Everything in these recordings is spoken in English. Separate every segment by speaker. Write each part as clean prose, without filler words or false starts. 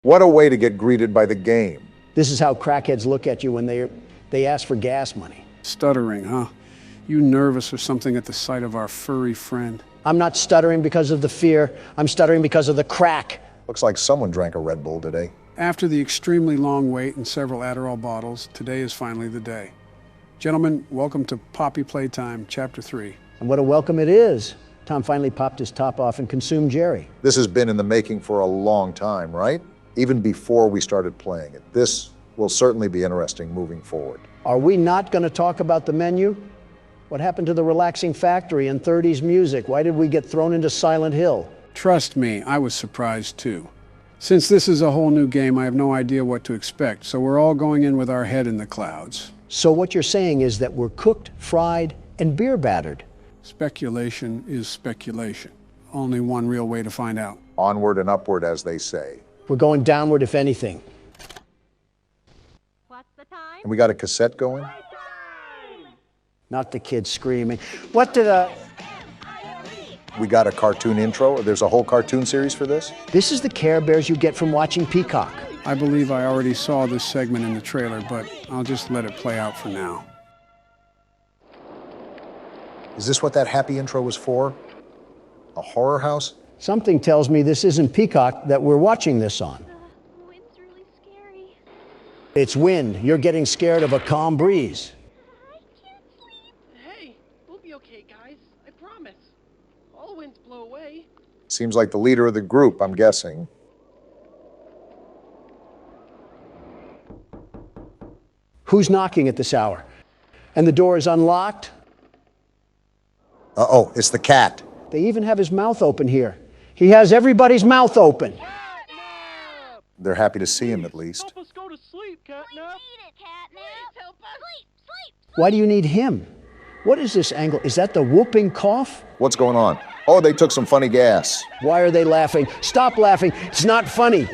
Speaker 1: What a way to get greeted by the game.
Speaker 2: This is how crackheads look at you when they ask for gas money.
Speaker 3: Stuttering, huh? You nervous or something at the sight of our furry friend?
Speaker 2: I'm not stuttering because of the fear. I'm stuttering because of the crack.
Speaker 1: Looks like someone drank a Red Bull today.
Speaker 3: After the extremely long wait and several Adderall bottles, today is finally the day. Gentlemen, welcome to Poppy Playtime, Chapter 3.
Speaker 2: And what a welcome it is. Tom finally popped his top off and consumed Jerry.
Speaker 1: This has been in the making for a long time, right? Even before we started playing it. This will certainly be interesting moving forward.
Speaker 2: Are we not going to talk about the menu? What happened to the relaxing factory and 30s music? Why did we get thrown into Silent Hill?
Speaker 3: Trust me, I was surprised too. Since this is a whole new game, I have no idea what to expect, so we're all going in with our head in the clouds.
Speaker 2: So what you're saying is that we're cooked, fried, and beer battered.
Speaker 3: Speculation is speculation. Only one real way to find out.
Speaker 1: Onward and upward, as they say.
Speaker 2: We're going downward, if anything.
Speaker 4: What's the time?
Speaker 1: And we got a cassette going?
Speaker 2: Not the kids screaming. What did I...
Speaker 1: We got a cartoon intro? There's a whole cartoon series for this?
Speaker 2: This is the Care Bears you get from watching Peacock.
Speaker 3: I believe I already saw this segment in the trailer, but I'll just let it play out for now.
Speaker 1: Is this what that happy intro was for? A horror house?
Speaker 2: Something tells me this isn't Peacock that we're watching this on.
Speaker 4: The wind's really scary.
Speaker 2: It's wind. You're getting scared of a calm breeze.
Speaker 4: I can't sleep.
Speaker 5: Hey, we'll be okay, guys. I promise. All winds blow away.
Speaker 1: Seems like the leader of the group, I'm guessing.
Speaker 2: Who's knocking at this hour? And the door is unlocked?
Speaker 1: Uh-oh, it's the cat.
Speaker 2: They even have his mouth open here. He has everybody's mouth open.
Speaker 5: Catnap!
Speaker 1: They're happy to see him, at least.
Speaker 5: Help us go to sleep, Catnap.
Speaker 4: Need it, Catnap.
Speaker 5: Please help us.
Speaker 4: Sleep.
Speaker 2: Why do you need him? What is this angle? Is that the whooping cough?
Speaker 1: What's going on? Oh, they took some funny gas.
Speaker 2: Why are they laughing? Stop laughing. It's not funny.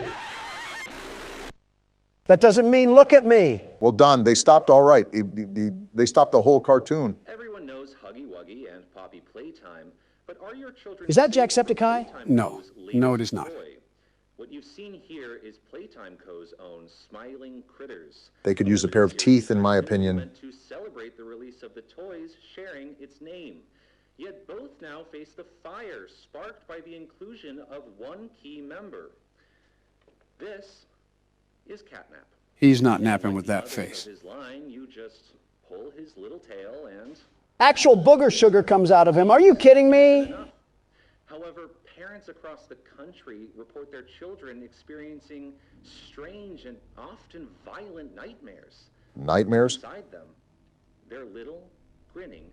Speaker 2: That doesn't mean look at me.
Speaker 1: Well, Don, they stopped all right. They stopped the whole cartoon.
Speaker 6: Everyone knows Huggy Wuggy and Poppy Playtime, but are your children...
Speaker 2: Is that Jacksepticeye?
Speaker 6: Playtime
Speaker 3: No.
Speaker 6: Co.'s
Speaker 3: No,
Speaker 6: latest
Speaker 3: it is not.
Speaker 6: toy? What you've seen here is Playtime Co.'s own Smiling Critters.
Speaker 1: They could use a pair of teeth, in my opinion.
Speaker 6: Meant to celebrate the release of the toys sharing its name. Yet both now face the fire sparked by the inclusion of one key member. This is Catnap.
Speaker 3: He's not napping with
Speaker 6: Like
Speaker 3: that
Speaker 6: the others
Speaker 3: face.
Speaker 6: of his line, you just pull his little tail and...
Speaker 2: Actual booger sugar comes out of him. Are you kidding me?
Speaker 6: However, parents across the country report their children experiencing strange and often violent nightmares.
Speaker 1: Nightmares?
Speaker 6: Beside them, their little, grinning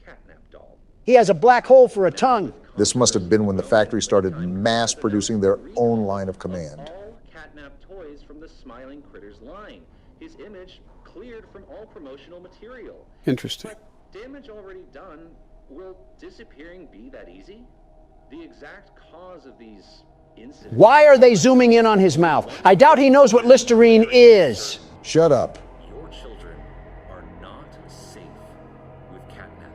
Speaker 6: Catnap doll.
Speaker 2: He has a black hole for a tongue.
Speaker 1: This must have been when the factory started mass producing their own line of command.
Speaker 6: All Catnap toys from the Smiling Critters line. His image cleared from all promotional material.
Speaker 3: Interesting.
Speaker 6: Damage already done. Will disappearing be that easy? The exact cause of these incidents...
Speaker 2: Why are they zooming in on his mouth? I doubt he knows what Listerine is.
Speaker 1: Shut up.
Speaker 6: Your children are not safe with Catnap.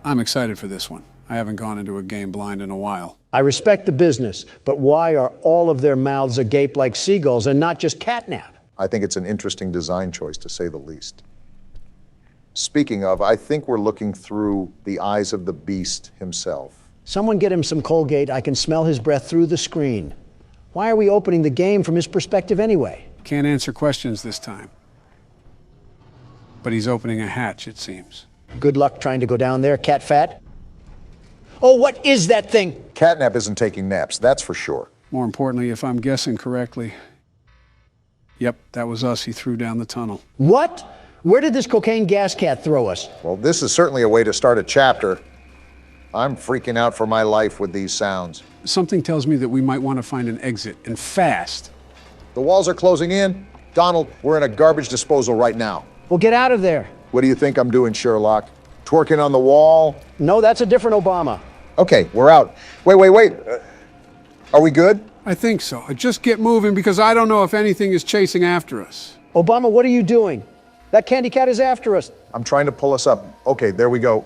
Speaker 3: I'm excited for this one. I haven't gone into a game blind in a while.
Speaker 2: I respect the business, but why are all of their mouths agape like seagulls and not just catnap?
Speaker 1: I think it's an interesting design choice, to say the least. Speaking of, I think we're looking through the eyes of the beast himself.
Speaker 2: Someone get him some Colgate. I can smell his breath through the screen. Why are we opening the game from his perspective anyway?
Speaker 3: Can't answer questions this time. But he's opening a hatch, it seems.
Speaker 2: Good luck trying to go down there, cat fat. Oh, what is that thing?
Speaker 1: Catnap isn't taking naps, that's for sure.
Speaker 3: More importantly, if I'm guessing correctly, yep, that was us he threw down the tunnel.
Speaker 2: What? Where did this cocaine gas cat throw us?
Speaker 1: Well, this is certainly a way to start a chapter. I'm freaking out for my life with these sounds.
Speaker 3: Something tells me that we might want to find an exit, and fast.
Speaker 1: The walls are closing in. Donald, we're in a garbage disposal right now.
Speaker 2: Well, get out of there.
Speaker 1: What do you think I'm doing, Sherlock? Twerking on the wall?
Speaker 2: No, that's a different Obama.
Speaker 1: Okay, we're out. Wait. Are we good?
Speaker 3: I think so. Just get moving because I don't know if anything is chasing after us.
Speaker 2: Obama, what are you doing? That candy cat is after us.
Speaker 1: I'm trying to pull us up. Okay, there we go.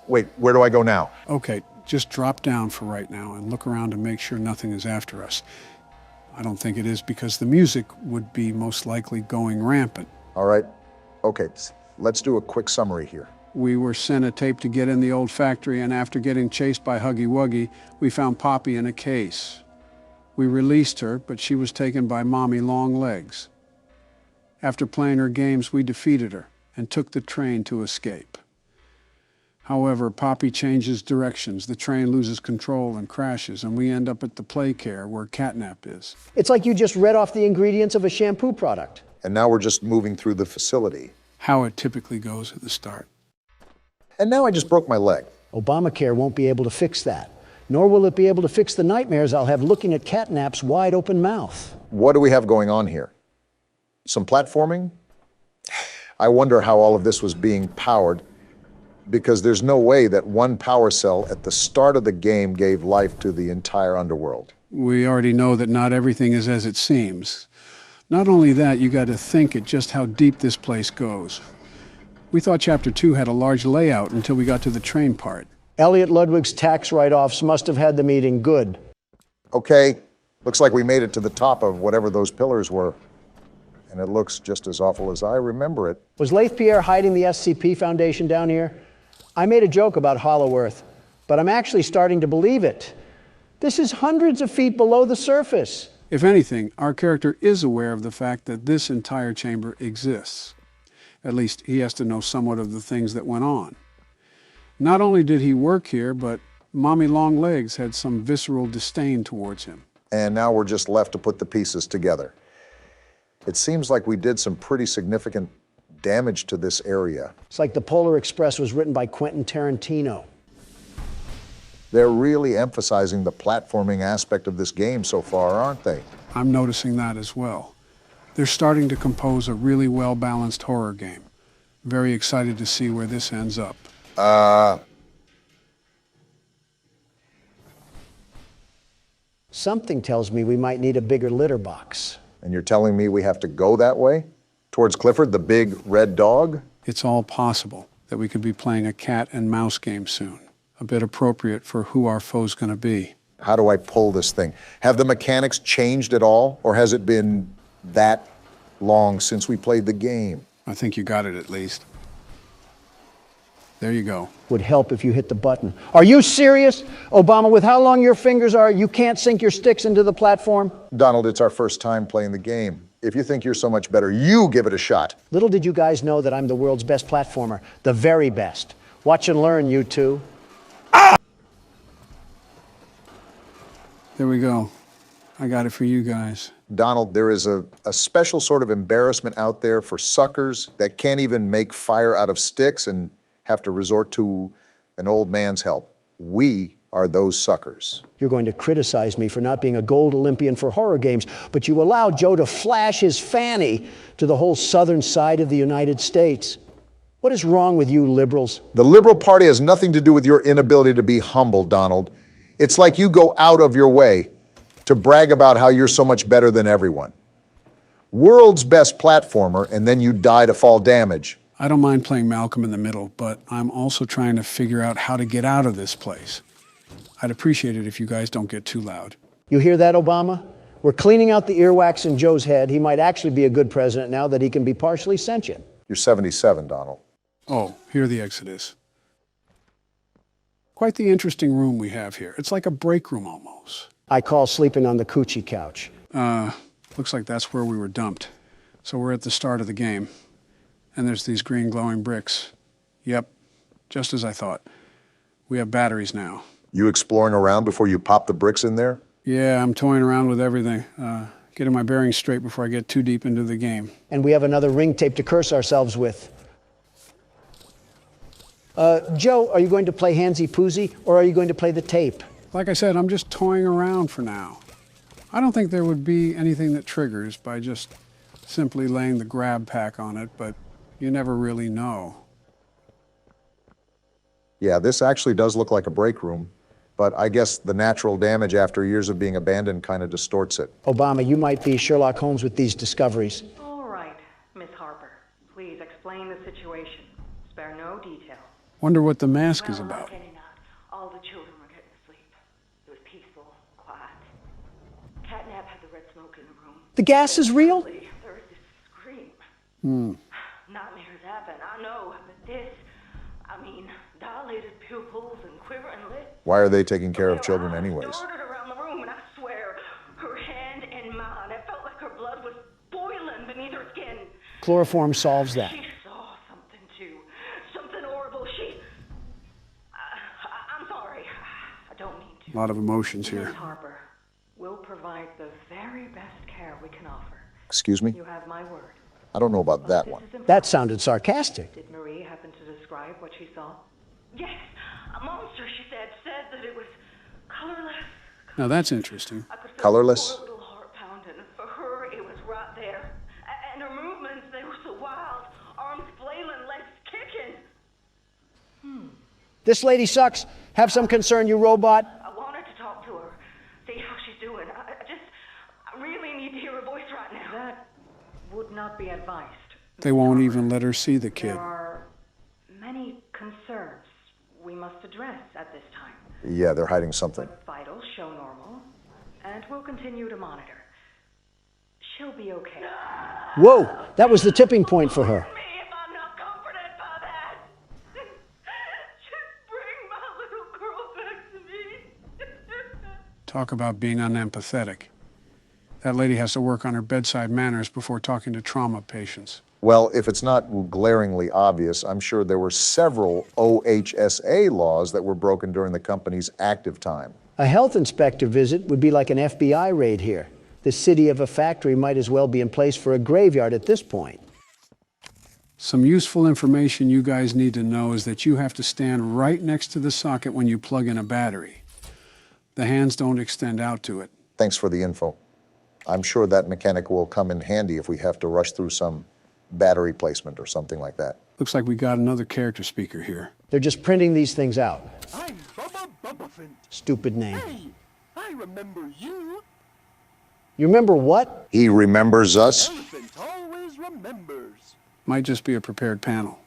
Speaker 1: Wait, where do I go now?
Speaker 3: Okay, just drop down for right now and look around to make sure nothing is after us. I don't think it is because the music would be most likely going rampant.
Speaker 1: All right. Okay, let's do a quick summary here.
Speaker 3: We were sent a tape to get in the old factory, and after getting chased by Huggy Wuggy, we found Poppy in a case. We released her, but she was taken by Mommy Longlegs. After playing her games, we defeated her and took the train to escape. However, Poppy changes directions, the train loses control and crashes, and we end up at the play care where Catnap is.
Speaker 2: It's like you just read off the ingredients of a shampoo product.
Speaker 1: And now we're just moving through the facility.
Speaker 3: How it typically goes at the start.
Speaker 1: And now I just broke my leg.
Speaker 2: Obamacare won't be able to fix that, nor will it be able to fix the nightmares I'll have looking at Catnap's wide open mouth.
Speaker 1: What do we have going on here? Some platforming? I wonder how all of this was being powered, because there's no way that one power cell at the start of the game gave life to the entire underworld.
Speaker 3: We already know that not everything is as it seems. Not only that, you got to think at just how deep this place goes. We thought Chapter 2 had a large layout until we got to the train part.
Speaker 2: Elliot Ludwig's tax write-offs must have had the meeting good.
Speaker 1: Okay, looks like we made it to the top of whatever those pillars were. And it looks just as awful as I remember it.
Speaker 2: Was Leith Pierre hiding the SCP Foundation down here? I made a joke about Hollow Earth, but I'm actually starting to believe it. This is hundreds of feet below the surface.
Speaker 3: If anything, our character is aware of the fact that this entire chamber exists. At least he has to know somewhat of the things that went on. Not only did he work here, but Mommy Longlegs had some visceral disdain towards him.
Speaker 1: And now we're just left to put the pieces together. It seems like we did some pretty significant damage to this area.
Speaker 2: It's like the Polar Express was written by Quentin Tarantino.
Speaker 1: They're really emphasizing the platforming aspect of this game so far, aren't they?
Speaker 3: I'm noticing that as well. They're starting to compose a really well-balanced horror game. Very excited to see where this ends up.
Speaker 2: Something tells me we might need a bigger litter box.
Speaker 1: And you're telling me we have to go that way? Towards Clifford, the big red dog?
Speaker 3: It's all possible that we could be playing a cat and mouse game soon. A bit appropriate for who our foe's gonna be.
Speaker 1: How do I pull this thing? Have the mechanics changed at all? Or has it been that long since we played the game?
Speaker 3: I think you got it at least. There you go.
Speaker 2: Would help if you hit the button. Are you serious? Obama, with how long your fingers are, you can't sink your sticks into the platform?
Speaker 1: Donald, it's our first time playing the game. If you think you're so much better, you give it a shot.
Speaker 2: Little did you guys know that I'm the world's best platformer. The very best. Watch and learn, you two.
Speaker 3: There we go. I got it for you guys.
Speaker 1: Donald, there is a special sort of embarrassment out there for suckers that can't even make fire out of sticks and have to resort to an old man's help. We are those suckers.
Speaker 2: You're going to criticize me for not being a gold Olympian for horror games, but you allowed Joe to flash his fanny to the whole southern side of the United States. What is wrong with you liberals?
Speaker 1: The Liberal Party has nothing to do with your inability to be humble, Donald. It's like you go out of your way to brag about how you're so much better than everyone. World's best platformer, and then you die to fall damage.
Speaker 3: I don't mind playing Malcolm in the Middle, but I'm also trying to figure out how to get out of this place. I'd appreciate it if you guys don't get too loud.
Speaker 2: You hear that, Obama? We're cleaning out the earwax in Joe's head. He might actually be a good president now that he can be partially sentient.
Speaker 1: You're 77, Donald.
Speaker 3: Oh, here the exit is. Quite the interesting room we have here. It's like a break room almost.
Speaker 2: I call sleeping on the coochie couch.
Speaker 3: Looks like that's where we were dumped. So we're at the start of the game. And there's these green glowing bricks. Yep, just as I thought. We have batteries now.
Speaker 1: You exploring around before you pop the bricks in there?
Speaker 3: Yeah, I'm toying around with everything. Getting my bearings straight before I get too deep into the game.
Speaker 2: And we have another ring tape to curse ourselves with. Joe, are you going to play Handsy Poozy, or are you going to play the tape?
Speaker 3: Like I said, I'm just toying around for now. I don't think there would be anything that triggers by just simply laying the grab pack on it, but you never really know.
Speaker 1: Yeah, this actually does look like a break room, but I guess the natural damage after years of being abandoned kind of distorts it.
Speaker 2: Obama, you might be Sherlock Holmes with these discoveries.
Speaker 7: All right, Miss Harper. Please explain the situation. Spare no detail.
Speaker 3: Wonder what the mask is
Speaker 7: Well,
Speaker 3: about.
Speaker 7: I'm getting out. All the children were getting smoke in the room.
Speaker 2: The gas is real?
Speaker 7: There was this scream. Nightmares happen, I know, but this, I mean, dilated pupils and quivering lips.
Speaker 1: Why are they taking care of children anyways?
Speaker 7: Darted around the room, and I swear, her hand in mine, it felt like her blood was boiling beneath her skin.
Speaker 2: Chloroform solves that.
Speaker 7: She saw something too, something horrible. I'm sorry, I don't mean to.
Speaker 3: A lot of emotions
Speaker 7: Miss
Speaker 3: here.
Speaker 7: Harper, we'll provide the very best care we can offer.
Speaker 1: Excuse me?
Speaker 7: You have my word.
Speaker 1: I don't know about that
Speaker 7: This
Speaker 1: one.
Speaker 7: is important.
Speaker 2: That sounded sarcastic.
Speaker 7: Did Marie happen to describe what she saw? Yes, a monster, she said that it was colorless.
Speaker 3: Now that's interesting.
Speaker 7: I could feel
Speaker 1: Colorless?
Speaker 7: her poor little heart pounding. For her, it was right there. And her movements, they were so wild. Arms flailing, legs kicking.
Speaker 2: This lady sucks. Have some concern, you robot.
Speaker 7: I wanted to talk to her, see how she's doing. I really need to hear her voice right now. That would not be advised.
Speaker 3: They won't even let her see the kid.
Speaker 7: There are many concerns we must address at this time.
Speaker 1: Yeah, they're hiding something.
Speaker 7: But vitals show normal, and we'll continue to monitor. She'll be okay.
Speaker 2: Whoa, that was the tipping point for her.
Speaker 7: Me if I'm not comforted by that. Just bring my little girl back to me.
Speaker 3: Talk about being unempathetic. That lady has to work on her bedside manners before talking to trauma patients.
Speaker 1: Well, if it's not glaringly obvious, I'm sure there were several OHSA laws that were broken during the company's active time.
Speaker 2: A health inspector visit would be like an FBI raid here. The city of a factory might as well be in place for a graveyard at this point.
Speaker 3: Some useful information you guys need to know is that you have to stand right next to the socket when you plug in a battery. The hands don't extend out to it.
Speaker 1: Thanks for the info. I'm sure that mechanic will come in handy if we have to rush through some battery placement or something like that.
Speaker 3: Looks like we got another character speaker here.
Speaker 2: They're just printing these things out.
Speaker 8: I'm Bubba Bubbaphant.
Speaker 2: Stupid name.
Speaker 8: Hey, I remember you.
Speaker 2: You remember what?
Speaker 1: He remembers us?
Speaker 8: Elephant always remembers.
Speaker 3: Might just be a prepared panel.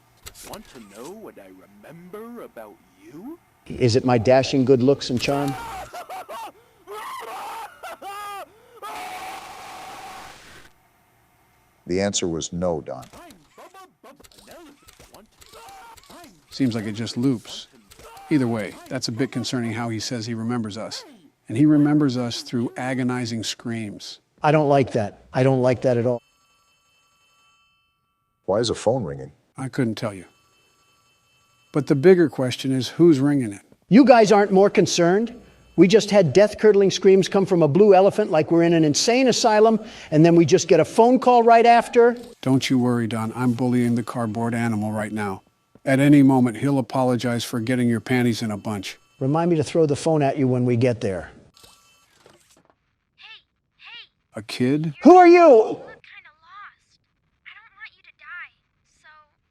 Speaker 8: Want to know what I remember about you?
Speaker 2: Is it my dashing good looks and charm?
Speaker 1: The answer was no, Don.
Speaker 8: I'm Bubba Bubba. An elephant.
Speaker 3: Seems like it just loops. Either way, that's a bit concerning how he says he remembers us. And he remembers us through agonizing screams.
Speaker 2: I don't like that. I don't like that at all.
Speaker 1: Why is a phone ringing?
Speaker 3: I couldn't tell you. But the bigger question is who's ringing it?
Speaker 2: You guys aren't more concerned? We just had death-curdling screams come from a blue elephant like we're in an insane asylum, and then we just get a phone call right after?
Speaker 3: Don't you worry, Don. I'm bullying the cardboard animal right now. At any moment, he'll apologize for getting your panties in a bunch.
Speaker 2: Remind me to throw the phone at you when we get there.
Speaker 3: A kid?
Speaker 2: Who are you?
Speaker 4: You look kind of lost. I don't want you to die, so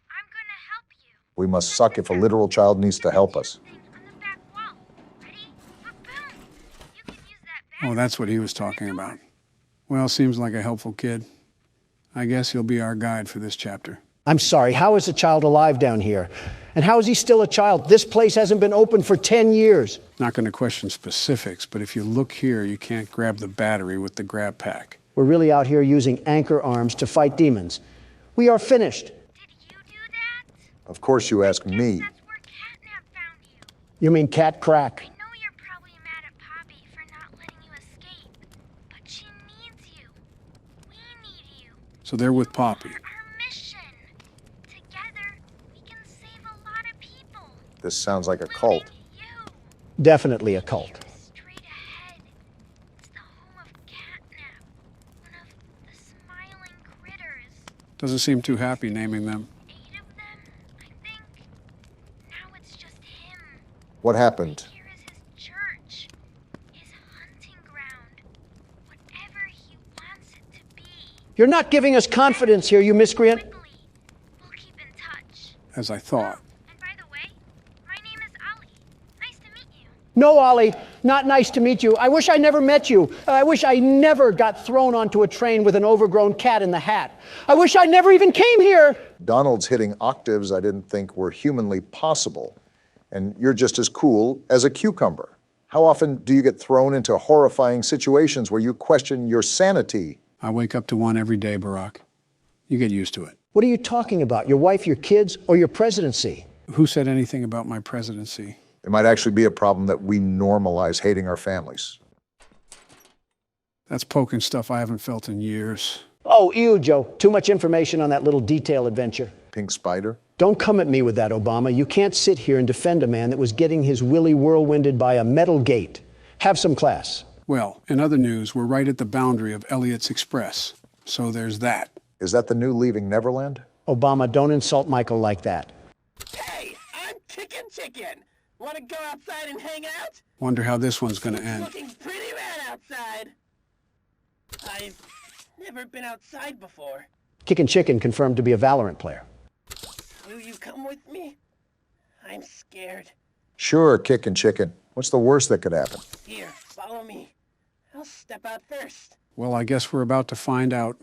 Speaker 4: I'm gonna help you.
Speaker 1: We must suck if a literal child needs to help us.
Speaker 4: Thing on the back wall. Ready? Boom! You can use that
Speaker 3: Oh, that's what he was talking about. Well, seems like a helpful kid. I guess he'll be our guide for this chapter.
Speaker 2: I'm sorry, how is a child alive down here? And how is he still a child? This place hasn't been open for 10 years.
Speaker 3: Not going to question specifics, but if you look here, you can't grab the battery with the grab pack.
Speaker 2: We're really out here using anchor arms to fight demons. We are finished.
Speaker 4: Did you do that?
Speaker 1: Of course you ask me.
Speaker 4: That's where Catnap found you.
Speaker 2: You mean cat crack?
Speaker 4: I know you're probably mad at Poppy for not letting you escape, but she needs you. We need you.
Speaker 3: So they're with Poppy.
Speaker 4: Our mission. Together, we can save a lot of people.
Speaker 1: This sounds like a cult.
Speaker 4: Including you.
Speaker 2: Definitely a cult.
Speaker 4: Straight ahead. It's the home of Catnap, one of the smiling critters.
Speaker 3: Doesn't seem too happy naming them.
Speaker 4: 8 of them, I think. Now it's just him.
Speaker 1: What happened?
Speaker 4: Here is his church, his hunting ground, whatever he wants it to be.
Speaker 2: You're not giving us confidence here, you miscreant.
Speaker 4: Quickly, we'll keep in touch.
Speaker 3: As I thought.
Speaker 4: And by the way, my name is Ali. Nice to meet you.
Speaker 2: No, Ollie, not nice to meet you. I wish I never met you. I wish I never got thrown onto a train with an overgrown cat in the hat. I wish I never even came here.
Speaker 1: Donald's hitting octaves I didn't think were humanly possible. And you're just as cool as a cucumber. How often do you get thrown into horrifying situations where you question your sanity?
Speaker 3: I wake up to one every day, Barack. You get used to it.
Speaker 2: What are you talking about? Your wife, your kids, or your presidency?
Speaker 3: Who said anything about my presidency?
Speaker 1: It might actually be a problem that we normalize hating our families.
Speaker 3: That's poking stuff I haven't felt in years.
Speaker 2: Oh, ew, Joe. Too much information on that little detail adventure.
Speaker 1: Pink spider?
Speaker 2: Don't come at me with that, Obama. You can't sit here and defend a man that was getting his willy whirlwinded by a metal gate. Have some class.
Speaker 3: Well, in other news, we're right at the boundary of Elliot's Express. So there's that.
Speaker 1: Is that the new Leaving Neverland?
Speaker 2: Obama, don't insult Michael like that.
Speaker 5: Hey, I'm Chicken. Want to go outside and hang out?
Speaker 3: Wonder how this one's gonna end.
Speaker 5: Looking pretty rad outside. I've never been outside before.
Speaker 2: Kickin' Chicken confirmed to be a Valorant player.
Speaker 5: Will you come with me? I'm scared.
Speaker 1: Sure, Kickin' Chicken. What's the worst that could happen?
Speaker 5: Here, follow me. I'll step out first.
Speaker 3: Well, I guess we're about to find out.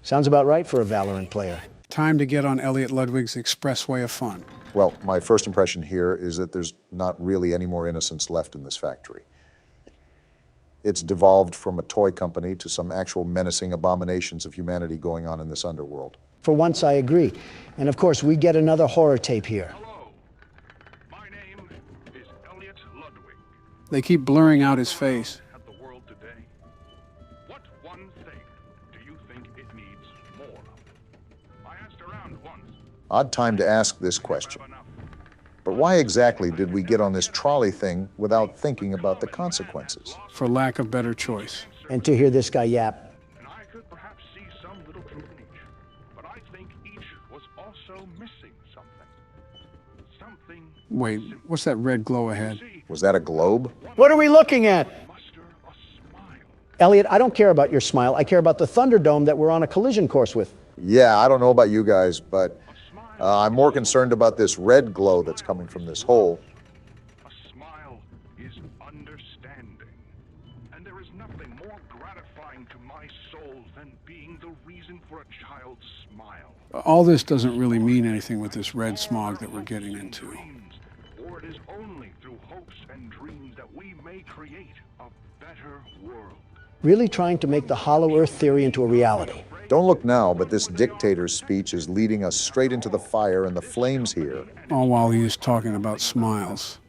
Speaker 2: Sounds about right for a Valorant player.
Speaker 3: Time to get on Elliot Ludwig's expressway of fun.
Speaker 1: Well, my first impression here is that there's not really any more innocence left in this factory. It's devolved from a toy company to some actual menacing abominations of humanity going on in this underworld.
Speaker 2: For once, I agree. And of course, we get another horror tape here.
Speaker 9: Hello. My name is Elliot Ludwig.
Speaker 3: They keep blurring out his face.
Speaker 9: At the world today. What one thing do you think it needs more of? I asked around once.
Speaker 1: Odd time to ask this question. But why exactly did we get on this trolley thing without thinking about the consequences?
Speaker 3: For lack of better choice.
Speaker 2: And to hear this guy yap.
Speaker 9: And I could perhaps see some little truth in each. But I think each was also missing something. Something.
Speaker 3: Wait, what's that red glow ahead?
Speaker 1: Was that a globe?
Speaker 2: What are we looking at?
Speaker 9: Muster a smile.
Speaker 2: Elliot, I don't care about your smile. I care about the Thunderdome that we're on a collision course with.
Speaker 1: Yeah, I don't know about you guys, but I'm more concerned about this red glow that's coming from this hole.
Speaker 9: A smile is understanding. And there is nothing more gratifying to my soul than being the reason for a child's smile.
Speaker 3: All this doesn't really mean anything with this red smog that we're getting into.
Speaker 9: Dreams, for it is only through hopes and dreams that we may create a better world.
Speaker 2: Really trying to make the Hollow Earth theory into a reality.
Speaker 1: Don't look now, but this dictator's speech is leading us straight into the fire and the flames here.
Speaker 3: All while he is talking about smiles.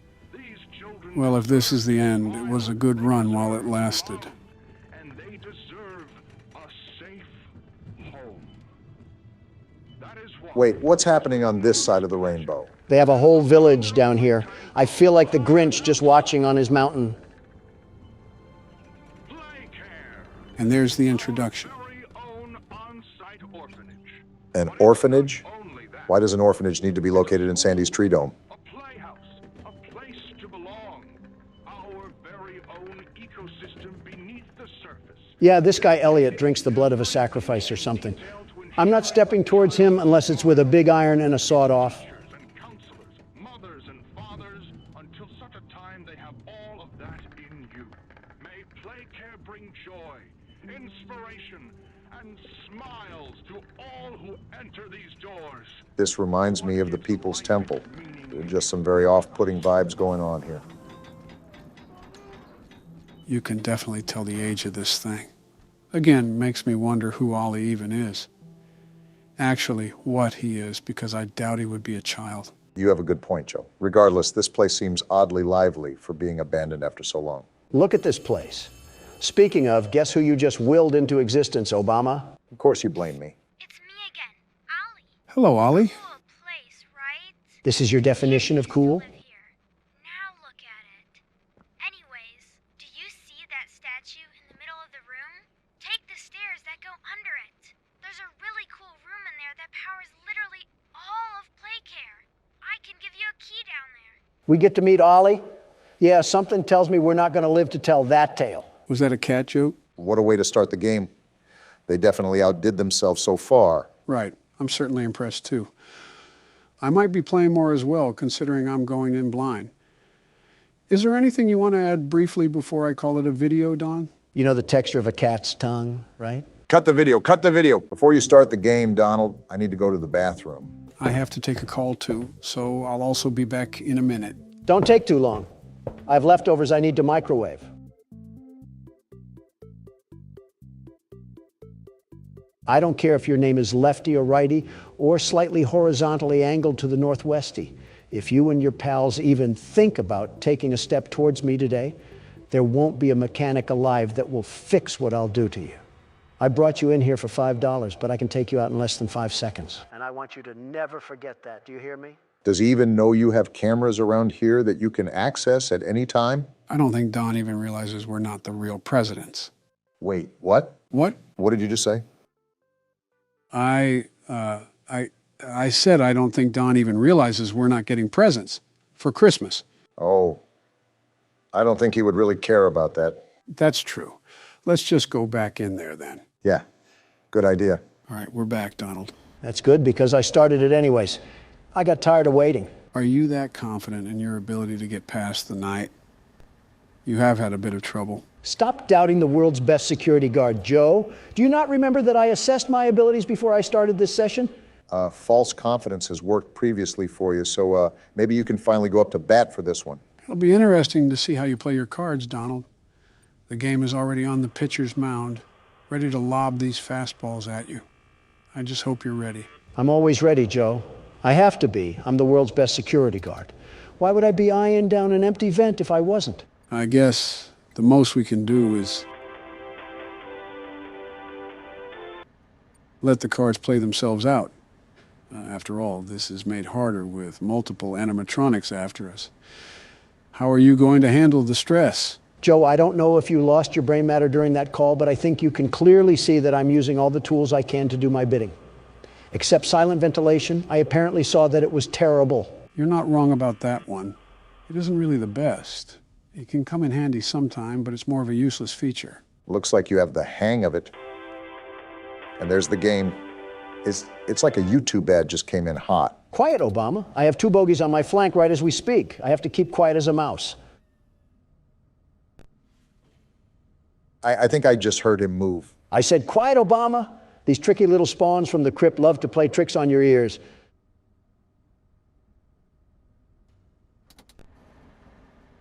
Speaker 3: Well, if this is the end, it was a good run while it lasted.
Speaker 9: And they deserve a safe home. That is why.
Speaker 1: Wait, what's happening on this side of the rainbow?
Speaker 2: They have a whole village down here. I feel like the Grinch just watching on his mountain.
Speaker 3: And there's the introduction.
Speaker 1: An orphanage? Why does an orphanage need to be located in Sandy's Tree Dome?
Speaker 9: A playhouse, a place to belong. Our very own ecosystem beneath the surface.
Speaker 2: Yeah, this guy Elliot drinks the blood of a sacrifice or something. I'm not stepping towards him unless it's with a big iron and a sawed-off.
Speaker 9: And counselors, mothers and fathers, until such a time they have all of that in you. May Playcare bring joy, inspiration, and smiles to all who enter these doors.
Speaker 1: This reminds me of the People's Temple. There are just some very off-putting vibes going on here.
Speaker 3: You can definitely tell the age of this thing. Again, makes me wonder who Ollie even is. Actually, what he is, because I doubt he would be a child.
Speaker 1: You have a good point, Joe. Regardless, this place seems oddly lively for being abandoned after so long.
Speaker 2: Look at this place. Speaking of, guess who you just willed into existence, Obama?
Speaker 1: Of course you blame me.
Speaker 4: It's me again, Ollie.
Speaker 3: Hello, Ollie.
Speaker 4: Cool place, right?
Speaker 2: This is your definition of cool?
Speaker 4: Live here. Now look at it. Anyways, do you see that statue in the middle of the room? Take the stairs that go under it. There's a really cool room in there that powers literally all of Playcare. I can give you a key down there.
Speaker 2: We get to meet Ollie? Yeah, something tells me we're not going to live to tell that tale.
Speaker 3: Was that a cat joke?
Speaker 1: What a way to start the game. They definitely outdid themselves so far.
Speaker 3: Right. I'm certainly impressed too. I might be playing more as well, considering I'm going in blind. Is there anything you want to add briefly before I call it a video, Don?
Speaker 2: You know the texture of a cat's tongue, right?
Speaker 1: Cut the video, cut the video. Before you start the game, Donald, I need to go to the bathroom.
Speaker 3: I have to take a call too, so I'll also be back in a minute.
Speaker 2: Don't take too long. I have leftovers I need to microwave. I don't care if your name is lefty or righty or slightly horizontally angled to the northwesty. If you and your pals even think about taking a step towards me today, there won't be a mechanic alive that will fix what I'll do to you. I brought you in here for $5, but I can take you out in less than 5 seconds. And I want you to never forget that. Do you hear me?
Speaker 1: Does he even know you have cameras around here that you can access at any time?
Speaker 3: I don't think Don even realizes we're not the real presidents.
Speaker 1: Wait, what?
Speaker 3: What?
Speaker 1: What did you just say?
Speaker 3: I said I don't think Don even realizes we're not getting presents for Christmas.
Speaker 1: Oh, I don't think he would really care about that.
Speaker 3: That's true. Let's just go back in there then.
Speaker 1: Yeah, good idea.
Speaker 3: All right, we're back, Donald.
Speaker 2: That's good because I started it anyways. I got tired of waiting.
Speaker 3: Are you that confident in your ability to get past the night? You have had a bit of trouble.
Speaker 2: Stop doubting the world's best security guard, Joe. Do you not remember that I assessed my abilities before I started this session?
Speaker 1: False confidence has worked previously for you, so maybe you can finally go up to bat for this one.
Speaker 3: It'll be interesting to see how you play your cards, Donald. The game is already on the pitcher's mound, ready to lob these fastballs at you. I just hope you're ready.
Speaker 2: I'm always ready, Joe. I have to be. I'm the world's best security guard. Why would I be eyeing down an empty vent if I wasn't?
Speaker 3: I guess the most we can do is let the cards play themselves out. After all, this is made harder with multiple animatronics after us. How are you going to handle the stress?
Speaker 2: Joe, I don't know if you lost your brain matter during that call, but I think you can clearly see that I'm using all the tools I can to do my bidding. Except silent ventilation, I apparently saw that it was terrible.
Speaker 3: You're not wrong about that one. It isn't really the best. It can come in handy sometime, but it's more of a useless feature.
Speaker 1: Looks like you have the hang of it. And there's the game. It's like a YouTube ad just came in hot.
Speaker 2: Quiet, Obama. I have 2 bogeys on my flank right as we speak. I have to keep quiet as a mouse.
Speaker 1: I think I just heard him move.
Speaker 2: I said, quiet, Obama. These tricky little spawns from the crypt love to play tricks on your ears.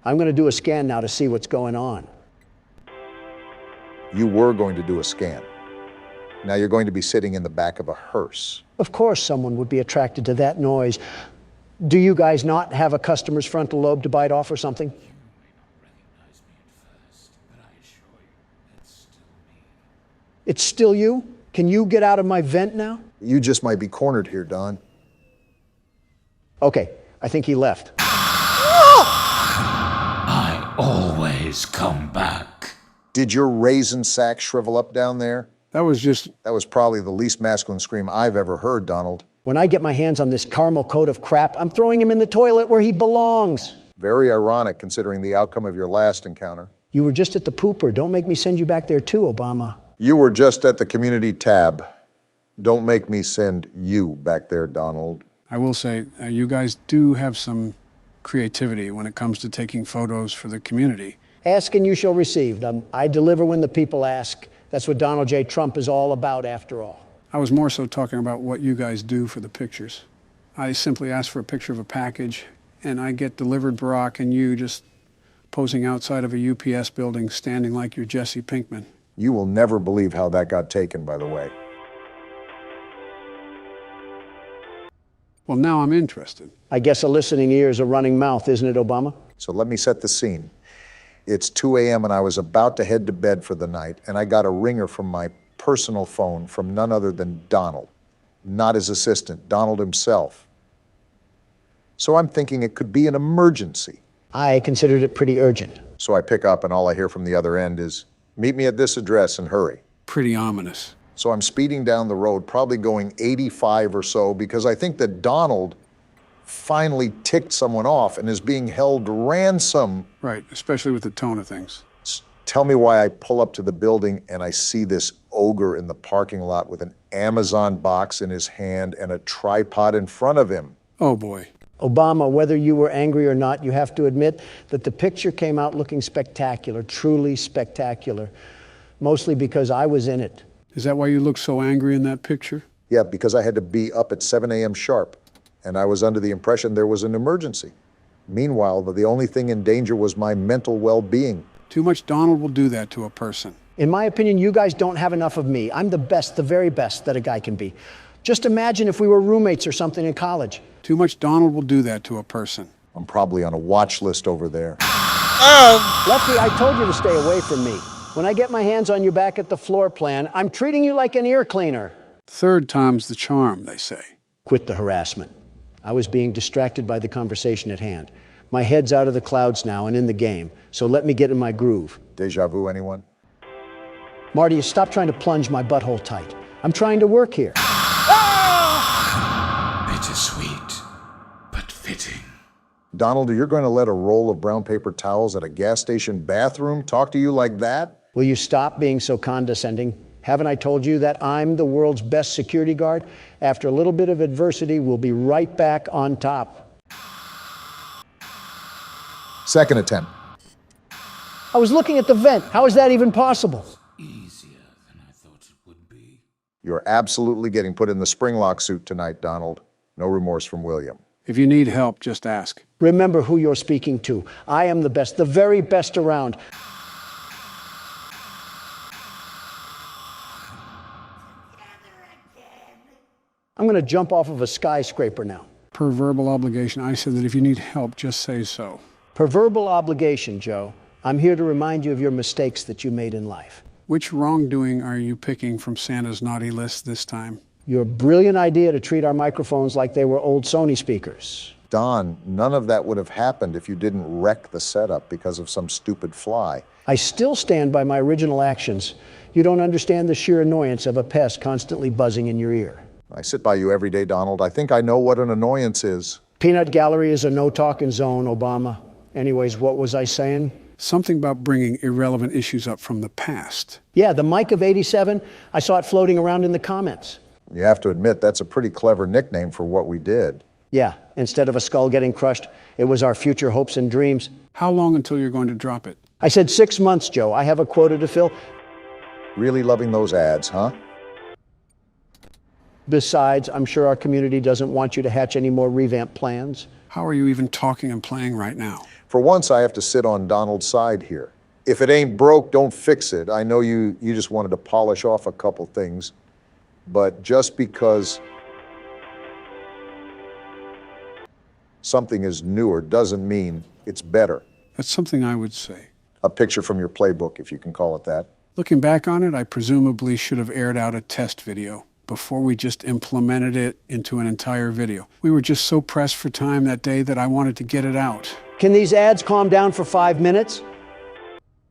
Speaker 2: I'm going to do a scan now to see what's going on.
Speaker 1: You were going to do a scan. Now you're going to be sitting in the back of a hearse.
Speaker 2: Of course someone would be attracted to that noise. Do you guys not have a customer's frontal lobe to bite off or something? It's still you? Can you get out of my vent now?
Speaker 1: You just might be cornered here, Don.
Speaker 2: Okay, I think he left.
Speaker 10: I always come back.
Speaker 1: Did your raisin sack shrivel up down there?
Speaker 3: That was
Speaker 1: probably the least masculine scream I've ever heard, Donald.
Speaker 2: When I get my hands on this caramel coat of crap, I'm throwing him in the toilet where he belongs.
Speaker 1: Very ironic considering the outcome of your last encounter.
Speaker 2: You were just at the pooper. Don't make me send you back there too, Obama.
Speaker 1: You were just at the community tab. Don't make me send you back there, Donald.
Speaker 3: I will say, you guys do have some creativity when it comes to taking photos for the community.
Speaker 2: Ask and you shall receive. I deliver when the people ask. That's what Donald J. Trump is all about, after all.
Speaker 3: I was more so talking about what you guys do for the pictures. I simply ask for a picture of a package, and I get delivered Barack and you just posing outside of a UPS building, standing like you're Jesse Pinkman.
Speaker 1: You will never believe how that got taken, by the way.
Speaker 3: Well, now I'm interested.
Speaker 2: I guess a listening ear is a running mouth, isn't it, Obama?
Speaker 1: So let me set the scene. It's 2 a.m. and I was about to head to bed for the night, and I got a ringer from my personal phone from none other than Donald. Not his assistant, Donald himself. So I'm thinking it could be an emergency.
Speaker 2: I considered it pretty urgent.
Speaker 1: So I pick up and all I hear from the other end is, meet me at this address and hurry.
Speaker 3: Pretty ominous.
Speaker 1: So I'm speeding down the road, probably going 85 or so, because I think that Donald finally ticked someone off and is being held ransom.
Speaker 3: Right, especially with the tone of things.
Speaker 1: Tell me why I pull up to the building and I see this ogre in the parking lot with an Amazon box in his hand and a tripod in front of him.
Speaker 3: Oh boy.
Speaker 2: Obama, whether you were angry or not, you have to admit that the picture came out looking spectacular, truly spectacular, mostly because I was in it.
Speaker 3: Is that why you look so angry in that picture?
Speaker 1: Yeah, because I had to be up at 7 a.m. sharp. and I was under the impression there was an emergency. Meanwhile, the only thing in danger was my mental well-being.
Speaker 3: Too much Donald will do that to a person.
Speaker 2: In my opinion, you guys don't have enough of me. I'm the best, the very best that a guy can be. Just imagine if we were roommates or something in college.
Speaker 3: Too much Donald will do that to a person.
Speaker 1: I'm probably on a watch list over there.
Speaker 2: Lefty, I told you to stay away from me. When I get my hands on you back at the floor plan, I'm treating you like an ear cleaner.
Speaker 3: Third time's the charm, they say.
Speaker 2: Quit the harassment. I was being distracted by the conversation at hand. My head's out of the clouds now and in the game, so let me get in my groove.
Speaker 1: Deja vu, anyone?
Speaker 2: Marty, stop trying to plunge my butthole tight. I'm trying to work here.
Speaker 10: Bittersweet, but fitting.
Speaker 1: Donald, you're going to let a roll of brown paper towels at a gas station bathroom talk to you like that?
Speaker 2: Will you stop being so condescending? Haven't I told you that I'm the world's best security guard? After a little bit of adversity, we'll be right back on top.
Speaker 1: Second attempt.
Speaker 2: I was looking at the vent. How is that even possible?
Speaker 10: Easier than I thought it would be.
Speaker 1: You're absolutely getting put in the springlock suit tonight, Donald. No remorse from William.
Speaker 3: If you need help, just ask.
Speaker 2: Remember who you're speaking to. I am the best, the very best around. I'm going to jump off of a skyscraper now.
Speaker 3: Per verbal obligation, I said that if you need help, just say so.
Speaker 2: Per verbal obligation, Joe. I'm here to remind you of your mistakes that you made in life.
Speaker 3: Which wrongdoing are you picking from Santa's naughty list this time?
Speaker 2: Your brilliant idea to treat our microphones like they were old Sony speakers.
Speaker 1: Don, none of that would have happened if you didn't wreck the setup because of some stupid fly.
Speaker 2: I still stand by my original actions. You don't understand the sheer annoyance of a pest constantly buzzing in your ear.
Speaker 1: I sit by you every day, Donald. I think I know what an annoyance is.
Speaker 2: Peanut gallery is a no-talking zone, Obama. Anyways, what was I saying?
Speaker 3: Something about bringing irrelevant issues up from the past.
Speaker 2: Yeah, the mic of '87, I saw it floating around in the comments.
Speaker 1: You have to admit, that's a pretty clever nickname for what we did.
Speaker 2: Yeah, instead of a skull getting crushed, it was our future hopes and dreams.
Speaker 3: How long until you're going to drop it?
Speaker 2: I said 6 months, Joe. I have a quota to fill.
Speaker 1: Really loving those ads, huh?
Speaker 2: Besides, I'm sure our community doesn't want you to hatch any more revamp plans.
Speaker 3: How are you even talking and playing right now?
Speaker 1: For once, I have to sit on Donald's side here. If it ain't broke, don't fix it. I know you just wanted to polish off a couple things, but just because something is newer doesn't mean it's better.
Speaker 3: That's something I would say.
Speaker 1: A picture from your playbook, if you can call it that.
Speaker 3: Looking back on it, I presumably should have aired out a test video before we just implemented it into an entire video. We were just so pressed for time that day that I wanted to get it out.
Speaker 2: Can these ads calm down for 5 minutes?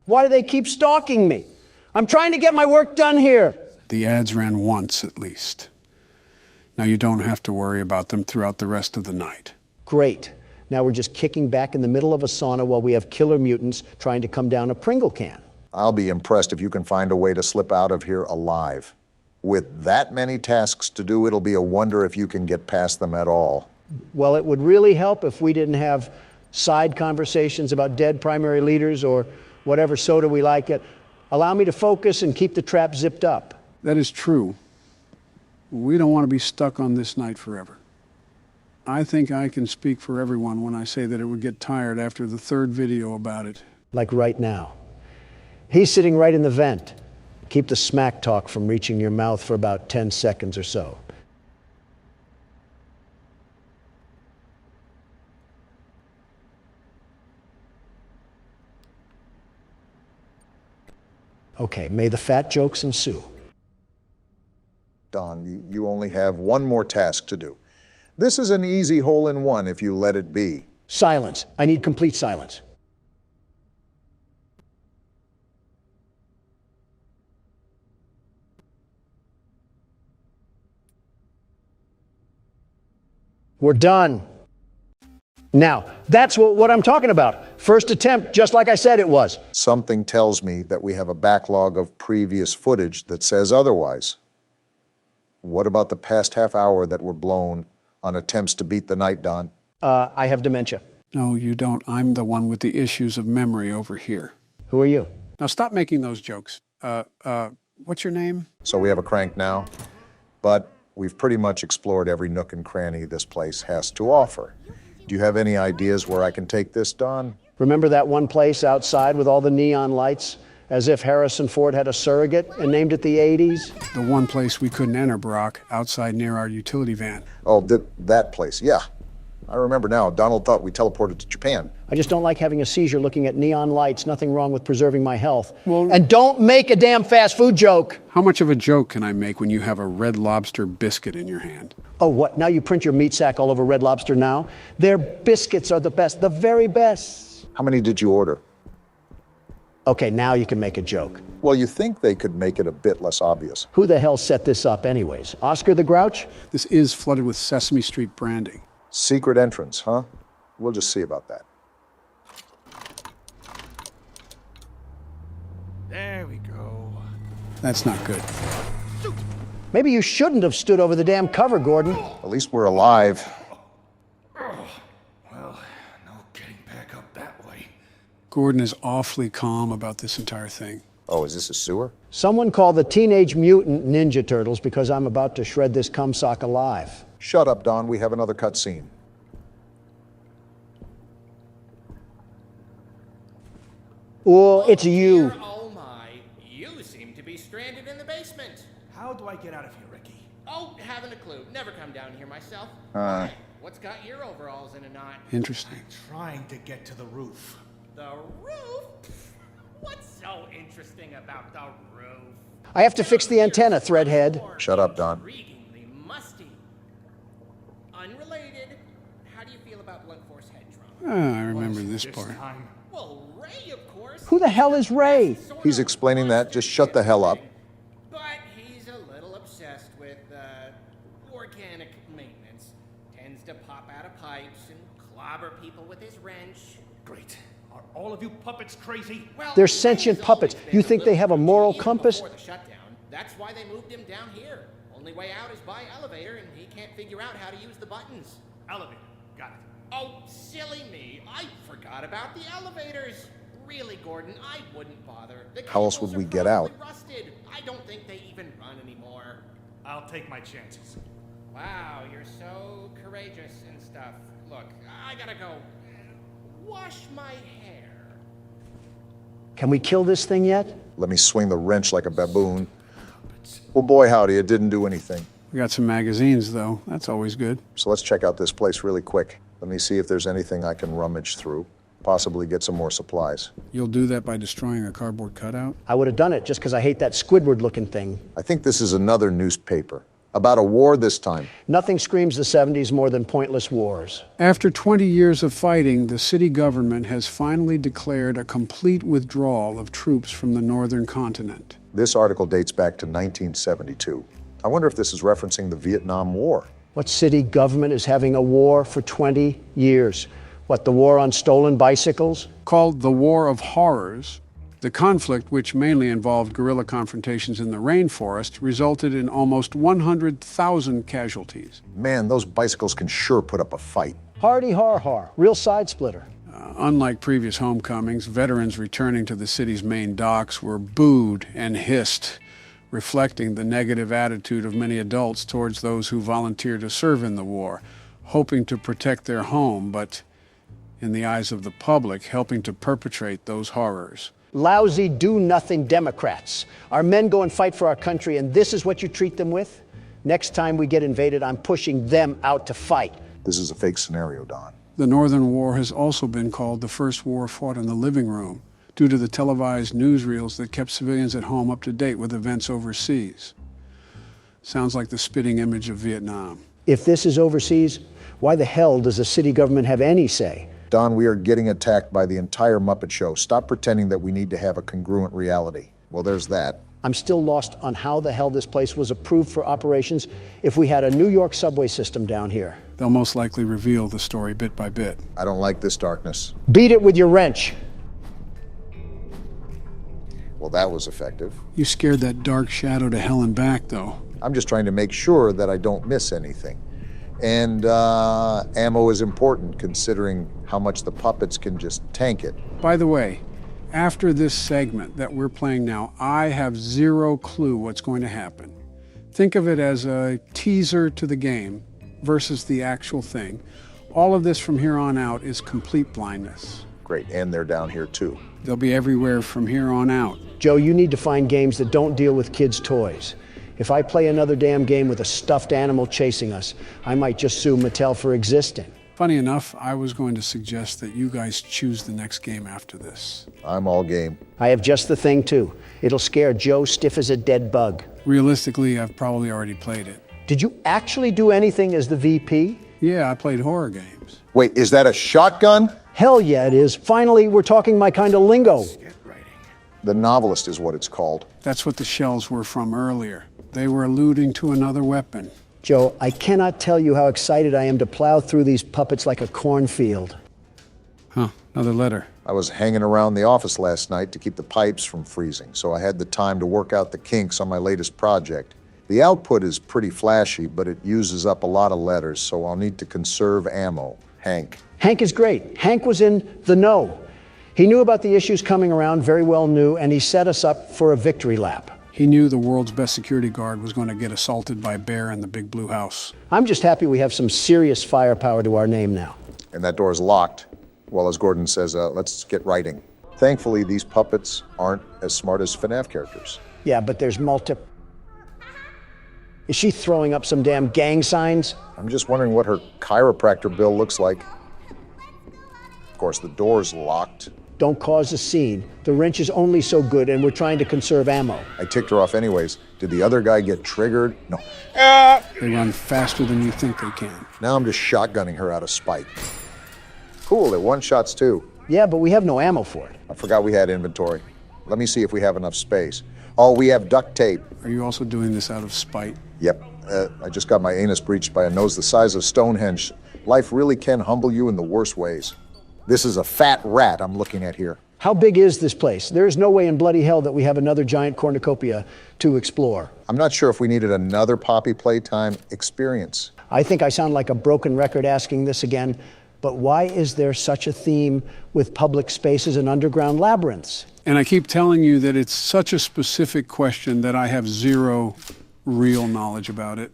Speaker 2: Why do they keep stalking me? I'm trying to get my work done here.
Speaker 3: The ads ran once at least. Now you don't have to worry about them throughout the rest of the night.
Speaker 2: Great. Now we're just kicking back in the middle of a sauna while we have killer mutants trying to come down a Pringle can.
Speaker 1: I'll be impressed if you can find a way to slip out of here alive. With that many tasks to do, it'll be a wonder if you can get past them at all.
Speaker 2: Well, it would really help if we didn't have side conversations about dead primary leaders or whatever soda we like it. Allow me to focus and keep the trap zipped up.
Speaker 3: That is true. We don't want to be stuck on this night forever. I think I can speak for everyone when I say that it would get tired after the third video about it.
Speaker 2: Like right now. He's sitting right in the vent. Keep the smack talk from reaching your mouth for about 10 seconds or so. Okay, may the fat jokes ensue.
Speaker 1: Don, you only have one more task to do. This is an easy hole-in-one if you let it be.
Speaker 2: Silence. I need complete silence. We're done. Now, that's what I'm talking about. First attempt, just like I said it was.
Speaker 1: Something tells me that we have a backlog of previous footage that says otherwise. What about the past half hour that were blown on attempts to beat the night, Don?
Speaker 2: I have dementia.
Speaker 3: No, you don't. I'm the one with the issues of memory over here.
Speaker 2: Who are you?
Speaker 3: Now stop making those jokes. What's your name?
Speaker 1: So we have a crank now, but we've pretty much explored every nook and cranny this place has to offer. Do you have any ideas where I can take this, Don?
Speaker 2: Remember that one place outside with all the neon lights? As if Harrison Ford had a surrogate and named it the 80s?
Speaker 3: The one place we couldn't enter, Barack, outside near our utility van.
Speaker 1: Oh, that place, yeah. I remember now. Donald thought we teleported to Japan.
Speaker 2: I just don't like having a seizure looking at neon lights. Nothing wrong with preserving my health. Well, and don't make a damn fast food joke.
Speaker 3: How much of a joke can I make when you have a Red Lobster biscuit in your hand?
Speaker 2: Oh, what? Now you print your meat sack all over Red Lobster now? Their biscuits are the best, the very best.
Speaker 1: How many did you order?
Speaker 2: Okay, now you can make a joke.
Speaker 1: Well, you think they could make it a bit less obvious.
Speaker 2: Who the hell set this up anyways? Oscar the Grouch?
Speaker 3: This is flooded with Sesame Street branding.
Speaker 1: Secret entrance, huh? We'll just see about that.
Speaker 8: There we go.
Speaker 3: That's not good.
Speaker 2: Maybe you shouldn't have stood over the damn cover, Gordon.
Speaker 1: At least we're alive.
Speaker 10: Well, no getting back up that way.
Speaker 3: Gordon is awfully calm about this entire thing.
Speaker 1: Oh, is this a sewer?
Speaker 2: Someone call the Teenage Mutant Ninja Turtles because I'm about to shred this cumsock alive.
Speaker 1: Shut up, Don. We have another cutscene.
Speaker 2: Oh, it's you.
Speaker 11: Oh my, you seem to be stranded in the basement.
Speaker 8: How do I get out of here, Ricky?
Speaker 11: Oh, haven't a clue. Never come down here myself. Why? What's got your overalls in a knot?
Speaker 3: Interesting.
Speaker 8: Trying to get to the roof.
Speaker 11: The roof? What's so interesting about the roof?
Speaker 2: I have to fix the antenna, Threadhead.
Speaker 1: Shut up, Don.
Speaker 11: Intriguingly musty. Unrelated, how do you feel about blunt force head trauma?
Speaker 3: I remember this part.
Speaker 11: Well, Ray, of course.
Speaker 2: Who the hell is Ray?
Speaker 1: He's explaining that. Just shut the hell up.
Speaker 11: But he's a little obsessed with organic maintenance. Tends to pop out of pipes and clobber people with his wrench.
Speaker 8: Great. Are all of you puppets crazy?
Speaker 11: Well,
Speaker 2: They're sentient puppets. You think they have a moral compass?
Speaker 11: Before the shutdown, that's why they moved him down here. Only way out is by elevator, and he can't figure out how to use the buttons.
Speaker 8: Elevator. Got it.
Speaker 11: Oh, silly me. I forgot about the elevators. Really, Gordon, I wouldn't bother. The
Speaker 1: How else
Speaker 11: cables
Speaker 1: would we
Speaker 11: are
Speaker 1: get out?
Speaker 11: probably rusted. I don't think they even run anymore.
Speaker 8: I'll take my chances.
Speaker 11: Wow, you're so courageous and stuff. Look, I gotta go wash my hair.
Speaker 2: Can we kill this thing yet?
Speaker 1: Let me swing the wrench like a baboon. Well, boy, howdy, it didn't do anything.
Speaker 3: We got some magazines, though. That's always good.
Speaker 1: So let's check out this place really quick. Let me see if there's anything I can rummage through. Possibly get some more supplies.
Speaker 3: You'll do that by destroying a cardboard cutout?
Speaker 2: I would have done it just because I hate that Squidward-looking thing.
Speaker 1: I think this is another newspaper. About a war this time.
Speaker 2: Nothing screams the 70s more than pointless wars.
Speaker 3: After 20 years of fighting, the city government has finally declared a complete withdrawal of troops from the northern continent.
Speaker 1: This article dates back to 1972. I wonder if this is referencing the Vietnam War.
Speaker 2: What city government is having a war for 20 years? What, the war on stolen bicycles?
Speaker 3: Called the War of Horrors, the conflict, which mainly involved guerrilla confrontations in the rainforest, resulted in almost 100,000 casualties.
Speaker 1: Man, those bicycles can sure put up a fight.
Speaker 2: Hardy har har, real side splitter.
Speaker 3: Unlike previous homecomings, veterans returning to the city's main docks were booed and hissed, reflecting the negative attitude of many adults towards those who volunteered to serve in the war, hoping to protect their home, but in the eyes of the public, helping to perpetrate those horrors.
Speaker 2: Lousy, do-nothing Democrats. Our men go and fight for our country, and this is what you treat them with? Next time we get invaded, I'm pushing them out to fight.
Speaker 1: This is a fake scenario, Don.
Speaker 3: The Northern War has also been called the first war fought in the living room, due to the televised newsreels that kept civilians at home up to date with events overseas. Sounds like the spitting image of Vietnam.
Speaker 2: If this is overseas, why the hell does the city government have any say?
Speaker 1: Don, we are getting attacked by the entire Muppet Show. Stop pretending that we need to have a congruent reality. Well, there's that.
Speaker 2: I'm still lost on how the hell this place was approved for operations if we had a New York subway system down here.
Speaker 3: They'll most likely reveal the story bit by bit.
Speaker 1: I don't like this darkness.
Speaker 2: Beat it with your wrench.
Speaker 1: Well, that was effective.
Speaker 3: You scared that dark shadow to hell and back, though.
Speaker 1: I'm just trying to make sure that I don't miss anything. And ammo is important, considering how much the puppets can just tank it.
Speaker 3: By the way, after this segment that we're playing now, I have zero clue what's going to happen. Think of it as a teaser to the game versus the actual thing. All of this from here on out is complete blindness.
Speaker 1: Great, and they're down here too.
Speaker 3: They'll be everywhere from here on out.
Speaker 2: Joe, you need to find games that don't deal with kids' toys. If I play another damn game with a stuffed animal chasing us, I might just sue Mattel for existing.
Speaker 3: Funny enough, I was going to suggest that you guys choose the next game after this.
Speaker 1: I'm all game.
Speaker 2: I have just the thing, too. It'll scare Joe stiff as a dead bug.
Speaker 3: Realistically, I've probably already played it.
Speaker 2: Did you actually do anything as the VP?
Speaker 3: Yeah, I played horror games.
Speaker 1: Wait, is that a shotgun?
Speaker 2: Hell yeah, it is. Finally, we're talking my kind of lingo.
Speaker 1: The Novelist is what it's called.
Speaker 3: That's what the shells were from earlier. They were alluding to another weapon.
Speaker 2: Joe, I cannot tell you how excited I am to plow through these puppets like a cornfield.
Speaker 3: Huh, another letter.
Speaker 1: I was hanging around the office last night to keep the pipes from freezing, so I had the time to work out the kinks on my latest project. The output is pretty flashy, but it uses up a lot of letters, so I'll need to conserve ammo. Hank.
Speaker 2: Hank is great. Hank was in the know. He knew about the issues coming around, very well knew, and he set us up for a victory lap.
Speaker 3: He knew the world's best security guard was going to get assaulted by a bear in the big blue house.
Speaker 2: I'm just happy we have some serious firepower to our name now.
Speaker 1: And that door's locked. Well, as Gordon says, let's get writing. Thankfully, these puppets aren't as smart as FNAF characters.
Speaker 2: Yeah, but there's Is she throwing up some damn gang signs?
Speaker 1: I'm just wondering what her chiropractor bill looks like. Of course, the door's locked.
Speaker 2: Don't cause a scene. The wrench is only so good, and we're trying to conserve ammo.
Speaker 1: I ticked her off anyways. Did the other guy get triggered? No.
Speaker 3: They run faster than you think they can.
Speaker 1: Now I'm just shotgunning her out of spite. Cool, it one-shots too.
Speaker 2: Yeah, but we have no ammo for it.
Speaker 1: I forgot we had inventory. Let me see if we have enough space. Oh, we have duct tape.
Speaker 3: Are you also doing this out of spite?
Speaker 1: Yep. I just got my anus breached by a nose the size of Stonehenge. Life really can humble you in the worst ways. This is a fat rat I'm looking at here.
Speaker 2: How big is this place? There is no way in bloody hell that we have another giant cornucopia to explore.
Speaker 1: I'm not sure if we needed another Poppy Playtime experience.
Speaker 2: I think I sound like a broken record asking this again, but why is there such a theme with public spaces and underground labyrinths?
Speaker 3: And I keep telling you that it's such a specific question that I have zero real knowledge about it,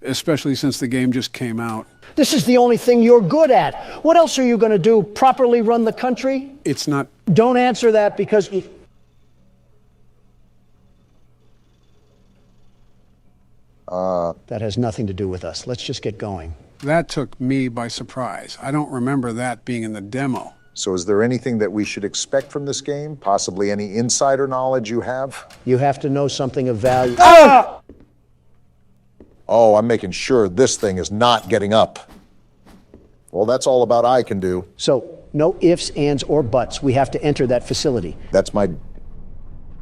Speaker 3: especially since the game just came out.
Speaker 2: This is the only thing you're good at. What else are you going to do? Properly run the country?
Speaker 3: It's not.
Speaker 2: Don't answer that because... That has nothing to do with us. Let's just get going.
Speaker 3: That took me by surprise. I don't remember that being in the demo.
Speaker 1: So is there anything that we should expect from this game? Possibly any insider knowledge you have?
Speaker 2: You have to know something of value.
Speaker 1: Oh, I'm making sure this thing is not getting up. Well, that's all about I can do.
Speaker 2: So, no ifs, ands, or buts. We have to enter that facility.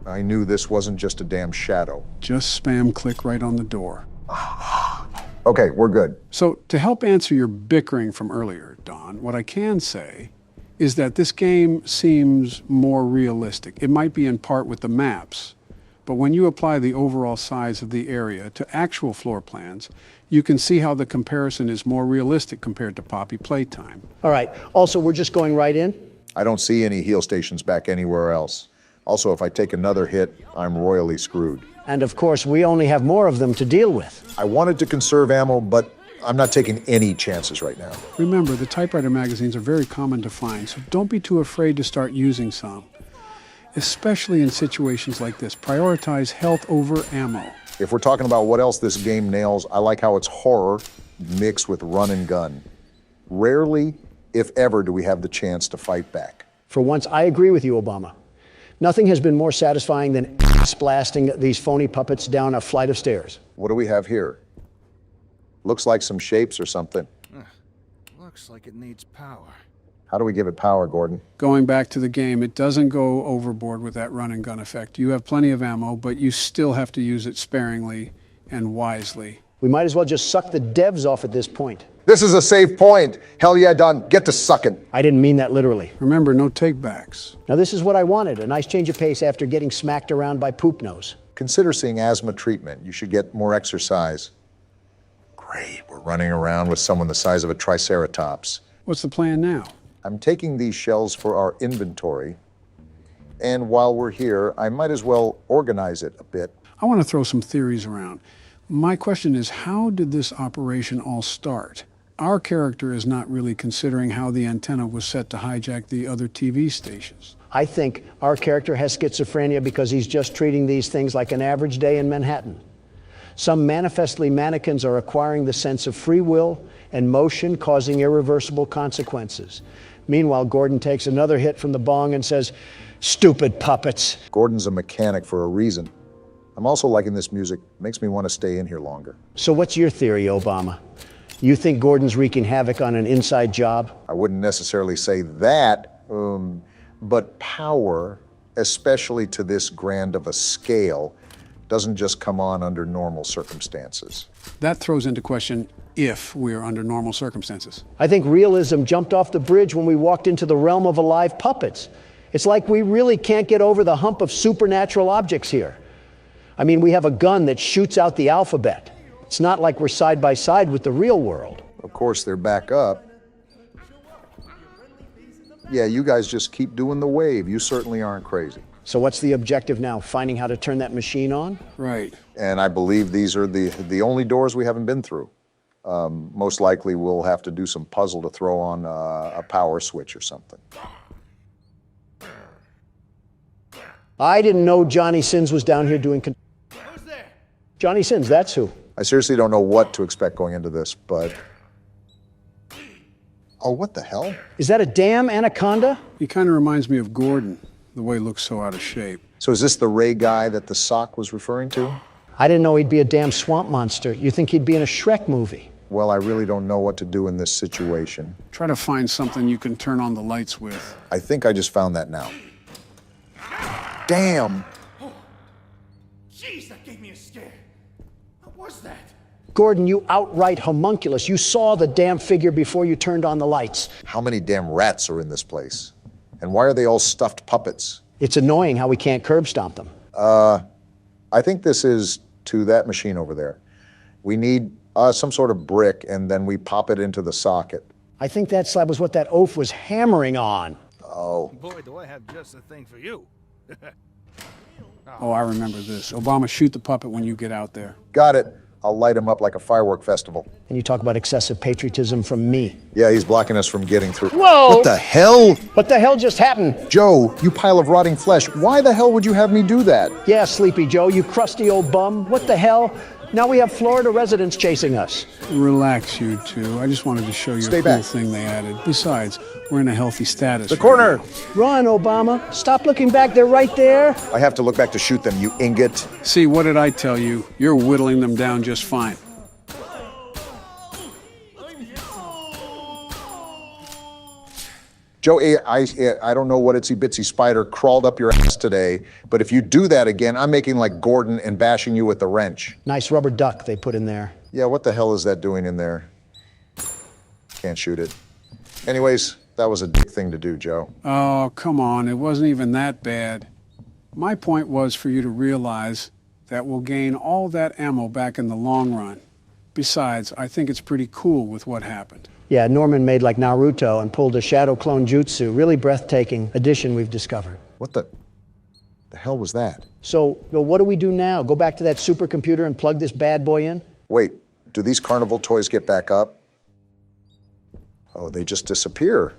Speaker 1: I knew this wasn't just a damn shadow.
Speaker 3: Just spam click right on the door.
Speaker 1: Okay, we're good.
Speaker 3: So, to help answer your bickering from earlier, Don, what I can say is that this game seems more realistic. It might be in part with the maps, but when you apply the overall size of the area to actual floor plans, you can see how the comparison is more realistic compared to Poppy Playtime.
Speaker 2: All right. Also, we're just going right in?
Speaker 1: I don't see any heal stations back anywhere else. Also, if I take another hit, I'm royally screwed.
Speaker 2: And of course, we only have more of them to deal with.
Speaker 1: I wanted to conserve ammo, but I'm not taking any chances right now.
Speaker 3: Remember, the typewriter magazines are very common to find, so don't be too afraid to start using some. Especially in situations like this, prioritize health over ammo.
Speaker 1: If we're talking about what else this game nails, I like how it's horror mixed with run and gun. Rarely, if ever, do we have the chance to fight back.
Speaker 2: For once, I agree with you, Obama. Nothing has been more satisfying than ass blasting these phony puppets down a flight of stairs.
Speaker 1: What do we have here? Looks like some shapes or something.
Speaker 10: Looks like it needs power.
Speaker 1: How do we give it power, Gordon?
Speaker 3: Going back to the game, it doesn't go overboard with that run and gun effect. You have plenty of ammo, but you still have to use it sparingly and wisely.
Speaker 2: We might as well just suck the devs off at this point.
Speaker 1: This is a safe point. Hell yeah, Don. Get to sucking.
Speaker 2: I didn't mean that literally.
Speaker 3: Remember, no takebacks.
Speaker 2: Now this is what I wanted, a nice change of pace after getting smacked around by Poop Nose.
Speaker 1: Consider seeing asthma treatment. You should get more exercise. Great, we're running around with someone the size of a triceratops.
Speaker 3: What's the plan now?
Speaker 1: I'm taking these shells for our inventory, and while we're here, I might as well organize it a bit.
Speaker 3: I want to throw some theories around. My question is, how did this operation all start? Our character is not really considering how the antenna was set to hijack the other TV stations.
Speaker 2: I think our character has schizophrenia because he's just treating these things like an average day in Manhattan. Some manifestly mannequins are acquiring the sense of free will and motion, causing irreversible consequences. Meanwhile, Gordon takes another hit from the bong and says, "Stupid puppets."
Speaker 1: Gordon's a mechanic for a reason. I'm also liking this music. Makes me want to stay in here longer.
Speaker 2: So what's your theory, Obama? You think Gordon's wreaking havoc on an inside job?
Speaker 1: I wouldn't necessarily say that, but power, especially to this grand of a scale, doesn't just come on under normal circumstances.
Speaker 3: That throws into question if we're under normal circumstances.
Speaker 2: I think realism jumped off the bridge when we walked into the realm of alive puppets. It's like we really can't get over the hump of supernatural objects here. I mean, we have a gun that shoots out the alphabet. It's not like we're side by side with the real world.
Speaker 1: Of course, they're back up. Yeah, you guys just keep doing the wave. You certainly aren't crazy.
Speaker 2: So what's the objective now? Finding how to turn that machine on?
Speaker 3: Right.
Speaker 1: And I believe these are the only doors we haven't been through. Most likely we'll have to do some puzzle to throw on a power switch or something.
Speaker 2: I didn't know Johnny Sins was down here doing... Who's there? Johnny Sins, that's who.
Speaker 1: I seriously don't know what to expect going into this, but... Oh, what the hell?
Speaker 2: Is that a damn anaconda?
Speaker 3: He kind of reminds me of Gordon, the way he looks so out of shape.
Speaker 1: So is this the Ray guy that the sock was referring to?
Speaker 2: I didn't know he'd be a damn swamp monster. You think he'd be in a Shrek movie?
Speaker 1: Well, I really don't know what to do in this situation.
Speaker 3: Try to find something you can turn on the lights with.
Speaker 1: I think I just found that now. Damn!
Speaker 8: Jeez, that gave me a scare. What was that?
Speaker 2: Gordon, you outright homunculus. You saw the damn figure before you turned on the lights.
Speaker 1: How many damn rats are in this place? And why are they all stuffed puppets?
Speaker 2: It's annoying how we can't curb stomp them.
Speaker 1: I think this is to that machine over there. We need some sort of brick, and then we pop it into the socket.
Speaker 2: I think that slab was what that oaf was hammering on.
Speaker 1: Oh.
Speaker 10: Boy, do I have just the thing for you.
Speaker 3: Oh, I remember this. Obama, shoot the puppet when you get out there.
Speaker 1: Got it. I'll light him up like a firework festival.
Speaker 2: And you talk about excessive patriotism from me.
Speaker 1: Yeah, he's blocking us from getting through.
Speaker 2: Whoa!
Speaker 1: What the hell?
Speaker 2: What the hell just happened?
Speaker 1: Joe, you pile of rotting flesh. Why the hell would you have me do that?
Speaker 2: Yeah, Sleepy Joe, you crusty old bum. What the hell? Now we have Florida residents chasing us.
Speaker 3: Relax, you two. I just wanted to show you
Speaker 1: Stay
Speaker 3: a cool
Speaker 1: back.
Speaker 3: thing they added. Besides, we're in a healthy status.
Speaker 1: The corner!
Speaker 2: Run, Obama. Stop looking back. They're right there.
Speaker 1: I have to look back to shoot them, you ingot.
Speaker 3: See, what did I tell you? You're whittling them down just fine.
Speaker 1: Joe, I don't know what itsy-bitsy spider crawled up your ass today, but if you do that again, I'm making like Gordon and bashing you with the wrench.
Speaker 2: Nice rubber duck they put in there.
Speaker 1: Yeah, what the hell is that doing in there? Can't shoot it. Anyways, that was a dick thing to do, Joe.
Speaker 3: Oh, come on. It wasn't even that bad. My point was for you to realize that we'll gain all that ammo back in the long run. Besides, I think it's pretty cool with what happened.
Speaker 2: Yeah, Norman made like Naruto and pulled a shadow clone jutsu. Really breathtaking addition we've discovered.
Speaker 1: What the hell was that?
Speaker 2: So, what do we do now? Go back to that supercomputer and plug this bad boy in?
Speaker 1: Wait, do these carnival toys get back up? Oh, they just disappear.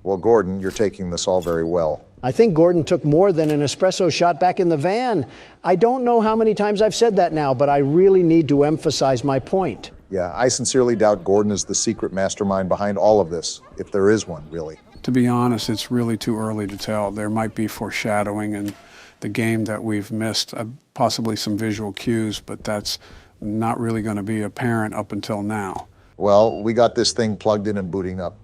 Speaker 1: Well, Gordon, you're taking this all very well.
Speaker 2: I think Gordon took more than an espresso shot back in the van. I don't know how many times I've said that now, but I really need to emphasize my point.
Speaker 1: Yeah, I sincerely doubt Gordon is the secret mastermind behind all of this, if there is one, really.
Speaker 3: To be honest, it's really too early to tell. There might be foreshadowing in the game that we've missed, possibly some visual cues, but that's not really going to be apparent up until now.
Speaker 1: Well, we got this thing plugged in and booting up.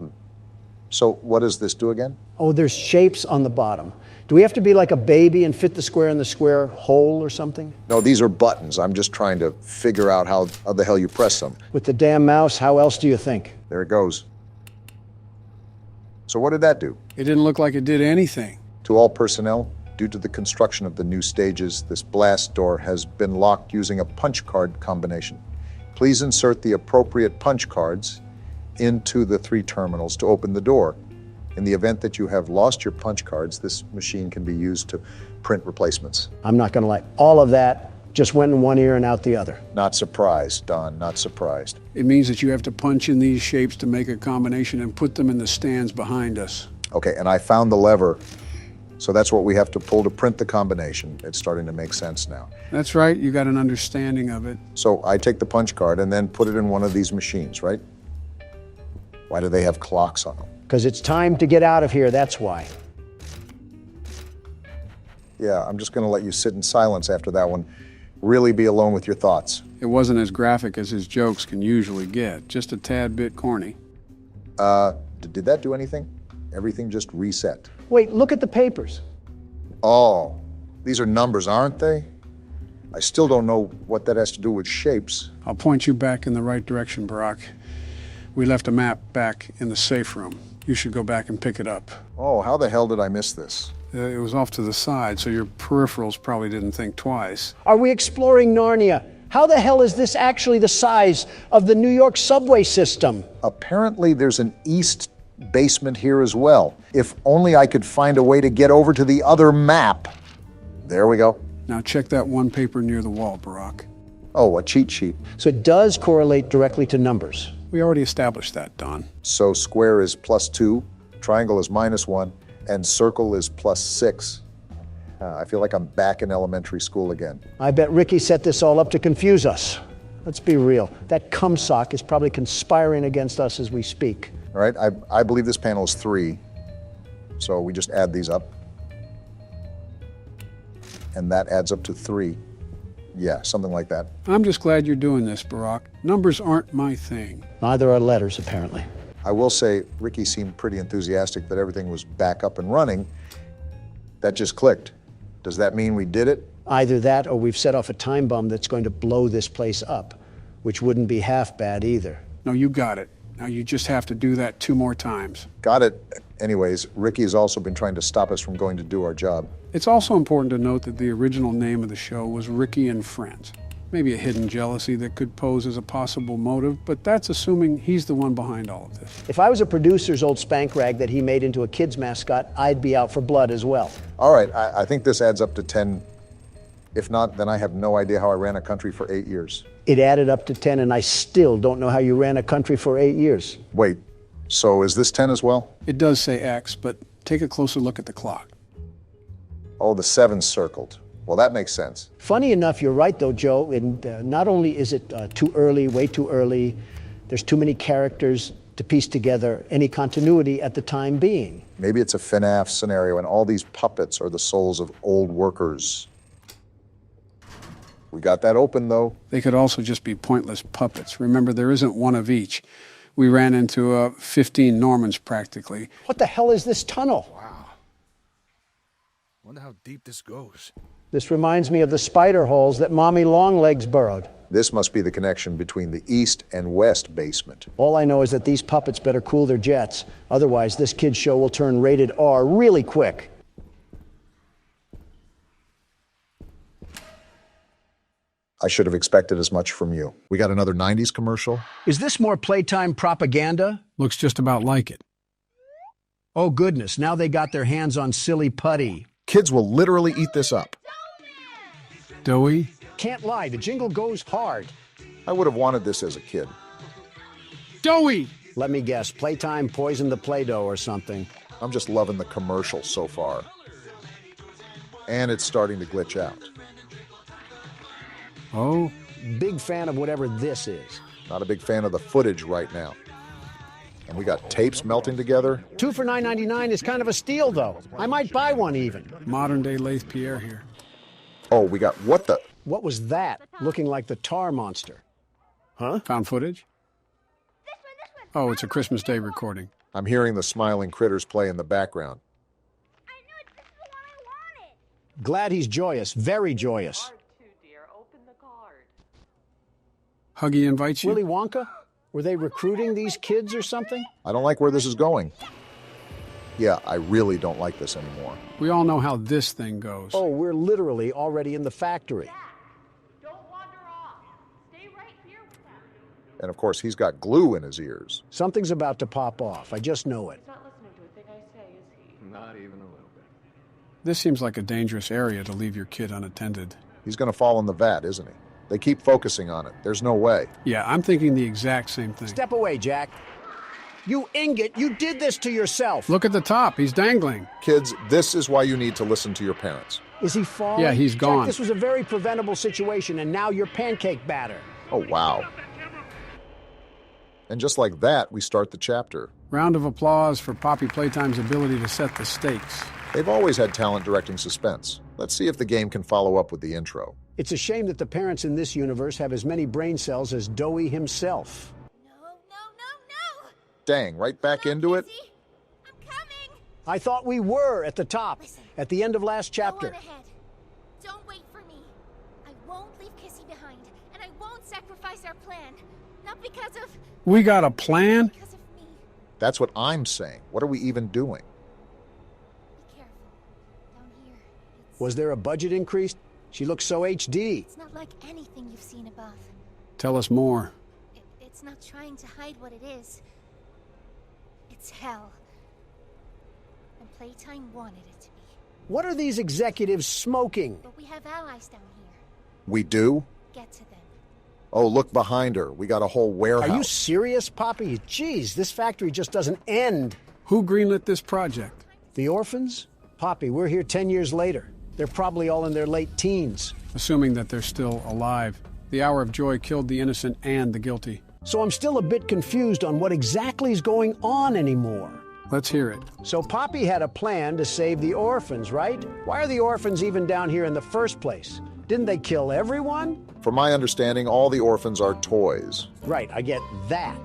Speaker 1: So what does this do again?
Speaker 2: Oh, there's shapes on the bottom. Do we have to be like a baby and fit the square in the square hole or something?
Speaker 1: No, these are buttons. I'm just trying to figure out how the hell you press them.
Speaker 2: With the damn mouse, how else do you think?
Speaker 1: There it goes. So what did that do?
Speaker 3: It didn't look like it did anything.
Speaker 1: To all personnel, due to the construction of the new stages, this blast door has been locked using a punch card combination. Please insert the appropriate punch cards into the 3 terminals to open the door. In the event that you have lost your punch cards, this machine can be used to print replacements.
Speaker 2: I'm not going to lie. All of that just went in one ear and out the other.
Speaker 1: Not surprised, Don, not surprised.
Speaker 3: It means that you have to punch in these shapes to make a combination and put them in the stands behind us.
Speaker 1: Okay, and I found the lever, so that's what we have to pull to print the combination. It's starting to make sense now.
Speaker 3: That's right, you got an understanding of it.
Speaker 1: So I take the punch card and then put it in one of these machines, right? Why do they have clocks on them?
Speaker 2: Because it's time to get out of here, that's why.
Speaker 1: Yeah, I'm just going to let you sit in silence after that one. Really be alone with your thoughts.
Speaker 3: It wasn't as graphic as his jokes can usually get, just a tad bit corny.
Speaker 1: Did that do anything? Everything just reset.
Speaker 2: Wait, look at the papers.
Speaker 1: Oh, these are numbers, aren't they? I still don't know what that has to do with shapes.
Speaker 3: I'll point you back in the right direction, Barack. We left a map back in the safe room. You should go back and pick it up.
Speaker 1: Oh, how the hell did I miss this?
Speaker 3: It was off to the side, so your peripherals probably didn't think twice.
Speaker 2: Are we exploring Narnia? How the hell is this actually the size of the New York subway system?
Speaker 1: Apparently there's an east basement here as well. If only I could find a way to get over to the other map. There we go.
Speaker 3: Now check that one paper near the wall, Barack.
Speaker 1: Oh, a cheat sheet.
Speaker 2: So it does correlate directly to numbers.
Speaker 3: We already established that, Don.
Speaker 1: So square is +2, triangle is -1, and circle is +6. I feel like I'm back in elementary school again.
Speaker 2: I bet Ricky set this all up to confuse us. Let's be real. That cumsock is probably conspiring against us as we speak.
Speaker 1: All right, I believe this panel is 3. So we just add these up. And that adds up to 3. Yeah, something like that.
Speaker 3: I'm just glad you're doing this, Barack. Numbers aren't my thing.
Speaker 2: Neither are letters, apparently.
Speaker 1: I will say, Ricky seemed pretty enthusiastic that everything was back up and running. That just clicked. Does that mean we did it?
Speaker 2: Either that or we've set off a time bomb that's going to blow this place up, which wouldn't be half bad either.
Speaker 3: No, you got it. Now you just have to do that 2 more times.
Speaker 1: Got it. Anyways, Ricky has also been trying to stop us from going to do our job.
Speaker 3: It's also important to note that the original name of the show was Ricky and Friends. Maybe a hidden jealousy that could pose as a possible motive, but that's assuming he's the one behind all of this.
Speaker 2: If I was a producer's old spank rag that he made into a kid's mascot, I'd be out for blood as well.
Speaker 1: All right, I think this adds up to 10. If not, then I have no idea how I ran a country for 8 years.
Speaker 2: It added up to 10, and I still don't know how you ran a country for 8 years.
Speaker 1: Wait, so is this 10 as well?
Speaker 3: It does say X, but take a closer look at the clock.
Speaker 1: Oh, the 7's circled. Well, that makes sense.
Speaker 2: Funny enough, you're right, though, Joe. And not only is it too early, way too early, there's too many characters to piece together any continuity at the time being.
Speaker 1: Maybe it's a FNAF scenario, and all these puppets are the souls of old workers. We got that open, though.
Speaker 3: They could also just be pointless puppets. Remember, there isn't one of each. We ran into 15 Normans, practically.
Speaker 2: What the hell is this tunnel?
Speaker 10: Wow. Wonder how deep this goes.
Speaker 2: This reminds me of the spider holes that Mommy Longlegs burrowed.
Speaker 1: This must be the connection between the east and west basement.
Speaker 2: All I know is that these puppets better cool their jets. Otherwise, this kid's show will turn rated R really quick.
Speaker 1: I should have expected as much from you. We got another 90s commercial.
Speaker 2: Is this more Playtime propaganda?
Speaker 3: Looks just about like it.
Speaker 2: Oh, goodness, now they got their hands on silly putty.
Speaker 1: Kids will literally eat this up.
Speaker 3: Doughy?
Speaker 2: Can't lie, the jingle goes hard.
Speaker 1: I would have wanted this as a kid.
Speaker 3: Doughy!
Speaker 2: Let me guess, Playtime poisoned the Play-Doh or something.
Speaker 1: I'm just loving the commercial so far. And it's starting to glitch out.
Speaker 3: Oh?
Speaker 2: Big fan of whatever this is.
Speaker 1: Not a big fan of the footage right now. And we got tapes melting together.
Speaker 2: 2 for $9.99 is kind of a steal, though. I might buy one even.
Speaker 3: Modern-day Lathe Pierre here.
Speaker 1: Oh, we got what the?
Speaker 2: What was that? Looking like the tar monster. Huh?
Speaker 3: Found footage? Oh, it's a Christmas Day recording.
Speaker 1: I'm hearing the smiling critters play in the background.
Speaker 4: I knew it. This is the one I wanted.
Speaker 2: Glad he's joyous. Very joyous.
Speaker 3: Huggy invites you?
Speaker 2: Willy Wonka? Were they recruiting these kids or something?
Speaker 1: I don't like where this is going. Yeah, I really don't like this anymore.
Speaker 3: We all know how this thing goes.
Speaker 2: Oh, we're literally already in the factory.
Speaker 7: Don't wander off. Stay right here with them.
Speaker 1: And of course, he's got glue in his ears.
Speaker 2: Something's about to pop off. I just know it.
Speaker 7: He's not listening to a thing I say.
Speaker 12: Not even a little bit.
Speaker 3: This seems like a dangerous area to leave your kid unattended.
Speaker 1: He's going to fall in the vat, isn't he? They keep focusing on it. There's no way.
Speaker 3: Yeah, I'm thinking the exact same thing.
Speaker 2: Step away, Jack. You ingot, you did this to yourself.
Speaker 3: Look at the top. He's dangling.
Speaker 1: Kids, this is why you need to listen to your parents.
Speaker 2: Is he falling?
Speaker 3: Yeah, he's gone.
Speaker 2: Jack, this was a very preventable situation, and now you're pancake batter.
Speaker 1: Oh, wow. And just like that, we start the chapter.
Speaker 3: Round of applause for Poppy Playtime's ability to set the stakes.
Speaker 1: They've always had talent directing suspense. Let's see if the game can follow up with the intro.
Speaker 2: It's a shame that the parents in this universe have as many brain cells as Doey himself.
Speaker 4: No.
Speaker 1: Dang, right back into it?
Speaker 4: I'm coming.
Speaker 2: I thought we were at the top, at the end of last chapter.
Speaker 4: Go on ahead. Don't wait for me. I won't leave Kissy behind, and I won't sacrifice our plan. Not because of...
Speaker 3: We got a plan?
Speaker 4: Because of me.
Speaker 1: That's what I'm saying. What are we even doing?
Speaker 4: Be careful. Down here, it's...
Speaker 2: Was there a budget increase? She looks so HD.
Speaker 4: It's not like anything you've seen above.
Speaker 3: Tell us more.
Speaker 4: It's not trying to hide what it is. It's hell. And Playtime wanted it to be.
Speaker 2: What are these executives smoking?
Speaker 4: But we have allies down here.
Speaker 1: We do?
Speaker 4: Get to them.
Speaker 1: Oh, look behind her. We got a whole warehouse.
Speaker 2: Are you serious, Poppy? Jeez, this factory just doesn't end.
Speaker 3: Who greenlit this project?
Speaker 2: The orphans? Poppy, we're here 10 years later. They're probably all in their late teens.
Speaker 3: Assuming that they're still alive. The hour of joy killed the innocent and the guilty.
Speaker 2: So I'm still a bit confused on what exactly is going on anymore.
Speaker 3: Let's hear it.
Speaker 2: So Poppy had a plan to save the orphans, right? Why are the orphans even down here in the first place? Didn't they kill everyone?
Speaker 1: From my understanding, all the orphans are toys.
Speaker 2: Right, I get that.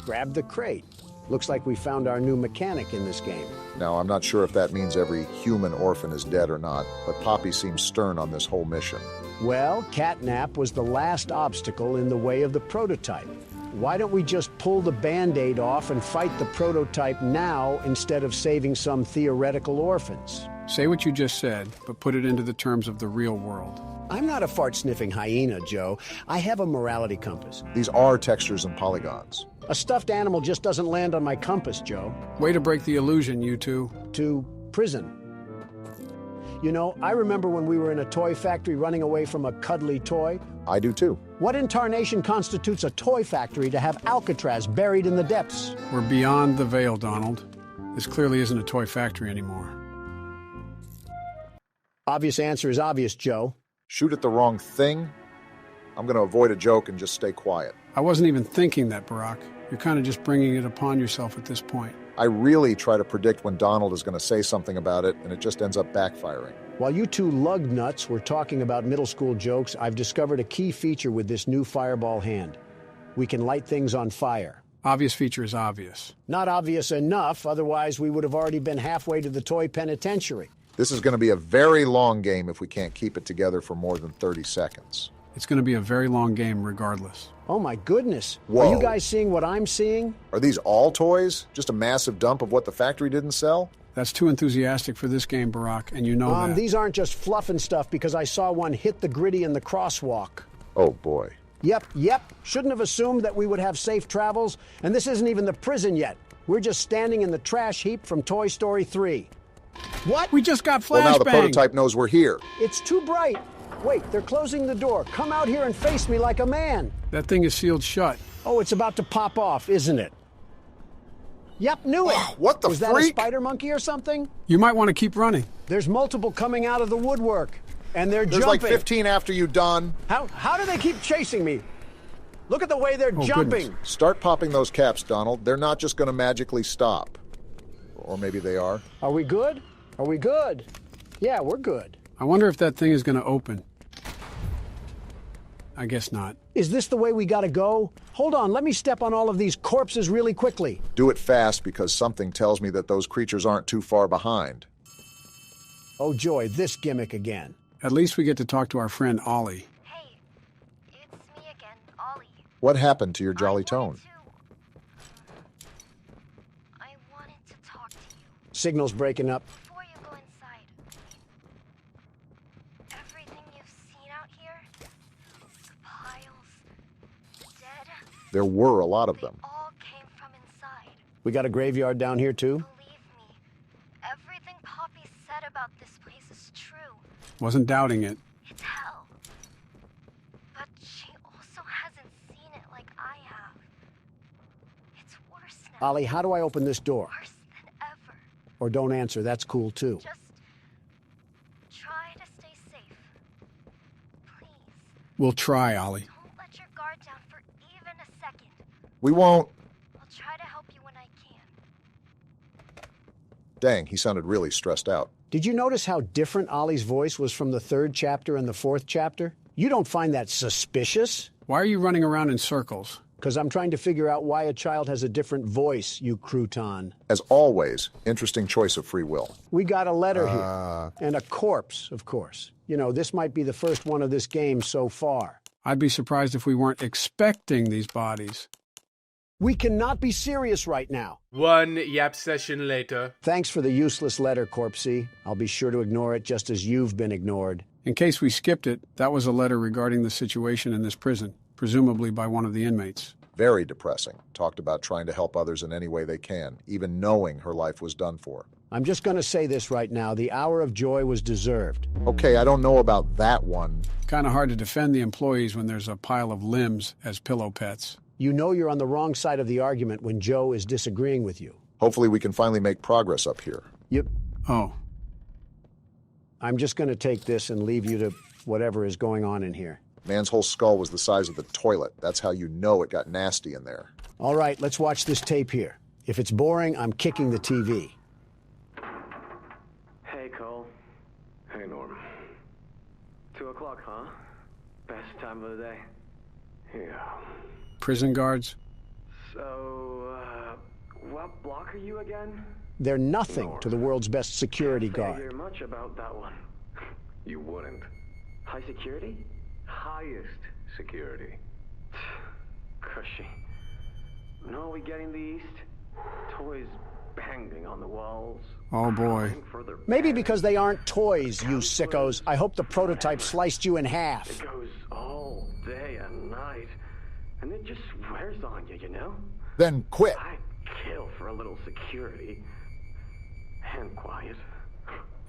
Speaker 2: Grab the crate. Looks like we found our new mechanic in this game.
Speaker 1: Now, I'm not sure if that means every human orphan is dead or not, but Poppy seems stern on this whole mission.
Speaker 2: Well, catnap was the last obstacle in the way of the prototype. Why don't we just pull the Band-Aid off and fight the prototype now instead of saving some theoretical orphans?
Speaker 3: Say what you just said, but put it into the terms of the real world.
Speaker 2: I'm not a fart-sniffing hyena, Joe. I have a morality compass.
Speaker 1: These are textures and polygons.
Speaker 2: A stuffed animal just doesn't land on my compass, Joe.
Speaker 3: Way to break the illusion, you two.
Speaker 2: To prison. You know, I remember when we were in a toy factory running away from a cuddly toy.
Speaker 1: I do too.
Speaker 2: What in tarnation constitutes a toy factory to have Alcatraz buried in the depths?
Speaker 3: We're beyond the veil, Donald. This clearly isn't a toy factory anymore.
Speaker 2: Obvious answer is obvious, Joe.
Speaker 1: Shoot at the wrong thing? I'm going to avoid a joke and just stay quiet.
Speaker 3: I wasn't even thinking that, Barack. You're kind of just bringing it upon yourself at this point.
Speaker 1: I really try to predict when Donald is going to say something about it, and it just ends up backfiring.
Speaker 2: While you two lug nuts were talking about middle school jokes, I've discovered a key feature with this new fireball hand. We can light things on fire.
Speaker 3: Obvious feature is obvious.
Speaker 2: Not obvious enough, otherwise we would have already been halfway to the toy penitentiary.
Speaker 1: This is going to be a very long game if we can't keep it together for more than 30 seconds.
Speaker 3: It's going to be a very long game regardless.
Speaker 2: Oh my goodness.
Speaker 1: Whoa.
Speaker 2: Are you guys seeing what I'm seeing?
Speaker 1: Are these all toys? Just a massive dump of what the factory didn't sell?
Speaker 3: That's too enthusiastic for this game, Barack, and you know that.
Speaker 2: These aren't just fluff and stuff because I saw one hit the gritty in the crosswalk.
Speaker 1: Oh boy.
Speaker 2: Yep. Shouldn't have assumed that we would have safe travels. And this isn't even the prison yet. We're just standing in the trash heap from Toy Story 3. What?
Speaker 3: We just got flashbang.
Speaker 1: Well, now the prototype knows we're here.
Speaker 2: It's too bright. Wait, they're closing the door. Come out here and face me like a man.
Speaker 3: That thing is sealed shut.
Speaker 2: Oh, it's about to pop off, isn't it? Yep, knew it.
Speaker 1: What the
Speaker 2: Was
Speaker 1: freak?
Speaker 2: that a spider monkey or something?
Speaker 3: You might want to keep running.
Speaker 2: There's multiple coming out of the woodwork, and they're
Speaker 1: There's
Speaker 2: jumping.
Speaker 1: like 15 after you, Don.
Speaker 2: How do they keep chasing me? Look at the way they're jumping.
Speaker 3: Goodness.
Speaker 1: Start popping those caps, Donald. They're not just going to magically stop. Or maybe they are.
Speaker 2: Are we good? Are we good? Yeah, we're good.
Speaker 3: I wonder if that thing is going to open. I guess not.
Speaker 2: Is this the way we gotta go? Hold on, let me step on all of these corpses really quickly.
Speaker 1: Do it fast because something tells me that those creatures aren't too far behind.
Speaker 2: Oh joy, this gimmick again.
Speaker 3: At least we get to talk to our friend Ollie.
Speaker 4: Hey, it's me again, Ollie.
Speaker 1: What happened to your jolly tone?
Speaker 4: I wanted to talk to you.
Speaker 2: Signal's breaking up.
Speaker 4: Before you go inside, everything you've seen out here, the piles, the dead,
Speaker 1: There were a lot of them.
Speaker 4: all came from inside.
Speaker 2: We got a graveyard down here too?
Speaker 4: Believe me, everything about this place is true.
Speaker 3: Wasn't doubting it.
Speaker 4: It's hell. But she also hasn't seen it like I have. It's worse now.
Speaker 2: Ollie, how do I open this door?
Speaker 4: Worse than ever.
Speaker 2: Or don't answer, that's cool too.
Speaker 4: Just try to stay safe. Please.
Speaker 3: We'll try, Ollie.
Speaker 4: Don't let your guard down for even a second.
Speaker 1: We won't.
Speaker 4: I'll try to help you when I can.
Speaker 1: Dang, he sounded really stressed out.
Speaker 2: Did you notice how different Ollie's voice was from the 3rd chapter and the 4th chapter? You don't find that suspicious?
Speaker 3: Why are you running around in circles?
Speaker 2: Because I'm trying to figure out why a child has a different voice, you crouton.
Speaker 1: As always, interesting choice of free will.
Speaker 2: We got a letter here. And a corpse, of course. You know, this might be the first one of this game so far.
Speaker 3: I'd be surprised if we weren't expecting these bodies.
Speaker 2: We cannot be serious right now.
Speaker 12: One yap session later.
Speaker 2: Thanks for the useless letter, Corpsey. I'll be sure to ignore it just as you've been ignored.
Speaker 3: In case we skipped it, that was a letter regarding the situation in this prison, presumably by one of the inmates.
Speaker 1: Very depressing. Talked about trying to help others in any way they can, even knowing her life was done for.
Speaker 2: I'm just going to say this right now. The hour of joy was deserved.
Speaker 1: Okay, I don't know about that one.
Speaker 3: Kind of hard to defend the employees when there's a pile of limbs as pillow pets.
Speaker 2: You know you're on the wrong side of the argument when Joe is disagreeing with you.
Speaker 1: Hopefully we can finally make progress up here.
Speaker 3: Oh.
Speaker 2: I'm just going to take this and leave you to whatever is going on in here.
Speaker 1: Man's whole skull was the size of the toilet. That's how you know it got nasty in there.
Speaker 2: All right, let's watch this tape here. If it's boring, I'm kicking the TV.
Speaker 13: Hey, Cole. Hey, Norm. 2 o'clock, huh? Best time of the day. Yeah.
Speaker 3: Prison guards?
Speaker 13: So, what block are you again?
Speaker 2: They're nothing to the world's best security
Speaker 13: Can't say I
Speaker 2: guard.
Speaker 13: hear much about that one.
Speaker 14: You wouldn't.
Speaker 13: High security?
Speaker 14: Highest security.
Speaker 13: Cushy. No, we getting the east? Toys banging on the walls.
Speaker 3: Oh, boy.
Speaker 2: Maybe because they aren't toys, you sickos. I hope the prototype sliced you in half.
Speaker 13: It goes all day and night. And it just wears on you, you know?
Speaker 1: Then quit.
Speaker 13: I'd kill for a little security. And quiet.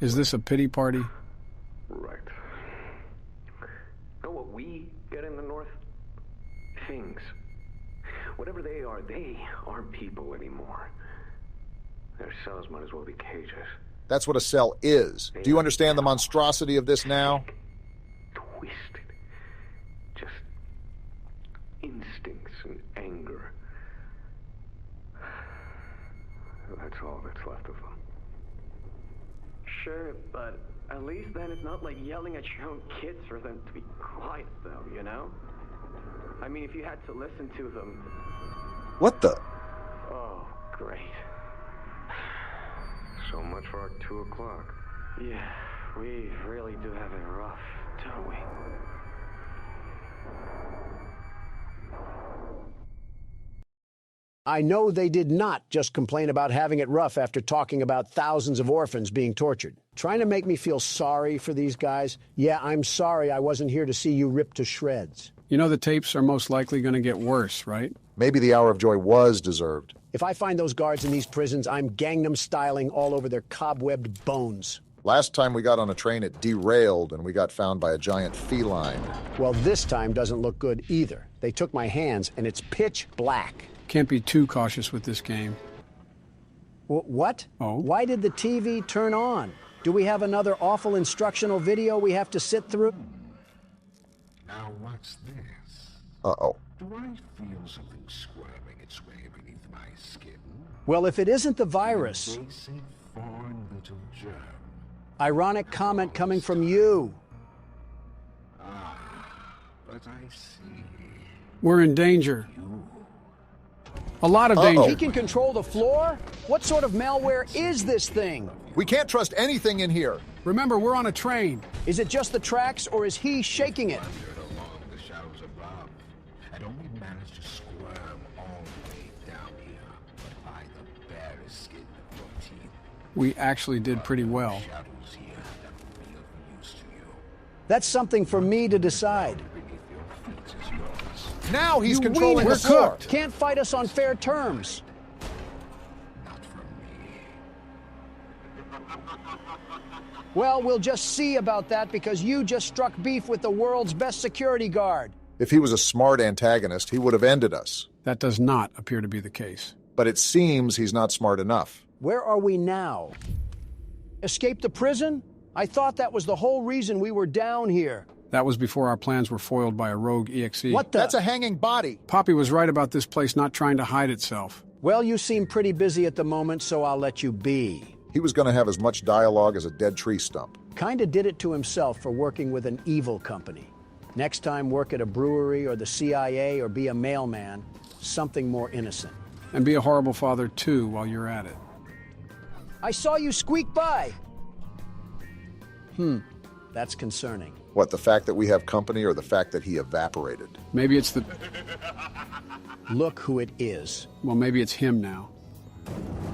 Speaker 3: Is this a pity party?
Speaker 14: Right. Know what we get in the North? Things. Whatever they aren't people anymore. Their cells might as well be cages.
Speaker 1: That's what a cell is. Do you understand the monstrosity of this now?
Speaker 14: Twisted. Just instincts and anger. That's all that's left of them.
Speaker 13: Sure, but at least then it's not like yelling at your own kids for them to be quiet, though, you know? I mean, if you had to listen to them...
Speaker 1: What the?
Speaker 13: Oh, great.
Speaker 14: So much for our 2 o'clock.
Speaker 13: Yeah, we really do have it rough, don't we?
Speaker 2: I know they did not just complain about having it rough after talking about thousands of orphans being tortured. Trying to make me feel sorry for these guys? Yeah, I'm sorry I wasn't here to see you ripped to shreds.
Speaker 3: You know the tapes are most likely going to get worse, right?
Speaker 1: Maybe the hour of joy was deserved.
Speaker 2: If I find those guards in these prisons, I'm Gangnam styling all over their cobwebbed bones.
Speaker 1: Last time we got on a train, it derailed and we got found by a giant feline.
Speaker 2: Well, this time doesn't look good either. They took my hands and it's pitch black.
Speaker 3: Can't be too cautious with this game.
Speaker 2: What?
Speaker 3: Oh?
Speaker 2: Why did the TV turn on? Do we have another awful instructional video we have to sit through?
Speaker 15: Now what's this?
Speaker 1: Uh-oh.
Speaker 15: Do I feel something squirming its way beneath my skin?
Speaker 2: Well, if it isn't the virus.
Speaker 15: An invasive foreign little germ.
Speaker 2: Ironic comment coming from you.
Speaker 15: Ah, but I see.
Speaker 3: We're in danger. A lot of danger.
Speaker 2: He can control the floor? What sort of malware is this thing?
Speaker 1: We can't trust anything in here.
Speaker 3: Remember, we're on a train.
Speaker 2: Is it just the tracks, or is he shaking it?
Speaker 15: Along the shadows above, and only managed to squirm all the way down here, but by the barest skin of your teeth.
Speaker 3: We actually did pretty well.
Speaker 15: Shadows here that feel used to you.
Speaker 2: That's something for me to decide.
Speaker 1: Now he's
Speaker 2: You
Speaker 1: controlling
Speaker 2: weenie.
Speaker 1: the floor.
Speaker 2: Cooked. Can't fight us on fair terms.
Speaker 15: Not from me.
Speaker 2: Well, we'll just see about that because you just struck beef with the world's best security guard.
Speaker 1: If he was a smart antagonist, he would have ended us.
Speaker 3: That does not appear to be the case.
Speaker 1: But it seems he's not smart enough.
Speaker 2: Where are we now? Escape the prison? I thought that was the whole reason we were down here.
Speaker 3: That was before our plans were foiled by a rogue EXE.
Speaker 2: What the?
Speaker 1: That's a hanging body.
Speaker 3: Poppy was right about this place not trying to hide itself.
Speaker 2: Well, you seem pretty busy at the moment, so I'll let you be.
Speaker 1: He was going to have as much dialogue as a dead tree stump.
Speaker 2: Kinda did it to himself for working with an evil company. Next time, work at a brewery or the CIA or be a mailman. Something more innocent.
Speaker 3: And be a horrible father, too, while you're at it.
Speaker 2: I saw you squeak by. That's concerning.
Speaker 1: What, the fact that we have company or the fact that he evaporated?
Speaker 3: Maybe it's the...
Speaker 2: Look who it is.
Speaker 3: Well, maybe it's him now.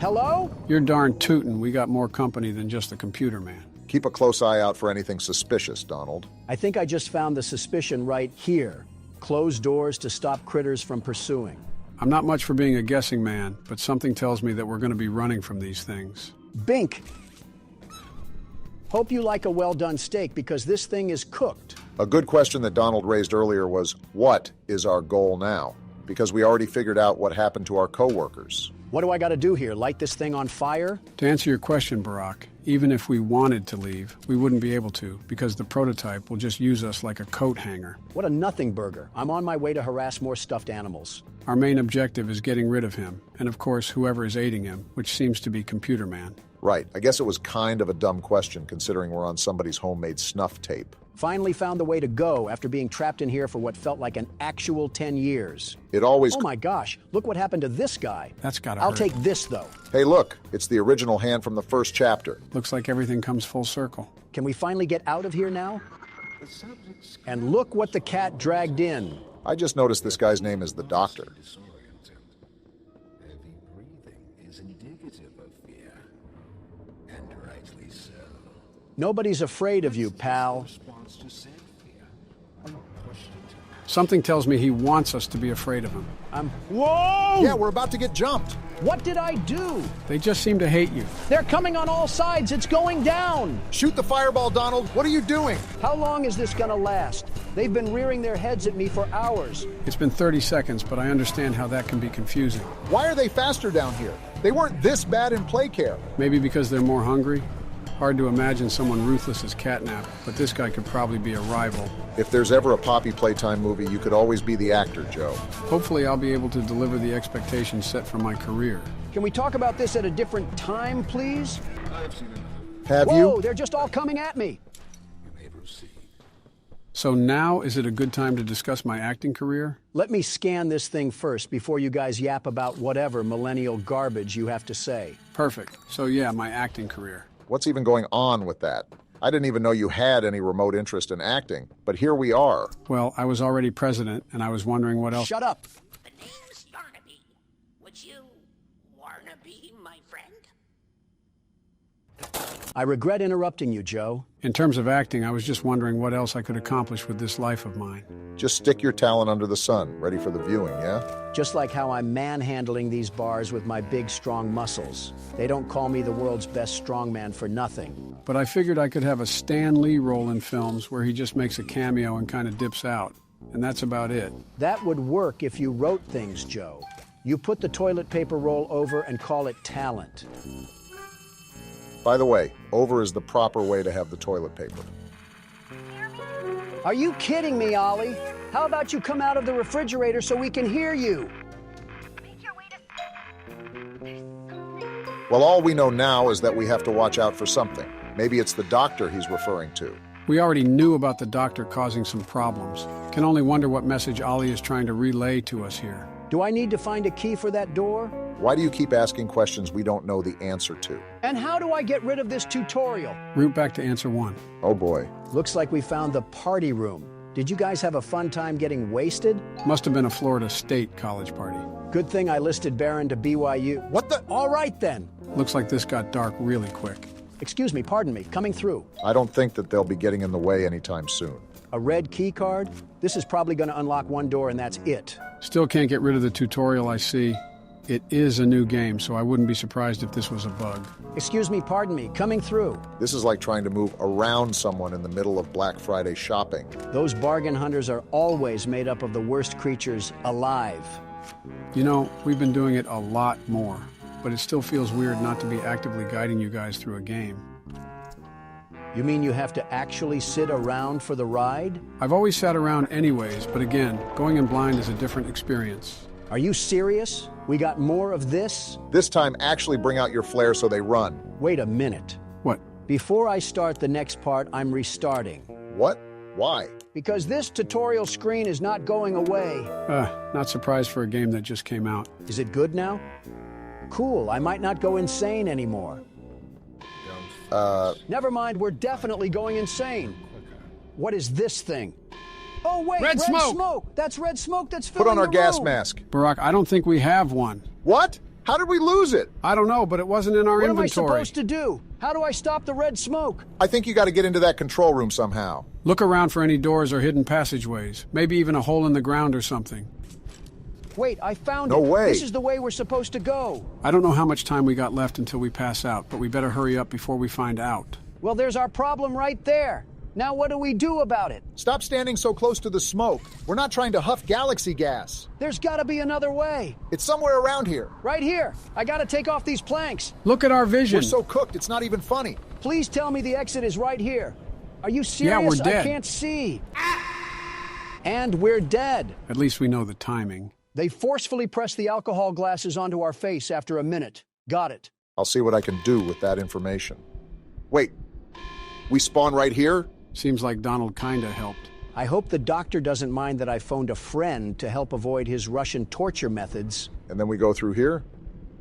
Speaker 2: Hello?
Speaker 3: You're darn tootin'. We got more company than just the computer man.
Speaker 1: Keep a close eye out for anything suspicious, Donald.
Speaker 2: I think I just found the suspicion right here. Close doors to stop critters from pursuing.
Speaker 3: I'm not much for being a guessing man, but something tells me that we're going to be running from these things.
Speaker 2: Bink! Hope you like a well-done steak because this thing is cooked.
Speaker 1: A good question that Donald raised earlier was, what is our goal now? Because we already figured out what happened to our coworkers.
Speaker 2: What do I got to do here? Light this thing on fire?
Speaker 3: To answer your question, Barack, even if we wanted to leave, we wouldn't be able to because the prototype will just use us like a coat hanger.
Speaker 2: What a nothing burger. I'm on my way to harass more stuffed animals.
Speaker 3: Our main objective is getting rid of him, and of course, whoever is aiding him, which seems to be Computer Man.
Speaker 1: Right. I guess it was kind of a dumb question considering we're on somebody's homemade snuff tape.
Speaker 2: Finally found the way to go after being trapped in here for what felt like an actual 10 years.
Speaker 1: It always...
Speaker 2: Oh my gosh, look what happened to this guy.
Speaker 3: That's gotta
Speaker 2: I'll
Speaker 3: hurt.
Speaker 2: take this, though.
Speaker 1: Hey, look, it's the original hand from the first chapter.
Speaker 3: Looks like everything comes full circle.
Speaker 2: Can we finally get out of here now? And look what the cat dragged in.
Speaker 1: I just noticed this guy's name is the Doctor.
Speaker 15: Heavy breathing is indicative of fear, and rightly so.
Speaker 2: Nobody's afraid of you, pal.
Speaker 15: Response to said fear, I'm pushed into
Speaker 3: Something tells me he wants us to be afraid of him.
Speaker 2: Whoa!
Speaker 1: Yeah, we're about to get jumped.
Speaker 2: What did I do?
Speaker 3: They just seem to hate you.
Speaker 2: They're coming on all sides. It's going down.
Speaker 1: Shoot the fireball, Donald. What are you doing?
Speaker 2: How long is this gonna last? They've been rearing their heads at me for hours.
Speaker 3: It's been 30 seconds, but I understand how that can be confusing.
Speaker 1: Why are they faster down here? They weren't this bad in play care.
Speaker 3: Maybe because they're more hungry? Hard to imagine someone ruthless as Catnap, but this guy could probably be a rival.
Speaker 1: If there's ever a Poppy Playtime movie, you could always be the actor, Joe.
Speaker 3: Hopefully I'll be able to deliver the expectations set for my career.
Speaker 2: Can we talk about this at a different time, please?
Speaker 15: I've seen enough.
Speaker 1: Have
Speaker 2: Whoa,
Speaker 1: you?
Speaker 2: they're just all coming at me.
Speaker 15: You may proceed.
Speaker 3: So now is it a good time to discuss my acting career?
Speaker 2: Let me scan this thing first before you guys yap about whatever millennial garbage you have to say.
Speaker 3: Perfect. So yeah, my acting career.
Speaker 1: What's even going on with that? I didn't even know you had any remote interest in acting, but here we are.
Speaker 3: Well, I was already president, and I was wondering what else...
Speaker 2: Shut up!
Speaker 5: The name's Yarnaby. Would you wanna be my friend?
Speaker 2: I regret interrupting you, Joe.
Speaker 3: In terms of acting, I was just wondering what else I could accomplish with this life of mine.
Speaker 1: Just stick your talent under the sun, ready for the viewing, yeah?
Speaker 2: Just like how I'm manhandling these bars with my big, strong muscles. They don't call me the world's best strongman for nothing.
Speaker 3: But I figured I could have a Stan Lee role in films where he just makes a cameo and kind of dips out. And that's about it.
Speaker 2: That would work if you wrote things, Joe. You put the toilet paper roll over and call it talent.
Speaker 1: By the way, over is the proper way to have the toilet paper.
Speaker 2: Are you kidding me, Ollie? How about you come out of the refrigerator so we can hear you?
Speaker 1: Well, all we know now is that we have to watch out for something. Maybe it's the Doctor he's referring to.
Speaker 3: We already knew about the Doctor causing some problems. Can only wonder what message Ollie is trying to relay to us here.
Speaker 2: Do I need to find a key for that door?
Speaker 1: Why do you keep asking questions we don't know the answer to?
Speaker 2: And how do I get rid of this tutorial?
Speaker 3: Root back to answer 1.
Speaker 1: Oh boy.
Speaker 2: Looks like we found the party room. Did you guys have a fun time getting wasted?
Speaker 3: Must have been a Florida State college party.
Speaker 2: Good thing I listed Barron to BYU.
Speaker 1: What the?
Speaker 2: All right then.
Speaker 3: Looks like this got dark really quick.
Speaker 2: Excuse me, pardon me, coming through.
Speaker 1: I don't think that they'll be getting in the way anytime soon.
Speaker 2: A red key card? This is probably going to unlock one door and that's it.
Speaker 3: Still can't get rid of the tutorial, I see. It is a new game, so I wouldn't be surprised if this was a bug.
Speaker 2: Excuse me, pardon me, coming through.
Speaker 1: This is like trying to move around someone in the middle of Black Friday shopping.
Speaker 2: Those bargain hunters are always made up of the worst creatures alive.
Speaker 3: You know, we've been doing it a lot more, but it still feels weird not to be actively guiding you guys through a game.
Speaker 2: You mean you have to actually sit around for the ride?
Speaker 3: I've always sat around anyways, but again, going in blind is a different experience.
Speaker 2: Are you serious? We got more of this?
Speaker 1: This time, actually bring out your flare so they run.
Speaker 2: Wait a minute.
Speaker 3: What?
Speaker 2: Before I start the next part, I'm restarting.
Speaker 1: What? Why?
Speaker 2: Because this tutorial screen is not going away.
Speaker 3: Not surprised for a game that just came out.
Speaker 2: Is it good now? Cool, I might not go insane anymore. Never mind, we're definitely going insane. What is this thing? Oh, wait,
Speaker 3: red smoke!
Speaker 2: That's red smoke that's filling
Speaker 1: Put on our
Speaker 2: the
Speaker 1: gas
Speaker 2: room.
Speaker 1: mask.
Speaker 3: Barack, I don't think we have one.
Speaker 1: What? How did we lose it?
Speaker 3: I don't know, but it wasn't in our
Speaker 2: What
Speaker 3: inventory.
Speaker 2: am I supposed to do? How do I stop the red smoke?
Speaker 1: I think you got to get into that control room somehow.
Speaker 3: Look around for any doors or hidden passageways. Maybe even a hole in the ground or something.
Speaker 2: Wait, I found it.
Speaker 1: No way.
Speaker 2: This is the way we're supposed to go.
Speaker 3: I don't know how much time we got left until we pass out, but we better hurry up before we find out.
Speaker 2: Well, there's our problem right there. Now what do we do about it?
Speaker 1: Stop standing so close to the smoke. We're not trying to huff galaxy gas.
Speaker 2: There's got to be another way.
Speaker 1: It's somewhere around here.
Speaker 2: Right here. I got to take off these planks.
Speaker 3: Look at our vision.
Speaker 1: We're so cooked, it's not even funny.
Speaker 2: Please tell me the exit is right here. Are you serious?
Speaker 3: Yeah, we're dead.
Speaker 2: I can't see. And we're dead.
Speaker 3: At least we know the timing.
Speaker 2: They forcefully pressed the alcohol glasses onto our face after a minute. Got it.
Speaker 1: I'll see what I can do with that information. Wait, we spawn right here?
Speaker 3: Seems like Donald kinda helped.
Speaker 2: I hope the doctor doesn't mind that I phoned a friend to help avoid his Russian torture methods.
Speaker 1: And then we go through here?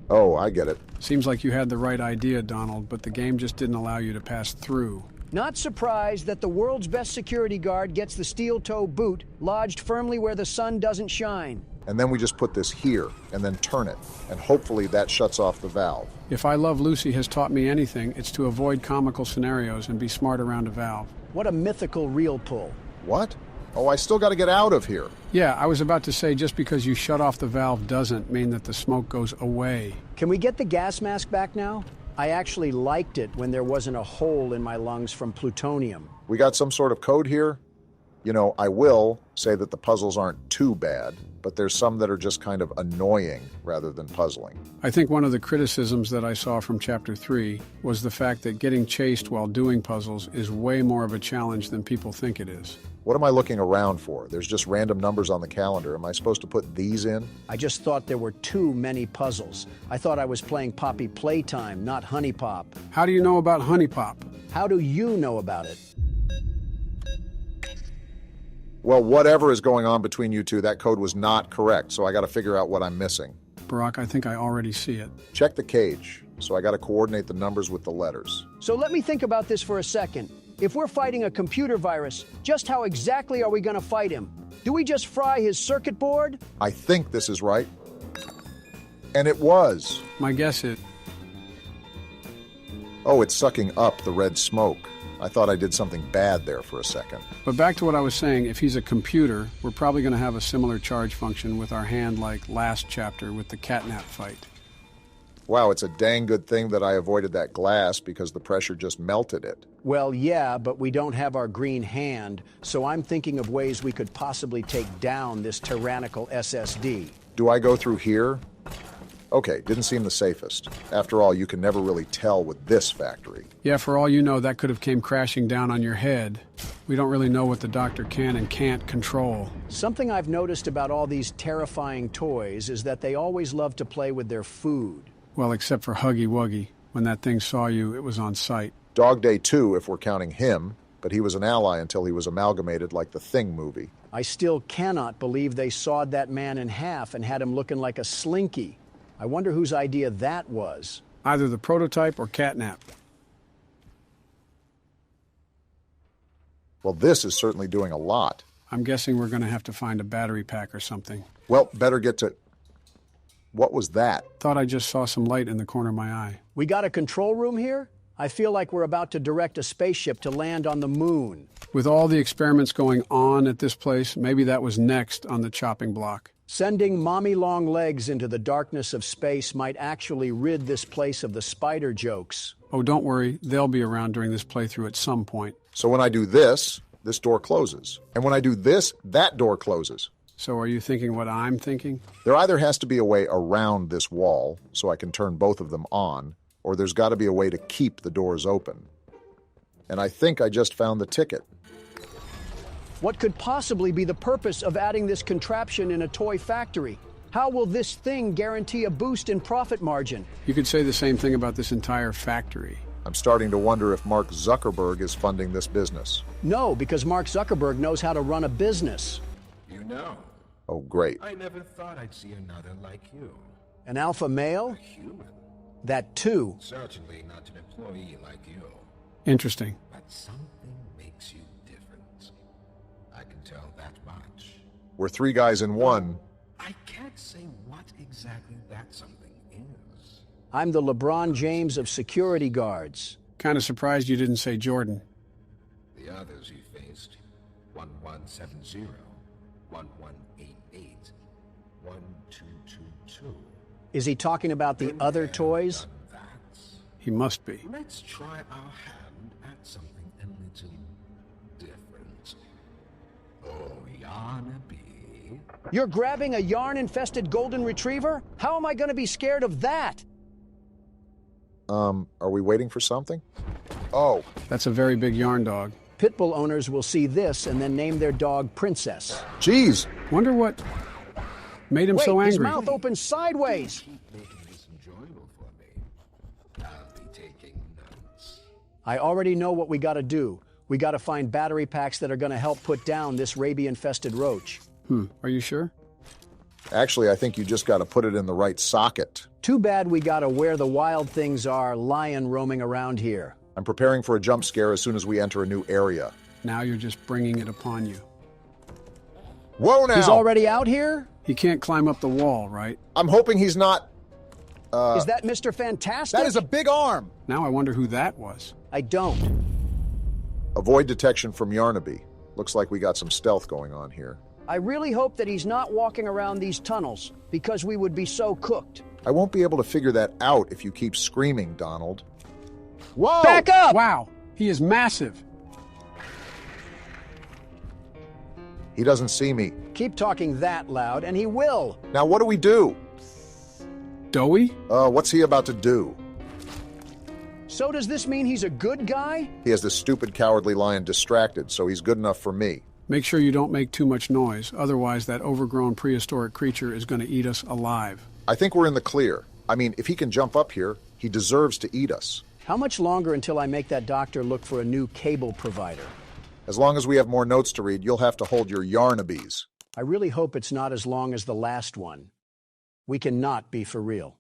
Speaker 1: Oh, I get it.
Speaker 3: Seems like you had the right idea, Donald, but the game just didn't allow you to pass through.
Speaker 2: Not surprised that the world's best security guard gets the steel-toe boot lodged firmly where the sun doesn't shine.
Speaker 1: And then we just put this here, and then turn it, and hopefully that shuts off the valve.
Speaker 3: If I Love Lucy has taught me anything, it's to avoid comical scenarios and be smart around a valve.
Speaker 2: What a mythical reel pull.
Speaker 1: What? Oh, I still got to get out of here.
Speaker 3: Yeah, I was about to say just because you shut off the valve doesn't mean that the smoke goes away.
Speaker 2: Can we get the gas mask back now? I actually liked it when there wasn't a hole in my lungs from plutonium.
Speaker 1: We got some sort of code here? You know, I will say that the puzzles aren't too bad, but there's some that are just kind of annoying rather than puzzling.
Speaker 3: I think one of the criticisms that I saw from Chapter 3 was the fact that getting chased while doing puzzles is way more of a challenge than people think it is.
Speaker 1: What am I looking around for? There's just random numbers on the calendar. Am I supposed to put these in?
Speaker 2: I just thought there were too many puzzles. I thought I was playing Poppy Playtime, not Honey Pop.
Speaker 3: How do you know about Honey Pop?
Speaker 2: How do you know about it?
Speaker 1: Well, whatever is going on between you two, that code was not correct, so I got to figure out what I'm missing.
Speaker 3: Barack, I think I already see it.
Speaker 1: Check the cage, so I got to coordinate the numbers with the letters.
Speaker 2: So let me think about this for a second. If we're fighting a computer virus, just how exactly are we going to fight him? Do we just fry his circuit board?
Speaker 1: I think this is right. And it was.
Speaker 3: My guess is...
Speaker 1: Oh, it's sucking up the red smoke. I thought I did something bad there for a second.
Speaker 3: But back to what I was saying, if he's a computer, we're probably going to have a similar charge function with our hand like last chapter with the catnap fight.
Speaker 1: Wow, it's a dang good thing that I avoided that glass because the pressure just melted it.
Speaker 2: Well, yeah, but we don't have our green hand, so I'm thinking of ways we could possibly take down this tyrannical SSD.
Speaker 1: Do I go through here? Okay, didn't seem the safest. After all, you can never really tell with this factory.
Speaker 3: Yeah, for all you know, that could have came crashing down on your head. We don't really know what the doctor can and can't control.
Speaker 2: Something I've noticed about all these terrifying toys is that they always love to play with their food.
Speaker 3: Well, except for Huggy Wuggy. When that thing saw you, it was on sight.
Speaker 1: Dog Day 2, if we're counting him, but he was an ally until he was amalgamated like the Thing movie.
Speaker 2: I still cannot believe they sawed that man in half and had him looking like a slinky. I wonder whose idea that was.
Speaker 3: Either the prototype or catnap.
Speaker 1: Well, this is certainly doing a lot.
Speaker 3: I'm guessing we're going to have to find a battery pack or something.
Speaker 1: Well, better get to... What was that?
Speaker 3: Thought I just saw some light in the corner of my eye.
Speaker 2: We got a control room here? I feel like we're about to direct a spaceship to land on the moon.
Speaker 3: With all the experiments going on at this place, maybe that was next on the chopping block.
Speaker 2: Sending mommy long legs into the darkness of space might actually rid this place of the spider jokes.
Speaker 3: Oh, don't worry. They'll be around during this playthrough at some point.
Speaker 1: So when I do this, this door closes. And when I do this, that door closes.
Speaker 3: So are you thinking what I'm thinking?
Speaker 1: There either has to be a way around this wall so I can turn both of them on, or there's got to be a way to keep the doors open. And I think I just found the ticket.
Speaker 2: What could possibly be the purpose of adding this contraption in a toy factory? How will this thing guarantee a boost in profit margin?
Speaker 3: You could say the same thing about this entire factory.
Speaker 1: I'm starting to wonder if Mark Zuckerberg is funding this business.
Speaker 2: No, because Mark Zuckerberg knows how to run a business.
Speaker 15: You know.
Speaker 1: Oh, great.
Speaker 15: I never thought I'd see another like you.
Speaker 2: An alpha male?
Speaker 15: A human.
Speaker 2: That too.
Speaker 15: Certainly not an employee like you.
Speaker 3: Interesting.
Speaker 15: But something makes you different. I can tell that much.
Speaker 1: We're three guys in one.
Speaker 15: I can't say what exactly that something is.
Speaker 2: I'm the LeBron James of security guards.
Speaker 3: Kind of surprised you didn't say Jordan.
Speaker 15: The others you faced, 1170, 1188, 1222.
Speaker 2: Is he talking about the other toys?
Speaker 3: He must be.
Speaker 15: Let's try our hand at something a little different. Oh, Yarnaby.
Speaker 2: You're grabbing a yarn-infested golden retriever? How am I going to be scared of that?
Speaker 1: Are we waiting for something? Oh.
Speaker 3: That's a very big yarn dog.
Speaker 2: Pitbull owners will see this and then name their dog Princess.
Speaker 1: Jeez.
Speaker 3: Wonder what made him so angry.
Speaker 2: His mouth opens sideways.
Speaker 15: Making this enjoyable for me. I'll be taking notes.
Speaker 2: I already know what we got to do. We got to find battery packs that are going to help put down this rabies-infested roach.
Speaker 3: Are you sure?
Speaker 1: Actually, I think you just got to put it in the right socket.
Speaker 2: Too bad we got to where the wild things are lying roaming around here.
Speaker 1: I'm preparing for a jump scare as soon as we enter a new area.
Speaker 3: Now you're just bringing it upon you.
Speaker 1: Whoa now!
Speaker 2: He's already out here?
Speaker 3: He can't climb up the wall, right?
Speaker 1: I'm hoping he's not...
Speaker 2: Is that Mr. Fantastic?
Speaker 1: That is a big arm!
Speaker 3: Now I wonder who that was.
Speaker 2: I don't.
Speaker 1: Avoid detection from Yarnaby. Looks like we got some stealth going on here.
Speaker 2: I really hope that he's not walking around these tunnels, because we would be so cooked.
Speaker 1: I won't be able to figure that out if you keep screaming, Donald. Whoa!
Speaker 2: Back up!
Speaker 3: Wow, he is massive.
Speaker 1: He doesn't see me.
Speaker 2: Keep talking that loud, and he will.
Speaker 1: Now what do we do?
Speaker 3: Doughy?
Speaker 1: What's he about to do?
Speaker 2: So does this mean he's a good guy?
Speaker 1: He has this stupid cowardly lion distracted, so he's good enough for me.
Speaker 3: Make sure you don't make too much noise, otherwise that overgrown prehistoric creature is going to eat us alive.
Speaker 1: I think we're in the clear. I mean, if he can jump up here, he deserves to eat us.
Speaker 2: How much longer until I make that doctor look for a new cable provider?
Speaker 1: As long as we have more notes to read, you'll have to hold your Yarnabies.
Speaker 2: I really hope it's not as long as the last one. We cannot be for real.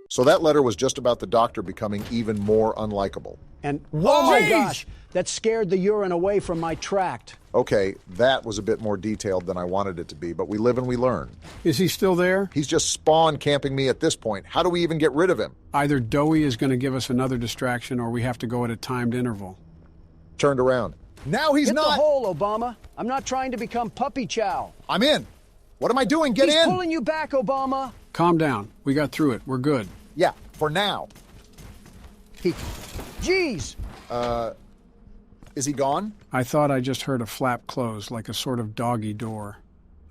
Speaker 1: So that letter was just about the doctor becoming even more unlikable.
Speaker 2: And, oh my gosh, that scared the urine away from my tract.
Speaker 1: Okay, that was a bit more detailed than I wanted it to be, but we live and we learn.
Speaker 3: Is he still there?
Speaker 1: He's just spawn camping me at this point. How do we even get rid of him?
Speaker 3: Either Doughy is going to give us another distraction, or we have to go at a timed interval.
Speaker 1: Turned around. Now he's
Speaker 2: Hit
Speaker 1: not!
Speaker 2: the hole, Obama. I'm not trying to become puppy chow.
Speaker 1: I'm in. What am I doing? Get in!
Speaker 2: He's pulling you back, Obama.
Speaker 3: Calm down. We got through it. We're good.
Speaker 1: Yeah, for now.
Speaker 2: Jeez!
Speaker 1: Is he gone?
Speaker 3: I thought I just heard a flap close, like a sort of doggy door.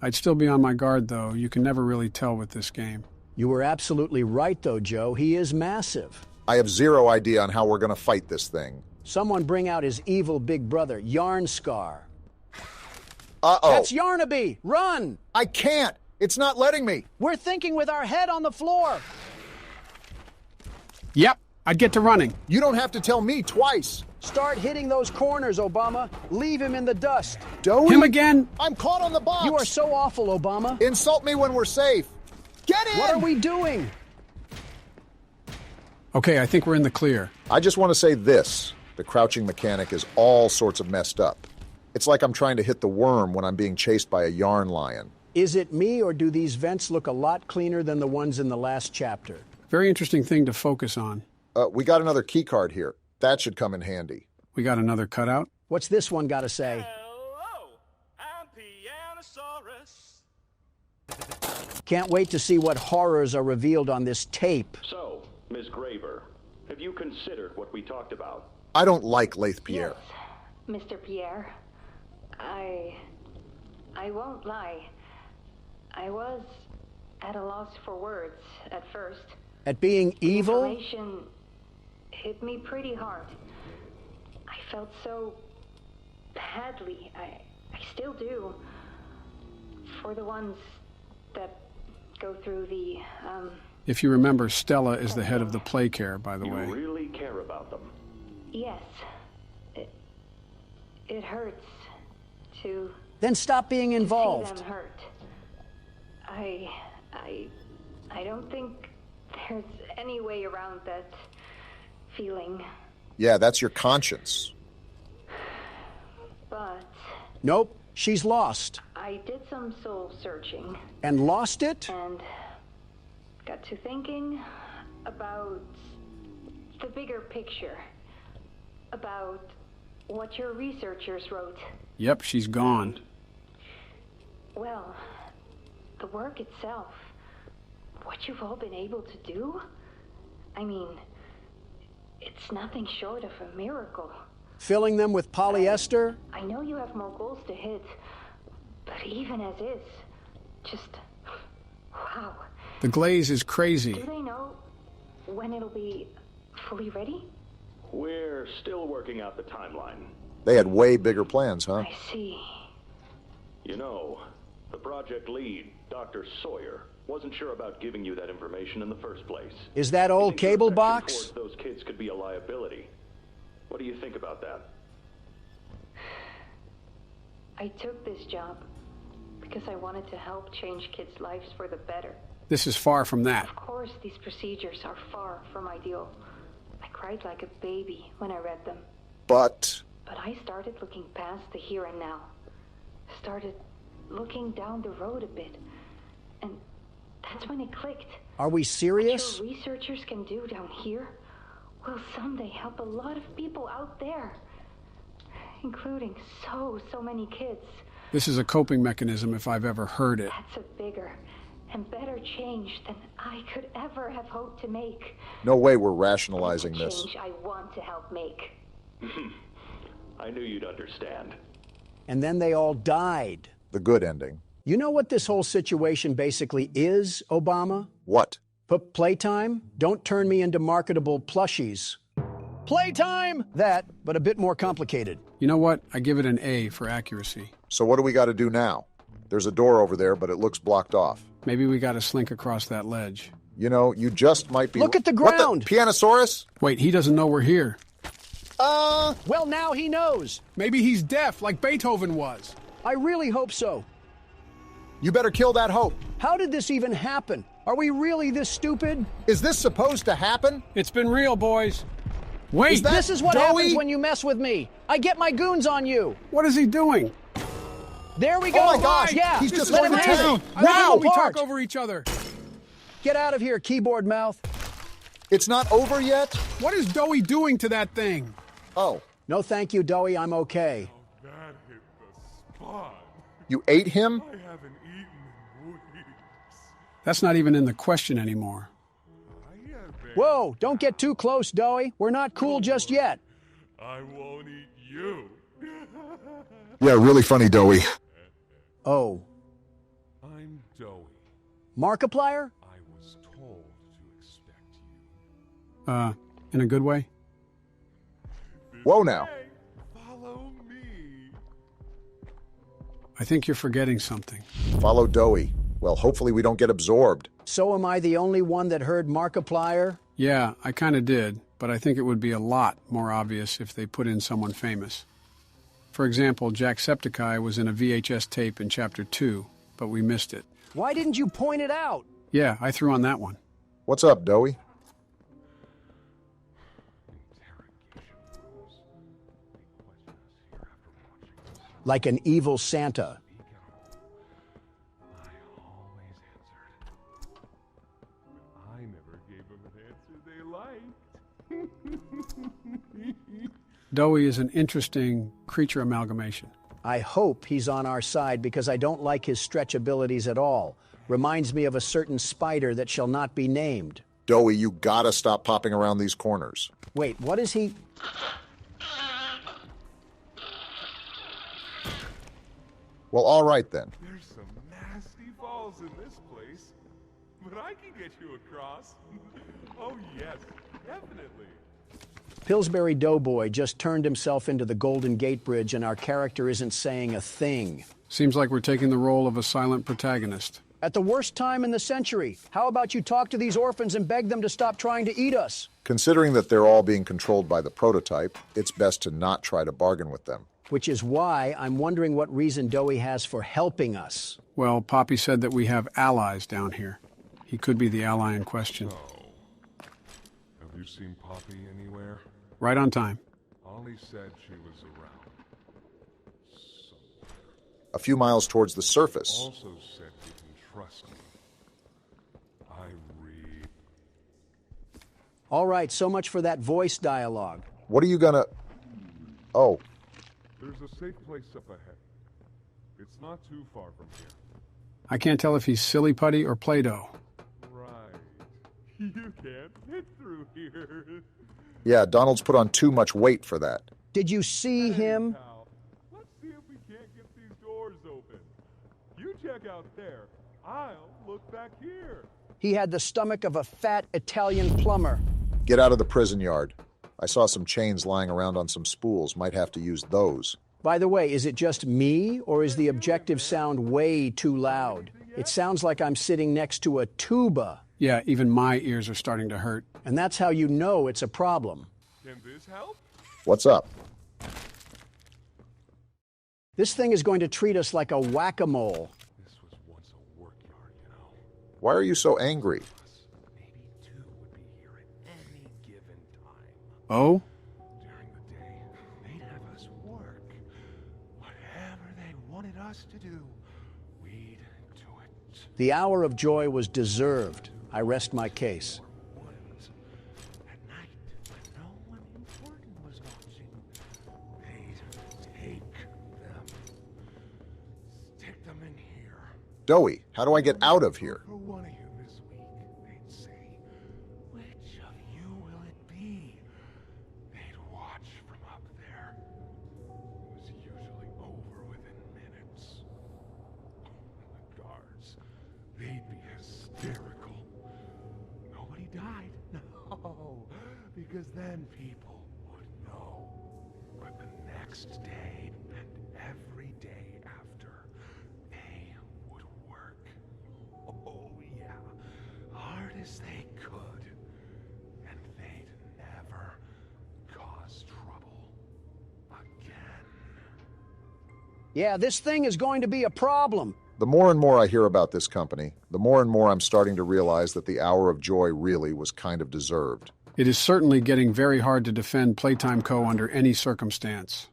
Speaker 3: I'd still be on my guard, though. You can never really tell with this game.
Speaker 2: You were absolutely right, though, Joe. He is massive.
Speaker 1: I have zero idea on how we're going to fight this thing.
Speaker 2: Someone bring out his evil big brother, Yarn Scar.
Speaker 1: Uh-oh.
Speaker 2: That's Yarnaby! Run!
Speaker 1: I can't! It's not letting me!
Speaker 2: We're thinking with our head on the floor!
Speaker 3: Yep, I'd get to running.
Speaker 1: You don't have to tell me twice!
Speaker 2: Start hitting those corners, Obama. Leave him in the dust.
Speaker 1: Doughy?
Speaker 3: Him again?
Speaker 1: I'm caught on the box!
Speaker 2: You are so awful, Obama.
Speaker 1: Insult me when we're safe! Get in!
Speaker 2: What are we doing?
Speaker 3: Okay, I think we're in the clear.
Speaker 1: I just want to say this. The crouching mechanic is all sorts of messed up. It's like I'm trying to hit the worm when I'm being chased by a yarn lion.
Speaker 2: Is it me, or do these vents look a lot cleaner than the ones in the last chapter?
Speaker 3: Very interesting thing to focus on.
Speaker 1: We got another key card here. That should come in handy.
Speaker 3: We got another cutout?
Speaker 2: What's this one got to say?
Speaker 5: Hello?
Speaker 2: Can't wait to see what horrors are revealed on this tape.
Speaker 16: So, Ms. Graver, have you considered what we talked about?
Speaker 1: I don't like Lathe Pierre.
Speaker 7: Yes, Mr. Pierre. I won't lie. I was at a loss for words at first.
Speaker 2: At being evil?
Speaker 7: Information hit me pretty hard. I felt so badly. I still do. For the ones that go through the,
Speaker 3: If you remember, Stella is the head of the Playcare, by the way.
Speaker 16: You really care about them?
Speaker 7: Yes. It hurts to...
Speaker 2: Then stop being involved.
Speaker 7: See them hurt. I don't think there's any way around that feeling.
Speaker 1: Yeah, that's your conscience.
Speaker 7: But...
Speaker 2: Nope, she's lost.
Speaker 7: I did some soul searching.
Speaker 2: And lost it?
Speaker 7: And got to thinking about the bigger picture. About what your researchers wrote.
Speaker 3: Yep, she's gone.
Speaker 7: Well, the work itself, what you've all been able to do, I mean, it's nothing short of a miracle.
Speaker 2: Filling them with polyester?
Speaker 7: I know you have more goals to hit, but even as is, just, wow.
Speaker 3: The glaze is crazy.
Speaker 7: Do they know when it'll be fully ready?
Speaker 16: We're still working out the timeline.
Speaker 1: They had way bigger plans, huh?
Speaker 7: I see.
Speaker 16: You know, the project lead, Dr. Sawyer, wasn't sure about giving you that information in the first place.
Speaker 2: Is that old cable box?
Speaker 16: Those kids could be a liability. What do you think about that?
Speaker 7: I took this job because I wanted to help change kids' lives for the better.
Speaker 3: This is far from that.
Speaker 7: Of course, these procedures are far from ideal. I cried like a baby when I read them.
Speaker 1: But
Speaker 7: I started looking past the here and now. Started looking down the road a bit. And that's when it clicked.
Speaker 2: Are we serious?
Speaker 7: What your researchers can do down here will someday help a lot of people out there. Including so many kids.
Speaker 3: This is a coping mechanism if I've ever heard it.
Speaker 7: That's a bigger and better change than I could ever have hoped to make.
Speaker 1: no way we're rationalizing
Speaker 7: It's a
Speaker 1: this.
Speaker 7: change I want to help make.
Speaker 16: I knew you'd understand.
Speaker 2: And then they all died.
Speaker 1: The good ending.
Speaker 2: You know what this whole situation basically is, Obama?
Speaker 1: What?
Speaker 2: Put Playtime? Don't turn me into marketable plushies. Playtime! That, but a bit more complicated.
Speaker 3: You know what? I give it an A for accuracy.
Speaker 1: So what do we got to do now? There's a door over there, but it looks blocked off.
Speaker 3: Maybe we got to slink across that ledge.
Speaker 1: You know, you just might be...
Speaker 2: Look at the ground!
Speaker 1: What the? Pianosaurus?
Speaker 3: Wait, he doesn't know we're here.
Speaker 2: Well, now he knows.
Speaker 3: Maybe he's deaf, like Beethoven was.
Speaker 2: I really hope so.
Speaker 1: You better kill that hope.
Speaker 2: How did this even happen? Are we really this stupid?
Speaker 1: Is this supposed to happen?
Speaker 3: It's been real, boys. Wait,
Speaker 2: This is what
Speaker 1: Joey?
Speaker 2: happens when you mess with me. I get my goons on you.
Speaker 3: what is he doing?
Speaker 2: There we go.
Speaker 1: Oh my gosh,
Speaker 2: Yeah,
Speaker 1: he's
Speaker 3: This
Speaker 1: just
Speaker 3: is
Speaker 1: going to
Speaker 3: amazing.
Speaker 1: town.
Speaker 3: I love
Speaker 1: Wow!
Speaker 3: when we
Speaker 2: Apart.
Speaker 3: talk over each other.
Speaker 2: Get out of here, keyboard mouth.
Speaker 1: It's not over yet?
Speaker 3: What is Doey doing to that thing?
Speaker 1: Oh,
Speaker 2: No, thank you, Doey. I'm okay.
Speaker 8: That hit the spot.
Speaker 1: you ate him?
Speaker 8: I haven't eaten in weeks.
Speaker 3: That's not even in the question anymore.
Speaker 2: Whoa, don't get too close, Doey. We're not cool just yet.
Speaker 8: I won't eat you.
Speaker 1: Yeah, really funny, Doey.
Speaker 2: Oh,
Speaker 8: I'm Doey.
Speaker 2: Markiplier?
Speaker 8: I was told to expect you.
Speaker 3: In a good way?
Speaker 1: Whoa now.
Speaker 8: Hey, follow me.
Speaker 3: I think you're forgetting something.
Speaker 1: Follow Doey. Well, hopefully we don't get absorbed.
Speaker 2: So am I the only one that heard Markiplier?
Speaker 3: Yeah, I kind of did, but I think it would be a lot more obvious if they put in someone famous. For example, Jacksepticeye was in a VHS tape in Chapter 2, but we missed it.
Speaker 2: Why didn't you point it out?
Speaker 3: Yeah, I threw on that one.
Speaker 1: What's up, Doey?
Speaker 2: Like an evil Santa.
Speaker 8: I never gave them an answer they liked.
Speaker 3: Doey is an interesting creature amalgamation.
Speaker 2: I hope he's on our side because I don't like his stretch abilities at all. Reminds me of a certain spider that shall not be named.
Speaker 1: Dowie, you gotta stop popping around these corners.
Speaker 2: Wait, what is he?
Speaker 1: Well, all right then.
Speaker 17: There's some nasty falls in this place, but I can get you across. Oh yes, definitely.
Speaker 2: Pillsbury Doughboy just turned himself into the Golden Gate Bridge and our character isn't saying a thing.
Speaker 3: Seems like we're taking the role of a silent protagonist.
Speaker 2: At the worst time in the century, how about you talk to these orphans and beg them to stop trying to eat us?
Speaker 1: Considering that they're all being controlled by the prototype, it's best to not try to bargain with them.
Speaker 2: Which is why I'm wondering what reason Dowie has for helping us.
Speaker 3: Well, Poppy said that we have allies down here. He could be the ally in question.
Speaker 17: Oh. Have you seen Poppy anywhere?
Speaker 3: Right on time.
Speaker 17: Ollie said she was around. Somewhere.
Speaker 1: A few miles towards the surface.
Speaker 17: Also said you can trust me. I read.
Speaker 2: All right, so much for that voice dialogue.
Speaker 1: What are you gonna... Oh.
Speaker 17: There's a safe place up ahead. It's not too far from here.
Speaker 3: I can't tell if he's silly putty or Play-Doh.
Speaker 17: Right. You can't fit through here.
Speaker 1: Yeah, Donald's put on too much weight for that.
Speaker 2: Did you see him?
Speaker 17: Pal, let's see if we can't get these doors open. You check out there. I'll look back here.
Speaker 2: He had the stomach of a fat Italian plumber.
Speaker 1: Get out of the prison yard. I saw some chains lying around on some spools. Might have to use those.
Speaker 2: By the way, is it just me, or is the objective sound way too loud? It sounds like I'm sitting next to a tuba.
Speaker 3: Yeah, even my ears are starting to hurt.
Speaker 2: And that's how you know it's a problem.
Speaker 17: Can this help?
Speaker 1: What's up?
Speaker 2: This thing is going to treat us like a whack-a-mole.
Speaker 17: This was once a work yard, you know.
Speaker 1: Why are you so angry?
Speaker 17: Maybe two would be here at any given time.
Speaker 3: Oh?
Speaker 17: During the day, they'd have us work. Whatever they wanted us to do, we'd do it.
Speaker 2: The hour of joy was deserved. I rest my case.
Speaker 17: At night, when no one important was watching, they'd take them. Stick them in here.
Speaker 1: Dowie, how do I get out of here?
Speaker 17: For one of you this week, they'd say, which of you will it be? They'd watch from up there. It was usually over within minutes. The guards, they'd be hysterical. Nobody died. No, because then people would know. But the next day and every day after, they would work. Oh, yeah. Hard as they could. And they'd never cause trouble again.
Speaker 2: Yeah, this thing is going to be a problem.
Speaker 1: The more and more I hear about this company, the more and more I'm starting to realize that the hour of joy really was kind of deserved.
Speaker 3: It is certainly getting very hard to defend Playtime Co. under any circumstance.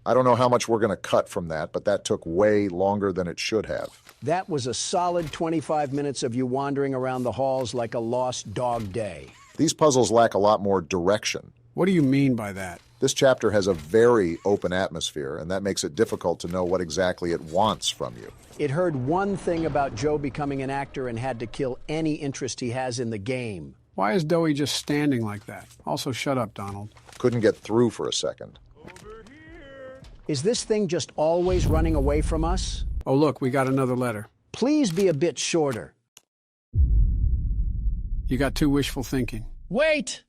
Speaker 1: I don't know how much we're going to cut from that, but that took way longer than it should have.
Speaker 2: That was a solid 25 minutes of you wandering around the halls like a lost dog day.
Speaker 1: These puzzles lack a lot more direction.
Speaker 3: What do you mean by that?
Speaker 1: This chapter has a very open atmosphere, and that makes it difficult to know what exactly it wants from you.
Speaker 2: It heard one thing about Joe becoming an actor and had to kill any interest he has in the game.
Speaker 3: Why is Dowie just standing like that? Also, shut up, Donald.
Speaker 1: Couldn't get through for a second.
Speaker 17: Over here.
Speaker 2: Is this thing just always running away from us?
Speaker 3: Oh, look, we got another letter.
Speaker 2: Please be a bit shorter.
Speaker 3: You got too wishful thinking.
Speaker 2: Wait!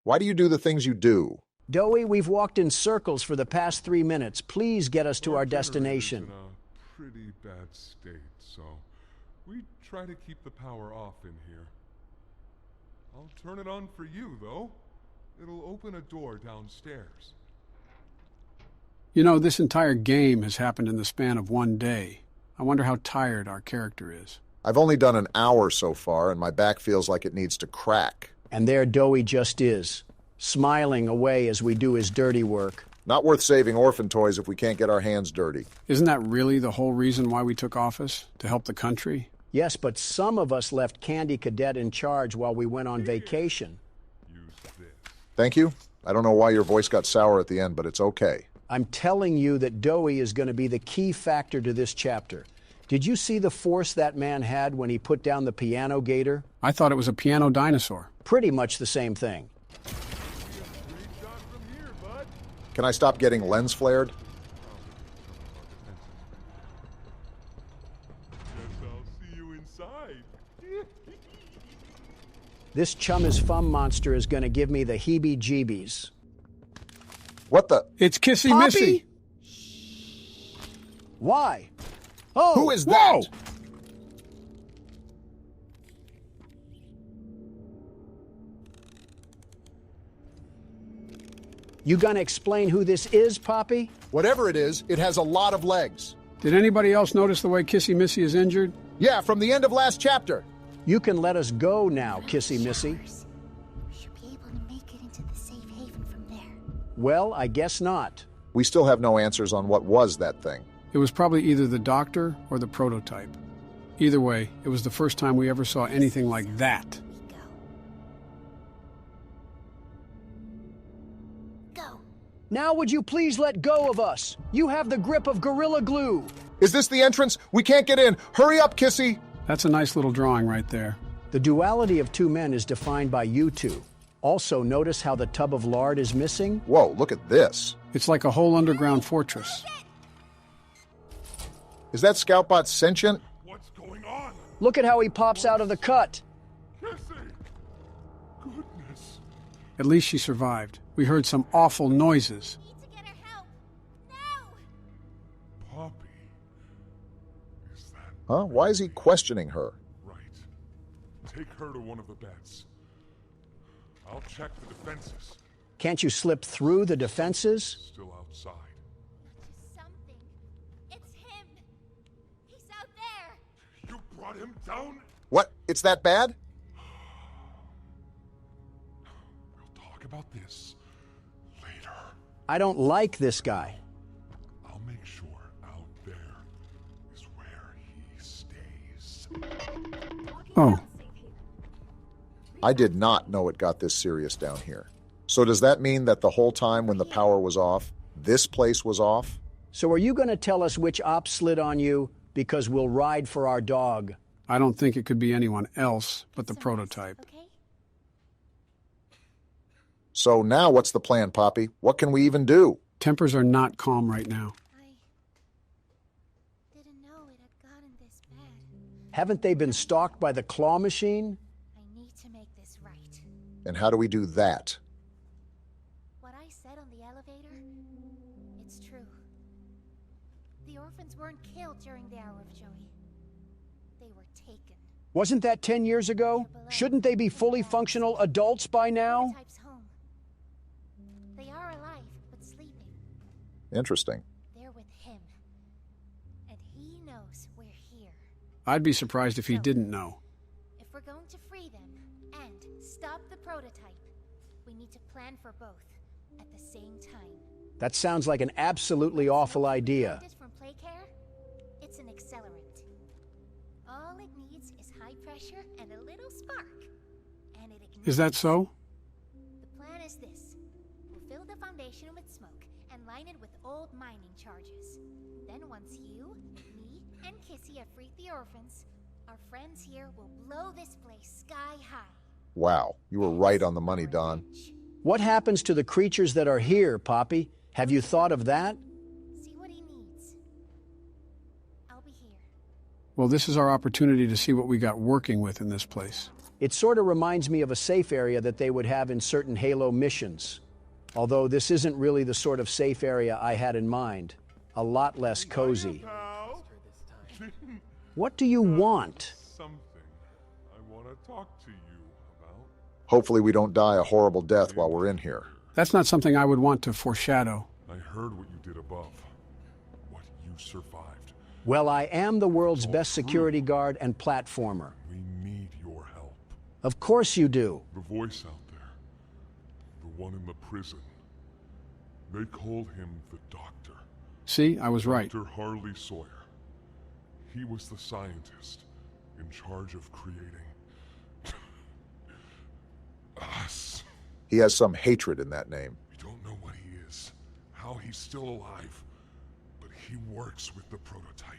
Speaker 1: Why do you do the things you do?
Speaker 2: Dowie, we've walked in circles for the past 3 minutes. Please get us to our destination.
Speaker 17: In a pretty bad state, so we try to keep the power off in here. I'll turn it on for you, though. It'll open a door downstairs.
Speaker 3: You know, this entire game has happened in the span of one day. I wonder how tired our character is.
Speaker 1: I've only done an hour so far, and my back feels like it needs to crack.
Speaker 2: And there Dowie just is, smiling away as we do his dirty work.
Speaker 1: Not worth saving orphan toys if we can't get our hands dirty.
Speaker 3: Isn't that really the whole reason why we took office? To help the country?
Speaker 2: Yes, but some of us left Candy Cadet in charge while we went on vacation.
Speaker 17: Use this.
Speaker 1: Thank you. I don't know why your voice got sour at the end, but it's okay.
Speaker 2: I'm telling you that Dowie is going to be the key factor to this chapter. Did you see the force that man had when he put down the piano gator?
Speaker 3: I thought it was a piano dinosaur.
Speaker 2: Pretty much the same thing.
Speaker 1: Can I stop getting lens flared?
Speaker 2: This chum is fum monster is going to give me the heebie-jeebies.
Speaker 1: What the?
Speaker 3: It's Kissy Missy.
Speaker 2: Why? Oh,
Speaker 1: who is that?
Speaker 2: You gonna explain who this is, Poppy?
Speaker 1: Whatever it is, it has a lot of legs.
Speaker 3: Did anybody else notice the way Kissy Missy is injured?
Speaker 1: Yeah, from the end of last chapter.
Speaker 2: You can let us go now, Kissy Missy.
Speaker 4: We should be able to make it into the safe haven from there.
Speaker 2: Well, I guess not.
Speaker 1: We still have no answers on what was that thing.
Speaker 3: It was probably either the doctor or the prototype. Either way, it was the first time we ever saw anything like that.
Speaker 4: Go.
Speaker 2: Now would you please let go of us? You have the grip of Gorilla Glue.
Speaker 1: Is this the entrance? We can't get in. Hurry up, Kissy.
Speaker 3: That's a nice little drawing right there.
Speaker 2: The duality of two men is defined by you two. Also, notice how the tub of lard is missing?
Speaker 1: Whoa, look at this.
Speaker 3: It's like a whole underground fortress.
Speaker 1: Is that Scoutbot sentient?
Speaker 17: What's going on?
Speaker 2: Look at how he pops out of the cut.
Speaker 17: Kissy! Goodness.
Speaker 3: At least she survived. We heard some awful noises.
Speaker 4: Need to get her help. Now!
Speaker 17: Poppy. Is that...
Speaker 1: Huh? Why is he questioning her?
Speaker 17: Right. Take her to one of the beds. I'll check the defenses.
Speaker 2: Can't you slip through the defenses?
Speaker 17: Still outside.
Speaker 4: Something. It's him. He's out there.
Speaker 17: You brought him down?
Speaker 1: What? It's that bad?
Speaker 17: We'll talk about this later.
Speaker 2: I don't like this guy.
Speaker 17: I'll make sure out there is where he stays.
Speaker 3: Oh.
Speaker 1: I did not know it got this serious down here. So does that mean that the whole time when the power was off, this place was off?
Speaker 2: So are you going to tell us which op slid on you? Because we'll ride for our dog.
Speaker 3: I don't think it could be anyone else but the prototype.
Speaker 4: Okay?
Speaker 1: So now what's the plan, Poppy? What can we even do?
Speaker 3: Tempers are not calm right now.
Speaker 4: I didn't know it had gotten this bad.
Speaker 2: Haven't they been stalked by the claw machine?
Speaker 4: I need to make this right.
Speaker 1: And how do we do that?
Speaker 4: What I said on the elevator, it's true. The orphans weren't killed during the hour of Joey. They were taken.
Speaker 2: Wasn't that 10 years ago? Shouldn't they be fully functional adults by now?
Speaker 4: Prototype's home. They are alive, but sleeping.
Speaker 1: Interesting.
Speaker 4: They're with him. And he knows we're here.
Speaker 3: I'd be surprised if he didn't know.
Speaker 4: If we're going to free them and stop the prototype, we need to plan for both at the same time.
Speaker 2: That sounds like an absolutely awful idea.
Speaker 4: From Playcare, it's an accelerant. All it needs is high pressure and a little spark. And it ignites.
Speaker 3: Is that so?
Speaker 4: The plan is this. We'll fill the foundation with smoke and line it with old mining charges. Then once you, me, and Kissy have freed the orphans, our friends here will blow this place sky high.
Speaker 1: Wow, you were right on the money, Don.
Speaker 2: What happens to the creatures that are here, Poppy? Have you thought of that?
Speaker 4: See what he needs. I'll be here.
Speaker 3: Well, this is our opportunity to see what we got working with in this place.
Speaker 2: It sort of reminds me of a safe area that they would have in certain Halo missions. Although this isn't really the sort of safe area I had in mind. A lot less cozy. What do you want?
Speaker 17: Something I want to talk to you about.
Speaker 1: Hopefully we don't die a horrible death while we're in here.
Speaker 3: That's not something I would want to foreshadow.
Speaker 17: I heard what you did above. What you survived.
Speaker 2: Well, I am the world's best security guard and platformer.
Speaker 17: We need your help.
Speaker 2: Of course you do.
Speaker 17: The voice out there. The one in the prison. They called him the Doctor.
Speaker 3: See, I was right.
Speaker 17: Dr. Harley Sawyer. He was the scientist in charge of creating us.
Speaker 1: He has some hatred in that name.
Speaker 17: We don't know what he is, how he's still alive, but he works with the prototype.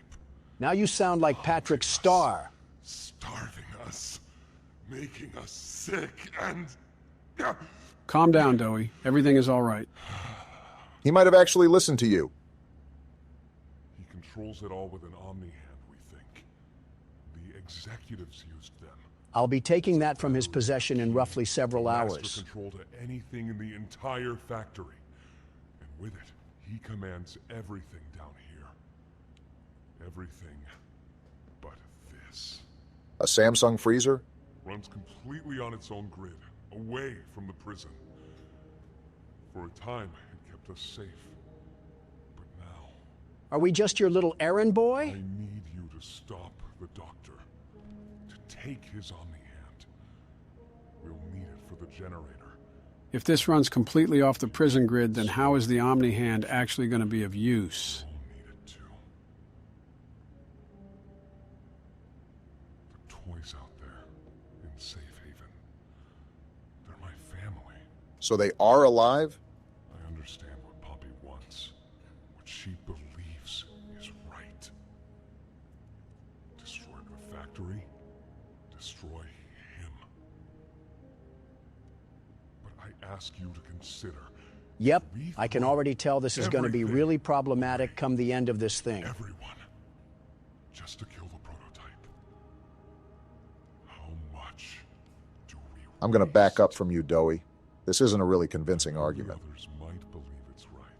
Speaker 2: Now you sound like Patrick Starr.
Speaker 17: Starving us, making us sick, and...
Speaker 3: Calm down, Dowie. Everything is all right.
Speaker 1: He might have actually listened to you.
Speaker 17: He controls it all with an omni-hand, we think. The executives used them.
Speaker 2: I'll be taking that from his possession in roughly several hours.
Speaker 17: Master control to anything in the entire factory. And with it, he commands everything down here. Everything but this.
Speaker 1: A Samsung freezer?
Speaker 17: Runs completely on its own grid, away from the prison. For a time, it kept us safe. But now...
Speaker 2: Are we just your little errand boy?
Speaker 17: I need you to stop the doctor. To take his omni-hand. We'll need it for the generator.
Speaker 3: If this runs completely off the prison grid, then how is the omni-hand actually going to be of use?
Speaker 17: We'll need it too. The toys out there, in safe haven. They're my family.
Speaker 1: So they are alive?
Speaker 17: I understand what Poppy wants. What she believes is right. Destroy the factory. Destroy him. But I ask you to consider...
Speaker 2: Yep, I can already tell this is going to be really problematic come the end of this thing.
Speaker 17: Everyone. Just to kill the prototype. How much do we
Speaker 1: I'm going to back up from you, Dowie. This isn't a really convincing argument.
Speaker 17: Others might believe it's right.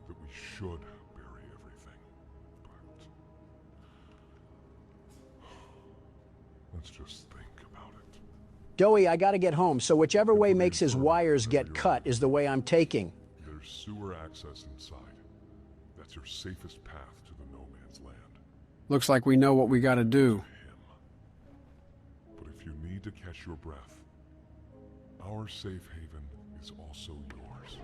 Speaker 17: That we should bury everything. But... let's just think about it.
Speaker 2: Dowie, I gotta get home, so whichever way makes his wires get cut is the way I'm taking.
Speaker 17: There's sewer access inside. That's your safest path to the no man's land.
Speaker 3: Looks like we know what we gotta do.
Speaker 17: But if you need to catch your breath, our safe haven is also yours.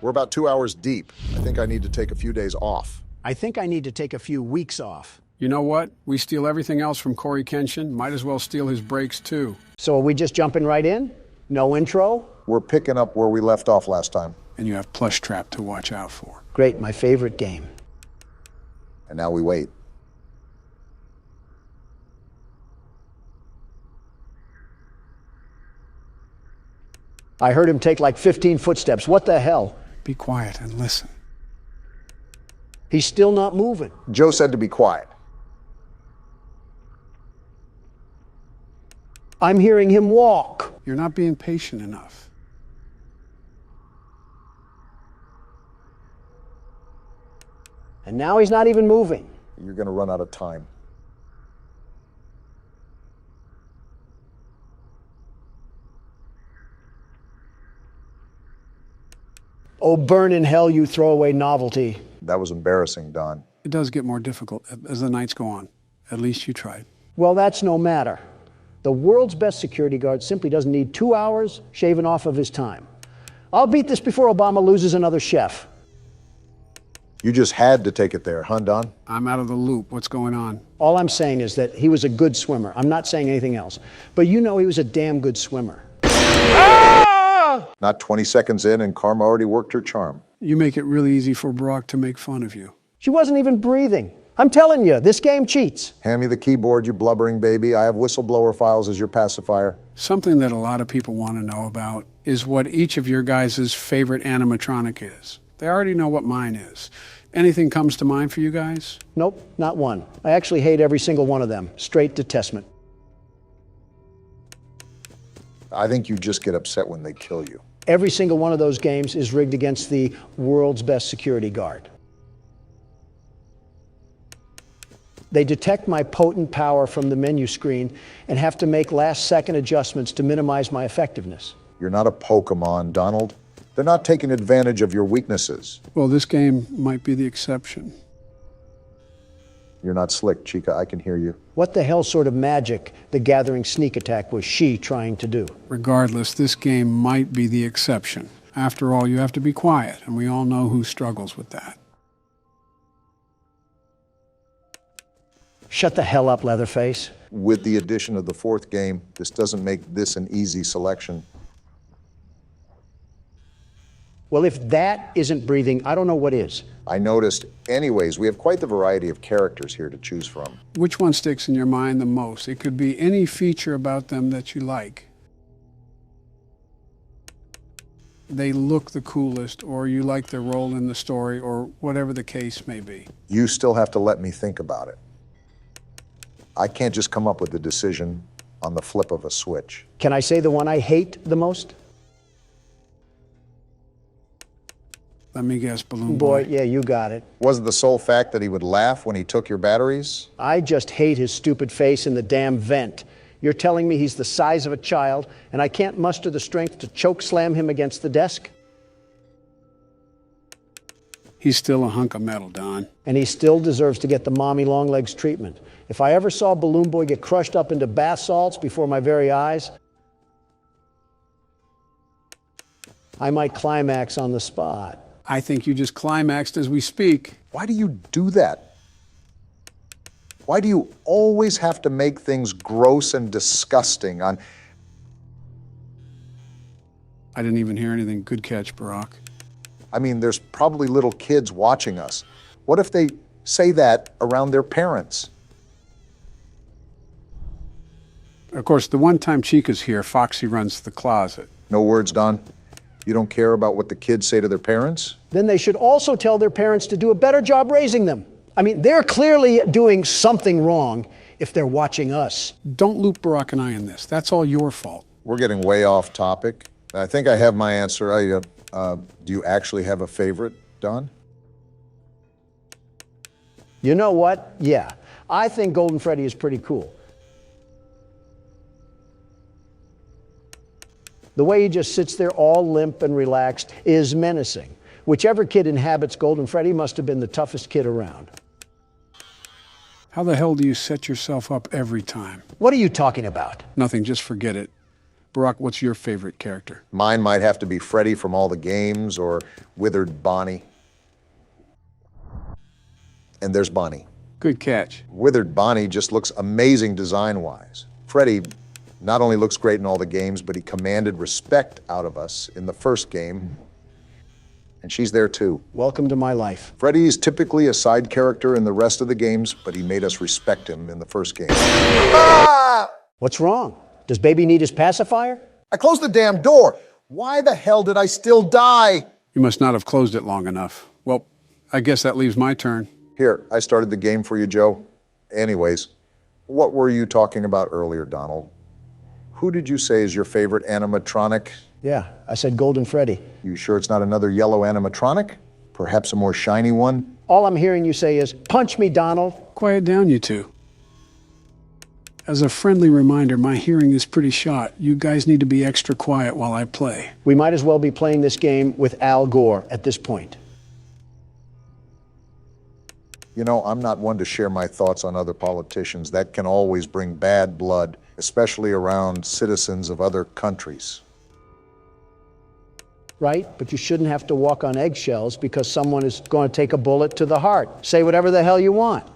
Speaker 1: We're about 2 hours deep. I think I need to take a few days off.
Speaker 2: I think I need to take a few weeks off.
Speaker 3: You know what? We steal everything else from Corey Kenshin. Might as well steal his brakes, too.
Speaker 2: So are we just jumping right in? No intro?
Speaker 1: We're picking up where we left off last time.
Speaker 3: And you have Plush Trap to watch out for.
Speaker 2: Great, my favorite game.
Speaker 1: And now we wait.
Speaker 2: I heard him take like 15 footsteps. What the hell?
Speaker 3: Be quiet and listen.
Speaker 2: He's still not moving.
Speaker 1: Joe said to be quiet.
Speaker 2: I'm hearing him walk.
Speaker 3: You're not being patient enough.
Speaker 2: And now he's not even moving.
Speaker 1: You're going to run out of time.
Speaker 2: Oh, burn in hell, you throwaway novelty.
Speaker 1: That was embarrassing, Don.
Speaker 3: It does get more difficult as the nights go on. At least you tried.
Speaker 2: Well, that's no matter. The world's best security guard simply doesn't need 2 hours shaving off of his time. I'll beat this before Obama loses another chef.
Speaker 1: You just had to take it there, huh, Don?
Speaker 3: I'm out of the loop. What's going on?
Speaker 2: All I'm saying is that he was a good swimmer. I'm not saying anything else. But you know he was a damn good swimmer.
Speaker 1: Not 20 seconds in and Karma already worked her charm.
Speaker 3: You make it really easy for Brock to make fun of you.
Speaker 2: She wasn't even breathing. I'm telling you, this game cheats.
Speaker 1: Hand me the keyboard, you blubbering baby. I have whistleblower files as your pacifier.
Speaker 3: Something that a lot of people want to know about is what each of your guys' favorite animatronic is. They already know what mine is. Anything comes to mind for you guys?
Speaker 2: Nope, not one. I actually hate every single one of them. Straight detestment.
Speaker 1: I think you just get upset when they kill you.
Speaker 2: Every single one of those games is rigged against the world's best security guard. They detect my potent power from the menu screen and have to make last-second adjustments to minimize my effectiveness.
Speaker 1: You're not a Pokemon, Donald. They're not taking advantage of your weaknesses.
Speaker 3: Well, this game might be the exception.
Speaker 1: You're not slick, Chica. I can hear you.
Speaker 2: What the hell sort of magic the Gathering sneak attack was she trying to do?
Speaker 3: Regardless, this game might be the exception. After all, you have to be quiet, and we all know who struggles with that.
Speaker 2: Shut the hell up, Leatherface.
Speaker 1: With the addition of the fourth game, this doesn't make this an easy selection.
Speaker 2: Well, if that isn't breathing, I don't know what is.
Speaker 1: I noticed. Anyways, we have quite the variety of characters here to choose from.
Speaker 3: Which one sticks in your mind the most? It could be any feature about them that you like. They look the coolest, or you like their role in the story, or whatever the case may be.
Speaker 1: You still have to let me think about it. I can't just come up with a decision on the flip of a switch.
Speaker 2: Can I say the one I hate the most?
Speaker 3: Let me guess, Balloon Boy.
Speaker 2: Boy, yeah, you got it.
Speaker 1: Was it the sole fact that he would laugh when he took your batteries?
Speaker 2: I just hate his stupid face in the damn vent. You're telling me he's the size of a child, and I can't muster the strength to choke slam him against the desk?
Speaker 3: He's still a hunk of metal, Don.
Speaker 2: And he still deserves to get the mommy long legs treatment. If I ever saw Balloon Boy get crushed up into bath salts before my very eyes, I might climax on the spot.
Speaker 3: I think you just climaxed as we speak.
Speaker 1: Why do you do that? Why do you always have to make things gross and disgusting on...
Speaker 3: I didn't even hear anything. Good catch, Barack.
Speaker 1: I mean, there's probably little kids watching us. What if they say that around their parents?
Speaker 3: Of course, the one time Chica's here, Foxy runs the closet.
Speaker 1: No words, Don? You don't care about what the kids say to their parents?
Speaker 2: Then they should also tell their parents to do a better job raising them. I mean, they're clearly doing something wrong if they're watching us.
Speaker 3: Don't loop Barack and I in this. That's all your fault.
Speaker 1: We're getting way off topic. I think I have my answer. Do you actually have a favorite, Don?
Speaker 2: You know what? Yeah, I think Golden Freddy is pretty cool. The way he just sits there all limp and relaxed is menacing. Whichever kid inhabits Golden Freddy must have been the toughest kid around.
Speaker 3: How the hell do you set yourself up every time?
Speaker 2: What are you talking about?
Speaker 3: Nothing, just forget it. Barack, what's your favorite character?
Speaker 1: Mine might have to be Freddy from all the games, or Withered Bonnie. And there's Bonnie.
Speaker 3: Good catch.
Speaker 1: Withered Bonnie just looks amazing design-wise. Freddy not only looks great in all the games, but he commanded respect out of us in the first game. And she's there too.
Speaker 2: Welcome to my life.
Speaker 1: Freddy is typically a side character in the rest of the games, but he made us respect him in the first game.
Speaker 2: What's wrong? Does baby need his pacifier?
Speaker 1: I closed the damn door. Why the hell did I still die?
Speaker 3: You must not have closed it long enough. Well, I guess that leaves my turn.
Speaker 1: Here, I started the game for you, Joe. Anyways, what were you talking about earlier, Donald? Who did you say is your favorite animatronic?
Speaker 2: Yeah, I said Golden Freddy.
Speaker 1: You sure it's not another yellow animatronic? Perhaps a more shiny one?
Speaker 2: All I'm hearing you say is, punch me, Donald.
Speaker 3: Quiet down, you two. As a friendly reminder, my hearing is pretty shot. You guys need to be extra quiet while I play.
Speaker 2: We might as well be playing this game with Al Gore at this point.
Speaker 1: You know, I'm not one to share my thoughts on other politicians. That can always bring bad blood, especially around citizens of other countries.
Speaker 2: Right? But you shouldn't have to walk on eggshells because someone is going to take a bullet to the heart. Say whatever the hell you want.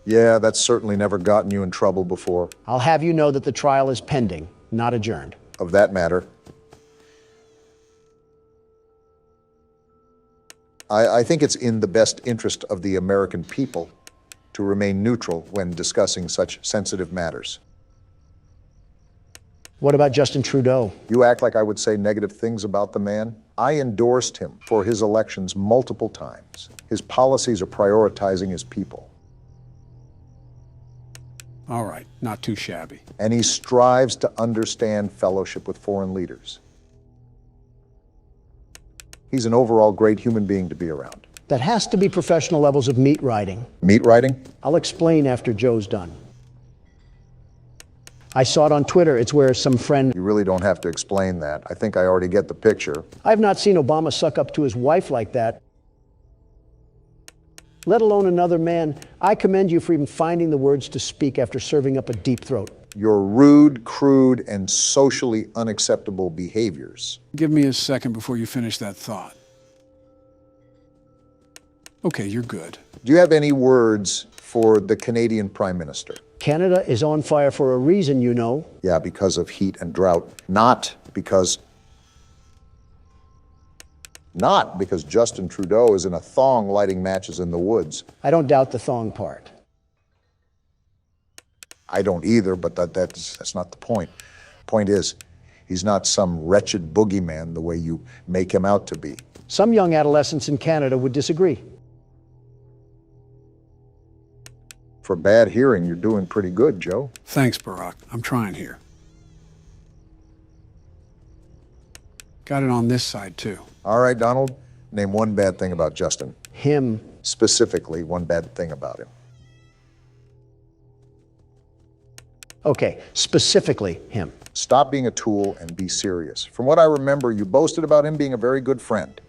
Speaker 1: Yeah, that's certainly never gotten you in trouble before.
Speaker 2: I'll have you know that the trial is pending, not adjourned.
Speaker 1: Of that matter, I think it's in the best interest of the American people to remain neutral when discussing such sensitive matters.
Speaker 2: What about Justin Trudeau?
Speaker 1: You act like I would say negative things about the man. I endorsed him for his elections multiple times. His policies are prioritizing his people.
Speaker 3: All right, not too shabby.
Speaker 1: And he strives to understand fellowship with foreign leaders. He's an overall great human being to be around.
Speaker 2: That has to be professional levels of meat riding.
Speaker 1: Meat riding?
Speaker 2: I'll explain after Joe's done. I saw it on Twitter. It's where some friend...
Speaker 1: You really don't have to explain that. I think I already get the picture.
Speaker 2: I've not seen Obama suck up to his wife like that, let alone another man. I commend you for even finding the words to speak after serving up a deep throat.
Speaker 1: Your rude, crude, and socially unacceptable behaviors.
Speaker 3: Give me a second before you finish that thought. Okay, you're good.
Speaker 1: Do you have any words for the Canadian Prime Minister?
Speaker 2: Canada is on fire for a reason, you know.
Speaker 1: Yeah, because of heat and drought, not because Not because Justin Trudeau is in a thong lighting matches in the woods.
Speaker 2: I don't doubt the thong part.
Speaker 1: I don't either, but that's not the point. Point is, he's not some wretched boogeyman the way you make him out to be.
Speaker 2: Some young adolescents in Canada would disagree.
Speaker 1: For bad hearing, you're doing pretty good, Joe.
Speaker 3: Thanks, Barack. I'm trying here. Got it on this side, too.
Speaker 1: All right, Donald, name one bad thing about Justin.
Speaker 2: Him.
Speaker 1: Specifically, one bad thing about him.
Speaker 2: Okay, specifically him.
Speaker 1: Stop being a tool and be serious. From what I remember, you boasted about him being a very good friend.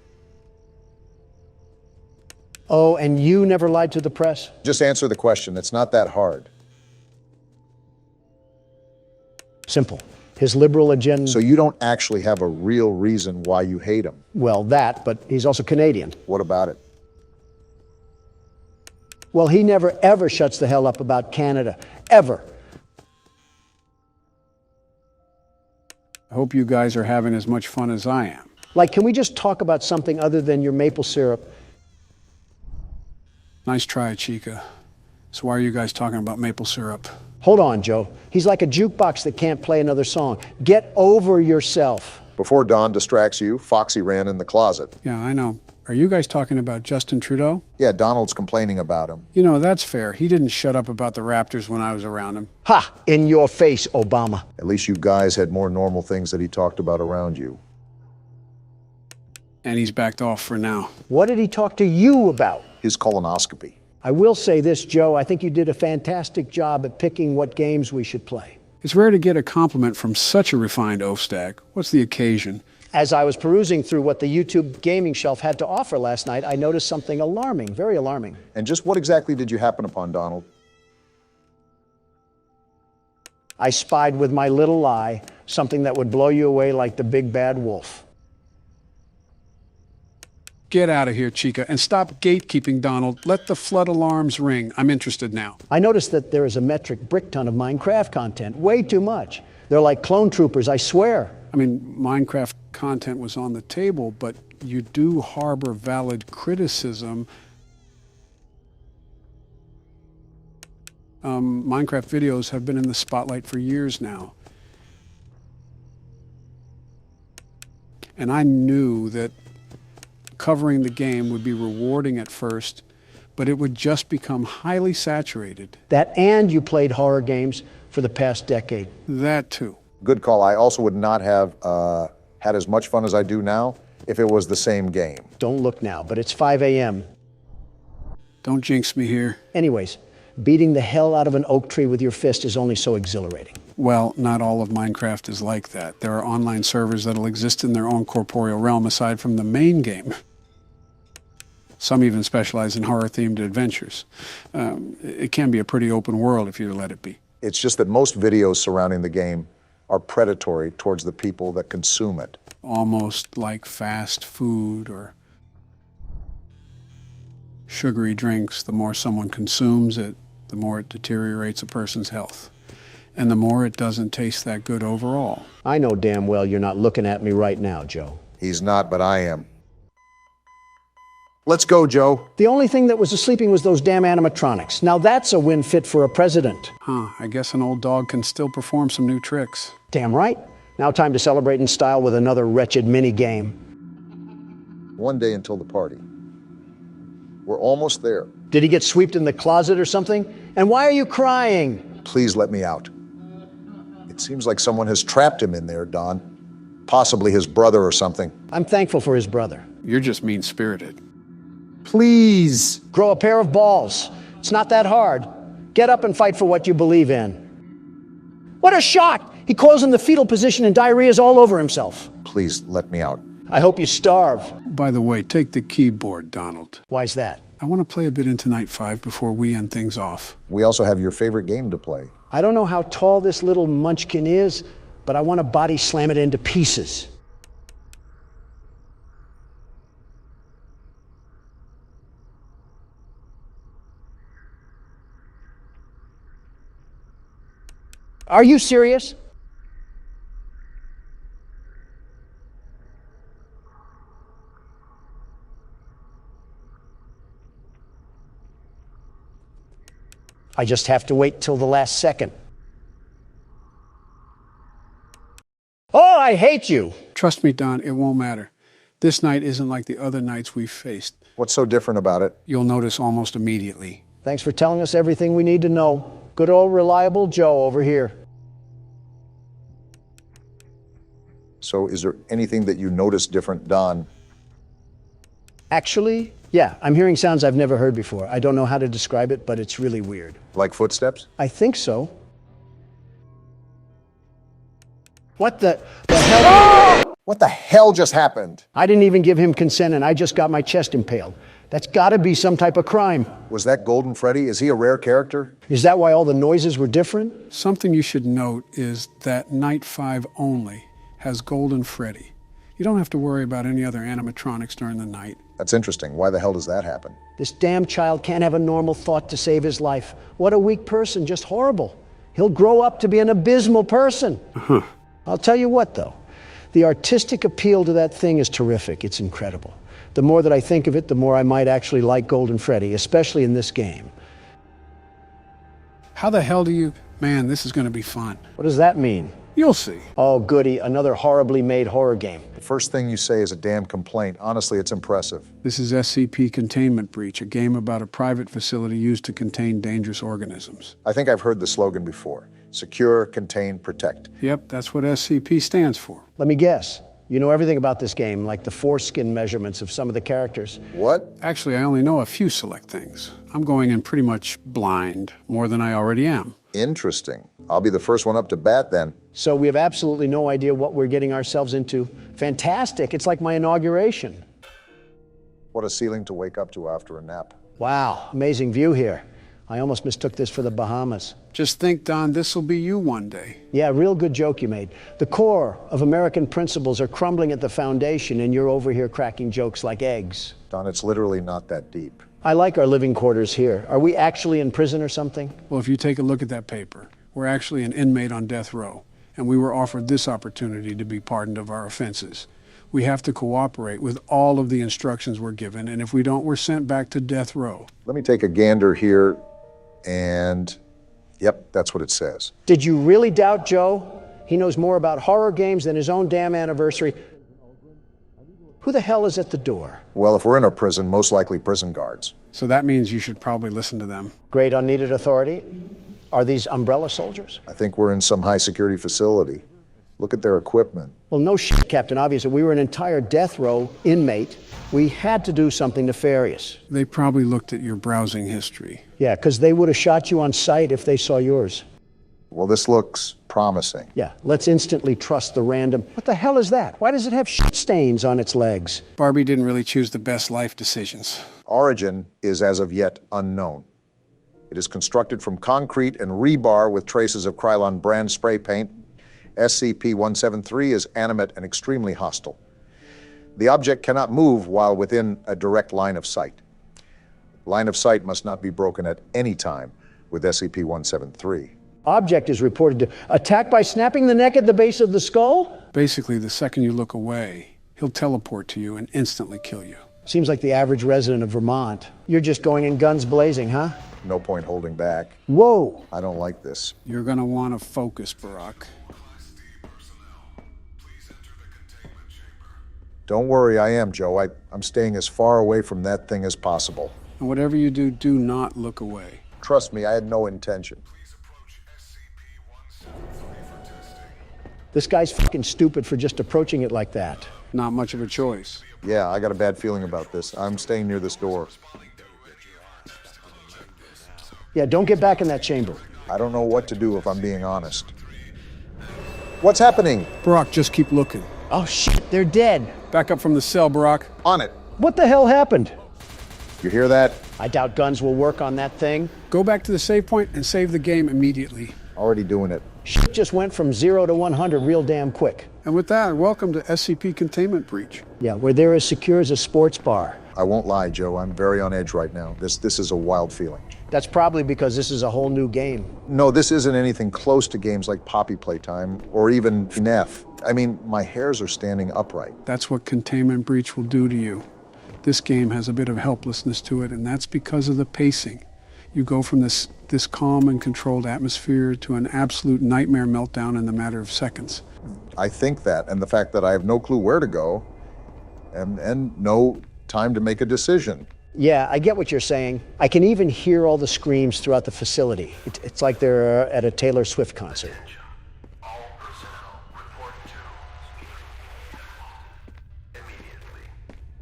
Speaker 2: Oh, and you never lied to the press?
Speaker 1: Just answer the question. It's not that hard.
Speaker 2: Simple. His liberal agenda.
Speaker 1: So you don't actually have a real reason why you hate him?
Speaker 2: Well, that, but he's also Canadian.
Speaker 1: What about it?
Speaker 2: Well, he never, ever shuts the hell up about Canada. Ever.
Speaker 3: I hope you guys are having as much fun as I am.
Speaker 2: Like, can we just talk about something other than your maple syrup?
Speaker 3: Nice try, Chica. So why are you guys talking about maple syrup?
Speaker 2: Hold on, Joe. He's like a jukebox that can't play another song. Get over yourself.
Speaker 1: Before Don distracts you, Foxy ran in the closet.
Speaker 3: Yeah, I know. Are you guys talking about Justin Trudeau?
Speaker 1: Yeah, Donald's complaining about him.
Speaker 3: You know, that's fair. He didn't shut up about the Raptors when I was around him.
Speaker 2: Ha! In your face, Obama.
Speaker 1: At least you guys had more normal things that he talked about around you.
Speaker 3: And he's backed off for now.
Speaker 2: What did he talk to you about?
Speaker 1: His colonoscopy.
Speaker 2: I will say this, Joe. I think you did a fantastic job at picking what games we should play.
Speaker 3: It's rare to get a compliment from such a refined oaf-stack. What's the occasion?
Speaker 2: As I was perusing through what the YouTube gaming shelf had to offer last night, I noticed something alarming, very alarming.
Speaker 1: And just what exactly did you happen upon, Donald?
Speaker 2: I spied with my little eye something that would blow you away like the big bad wolf.
Speaker 3: Get out of here, Chica, and stop gatekeeping, Donald. Let the flood alarms ring. I'm interested now.
Speaker 2: I noticed that there is a metric brick ton of Minecraft content. Way too much. They're like clone troopers, I swear.
Speaker 3: I mean, Minecraft content was on the table, but you do harbor valid criticism. Minecraft videos have been in the spotlight for years now. And I knew that covering the game would be rewarding at first, but it would just become highly saturated.
Speaker 2: That and you played horror games for the past decade.
Speaker 3: That too.
Speaker 1: Good call. I also would not have had as much fun as I do now if it was the same game.
Speaker 2: Don't look now, but it's 5 a.m.
Speaker 3: Don't jinx me here.
Speaker 2: Anyways, beating the hell out of an oak tree with your fist is only so exhilarating.
Speaker 3: Well, not all of Minecraft is like that. There are online servers that'll exist in their own corporeal realm aside from the main game. Some even specialize in horror-themed adventures. It can be a pretty open world if you let it be.
Speaker 1: It's just that most videos surrounding the game are predatory towards the people that consume it.
Speaker 3: Almost like fast food or sugary drinks. The more someone consumes it, the more it deteriorates a person's health. And the more it doesn't taste that good overall.
Speaker 2: I know damn well you're not looking at me right now, Joe.
Speaker 1: He's not, but I am. Let's go, Joe.
Speaker 2: The only thing that was sleeping was those damn animatronics. Now that's a win fit for a president.
Speaker 3: Huh, I guess an old dog can still perform some new tricks.
Speaker 2: Damn right. Now time to celebrate in style with another wretched mini game.
Speaker 1: One day until the party. We're almost there.
Speaker 2: Did he get swept in the closet or something? And why are you crying?
Speaker 1: Please let me out. It seems like someone has trapped him in there, Don. Possibly his brother or something.
Speaker 2: I'm thankful for his brother.
Speaker 3: You're just mean-spirited.
Speaker 2: Please. Grow a pair of balls. It's not that hard. Get up and fight for what you believe in. What a shock! He coils in the fetal position and diarrhea's all over himself.
Speaker 1: Please let me out.
Speaker 2: I hope you starve.
Speaker 3: By the way, take the keyboard, Donald.
Speaker 2: Why's that?
Speaker 3: I want to play a bit into Night 5 before we end things off.
Speaker 1: We also have your favorite game to play.
Speaker 2: I don't know how tall this little munchkin is, but I want to body slam it into pieces. Are you serious? I just have to wait till the last second. Oh, I hate you!
Speaker 3: Trust me, Don, it won't matter. This night isn't like the other nights we've faced.
Speaker 1: What's so different about it?
Speaker 3: You'll notice almost immediately.
Speaker 2: Thanks for telling us everything we need to know. Good old reliable Joe over here.
Speaker 1: So is there anything that you noticed different, Don?
Speaker 2: Actually, yeah, I'm hearing sounds I've never heard before. I don't know how to describe it, but it's really weird.
Speaker 1: Like footsteps?
Speaker 2: I think so. What the hell?
Speaker 1: What the hell just happened?
Speaker 2: I didn't even give him consent and I just got my chest impaled. That's gotta be some type of crime.
Speaker 1: Was that Golden Freddy? Is he a rare character?
Speaker 2: Is that why all the noises were different?
Speaker 3: Something you should note is that Night 5 only has Golden Freddy. You don't have to worry about any other animatronics during the night.
Speaker 1: That's interesting. Why the hell does that happen?
Speaker 2: This damn child can't have a normal thought to save his life. What a weak person, just horrible. He'll grow up to be an abysmal person. I'll tell you what, though. The artistic appeal to that thing is terrific. It's incredible. The more that I think of it, the more I might actually like Golden Freddy, especially in this game.
Speaker 3: How the hell do you... Man, this is going to be fun.
Speaker 2: What does that mean?
Speaker 3: You'll see.
Speaker 2: Oh, goody, another horribly made horror game.
Speaker 1: The first thing you say is a damn complaint. Honestly, it's impressive.
Speaker 3: This is SCP Containment Breach, a game about a private facility used to contain dangerous organisms.
Speaker 1: I think I've heard the slogan before. Secure, contain, protect.
Speaker 3: Yep, that's what SCP stands for.
Speaker 2: Let me guess. You know everything about this game, like the foreskin measurements of some of the characters.
Speaker 1: What?
Speaker 3: Actually, I only know a few select things. I'm going in pretty much blind, more than I already am.
Speaker 1: Interesting. I'll be the first one up to bat then.
Speaker 2: So we have absolutely no idea what we're getting ourselves into. Fantastic. It's like my inauguration.
Speaker 1: What a ceiling to wake up to after a nap.
Speaker 2: Wow, amazing view here. I almost mistook this for the Bahamas.
Speaker 3: Just think, Don, this'll be you one day.
Speaker 2: Yeah, real good joke you made. The core of American principles are crumbling at the foundation, and you're over here cracking jokes like eggs.
Speaker 1: Don, it's literally not that deep.
Speaker 2: I like our living quarters here. Are we actually in prison or something?
Speaker 3: Well, if you take a look at that paper, we're actually an inmate on death row, and we were offered this opportunity to be pardoned of our offenses. We have to cooperate with all of the instructions we're given, and if we don't, we're sent back to death row.
Speaker 1: Let me take a gander here, and yep, that's what it says.
Speaker 2: Did you really doubt Joe? He knows more about horror games than his own damn anniversary. Who the hell is at the door?
Speaker 1: Well, if we're in a prison, most likely prison guards.
Speaker 3: So that means you should probably listen to them.
Speaker 2: Great unneeded authority. Are these umbrella soldiers?
Speaker 1: I think we're in some high security facility. Look at their equipment.
Speaker 2: Well, no shit, Captain Obvious. We were an entire death row inmate. We had to do something nefarious.
Speaker 3: They probably looked at your browsing history.
Speaker 2: Yeah, because they would have shot you on sight if they saw yours.
Speaker 1: Well, this looks promising.
Speaker 2: Yeah, let's instantly trust the random. What the hell is that? Why does it have shit stains on its legs?
Speaker 3: Barbie didn't really choose the best life decisions.
Speaker 1: Origin is as of yet unknown. It is constructed from concrete and rebar with traces of Krylon brand spray paint. SCP-173 is animate and extremely hostile. The object cannot move while within a direct line of sight. Line of sight must not be broken at any time with SCP-173.
Speaker 2: Object is reported to attack by snapping the neck at the base of the skull?
Speaker 3: Basically, the second you look away, he'll teleport to you and instantly kill you.
Speaker 2: Seems like the average resident of Vermont. You're just going in guns blazing, huh?
Speaker 1: No point holding back.
Speaker 2: Whoa!
Speaker 1: I don't like this.
Speaker 3: You're gonna want to focus, Barack.
Speaker 1: Don't worry, I am, Joe. I'm staying as far away from that thing as possible.
Speaker 3: And whatever you do, do not look away.
Speaker 1: Trust me, I had no intention.
Speaker 2: This guy's fucking stupid for just approaching it like that.
Speaker 3: Not much of a choice.
Speaker 1: Yeah, I got a bad feeling about this. I'm staying near this door.
Speaker 2: Yeah, don't get back in that chamber.
Speaker 1: I don't know what to do if I'm being honest. What's happening?
Speaker 3: Barack, just keep looking.
Speaker 2: Oh shit, they're dead.
Speaker 3: Back up from the cell, Barack.
Speaker 1: On it.
Speaker 2: What the hell happened?
Speaker 1: You hear that?
Speaker 2: I doubt guns will work on that thing.
Speaker 3: Go back to the save point and save the game immediately.
Speaker 1: Already doing it.
Speaker 2: Shit just went from 0 to 100 real damn quick.
Speaker 3: And with that, welcome to SCP Containment Breach.
Speaker 2: Yeah, where they're as secure as a sports bar.
Speaker 1: I won't lie, Joe. I'm very on edge right now. This is a wild feeling.
Speaker 2: That's probably because this is a whole new game.
Speaker 1: No, this isn't anything close to games like Poppy Playtime or even FNAF. I mean, my hairs are standing upright.
Speaker 3: That's what Containment Breach will do to you. This game has a bit of helplessness to it, and that's because of the pacing. You go from this calm and controlled atmosphere to an absolute nightmare meltdown in the matter of seconds.
Speaker 1: I think that, and the fact that I have no clue where to go and no time to make a decision.
Speaker 2: Yeah, I get what you're saying. I can even hear all the screams throughout the facility. It's like they're at a Taylor Swift concert.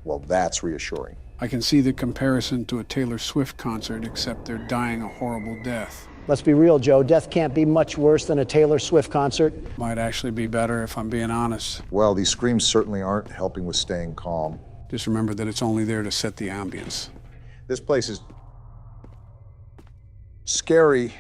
Speaker 1: Well, that's reassuring.
Speaker 3: I can see the comparison to a Taylor Swift concert, except they're dying a horrible death.
Speaker 2: Let's be real, Joe. Death can't be much worse than a Taylor Swift concert.
Speaker 3: Might actually be better if I'm being honest.
Speaker 1: Well, these screams certainly aren't helping with staying calm.
Speaker 3: Just remember that it's only there to set the ambience.
Speaker 1: This place is scary,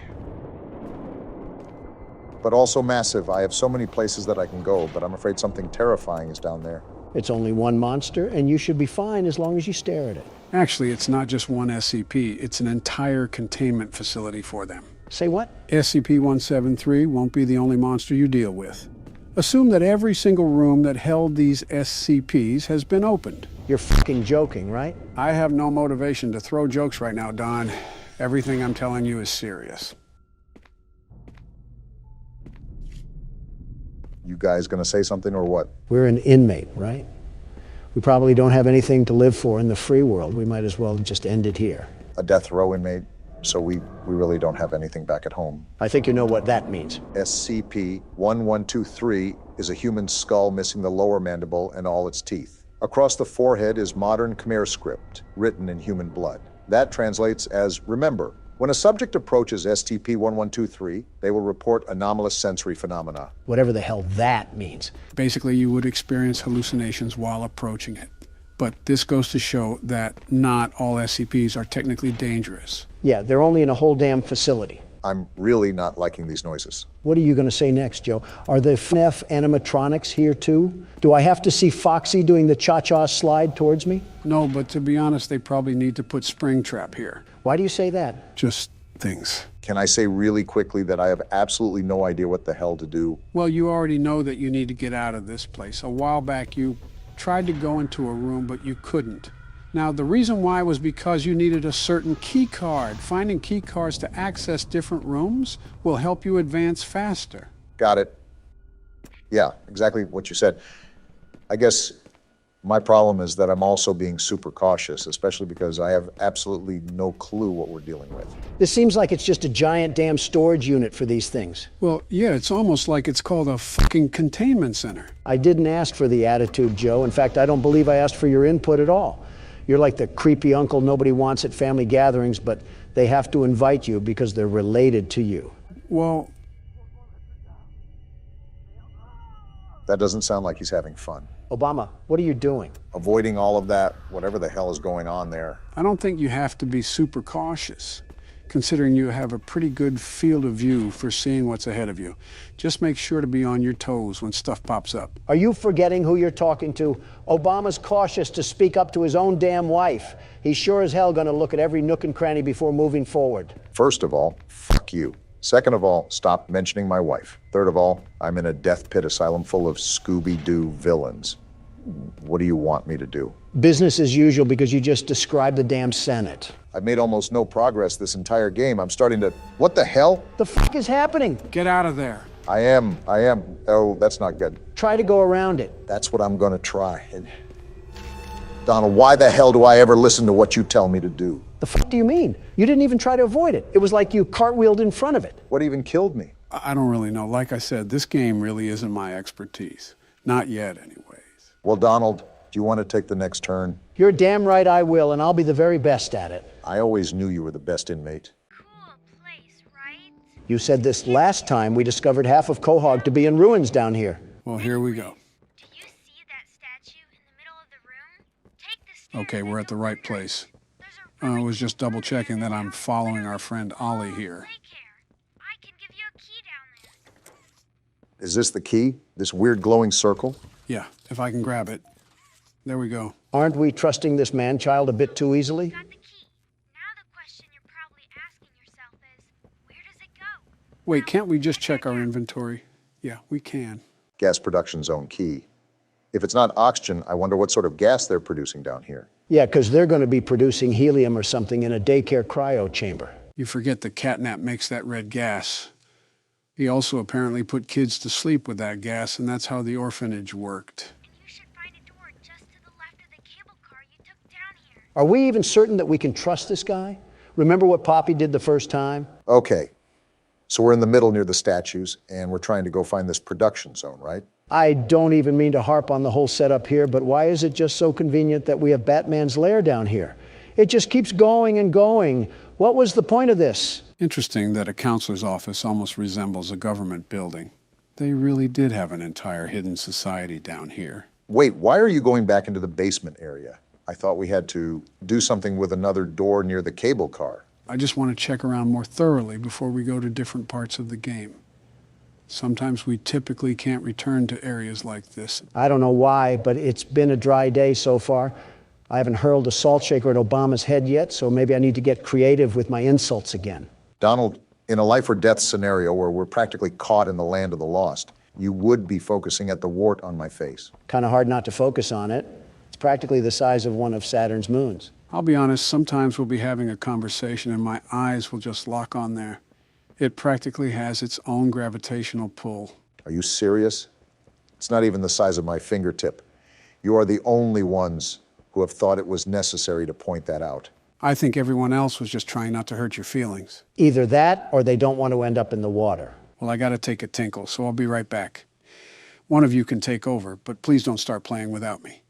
Speaker 1: but also massive. I have so many places that I can go, but I'm afraid something terrifying is down there.
Speaker 2: It's only one monster, and you should be fine as long as you stare at it.
Speaker 3: Actually, it's not just one SCP. It's an entire containment facility for them.
Speaker 2: Say what?
Speaker 3: SCP-173 won't be the only monster you deal with. Assume that every single room that held these SCPs has been opened.
Speaker 2: You're fucking joking, right?
Speaker 3: I have no motivation to throw jokes right now, Don. Everything I'm telling you is serious.
Speaker 1: You guys gonna say something or what?
Speaker 2: We're an inmate, right? We probably don't have anything to live for in the free world. We might as well just end it here.
Speaker 1: A death row inmate, so we really don't have anything back at home.
Speaker 2: I think you know what that means.
Speaker 1: SCP-1123 is a human skull missing the lower mandible and all its teeth. Across the forehead is modern Khmer script, written in human blood. That translates as remember. When a subject approaches SCP-1123, they will report anomalous sensory phenomena.
Speaker 2: Whatever the hell that means.
Speaker 3: Basically, you would experience hallucinations while approaching it. But this goes to show that not all SCPs are technically dangerous.
Speaker 2: Yeah, they're only in a whole damn facility.
Speaker 1: I'm really not liking these noises.
Speaker 2: What are you going to say next, Joe? Are the FNAF animatronics here too? Do I have to see Foxy doing the cha-cha slide towards me?
Speaker 3: No, but to be honest, they probably need to put Springtrap here.
Speaker 2: Why do you say that?
Speaker 3: Just things.
Speaker 1: Can I say really quickly that I have absolutely no idea what the hell to do?
Speaker 3: Well, you already know that you need to get out of this place. A while back, you tried to go into a room, but you couldn't. Now, the reason why was because you needed a certain key card. Finding key cards to access different rooms will help you advance faster.
Speaker 1: Got it. Yeah, exactly what you said. I guess my problem is that I'm also being super cautious, especially because I have absolutely no clue what we're dealing with.
Speaker 2: This seems like it's just a giant damn storage unit for these things.
Speaker 3: Well, yeah, it's almost like it's called a fucking containment center.
Speaker 2: I didn't ask for the attitude, Joe. In fact, I don't believe I asked for your input at all. You're like the creepy uncle nobody wants at family gatherings, but they have to invite you because they're related to you.
Speaker 3: Well,
Speaker 1: that doesn't sound like he's having fun.
Speaker 2: Obama, what are you doing?
Speaker 1: Avoiding all of that, whatever the hell is going on there.
Speaker 3: I don't think you have to be super cautious, considering you have a pretty good field of view for seeing what's ahead of you. Just make sure to be on your toes when stuff pops up.
Speaker 2: Are you forgetting who you're talking to? Obama's cautious to speak up to his own damn wife. He's sure as hell gonna look at every nook and cranny before moving forward.
Speaker 1: First of all, fuck you. Second of all, stop mentioning my wife. Third of all, I'm in a death pit asylum full of Scooby-Doo villains. What do you want me to do?
Speaker 2: Business as usual because you just described the damn Senate.
Speaker 1: I've made almost no progress this entire game. I'm starting to... What the hell?
Speaker 2: The fuck is happening?
Speaker 3: Get out of there.
Speaker 1: I am. Oh, that's not good.
Speaker 2: Try to go around it.
Speaker 1: That's what I'm gonna try. Donald, why the hell do I ever listen to what you tell me to do?
Speaker 2: The fuck do you mean? You didn't even try to avoid it. It was like you cartwheeled in front of it.
Speaker 1: What even killed me?
Speaker 3: I don't really know. Like I said, this game really isn't my expertise. Not yet, anyways.
Speaker 1: Well, Donald, do you want to take the next turn?
Speaker 2: You're damn right I will, and I'll be the very best at it.
Speaker 1: I always knew you were the best inmate.
Speaker 4: Cool place, right?
Speaker 2: You said this last time we discovered half of Quahog to be in ruins down here.
Speaker 3: Well, here we go.
Speaker 4: Do you see that statue in the middle of the room? Take the stairs.
Speaker 3: Okay, we're at the right place. I was just double checking that I'm following our friend Ollie here.
Speaker 4: I can give you a key down there.
Speaker 1: Is this the key? This weird glowing circle?
Speaker 3: Yeah, if I can grab it. There we go.
Speaker 2: Aren't we trusting this man-child a bit too easily?
Speaker 4: Got the key. Now the question you're probably asking yourself is, where does it go?
Speaker 3: Wait, can't we just check our inventory? Yeah, we can.
Speaker 1: Gas production zone key. If it's not oxygen, I wonder what sort of gas they're producing down here.
Speaker 2: Yeah, because they're going to be producing helium or something in a daycare cryo chamber.
Speaker 3: You forget the catnap makes that red gas. He also apparently put kids to sleep with that gas, and that's how the orphanage worked.
Speaker 2: Are we even certain that we can trust this guy? Remember what Poppy did the first time?
Speaker 1: Okay, so we're in the middle near the statues, and we're trying to go find this production zone, right?
Speaker 2: I don't even mean to harp on the whole setup here, but why is it just so convenient that we have Batman's lair down here? It just keeps going and going. What was the point of this?
Speaker 3: Interesting that a counselor's office almost resembles a government building. They really did have an entire hidden society down here.
Speaker 1: Wait, why are you going back into the basement area? I thought we had to do something with another door near the cable car.
Speaker 3: I just want to check around more thoroughly before we go to different parts of the game. Sometimes we typically can't return to areas like this.
Speaker 2: I don't know why, but it's been a dry day so far. I haven't hurled a salt shaker at Obama's head yet, so maybe I need to get creative with my insults again.
Speaker 1: Donald, in a life or death scenario where we're practically caught in the land of the lost, you would be focusing at the wart on my face.
Speaker 2: Kind of hard not to focus on it. It's practically the size of one of Saturn's moons.
Speaker 3: I'll be honest, sometimes we'll be having a conversation and my eyes will just lock on there. It practically has its own gravitational pull.
Speaker 1: Are you serious? It's not even the size of my fingertip. You are the only ones who have thought it was necessary to point that out.
Speaker 3: I think everyone else was just trying not to hurt your feelings.
Speaker 2: Either that or they don't want to end up in the water.
Speaker 3: Well, I gotta take a tinkle, so I'll be right back. One of you can take over, but please don't start playing without me.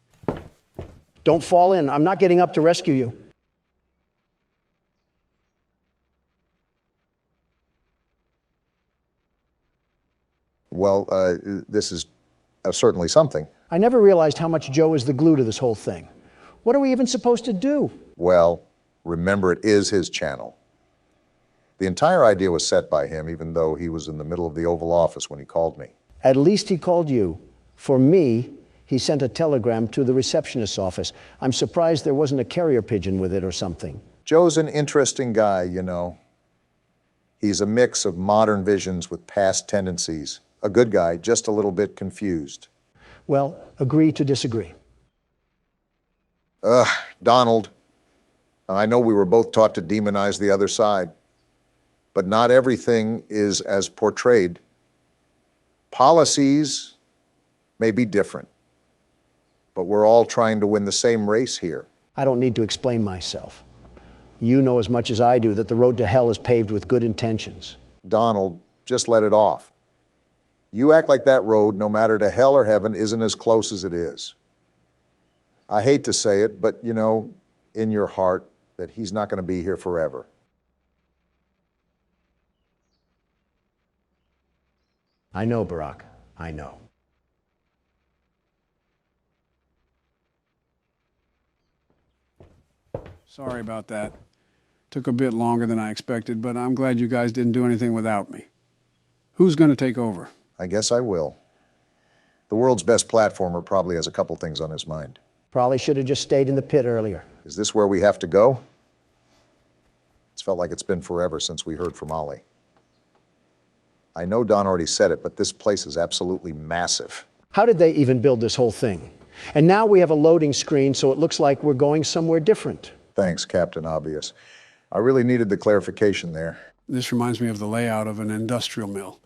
Speaker 2: Don't fall in. I'm not getting up to rescue you.
Speaker 1: Well, this is certainly something.
Speaker 2: I never realized how much Joe is the glue to this whole thing. What are we even supposed to do?
Speaker 1: Well, remember, it is his channel. The entire idea was set by him, even though he was in the middle of the Oval Office when he called me.
Speaker 2: At least he called you. For me, he sent a telegram to the receptionist's office. I'm surprised there wasn't a carrier pigeon with it or something.
Speaker 1: Joe's an interesting guy, you know. He's a mix of modern visions with past tendencies. A good guy, just a little bit confused.
Speaker 2: Well, agree to disagree.
Speaker 1: Donald, I know we were both taught to demonize the other side, but not everything is as portrayed. Policies may be different, but we're all trying to win the same race here.
Speaker 2: I don't need to explain myself. You know as much as I do that the road to hell is paved with good intentions.
Speaker 1: Donald, just let it off. You act like that road, no matter to hell or heaven, isn't as close as it is. I hate to say it, but you know, in your heart, that he's not going to be here forever.
Speaker 2: I know, Barack. I know.
Speaker 3: Sorry about that. Took a bit longer than I expected, but I'm glad you guys didn't do anything without me. Who's going to take over?
Speaker 1: I guess I will. The world's best platformer probably has a couple things on his mind.
Speaker 2: Probably should have just stayed in the pit earlier.
Speaker 1: Is this where we have to go? It's felt like it's been forever since we heard from Ollie. I know Don already said it, but this place is absolutely massive.
Speaker 2: How did they even build this whole thing? And now we have a loading screen, so it looks like we're going somewhere different.
Speaker 1: Thanks, Captain Obvious. I really needed the clarification there.
Speaker 3: This reminds me of the layout of an industrial mill.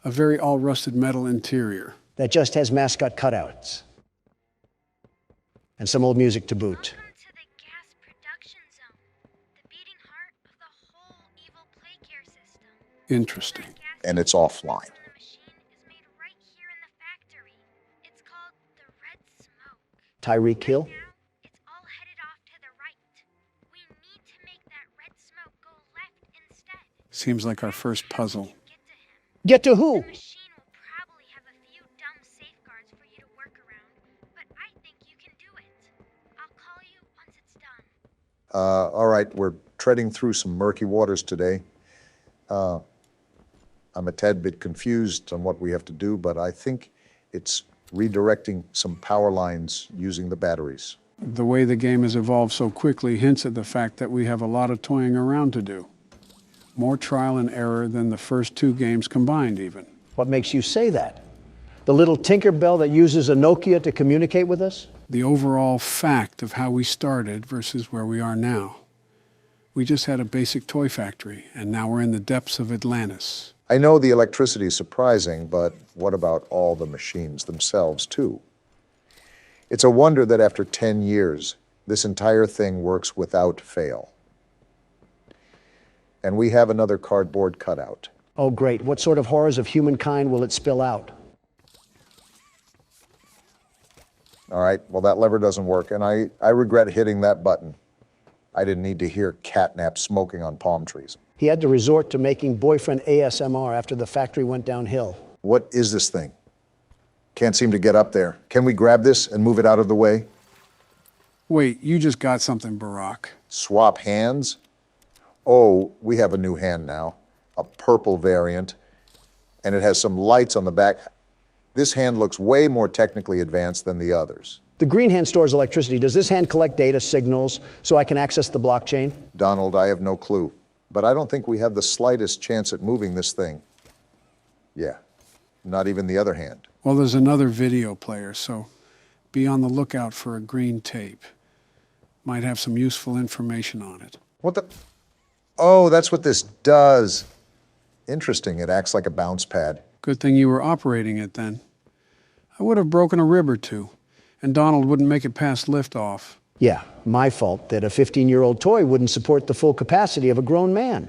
Speaker 3: A very all-rusted metal interior.
Speaker 2: That just has mascot cutouts. And some old music to boot.
Speaker 3: Interesting.
Speaker 1: And it's offline.
Speaker 2: Tyreek Hill?
Speaker 3: Seems like our first puzzle.
Speaker 2: Get to who?
Speaker 1: All right, we're treading through some murky waters today. I'm a tad bit confused on what we have to do, but I think it's redirecting some power lines using the batteries.
Speaker 3: The way the game has evolved so quickly hints at the fact that we have a lot of toying around to do. More trial and error than the first two games combined, even.
Speaker 2: What makes you say that? The little Tinkerbell that uses a Nokia to communicate with us?
Speaker 3: The overall fact of how we started versus where we are now. We just had a basic toy factory, and now we're in the depths of Atlantis.
Speaker 1: I know the electricity is surprising, but what about all the machines themselves, too? It's a wonder that after 10 years, this entire thing works without fail. And we have another cardboard cutout.
Speaker 2: Oh, great. What sort of horrors of humankind will it spill out?
Speaker 1: All right, well, that lever doesn't work, and I regret hitting that button. I didn't need to hear catnap smoking on palm trees.
Speaker 2: He had to resort to making boyfriend ASMR after the factory went downhill.
Speaker 1: What is this thing? Can't seem to get up there. Can we grab this and move it out of the way?
Speaker 3: Wait, you just got something, Barack.
Speaker 1: Swap hands? Oh, we have a new hand now. A purple variant. And it has some lights on the back. This hand looks way more technically advanced than the others.
Speaker 2: The green hand stores electricity. Does this hand collect data signals so I can access the blockchain?
Speaker 1: Donald, I have no clue. But I don't think we have the slightest chance at moving this thing. Yeah, not even the other hand.
Speaker 3: Well, there's another video player, so be on the lookout for a green tape. Might have some useful information on it.
Speaker 1: What the? Oh, that's what this does. Interesting, it acts like a bounce pad.
Speaker 3: Good thing you were operating it then. I would have broken a rib or two, and Donald wouldn't make it past liftoff.
Speaker 2: Yeah, my fault that a 15-year-old toy wouldn't support the full capacity of a grown man.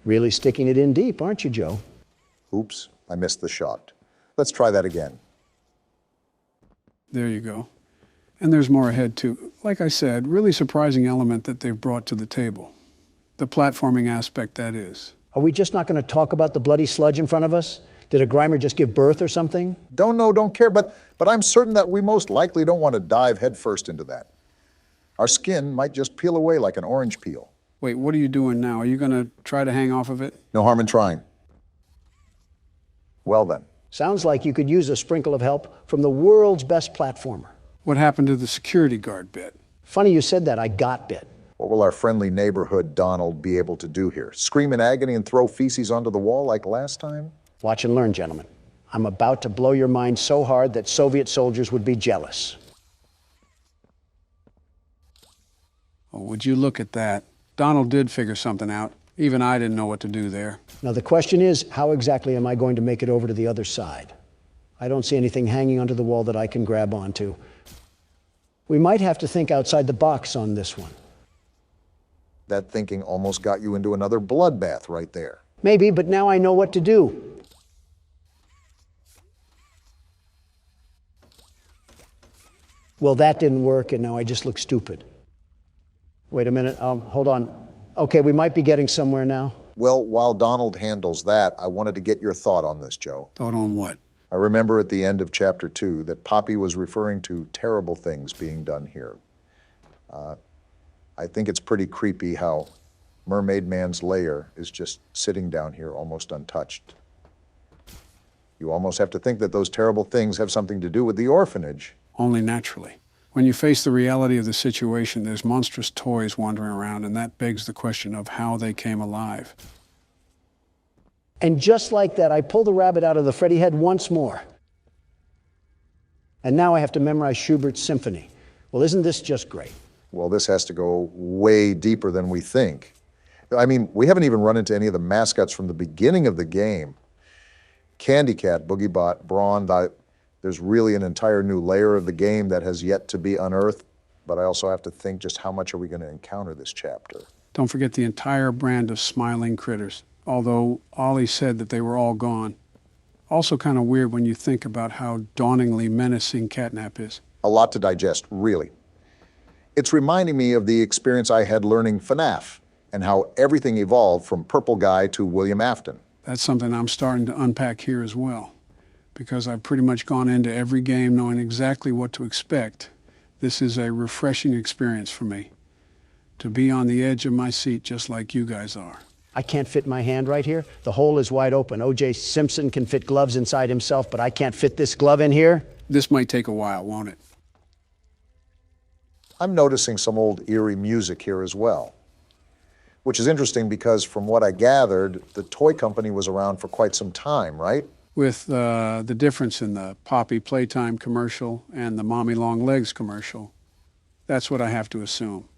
Speaker 2: Really sticking it in deep, aren't you, Joe?
Speaker 1: Oops, I missed the shot. Let's try that again.
Speaker 3: There you go. And there's more ahead, too. Like I said, really surprising element that they've brought to the table. The platforming aspect, that is.
Speaker 2: Are we just not going to talk about the bloody sludge in front of us? Did a Grimer just give birth or something?
Speaker 1: Don't know, don't care, but I'm certain that we most likely don't want to dive headfirst into that. Our skin might just peel away like an orange peel.
Speaker 3: Wait, what are you doing now? Are you going to try to hang off of it?
Speaker 1: No harm in trying. Well then.
Speaker 2: Sounds like you could use a sprinkle of help from the world's best platformer.
Speaker 3: What happened to the security guard bit?
Speaker 2: Funny you said that. I got bit.
Speaker 1: What will our friendly neighborhood Donald be able to do here? Scream in agony and throw feces onto the wall like last time?
Speaker 2: Watch and learn, gentlemen. I'm about to blow your mind so hard that Soviet soldiers would be jealous.
Speaker 3: Oh, would you look at that? Donald did figure something out. Even I didn't know what to do there.
Speaker 2: Now the question is, how exactly am I going to make it over to the other side? I don't see anything hanging onto the wall that I can grab onto. We might have to think outside the box on this one.
Speaker 1: That thinking almost got you into another bloodbath right there.
Speaker 2: Maybe, but now I know what to do. Well, that didn't work, and now I just look stupid. Wait a minute, hold on. Okay, we might be getting somewhere now.
Speaker 1: Well, while Donald handles that, I wanted to get your thought on this, Joe.
Speaker 3: Thought on what?
Speaker 1: I remember at the end of chapter 2 that Poppy was referring to terrible things being done here. I think it's pretty creepy how Mermaid Man's lair is just sitting down here almost untouched. You almost have to think that those terrible things have something to do with the orphanage.
Speaker 3: Only naturally. When you face the reality of the situation, there's monstrous toys wandering around, and that begs the question of how they came alive.
Speaker 2: And just like that, I pulled the rabbit out of the Freddy head once more. And now I have to memorize Schubert's symphony. Well, isn't this just great?
Speaker 1: Well, this has to go way deeper than we think. I mean, we haven't even run into any of the mascots from the beginning of the game. Candy Cat, Boogie Bot, Brawn, there's really an entire new layer of the game that has yet to be unearthed, but I also have to think just how much are we going to encounter this chapter.
Speaker 3: Don't forget the entire brand of smiling critters, although Ollie said that they were all gone. Also kind of weird when you think about how dauntingly menacing catnap is.
Speaker 1: A lot to digest, really. It's reminding me of the experience I had learning FNAF and how everything evolved from Purple Guy to William Afton.
Speaker 3: That's something I'm starting to unpack here as well, because I've pretty much gone into every game knowing exactly what to expect. This is a refreshing experience for me, to be on the edge of my seat just like you guys are.
Speaker 2: I can't fit my hand right here. The hole is wide open. O.J. Simpson can fit gloves inside himself, but I can't fit this glove in here.
Speaker 3: This might take a while, won't it?
Speaker 1: I'm noticing some old eerie music here as well, which is interesting because from what I gathered, the toy company was around for quite some time, right?
Speaker 3: With the difference in the Poppy Playtime commercial and the Mommy Long Legs commercial. That's what I have to assume.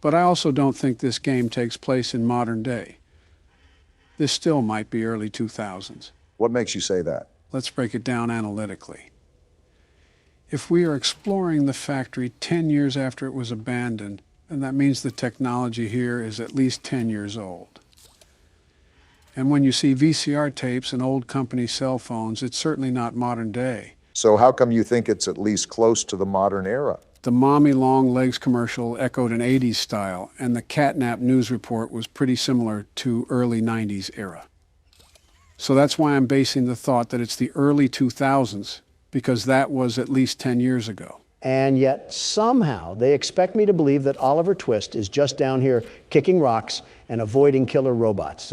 Speaker 3: But I also don't think this game takes place in modern day. This still might be early 2000s.
Speaker 1: What makes you say that?
Speaker 3: Let's break it down analytically. If we are exploring the factory 10 years after it was abandoned, then that means the technology here is at least 10 years old. And when you see VCR tapes and old company cell phones, it's certainly not modern day.
Speaker 1: So how come you think it's at least close to the modern era?
Speaker 3: The Mommy Long Legs commercial echoed an 80s style, and the Catnap news report was pretty similar to early 90s era. So that's why I'm basing the thought that it's the early 2000s, because that was at least 10 years ago.
Speaker 2: And yet, somehow, they expect me to believe that Oliver Twist is just down here kicking rocks and avoiding killer robots.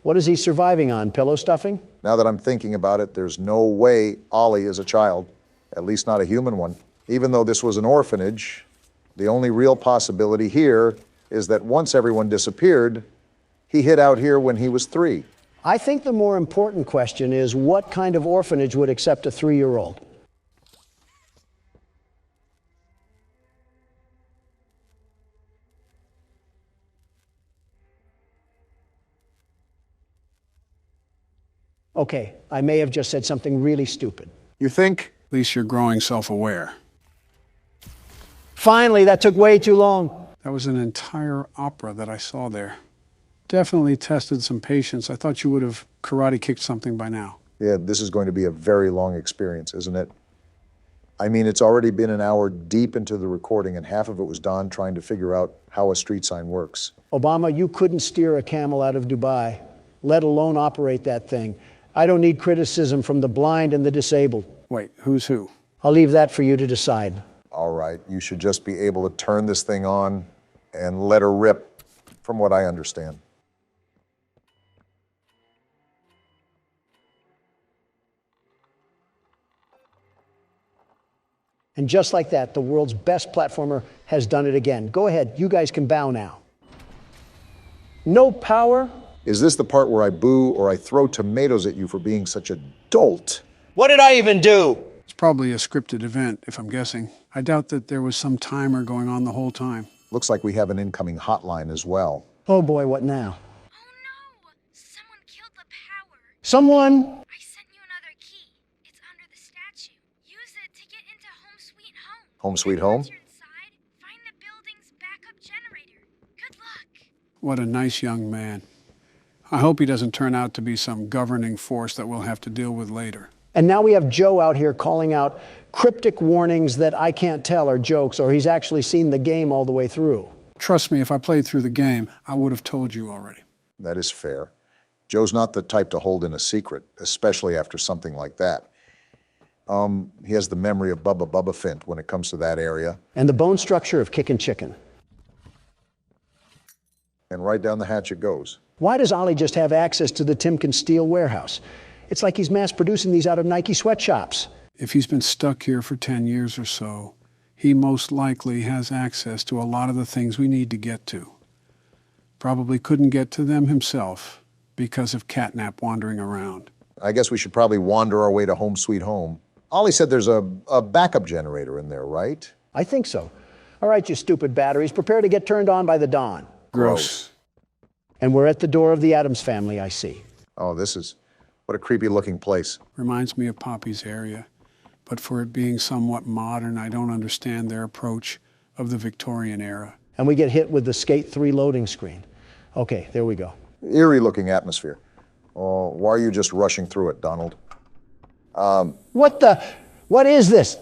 Speaker 2: What is he surviving on, pillow stuffing?
Speaker 1: Now that I'm thinking about it, there's no way Ollie is a child, at least not a human one. Even though this was an orphanage, the only real possibility here is that once everyone disappeared, he hid out here when he was 3.
Speaker 2: I think the more important question is what kind of orphanage would accept a 3-year-old? Okay, I may have just said something really stupid.
Speaker 1: You think?
Speaker 3: At least you're growing self-aware.
Speaker 2: Finally, that took way too long.
Speaker 3: That was an entire opera that I saw there. Definitely tested some patience. I thought you would have karate kicked something by now.
Speaker 1: Yeah, this is going to be a very long experience, isn't it? I mean, it's already been an hour deep into the recording, and half of it was Don trying to figure out how a street sign works.
Speaker 2: Obama, you couldn't steer a camel out of Dubai, let alone operate that thing. I don't need criticism from the blind and the disabled.
Speaker 3: Wait, who's who?
Speaker 2: I'll leave that for you to decide.
Speaker 1: All right, you should just be able to turn this thing on and let her rip, from what I understand.
Speaker 2: And just like that, the world's best platformer has done it again. Go ahead, you guys can bow now. No power?
Speaker 1: Is this the part where I boo or I throw tomatoes at you for being such a dolt?
Speaker 2: What did I even do?
Speaker 3: It's probably a scripted event, if I'm guessing. I doubt that there was some timer going on the whole time.
Speaker 1: Looks like we have an incoming hotline as well.
Speaker 2: Oh boy, what now?
Speaker 4: Oh no! Someone killed the power.
Speaker 2: Someone?
Speaker 4: I sent you another key. It's under the statue. Use it to get into Home Sweet Home.
Speaker 1: Home Sweet Home?
Speaker 4: Once you're inside, find the building's backup generator. Good luck.
Speaker 3: What a nice young man. I hope he doesn't turn out to be some governing force that we'll have to deal with later.
Speaker 2: And now we have Joe out here calling out cryptic warnings that I can't tell are jokes, or he's actually seen the game all the way through.
Speaker 3: Trust me, if I played through the game, I would have told you already.
Speaker 1: That is fair. Joe's not the type to hold in a secret, especially after something like that. He has the memory of Bubba Bubba Fint when it comes to that area.
Speaker 2: And the bone structure of Kickin' Chicken.
Speaker 1: And right down the hatch it goes.
Speaker 2: Why does Ollie just have access to the Timken Steel warehouse? It's like he's mass producing these out of Nike sweatshops.
Speaker 3: If he's been stuck here for 10 years or so, he most likely has access to a lot of the things we need to get to. Probably couldn't get to them himself because of Catnap wandering around.
Speaker 1: I guess we should probably wander our way to Home Sweet Home. Ollie said there's a backup generator in there, right?
Speaker 2: I think so. All right, you stupid batteries, prepare to get turned on by the dawn.
Speaker 3: Gross.
Speaker 2: And we're at the door of the Addams family, I see.
Speaker 1: Oh, what a creepy looking place.
Speaker 3: Reminds me of Poppy's area. But for it being somewhat modern, I don't understand their approach of the Victorian era.
Speaker 2: And we get hit with the Skate 3 loading screen. Okay, there we go.
Speaker 1: Eerie looking atmosphere. Oh, why are you just rushing through it, Donald?
Speaker 2: What is this?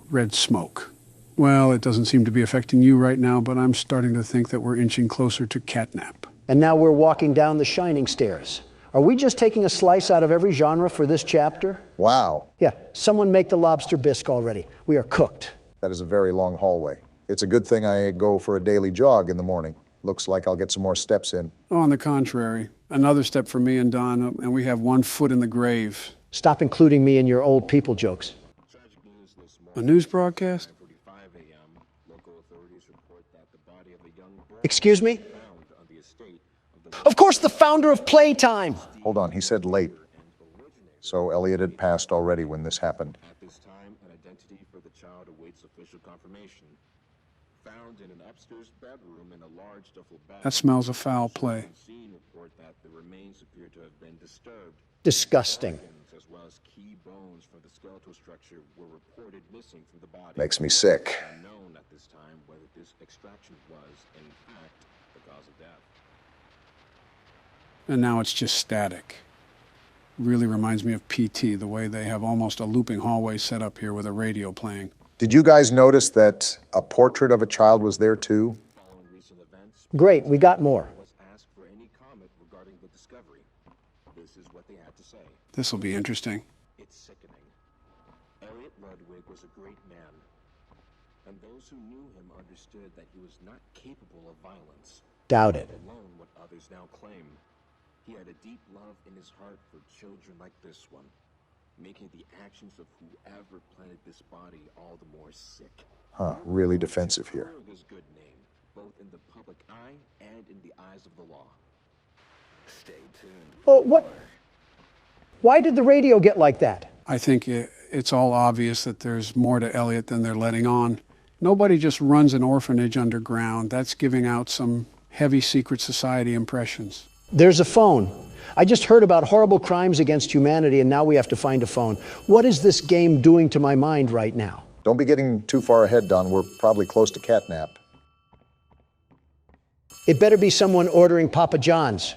Speaker 3: Red smoke. Well, it doesn't seem to be affecting you right now, but I'm starting to think that we're inching closer to Catnap.
Speaker 2: And now we're walking down the shining stairs. Are we just taking a slice out of every genre for this chapter?
Speaker 1: Wow.
Speaker 2: Yeah, someone make the lobster bisque already. We are cooked.
Speaker 1: That is a very long hallway. It's a good thing I go for a daily jog in the morning. Looks like I'll get some more steps in.
Speaker 3: Oh, on the contrary. Another step for me and Don, and we have 1 foot in the grave.
Speaker 2: Stop including me in your old people jokes.
Speaker 3: A news broadcast?
Speaker 2: Excuse me? Of course, the founder of Playtime.
Speaker 1: Hold on, he said late. So Elliot had passed already when this happened.
Speaker 15: At this time, an identity for the child awaits official confirmation. found in an upstairs bedroom in a large duffel bag.
Speaker 3: That smells of foul play.
Speaker 15: Scene report that the remains appear to have been disturbed.
Speaker 2: Disgusting.
Speaker 15: Organs as well as key bones from the skeletal structure were reported missing from the body.
Speaker 1: Makes me sick.
Speaker 15: Unknown at this time whether this extraction was, in fact, the cause of death.
Speaker 3: And now it's just static. Really reminds me of PT, the way they have almost a looping hallway set up here with a radio playing.
Speaker 1: Did you guys notice that a portrait of a child was there too?
Speaker 2: Great, we got more.
Speaker 3: This will be interesting.
Speaker 15: It's sickening. Elliot Ludwig was a great man, and those who knew him understood that he was not capable of violence.
Speaker 2: Doubt it.
Speaker 15: Alone what others now claim. He had a deep love in his heart for children like this one, making the actions of whoever planted this body all the more sick.
Speaker 1: Huh, really defensive here.
Speaker 15: His good name, both in the public eye and in the eyes of the law. Stay tuned.
Speaker 2: Oh, what? Why did the radio get like that?
Speaker 3: I think it's all obvious that there's more to Elliot than they're letting on. Nobody just runs an orphanage underground. That's giving out some heavy secret society impressions.
Speaker 2: There's a phone. I just heard about horrible crimes against humanity, and now we have to find a phone. What is this game doing to my mind right now?
Speaker 1: Don't be getting too far ahead, Don. We're probably close to catnap.
Speaker 2: It better be someone ordering Papa John's.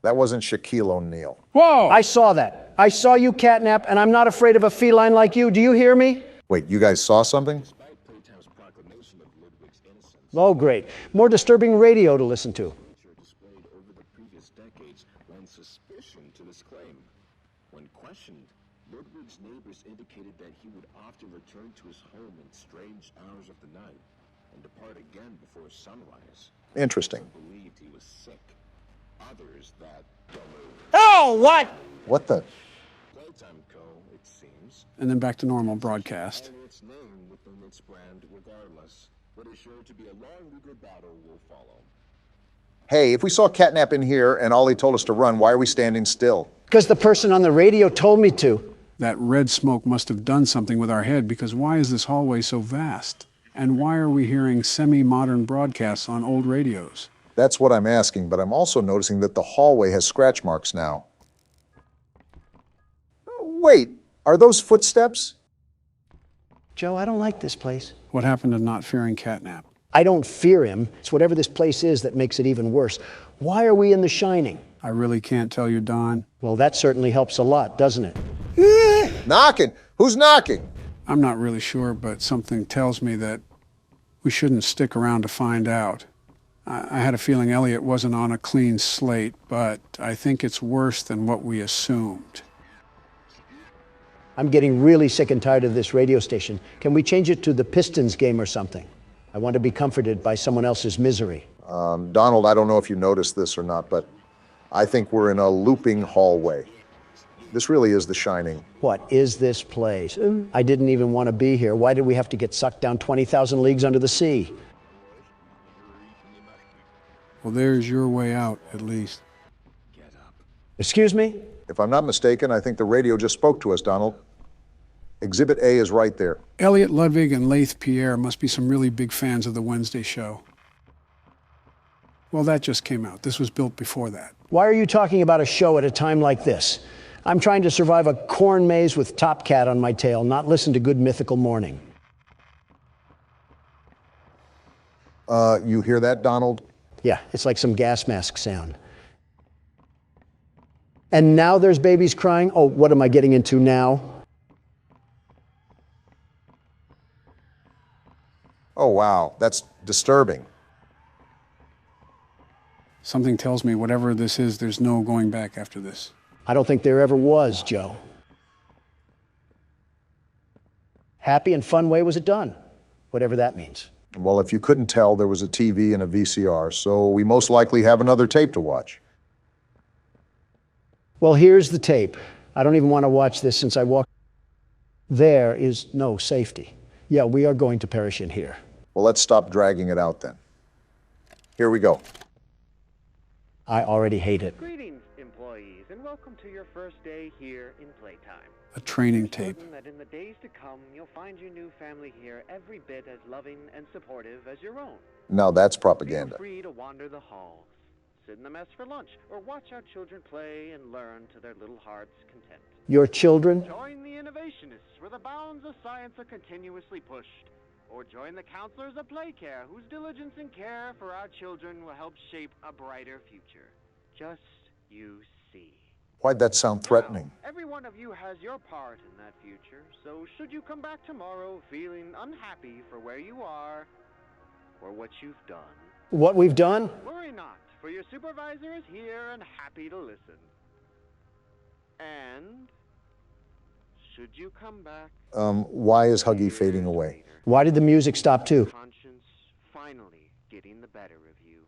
Speaker 1: That wasn't Shaquille O'Neal.
Speaker 3: Whoa!
Speaker 2: I saw that. I saw you, Catnap, and I'm not afraid of a feline like you. Do you hear me?
Speaker 1: Wait, you guys saw something?
Speaker 2: Oh, great. More disturbing radio to listen to.
Speaker 15: Displayed over the previous decades lend suspicion to this claim. When questioned, Ludwig's neighbors indicated that he would often return to his home in strange hours of the night and depart again before sunrise.
Speaker 1: Interesting.
Speaker 15: Some believed he was sick. Others that
Speaker 2: Oh, what?
Speaker 1: What the?
Speaker 15: Playtime Co., it seems.
Speaker 3: And then back to normal broadcast.
Speaker 15: And its name within its brand regardless. What is sure to be a long legal battle will follow.
Speaker 1: Hey, if we saw catnap in here and Ollie told us to run, why are we standing still?
Speaker 2: Because the person on the radio told me to.
Speaker 3: That red smoke must have done something with our head, because why is this hallway so vast? And why are we hearing semi-modern broadcasts on old radios?
Speaker 1: That's what I'm asking, but I'm also noticing that the hallway has scratch marks now. Wait, are those footsteps?
Speaker 2: Joe, I don't like this place.
Speaker 3: What happened to not fearing catnap?
Speaker 2: I don't fear him. It's whatever this place is that makes it even worse. Why are we in The Shining?
Speaker 3: I really can't tell you, Don.
Speaker 2: Well, that certainly helps a lot, doesn't it?
Speaker 1: Knocking? Who's knocking?
Speaker 3: I'm not really sure, but something tells me that we shouldn't stick around to find out. I had a feeling Elliot wasn't on a clean slate, but I think it's worse than what we assumed.
Speaker 2: I'm getting really sick and tired of this radio station. Can we change it to the Pistons game or something? I want to be comforted by someone else's misery.
Speaker 1: Donald, I don't know if you noticed this or not, but I think we're in a looping hallway. This really is The Shining.
Speaker 2: What is this place? I didn't even want to be here. Why did we have to get sucked down 20,000 leagues under the sea?
Speaker 3: Well, there's your way out, at least.
Speaker 2: Excuse me?
Speaker 1: If I'm not mistaken, I think the radio just spoke to us, Donald. Exhibit A is right there.
Speaker 3: Elliot Ludwig and Laith Pierre must be some really big fans of the Wednesday show. Well, that just came out. This was built before that.
Speaker 2: Why are you talking about a show at a time like this? I'm trying to survive a corn maze with Top Cat on my tail, not listen to Good Mythical Morning.
Speaker 1: You hear that, Donald?
Speaker 2: Yeah, it's like some gas mask sound. And now there's babies crying? Oh, what am I getting into now?
Speaker 1: Oh, wow, that's disturbing.
Speaker 3: Something tells me whatever this is, there's no going back after this.
Speaker 2: I don't think there ever was, Joe. Happy and fun way was it done? Whatever that means.
Speaker 1: Well, if you couldn't tell, there was a TV and a VCR, so we most likely have another tape to watch.
Speaker 2: Well, here's the tape. I don't even want to watch this since I walked. There is no safety. Yeah, we are going to perish in here.
Speaker 1: Well, let's stop dragging it out then. Here we go.
Speaker 2: I already hate it.
Speaker 13: Greetings, employees, and welcome to your first day here in Playtime.
Speaker 3: A training tape.
Speaker 13: Certain that in the days to come, you'll find your new family here every bit as loving and supportive as your own.
Speaker 1: Now that's propaganda.
Speaker 13: Feel free to wander the halls, sit in the mess for lunch, or watch our children play and learn to their little hearts' content.
Speaker 2: Your children?
Speaker 13: Join the innovationists, where the bounds of science are continuously pushed. Or join the counselors of Playcare, whose diligence and care for our children will help shape a brighter future. Just you see.
Speaker 1: Why'd that sound threatening?
Speaker 13: Every one of you has your part in that future, so should you come back tomorrow feeling unhappy for where you are or what you've done,
Speaker 2: What we've done?
Speaker 13: worry not, for your supervisor is here and happy to listen. And should you come back,
Speaker 1: Why is Huggy fading away?
Speaker 2: Why did the music stop too?
Speaker 13: conscience finally getting the better of you.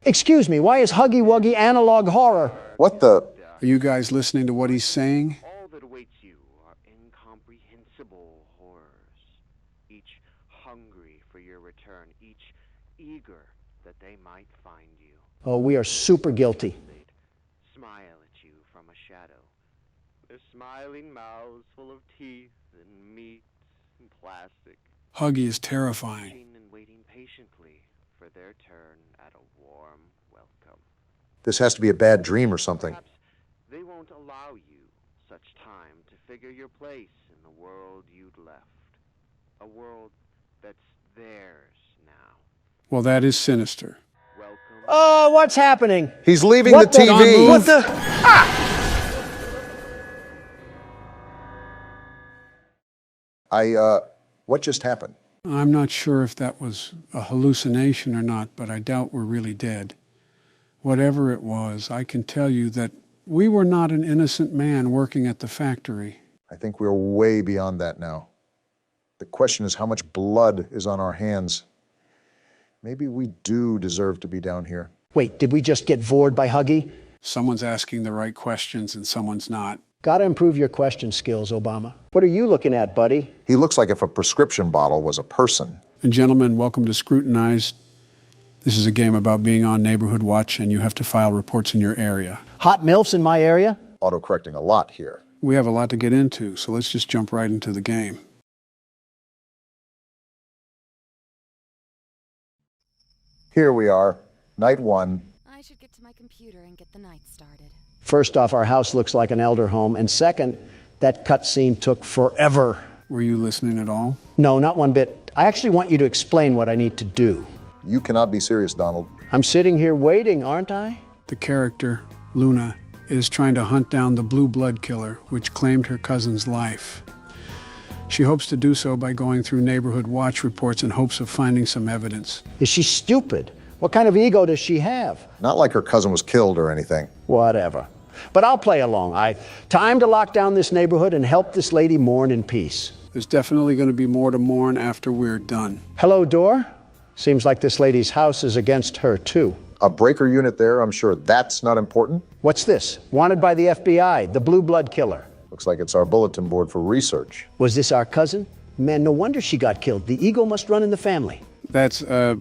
Speaker 2: Excuse me, why is Huggy Wuggy analog horror?
Speaker 1: What the?
Speaker 3: Are you guys listening to what he's saying?
Speaker 13: All that awaits you are incomprehensible horrors, each hungry for your return, each eager that they might find you.
Speaker 2: Oh, we are super guilty.
Speaker 13: They'd smile at you from a shadow, their smiling mouths full of teeth and meat and plastic,
Speaker 3: Huggy is terrifying.
Speaker 13: watching and waiting patiently for their turn at a warm welcome.
Speaker 1: This has to be a bad dream or something.
Speaker 13: Perhaps they won't allow you such time to figure your place in the world you'd left. A world that's theirs now.
Speaker 3: Well, that is sinister.
Speaker 13: Welcome.
Speaker 2: Oh, what's happening?
Speaker 1: He's leaving
Speaker 2: What
Speaker 1: the TV.
Speaker 2: What the?
Speaker 1: What just happened?
Speaker 3: I'm not sure if that was a hallucination or not, but I doubt we're really dead. Whatever it was, I can tell you that we were not an innocent man working at the factory.
Speaker 1: I think we're way beyond that now. The question is how much blood is on our hands. Maybe we do deserve to be down here.
Speaker 2: Wait, did we just get vored by Huggy?
Speaker 3: Someone's asking the right questions and someone's not.
Speaker 2: Gotta improve your question skills, Obama. What are you looking at, buddy?
Speaker 1: He looks like if a prescription bottle was a person.
Speaker 3: And gentlemen, welcome to Scrutinize. This is a game about being on Neighborhood Watch, and you have to file reports in your area.
Speaker 2: Hot MILFs in my area?
Speaker 1: Autocorrecting a lot here.
Speaker 3: We have a lot to get into, so let's just jump right into the game.
Speaker 1: Here we are, night one.
Speaker 18: I should get to my computer and get the night started.
Speaker 2: First off, our house looks like an elder home. And second, that cutscene took forever.
Speaker 3: Were you listening at all?
Speaker 2: No, not one bit. I actually want you to explain what I need to do.
Speaker 1: You cannot be serious, Donald.
Speaker 2: I'm sitting here waiting, aren't I?
Speaker 3: The character, Luna, is trying to hunt down the blue blood killer, which claimed her cousin's life. She hopes to do so by going through Neighborhood Watch reports in hopes of finding some evidence.
Speaker 2: Is she stupid? What kind of ego does she have?
Speaker 1: Not like her cousin was killed or anything.
Speaker 2: Whatever. But I'll play along. Time to lock down this neighborhood and help this lady mourn in peace.
Speaker 3: There's definitely going to be more to mourn after we're done.
Speaker 2: Hello, door? Seems like this lady's house is against her, too.
Speaker 1: A breaker unit there, I'm sure that's not important.
Speaker 2: What's this? Wanted by the FBI, the blue blood killer.
Speaker 1: Looks like it's our bulletin board for research.
Speaker 2: Was this our cousin? Man, no wonder she got killed. The ego must run in the family.
Speaker 3: That's a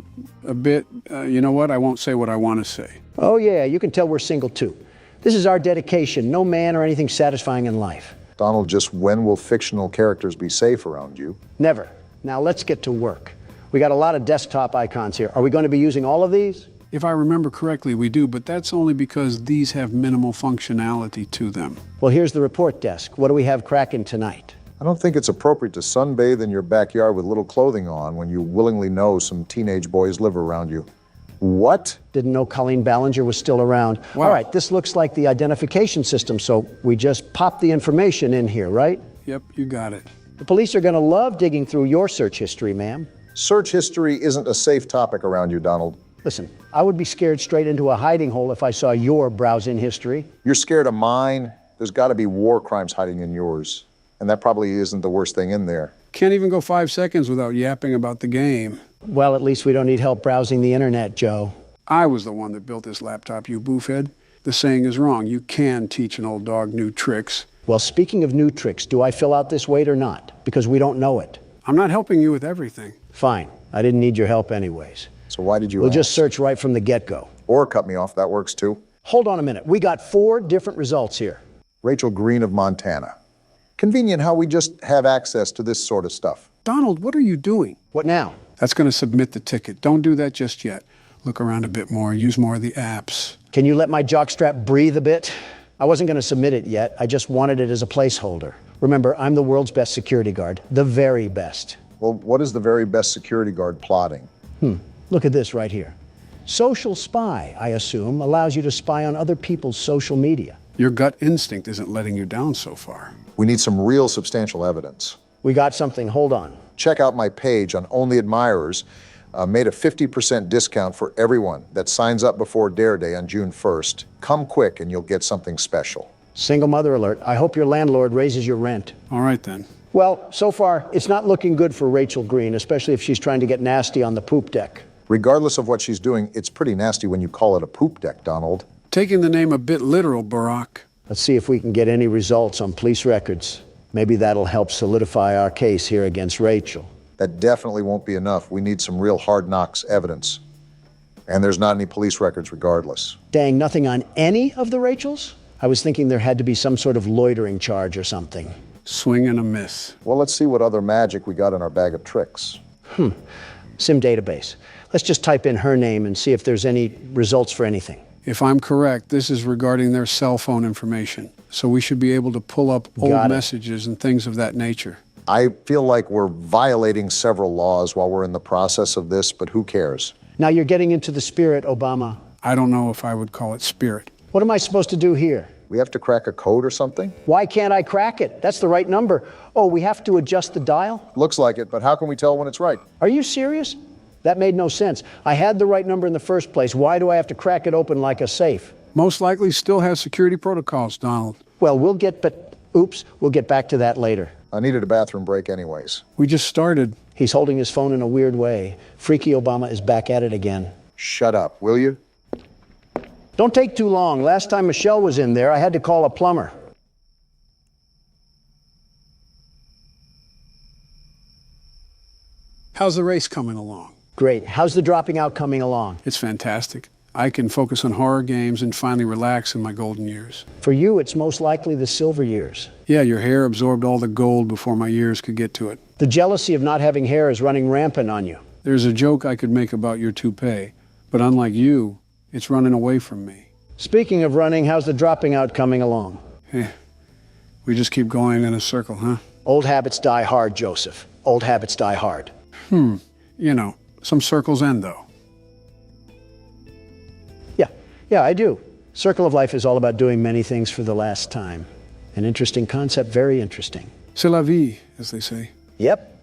Speaker 3: bit, you know what? I won't say what I want to say.
Speaker 2: Oh, yeah, you can tell we're single, too. This is our dedication. No man or anything satisfying in life.
Speaker 1: Donald, just when will fictional characters be safe around you?
Speaker 2: Never. Now let's get to work. We got a lot of desktop icons here. Are we going to be using all of these?
Speaker 3: If I remember correctly, we do, but that's only because these have minimal functionality to them.
Speaker 2: Well, here's the report desk. What do we have cracking tonight?
Speaker 1: I don't think it's appropriate to sunbathe in your backyard with little clothing on when you willingly know some teenage boys live around you. What?
Speaker 2: Didn't know Colleen Ballinger was still around.
Speaker 3: Wow.
Speaker 2: All right, this looks like the identification system, so we just pop the information in here, right?
Speaker 3: Yep, you got it.
Speaker 2: The police are going to love digging through your search history, ma'am.
Speaker 1: Search history isn't a safe topic around you, Donald.
Speaker 2: Listen, I would be scared straight into a hiding hole if I saw your browsing history.
Speaker 1: You're scared of mine? There's got to be war crimes hiding in yours. And that probably isn't the worst thing in there.
Speaker 3: Can't even go 5 seconds without yapping about the game.
Speaker 2: Well, at least we don't need help browsing the internet, Joe.
Speaker 3: I was the one that built this laptop, you boofhead. The saying is wrong. You can teach an old dog new tricks.
Speaker 2: Well, speaking of new tricks, do I fill out this weight or not? Because we don't know it.
Speaker 3: I'm not helping you with everything.
Speaker 2: Fine. I didn't need your help anyways.
Speaker 1: So why did you
Speaker 2: We'll
Speaker 1: ask?
Speaker 2: just search right from the get-go.
Speaker 1: Or cut me off, that works too.
Speaker 2: Hold on a minute. We got 4 different results here.
Speaker 1: Rachel Green of Montana. Convenient how we just have access to this sort of stuff.
Speaker 3: Donald, what are you doing?
Speaker 2: What now?
Speaker 3: That's going to submit the ticket. Don't do that just yet. Look around a bit more. Use more of the apps.
Speaker 2: Can you let my jockstrap breathe a bit? I wasn't going to submit it yet. I just wanted it as a placeholder. Remember, I'm the world's best security guard. The very best.
Speaker 1: Well, what is the very best security guard plotting?
Speaker 2: Look at this right here. Social spy, I assume, allows you to spy on other people's social media.
Speaker 3: Your gut instinct isn't letting you down so far.
Speaker 1: We need some real substantial evidence.
Speaker 2: We got something. Hold on.
Speaker 1: Check out my page on Only Admirers. Made a 50% discount for everyone that signs up before Dare Day on June 1st. Come quick and you'll get something special.
Speaker 2: Single mother alert. I hope your landlord raises your rent.
Speaker 3: All right, then.
Speaker 2: Well, so far, it's not looking good for Rachel Green, especially if she's trying to get nasty on the poop deck.
Speaker 1: Regardless of what she's doing, it's pretty nasty when you call it a poop deck, Donald.
Speaker 3: Taking the name a bit literal, Barack.
Speaker 2: Let's see if we can get any results on police records. Maybe that'll help solidify our case here against Rachel.
Speaker 1: That definitely won't be enough. We need some real hard knocks evidence. And there's not any police records regardless.
Speaker 2: Dang, nothing on any of the Rachels? I was thinking there had to be some sort of loitering charge or something.
Speaker 3: Swing and a miss.
Speaker 1: Well, let's see what other magic we got in our bag of tricks.
Speaker 2: SIM database. Let's just type in her name and see if there's any results for anything.
Speaker 3: If I'm correct, this is regarding their cell phone information. So we should be able to pull up old messages and things of that nature.
Speaker 1: I feel like we're violating several laws while we're in the process of this, but who cares?
Speaker 2: Now you're getting into the spirit, Obama.
Speaker 3: I don't know if I would call it spirit.
Speaker 2: What am I supposed to do here?
Speaker 1: We have to crack a code or something?
Speaker 2: Why can't I crack it? That's the right number. Oh, we have to adjust the dial?
Speaker 1: Looks like it, but how can we tell when it's right?
Speaker 2: Are you serious? That made no sense. I had the right number in the first place. Why do I have to crack it open like a safe?
Speaker 3: Most likely still has security protocols, Donald.
Speaker 2: Well, we'll get back to that later.
Speaker 1: I needed a bathroom break anyways.
Speaker 3: We just started.
Speaker 2: He's holding his phone in a weird way. Freaky Obama is back at it again.
Speaker 1: Shut up, will you?
Speaker 2: Don't take too long. Last time Michelle was in there, I had to call a plumber.
Speaker 3: How's the race coming along?
Speaker 2: Great. How's the dropping out coming along?
Speaker 3: It's fantastic. I can focus on horror games and finally relax in my golden years.
Speaker 2: For you, it's most likely the silver years.
Speaker 3: Yeah, your hair absorbed all the gold before my years could get to it.
Speaker 2: The jealousy of not having hair is running rampant on you.
Speaker 3: There's a joke I could make about your toupee, but unlike you, it's running away from me.
Speaker 2: Speaking of running, how's the dropping out coming along?
Speaker 3: We just keep going in a circle, huh?
Speaker 2: Old habits die hard, Joseph. Old habits die hard.
Speaker 3: You know, some circles end, though.
Speaker 2: Yeah, I do. Circle of life is all about doing many things for the last time. An interesting concept, very interesting.
Speaker 3: C'est la vie, as they say.
Speaker 2: Yep.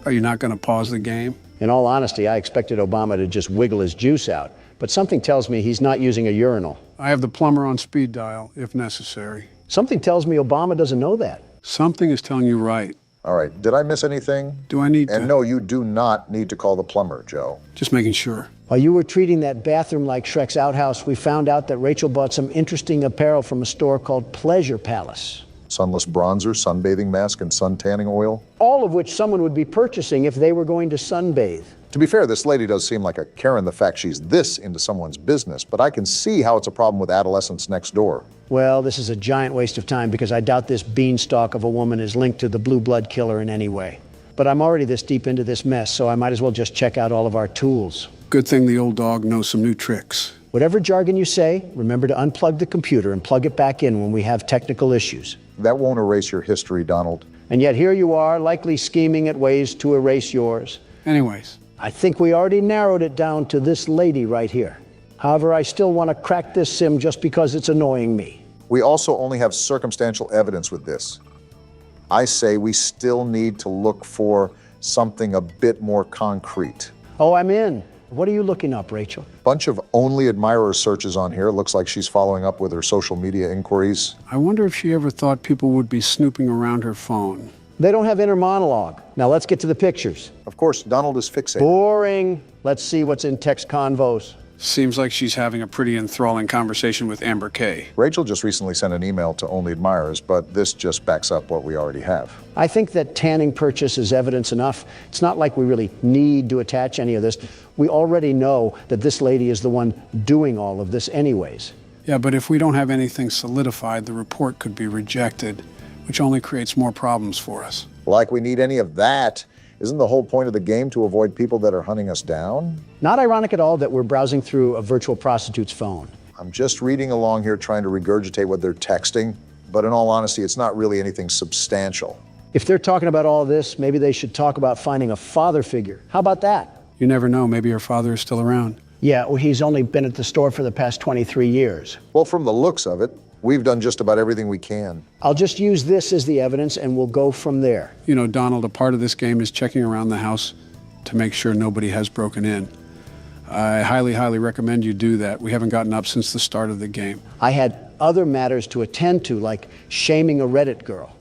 Speaker 3: Are you not going to pause the game?
Speaker 2: In all honesty, I expected Obama to just wiggle his juice out, but something tells me he's not using a urinal.
Speaker 3: I have the plumber on speed dial, if necessary.
Speaker 2: Something tells me Obama doesn't know that.
Speaker 3: Something is telling you right.
Speaker 1: All right, did I miss anything?
Speaker 3: Do I need to?
Speaker 1: And no, you do not need to call the plumber, Joe.
Speaker 3: Just making sure.
Speaker 2: While you were treating that bathroom like Shrek's outhouse, we found out that Rachel bought some interesting apparel from a store called Pleasure Palace.
Speaker 1: Sunless bronzer, sunbathing mask, and sun tanning oil.
Speaker 2: All of which someone would be purchasing if they were going to sunbathe.
Speaker 1: To be fair, this lady does seem like a Karen the fact she's this into someone's business, but I can see how it's a problem with adolescents next door.
Speaker 2: Well, this is a giant waste of time because I doubt this beanstalk of a woman is linked to the blue blood killer in any way. But I'm already this deep into this mess, so I might as well just check out all of our tools.
Speaker 3: Good thing the old dog knows some new tricks.
Speaker 2: Whatever jargon you say, remember to unplug the computer and plug it back in when we have technical issues.
Speaker 1: That won't erase your history, Donald.
Speaker 2: And yet here you are, likely scheming at ways to erase yours.
Speaker 3: Anyways.
Speaker 2: I think we already narrowed it down to this lady right here. However, I still want to crack this sim just because it's annoying me.
Speaker 1: We also only have circumstantial evidence with this. I say we still need to look for something a bit more concrete.
Speaker 2: Oh, I'm in. What are you looking up, Rachel?
Speaker 1: Bunch of Only Admirer searches on here. Looks like she's following up with her social media inquiries.
Speaker 3: I wonder if she ever thought people would be snooping around her phone.
Speaker 2: They don't have inner monologue. Now let's get to the pictures.
Speaker 1: Of course, Donald is fixated.
Speaker 2: Boring. Let's see what's in text convos.
Speaker 3: Seems like she's having a pretty enthralling conversation with Amber Kay.
Speaker 1: Rachel just recently sent an email to Only Admirers, but this just backs up what we already have.
Speaker 2: I think that tanning purchase is evidence enough. It's not like we really need to attach any of this. We already know that this lady is the one doing all of this anyways.
Speaker 3: Yeah, but if we don't have anything solidified, the report could be rejected, which only creates more problems for us.
Speaker 1: Like we need any of that. Isn't the whole point of the game to avoid people that are hunting us down?
Speaker 2: Not ironic at all that we're browsing through a virtual prostitute's phone.
Speaker 1: I'm just reading along here trying to regurgitate what they're texting, but in all honesty, it's not really anything substantial.
Speaker 2: If they're talking about all this, maybe they should talk about finding a father figure. How about that?
Speaker 3: You never know, maybe your father is still around.
Speaker 2: Yeah, well, he's only been at the store for the past 23 years.
Speaker 1: Well, from the looks of it, we've done just about everything we can.
Speaker 2: I'll just use this as the evidence and we'll go from there.
Speaker 3: You know, Donald, a part of this game is checking around the house to make sure nobody has broken in. I highly, highly recommend you do that. We haven't gotten up since the start of the game.
Speaker 2: I had other matters to attend to, like shaming a Reddit girl.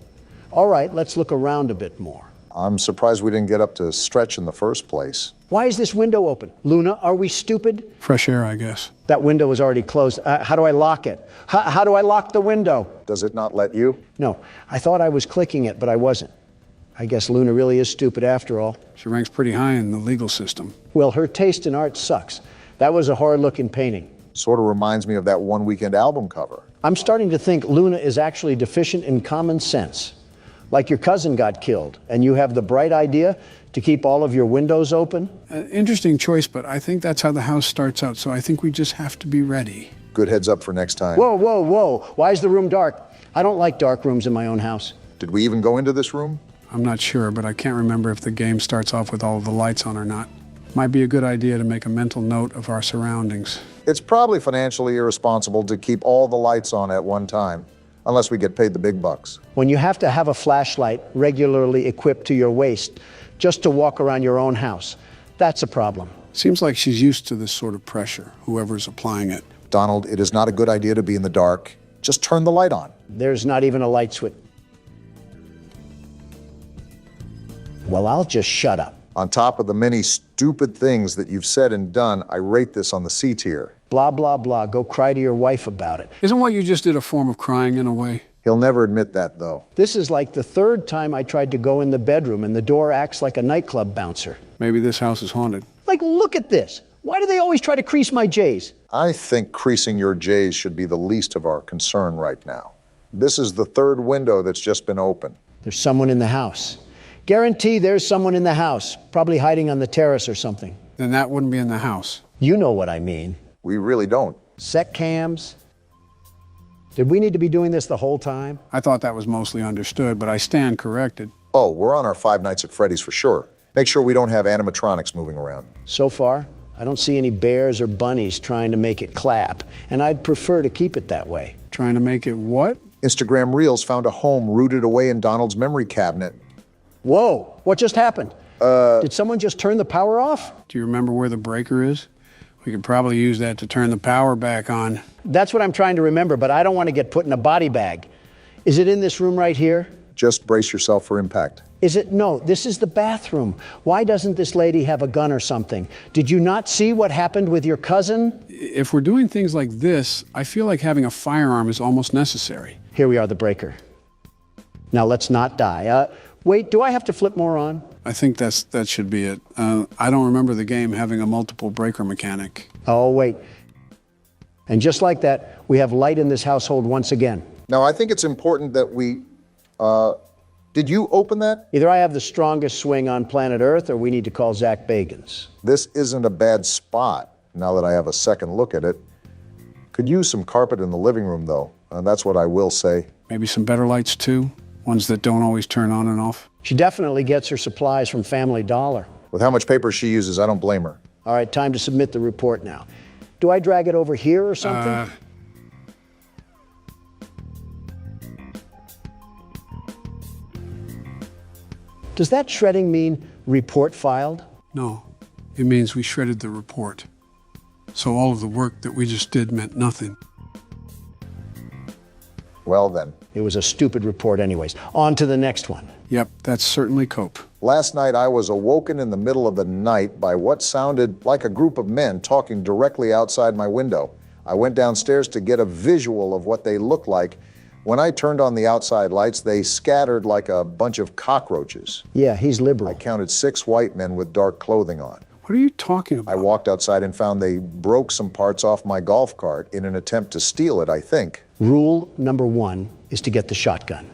Speaker 2: All right, let's look around a bit more.
Speaker 1: I'm surprised we didn't get up to stretch in the first place.
Speaker 2: Why is this window open? Luna, are we stupid?
Speaker 3: Fresh air, I guess.
Speaker 2: That window was already closed. How do I lock it? How do I lock the window?
Speaker 1: Does it not let you?
Speaker 2: No, I thought I was clicking it, but I wasn't. I guess Luna really is stupid after all.
Speaker 3: She ranks pretty high in the legal system.
Speaker 2: Well, her taste in art sucks. That was a horror-looking painting.
Speaker 1: Sort of reminds me of that One Weekend album cover.
Speaker 2: I'm starting to think Luna is actually deficient in common sense. Like your cousin got killed, and you have the bright idea to keep all of your windows open?
Speaker 3: Interesting choice, but I think that's how the house starts out, so I think we just have to be ready.
Speaker 1: Good heads up for next time.
Speaker 2: Whoa, whoa, whoa. Why is the room dark? I don't like dark rooms in my own house.
Speaker 1: Did we even go into this room?
Speaker 3: I'm not sure, but I can't remember if the game starts off with all of the lights on or not. Might be a good idea to make a mental note of our surroundings.
Speaker 1: It's probably financially irresponsible to keep all the lights on at one time, unless we get paid the big bucks.
Speaker 2: When you have to have a flashlight regularly equipped to your waist just to walk around your own house, that's a problem.
Speaker 3: Seems like she's used to this sort of pressure, whoever's applying it.
Speaker 1: Donald, it is not a good idea to be in the dark. Just turn the light on.
Speaker 2: There's not even a light switch. Well, I'll just shut up.
Speaker 1: On top of the many stupid things that you've said and done, I rate this on the C tier.
Speaker 2: Blah, blah, blah. Go cry to your wife about it.
Speaker 3: Isn't what you just did a form of crying in a way?
Speaker 1: He'll never admit that, though.
Speaker 2: This is like the third time I tried to go in the bedroom and the door acts like a nightclub bouncer.
Speaker 3: Maybe this house is haunted.
Speaker 2: Like, look at this. Why do they always try to crease my J's?
Speaker 1: I think creasing your J's should be the least of our concern right now. This is the third window that's just been opened.
Speaker 2: There's someone in the house. Guarantee there's someone in the house, probably hiding on the terrace or something.
Speaker 3: Then that wouldn't be in the house.
Speaker 2: You know what I mean.
Speaker 1: We really don't.
Speaker 2: Sec cams. Did we need to be doing this the whole time?
Speaker 3: I thought that was mostly understood, but I stand corrected.
Speaker 1: Oh, we're on our Five Nights at Freddy's for sure. Make sure we don't have animatronics moving around.
Speaker 2: So far, I don't see any bears or bunnies trying to make it clap, and I'd prefer to keep it that way.
Speaker 3: Trying to make it what?
Speaker 1: Instagram Reels found a home rooted away in Donald's memory cabinet.
Speaker 2: Whoa, what just happened? Did someone just turn the power off?
Speaker 3: Do you remember where the breaker is? We could probably use that to turn the power back on.
Speaker 2: That's what I'm trying to remember, but I don't want to get put in a body bag. Is it in this room right here?
Speaker 1: Just brace yourself for impact.
Speaker 2: Is it? No, this is the bathroom. Why doesn't this lady have a gun or something? Did you not see what happened with your cousin?
Speaker 3: If we're doing things like this, I feel like having a firearm is almost necessary.
Speaker 2: Here we are, the breaker. Now let's not die. Wait, do I have to flip more on?
Speaker 3: I think that should be it. I don't remember the game having a multiple breaker mechanic.
Speaker 2: Oh, wait. And just like that, we have light in this household once again.
Speaker 1: Now, I think it's important that we... did you open that?
Speaker 2: Either I have the strongest swing on planet Earth or we need to call Zach Bagans.
Speaker 1: This isn't a bad spot, now that I have a second look at it. Could use some carpet in the living room, though. That's what I will say.
Speaker 3: Maybe some better lights, too? Ones that don't always turn on and off?
Speaker 2: She definitely gets her supplies from Family Dollar.
Speaker 1: With how much paper she uses, I don't blame her.
Speaker 2: All right, time to submit the report now. Do I drag it over here or something? Does that shredding mean report filed?
Speaker 3: No, it means we shredded the report. So all of the work that we just did meant nothing.
Speaker 1: Well then.
Speaker 2: It was a stupid report anyways. On to the next one.
Speaker 3: Yep, that's certainly cope.
Speaker 1: Last night I was awoken in the middle of the night by what sounded like a group of men talking directly outside my window. I went downstairs to get a visual of what they looked like. When I turned on the outside lights, they scattered like a bunch of cockroaches.
Speaker 2: Yeah, he's liberal.
Speaker 1: I counted 6 white men with dark clothing on.
Speaker 3: What are you talking about?
Speaker 1: I walked outside and found they broke some parts off my golf cart in an attempt to steal it, I think.
Speaker 2: Rule number 1 is to get the shotgun.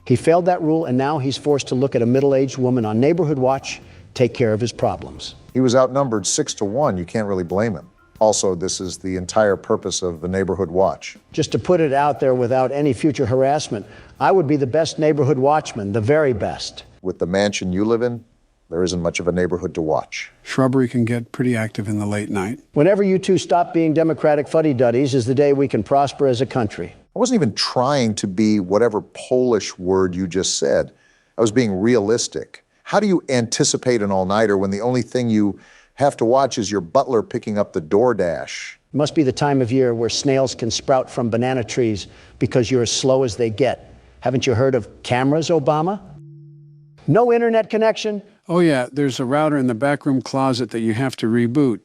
Speaker 2: He failed that rule, and now he's forced to look at a middle-aged woman on Neighborhood Watch, take care of his problems.
Speaker 1: He was outnumbered 6-1. You can't really blame him. Also, this is the entire purpose of the Neighborhood Watch.
Speaker 2: Just to put it out there without any future harassment, I would be the best neighborhood watchman, the very best.
Speaker 1: With the mansion you live in, there isn't much of a neighborhood to watch.
Speaker 3: Shrubbery can get pretty active in the late night.
Speaker 2: Whenever you two stop being Democratic fuddy-duddies is the day we can prosper as a country.
Speaker 1: I wasn't even trying to be whatever Polish word you just said. I was being realistic. How do you anticipate an all-nighter when the only thing you have to watch is your butler picking up the DoorDash?
Speaker 2: It must be the time of year where snails can sprout from banana trees because you're as slow as they get. Haven't you heard of cameras, Obama? No internet connection?
Speaker 3: Oh yeah, there's a router in the backroom closet that you have to reboot.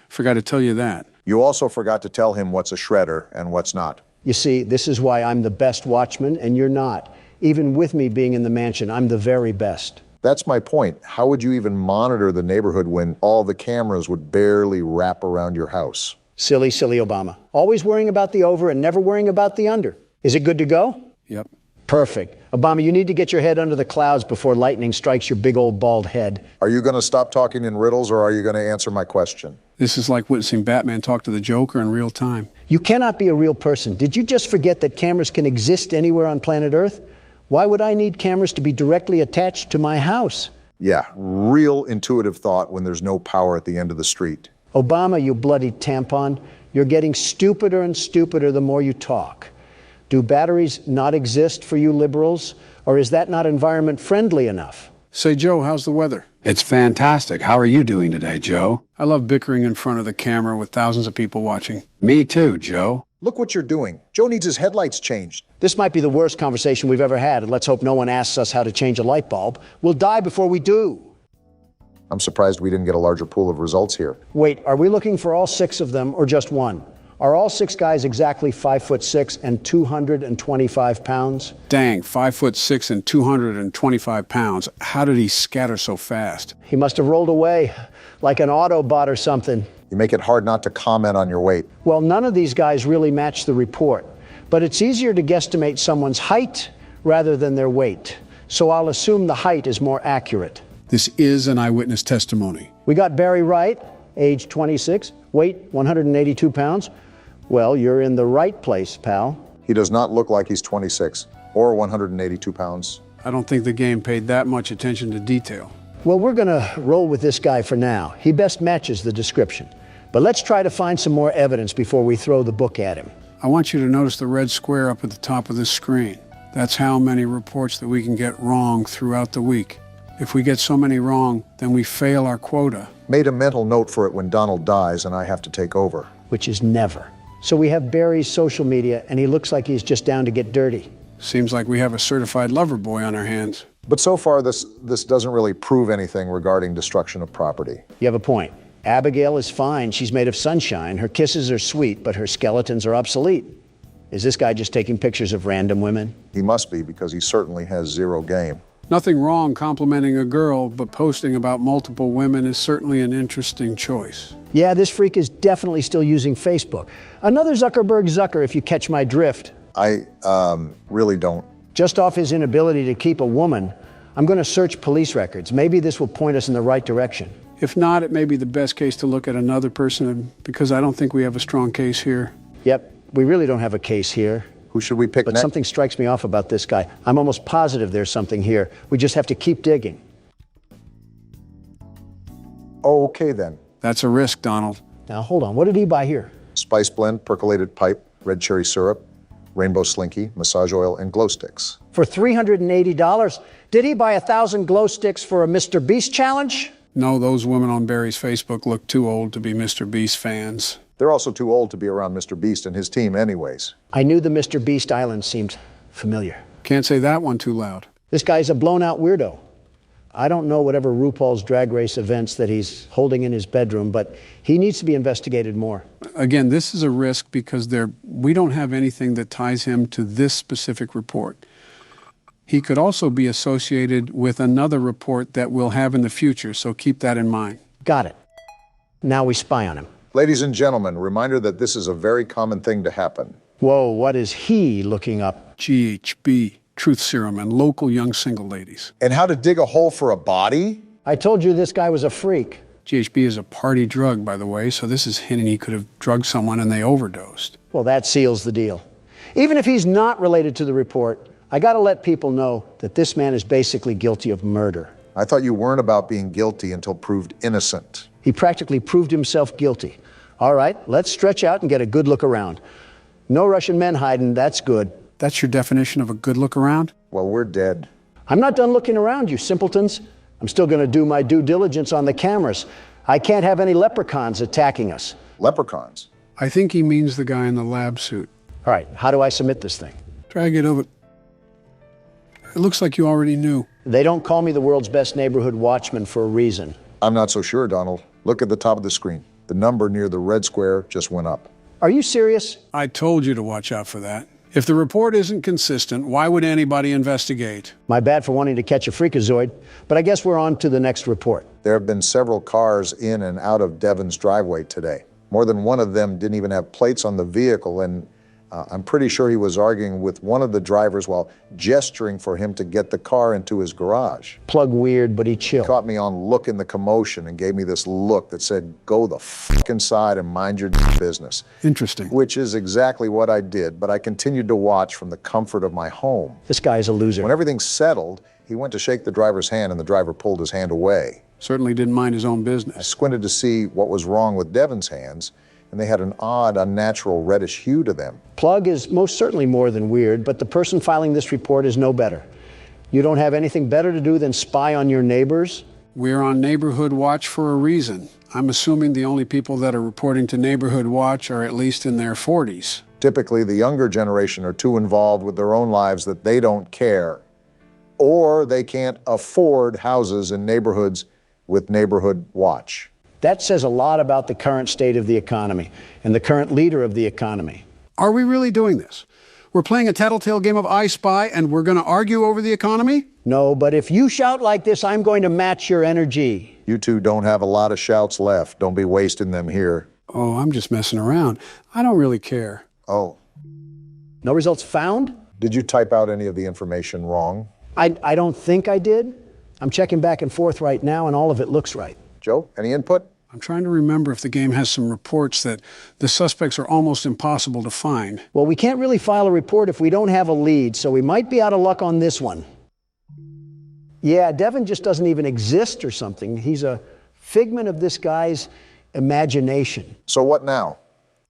Speaker 3: Forgot to tell you that.
Speaker 1: You also forgot to tell him what's a shredder and what's not.
Speaker 2: You see, this is why I'm the best watchman and you're not. Even with me being in the mansion, I'm the very best.
Speaker 1: That's my point. How would you even monitor the neighborhood when all the cameras would barely wrap around your house?
Speaker 2: Silly, silly Obama. Always worrying about the over and never worrying about the under. Is it good to go?
Speaker 3: Yep.
Speaker 2: Perfect. Obama, you need to get your head under the clouds before lightning strikes your big old bald head.
Speaker 1: Are you going to stop talking in riddles or are you going to answer my question?
Speaker 3: This is like witnessing Batman talk to the Joker in real time.
Speaker 2: You cannot be a real person. Did you just forget that cameras can exist anywhere on planet Earth? Why would I need cameras to be directly attached to my house?
Speaker 1: Yeah, real intuitive thought when there's no power at the end of the street.
Speaker 2: Obama, you bloody tampon, you're getting stupider and stupider the more you talk. Do batteries not exist for you liberals, or is that not environment friendly enough?
Speaker 3: Say, Joe, how's the weather? It's fantastic. How are you doing today, Joe? I love bickering in front of the camera with thousands of people watching. Me too, Joe.
Speaker 1: Look what you're doing. Joe needs his headlights changed.
Speaker 2: This might be the worst conversation we've ever had, and let's hope no one asks us how to change a light bulb. We'll die before we do.
Speaker 1: I'm surprised we didn't get a larger pool of results here.
Speaker 2: Wait, are we looking for all 6 of them or just one? Are all 6 guys exactly 5'6" and 225 pounds?
Speaker 3: Dang, 5'6" and 225 pounds. How did he scatter so fast?
Speaker 2: He must have rolled away like an Autobot or something.
Speaker 1: You make it hard not to comment on your weight.
Speaker 2: Well, none of these guys really match the report, but it's easier to guesstimate someone's height rather than their weight. So I'll assume the height is more accurate.
Speaker 3: This is an eyewitness testimony.
Speaker 2: We got Barry Wright, age 26, weight 182 pounds. Well, you're in the right place, pal.
Speaker 1: He does not look like he's 26 or 182 pounds.
Speaker 3: I don't think the game paid that much attention to detail.
Speaker 2: Well, we're going to roll with this guy for now. He best matches the description. But let's try to find some more evidence before we throw the book at him.
Speaker 3: I want you to notice the red square up at the top of this screen. That's how many reports that we can get wrong throughout the week. If we get so many wrong, then we fail our quota.
Speaker 1: Made a mental note for it when Donald dies and I have to take over.
Speaker 2: Which is never. So we have Barry's social media, and he looks like he's just down to get dirty.
Speaker 3: Seems like we have a certified lover boy on our hands.
Speaker 1: But so far, this doesn't really prove anything regarding destruction of property.
Speaker 2: You have a point. Abigail is fine. She's made of sunshine. Her kisses are sweet, but her skeletons are obsolete. Is this guy just taking pictures of random women?
Speaker 1: He must be, because he certainly has zero game.
Speaker 3: Nothing wrong complimenting a girl, but posting about multiple women is certainly an interesting choice.
Speaker 2: Yeah, this freak is definitely still using Facebook. Another Zuckerberg Zucker, if you catch my drift.
Speaker 1: I really don't.
Speaker 2: Just off his inability to keep a woman, I'm going to search police records. Maybe this will point us in the right direction.
Speaker 3: If not, it may be the best case to look at another person, because I don't think we have a strong case here.
Speaker 2: Yep, we really don't have a case here.
Speaker 1: Who should we pick
Speaker 2: next?
Speaker 1: But
Speaker 2: something strikes me off about this guy. I'm almost positive there's something here. We just have to keep digging.
Speaker 1: Oh, okay then.
Speaker 3: That's a risk, Donald.
Speaker 2: Now, hold on. What did he buy here?
Speaker 1: Spice blend, percolated pipe, red cherry syrup, rainbow slinky, massage oil, and glow sticks.
Speaker 2: For $380? Did he buy 1,000 glow sticks for a Mr. Beast challenge?
Speaker 3: No, those women on Barry's Facebook look too old to be Mr. Beast fans.
Speaker 1: They're also too old to be around Mr. Beast and his team anyways.
Speaker 2: I knew the Mr. Beast Island seemed familiar.
Speaker 3: Can't say that one too loud.
Speaker 2: This guy's a blown-out weirdo. I don't know whatever RuPaul's Drag Race events that he's holding in his bedroom, but he needs to be investigated more.
Speaker 3: Again, this is a risk because we don't have anything that ties him to this specific report. He could also be associated with another report that we'll have in the future, so keep that in mind.
Speaker 2: Got it. Now we spy on him.
Speaker 1: Ladies and gentlemen, reminder that this is a very common thing to happen.
Speaker 2: Whoa, what is he looking up?
Speaker 3: GHB, truth serum, and local young single ladies.
Speaker 1: And how to dig a hole for a body?
Speaker 2: I told you this guy was a freak.
Speaker 3: GHB is a party drug, by the way, so this is hinting he could have drugged someone and they overdosed.
Speaker 2: Well, that seals the deal. Even if he's not related to the report, I gotta let people know that this man is basically guilty of murder.
Speaker 1: I thought you weren't about being guilty until proved innocent.
Speaker 2: He practically proved himself guilty. All right, let's stretch out and get a good look around. No Russian men hiding, that's good.
Speaker 3: That's your definition of a good look around?
Speaker 1: Well, we're dead.
Speaker 2: I'm not done looking around, you simpletons. I'm still gonna do my due diligence on the cameras. I can't have any leprechauns attacking us.
Speaker 1: Leprechauns?
Speaker 3: I think he means the guy in the lab suit.
Speaker 2: All right, how do I submit this thing?
Speaker 3: Drag it over. It looks like you already knew.
Speaker 2: They don't call me the world's best neighborhood watchman for a reason.
Speaker 1: I'm not so sure, Donald. Look at the top of the screen. The number near the red square just went up.
Speaker 2: Are you serious?
Speaker 3: I told you to watch out for that. If the report isn't consistent, why would anybody investigate?
Speaker 2: My bad for wanting to catch a freakazoid, but I guess we're on to the next report.
Speaker 1: There have been several cars in and out of Devon's driveway today. More than one of them didn't even have plates on the vehicle, and I'm pretty sure he was arguing with one of the drivers while gesturing for him to get the car into his garage.
Speaker 2: Plug weird, but he chilled.
Speaker 1: He caught me on Look in the Commotion and gave me this look that said, go the fuck inside and mind your business.
Speaker 3: Interesting.
Speaker 1: Which is exactly what I did, but I continued to watch from the comfort of my home.
Speaker 2: This guy's a loser.
Speaker 1: When everything settled, he went to shake the driver's hand and the driver pulled his hand away.
Speaker 3: Certainly didn't mind his own business.
Speaker 1: I squinted to see what was wrong with Devon's hands, and they had an odd, unnatural reddish hue to them.
Speaker 2: Plug is most certainly more than weird, but the person filing this report is no better. You don't have anything better to do than spy on your neighbors?
Speaker 3: We're on Neighborhood Watch for a reason. I'm assuming the only people that are reporting to Neighborhood Watch are at least in their 40s.
Speaker 1: Typically, the younger generation are too involved with their own lives that they don't care. Or they can't afford houses in neighborhoods with Neighborhood Watch.
Speaker 2: That says a lot about the current state of the economy and the current leader of the economy.
Speaker 3: Are we really doing this? We're playing a tattletale game of I Spy and we're going to argue over the economy?
Speaker 2: No, but if you shout like this, I'm going to match your energy.
Speaker 1: You two don't have a lot of shouts left. Don't be wasting them here.
Speaker 3: Oh, I'm just messing around. I don't really care.
Speaker 1: Oh.
Speaker 2: No results found?
Speaker 1: Did you type out any of the information wrong?
Speaker 2: I don't think I did. I'm checking back and forth right now, and all of it looks right.
Speaker 1: Joe, any input?
Speaker 3: I'm trying to remember if the game has some reports that the suspects are almost impossible to find.
Speaker 2: Well, we can't really file a report if we don't have a lead, so we might be out of luck on this one. Yeah, Devon just doesn't even exist or something. He's a figment of this guy's imagination.
Speaker 1: So what now?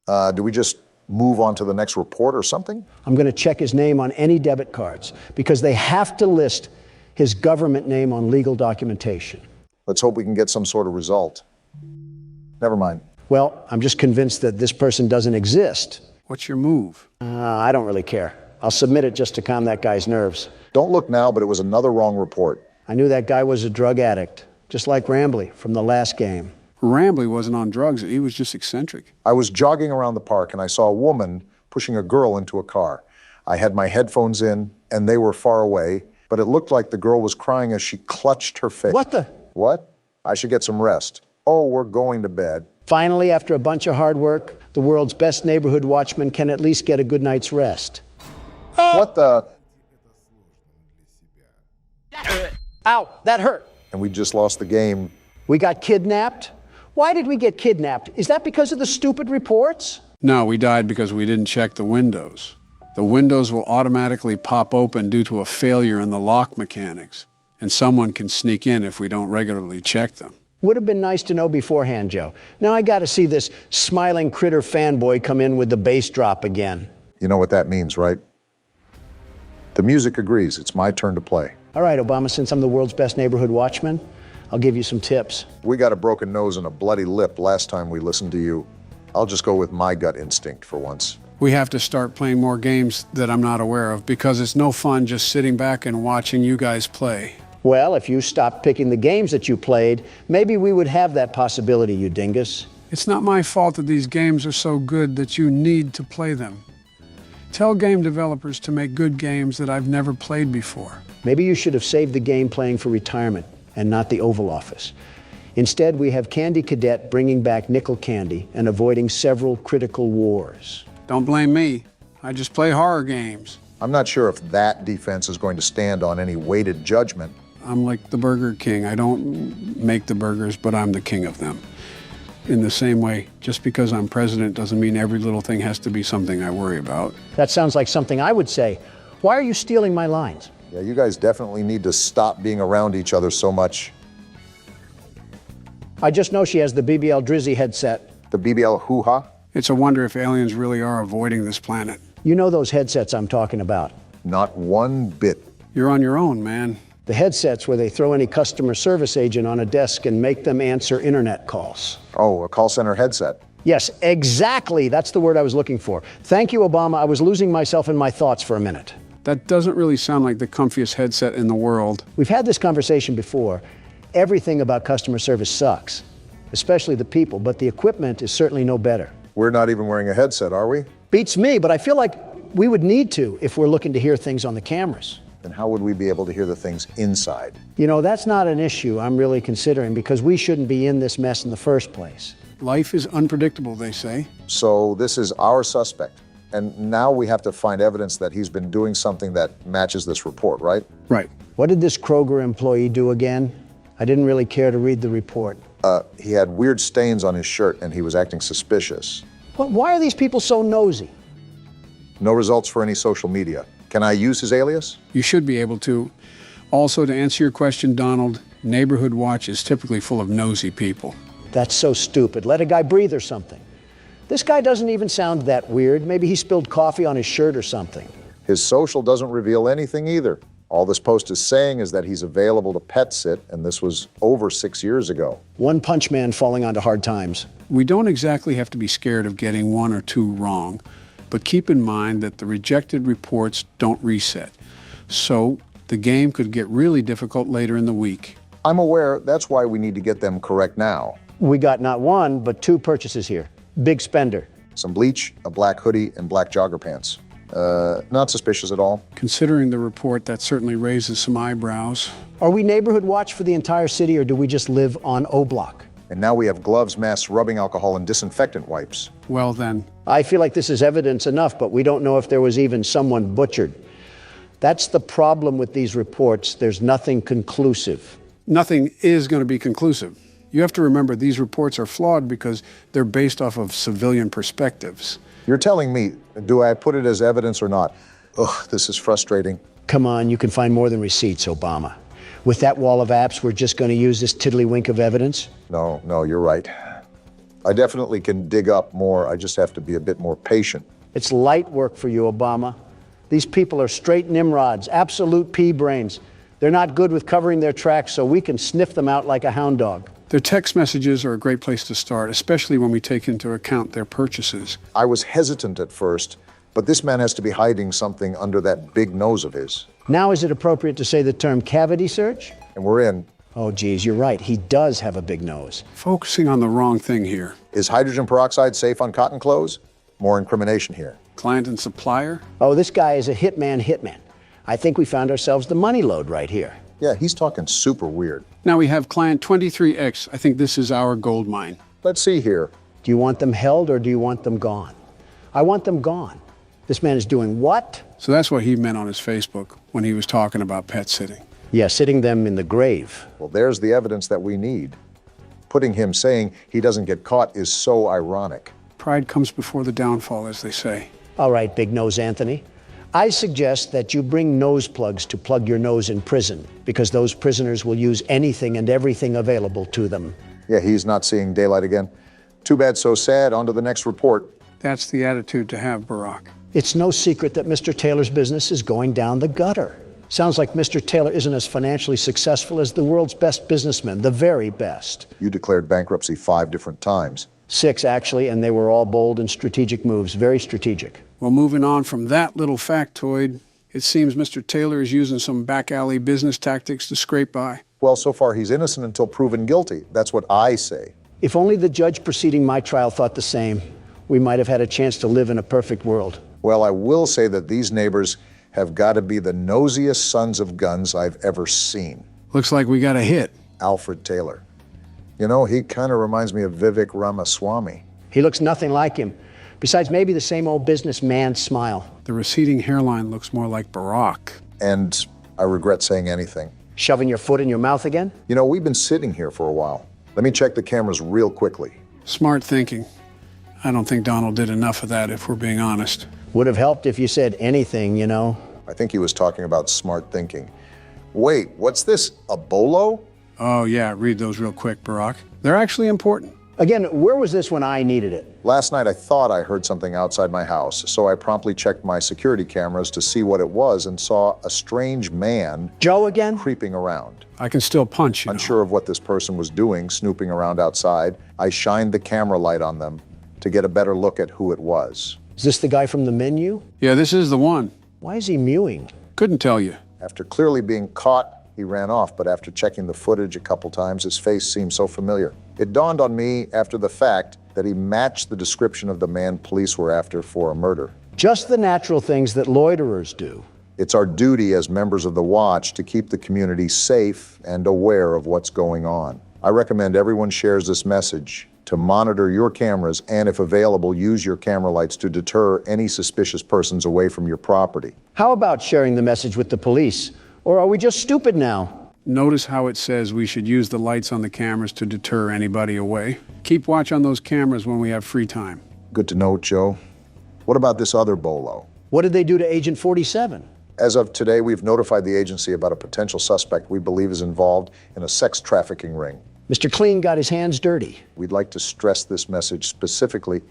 Speaker 1: Do we just move on to the next report or something?
Speaker 2: I'm going to check his name on any debit cards because they have to list his government name on legal documentation.
Speaker 1: Let's hope we can get some sort of result. Never mind.
Speaker 2: Well, I'm just convinced that this person doesn't exist.
Speaker 3: What's your move?
Speaker 2: I don't really care. I'll submit it just to calm that guy's nerves.
Speaker 1: Don't look now, but it was another wrong report.
Speaker 2: I knew that guy was a drug addict, just like Rambley from the last game.
Speaker 3: Rambley wasn't on drugs. He was just eccentric.
Speaker 1: I was jogging around the park and I saw a woman pushing a girl into a car. I had my headphones in and they were far away, but it looked like the girl was crying as she clutched her face.
Speaker 2: What the?
Speaker 1: What? I should get some rest. Oh, we're going to bed.
Speaker 2: Finally, after a bunch of hard work, the world's best neighborhood watchman can at least get a good night's rest.
Speaker 1: What the?
Speaker 2: Ow, that hurt.
Speaker 1: And we just lost the game.
Speaker 2: We got kidnapped? Why did we get kidnapped? Is that because of the stupid reports?
Speaker 3: No, we died because we didn't check the windows. The windows will automatically pop open due to a failure in the lock mechanics, and someone can sneak in if we don't regularly check them.
Speaker 2: Would have been nice to know beforehand, Joe. Now I got to see this smiling critter fanboy come in with the bass drop again.
Speaker 1: You know what that means, right? The music agrees. It's my turn to play.
Speaker 2: All right, Obama, since I'm the world's best neighborhood watchman, I'll give you some tips.
Speaker 1: We got a broken nose and a bloody lip last time we listened to you. I'll just go with my gut instinct for once.
Speaker 3: We have to start playing more games that I'm not aware of because it's no fun just sitting back and watching you guys play.
Speaker 2: Well, if you stopped picking the games that you played, maybe we would have that possibility, you dingus.
Speaker 3: It's not my fault that these games are so good that you need to play them. Tell game developers to make good games that I've never played before.
Speaker 2: Maybe you should have saved the game playing for retirement and not the Oval Office. Instead, we have Candy Cadet bringing back nickel candy and avoiding several critical wars.
Speaker 3: Don't blame me. I just play horror games.
Speaker 1: I'm not sure if that defense is going to stand on any weighted judgment.
Speaker 3: I'm like the Burger King. I don't make the burgers, but I'm the king of them. In the same way, just because I'm president doesn't mean every little thing has to be something I worry about.
Speaker 2: That sounds like something I would say. Why are you stealing my lines?
Speaker 1: Yeah, you guys definitely need to stop being around each other so much.
Speaker 2: I just know she has the BBL Drizzy headset.
Speaker 1: The BBL hoo-ha?
Speaker 3: It's a wonder if aliens really are avoiding this planet.
Speaker 2: You know those headsets I'm talking about.
Speaker 1: Not one bit.
Speaker 3: You're on your own, man.
Speaker 2: The headsets where they throw any customer service agent on a desk and make them answer internet calls.
Speaker 1: Oh, a call center headset.
Speaker 2: Yes, exactly. That's the word I was looking for. Thank you, Obama. I was losing myself in my thoughts for a minute.
Speaker 3: That doesn't really sound like the comfiest headset in the world.
Speaker 2: We've had this conversation before. Everything about customer service sucks, especially the people, but the equipment is certainly no better.
Speaker 1: We're not even wearing a headset, are we?
Speaker 2: Beats me, but I feel like we would need to if we're looking to hear things on the cameras.
Speaker 1: Then how would we be able to hear the things inside?
Speaker 2: You know, that's not an issue I'm really considering because we shouldn't be in this mess in the first place.
Speaker 3: Life is unpredictable, they say.
Speaker 1: So this is our suspect. And now we have to find evidence that he's been doing something that matches this report, right?
Speaker 3: Right.
Speaker 2: What did this Kroger employee do again? I didn't really care to read the report.
Speaker 1: He had weird stains on his shirt and he was acting suspicious.
Speaker 2: Why are these people so nosy?
Speaker 1: No results for any social media. Can I use his alias?
Speaker 3: You should be able to. Also, to answer your question, Donald, Neighborhood Watch is typically full of nosy people.
Speaker 2: That's so stupid. Let a guy breathe or something. This guy doesn't even sound that weird. Maybe he spilled coffee on his shirt or something.
Speaker 1: His social doesn't reveal anything either. All this post is saying is that he's available to pet sit, and this was over 6 years ago.
Speaker 2: One punch man falling onto hard times.
Speaker 3: We don't exactly have to be scared of getting one or two wrong, but keep in mind that the rejected reports don't reset. So the game could get really difficult later in the week.
Speaker 1: I'm aware. That's why we need to get them correct now.
Speaker 2: We got not one, but two purchases here. Big spender.
Speaker 1: Some bleach, a black hoodie, and black jogger pants. Not suspicious at all.
Speaker 3: Considering the report, that certainly raises some eyebrows.
Speaker 2: Are we Neighborhood Watch for the entire city, or do we just live on O Block?
Speaker 1: And now we have gloves, masks, rubbing alcohol, and disinfectant wipes.
Speaker 3: Well then.
Speaker 2: I feel like this is evidence enough, but we don't know if there was even someone butchered. That's the problem with these reports. There's nothing conclusive.
Speaker 3: Nothing is going to be conclusive. You have to remember these reports are flawed because they're based off of civilian perspectives.
Speaker 1: You're telling me, do I put it as evidence or not? Ugh, this is frustrating.
Speaker 2: Come on, you can find more than receipts, Obama. With that wall of apps, we're just going to use this tiddlywink of evidence?
Speaker 1: No, you're right. I definitely can dig up more. I just have to be a bit more patient.
Speaker 2: It's light work for you, Obama. These people are straight Nimrods, absolute pea brains. They're not good with covering their tracks, so we can sniff them out like a hound dog.
Speaker 3: Their text messages are a great place to start, especially when we take into account their purchases.
Speaker 1: I was hesitant at first, but this man has to be hiding something under that big nose of his.
Speaker 2: Now is it appropriate to say the term cavity search?
Speaker 1: And we're in.
Speaker 2: Oh, geez, you're right. He does have a big nose.
Speaker 3: Focusing on the wrong thing here.
Speaker 1: Is hydrogen peroxide safe on cotton clothes? More incrimination here.
Speaker 3: Client and supplier?
Speaker 2: Oh, this guy is a hitman. I think we found ourselves the money load right here.
Speaker 1: Yeah, he's talking super weird.
Speaker 3: Now we have client 23X. I think this is our gold mine.
Speaker 1: Let's see here.
Speaker 2: Do you want them held or do you want them gone? I want them gone. This man is doing what?
Speaker 3: So that's what he meant on his Facebook when he was talking about pet sitting.
Speaker 2: Yeah, sitting them in the grave.
Speaker 1: Well, there's the evidence that we need. Putting him saying he doesn't get caught is so ironic.
Speaker 3: Pride comes before the downfall, as they say.
Speaker 2: All right, Big Nose Anthony. I suggest that you bring nose plugs to plug your nose in prison, because those prisoners will use anything and everything available to them.
Speaker 1: Yeah, he's not seeing daylight again. Too bad, so sad. On to the next report.
Speaker 3: That's the attitude to have, Barack.
Speaker 2: It's no secret that Mr. Taylor's business is going down the gutter. Sounds like Mr. Taylor isn't as financially successful as the world's best businessmen, the very best.
Speaker 1: You declared bankruptcy 5 different times.
Speaker 2: 6, actually, and they were all bold and strategic moves, very strategic.
Speaker 3: Well, moving on from that little factoid, it seems Mr. Taylor is using some back alley business tactics to scrape by.
Speaker 1: Well, so far he's innocent until proven guilty. That's what I say.
Speaker 2: If only the judge preceding my trial thought the same, we might have had a chance to live in a perfect world.
Speaker 1: Well, I will say that these neighbors have got to be the nosiest sons of guns I've ever seen.
Speaker 3: Looks like we got a hit.
Speaker 1: Alfred Taylor. You know, he kind of reminds me of Vivek Ramaswamy.
Speaker 2: He looks nothing like him. Besides maybe the same old businessman smile.
Speaker 3: The receding hairline looks more like Barack.
Speaker 1: And I regret saying anything.
Speaker 2: Shoving your foot in your mouth again?
Speaker 1: You know, we've been sitting here for a while. Let me check the cameras real quickly.
Speaker 3: Smart thinking. I don't think Donald did enough of that, if we're being honest.
Speaker 2: Would have helped if you said anything, you know.
Speaker 1: I think he was talking about smart thinking. Wait, what's this? A bolo?
Speaker 3: Oh, yeah, read those real quick, Barack. They're actually important.
Speaker 2: Again, where was this when I needed it?
Speaker 1: Last night I thought I heard something outside my house, so I promptly checked my security cameras to see what it was and saw a strange man...
Speaker 2: Joe again?
Speaker 1: ...creeping around.
Speaker 3: I can still punch, you know.
Speaker 1: Unsure of what this person was doing, snooping around outside, I shined the camera light on them to get a better look at who it was.
Speaker 2: Is this the guy from the menu?
Speaker 3: Yeah, this is the one.
Speaker 2: Why is he mewing?
Speaker 3: Couldn't tell you.
Speaker 1: After clearly being caught, he ran off, but after checking the footage a couple times, his face seemed so familiar. It dawned on me after the fact that he matched the description of the man police were after for a murder.
Speaker 2: Just the natural things that loiterers do.
Speaker 1: It's our duty as members of the Watch to keep the community safe and aware of what's going on. I recommend everyone shares this message to monitor your cameras and, if available, use your camera lights to deter any suspicious persons away from your property.
Speaker 2: How about sharing the message with the police? Or are we just stupid now?
Speaker 3: Notice how it says we should use the lights on the cameras to deter anybody away. Keep watch on those cameras when we have free time.
Speaker 1: Good to know, Joe. What about this other bolo?
Speaker 2: What did they do to Agent 47?
Speaker 1: As of today, we've notified the agency about a potential suspect we believe is involved in a sex trafficking ring.
Speaker 2: Mr. Clean got his hands dirty.
Speaker 1: We'd like to stress this message specifically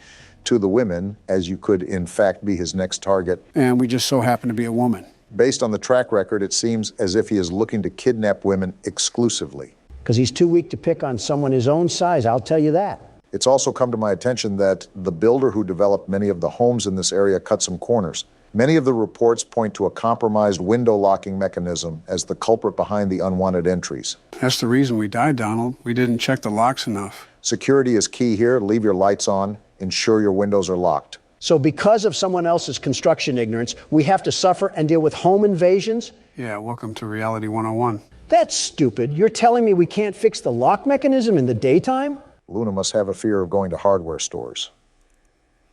Speaker 1: to the women, as you could in fact be his next target.
Speaker 3: And we just so happen to be a woman.
Speaker 1: Based on the track record, it seems as if he is looking to kidnap women exclusively.
Speaker 2: Because he's too weak to pick on someone his own size, I'll tell you that.
Speaker 1: It's also come to my attention that the builder who developed many of the homes in this area cut some corners. Many of the reports point to a compromised window locking mechanism as the culprit behind the unwanted entries.
Speaker 3: That's the reason we died, Donald. We didn't check the locks enough.
Speaker 1: Security is key here. Leave your lights on. Ensure your windows are locked.
Speaker 2: So because of someone else's construction ignorance, we have to suffer and deal with home invasions?
Speaker 3: Yeah, welcome to Reality 101.
Speaker 2: That's stupid. You're telling me we can't fix the lock mechanism in the daytime?
Speaker 1: Luna must have a fear of going to hardware stores.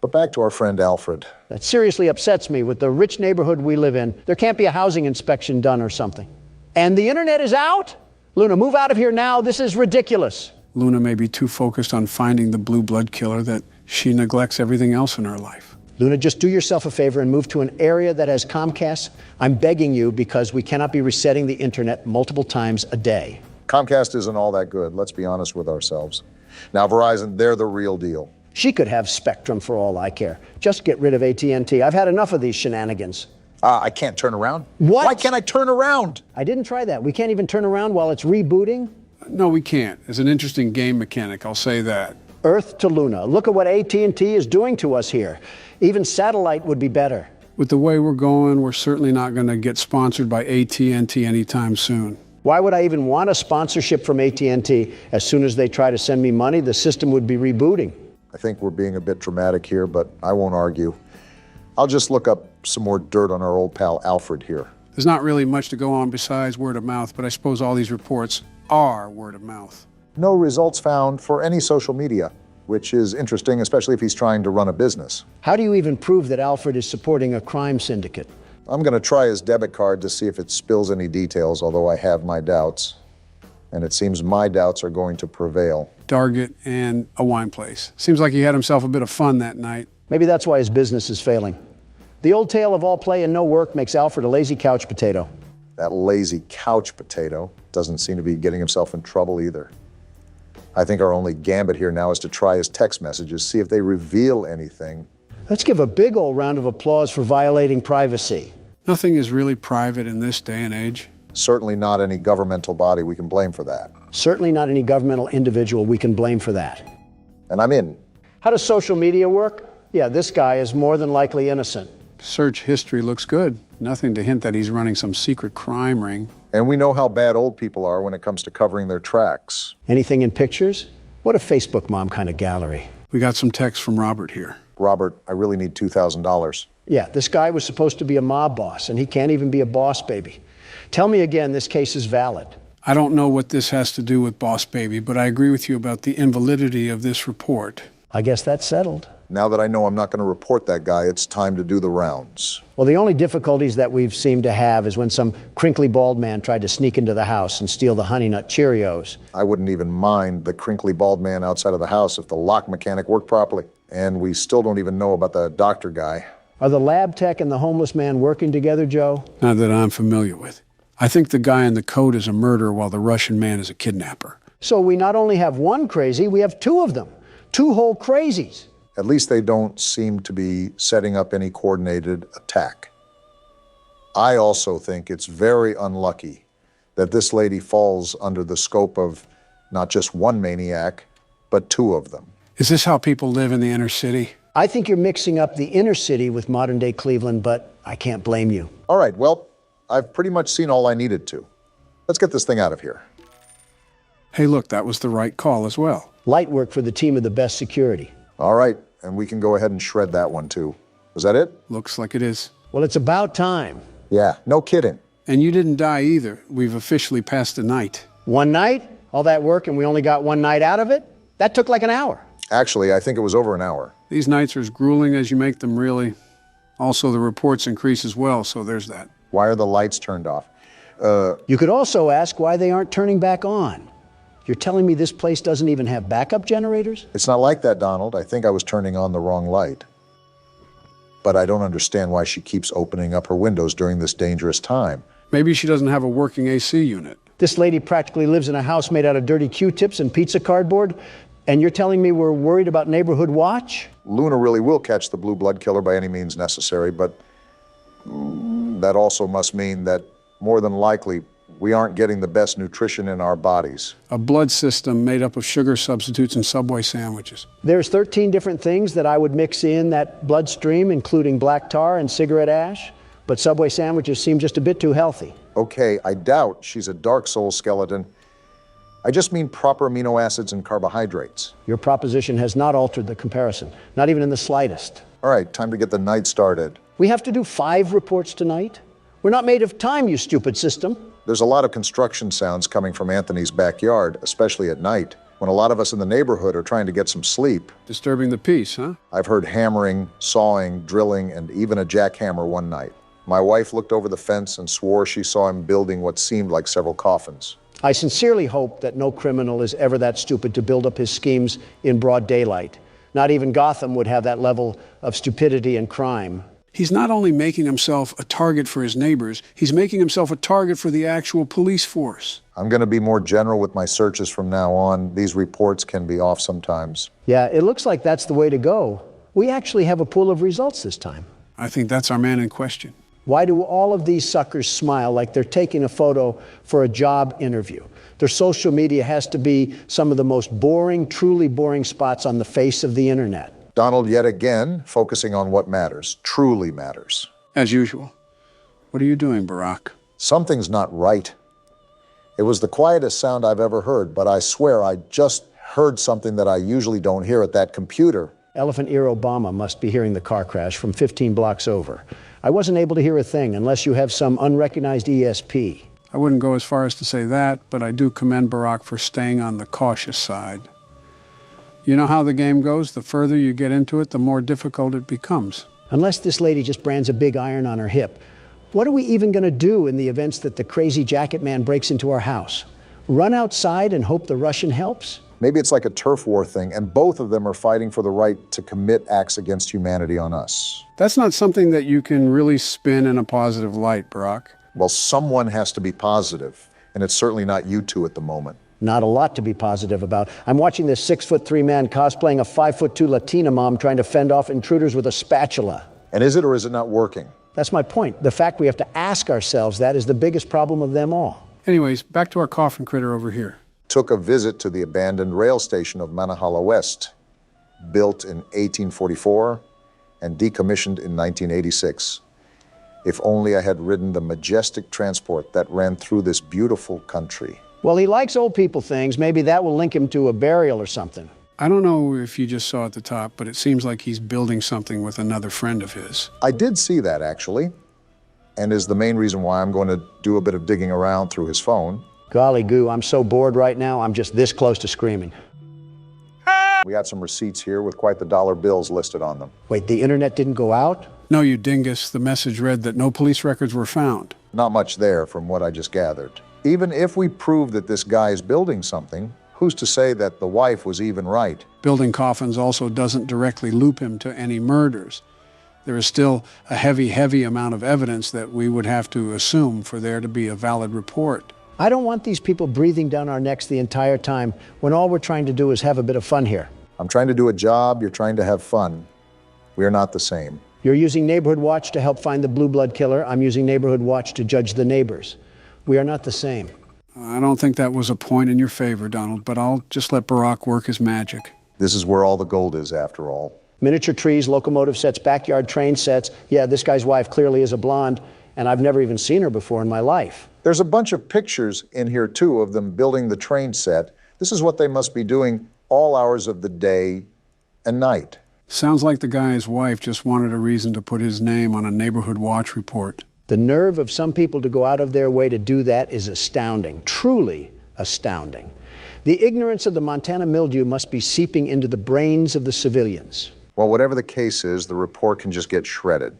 Speaker 1: But back to our friend Alfred.
Speaker 2: That seriously upsets me. With the rich neighborhood we live in, there can't be a housing inspection done or something. And the internet is out? Luna, move out of here now. This is ridiculous.
Speaker 3: Luna may be too focused on finding the blue blood killer that she neglects everything else in her life.
Speaker 2: Luna, just do yourself a favor and move to an area that has Comcast. I'm begging you, because we cannot be resetting the internet multiple times a day.
Speaker 1: Comcast isn't all that good. Let's be honest with ourselves. Now, Verizon, they're the real deal.
Speaker 2: She could have Spectrum for all I care. Just get rid of AT&T. I've had enough of these shenanigans.
Speaker 1: I can't turn around?
Speaker 2: What?
Speaker 1: Why can't I turn around?
Speaker 2: I didn't try that. We can't even turn around while it's rebooting?
Speaker 3: No, we can't. It's an interesting game mechanic, I'll say that.
Speaker 2: Earth to Luna. Look at what AT&T is doing to us here. Even satellite would be better.
Speaker 3: With the way we're going, we're certainly not going to get sponsored by AT&T anytime soon.
Speaker 2: Why would I even want a sponsorship from AT&T? As soon as they try to send me money, the system would be rebooting.
Speaker 1: I think we're being a bit dramatic here, but I won't argue. I'll just look up some more dirt on our old pal Alfred here.
Speaker 3: There's not really much to go on besides word of mouth, but I suppose all these reports are word of mouth.
Speaker 1: No results found for any social media, which is interesting, especially if he's trying to run a business.
Speaker 2: How do you even prove that Alfred is supporting a crime syndicate?
Speaker 1: I'm going to try his debit card to see if it spills any details, although I have my doubts. And it seems my doubts are going to prevail.
Speaker 3: Target and a wine place. Seems like he had himself a bit of fun that night.
Speaker 2: Maybe that's why his business is failing. The old tale of all play and no work makes Alfred a lazy couch potato.
Speaker 1: That lazy couch potato doesn't seem to be getting himself in trouble either. I think our only gambit here now is to try his text messages, see if they reveal anything.
Speaker 2: Let's give a big old round of applause for violating privacy.
Speaker 3: Nothing is really private in this day and age.
Speaker 1: Certainly not any governmental body we can blame for that.
Speaker 2: Certainly not any governmental individual we can blame for that.
Speaker 1: And I'm in.
Speaker 2: How does social media work? Yeah, this guy is more than likely innocent.
Speaker 3: Search history looks good. Nothing to hint that he's running some secret crime ring.
Speaker 1: And we know how bad old people are when it comes to covering their tracks.
Speaker 2: Anything in pictures? What a Facebook mom kind of gallery.
Speaker 3: We got some text from Robert here.
Speaker 1: Robert, I really need $2,000.
Speaker 2: Yeah, this guy was supposed to be a mob boss, and he can't even be a boss baby. Tell me again this case is valid.
Speaker 3: I don't know what this has to do with Boss Baby, but I agree with you about the invalidity of this report.
Speaker 2: I guess that's settled.
Speaker 1: Now that I know I'm not going to report that guy, it's time to do the rounds.
Speaker 2: Well, the only difficulties that we've seemed to have is when some crinkly bald man tried to sneak into the house and steal the Honey Nut Cheerios.
Speaker 1: I wouldn't even mind the crinkly bald man outside of the house if the lock mechanic worked properly. And we still don't even know about the doctor guy.
Speaker 2: Are the lab tech and the homeless man working together, Joe?
Speaker 3: Not that I'm familiar with. I think the guy in the coat is a murderer while the Russian man is a kidnapper.
Speaker 2: So we not only have one crazy, we have two of them. Two whole crazies.
Speaker 1: At least they don't seem to be setting up any coordinated attack. I also think it's very unlucky that this lady falls under the scope of not just one maniac, but two of them.
Speaker 3: Is this how people live in the inner city?
Speaker 2: I think you're mixing up the inner city with modern-day Cleveland, but I can't blame you.
Speaker 1: All right, well, I've pretty much seen all I needed to. Let's get this thing out of here.
Speaker 3: Hey, look, that was the right call as well.
Speaker 2: Light work for the team of the best security.
Speaker 1: All right, and we can go ahead and shred that one too. Was that it?
Speaker 3: Looks like it is.
Speaker 2: Well, it's about time.
Speaker 1: Yeah, no kidding.
Speaker 3: And you didn't die either. We've officially passed the night.
Speaker 2: One night? All that work and we only got one night out of it? That took like an hour.
Speaker 1: Actually, I think it was over an hour.
Speaker 3: These nights are as grueling as you make them, really. Also, the reports increase as well, so there's that.
Speaker 1: Why are the lights turned off?
Speaker 2: You could also ask why they aren't turning back on. You're telling me this place doesn't even have backup generators?
Speaker 1: It's not like that, Donald. I think I was turning on the wrong light. But I don't understand why she keeps opening up her windows during this dangerous time.
Speaker 3: Maybe she doesn't have a working AC unit.
Speaker 2: This lady practically lives in a house made out of dirty Q-tips and pizza cardboard, and you're telling me we're worried about neighborhood watch?
Speaker 1: Luna really will catch the blue blood killer by any means necessary, but that also must mean that more than likely we aren't getting the best nutrition in our bodies.
Speaker 3: A blood system made up of sugar substitutes and Subway sandwiches.
Speaker 2: There's 13 different things that I would mix in that bloodstream, including black tar and cigarette ash, but Subway sandwiches seem just a bit too healthy.
Speaker 1: Okay, I doubt she's a Dark Soul skeleton. I just mean proper amino acids and carbohydrates.
Speaker 2: Your proposition has not altered the comparison, not even in the slightest.
Speaker 1: All right, time to get the night started.
Speaker 2: We have to do 5 reports tonight? We're not made of time, you stupid system.
Speaker 1: There's a lot of construction sounds coming from Anthony's backyard, especially at night, when a lot of us in the neighborhood are trying to get some sleep.
Speaker 3: Disturbing the peace, huh?
Speaker 1: I've heard hammering, sawing, drilling, and even a jackhammer one night. My wife looked over the fence and swore she saw him building what seemed like several coffins.
Speaker 2: I sincerely hope that no criminal is ever that stupid to build up his schemes in broad daylight. Not even Gotham would have that level of stupidity and crime.
Speaker 3: He's not only making himself a target for his neighbors, he's making himself a target for the actual police force.
Speaker 1: I'm going to be more general with my searches from now on. These reports can be off sometimes.
Speaker 2: Yeah, it looks like that's the way to go. We actually have a pool of results this time.
Speaker 3: I think that's our man in question.
Speaker 2: Why do all of these suckers smile like they're taking a photo for a job interview? Their social media has to be some of the most boring, truly boring spots on the face of the internet.
Speaker 1: Donald, yet again, focusing on what matters, truly matters.
Speaker 3: As usual. What are you doing, Barack?
Speaker 1: Something's not right. It was the quietest sound I've ever heard, but I swear I just heard something that I usually don't hear at that computer.
Speaker 2: Elephant Ear Obama must be hearing the car crash from 15 blocks over. I wasn't able to hear a thing unless you have some unrecognized ESP.
Speaker 3: I wouldn't go as far as to say that, but I do commend Barack for staying on the cautious side. You know how the game goes? The further you get into it, the more difficult it becomes.
Speaker 2: Unless this lady just brands a big iron on her hip, what are we even going to do in the events that the crazy jacket man breaks into our house? Run outside and hope the Russian helps?
Speaker 1: Maybe it's like a turf war thing, and both of them are fighting for the right to commit acts against humanity on us.
Speaker 3: That's not something that you can really spin in a positive light, Barack.
Speaker 1: Well, someone has to be positive, and it's certainly not you two at the moment.
Speaker 2: Not a lot to be positive about. I'm watching this 6'3" man cosplaying a 5'2" Latina mom trying to fend off intruders with a spatula.
Speaker 1: And is it or is it not working?
Speaker 2: That's my point. The fact we have to ask ourselves that is the biggest problem of them all.
Speaker 3: Anyways, back to our coffin critter over here.
Speaker 1: Took a visit to the abandoned rail station of Manahala West, built in 1844 and decommissioned in 1986. If only I had ridden the majestic transport that ran through this beautiful country.
Speaker 2: Well, he likes old people things. Maybe that will link him to a burial or something.
Speaker 3: I don't know if you just saw at the top, but it seems like he's building something with another friend of his.
Speaker 1: I did see that, actually, and is the main reason why I'm going to do a bit of digging around through his phone.
Speaker 2: Golly goo, I'm so bored right now, I'm just this close to screaming.
Speaker 1: We got some receipts here with quite the dollar bills listed on them.
Speaker 2: Wait, the internet didn't go out?
Speaker 3: No, you dingus. The message read that no police records were found.
Speaker 1: Not much there from what I just gathered. Even if we prove that this guy is building something, who's to say that the wife was even right?
Speaker 3: Building coffins also doesn't directly loop him to any murders. There is still a heavy amount of evidence that we would have to assume for there to be a valid report.
Speaker 2: I don't want these people breathing down our necks the entire time when all we're trying to do is have a bit of fun here.
Speaker 1: I'm trying to do a job, you're trying to have fun. We are not the same.
Speaker 2: You're using Neighborhood Watch to help find the Blue Blood killer. I'm using Neighborhood Watch to judge the neighbors. We are not the same.
Speaker 3: I don't think that was a point in your favor, Donald, but I'll just let Barack work his magic.
Speaker 1: This is where all the gold is, after all.
Speaker 2: Miniature trees, locomotive sets, backyard train sets. Yeah, this guy's wife clearly is a blonde, and I've never even seen her before in my life.
Speaker 1: There's a bunch of pictures in here, too, of them building the train set. This is what they must be doing all hours of the day and night.
Speaker 3: Sounds like the guy's wife just wanted a reason to put his name on a Neighborhood Watch report.
Speaker 2: The nerve of some people to go out of their way to do that is astounding, truly astounding. The ignorance of the Montana mildew must be seeping into the brains of the civilians.
Speaker 1: Well, whatever the case is, the report can just get shredded.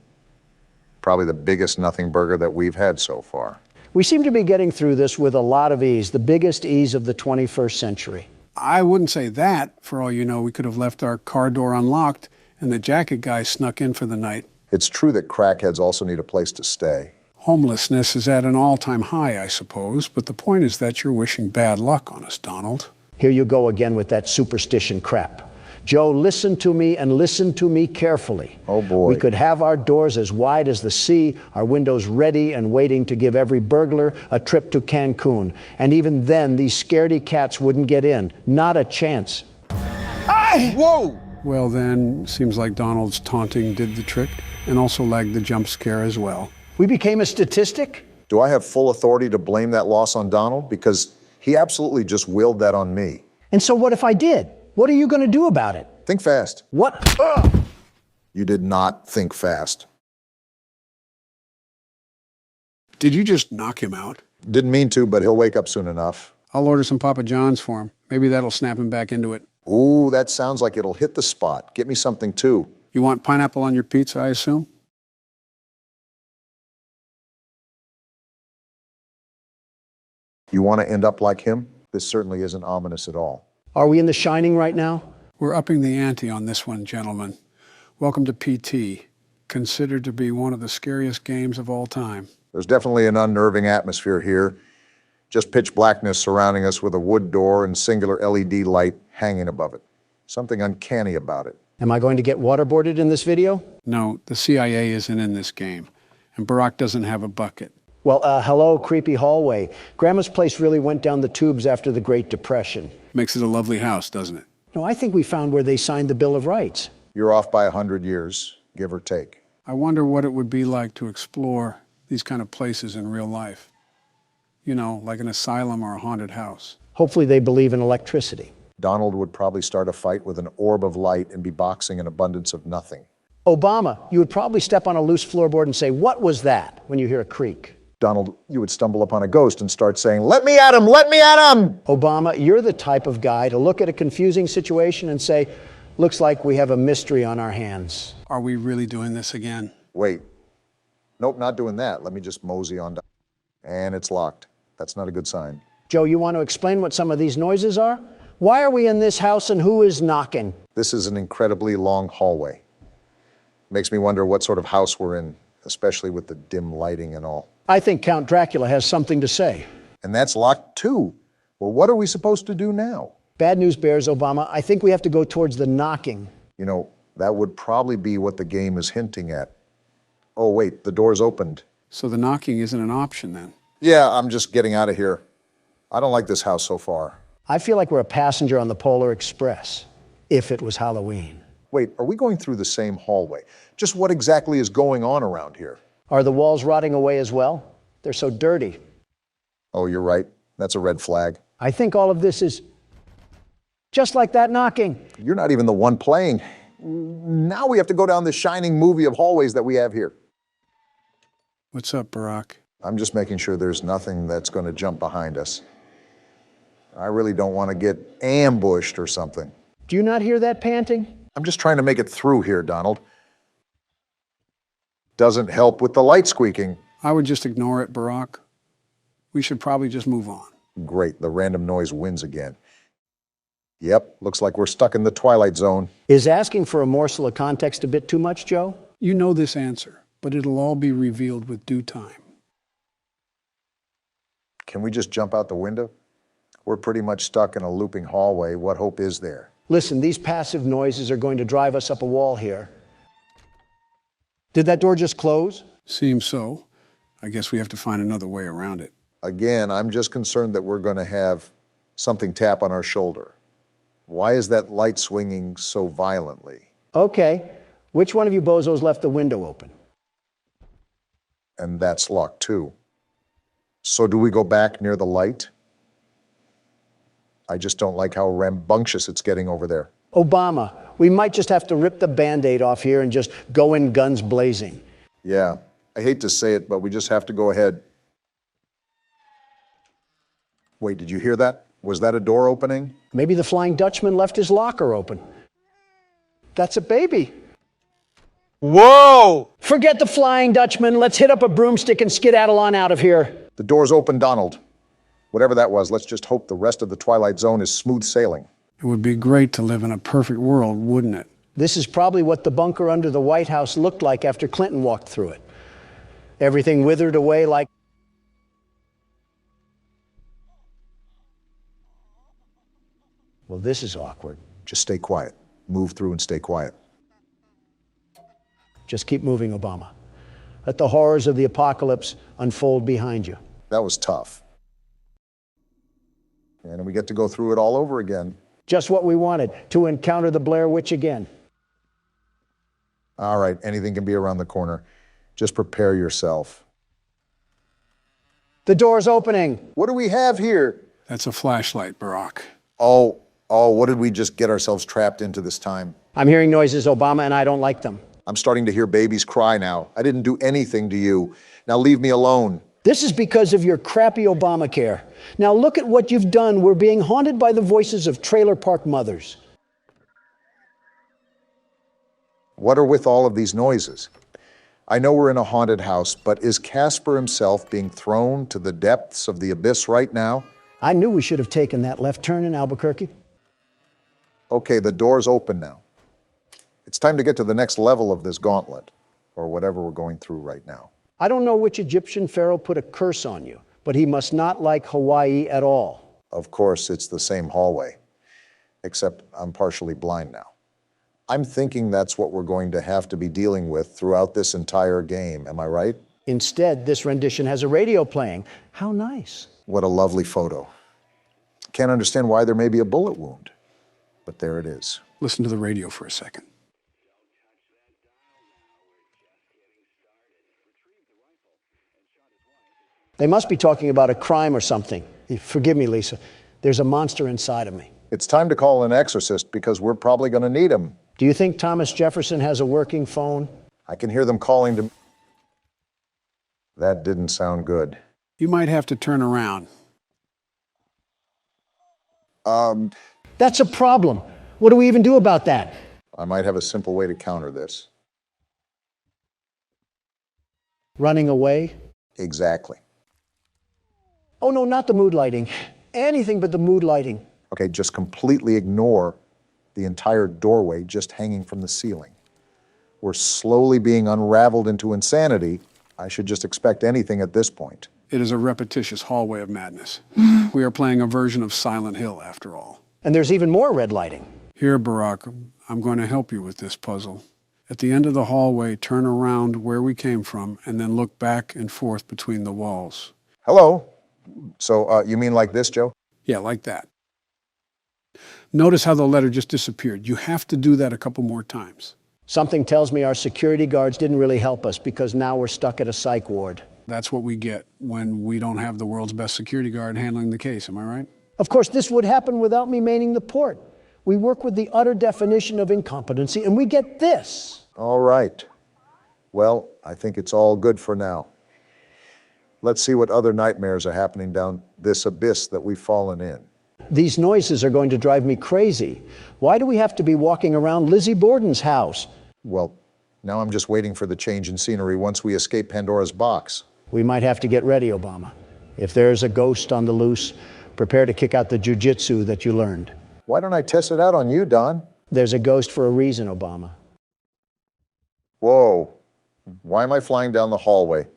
Speaker 1: Probably the biggest nothing burger that we've had so far.
Speaker 2: We seem to be getting through this with a lot of ease, the biggest ease of the 21st century.
Speaker 3: I wouldn't say that. For all you know, we could have left our car door unlocked and the jacket guy snuck in for the night.
Speaker 1: It's true that crackheads also need a place to stay.
Speaker 3: Homelessness is at an all-time high, I suppose, but the point is that you're wishing bad luck on us, Donald.
Speaker 2: Here you go again with that superstition crap. Joe, listen to me and listen to me carefully.
Speaker 1: Oh, boy.
Speaker 2: We could have our doors as wide as the sea, our windows ready and waiting to give every burglar a trip to Cancun. And even then, these scaredy cats wouldn't get in. Not a chance.
Speaker 3: Whoa! Well, then, seems like Donald's taunting did the trick and also lagged the jump scare as well.
Speaker 2: We became a statistic?
Speaker 1: Do I have full authority to blame that loss on Donald? Because he absolutely just willed that on me.
Speaker 2: And so what if I did? What are you going to do about it?
Speaker 1: Think fast.
Speaker 2: What?
Speaker 1: You did not think fast.
Speaker 3: Did you just knock him out?
Speaker 1: Didn't mean to, but he'll wake up soon enough.
Speaker 3: I'll order some Papa John's for him. Maybe that'll snap him back into it.
Speaker 1: Ooh, that sounds like it'll hit the spot. Get me something, too.
Speaker 3: You want pineapple on your pizza, I assume?
Speaker 1: You want to end up like him? This certainly isn't ominous at all.
Speaker 2: Are we in The Shining right now?
Speaker 3: We're upping the ante on this one, gentlemen. Welcome to PT, considered to be one of the scariest games of all time.
Speaker 1: There's definitely an unnerving atmosphere here. Just pitch blackness surrounding us with a wood door and singular LED light hanging above it. Something uncanny about it.
Speaker 2: Am I going to get waterboarded in this video?
Speaker 3: No, the CIA isn't in this game, and Barack doesn't have a bucket.
Speaker 2: Well, hello, creepy hallway. Grandma's place really went down the tubes after the Great Depression.
Speaker 3: Makes it a lovely house, doesn't it?
Speaker 2: No, I think we found where they signed the Bill of Rights.
Speaker 1: You're off by 100 years, give or take.
Speaker 3: I wonder what it would be like to explore these kind of places in real life. You know, like an asylum or a haunted house.
Speaker 2: Hopefully they believe in electricity.
Speaker 1: Donald would probably start a fight with an orb of light and be boxing an abundance of nothing.
Speaker 2: Obama, you would probably step on a loose floorboard and say, "What was that?" when you hear a creak.
Speaker 1: Donald, you would stumble upon a ghost and start saying, "Let me at him, let me at him!"
Speaker 2: Obama, you're the type of guy to look at a confusing situation and say, "Looks like we have a mystery on our hands."
Speaker 3: Are we really doing this again?
Speaker 1: Wait. Nope, not doing that. Let me just mosey on down. And it's locked. That's not a good sign.
Speaker 2: Joe, you want to explain what some of these noises are? Why are we in this house and who is knocking?
Speaker 1: This is an incredibly long hallway. Makes me wonder what sort of house we're in, especially with the dim lighting and all.
Speaker 2: I think Count Dracula has something to say.
Speaker 1: And that's locked too. Well, what are we supposed to do now?
Speaker 2: Bad news bears, Obama. I think we have to go towards the knocking.
Speaker 1: You know, that would probably be what the game is hinting at. Oh, wait, the door's opened.
Speaker 3: So the knocking isn't an option then?
Speaker 1: Yeah, I'm just getting out of here. I don't like this house so far.
Speaker 2: I feel like we're a passenger on the Polar Express, if it was Halloween.
Speaker 1: Wait, are we going through the same hallway? Just what exactly is going on around here?
Speaker 2: Are the walls rotting away as well? They're so dirty.
Speaker 1: Oh, you're right. That's a red flag.
Speaker 2: I think all of this is just like that knocking.
Speaker 1: You're not even the one playing. Now we have to go down this shining movie of hallways that we have here.
Speaker 3: What's up, Barack?
Speaker 1: I'm just making sure there's nothing that's going to jump behind us. I really don't want to get ambushed or something.
Speaker 2: Do you not hear that panting?
Speaker 1: I'm just trying to make it through here, Donald. Doesn't help with the light squeaking.
Speaker 3: I would just ignore it, Barack. We should probably just move on.
Speaker 1: Great, the random noise wins again. Yep, looks like we're stuck in the Twilight Zone.
Speaker 2: Is asking for a morsel of context a bit too much, Joe?
Speaker 3: You know this answer, but it'll all be revealed with due time.
Speaker 1: Can we just jump out the window? We're pretty much stuck in a looping hallway. What hope is there?
Speaker 2: Listen, these passive noises are going to drive us up a wall here. Did that door just close?
Speaker 3: Seems so. I guess we have to find another way around it.
Speaker 1: Again, I'm just concerned that we're going to have something tap on our shoulder. Why is that light swinging so violently?
Speaker 2: Okay. Which one of you bozos left the window open?
Speaker 1: And that's locked too. So do we go back near the light? I just don't like how rambunctious it's getting over there.
Speaker 2: Obama, we might just have to rip the Band-Aid off here and just go in guns blazing.
Speaker 1: Yeah, I hate to say it, but we just have to go ahead. Wait, did you hear that? Was that a door opening?
Speaker 2: Maybe the Flying Dutchman left his locker open. That's a baby.
Speaker 12: Whoa!
Speaker 2: Forget the Flying Dutchman. Let's hit up a broomstick and skedaddle on out of here.
Speaker 1: The door's open, Donald. Whatever that was, let's just hope the rest of the Twilight Zone is smooth sailing.
Speaker 3: It would be great to live in a perfect world, wouldn't it?
Speaker 2: This is probably what the bunker under the White House looked like after Clinton walked through it. Everything withered away like... Well, this is awkward.
Speaker 1: Just stay quiet. Move through and stay quiet.
Speaker 2: Just keep moving, Obama. Let the horrors of the apocalypse unfold behind you.
Speaker 1: That was tough. And we get to go through it all over again.
Speaker 2: Just what we wanted, to encounter the Blair Witch again.
Speaker 1: All right, anything can be around the corner. Just prepare yourself.
Speaker 2: The door's opening.
Speaker 1: What do we have here?
Speaker 3: That's a flashlight, Barack.
Speaker 1: Oh, what did we just get ourselves trapped into this time?
Speaker 2: I'm hearing noises, Obama, and I don't like them.
Speaker 1: I'm starting to hear babies cry now. I didn't do anything to you. Now leave me alone.
Speaker 2: This is because of your crappy Obamacare. Now look at what you've done. We're being haunted by the voices of trailer park mothers.
Speaker 1: What are with all of these noises? I know we're in a haunted house, but is Casper himself being thrown to the depths of the abyss right now?
Speaker 2: I knew we should have taken that left turn in Albuquerque.
Speaker 1: Okay, the door's open now. It's time to get to the next level of this gauntlet, or whatever we're going through right now.
Speaker 2: I don't know which Egyptian pharaoh put a curse on you, but he must not like Hawaii at all.
Speaker 1: Of course, it's the same hallway, except I'm partially blind now. I'm thinking that's what we're going to have to be dealing with throughout this entire game, am I right?
Speaker 2: Instead, this rendition has a radio playing. How nice.
Speaker 1: What a lovely photo. Can't understand why there may be a bullet wound, but there it is.
Speaker 3: Listen to the radio for a second.
Speaker 2: They must be talking about a crime or something. Forgive me, Lisa. There's a monster inside of me.
Speaker 1: It's time to call an exorcist because we're probably going to need him.
Speaker 2: Do you think Thomas Jefferson has a working phone?
Speaker 1: I can hear them calling to... That didn't sound good.
Speaker 3: You might have to turn around.
Speaker 2: That's a problem. What do we even do about that?
Speaker 1: I might have a simple way to counter this.
Speaker 2: Running away?
Speaker 1: Exactly.
Speaker 2: Oh, no, not the mood lighting. Anything but the mood lighting.
Speaker 1: Okay, just completely ignore the entire doorway just hanging from the ceiling. We're slowly being unraveled into insanity. I should just expect anything at this point.
Speaker 3: It is a repetitious hallway of madness. We are playing a version of Silent Hill, after all.
Speaker 2: And there's even more red lighting.
Speaker 3: Here, Barack, I'm going to help you with this puzzle. At the end of the hallway, turn around where we came from, and then look back and forth between the walls.
Speaker 1: Hello? So, you mean like this, Joe?
Speaker 3: Yeah, like that. Notice how the letter just disappeared. You have to do that a couple more times.
Speaker 2: Something tells me our security guards didn't really help us because now we're stuck at a psych ward.
Speaker 3: That's what we get when we don't have the world's best security guard handling the case, am I right?
Speaker 2: Of course, this would happen without me manning the port. We work with the utter definition of incompetency, and we get this.
Speaker 1: All right. Well, I think it's all good for now. Let's see what other nightmares are happening down this abyss that we've fallen in.
Speaker 2: These noises are going to drive me crazy. Why do we have to be walking around Lizzie Borden's house?
Speaker 1: Well, now I'm just waiting for the change in scenery once we escape Pandora's box.
Speaker 2: We might have to get ready, Obama. If there's a ghost on the loose, prepare to kick out the jujitsu that you learned.
Speaker 1: Why don't I test it out on you, Don?
Speaker 2: There's a ghost for a reason, Obama.
Speaker 1: Whoa. Why am I flying down the hallway?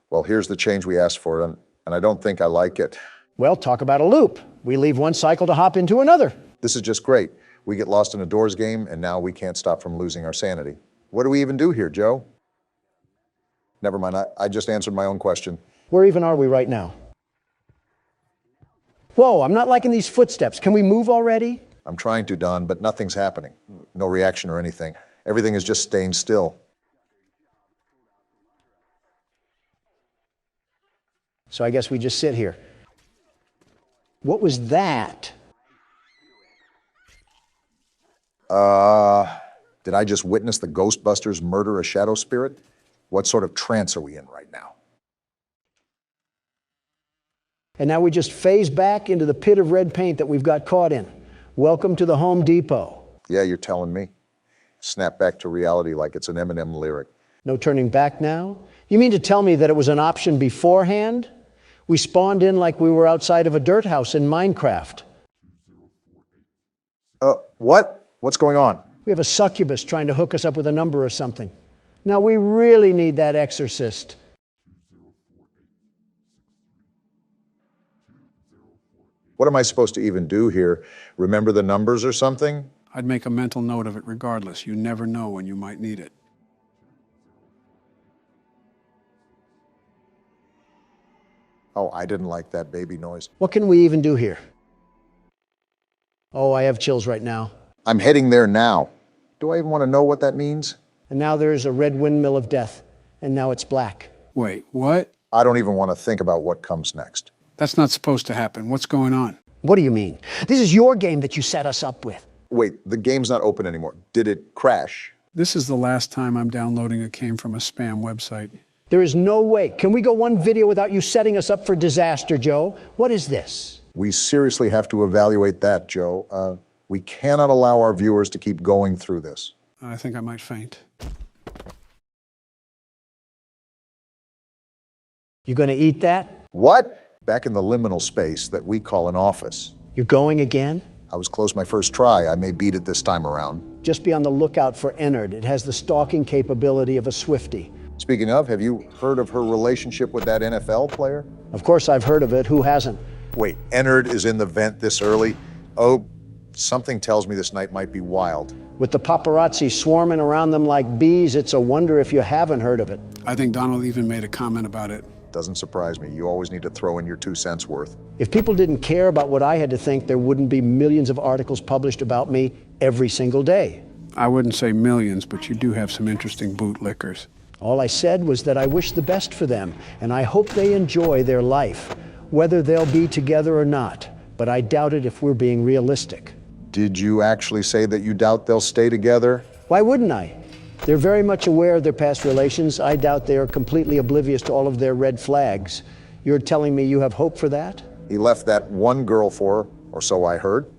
Speaker 1: Well, here's the change we asked for, and I don't think I like it.
Speaker 2: Well, talk about a loop. We leave one cycle to hop into another.
Speaker 1: This is just great. We get lost in a Doors game, and now we can't stop from losing our sanity. What do we even do here, Joe? Never mind, I just answered my own question.
Speaker 2: Where even are we right now? Whoa, I'm not liking these footsteps. Can we move already?
Speaker 1: I'm trying to, Don, but nothing's happening. No reaction or anything. Everything is just staying still.
Speaker 2: So I guess we just sit here. What was that?
Speaker 1: Did I just witness the Ghostbusters murder a shadow spirit? What sort of trance are we in right now?
Speaker 2: And now we just phase back into the pit of red paint that we've got caught in. Welcome to the Home Depot.
Speaker 1: Yeah, you're telling me. Snap back to reality like it's an Eminem lyric.
Speaker 2: No turning back now? You mean to tell me that it was an option beforehand? We spawned in like we were outside of a dirt house in Minecraft.
Speaker 1: What? What's going on?
Speaker 2: We have a succubus trying to hook us up with a number or something. Now we really need that exorcist.
Speaker 1: What am I supposed to even do here? Remember the numbers or something?
Speaker 3: I'd make a mental note of it regardless. You never know when you might need it.
Speaker 1: Oh, I didn't like that baby noise.
Speaker 2: What can we even do here? Oh, I have chills right now.
Speaker 1: I'm heading there now. Do I even want to know what that means?
Speaker 2: And now there's a red windmill of death, and now it's black.
Speaker 3: Wait, what?
Speaker 1: I don't even want to think about what comes next.
Speaker 3: That's not supposed to happen. What's going on?
Speaker 2: What do you mean? This is your game that you set us up with.
Speaker 1: Wait, the game's not open anymore. Did it crash?
Speaker 3: This is the last time I'm downloading a game from a spam website.
Speaker 2: There is no way. Can we go one video without you setting us up for disaster, Joe? What is this?
Speaker 1: We seriously have to evaluate that, Joe. We cannot allow our viewers to keep going through this.
Speaker 3: I think I might faint.
Speaker 2: You gonna eat that?
Speaker 1: What? Back in the liminal space that we call an office.
Speaker 2: You're going again?
Speaker 1: I was close my first try. I may beat it this time around.
Speaker 2: Just be on the lookout for Ennard. It has the stalking capability of a Swiftie.
Speaker 1: Speaking of, have you heard of her relationship with that NFL player?
Speaker 2: Of course I've heard of it. Who hasn't?
Speaker 1: Wait, Ennard is in the vent this early? Oh, something tells me this night might be wild.
Speaker 2: With the paparazzi swarming around them like bees, it's a wonder if you haven't heard of it.
Speaker 3: I think Donald even made a comment about it.
Speaker 1: Doesn't surprise me. You always need to throw in your 2 cents worth.
Speaker 2: If people didn't care about what I had to think, there wouldn't be millions of articles published about me every single day.
Speaker 3: I wouldn't say millions, but you do have some interesting bootlickers.
Speaker 2: All I said was that I wish the best for them, and I hope they enjoy their life, whether they'll be together or not. But I doubt it if we're being realistic.
Speaker 1: Did you actually say that you doubt they'll stay together?
Speaker 2: Why wouldn't I? They're very much aware of their past relations. I doubt they are completely oblivious to all of their red flags. You're telling me you have hope for that?
Speaker 1: He left that one girl for her, or so I heard.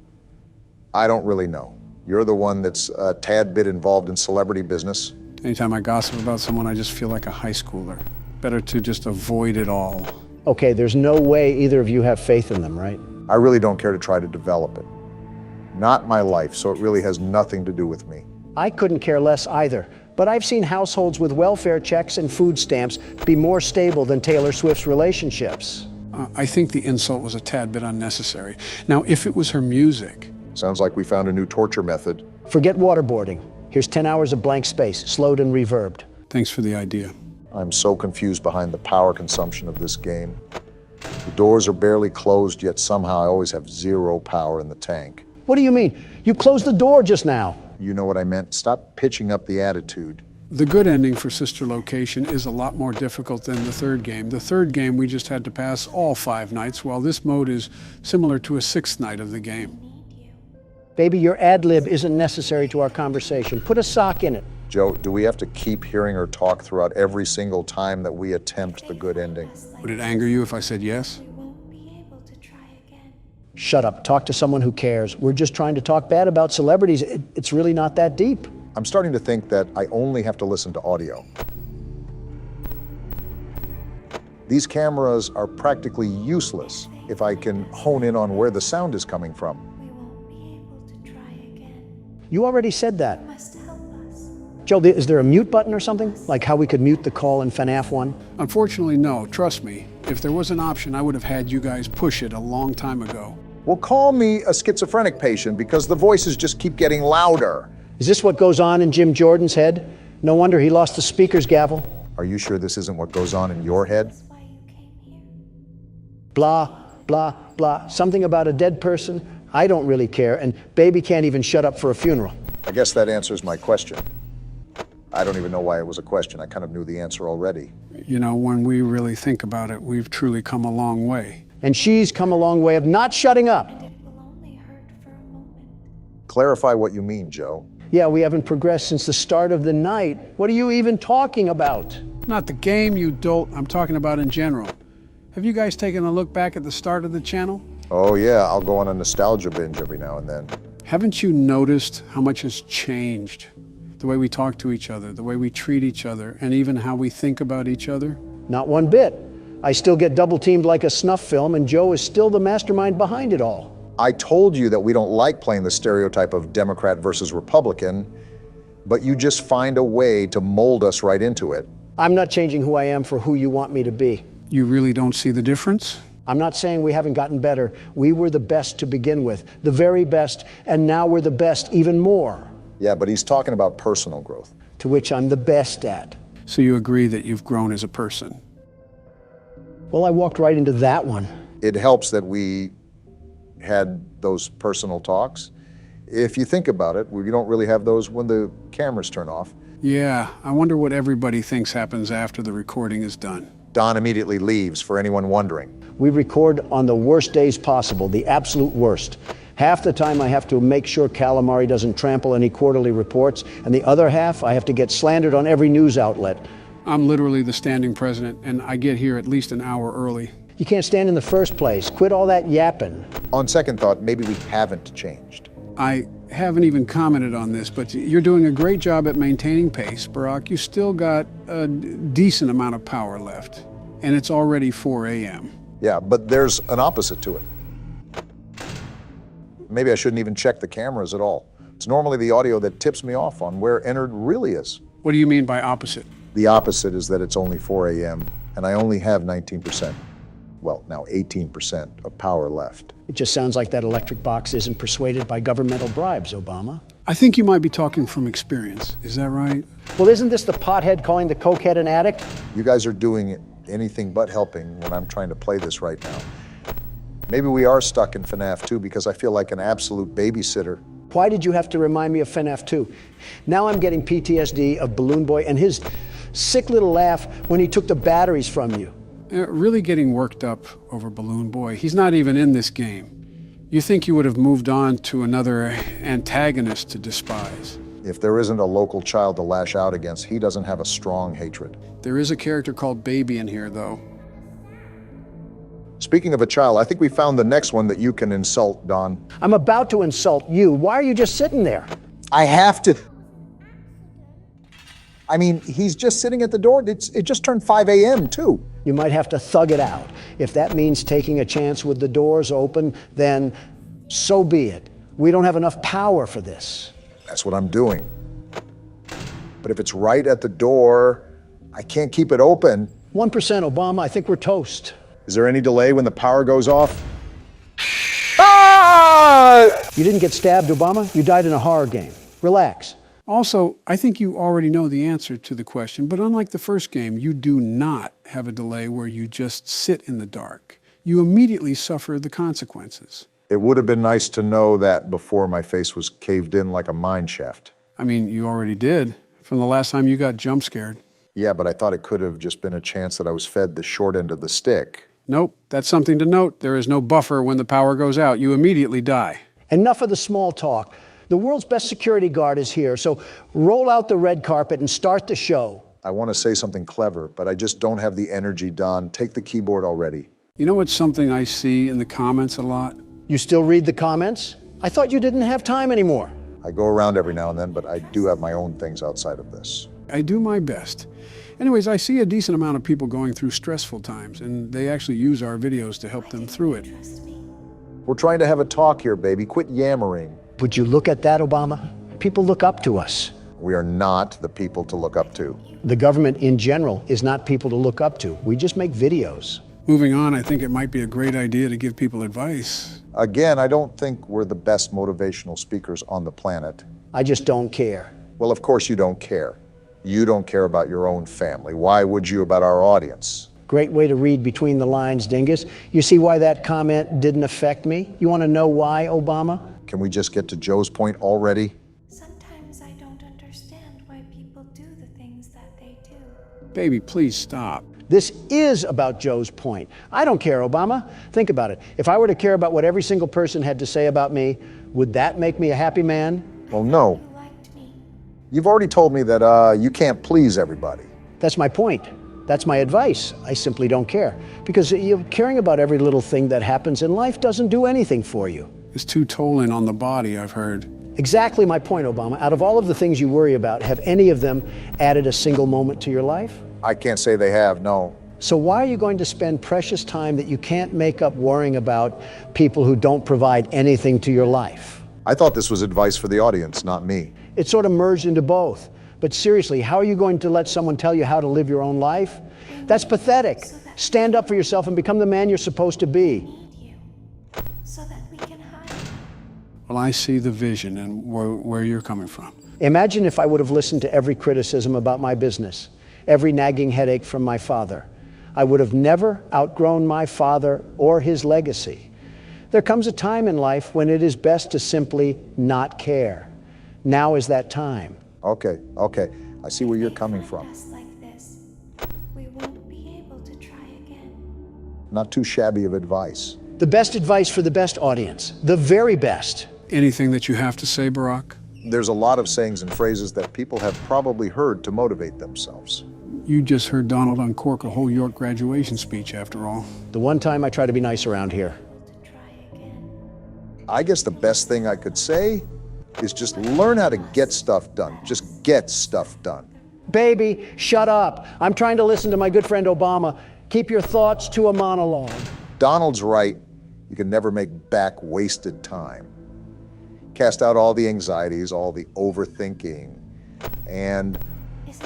Speaker 1: I don't really know. You're the one that's a tad bit involved in celebrity business.
Speaker 3: Anytime I gossip about someone, I just feel like a high schooler. Better to just avoid it all.
Speaker 2: Okay, there's no way either of you have faith in them, right?
Speaker 1: I really don't care to try to develop it. Not my life, so it really has nothing to do with me.
Speaker 2: I couldn't care less either, but I've seen households with welfare checks and food stamps be more stable than Taylor Swift's relationships.
Speaker 3: I think the insult was a tad bit unnecessary. Now, if it was her music...
Speaker 1: Sounds like we found a new torture method.
Speaker 2: Forget waterboarding. Here's 10 hours of blank space, slowed and reverbed.
Speaker 3: Thanks for the idea.
Speaker 1: I'm so confused behind the power consumption of this game. The doors are barely closed, yet somehow I always have 0 power in the tank.
Speaker 2: What do you mean? You closed the door just now.
Speaker 1: You know what I meant. Stop pitching up the attitude.
Speaker 3: The good ending for Sister Location is a lot more difficult than the third game. The third game, we just had to pass all 5 nights, while this mode is similar to a 6th night of the game.
Speaker 2: Baby, your ad-lib isn't necessary to our conversation. Put a sock in it.
Speaker 1: Joe, do we have to keep hearing her talk throughout every single time that we attempt the good ending?
Speaker 3: Would it anger you if I said yes?
Speaker 2: Shut up. Talk to someone who cares. We're just trying to talk bad about celebrities. It's really not that deep.
Speaker 1: I'm starting to think that I only have to listen to audio. These cameras are practically useless if I can hone in on where the sound is coming from.
Speaker 2: You already said that. Joe, is there a mute button or something? Like how we could mute the call in FNAF 1?
Speaker 3: Unfortunately, no. Trust me. If there was an option, I would have had you guys push it a long time ago.
Speaker 1: Well, call me a schizophrenic patient because the voices just keep getting louder.
Speaker 2: Is this what goes on in Jim Jordan's head? No wonder he lost the speaker's gavel.
Speaker 1: Are you sure this isn't what goes on in your head?
Speaker 2: Blah, blah, blah. Something about a dead person? I don't really care, and baby can't even shut up for a funeral.
Speaker 1: I guess that answers my question. I don't even know why it was a question. I kind of knew the answer already.
Speaker 3: You know, when we really think about it, we've truly come a long way.
Speaker 2: And she's come a long way of not shutting up.
Speaker 1: Clarify what you mean, Joe.
Speaker 2: Yeah, we haven't progressed since the start of the night. What are you even talking about?
Speaker 3: Not the game, you dolt. I'm talking about in general. Have you guys taken a look back at the start of the channel?
Speaker 1: Oh yeah, I'll go on a nostalgia binge every now and then.
Speaker 3: Haven't you noticed how much has changed? The way we talk to each other, the way we treat each other, and even how we think about each other?
Speaker 2: Not one bit. I still get double-teamed like a snuff film, and Joe is still the mastermind behind it all.
Speaker 1: I told you that we don't like playing the stereotype of Democrat versus Republican, but you just find a way to mold us right into it.
Speaker 2: I'm not changing who I am for who you want me to be.
Speaker 3: You really don't see the difference?
Speaker 2: I'm not saying we haven't gotten better. We were the best to begin with, the very best, and now we're the best even more.
Speaker 1: Yeah, but he's talking about personal growth.
Speaker 2: To which I'm the best at.
Speaker 3: So you agree that you've grown as a person?
Speaker 2: Well, I walked right into that one.
Speaker 1: It helps that we had those personal talks. If you think about it, we don't really have those when the cameras turn off.
Speaker 3: Yeah, I wonder what everybody thinks happens after the recording is done.
Speaker 1: Don immediately leaves, for anyone wondering.
Speaker 2: We record on the worst days possible, the absolute worst. Half the time I have to make sure Calamari doesn't trample any quarterly reports, and the other half I have to get slandered on every news outlet.
Speaker 3: I'm literally the standing president, and I get here at least an hour early.
Speaker 2: You can't stand in the first place. Quit all that yapping.
Speaker 1: On second thought, maybe we haven't changed.
Speaker 3: I haven't even commented on this, but you're doing a great job at maintaining pace, Barack. You still got a decent amount of power left, and it's already 4 a.m.
Speaker 1: Yeah, but there's an opposite to it. Maybe I shouldn't even check the cameras at all. It's normally the audio that tips me off on where Ennard really is.
Speaker 3: What do you mean by opposite?
Speaker 1: The opposite is that it's only 4 a.m. and I only have 19%, well, now 18% of power left.
Speaker 2: It just sounds like that electric box isn't persuaded by governmental bribes, Obama.
Speaker 3: I think you might be talking from experience. Is that right?
Speaker 2: Well, isn't this the pothead calling the cokehead an addict?
Speaker 1: You guys are doing anything but helping when I'm trying to play this right now. Maybe we are stuck in FNAF 2 because I feel like an absolute babysitter.
Speaker 2: Why did you have to remind me of FNAF 2? Now I'm getting PTSD of Balloon Boy and his sick little laugh when he took the batteries from you.
Speaker 3: Really getting worked up over Balloon Boy. He's not even in this game. You think you would have moved on to another antagonist to despise.
Speaker 1: If there isn't a local child to lash out against, he doesn't have a strong hatred.
Speaker 3: There is a character called Baby in here, though.
Speaker 1: Speaking of a child, I think we found the next one that you can insult, Don.
Speaker 2: I'm about to insult you. Why are you just sitting there?
Speaker 1: I have to. I mean, he's just sitting at the door. It just turned 5 a.m. too.
Speaker 2: You might have to thug it out. If that means taking a chance with the doors open, then so be it. We don't have enough power for this.
Speaker 1: That's what I'm doing. But if it's right at the door, I can't keep it open.
Speaker 2: 1%, Obama, I think we're toast.
Speaker 1: Is there any delay when the power goes off? Ah!
Speaker 2: You didn't get stabbed, Obama. You died in a horror game. Relax.
Speaker 3: Also, I think you already know the answer to the question, but unlike the first game, you do not have a delay where you just sit in the dark. You immediately suffer the consequences.
Speaker 1: It would have been nice to know that before my face was caved in like a mine shaft.
Speaker 3: I mean, you already did, from the last time you got jump scared.
Speaker 1: Yeah, but I thought it could have just been a chance that I was fed the short end of the stick.
Speaker 3: Nope, that's something to note. There is no buffer when the power goes out. You immediately die.
Speaker 2: Enough of the small talk. The world's best security guard is here, so roll out the red carpet and start the show.
Speaker 1: I want to say something clever, but I just don't have the energy, Don. Take the keyboard already.
Speaker 3: You know what's something I see in the comments a lot?
Speaker 2: You still read the comments? I thought you didn't have time anymore.
Speaker 1: I go around every now and then, but I do have my own things outside of this.
Speaker 3: I do my best. Anyways, I see a decent amount of people going through stressful times, and they actually use our videos to help them through it.
Speaker 1: We're trying to have a talk here, baby. Quit yammering.
Speaker 2: Would you look at that, Obama? People look up to us.
Speaker 1: We are not the people to look up to.
Speaker 2: The government in general is not people to look up to. We just make videos.
Speaker 3: Moving on, I think it might be a great idea to give people advice.
Speaker 1: Again, I don't think we're the best motivational speakers on the planet.
Speaker 2: I just don't care.
Speaker 1: Well, of course you don't care. You don't care about your own family. Why would you about our audience?
Speaker 2: Great way to read between the lines, Dingus. You see why that comment didn't affect me? You want to know why, Obama?
Speaker 1: Can we just get to Joe's point already?
Speaker 4: Sometimes I don't understand why people do the things that they do.
Speaker 3: Baby, please stop.
Speaker 2: This is about Joe's point. I don't care, Obama. Think about it. If I were to care about what every single person had to say about me, would that make me a happy man?
Speaker 1: Well, no. You've already told me that you can't please everybody.
Speaker 2: That's my point. That's my advice. I simply don't care. Because caring about every little thing that happens in life doesn't do anything for you.
Speaker 3: It's too tolling on the body, I've heard.
Speaker 2: Exactly my point, Obama. Out of all of the things you worry about, have any of them added a single moment to your life?
Speaker 1: I can't say they have, no.
Speaker 2: So why are you going to spend precious time that you can't make up worrying about people who don't provide anything to your life?
Speaker 1: I thought this was advice for the audience, not me.
Speaker 2: It's sort of merged into both. But seriously, how are you going to let someone tell you how to live your own life? That's pathetic. Stand up for yourself and become the man you're supposed to be.
Speaker 4: So that we can hide.
Speaker 3: Well, I see the vision and where you're coming from.
Speaker 2: Imagine if I would have listened to every criticism about my business, every nagging headache from my father. I would have never outgrown my father or his legacy. There comes a time in life when it is best to simply not care. Now is that time.
Speaker 1: Okay. I see where you're coming from.
Speaker 4: Like this, we won't be able to try again.
Speaker 1: Not too shabby of advice.
Speaker 2: The best advice for the best audience. The very best.
Speaker 3: Anything that you have to say, Barack?
Speaker 1: There's a lot of sayings and phrases that people have probably heard to motivate themselves.
Speaker 3: You just heard Donald uncork a whole York graduation speech, after all.
Speaker 2: The one time I try to be nice around here.
Speaker 1: I guess the best thing I could say is just learn how to get stuff done. Just get stuff done.
Speaker 2: Baby, shut up. I'm trying to listen to my good friend Obama. Keep your thoughts to a monologue.
Speaker 1: Donald's right. You can never make back wasted time. Cast out all the anxieties, all the overthinking, and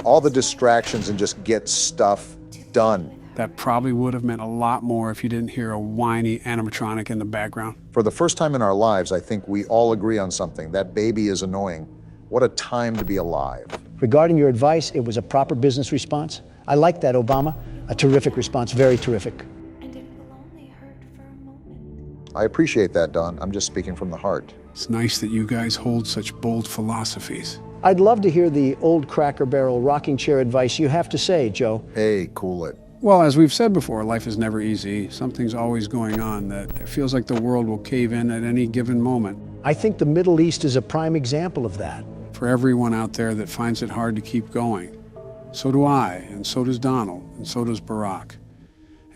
Speaker 1: all the distractions and just get stuff done.
Speaker 3: That probably would have meant a lot more if you didn't hear a whiny animatronic in the background.
Speaker 1: For the first time in our lives, I think we all agree on something. That baby is annoying. What a time to be alive.
Speaker 2: Regarding your advice, it was a proper business response. I like that, Obama. A terrific response, very terrific.
Speaker 4: And it will only hurt for a moment.
Speaker 1: I appreciate that, Don. I'm just speaking from the heart.
Speaker 3: It's nice that you guys hold such bold philosophies.
Speaker 2: I'd love to hear the old Cracker Barrel rocking chair advice you have to say, Joe.
Speaker 1: Hey, cool it.
Speaker 3: Well, as we've said before, life is never easy. Something's always going on that it feels like the world will cave in at any given moment.
Speaker 2: I think the Middle East is a prime example of that.
Speaker 3: For everyone out there that finds it hard to keep going. So do I, and so does Donald, and so does Barack.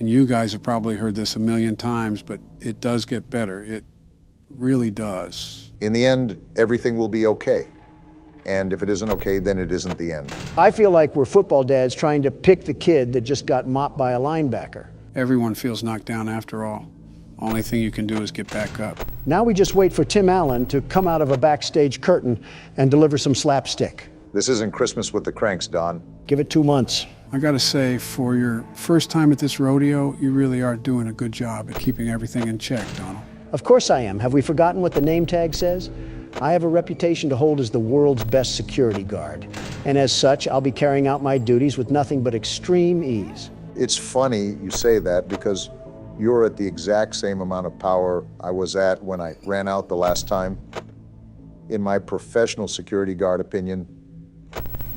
Speaker 3: And you guys have probably heard this a million times, but it does get better. It really does.
Speaker 1: In the end, everything will be okay. And if it isn't okay, then it isn't the end.
Speaker 2: I feel like we're football dads trying to pick the kid that just got mopped by a linebacker.
Speaker 3: Everyone feels knocked down after all. Only thing you can do is get back up.
Speaker 2: Now we just wait for Tim Allen to come out of a backstage curtain and deliver some slapstick.
Speaker 1: This isn't Christmas with the Cranks, Don.
Speaker 2: Give it 2 months.
Speaker 3: I gotta say, for your first time at this rodeo, you really are doing a good job at keeping everything in check, Donald.
Speaker 2: Of course I am. Have we forgotten what the name tag says? I have a reputation to hold as the world's best security guard. And as such, I'll be carrying out my duties with nothing but extreme ease.
Speaker 1: It's funny you say that because you're at the exact same amount of power I was at when I ran out the last time. In my professional security guard opinion,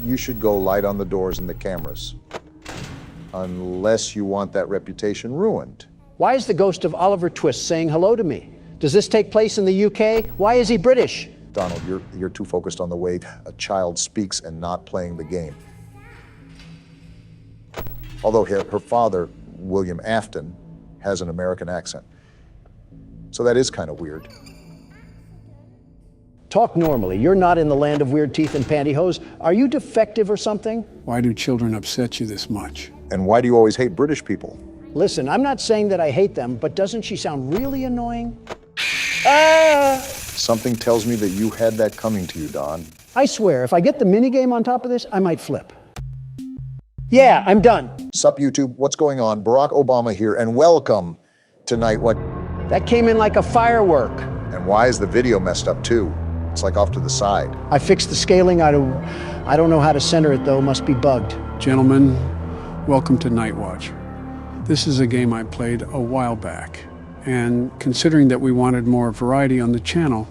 Speaker 1: you should go light on the doors and the cameras. Unless you want that reputation ruined.
Speaker 2: Why is the ghost of Oliver Twist saying hello to me? Does this take place in the UK? Why is he British?
Speaker 1: Donald, you're too focused on the way a child speaks and not playing the game. Although her father, William Afton, has an American accent. So that is kind of weird.
Speaker 2: Talk normally. You're not in the land of weird teeth and pantyhose. Are you defective or something?
Speaker 3: Why do children upset you this much?
Speaker 1: And why do you always hate British people?
Speaker 2: Listen, I'm not saying that I hate them, but doesn't she sound really annoying? Ah!
Speaker 1: Something tells me that you had that coming to you, Don.
Speaker 2: I swear, if I get the minigame on top of this, I might flip. Yeah, I'm done.
Speaker 1: Sup, YouTube? What's going on? Barack Obama here, and welcome to Night What?
Speaker 2: That came in like a firework.
Speaker 1: And why is the video messed up, too? It's like off to the side.
Speaker 2: I fixed the scaling. I don't know how to center it, though. Must be bugged.
Speaker 3: Gentlemen, welcome to Night Watch. This is a game I played a while back, and considering that we wanted more variety on the channel,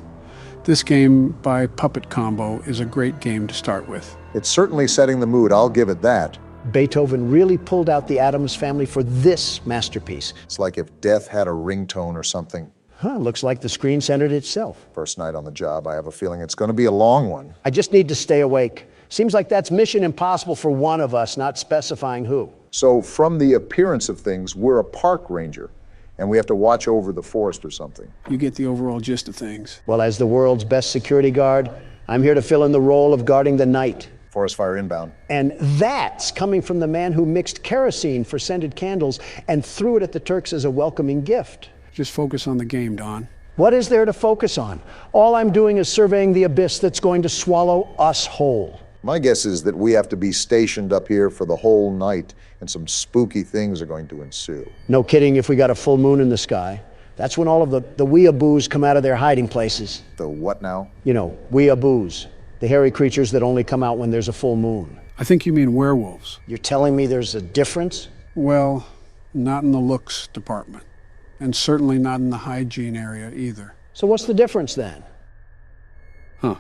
Speaker 3: this game by Puppet Combo is a great game to start with.
Speaker 1: It's certainly setting the mood, I'll give it that.
Speaker 2: Beethoven really pulled out the Addams Family for this masterpiece.
Speaker 1: It's like if death had a ringtone or something.
Speaker 2: Huh, looks like the screen centered itself.
Speaker 1: First night on the job, I have a feeling it's going to be a long one.
Speaker 2: I just need to stay awake. Seems like that's mission impossible for one of us, not specifying who.
Speaker 1: So from the appearance of things, we're a park ranger, and we have to watch over the forest or something.
Speaker 3: You get the overall gist of things.
Speaker 2: Well, as the world's best security guard, I'm here to fill in the role of guarding the night.
Speaker 1: Forest fire inbound.
Speaker 2: And that's coming from the man who mixed kerosene for scented candles and threw it at the Turks as a welcoming gift.
Speaker 3: Just focus on the game, Don.
Speaker 2: What is there to focus on? All I'm doing is surveying the abyss that's going to swallow us whole.
Speaker 1: My guess is that we have to be stationed up here for the whole night, and some spooky things are going to ensue.
Speaker 2: No kidding if we got a full moon in the sky. That's when all of the weeaboos come out of their hiding places.
Speaker 1: The what now?
Speaker 2: You know, weeaboos. The hairy creatures that only come out when there's a full moon.
Speaker 3: I think you mean werewolves.
Speaker 2: You're telling me there's a difference?
Speaker 3: Well, not in the looks department. And certainly not in the hygiene area either.
Speaker 2: So what's the difference then?
Speaker 3: Huh,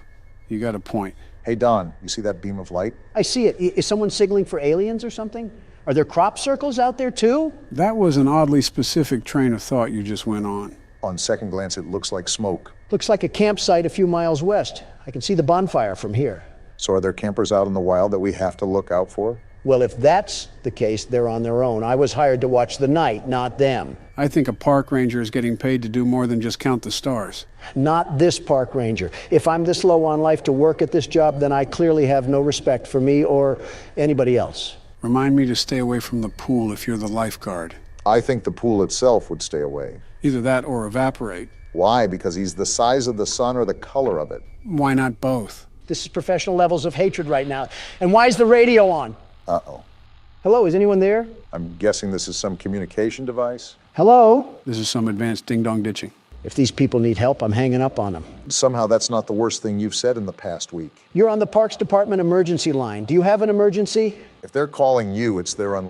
Speaker 3: you got a point.
Speaker 1: Hey, Don, you see that beam of light?
Speaker 2: I see it. Is someone signaling for aliens or something? Are there crop circles out there too?
Speaker 3: That was an oddly specific train of thought you just went on.
Speaker 1: On second glance, it looks like smoke.
Speaker 2: Looks like a campsite a few miles west. I can see the bonfire from here.
Speaker 1: So are there campers out in the wild that we have to look out for?
Speaker 2: Well, if that's the case, they're on their own. I was hired to watch the night, not them.
Speaker 3: I think a park ranger is getting paid to do more than just count the stars.
Speaker 2: Not this park ranger. If I'm this low on life to work at this job, then I clearly have no respect for me or anybody else.
Speaker 3: Remind me to stay away from the pool if you're the lifeguard.
Speaker 1: I think the pool itself would stay away.
Speaker 3: Either that or evaporate.
Speaker 1: Why? Because he's the size of the sun or the color of it?
Speaker 3: Why not both?
Speaker 2: This is professional levels of hatred right now. And why is the radio on?
Speaker 1: Uh-oh.
Speaker 2: Hello, is anyone there?
Speaker 1: I'm guessing this is some communication device?
Speaker 2: Hello?
Speaker 3: This is some advanced ding-dong ditching.
Speaker 2: If these people need help, I'm hanging up on them.
Speaker 1: Somehow that's not the worst thing you've said in the past week.
Speaker 2: You're on the Parks Department emergency line. Do you have an emergency?
Speaker 1: If they're calling you, it's their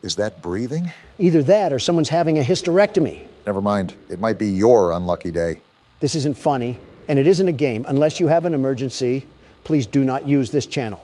Speaker 1: Is that breathing?
Speaker 2: Either that or someone's having a hysterectomy.
Speaker 1: Never mind. It might be your unlucky day.
Speaker 2: This isn't funny, and it isn't a game. Unless you have an emergency, please do not use this channel.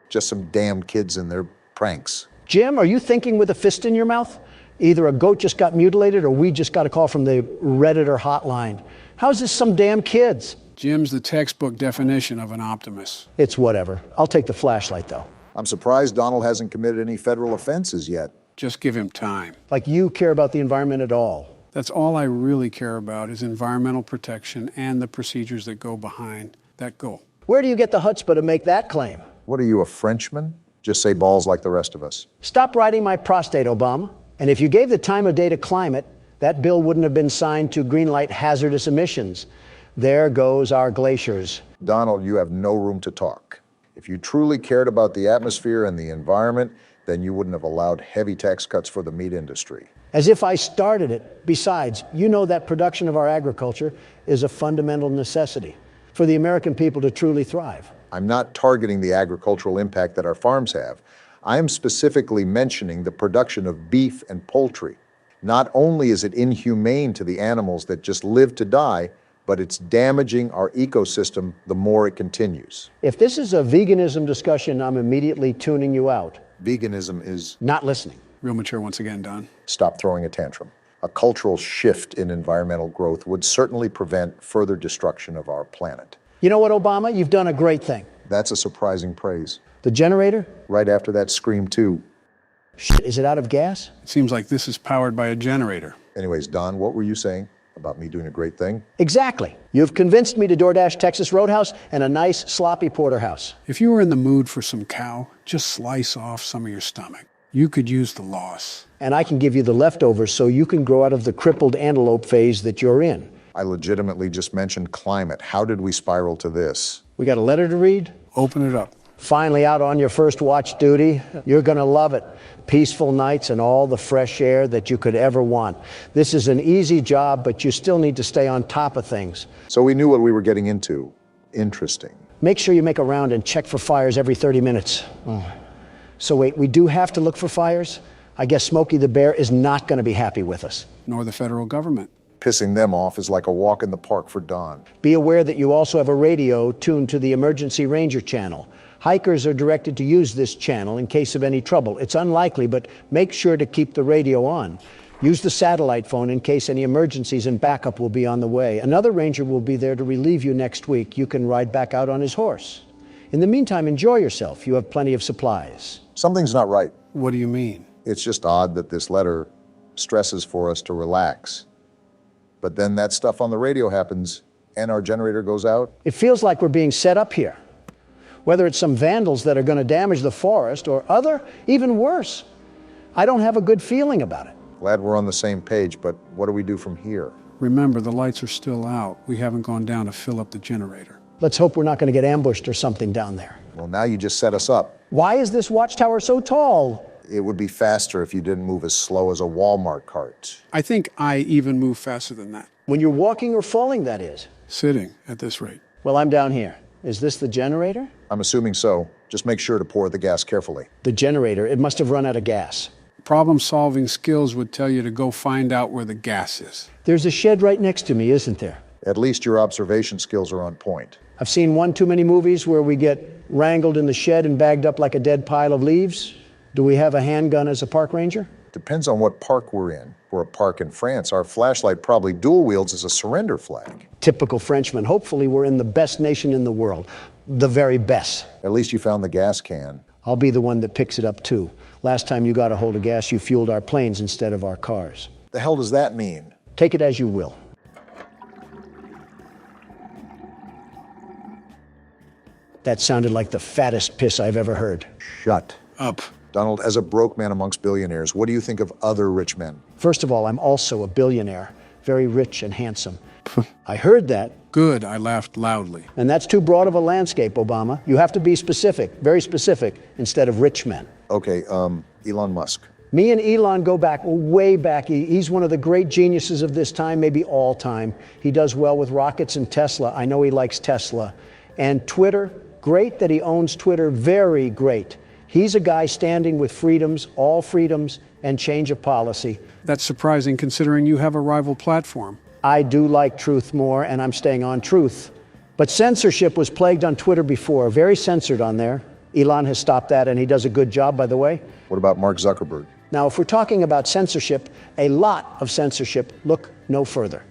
Speaker 1: Just some damn kids and their pranks.
Speaker 2: Jim, are you thinking with a fist in your mouth? Either a goat just got mutilated or we just got a call from the Redditor hotline. How's this some damn kids?
Speaker 3: Jim's the textbook definition of an optimist.
Speaker 2: It's whatever. I'll take the flashlight, though.
Speaker 1: I'm surprised Donald hasn't committed any federal offenses yet.
Speaker 3: Just give him time.
Speaker 2: Like you care about the environment at all.
Speaker 3: That's all I really care about is environmental protection and the procedures that go behind that goal.
Speaker 2: Where do you get the chutzpah to make that claim?
Speaker 1: What are you, a Frenchman? Just say balls like the rest of us.
Speaker 2: Stop riding my prostate, Obama. And if you gave the time of day to climate, that bill wouldn't have been signed to greenlight hazardous emissions. There goes our glaciers.
Speaker 1: Donald, you have no room to talk. If you truly cared about the atmosphere and the environment, then you wouldn't have allowed heavy tax cuts for the meat industry.
Speaker 2: As if I started it. Besides, you know that production of our agriculture is a fundamental necessity for the American people to truly thrive.
Speaker 1: I'm not targeting the agricultural impact that our farms have. I am specifically mentioning the production of beef and poultry. Not only is it inhumane to the animals that just live to die, but it's damaging our ecosystem the more it continues.
Speaker 2: If this is a veganism discussion, I'm immediately tuning you out.
Speaker 1: Veganism is
Speaker 2: not listening.
Speaker 3: Real mature once again, Don.
Speaker 1: Stop throwing a tantrum. A cultural shift in environmental growth would certainly prevent further destruction of our planet.
Speaker 2: You know what, Obama? You've done a great thing.
Speaker 1: That's a surprising praise.
Speaker 2: The generator?
Speaker 1: Right after that scream, too.
Speaker 2: Shit, is it out of gas?
Speaker 3: It seems like this is powered by a generator.
Speaker 1: Anyways, Don, what were you saying about me doing a great thing?
Speaker 2: Exactly. You've convinced me to DoorDash Texas Roadhouse and a nice sloppy porterhouse.
Speaker 3: If you were in the mood for some cow, just slice off some of your stomach. You could use the loss.
Speaker 2: And I can give you the leftovers so you can grow out of the crippled antelope phase that you're in.
Speaker 1: I legitimately just mentioned climate. How did we spiral to this?
Speaker 2: We got a letter to read?
Speaker 3: Open it up.
Speaker 2: Finally out on your first watch duty. You're gonna love it. Peaceful nights and all the fresh air that you could ever want. This is an easy job, but you still need to stay on top of things.
Speaker 1: So we knew what we were getting into. Interesting.
Speaker 2: Make sure you make a round and check for fires every 30 minutes. So wait, we do have to look for fires? I guess Smokey the Bear is not gonna be happy with us.
Speaker 3: Nor the federal government.
Speaker 1: Pissing them off is like a walk in the park for Don.
Speaker 2: Be aware that you also have a radio tuned to the Emergency Ranger channel. Hikers are directed to use this channel in case of any trouble. It's unlikely, but make sure to keep the radio on. Use the satellite phone in case any emergencies, and backup will be on the way. Another ranger will be there to relieve you next week. You can ride back out on his horse. In the meantime, enjoy yourself. You have plenty of supplies.
Speaker 1: Something's not right.
Speaker 3: What do you mean?
Speaker 1: It's just odd that this letter stresses for us to relax. But then that stuff on the radio happens and our generator goes out.
Speaker 2: It feels like we're being set up here. Whether it's some vandals that are going to damage the forest or other, even worse. I don't have a good feeling about it.
Speaker 1: Glad we're on the same page, but what do we do from here?
Speaker 3: Remember, the lights are still out. We haven't gone down to fill up the generator.
Speaker 2: Let's hope we're not going to get ambushed or something down there.
Speaker 1: Well, now you just set us up.
Speaker 2: Why is this watchtower so tall?
Speaker 1: It would be faster if you didn't move as slow as a Walmart cart.
Speaker 3: I think I even move faster than that.
Speaker 2: When you're walking or falling, that is.
Speaker 3: Sitting at this rate.
Speaker 2: Well, I'm down here. Is this the generator?
Speaker 1: I'm assuming so. Just make sure to pour the gas carefully.
Speaker 2: The generator, it must have run out of gas.
Speaker 3: Problem-solving skills would tell you to go find out where the gas is.
Speaker 2: There's a shed right next to me, isn't there?
Speaker 1: At least your observation skills are on point.
Speaker 2: I've seen one too many movies where we get wrangled in the shed and bagged up like a dead pile of leaves. Do we have a handgun as a park ranger?
Speaker 1: Depends on what park we're in. For a park in France, our flashlight probably dual wields as a surrender flag.
Speaker 2: Typical Frenchman. Hopefully we're in the best nation in the world. The very best.
Speaker 1: At least you found the gas can.
Speaker 2: I'll be the one that picks it up too. Last time you got a hold of gas, you fueled our planes instead of our cars.
Speaker 1: The hell does that mean?
Speaker 2: Take it as you will. That sounded like the fattest piss I've ever heard.
Speaker 1: Shut
Speaker 3: up.
Speaker 1: Donald, as a broke man amongst billionaires, what do you think of other rich men?
Speaker 2: First of all, I'm also a billionaire, very rich and handsome. I heard that.
Speaker 3: Good, I laughed loudly.
Speaker 2: And that's too broad of a landscape, Obama. You have to be specific, very specific, instead of rich men.
Speaker 1: Okay, Elon Musk.
Speaker 2: Me and Elon go back, way back. He's one of the great geniuses of this time, maybe all time. He does well with rockets and Tesla. I know he likes Tesla. And Twitter, great that he owns Twitter, very great. He's a guy standing with freedoms, all freedoms, and change of policy.
Speaker 3: That's surprising considering you have a rival platform.
Speaker 2: I do like truth more, and I'm staying on truth. But censorship was plagued on Twitter before, very censored on there. Elon has stopped that, and he does a good job, by the way.
Speaker 1: What about Mark Zuckerberg?
Speaker 2: Now, if we're talking about censorship, a lot of censorship, look no further.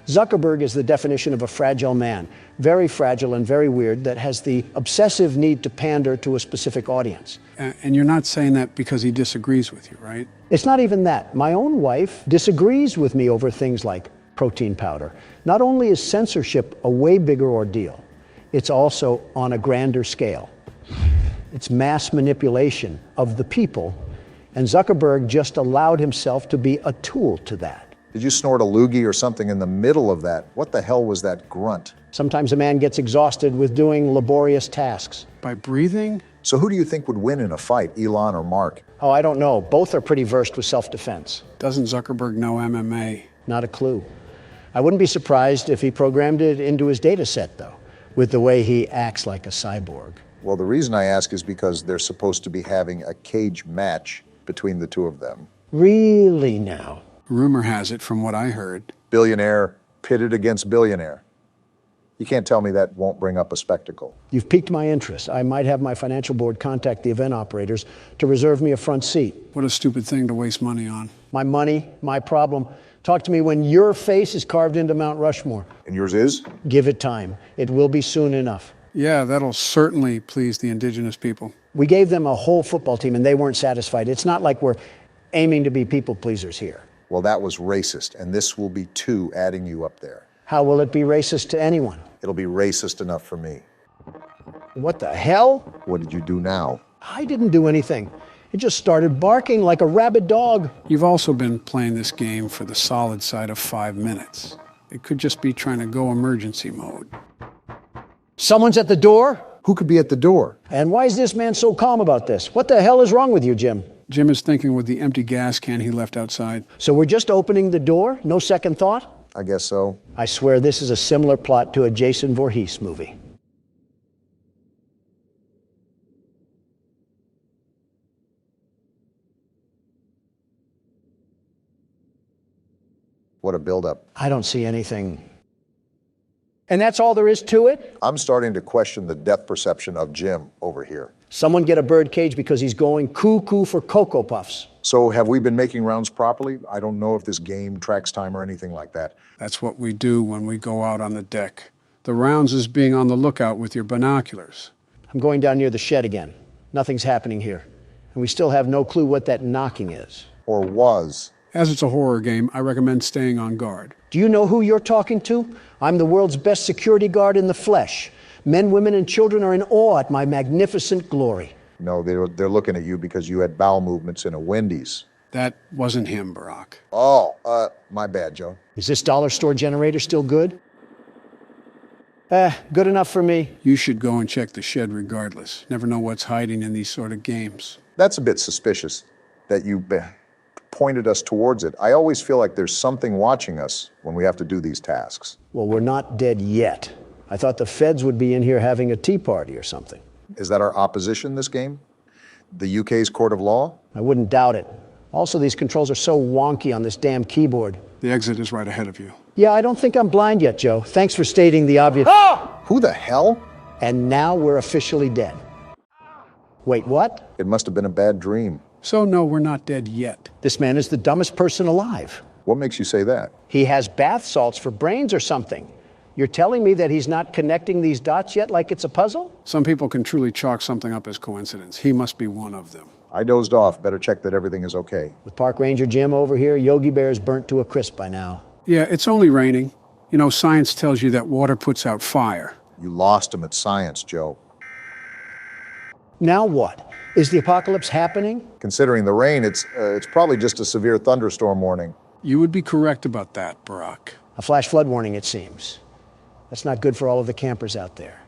Speaker 2: Zuckerberg is the definition of a fragile man, very fragile and very weird, that has the obsessive need to pander to a specific audience.
Speaker 3: And you're not saying that because he disagrees with you, right?
Speaker 2: It's not even that. My own wife disagrees with me over things like protein powder. Not only is censorship a way bigger ordeal, it's also on a grander scale. It's mass manipulation of the people, and Zuckerberg just allowed himself to be a tool to that.
Speaker 1: Did you snort a loogie or something in the middle of that? What the hell was that grunt?
Speaker 2: Sometimes a man gets exhausted with doing laborious tasks.
Speaker 3: By breathing?
Speaker 1: So who do you think would win in a fight, Elon or Mark?
Speaker 2: Oh, I don't know. Both are pretty versed with self-defense.
Speaker 3: Doesn't Zuckerberg know MMA?
Speaker 2: Not a clue. I wouldn't be surprised if he programmed it into his data set, though, with the way he acts like a cyborg.
Speaker 1: Well, the reason I ask is because they're supposed to be having a cage match between the two of them.
Speaker 2: Really now?
Speaker 3: Rumor has it, from what I heard.
Speaker 1: Billionaire pitted against billionaire. You can't tell me that won't bring up a spectacle.
Speaker 2: You've piqued my interest. I might have my financial board contact the event operators to reserve me a front seat.
Speaker 3: What a stupid thing to waste money on.
Speaker 2: My money, my problem. Talk to me when your face is carved into Mount Rushmore.
Speaker 1: And yours is?
Speaker 2: Give it time. It will be soon enough.
Speaker 3: Yeah, that'll certainly please the indigenous people.
Speaker 2: We gave them a whole football team and they weren't satisfied. It's not like we're aiming to be people pleasers here.
Speaker 1: Well, that was racist, and this will be too, adding you up there.
Speaker 2: How will it be racist to anyone?
Speaker 1: It'll be racist enough for me.
Speaker 2: What the hell?
Speaker 1: What did you do now?
Speaker 2: I didn't do anything. It just started barking like a rabid dog.
Speaker 3: You've also been playing this game for the solid side of 5 minutes. It could just be trying to go emergency mode.
Speaker 2: Someone's at the door?
Speaker 1: Who could be at the door?
Speaker 2: And why is this man so calm about this? What the hell is wrong with you, Jim?
Speaker 3: Jim is thinking with the empty gas can he left outside.
Speaker 2: So we're just opening the door? No second thought?
Speaker 1: I guess so.
Speaker 2: I swear this is a similar plot to a Jason Voorhees movie.
Speaker 1: What a buildup.
Speaker 2: I don't see anything. And that's all there is to it?
Speaker 1: I'm starting to question the depth perception of Jim over here.
Speaker 2: Someone get a bird cage because he's going cuckoo for Cocoa Puffs.
Speaker 1: So have we been making rounds properly? I don't know if this game tracks time or anything like that.
Speaker 3: That's what we do when we go out on the deck. The rounds is being on the lookout with your binoculars.
Speaker 2: I'm going down near the shed again. Nothing's happening here. And we still have no clue what that knocking is.
Speaker 1: Or was.
Speaker 3: As it's a horror game, I recommend staying on guard.
Speaker 2: Do you know who you're talking to? I'm the world's best security guard in the flesh. Men, women, and children are in awe at my magnificent glory.
Speaker 1: No, they're looking at you because you had bowel movements in a Wendy's.
Speaker 3: That wasn't him, Barack.
Speaker 1: Oh, my bad, Joe.
Speaker 2: Is this dollar store generator still good? Good enough for me.
Speaker 3: You should go and check the shed regardless. Never know what's hiding in these sort of games.
Speaker 1: That's a bit suspicious that you pointed us towards it. I always feel like there's something watching us when we have to do these tasks.
Speaker 2: Well, we're not dead yet. I thought the feds would be in here having a tea party or something.
Speaker 1: Is that our opposition this game? The UK's court of law?
Speaker 2: I wouldn't doubt it. Also, these controls are so wonky on this damn keyboard.
Speaker 3: The exit is right ahead of you.
Speaker 2: Yeah, I don't think I'm blind yet, Joe. Thanks for stating the obvious.
Speaker 1: Ah! Who the hell?
Speaker 2: And now we're officially dead. Wait, what?
Speaker 1: It must have been a bad dream.
Speaker 3: So no, we're not dead yet.
Speaker 2: This man is the dumbest person alive.
Speaker 1: What makes you say that?
Speaker 2: He has bath salts for brains or something. You're telling me that he's not connecting these dots yet like it's a puzzle?
Speaker 3: Some people can truly chalk something up as coincidence. He must be one of them.
Speaker 1: I dozed off. Better check that everything is okay.
Speaker 2: With Park Ranger Jim over here, Yogi Bear's burnt to a crisp by now.
Speaker 3: Yeah, it's only raining. You know, science tells you that water puts out fire.
Speaker 1: You lost him at science, Joe.
Speaker 2: Now what? Is the apocalypse happening?
Speaker 1: Considering the rain, it's probably just a severe thunderstorm warning.
Speaker 3: You would be correct about that, Barack.
Speaker 2: A flash flood warning, it seems. That's not good for all of the campers out there.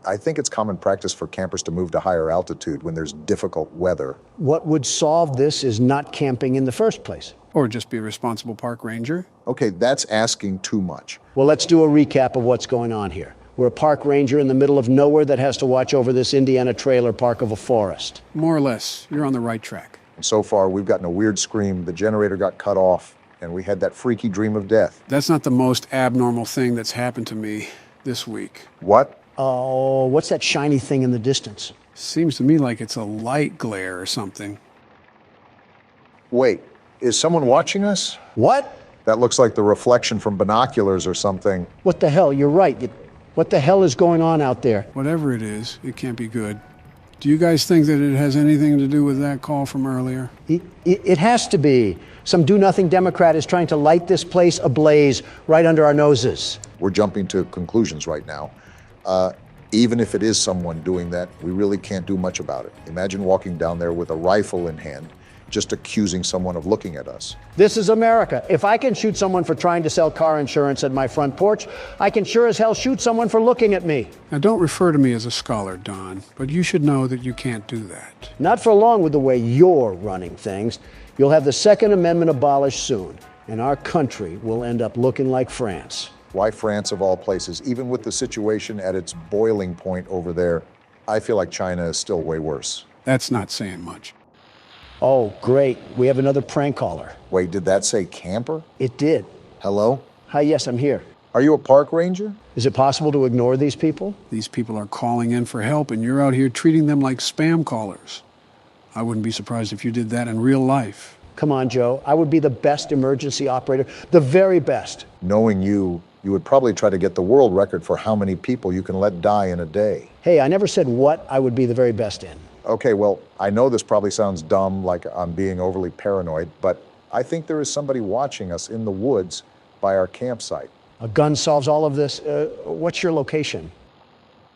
Speaker 1: I think it's common practice for campers to move to higher altitude when there's difficult weather.
Speaker 2: What would solve this is not camping in the first place.
Speaker 3: Or just be a responsible park ranger.
Speaker 1: Okay, that's asking too much.
Speaker 2: Well, let's do a recap of what's going on here. We're a park ranger in the middle of nowhere that has to watch over this Indiana trailer park of a forest.
Speaker 3: More or less. You're on the right track.
Speaker 1: And so far, we've gotten a weird scream. The generator got cut off, and we had that freaky dream of death.
Speaker 3: That's not the most abnormal thing that's happened to me this week.
Speaker 1: What?
Speaker 2: Oh, what's that shiny thing in the distance?
Speaker 3: Seems to me like it's a light glare or something.
Speaker 1: Wait, is someone watching us?
Speaker 2: What?
Speaker 1: That looks like the reflection from binoculars or something.
Speaker 2: What the hell? You're right. What the hell is going on out there?
Speaker 3: Whatever it is, it can't be good. Do you guys think that it has anything to do with that call from earlier?
Speaker 2: It has to be. Some do-nothing Democrat is trying to light this place ablaze right under our noses.
Speaker 1: We're jumping to conclusions right now. Even if it is someone doing that, we really can't do much about it. Imagine walking down there with a rifle in hand, just accusing someone of looking at us.
Speaker 2: This is America. If I can shoot someone for trying to sell car insurance at my front porch, I can sure as hell shoot someone for looking at me.
Speaker 3: Now, don't refer to me as a scholar, Don, but you should know that you can't do that.
Speaker 2: Not for long with the way you're running things. You'll have the Second Amendment abolished soon, and our country will end up looking like France.
Speaker 1: Why France of all places? Even with the situation at its boiling point over there, I feel like China is still way worse.
Speaker 3: That's not saying much.
Speaker 2: Oh, great. We have another prank caller.
Speaker 1: Wait, did that say camper?
Speaker 2: It did.
Speaker 1: Hello?
Speaker 2: Hi, yes, I'm here.
Speaker 1: Are you a park ranger?
Speaker 2: Is it possible to ignore these people?
Speaker 3: These people are calling in for help, and you're out here treating them like spam callers. I wouldn't be surprised if you did that in real life.
Speaker 2: Come on, Joe. I would be the best emergency operator, the very best.
Speaker 1: Knowing you would probably try to get the world record for how many people you can let die in a day.
Speaker 2: Hey, I never said what I would be the very best in.
Speaker 1: Okay, well, I know this probably sounds dumb, like I'm being overly paranoid, but I think there is somebody watching us in the woods by our campsite.
Speaker 2: A gun solves all of this. What's your location?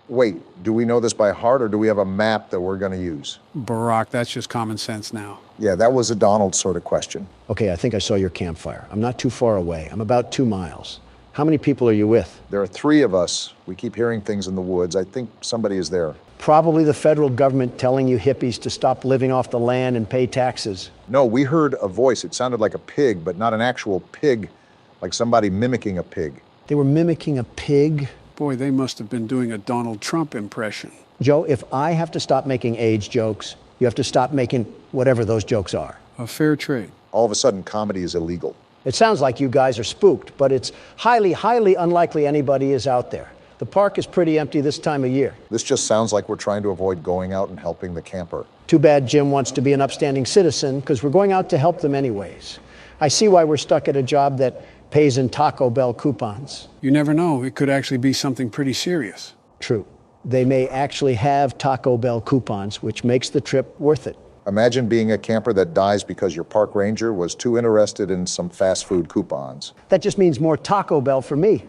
Speaker 1: Wait, do we know this by heart, or do we have a map that we're going to use?
Speaker 3: Barack, that's just common sense now.
Speaker 1: Yeah, that was a Donald sort of question.
Speaker 2: Okay, I think I saw your campfire. I'm not too far away. I'm about 2 miles. How many people are you with?
Speaker 1: There are 3 of us. We keep hearing things in the woods. I think somebody is there.
Speaker 2: Probably the federal government telling you hippies to stop living off the land and pay taxes.
Speaker 1: No, we heard a voice. It sounded like a pig, but not an actual pig, like somebody mimicking a pig.
Speaker 2: They were mimicking a pig?
Speaker 3: Boy, they must have been doing a Donald Trump impression.
Speaker 2: Joe, if I have to stop making age jokes, you have to stop making whatever those jokes are.
Speaker 3: A fair trade.
Speaker 1: All of a sudden, comedy is illegal.
Speaker 2: It sounds like you guys are spooked, but it's highly, highly unlikely anybody is out there. The park is pretty empty this time of year.
Speaker 1: This just sounds like we're trying to avoid going out and helping the camper.
Speaker 2: Too bad Jim wants to be an upstanding citizen, because we're going out to help them anyways. I see why we're stuck at a job that pays in Taco Bell coupons.
Speaker 3: You never know. It could actually be something pretty serious.
Speaker 2: True. They may actually have Taco Bell coupons, which makes the trip worth it.
Speaker 1: Imagine being a camper that dies because your park ranger was too interested in some fast food coupons.
Speaker 2: That just means more Taco Bell for me.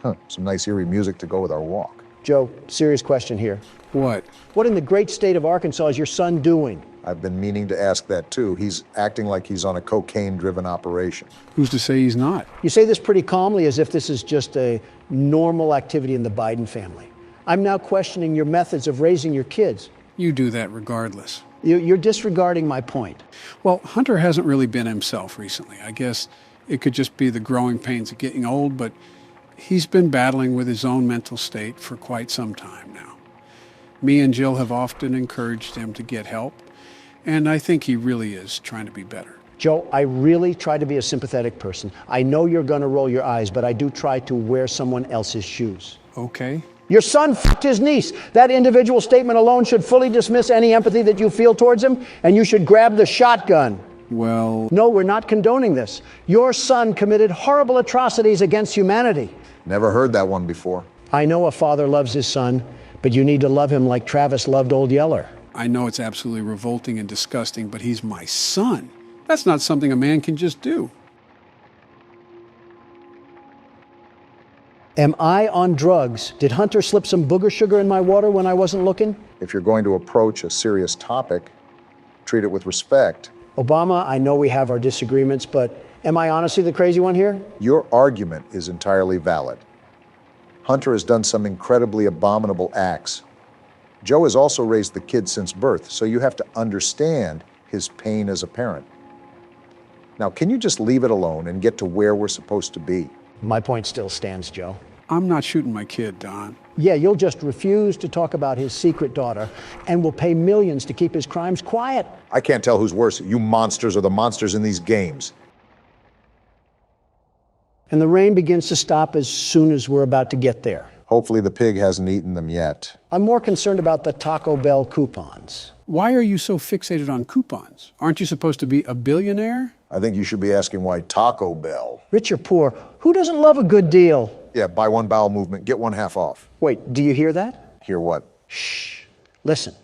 Speaker 1: Huh, some nice eerie music to go with our walk.
Speaker 2: Joe, serious question here.
Speaker 3: What?
Speaker 2: What in the great state of Arkansas is your son doing?
Speaker 1: I've been meaning to ask that too. He's acting like he's on a cocaine-driven operation.
Speaker 3: Who's to say he's not?
Speaker 2: You say this pretty calmly, as if this is just a normal activity in the Biden family. I'm now questioning your methods of raising your kids.
Speaker 3: You do that regardless.
Speaker 2: You're disregarding my point.
Speaker 3: Well, Hunter hasn't really been himself recently. I guess it could just be the growing pains of getting old, but he's been battling with his own mental state for quite some time now. Me and Jill have often encouraged him to get help, and I think he really is trying to be better.
Speaker 2: Joe, I really try to be a sympathetic person. I know you're going to roll your eyes, but I do try to wear someone else's shoes.
Speaker 3: Okay.
Speaker 2: Your son f***ed his niece. That individual statement alone should fully dismiss any empathy that you feel towards him, and you should grab the shotgun.
Speaker 3: Well...
Speaker 2: No, we're not condoning this. Your son committed horrible atrocities against humanity.
Speaker 1: Never heard that one before.
Speaker 2: I know a father loves his son, but you need to love him like Travis loved Old Yeller.
Speaker 3: I know it's absolutely revolting and disgusting, but he's my son. That's not something a man can just do.
Speaker 2: Am I on drugs? Did Hunter slip some booger sugar in my water when I wasn't looking?
Speaker 1: If you're going to approach a serious topic, treat it with respect.
Speaker 2: Obama, I know we have our disagreements, but am I honestly the crazy one here?
Speaker 1: Your argument is entirely valid. Hunter has done some incredibly abominable acts. Joe has also raised the kid since birth, so you have to understand his pain as a parent. Now, can you just leave it alone and get to where we're supposed to be?
Speaker 2: My point still stands, Joe.
Speaker 3: I'm not shooting my kid, Don.
Speaker 2: Yeah, you'll just refuse to talk about his secret daughter and will pay millions to keep his crimes quiet.
Speaker 1: I can't tell who's worse, you monsters or the monsters in these games.
Speaker 2: And the rain begins to stop as soon as we're about to get there.
Speaker 1: Hopefully the pig hasn't eaten them yet.
Speaker 2: I'm more concerned about the Taco Bell coupons.
Speaker 3: Why are you so fixated on coupons? Aren't you supposed to be a billionaire?
Speaker 1: I think you should be asking why Taco Bell.
Speaker 2: Rich or poor, who doesn't love a good deal?
Speaker 1: Yeah, buy one bowel movement, get one half off.
Speaker 2: Wait, do you hear that?
Speaker 1: Hear what?
Speaker 2: Shh. Listen.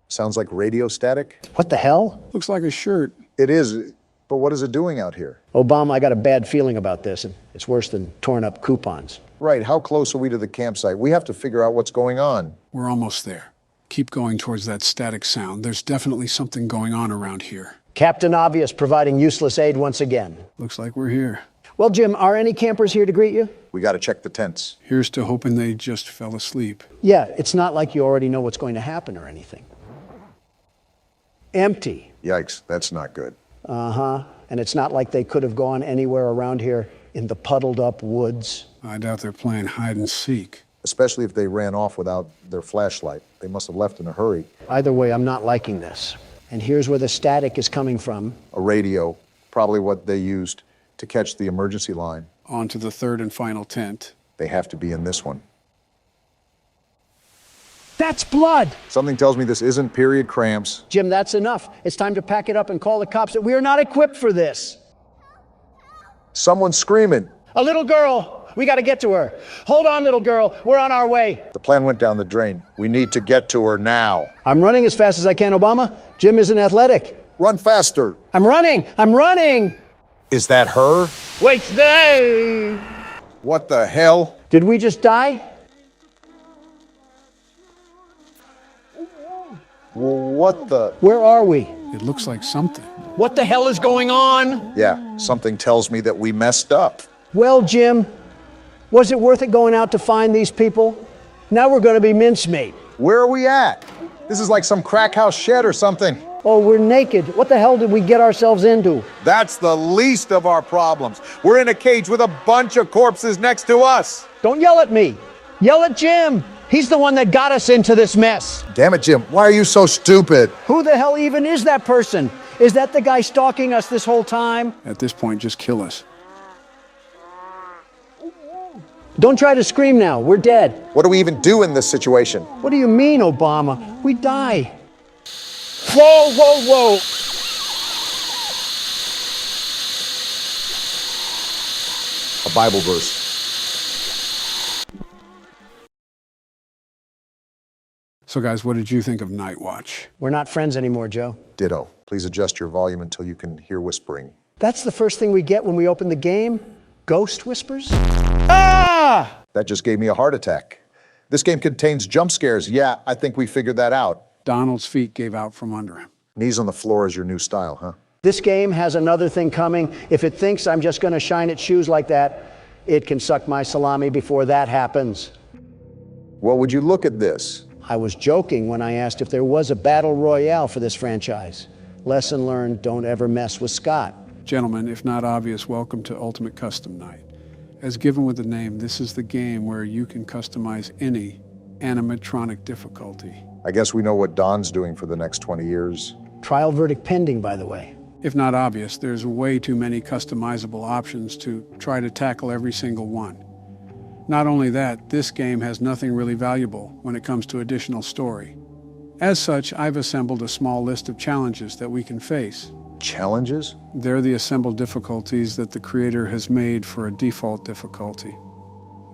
Speaker 1: Sounds like radio static?
Speaker 2: What the hell?
Speaker 3: Looks like a shirt.
Speaker 1: It is, but what is it doing out here?
Speaker 2: Obama, I got a bad feeling about this, and it's worse than torn up coupons.
Speaker 1: Right, how close are we to the campsite? We have to figure out what's going on.
Speaker 3: We're almost there. Keep going towards that static sound. There's definitely something going on around here.
Speaker 2: Captain Obvious providing useless aid once again.
Speaker 3: Looks like we're here.
Speaker 2: Well, Jim, are any campers here to greet you?
Speaker 1: We got to check the tents.
Speaker 3: Here's to hoping they just fell asleep.
Speaker 2: Yeah, it's not like you already know what's going to happen or anything. Empty.
Speaker 1: Yikes, that's not good.
Speaker 2: Uh-huh. And it's not like they could have gone anywhere around here in the puddled up woods.
Speaker 3: I doubt they're playing hide and seek.
Speaker 1: Especially if they ran off without their flashlight. They must have left in a hurry.
Speaker 2: Either way, I'm not liking this. And here's where the static is coming from.
Speaker 1: A radio, probably what they used to catch the emergency line.
Speaker 3: On to the third and final tent.
Speaker 1: They have to be in this one.
Speaker 2: That's blood!
Speaker 1: Something tells me this isn't period cramps.
Speaker 2: Jim, that's enough. It's time to pack it up and call the cops. We are not equipped for this.
Speaker 1: Someone's screaming.
Speaker 2: A little girl. We got to get to her. Hold on, little girl. We're on our way.
Speaker 1: The plan went down the drain. We need to get to her now.
Speaker 2: I'm running as fast as I can, Obama. Jim isn't athletic.
Speaker 1: Run faster.
Speaker 2: I'm running. I'm running.
Speaker 1: Is that her?
Speaker 2: Wait there.
Speaker 1: What the hell?
Speaker 2: Did we just die?
Speaker 1: What the?
Speaker 2: Where are we?
Speaker 3: It looks like something.
Speaker 2: What the hell is going on?
Speaker 1: Yeah, something tells me that we messed up.
Speaker 2: Well, Jim, was it worth it going out to find these people? Now we're going to be mincemeat.
Speaker 1: Where are we at? This is like some crack house shed or something.
Speaker 2: Oh, we're naked. What the hell did we get ourselves into?
Speaker 1: That's the least of our problems. We're in a cage with a bunch of corpses next to us.
Speaker 2: Don't yell at me. Yell at Jim. He's the one that got us into this mess.
Speaker 1: Damn it, Jim. Why are you so stupid?
Speaker 2: Who the hell even is that person? Is that the guy stalking us this whole time?
Speaker 3: At this point, just kill us.
Speaker 2: Don't try to scream now. We're dead.
Speaker 1: What do we even do in this situation?
Speaker 2: What do you mean, Obama? We die. Whoa, whoa, whoa.
Speaker 1: A Bible verse.
Speaker 3: So guys, what did you think of Night Watch?
Speaker 2: We're not friends anymore, Joe.
Speaker 1: Ditto. Please adjust your volume until you can hear whispering.
Speaker 2: That's the first thing we get when we open the game? Ghost whispers? Ah!
Speaker 1: That just gave me a heart attack. This game contains jump scares. Yeah, I think we figured that out.
Speaker 3: Donald's feet gave out from under him.
Speaker 1: Knees on the floor is your new style, huh?
Speaker 2: This game has another thing coming. If it thinks I'm just going to shine its shoes like that, it can suck my salami before that happens.
Speaker 1: Well, would you look at this?
Speaker 2: I was joking when I asked if there was a battle royale for this franchise. Lesson learned, don't ever mess with Scott.
Speaker 3: Gentlemen, if not obvious, welcome to Ultimate Custom Night. As given with the name, this is the game where you can customize any animatronic difficulty.
Speaker 1: I guess we know what Don's doing for the next 20 years.
Speaker 2: Trial verdict pending, by the way.
Speaker 3: If not obvious, there's way too many customizable options to try to tackle every single one. Not only that, this game has nothing really valuable when it comes to additional story. As such, I've assembled a small list of challenges that we can face.
Speaker 1: Challenges?
Speaker 3: They're the assembled difficulties that the creator has made for a default difficulty.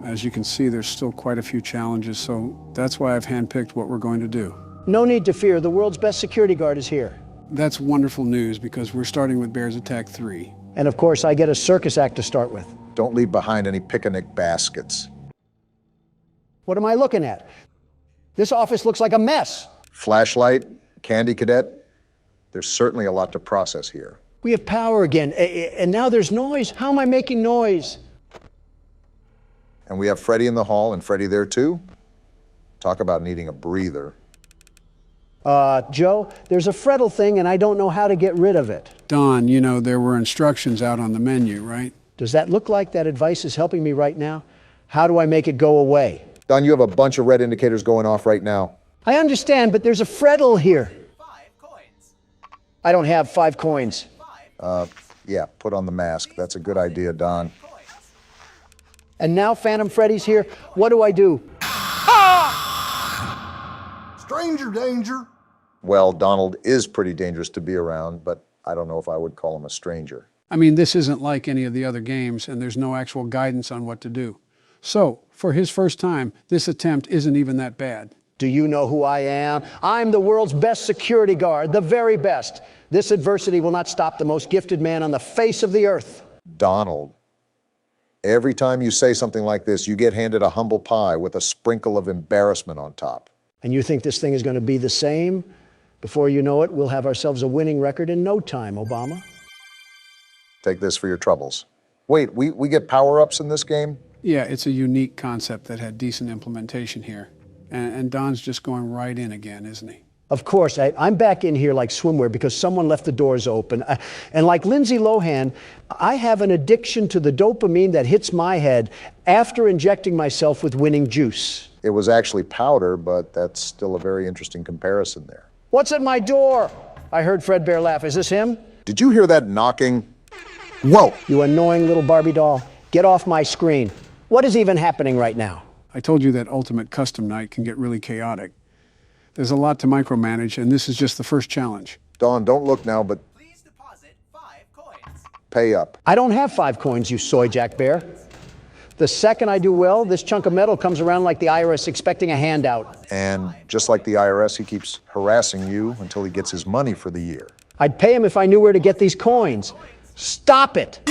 Speaker 3: As you can see, there's still quite a few challenges, so that's why I've handpicked what we're going to do.
Speaker 2: No need to fear, the world's best security guard is here.
Speaker 3: That's wonderful news because we're starting with Bears Attack 3.
Speaker 2: And of course, I get a circus act to start with.
Speaker 1: Don't leave behind any picnic baskets.
Speaker 2: What am I looking at? This office looks like a mess.
Speaker 1: Flashlight, candy cadet. There's certainly a lot to process here.
Speaker 2: We have power again, and now there's noise. How am I making noise?
Speaker 1: And we have Freddy in the hall, and Freddy there too. Talk about needing a breather.
Speaker 2: Joe, there's a Freddle thing, and I don't know how to get rid of it.
Speaker 3: Don, you know there were instructions out on the menu, right?
Speaker 2: Does that look like that advice is helping me right now? How do I make it go away?
Speaker 1: Don, you have a bunch of red indicators going off right now.
Speaker 2: I understand, but there's a Freddle here. 5 coins. I don't have 5 coins.
Speaker 1: Yeah, put on the mask. That's a good idea, Don.
Speaker 2: And now Phantom Freddy's here. What do I do?
Speaker 8: Stranger danger.
Speaker 1: Well, Donald is pretty dangerous to be around, but I don't know if I would call him a stranger.
Speaker 3: I mean, this isn't like any of the other games, and there's no actual guidance on what to do. So, for his first time, this attempt isn't even that bad.
Speaker 2: Do you know who I am? I'm the world's best security guard, the very best. This adversity will not stop the most gifted man on the face of the earth.
Speaker 1: Donald, every time you say something like this, you get handed a humble pie with a sprinkle of embarrassment on top.
Speaker 2: And you think this thing is going to be the same? Before you know it, we'll have ourselves a winning record in no time, Obama.
Speaker 1: Take this for your troubles. Wait, we get power-ups in this game?
Speaker 3: Yeah, it's a unique concept that had decent implementation here. And Don's just going right in again, isn't he?
Speaker 2: Of course, I'm back in here like swimwear because someone left the doors open. And like Lindsay Lohan, I have an addiction to the dopamine that hits my head after injecting myself with winning juice.
Speaker 1: It was actually powder, but that's still a very interesting comparison there.
Speaker 2: What's at my door? I heard Fredbear laugh. Is this him?
Speaker 1: Did you hear that knocking? Whoa!
Speaker 2: You annoying little Barbie doll. Get off my screen. What is even happening right now?
Speaker 3: I told you that Ultimate Custom Night can get really chaotic. There's a lot to micromanage, and this is just the first challenge.
Speaker 1: Dawn, don't look now, but
Speaker 11: Please deposit 5 coins.
Speaker 1: pay up.
Speaker 2: I don't have 5 coins, you soy jack bear. The second I do well, this chunk of metal comes around like the IRS expecting a handout.
Speaker 1: And just like the IRS, he keeps harassing you until he gets his money for the year.
Speaker 2: I'd pay him if I knew where to get these coins. Stop it!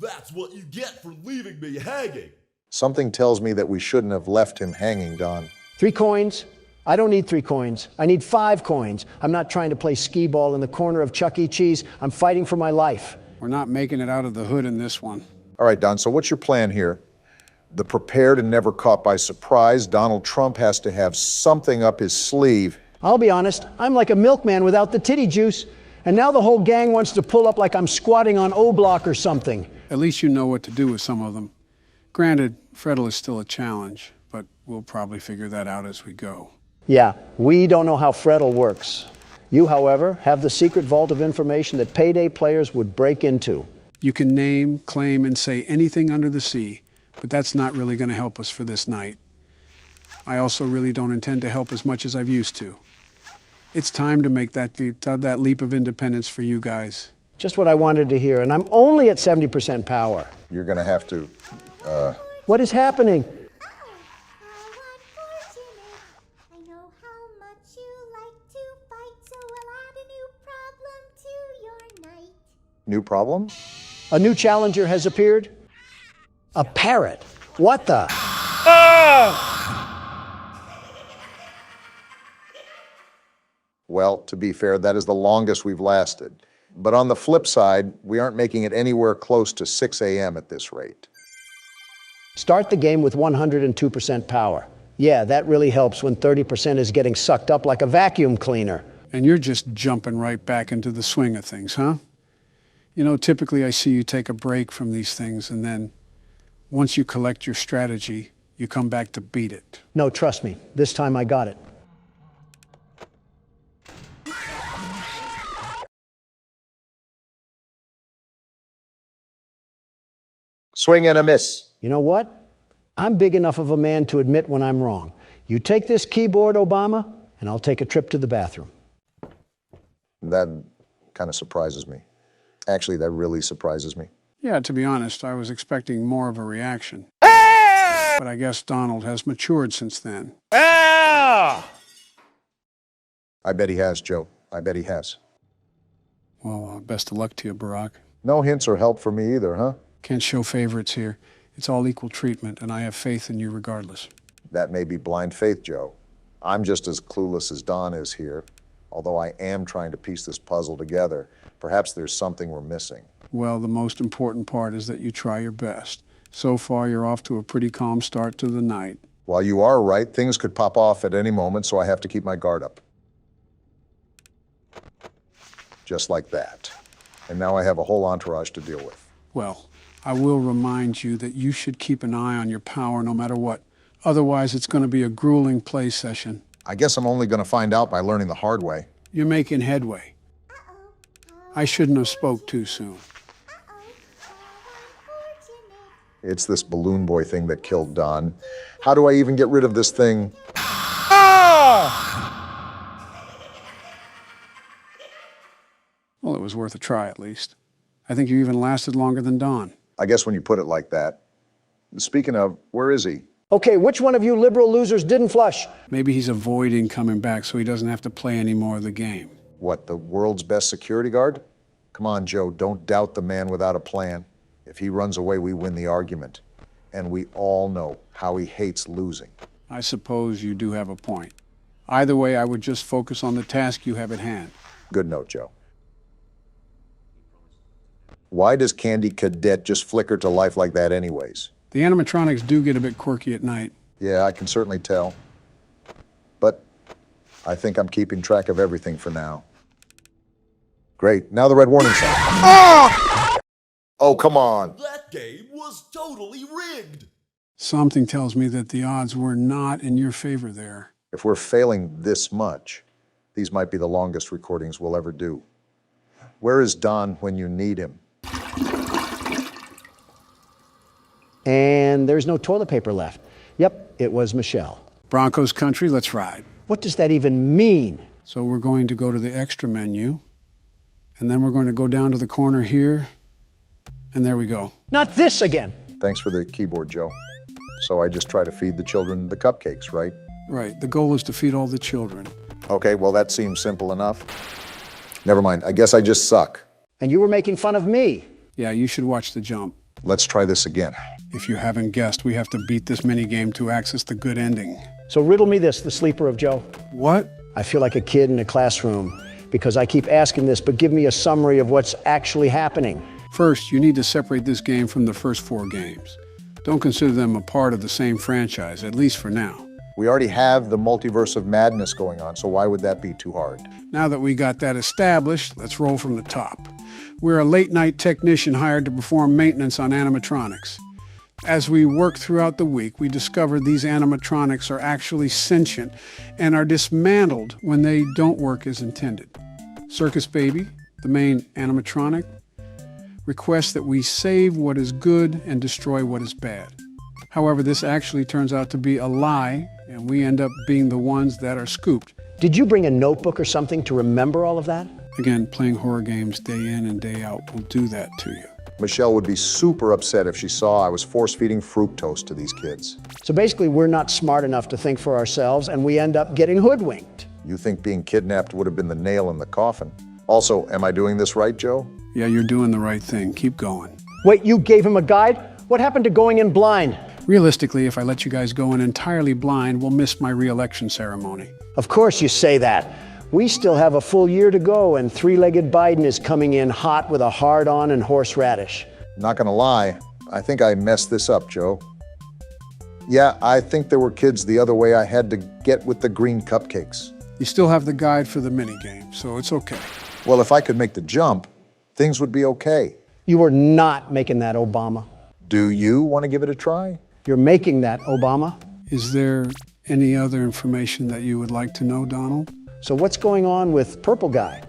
Speaker 19: That's what you get for leaving me hanging.
Speaker 1: Something tells me that we shouldn't have left him hanging, Don.
Speaker 2: 3 coins? I don't need 3 coins. I need 5 coins. I'm not trying to play skee-ball in the corner of Chuck E. Cheese. I'm fighting for my life.
Speaker 3: We're not making it out of the hood in this one.
Speaker 1: All right, Don, so what's your plan here? The prepared and never caught by surprise, Donald Trump has to have something up his sleeve.
Speaker 2: I'll be honest, I'm like a milkman without the titty juice. And now the whole gang wants to pull up like I'm squatting on O-Block or something.
Speaker 3: At least you know what to do with some of them. Granted, Freddle is still a challenge, but we'll probably figure that out as we go.
Speaker 2: Yeah, we don't know how Freddle works. You, however, have the secret vault of information that payday players would break into.
Speaker 3: You can name, claim, and say anything under the sea, but that's not really going to help us for this night. I also really don't intend to help as much as I've used to. It's time to make that leap of independence for you guys.
Speaker 2: Just what I wanted to hear, and I'm only at 70% power.
Speaker 1: You're going to have to,
Speaker 2: What is happening?
Speaker 1: New problem?
Speaker 2: A new challenger has appeared? A parrot. What the?
Speaker 1: Well, to be fair, that is the longest we've lasted. But on the flip side, we aren't making it anywhere close to 6 a.m. at this rate.
Speaker 2: Start the game with 102% power. Yeah, that really helps when 30% is getting sucked up like a vacuum cleaner.
Speaker 3: And you're just jumping right back into the swing of things, huh? You know, typically I see you take a break from these things, and then once you collect your strategy, you come back to beat it.
Speaker 2: No, trust me. This time I got it.
Speaker 1: Swing and a miss.
Speaker 2: You know what? I'm big enough of a man to admit when I'm wrong. You take this keyboard, Obama, and I'll take a trip to the bathroom.
Speaker 1: That kind of surprises me. Actually, that really surprises me.
Speaker 3: Yeah, to be honest, I was expecting more of a reaction. But I guess Donald has matured since then.
Speaker 1: I bet he has, Joe. I bet he has.
Speaker 3: Well, best of luck to you, Barack.
Speaker 1: No hints or help for me either, huh?
Speaker 3: Can't show favorites here. It's all equal treatment, and I have faith in you regardless.
Speaker 1: That may be blind faith, Joe. I'm just as clueless as Don is here, although I am trying to piece this puzzle together. Perhaps there's something we're missing.
Speaker 3: Well, the most important part is that you try your best. So far, you're off to a pretty calm start to the night.
Speaker 1: While you are right, things could pop off at any moment, so I have to keep my guard up. Just like that. And now I have a whole entourage to deal with.
Speaker 3: Well, I will remind you that you should keep an eye on your power no matter what. Otherwise, it's going to be a grueling play session.
Speaker 1: I guess I'm only going to find out by learning the hard way.
Speaker 3: You're making headway. I shouldn't have spoke too soon.
Speaker 1: It's this balloon boy thing that killed Don. How do I even get rid of this thing?
Speaker 3: Well, it was worth a try at least. I think you even lasted longer than Don.
Speaker 1: I guess when you put it like that. Speaking of, where is he?
Speaker 2: Okay, which one of you liberal losers didn't flush?
Speaker 3: Maybe he's avoiding coming back so he doesn't have to play any more of the game.
Speaker 1: What, the world's best security guard? Come on, Joe, don't doubt the man without a plan. If he runs away, we win the argument. And we all know how he hates losing.
Speaker 3: I suppose you do have a point. Either way, I would just focus on the task you have at hand.
Speaker 1: Good note, Joe. Why does Candy Cadet just flicker to life like that anyways?
Speaker 3: The animatronics do get a bit quirky at night.
Speaker 1: Yeah, I can certainly tell. But I think I'm keeping track of everything for now. Great, now the red warning sign. Ah! Oh, come on.
Speaker 19: That game was totally rigged.
Speaker 3: Something tells me that the odds were not in your favor there.
Speaker 1: If we're failing this much, these might be the longest recordings we'll ever do. Where is Don when you need him?
Speaker 2: And there's no toilet paper left. Yep, it was Michelle.
Speaker 3: Broncos country, let's ride.
Speaker 2: What does that even mean?
Speaker 3: So we're going to go to the extra menu, and then we're going to go down to the corner here, And there we go.
Speaker 2: Not this again.
Speaker 1: Thanks for the keyboard, Joe. So I just try to feed the children the cupcakes, right?
Speaker 3: Right. The goal is to feed all the children.
Speaker 1: Okay, well, that seems simple enough. Never mind. I guess I just suck.
Speaker 2: And you were making fun of me.
Speaker 3: Yeah, you should watch The Jump.
Speaker 1: Let's try this again.
Speaker 3: If you haven't guessed, we have to beat this minigame to access the good ending.
Speaker 2: So riddle me this, the sleeper of Joe.
Speaker 3: What?
Speaker 2: I feel like a kid in a classroom because I keep asking this, but give me a summary of what's actually happening.
Speaker 3: First, you need to separate this game from the first 4 games. Don't consider them a part of the same franchise, at least for now.
Speaker 1: We already have the multiverse of madness going on, so why would that be too hard?
Speaker 3: Now that we got that established, let's roll from the top. We're a late-night technician hired to perform maintenance on animatronics. As we work throughout the week, we discover these animatronics are actually sentient and are dismantled when they don't work as intended. Circus Baby, the main animatronic, requests that we save what is good and destroy what is bad. However, this actually turns out to be a lie, and we end up being the ones that are scooped.
Speaker 2: Did you bring a notebook or something to remember all of that?
Speaker 3: Again, playing horror games day in and day out will do that to you.
Speaker 1: Michelle would be super upset if she saw I was force-feeding fructose to these kids.
Speaker 2: So basically, we're not smart enough to think for ourselves, and we end up getting hoodwinked.
Speaker 1: You think being kidnapped would have been the nail in the coffin? Also, am I doing this right, Joe?
Speaker 3: Yeah, you're doing the right thing. Keep going.
Speaker 2: Wait, you gave him a guide? What happened to going in blind?
Speaker 3: Realistically, if I let you guys go in entirely blind, we'll miss my re-election ceremony.
Speaker 2: Of course you say that. We still have a full year to go, and three-legged Biden is coming in hot with a hard-on and horseradish.
Speaker 1: Not gonna lie, I think I messed this up, Joe. Yeah, I think there were kids the other way I had to get with the green cupcakes.
Speaker 3: You still have the guide for the minigame, so it's okay.
Speaker 1: Well, if I could make the jump, things would be okay.
Speaker 2: You are not making that, Obama.
Speaker 1: Do you want to give it a try?
Speaker 2: You're making that, Obama.
Speaker 3: Is there any other information that you would like to know, Donald?
Speaker 2: So what's going on with Purple Guy?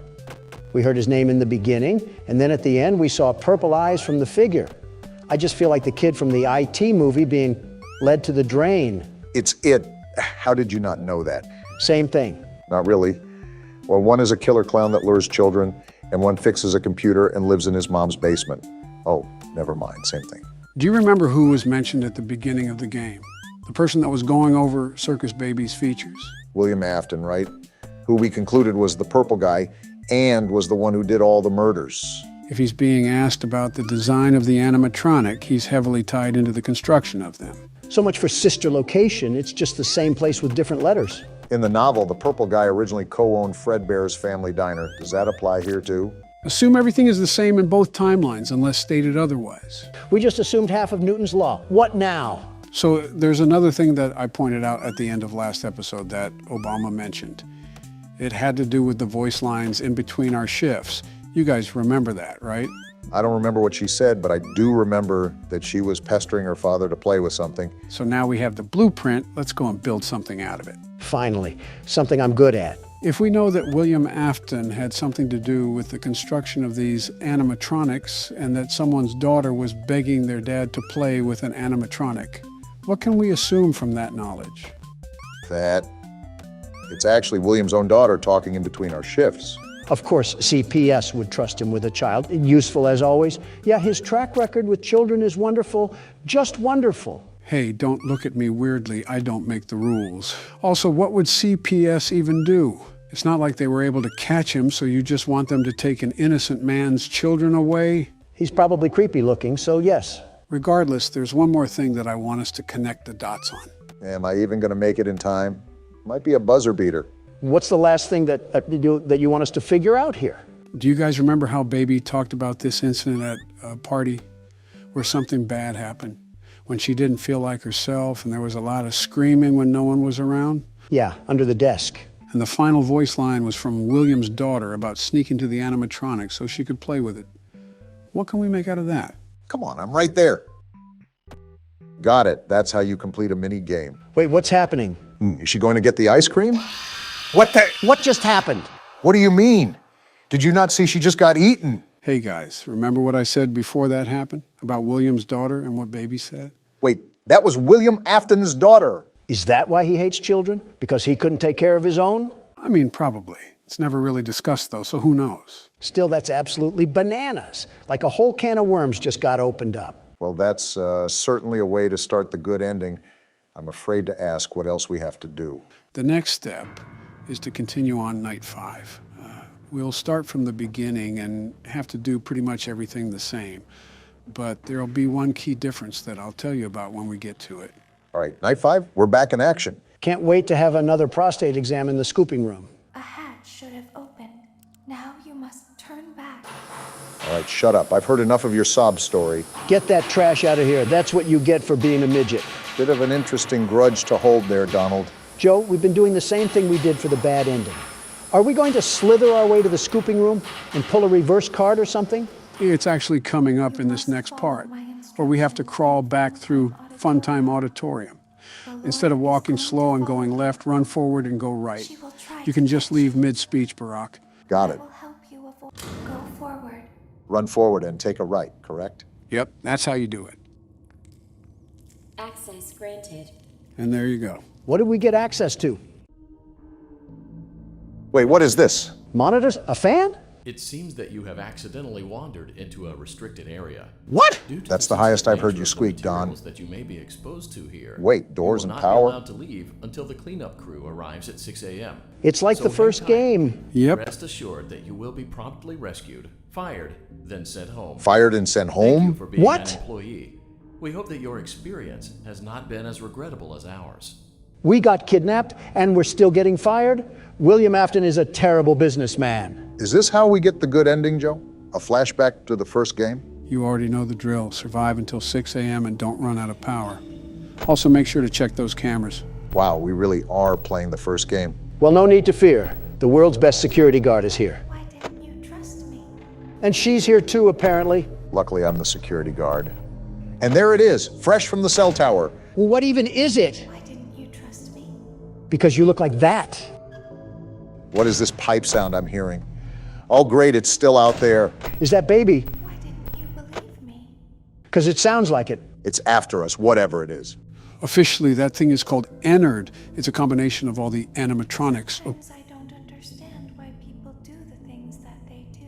Speaker 2: We heard his name in the beginning, and then at the end we saw purple eyes from the figure. I just feel like the kid from the IT movie being led to the drain.
Speaker 1: It's it. How did you not know that?
Speaker 2: Same thing.
Speaker 1: Not really. Well, one is a killer clown that lures children, and one fixes a computer and lives in his mom's basement. Oh, never mind, same thing.
Speaker 3: Do you remember who was mentioned at the beginning of the game? The person that was going over Circus Baby's features?
Speaker 1: William Afton, right? Who we concluded was the purple guy and was the one who did all the murders.
Speaker 3: If he's being asked about the design of the animatronic, he's heavily tied into the construction of them.
Speaker 2: So much for sister location, it's just the same place with different letters.
Speaker 1: In the novel, the purple guy originally co-owned Fredbear's Family Diner. Does that apply here too?
Speaker 3: Assume everything is the same in both timelines unless stated otherwise.
Speaker 2: We just assumed half of Newton's law. What now?
Speaker 3: So there's another thing that I pointed out at the end of last episode that Obama mentioned. It had to do with the voice lines in between our shifts. You guys remember that, right?
Speaker 1: I don't remember what she said, but I do remember that she was pestering her father to play with something.
Speaker 3: So now we have the blueprint. Let's go and build something out of it.
Speaker 2: Finally, something I'm good at.
Speaker 3: If we know that William Afton had something to do with the construction of these animatronics and that someone's daughter was begging their dad to play with an animatronic, what can we assume from that knowledge?
Speaker 1: That it's actually William's own daughter talking in between our shifts.
Speaker 2: Of course, CPS would trust him with a child. Useful as always. Yeah, his track record with children is wonderful, just wonderful.
Speaker 3: Hey, don't look at me weirdly. I don't make the rules. Also, what would CPS even do? It's not like they were able to catch him, so you just want them to take an innocent man's children away?
Speaker 2: He's probably creepy looking, so yes.
Speaker 3: Regardless, there's one more thing that I want us to connect the dots on.
Speaker 1: Am I even going to make it in time? Might be a buzzer beater.
Speaker 2: What's the last thing that you want us to figure out here?
Speaker 3: Do you guys remember how Baby talked about this incident at a party where something bad happened? When she didn't feel like herself and there was a lot of screaming when no one was around?
Speaker 2: Yeah, under the desk.
Speaker 3: And the final voice line was from William's daughter about sneaking to the animatronic so she could play with it. What can we make out of that?
Speaker 1: Come on, I'm right there. Got it. That's how you complete a mini game.
Speaker 2: Wait, what's happening?
Speaker 1: Is she going to get the ice cream?
Speaker 2: What just happened?
Speaker 1: What do you mean? Did you not see she just got eaten?
Speaker 3: Hey guys, remember what I said before that happened? About William's daughter and what Baby said?
Speaker 1: Wait, that was William Afton's daughter.
Speaker 2: Is that why he hates children? Because he couldn't take care of his own?
Speaker 3: I mean, probably. It's never really discussed, though, so who knows?
Speaker 2: Still, that's absolutely bananas. Like a whole can of worms just got opened up.
Speaker 1: Well, that's certainly a way to start the good ending. I'm afraid to ask what else we have to do.
Speaker 3: The next step is to continue on night 5. We'll start from the beginning and have to do pretty much everything the same. But there'll be one key difference that I'll tell you about when we get to it.
Speaker 1: All right, night 5, we're back in action.
Speaker 2: Can't wait to have another prostate exam in the scooping room.
Speaker 20: A hatch should have opened. Now you must turn back.
Speaker 1: All right, shut up. I've heard enough of your sob story.
Speaker 2: Get that trash out of here. That's what you get for being a midget.
Speaker 1: Bit of an interesting grudge to hold there, Donald.
Speaker 2: Joe, we've been doing the same thing we did for the bad ending. Are we going to slither our way to the scooping room and pull a reverse card or something?
Speaker 3: It's actually coming up in this next part, where we have to crawl back through Funtime Auditorium. Instead of walking slow and going left, run forward and go right. You can just leave mid-speech, Barack.
Speaker 1: Got it.
Speaker 20: Go forward.
Speaker 1: Run forward and take a right, correct?
Speaker 3: Yep, that's how you do it.
Speaker 21: Access granted.
Speaker 3: And there you go.
Speaker 2: What did we get access to?
Speaker 1: Wait, what is this?
Speaker 2: Monitors? A fan?
Speaker 22: It seems that you have accidentally wandered into a restricted area.
Speaker 1: What? That's the highest I've heard you squeak, Don.
Speaker 22: That you may be exposed to here.
Speaker 1: Wait, doors and
Speaker 22: You will
Speaker 1: power?
Speaker 22: not be allowed to leave until the cleanup crew arrives at 6 a.m.
Speaker 2: It's like the first game.
Speaker 3: Yep.
Speaker 22: Rest assured that you will be promptly rescued, fired, then sent home.
Speaker 1: Fired and sent
Speaker 22: Thank you
Speaker 1: home?
Speaker 22: for being
Speaker 2: What?
Speaker 22: an employee. We hope that your experience has not been as regrettable as ours.
Speaker 2: We got kidnapped and we're still getting fired? William Afton is a terrible businessman.
Speaker 1: Is this how we get the good ending, Joe? A flashback to the first game?
Speaker 3: You already know the drill. Survive until 6 a.m. and don't run out of power. Also, make sure to check those cameras.
Speaker 1: Wow, we really are playing the first game.
Speaker 2: Well, no need to fear. The world's best security guard is here.
Speaker 20: Why didn't you trust me?
Speaker 2: And she's here too, apparently.
Speaker 1: Luckily, I'm the security guard. And there it is, fresh from the cell tower.
Speaker 2: Well, what even is it?
Speaker 20: Why didn't you trust me?
Speaker 2: Because you look like that.
Speaker 1: What is this pipe sound I'm hearing? Oh, great, it's still out there.
Speaker 2: Is that baby?
Speaker 20: Why didn't you believe me?
Speaker 2: Because it sounds like it.
Speaker 1: It's after us, whatever it is.
Speaker 3: Officially, that thing is called Ennard. It's a combination of all the animatronics.
Speaker 20: Sometimes I don't understand why people do the things that they do.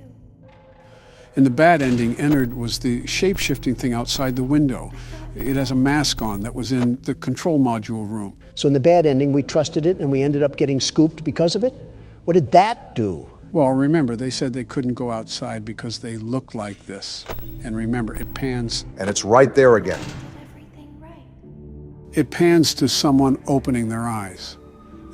Speaker 3: In the bad ending, Ennard was the shape-shifting thing outside the window. It has a mask on that was in the control module room.
Speaker 2: So in the bad ending, we trusted it and we ended up getting scooped because of it? What did that do?
Speaker 3: Well, remember, they said they couldn't go outside because they look like this. And remember, it pans.
Speaker 1: And it's right there again.
Speaker 3: It pans to someone opening their eyes.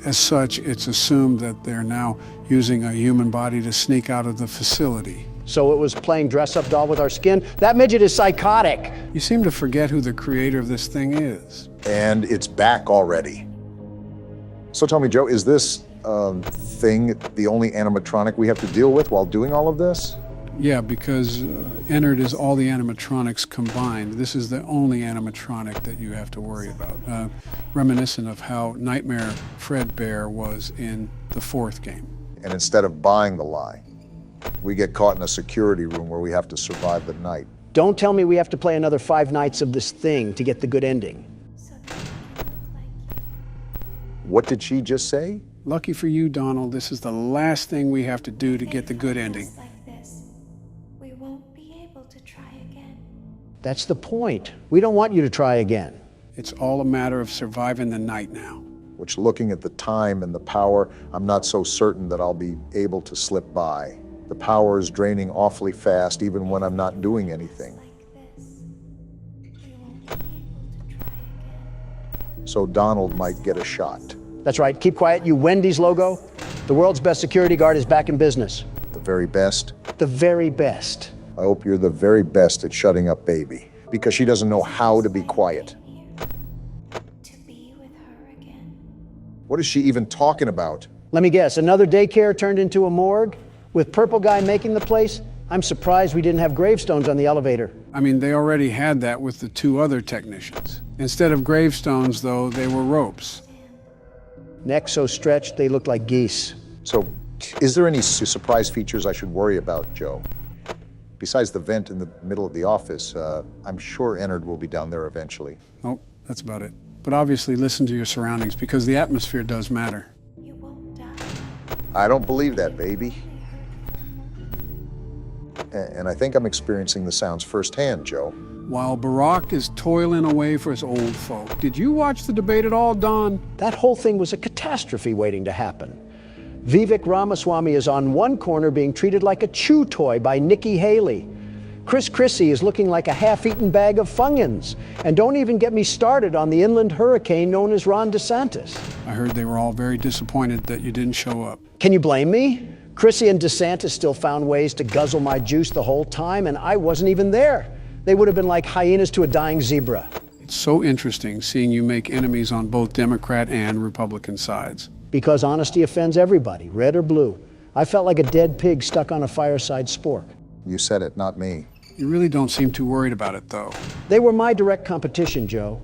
Speaker 3: As such, it's assumed that they're now using a human body to sneak out of the facility.
Speaker 2: So it was playing dress-up doll with our skin? That midget is psychotic.
Speaker 3: You seem to forget who the creator of this thing is.
Speaker 1: And it's back already. So tell me, Joe, is this thing the only animatronic we have to deal with while doing all of this?
Speaker 3: Yeah, because Ennard is all the animatronics combined. This is the only animatronic that you have to worry about. Reminiscent of how Nightmare Fredbear was in the fourth game.
Speaker 1: And instead of buying the lie, we get caught in a security room where we have to survive the night.
Speaker 2: Don't tell me we have to play another 5 nights of this thing to get the good ending.
Speaker 1: What did she just say?
Speaker 3: Lucky for you, Donald, this is the last thing we have to do to get the good ending.
Speaker 20: Like this, we won't be able to try again.
Speaker 2: That's the point. We don't want you to try again.
Speaker 3: It's all a matter of surviving the night now.
Speaker 1: Which, looking at the time and the power, I'm not so certain that I'll be able to slip by. The power is draining awfully fast, even when I'm not doing anything. So Donald might get a shot.
Speaker 2: That's right. Keep quiet, you Wendy's logo. The world's best security guard is back in business.
Speaker 1: The very best?
Speaker 2: The very best.
Speaker 1: I hope you're the very best at shutting up baby, because she doesn't know how to be quiet. What is she even talking about?
Speaker 2: Let me guess, another daycare turned into a morgue? With Purple Guy making the place? I'm surprised we didn't have gravestones on the elevator.
Speaker 3: I mean, they already had that with the 2 other technicians. Instead of gravestones, though, they were ropes.
Speaker 2: Necks so stretched, they looked like geese.
Speaker 1: So, is there any surprise features I should worry about, Joe? Besides the vent in the middle of the office, I'm sure Ennard will be down there eventually.
Speaker 3: Oh, that's about it. But obviously listen to your surroundings, because the atmosphere does matter.
Speaker 1: I don't believe that, baby. And I think I'm experiencing the sounds firsthand, Joe.
Speaker 3: While Barack is toiling away for his old folk. Did you watch the debate at all, Don?
Speaker 2: That whole thing was a catastrophe waiting to happen. Vivek Ramaswamy is on one corner being treated like a chew toy by Nikki Haley. Chris Christie is looking like a half-eaten bag of Funyuns. And don't even get me started on the inland hurricane known as Ron DeSantis.
Speaker 3: I heard they were all very disappointed that you didn't show up.
Speaker 2: Can you blame me? Christie and DeSantis still found ways to guzzle my juice the whole time, and I wasn't even there. They would have been like hyenas to a dying zebra.
Speaker 3: It's so interesting seeing you make enemies on both Democrat and Republican sides.
Speaker 2: Because honesty offends everybody, red or blue. I felt like a dead pig stuck on a fireside spork.
Speaker 1: You said it, not me.
Speaker 3: You really don't seem too worried about it, though.
Speaker 2: They were my direct competition, Joe.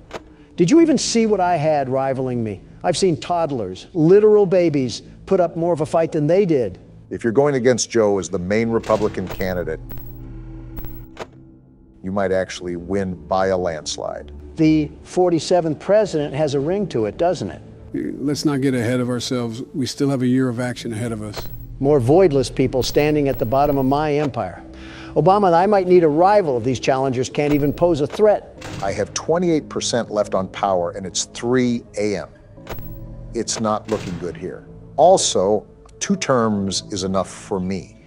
Speaker 2: Did you even see what I had rivaling me? I've seen toddlers, literal babies, put up more of a fight than they did.
Speaker 1: If you're going against Joe as the main Republican candidate, you might actually win by a landslide.
Speaker 2: The 47th president has a ring to it, doesn't it?
Speaker 3: Let's not get ahead of ourselves. We still have a year of action ahead of us.
Speaker 2: More voidless people standing at the bottom of my empire. Obama, I might need a rival if these challengers can't even pose a threat.
Speaker 1: I have 28% left on power, and it's 3 a.m. It's not looking good here. Also, 2 terms is enough for me.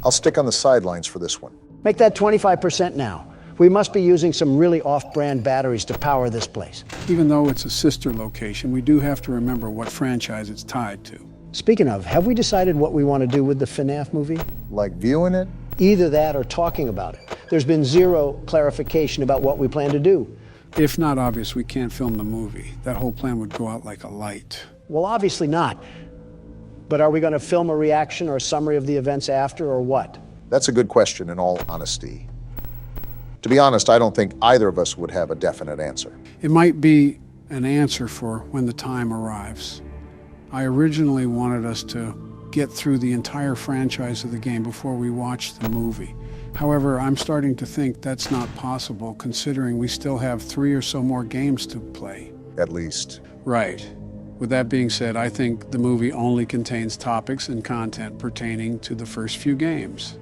Speaker 1: I'll stick on the sidelines for this one.
Speaker 2: Make that 25% now. We must be using some really off-brand batteries to power this place.
Speaker 3: Even though it's a sister location, we do have to remember what franchise it's tied to.
Speaker 2: Speaking of, have we decided what we want to do with the FNAF movie?
Speaker 1: Like viewing it?
Speaker 2: Either that or talking about it. There's been zero clarification about what we plan to do.
Speaker 3: If not obvious, we can't film the movie. That whole plan would go out like a light.
Speaker 2: Well, obviously not. But are we going to film a reaction or a summary of the events after, or what?
Speaker 1: That's a good question, in all honesty. To be honest, I don't think either of us would have a definite answer.
Speaker 3: It might be an answer for when the time arrives. I originally wanted us to get through the entire franchise of the game before we watched the movie. However, I'm starting to think that's not possible, considering we still have 3 or so more games to play.
Speaker 1: At least.
Speaker 3: Right. With that being said, I think the movie only contains topics and content pertaining to the first few games.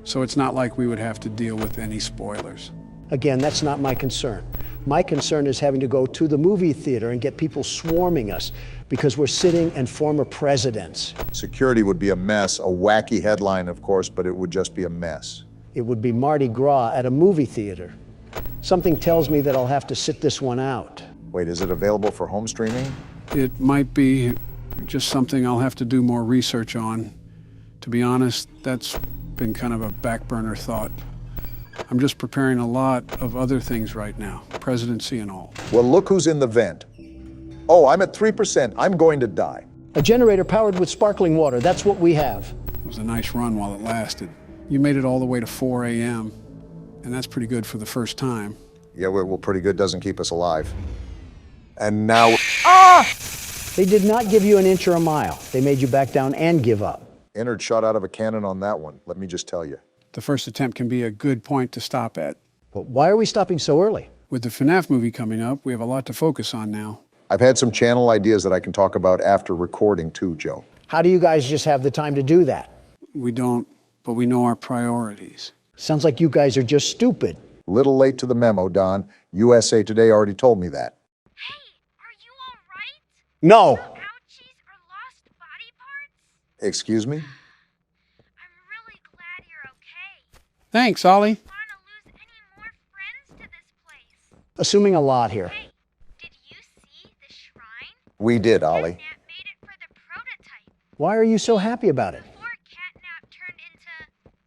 Speaker 3: So it's not like we would have to deal with any spoilers.
Speaker 2: Again, that's not my concern. My concern is having to go to the movie theater and get people swarming us because we're sitting and former presidents.
Speaker 1: Security would be a mess, a wacky headline, of course, but it would just be a mess.
Speaker 2: It would be Mardi Gras at a movie theater. Something tells me that I'll have to sit this one out.
Speaker 1: Wait, is it available for home streaming?
Speaker 3: It might be just something I'll have to do more research on. To be honest, that's been kind of a back burner thought. I'm just preparing a lot of other things right now, presidency and all.
Speaker 1: Well, look who's in the vent. Oh, I'm at 3%. I'm going to die.
Speaker 2: A generator powered with sparkling water. That's what we have.
Speaker 3: It was a nice run while it lasted. You made it all the way to 4 a.m., and that's pretty good for the first time.
Speaker 1: Yeah, well, pretty good doesn't keep us alive. And now...
Speaker 2: Ah! They did not give you an inch or a mile. They made you back down and give up.
Speaker 1: Innard shot out of a cannon on that one, let me just tell you.
Speaker 3: The first attempt can be a good point to stop at.
Speaker 2: But why are we stopping so early?
Speaker 3: With the FNAF movie coming up, we have a lot to focus on now.
Speaker 1: I've had some channel ideas that I can talk about after recording too, Joe.
Speaker 2: How do you guys just have the time to do that?
Speaker 3: We don't, but we know our priorities.
Speaker 2: Sounds like you guys are just stupid.
Speaker 1: Little late to the memo, Don. USA Today already told me that.
Speaker 4: Hey, are you all right?
Speaker 2: No.
Speaker 4: Ouchies or lost body parts?
Speaker 1: Excuse me?
Speaker 4: I'm really glad you're okay.
Speaker 3: Thanks, Ollie.
Speaker 4: Want to lose any more friends to this place?
Speaker 2: Assuming a lot here.
Speaker 4: Hey, did you see the shrine?
Speaker 1: We did, Ollie.
Speaker 4: Catnap made it for the prototype.
Speaker 2: Why are you so happy about it?
Speaker 4: Before Catnap turned into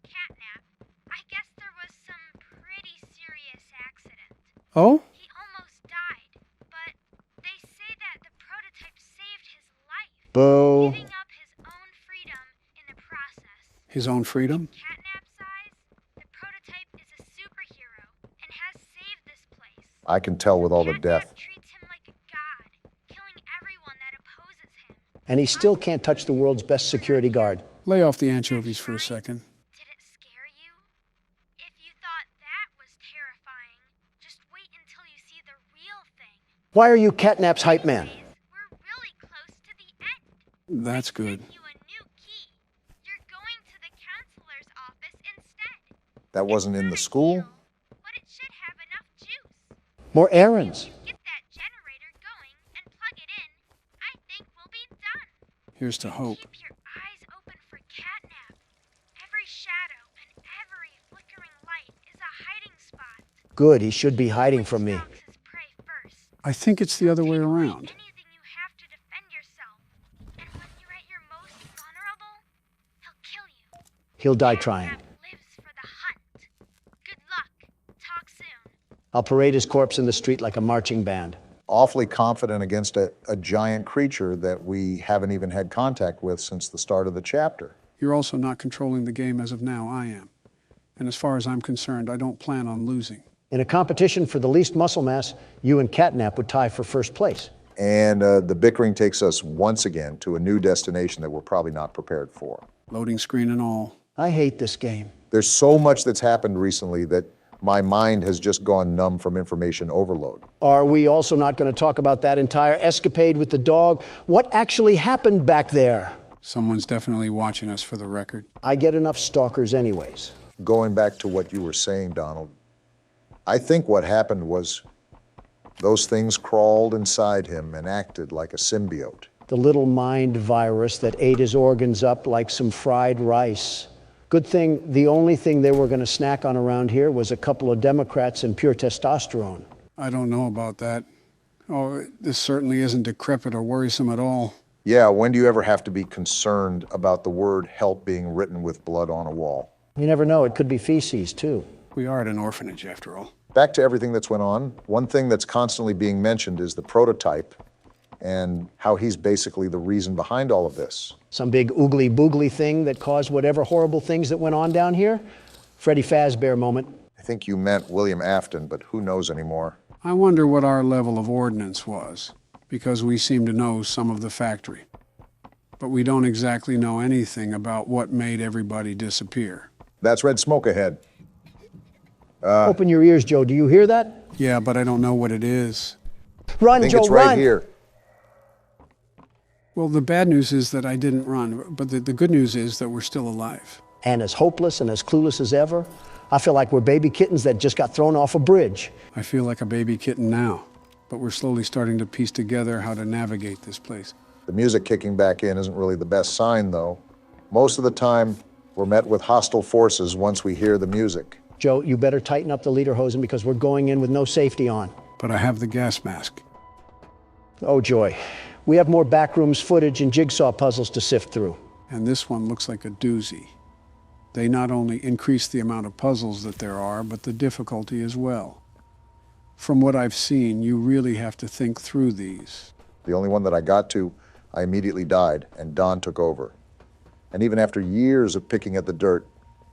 Speaker 4: Catnap, I guess there was some pretty serious accident.
Speaker 3: Oh?
Speaker 4: He almost died, but they say that the prototype saved his life.
Speaker 2: Boo.
Speaker 4: Giving up his own freedom in the process.
Speaker 3: His own freedom?
Speaker 4: Catnap's eyes, the prototype is a superhero and has saved this place.
Speaker 1: I can tell with all the death.
Speaker 4: Treats him like a god, killing everyone that opposes him.
Speaker 2: And he still can't touch the world's best security guard.
Speaker 3: Lay off the anchovies for a second.
Speaker 4: Did it scare you? If you thought that was terrifying, just wait until you see the real thing.
Speaker 2: Why are you Catnap's hype man?
Speaker 4: We're really close to the end.
Speaker 3: That's good.
Speaker 4: You a new
Speaker 1: That wasn't in the school?
Speaker 4: But it should have enough juice.
Speaker 2: More errands.
Speaker 4: Get that generator going and plug it in. I think we'll be done.
Speaker 3: Here's to hope.
Speaker 4: Keep your eyes open for catnap. Every shadow and every flickering light is a hiding spot.
Speaker 2: Good, he should be hiding from me.
Speaker 3: I think it's the other way around.
Speaker 4: Anything you have to defend yourself. And when you're at your most vulnerable, he'll kill you.
Speaker 2: He'll die trying.
Speaker 4: Lives for the hunt. Good luck. Talk soon.
Speaker 2: I'll parade his corpse in the street like a marching band.
Speaker 1: Awfully confident against a giant creature that we haven't even had contact with since the start of the chapter.
Speaker 3: You're also not controlling the game as of now, I am. And as far as I'm concerned, I don't plan on losing.
Speaker 2: In a competition for the least muscle mass, you and Catnap would tie for first place.
Speaker 1: And the bickering takes us once again to a new destination that we're probably not prepared for.
Speaker 3: Loading screen and all.
Speaker 2: I hate this game.
Speaker 1: There's so much that's happened recently that my mind has just gone numb from information overload.
Speaker 2: Are we also not going to talk about that entire escapade with the dog? What actually happened back there?
Speaker 3: Someone's definitely watching us, for the record.
Speaker 2: I get enough stalkers anyways.
Speaker 1: Going back to what you were saying, Donald, I think what happened was those things crawled inside him and acted like a symbiote.
Speaker 2: The little mind virus that ate his organs up like some fried rice. Good thing the only thing they were going to snack on around here was a couple of Democrats and pure testosterone.
Speaker 3: I don't know about that. Oh, this certainly isn't decrepit or worrisome at all.
Speaker 1: Yeah, when do you ever have to be concerned about the word help being written with blood on a wall?
Speaker 2: You never know, it could be feces too.
Speaker 3: We are at an orphanage, after all.
Speaker 1: Back to everything that's went on, one thing that's constantly being mentioned is the prototype and how he's basically the reason behind all of this.
Speaker 2: Some big oogly boogly thing that caused whatever horrible things that went on down here? Freddy Fazbear moment.
Speaker 1: I think you meant William Afton, but who knows anymore?
Speaker 3: I wonder what our level of ordnance was, because we seem to know some of the factory. But we don't exactly know anything about what made everybody disappear.
Speaker 1: That's red smoke ahead.
Speaker 2: Open your ears, Joe. Do you hear that?
Speaker 3: Yeah, but I don't know what it is.
Speaker 2: Run,
Speaker 1: I think
Speaker 2: Joe,
Speaker 1: it's right
Speaker 2: run.
Speaker 1: here.
Speaker 3: Well, the bad news is that I didn't run, but the good news is that we're still alive.
Speaker 2: And as hopeless and as clueless as ever, I feel like we're baby kittens that just got thrown off a bridge.
Speaker 3: I feel like a baby kitten now, but we're slowly starting to piece together how to navigate this place.
Speaker 1: The music kicking back in isn't really the best sign, though. Most of the time, we're met with hostile forces once we hear the music.
Speaker 2: Joe, you better tighten up the lederhosen because we're going in with no safety on.
Speaker 3: But I have the gas mask.
Speaker 2: Oh, joy. We have more backrooms footage and jigsaw puzzles to sift through.
Speaker 3: And this one looks like a doozy. They not only increase the amount of puzzles that there are, but the difficulty as well. From what I've seen, you really have to think through these.
Speaker 1: The only one that I got to, I immediately died, and Don took over. And even after years of picking at the dirt,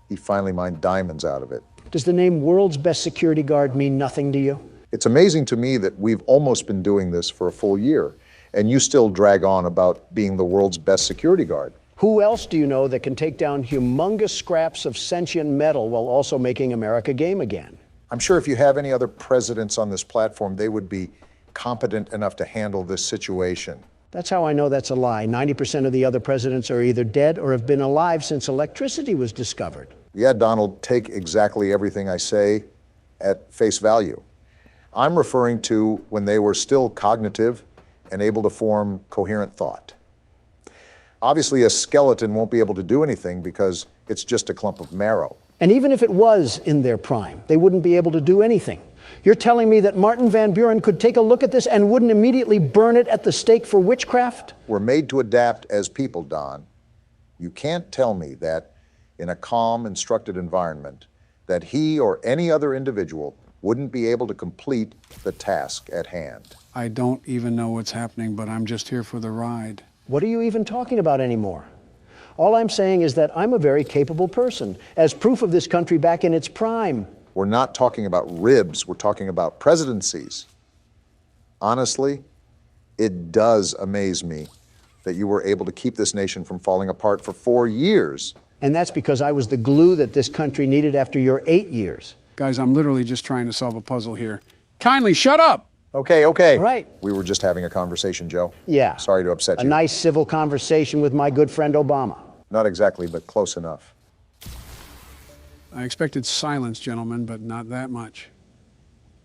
Speaker 1: he finally mined diamonds out of it.
Speaker 2: Does the name World's Best Security Guard mean nothing to you?
Speaker 1: It's amazing to me that we've almost been doing this for a full year, and you still drag on about being the world's best security guard.
Speaker 2: Who else do you know that can take down humongous scraps of sentient metal while also making America game again?
Speaker 1: I'm sure if you have any other presidents on this platform, they would be competent enough to handle this situation.
Speaker 2: That's how I know that's a lie. 90% of the other presidents are either dead or have been alive since electricity was discovered.
Speaker 1: Yeah, Donald, take exactly everything I say at face value. I'm referring to when they were still cognitive and able to form coherent thought. Obviously, a skeleton won't be able to do anything because it's just a clump of marrow.
Speaker 2: And even if it was in their prime, they wouldn't be able to do anything. You're telling me that Martin Van Buren could take a look at this and wouldn't immediately burn it at the stake for witchcraft?
Speaker 1: We're made to adapt as people, Don. You can't tell me that in a calm, instructed environment, that he or any other individual wouldn't be able to complete the task at hand.
Speaker 3: I don't even know what's happening, but I'm just here for the ride.
Speaker 2: What are you even talking about anymore? All I'm saying is that I'm a very capable person, as proof of this country back in its prime.
Speaker 1: We're not talking about ribs, we're talking about presidencies. Honestly, it does amaze me that you were able to keep this nation from falling apart for 4 years.
Speaker 2: And that's because I was the glue that this country needed after your 8 years.
Speaker 3: Guys, I'm literally just trying to solve a puzzle here. Kindly shut up!
Speaker 1: Okay.
Speaker 2: Right.
Speaker 1: We were just having a conversation, Joe.
Speaker 2: Yeah.
Speaker 1: Sorry to upset you.
Speaker 2: A nice civil conversation with my good friend Obama.
Speaker 1: Not exactly, but close enough.
Speaker 3: I expected silence, gentlemen, but not that much.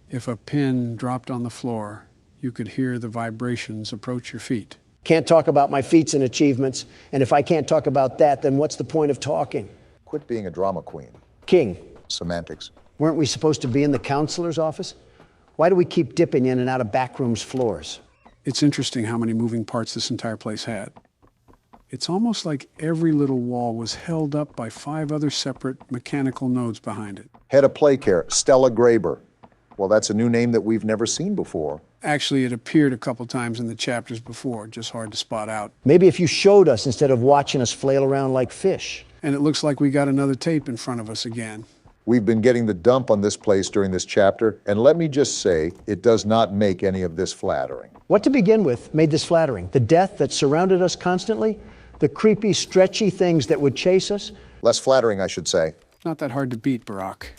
Speaker 3: If a pin dropped on the floor, you could hear the vibrations approach your feet.
Speaker 2: Can't talk about my feats and achievements, and if I can't talk about that, then what's the point of talking?
Speaker 1: Quit being a drama queen.
Speaker 2: King,
Speaker 1: Semantics.
Speaker 2: weren't we supposed to be in the counselor's office? Why do we keep dipping in and out of backrooms floors?
Speaker 3: It's interesting how many moving parts this entire place had. It's almost like every little wall was held up by 5 other separate mechanical nodes behind it.
Speaker 1: Head of Play Care, Stella Graber. Well, that's a new name that we've never seen before.
Speaker 3: Actually, it appeared a couple times in the chapters before, just hard to spot out.
Speaker 2: Maybe if you showed us instead of watching us flail around like fish.
Speaker 3: And it looks like we got another tape in front of us again.
Speaker 1: We've been getting the dump on this place during this chapter, and let me just say, it does not make any of this flattering.
Speaker 2: What to begin with made this flattering? The death that surrounded us constantly? The creepy, stretchy things that would chase us?
Speaker 1: Less flattering, I should say.
Speaker 3: Not that hard to beat, Barack.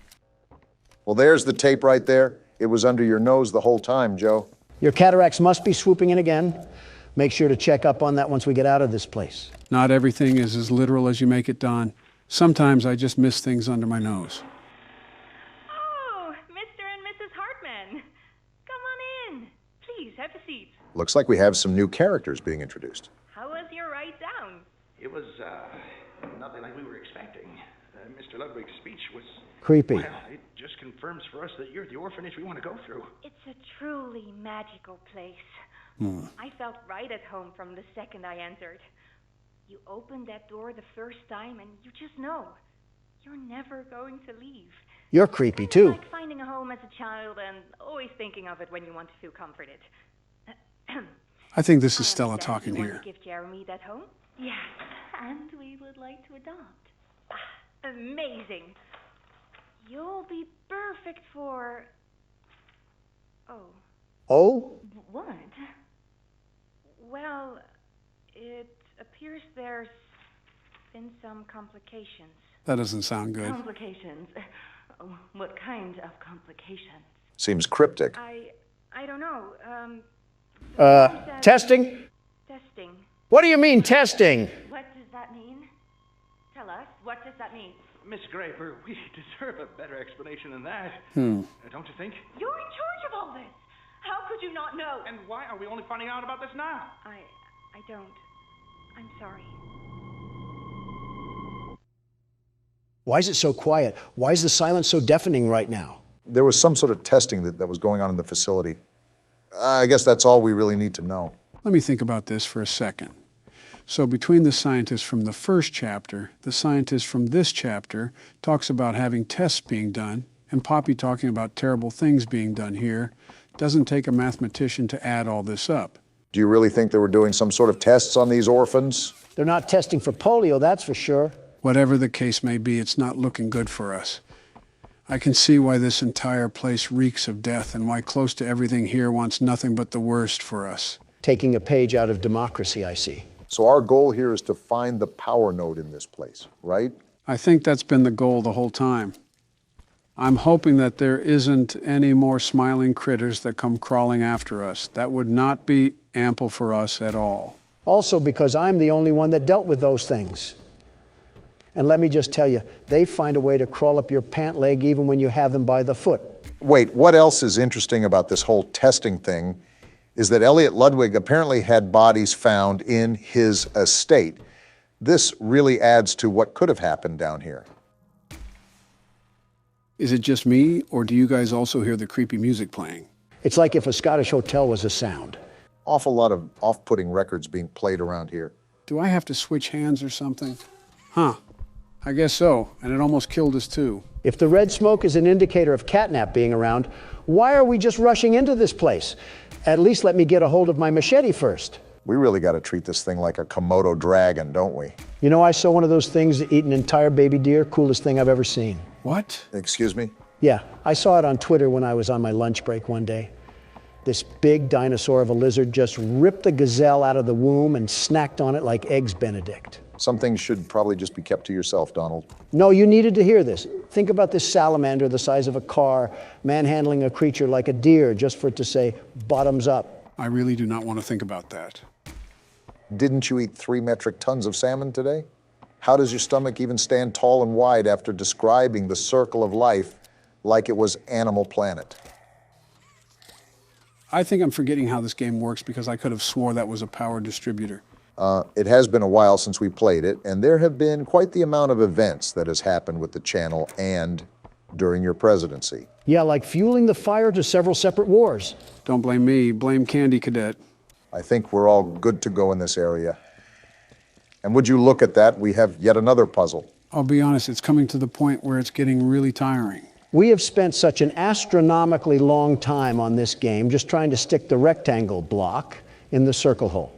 Speaker 1: Well, there's the tape right there. It was under your nose the whole time, Joe.
Speaker 2: Your cataracts must be swooping in again. Make sure to check up on that once we get out of this place.
Speaker 3: Not everything is as literal as you make it, Don. Sometimes I just miss things under my nose.
Speaker 6: Oh, Mr. and Mrs. Hartman. Come on in. Please, have a seat.
Speaker 1: Looks like we have some new characters being introduced.
Speaker 6: How was your ride down?
Speaker 8: It was, nothing like we were expecting. Mr. Ludwig's speech was...
Speaker 2: Creepy.
Speaker 8: Well, it just confirms for us that you're the orphanage we want to go through.
Speaker 6: It's a truly magical place. I felt right at home from the second I entered. You opened that door the first time and you just know. You're never going to leave.
Speaker 2: You're creepy, too.
Speaker 6: Like finding a home as a child and always thinking of it when you want to feel comforted.
Speaker 3: I think this is Stella talking
Speaker 6: you
Speaker 3: here.
Speaker 6: Want to give Jeremy that home? Yes, and we would like to adopt. Amazing. You'll be perfect for... Oh.
Speaker 2: Oh?
Speaker 6: What? Well, it appears there's been some complications.
Speaker 3: That doesn't sound good.
Speaker 6: Complications? Oh, what kind of complications?
Speaker 1: Seems cryptic.
Speaker 6: I don't know.
Speaker 2: Testing?
Speaker 6: Testing.
Speaker 2: What do you mean, testing?
Speaker 6: What does that mean? Tell us, what does that mean?
Speaker 8: Miss Graber, we deserve a better explanation than that.
Speaker 3: Hmm.
Speaker 8: Don't you think?
Speaker 6: You're in charge of all this. How could you not know?
Speaker 8: And why are we only finding out about this now?
Speaker 6: I don't. I'm sorry.
Speaker 2: Why is it so quiet? Why is the silence so deafening right now?
Speaker 1: There was some sort of testing that was going on in the facility. I guess that's all we really need to know.
Speaker 3: Let me think about this for a second. So between the scientist from the first chapter, the scientist from this chapter talks about having tests being done, and Poppy talking about terrible things being done here, doesn't take a mathematician to add all this up.
Speaker 1: Do you really think they were doing some sort of tests on these orphans?
Speaker 2: They're not testing for polio, that's for sure.
Speaker 3: Whatever the case may be, it's not looking good for us. I can see why this entire place reeks of death and why close to everything here wants nothing but the worst for us.
Speaker 2: Taking a page out of democracy, I see.
Speaker 1: So our goal here is to find the power node in this place, right?
Speaker 3: I think that's been the goal the whole time. I'm hoping that there isn't any more smiling critters that come crawling after us. That would not be ample for us at all.
Speaker 2: Also because I'm the only one that dealt with those things. And let me just tell you, they find a way to crawl up your pant leg even when you have them by the foot.
Speaker 1: Wait, what else is interesting about this whole testing thing is that Elliot Ludwig apparently had bodies found in his estate. This really adds to what could have happened down here.
Speaker 3: Is it just me, or do you guys also hear the creepy music playing?
Speaker 2: It's like if a Scottish hotel was a sound.
Speaker 1: Awful lot of off-putting records being played around here.
Speaker 3: Do I have to switch hands or something? Huh. I guess so, and it almost killed us too.
Speaker 2: If the red smoke is an indicator of catnap being around, why are we just rushing into this place? At least let me get a hold of my machete first.
Speaker 1: We really got to treat this thing like a Komodo dragon, don't we?
Speaker 2: You know, I saw one of those things that eat an entire baby deer. Coolest thing I've ever seen.
Speaker 3: What?
Speaker 1: Excuse me?
Speaker 2: Yeah, I saw it on Twitter when I was on my lunch break one day. This big dinosaur of a lizard just ripped the gazelle out of the womb and snacked on it like Eggs Benedict.
Speaker 1: Some things should probably just be kept to yourself, Donald.
Speaker 2: No, you needed to hear this. Think about this salamander the size of a car, manhandling a creature like a deer just for it to say, bottoms up.
Speaker 3: I really do not want to think about that.
Speaker 1: Didn't you eat 3 metric tons of salmon today? How does your stomach even stand tall and wide after describing the circle of life like it was Animal Planet?
Speaker 3: I think I'm forgetting how this game works because I could have swore that was a power distributor.
Speaker 1: It has been a while since we played it, and there have been quite the amount of events that has happened with the channel and during your presidency.
Speaker 2: Yeah, like fueling the fire to several separate wars.
Speaker 3: Don't blame me, blame Candy Cadet.
Speaker 1: I think we're all good to go in this area. And would you look at that, we have yet another puzzle.
Speaker 3: I'll be honest, it's coming to the point where it's getting really tiring.
Speaker 2: We have spent such an astronomically long time on this game just trying to stick the rectangle block in the circle hole.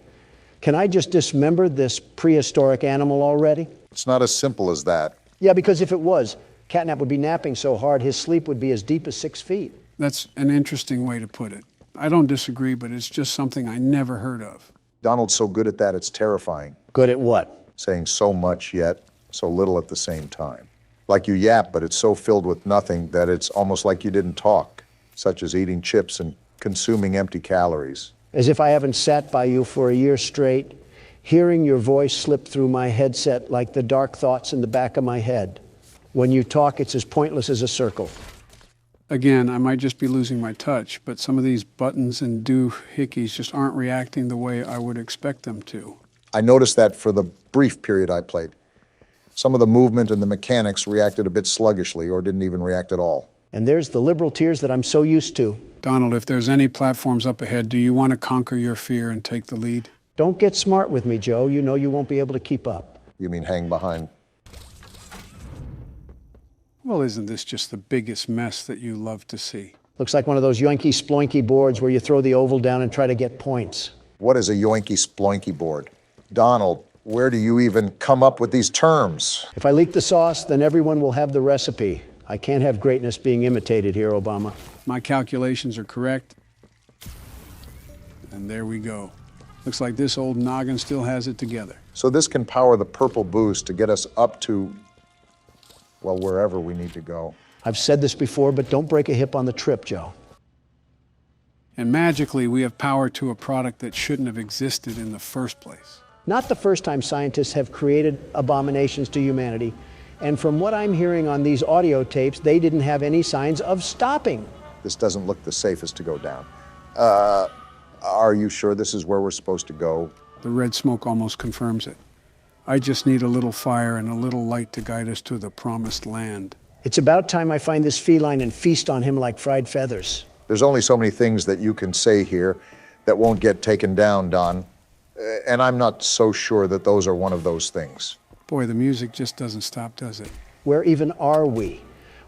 Speaker 2: Can I just dismember this prehistoric animal already?
Speaker 1: It's not as simple as that.
Speaker 2: Yeah, because if it was, Catnap would be napping so hard his sleep would be as deep as 6 feet.
Speaker 3: That's an interesting way to put it. I don't disagree, but it's just something I never heard of.
Speaker 1: Donald's so good at that, it's terrifying.
Speaker 2: Good at what?
Speaker 1: Saying so much yet so little at the same time. Like you yap, but it's so filled with nothing that it's almost like you didn't talk, such as eating chips and consuming empty calories.
Speaker 2: As if I haven't sat by you for a year straight, hearing your voice slip through my headset like the dark thoughts in the back of my head. When you talk, it's as pointless as a circle.
Speaker 3: Again, I might just be losing my touch, but some of these buttons and doohickeys just aren't reacting the way I would expect them to.
Speaker 1: I noticed that for the brief period I played. Some of the movement and the mechanics reacted a bit sluggishly or didn't even react at all.
Speaker 2: And there's the liberal tears that I'm so used to.
Speaker 3: Donald, if there's any platforms up ahead, do you want to conquer your fear and take the lead?
Speaker 2: Don't get smart with me, Joe. You know you won't be able to keep up.
Speaker 1: You mean hang behind?
Speaker 3: Well, isn't this just the biggest mess that you love to see?
Speaker 2: Looks like one of those yoinky sploinky boards where you throw the oval down and try to get points.
Speaker 1: What is a yoinky sploinky board? Donald, where do you even come up with these terms?
Speaker 2: If I leak the sauce, then everyone will have the recipe. I can't have greatness being imitated here, Obama.
Speaker 3: My calculations are correct. And there we go. Looks like this old noggin still has it together.
Speaker 1: So this can power the purple boost to get us up to, well, wherever we need to go.
Speaker 2: I've said this before, but don't break a hip on the trip, Joe.
Speaker 3: And magically, we have power to a product that shouldn't have existed in the first place.
Speaker 2: Not the first time scientists have created abominations to humanity. And from what I'm hearing on these audio tapes, they didn't have any signs of stopping.
Speaker 1: This doesn't look the safest to go down. Are you sure this is where we're supposed to go?
Speaker 3: The red smoke almost confirms it. I just need a little fire and a little light to guide us to the promised land.
Speaker 2: It's about time I find this feline and feast on him like fried feathers.
Speaker 1: There's only so many things that you can say here that won't get taken down, Don. And I'm not so sure that those are one of those things.
Speaker 3: Boy, the music just doesn't stop, does it?
Speaker 2: Where even are we?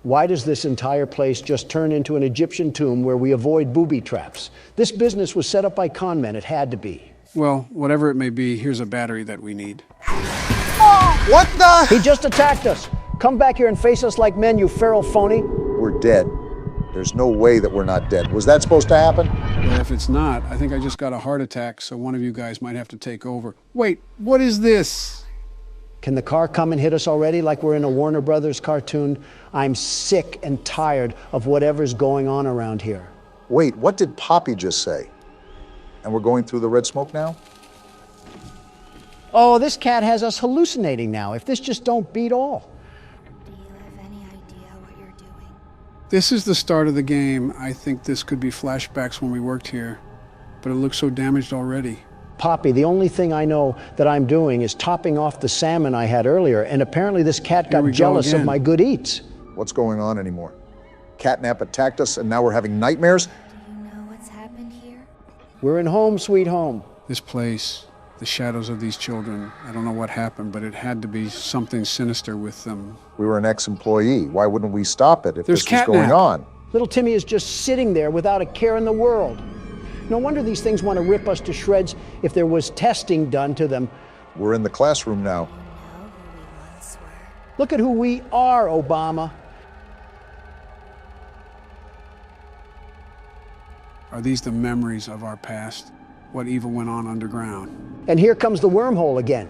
Speaker 2: Why does this entire place just turn into an Egyptian tomb where we avoid booby traps? This business was set up by con men. It had to be.
Speaker 3: Well, whatever it may be, here's a battery that we need.
Speaker 1: What the?
Speaker 2: He just attacked us. Come back here and face us like men, you feral phony.
Speaker 1: We're dead. There's no way that we're not dead. Was that supposed to happen?
Speaker 3: Well, if it's not, I think I just got a heart attack, so one of you guys might have to take over. Wait, what is this?
Speaker 2: Can the car come and hit us already like we're in a Warner Brothers cartoon? I'm sick and tired of whatever's going on around here.
Speaker 1: Wait, what did Poppy just say? And we're going through the red smoke now?
Speaker 2: Oh, this cat has us hallucinating now. If this just don't beat all.
Speaker 18: Do you have any idea what you're doing?
Speaker 3: This is the start of the game. I think this could be flashbacks when we worked here, but it looks so damaged already.
Speaker 2: Poppy, the only thing I know that I'm doing is topping off the salmon I had earlier, and apparently this cat got jealous of my good eats.
Speaker 1: What's going on anymore? Catnap attacked us and now we're having nightmares?
Speaker 18: Do you know what's happened here?
Speaker 2: We're in home, sweet home.
Speaker 3: This place, the shadows of these children, I don't know what happened, but it had to be something sinister with them.
Speaker 1: We were an ex-employee. Why wouldn't we stop it if
Speaker 3: There's
Speaker 1: this was going on?
Speaker 2: Little Timmy is just sitting there without a care in the world. No wonder these things want to rip us to shreds if there was testing done to them.
Speaker 1: We're in the classroom now.
Speaker 18: You know who we once were.
Speaker 2: Look at who we are, Obama.
Speaker 3: Are these the memories of our past? What evil went on underground?
Speaker 2: And here comes the wormhole again.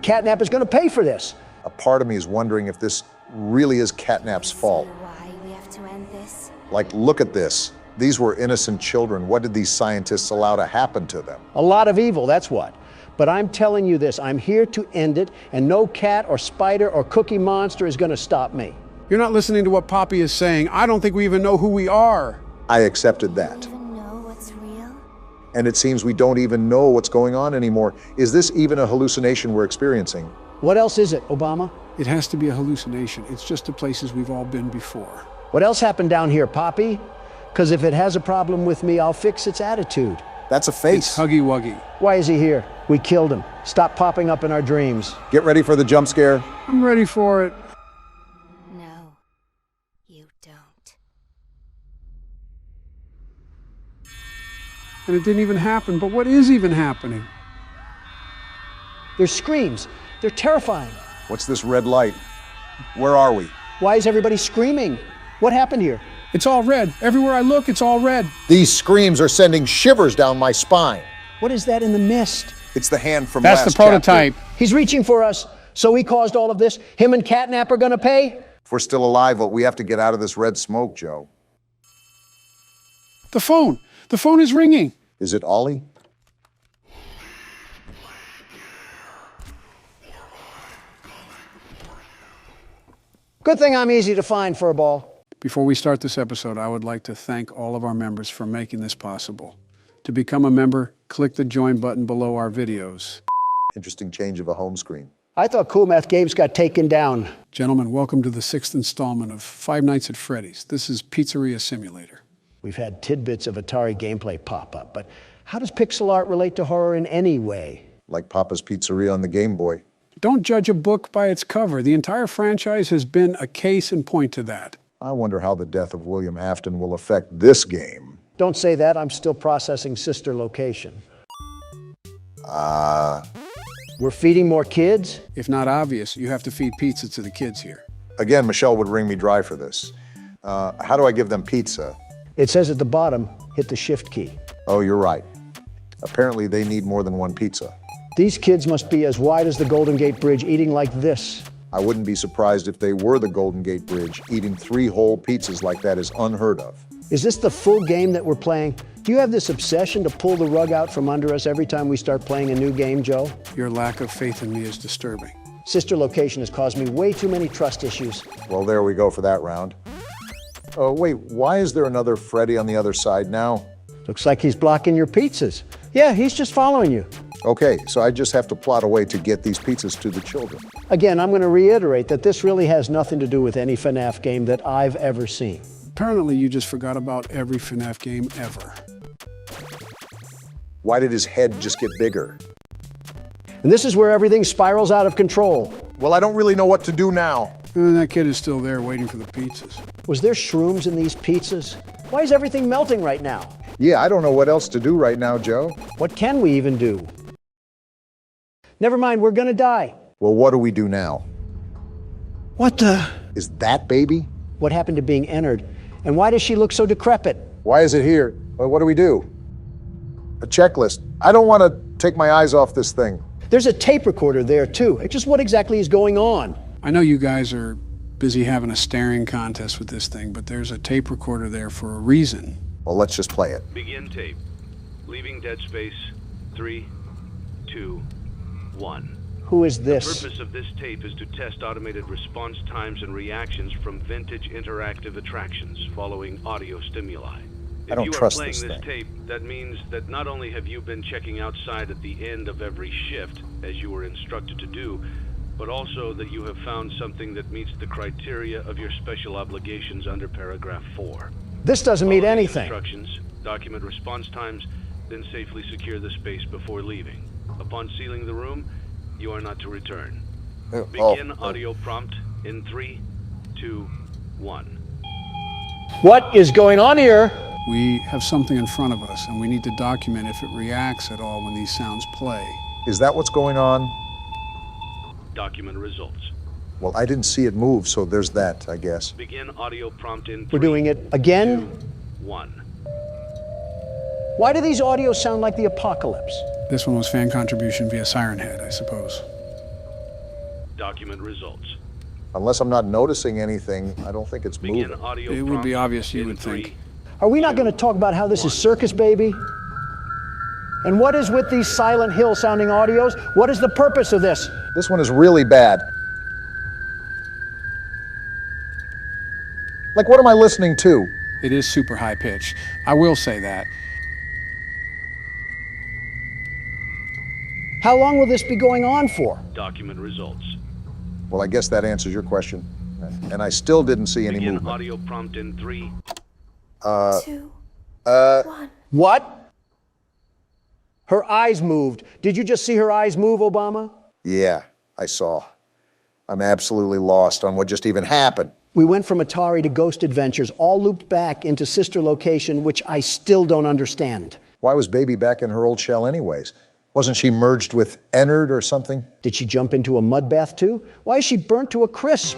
Speaker 2: Catnap is going to pay for this.
Speaker 1: A part of me is wondering if this really is Catnap's fault.
Speaker 18: Why we have to end this?
Speaker 1: Like, look at this. These were innocent children. What did these scientists allow to happen to them?
Speaker 2: A lot of evil, that's what. But I'm telling you this, I'm here to end it, and no cat or spider or cookie monster is going to stop me.
Speaker 3: You're not listening to what Poppy is saying. I don't think we even know who we are.
Speaker 1: I accepted that.
Speaker 18: Know what's real?
Speaker 1: And it seems we don't even know what's going on anymore. Is this even a hallucination we're experiencing?
Speaker 2: What else is it, Obama?
Speaker 3: It has to be a hallucination. It's just the places we've all been before.
Speaker 2: What else happened down here, Poppy? Because if it has a problem with me, I'll fix its attitude.
Speaker 1: That's a face.
Speaker 3: It's Huggy Wuggy.
Speaker 2: Why is he here? We killed him. Stop popping up in our dreams.
Speaker 1: Get ready for the jump scare.
Speaker 3: I'm ready for it.
Speaker 18: No, you don't.
Speaker 3: And it didn't even happen. But what is even happening?
Speaker 2: There's screams. They're terrifying.
Speaker 1: What's this red light? Where are we?
Speaker 2: Why is everybody screaming? What happened here?
Speaker 3: It's all red. Everywhere I look, it's all red.
Speaker 1: These screams are sending shivers down my spine.
Speaker 2: What is that in the mist?
Speaker 1: It's the hand from
Speaker 3: That's
Speaker 1: last
Speaker 3: the prototype.
Speaker 1: chapter.
Speaker 2: He's reaching for us. So he caused all of this? Him and Catnap are gonna pay?
Speaker 1: If we're still alive, well, we have to get out of this red smoke, Joe.
Speaker 3: The phone. The phone is ringing.
Speaker 1: Is it Ollie?
Speaker 2: Good thing I'm easy to find, Furball.
Speaker 3: Before we start this episode, I would like to thank all of our members for making this possible. To become a member, click the join button below our videos.
Speaker 1: Interesting change of a home screen.
Speaker 2: I thought Cool Math Games got taken down.
Speaker 3: Gentlemen, welcome to the 6th installment of Five Nights at Freddy's. This is Pizzeria Simulator.
Speaker 2: We've had tidbits of Atari gameplay pop up, but how does pixel art relate to horror in any way?
Speaker 1: Like Papa's Pizzeria on the Game Boy.
Speaker 3: Don't judge a book by its cover. The entire franchise has been a case in point to that.
Speaker 1: I wonder how the death of William Afton will affect this game.
Speaker 2: Don't say that. I'm still processing Sister Location. We're feeding more kids?
Speaker 3: If not obvious, you have to feed pizza to the kids here.
Speaker 1: Again, Michelle would wring me dry for this. How do I give them pizza?
Speaker 2: It says at the bottom, hit the shift key.
Speaker 1: Oh, you're right. Apparently they need more than one pizza.
Speaker 2: These kids must be as wide as the Golden Gate Bridge, eating like this.
Speaker 1: I wouldn't be surprised if they were the Golden Gate Bridge. Eating 3 whole pizzas like that is unheard of.
Speaker 2: Is this the full game that we're playing? Do you have this obsession to pull the rug out from under us every time we start playing a new game, Joe?
Speaker 3: Your lack of faith in me is disturbing.
Speaker 2: Sister Location has caused me way too many trust issues.
Speaker 1: Well, there we go for that round. Oh, wait, why is there another Freddy on the other side now?
Speaker 2: Looks like he's blocking your pizzas. Yeah, he's just following you.
Speaker 1: Okay, so I just have to plot a way to get these pizzas to the children.
Speaker 2: Again, I'm going to reiterate that this really has nothing to do with any FNAF game that I've ever seen.
Speaker 3: Apparently, you just forgot about every FNAF game ever.
Speaker 1: Why did his head just get bigger?
Speaker 2: And this is where everything spirals out of control.
Speaker 1: Well, I don't really know what to do now.
Speaker 3: And that kid is still there waiting for the pizzas.
Speaker 2: Was there shrooms in these pizzas? Why is everything melting right now?
Speaker 1: Yeah, I don't know what else to do right now, Joe.
Speaker 2: What can we even do? Never mind, we're gonna die.
Speaker 1: Well, what do we do now?
Speaker 2: What the?
Speaker 1: Is that baby?
Speaker 2: What happened to being entered? And why does she look so decrepit?
Speaker 1: Why is it here? Well, what do we do? A checklist. I don't want to take my eyes off this thing.
Speaker 2: There's a tape recorder there, too. Just what exactly is going on?
Speaker 3: I know you guys are busy having a staring contest with this thing, but there's a tape recorder there for a reason.
Speaker 1: Well, let's just play it.
Speaker 9: Begin tape. Leaving Dead Space. 3, 2, 1.
Speaker 2: Who is this?
Speaker 9: The purpose of this tape is to test automated response times and reactions from vintage interactive attractions following audio stimuli.
Speaker 1: I don't trust this thing.
Speaker 9: If you are playing this tape, that means that not only have you been checking outside at the end of every shift, as you were instructed to do, but also that you have found something that meets the criteria of your special obligations under paragraph 4.
Speaker 2: This doesn't mean anything.
Speaker 9: Instructions, document response times, then safely secure the space before leaving. Upon sealing the room, you are not to return. Begin audio prompt in 3, 2, 1.
Speaker 2: What is going on here?
Speaker 3: We have something in front of us, and we need to document if it reacts at all when these sounds play.
Speaker 1: Is that what's going on?
Speaker 9: Document results.
Speaker 1: Well, I didn't see it move, so there's that, I guess.
Speaker 9: Begin audio prompt in 3,
Speaker 2: We're doing it again?
Speaker 9: 2, 1.
Speaker 2: Why do these audios sound like the apocalypse?
Speaker 3: This one was fan contribution via Siren Head, I suppose.
Speaker 9: Document results.
Speaker 1: Unless I'm not noticing anything, I don't think it's moving.
Speaker 3: It would be obvious, you would think.
Speaker 2: Are we not going to talk about how this is circus, baby? And what is with these Silent Hill sounding audios? What is the purpose of this?
Speaker 1: This one is really bad. Like, what am I listening to?
Speaker 3: It is super high pitched. I will say that.
Speaker 2: How long will this be going on for?
Speaker 9: Document results.
Speaker 1: Well, I guess that answers your question. And I still didn't see any
Speaker 9: Begin
Speaker 1: movement.
Speaker 9: audio prompt in 3.
Speaker 20: 2, 1.
Speaker 2: What? Her eyes moved. Did you just see her eyes move, Obama?
Speaker 1: Yeah, I saw. I'm absolutely lost on what just even happened.
Speaker 2: We went from Atari to Ghost Adventures, all looped back into sister location, which I still don't understand.
Speaker 1: Why was Baby back in her old shell anyways? Wasn't she merged with Ennard or something?
Speaker 2: Did she jump into a mud bath too? Why is she burnt to a crisp?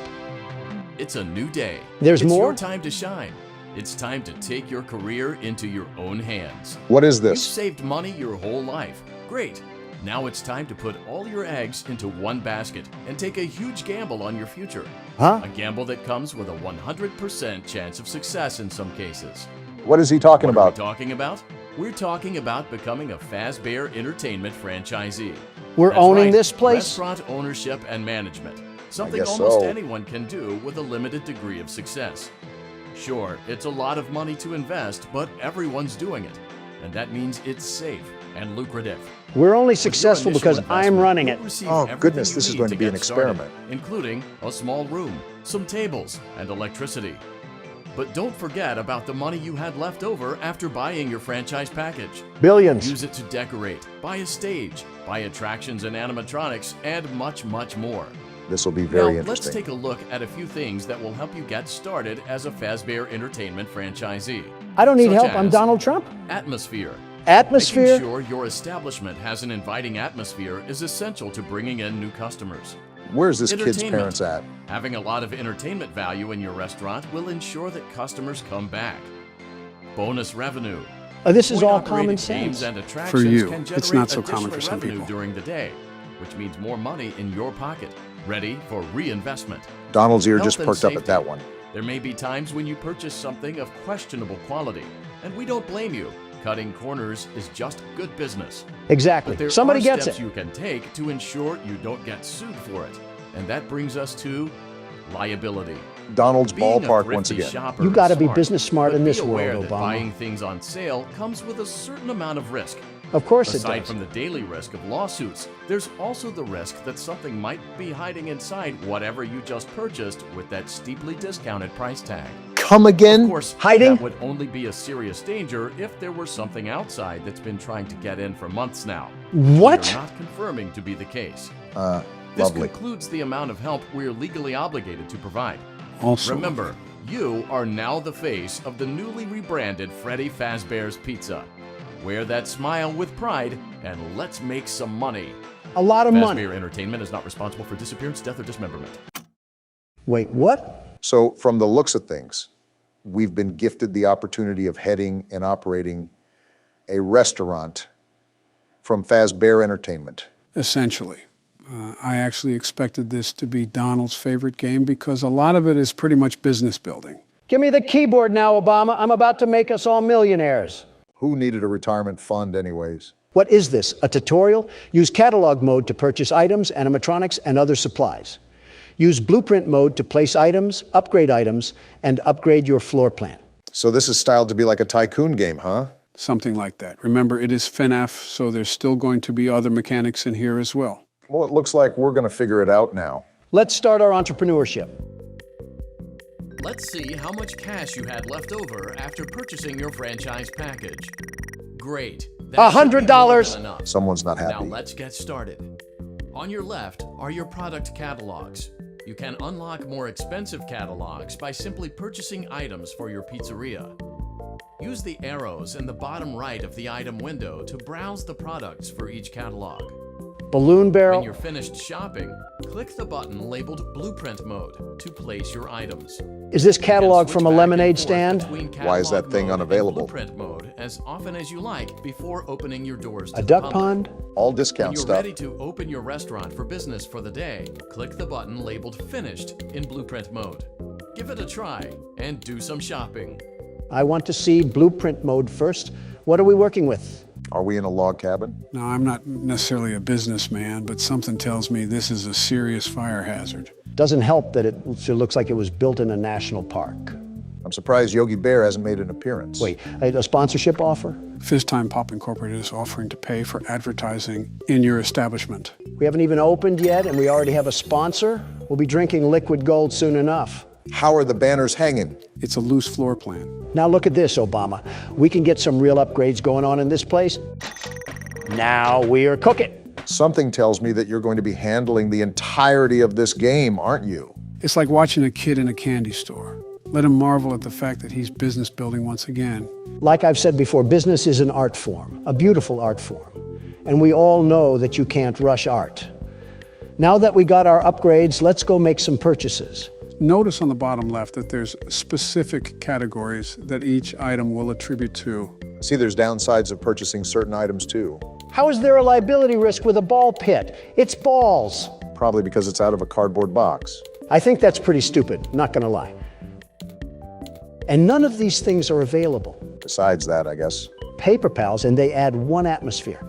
Speaker 22: It's a new day.
Speaker 2: There's
Speaker 22: it's
Speaker 2: more?
Speaker 22: It's your time to shine. It's time to take your career into your own hands.
Speaker 1: What is
Speaker 22: You've
Speaker 1: this?
Speaker 22: saved money your whole life. Great. Now it's time to put all your eggs into one basket and take a huge gamble on your future.
Speaker 2: Huh?
Speaker 22: A gamble that comes with a 100% chance of success in some cases.
Speaker 1: What is he talking
Speaker 22: What are we
Speaker 1: about?
Speaker 22: talking about? We're talking about becoming a Fazbear Entertainment franchisee.
Speaker 2: We're
Speaker 22: That's
Speaker 2: owning
Speaker 22: right,
Speaker 2: this place?
Speaker 22: Restaurant ownership and management. Something
Speaker 1: guess
Speaker 22: almost
Speaker 1: so.
Speaker 22: anyone can do with a limited degree of success. Sure, it's a lot of money to invest, but everyone's doing it. And that means it's safe and lucrative.
Speaker 2: We're only
Speaker 22: With your
Speaker 2: successful
Speaker 22: initial
Speaker 2: because I'm
Speaker 22: investment,
Speaker 2: running
Speaker 22: you'll
Speaker 2: it.
Speaker 22: receive
Speaker 1: Oh,
Speaker 22: everything
Speaker 1: goodness,
Speaker 22: you
Speaker 1: this is
Speaker 22: need
Speaker 1: going to be
Speaker 22: get
Speaker 1: an
Speaker 22: started,
Speaker 1: experiment.
Speaker 22: including a small room, some tables, and electricity. But don't forget about the money you had left over after buying your franchise package.
Speaker 2: Billions.
Speaker 22: Use it to decorate, buy a stage, buy attractions and animatronics, and much, much more.
Speaker 1: This will be very
Speaker 22: Now, let's
Speaker 1: interesting.
Speaker 22: take a look at a few things that will help you get started as a Fazbear Entertainment franchisee.
Speaker 2: I don't need
Speaker 22: Such
Speaker 2: help. I'm
Speaker 22: as
Speaker 2: Donald Trump.
Speaker 22: Atmosphere.
Speaker 2: Atmosphere?
Speaker 22: Making sure your establishment has an inviting atmosphere is essential to bringing in new customers.
Speaker 1: Where's this kid's
Speaker 22: Entertainment.
Speaker 1: parents at?
Speaker 22: Having a lot of entertainment value in your restaurant will ensure that customers come back. Bonus revenue.
Speaker 2: This is all
Speaker 22: Point-operated
Speaker 2: common
Speaker 22: games
Speaker 2: sense.
Speaker 22: and attractions
Speaker 3: For you,
Speaker 22: can
Speaker 3: it's
Speaker 22: generate
Speaker 3: not so common
Speaker 22: additional
Speaker 3: for some
Speaker 22: revenue
Speaker 3: people.
Speaker 22: during the day, which means more money in your pocket, ready for reinvestment.
Speaker 1: Donald's ear
Speaker 22: Health
Speaker 1: just
Speaker 22: and
Speaker 1: perked up at
Speaker 22: safety.
Speaker 1: that one.
Speaker 22: There may be times when you purchase something of questionable quality, and we don't blame you. Cutting corners is just good business.
Speaker 2: Exactly.
Speaker 22: But there
Speaker 2: Somebody
Speaker 22: are
Speaker 2: gets
Speaker 22: steps
Speaker 2: it.
Speaker 22: you can take to ensure you don't get sued for it. And that brings us to liability.
Speaker 1: Donald's
Speaker 22: Being a
Speaker 1: ballpark once
Speaker 22: thrifty
Speaker 1: again.
Speaker 22: shopper
Speaker 2: You
Speaker 22: is
Speaker 2: gotta be
Speaker 22: smart,
Speaker 2: business smart
Speaker 22: but
Speaker 2: in this
Speaker 22: be aware
Speaker 2: world,
Speaker 22: that
Speaker 2: Obama.
Speaker 22: buying things on sale comes with a certain amount of risk.
Speaker 2: Of course it
Speaker 22: Aside
Speaker 2: does.
Speaker 22: from the daily risk of lawsuits, there's also the risk that something might be hiding inside whatever you just purchased with that steeply discounted price tag.
Speaker 1: Come again?
Speaker 22: Of course,
Speaker 2: Hiding?
Speaker 22: that would only be a serious danger if there were something outside that's been trying to get in for months now.
Speaker 2: What?
Speaker 22: We're not confirming to be the case. This
Speaker 1: Lovely.
Speaker 22: concludes the amount of help we're legally obligated to provide.
Speaker 3: Also,
Speaker 22: Remember, you are now the face of the newly rebranded Freddy Fazbear's Pizza. Wear that smile with pride, and let's make some money.
Speaker 2: A lot of money.
Speaker 22: Fazbear Entertainment is not responsible for disappearance, death, or dismemberment.
Speaker 2: Wait, what?
Speaker 1: So, from the looks of things, we've been gifted the opportunity of heading and operating a restaurant from Fazbear Entertainment.
Speaker 3: essentially. I actually expected this to be Donald's favorite game because a lot of it is pretty much business building.
Speaker 2: Give me the keyboard now, Obama. I'm about to make us all millionaires.
Speaker 1: Who needed a retirement fund anyways?
Speaker 2: What is this? A tutorial? Use catalog mode to purchase items, animatronics, and other supplies. Use blueprint mode to place items, and upgrade your floor plan.
Speaker 1: So this is styled to be like a tycoon game, huh?
Speaker 3: Something like that. Remember, it is FNAF, so there's still going to be other mechanics in here as well.
Speaker 1: Well, it looks like we're going to figure it out now.
Speaker 2: Let's start our entrepreneurship.
Speaker 22: Let's see how much cash you had left over after purchasing your franchise package. Great. That should be more
Speaker 2: $100.
Speaker 22: than enough.
Speaker 1: Someone's not
Speaker 22: Now
Speaker 1: happy.
Speaker 22: let's get started. On your left are your product catalogs. You can unlock more expensive catalogs by simply purchasing items for your pizzeria. Use the arrows in the bottom right of the item window to browse the products for each catalog.
Speaker 2: Balloon
Speaker 22: When
Speaker 2: barrel.
Speaker 22: you're finished shopping, click the button labeled Blueprint Mode to place your items.
Speaker 2: Is this catalog
Speaker 22: Switch
Speaker 2: from a
Speaker 22: back and
Speaker 2: lemonade
Speaker 22: forth
Speaker 2: stand?
Speaker 22: between
Speaker 1: Why is that
Speaker 22: catalog
Speaker 1: thing
Speaker 22: mode and
Speaker 1: unavailable?
Speaker 22: Blueprint mode as often as you like before opening your doors to
Speaker 2: A
Speaker 22: the
Speaker 2: duck
Speaker 22: public.
Speaker 2: pond?
Speaker 1: All
Speaker 22: When
Speaker 1: discount
Speaker 22: you're
Speaker 1: stuff.
Speaker 22: ready to open your restaurant for business for the day, click the button labeled Finished in Blueprint mode. Give it a try and do some shopping.
Speaker 2: I want to see blueprint mode first. What are we working with?
Speaker 1: Are we in a log cabin?
Speaker 3: Now, I'm not necessarily a businessman, but something tells me this is a serious fire hazard.
Speaker 2: Doesn't help that it looks like it was built in a national park.
Speaker 1: I'm surprised Yogi Bear hasn't made an appearance.
Speaker 2: Wait, a sponsorship offer?
Speaker 3: Time Pop Incorporated is offering to pay for advertising in your establishment.
Speaker 2: We haven't even opened yet, and we already have a sponsor. We'll be drinking liquid gold soon enough.
Speaker 1: How are the banners hanging?
Speaker 3: It's a loose floor plan.
Speaker 2: Now look at this, Obama. We can get some real upgrades going on in this place. Now we are cooking.
Speaker 1: Something tells me that you're going to be handling the entirety of this game, aren't you?
Speaker 3: It's like watching a kid in a candy store. Let him marvel at the fact that he's business building once again.
Speaker 2: Like I've said before, business is an art form, a beautiful art form. And we all know that you can't rush art. Now that we got our upgrades, let's go make some purchases.
Speaker 3: Notice on the bottom left that there's specific categories that each item will attribute to.
Speaker 1: See, there's downsides of purchasing certain items too.
Speaker 2: How is there a liability risk with a ball pit? It's balls.
Speaker 1: Probably because it's out of a cardboard box.
Speaker 2: I think that's pretty stupid, not gonna lie. And none of these things are available.
Speaker 1: Besides that, I guess.
Speaker 2: Paper Pals, and they add one atmosphere.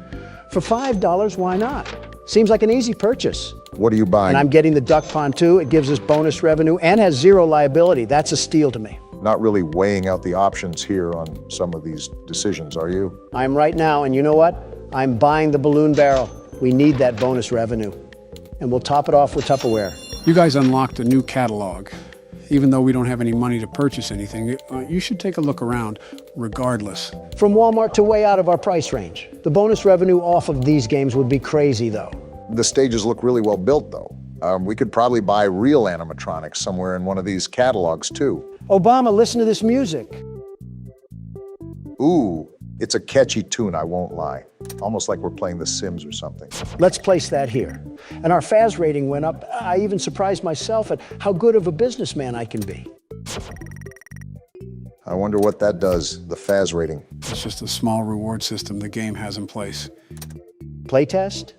Speaker 2: For $5, why not? Seems like an easy purchase.
Speaker 1: What are you buying?
Speaker 2: And I'm getting the duck pond too. It gives us bonus revenue and has zero liability. That's a steal to me.
Speaker 1: Not really weighing out the options here on some of these decisions, are you?
Speaker 2: I'm right now, and you know what? I'm buying the balloon barrel. We need that bonus revenue. And we'll top it off with Tupperware.
Speaker 3: You guys unlocked a new catalog. Even though we don't have any money to purchase anything, you should take a look around, regardless.
Speaker 2: From Walmart to way out of our price range. The bonus revenue off of these games would be crazy, though.
Speaker 1: The stages look really well built, though. We could probably buy real animatronics somewhere in one of these catalogs, too.
Speaker 2: Obama, listen to this music.
Speaker 1: Ooh, it's a catchy tune, I won't lie. Almost like we're playing The Sims or something.
Speaker 2: Let's place that here. And our FAS rating went up. I even surprised myself at how good of a businessman I can be.
Speaker 1: I wonder what that does, the FAS rating.
Speaker 3: It's just a small reward system the game has in place.
Speaker 2: Playtest?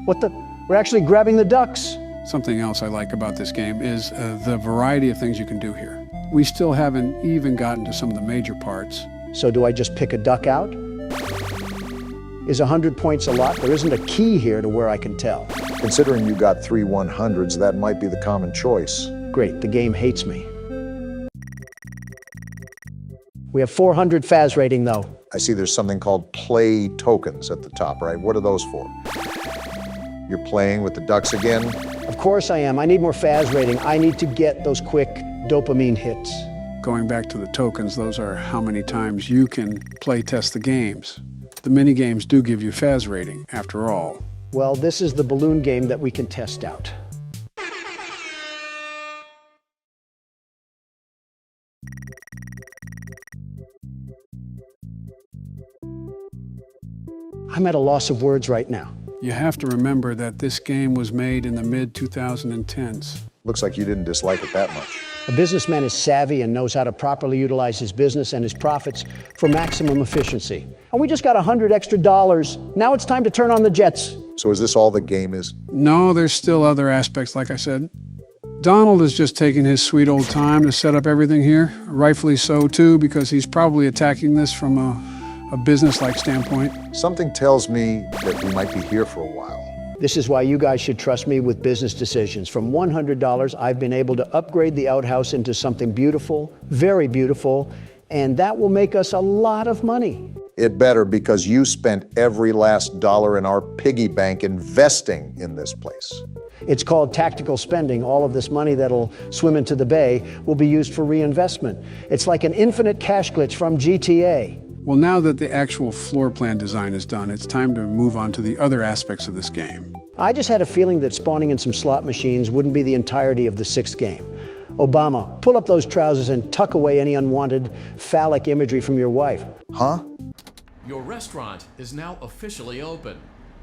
Speaker 2: What the? We're actually grabbing the ducks.
Speaker 3: Something else I like about this game is the variety of things you can do here. We still haven't even gotten to some of the major parts.
Speaker 2: So do I just pick a duck out? Is 100 points a lot? There isn't a key here to where I can tell.
Speaker 1: Considering you got 3 100s, that might be the common choice.
Speaker 2: Great, the game hates me. We have 400 FAS rating, though.
Speaker 1: I see there's something called play tokens at the top, right? What are those for? You're playing with the ducks again?
Speaker 2: Of course I am. I need more FAS rating. I need to get those quick dopamine hits.
Speaker 3: Going back to the tokens, those are how many times you can play test the games. The mini-games do give you FAS rating, after all.
Speaker 2: Well, this is the balloon game that we can test out. I'm at a loss of words right now.
Speaker 3: You have to remember that this game was made in the mid-2010s.
Speaker 1: Looks like you didn't dislike it that much.
Speaker 2: A businessman is savvy and knows how to properly utilize his business and his profits for maximum efficiency. And we just got $100 extra. Now it's time to turn on the jets.
Speaker 1: So is this all the game is?
Speaker 3: No, there's still other aspects, like I said. Donald is just taking his sweet old time to set up everything here. Rightfully so, too, because he's probably attacking this from a business-like standpoint.
Speaker 1: Something tells me that we might be here for a while.
Speaker 2: This is why you guys should trust me with business decisions. From $100, I've been able to upgrade the outhouse into something beautiful, very beautiful, and that will make us a lot of money.
Speaker 1: It better, because you spent every last dollar in our piggy bank investing in this place.
Speaker 2: It's called tactical spending. All of this money that'll swim into the bay will be used for reinvestment. It's like an infinite cash glitch from GTA.
Speaker 3: Well, now that the actual floor plan design is done, it's time to move on to the other aspects of this game.
Speaker 2: I just had a feeling that spawning in some slot machines wouldn't be the entirety of the 6th game. Obama, pull up those trousers and tuck away any unwanted phallic imagery from your wife.
Speaker 1: Huh?
Speaker 22: Your restaurant is now officially open.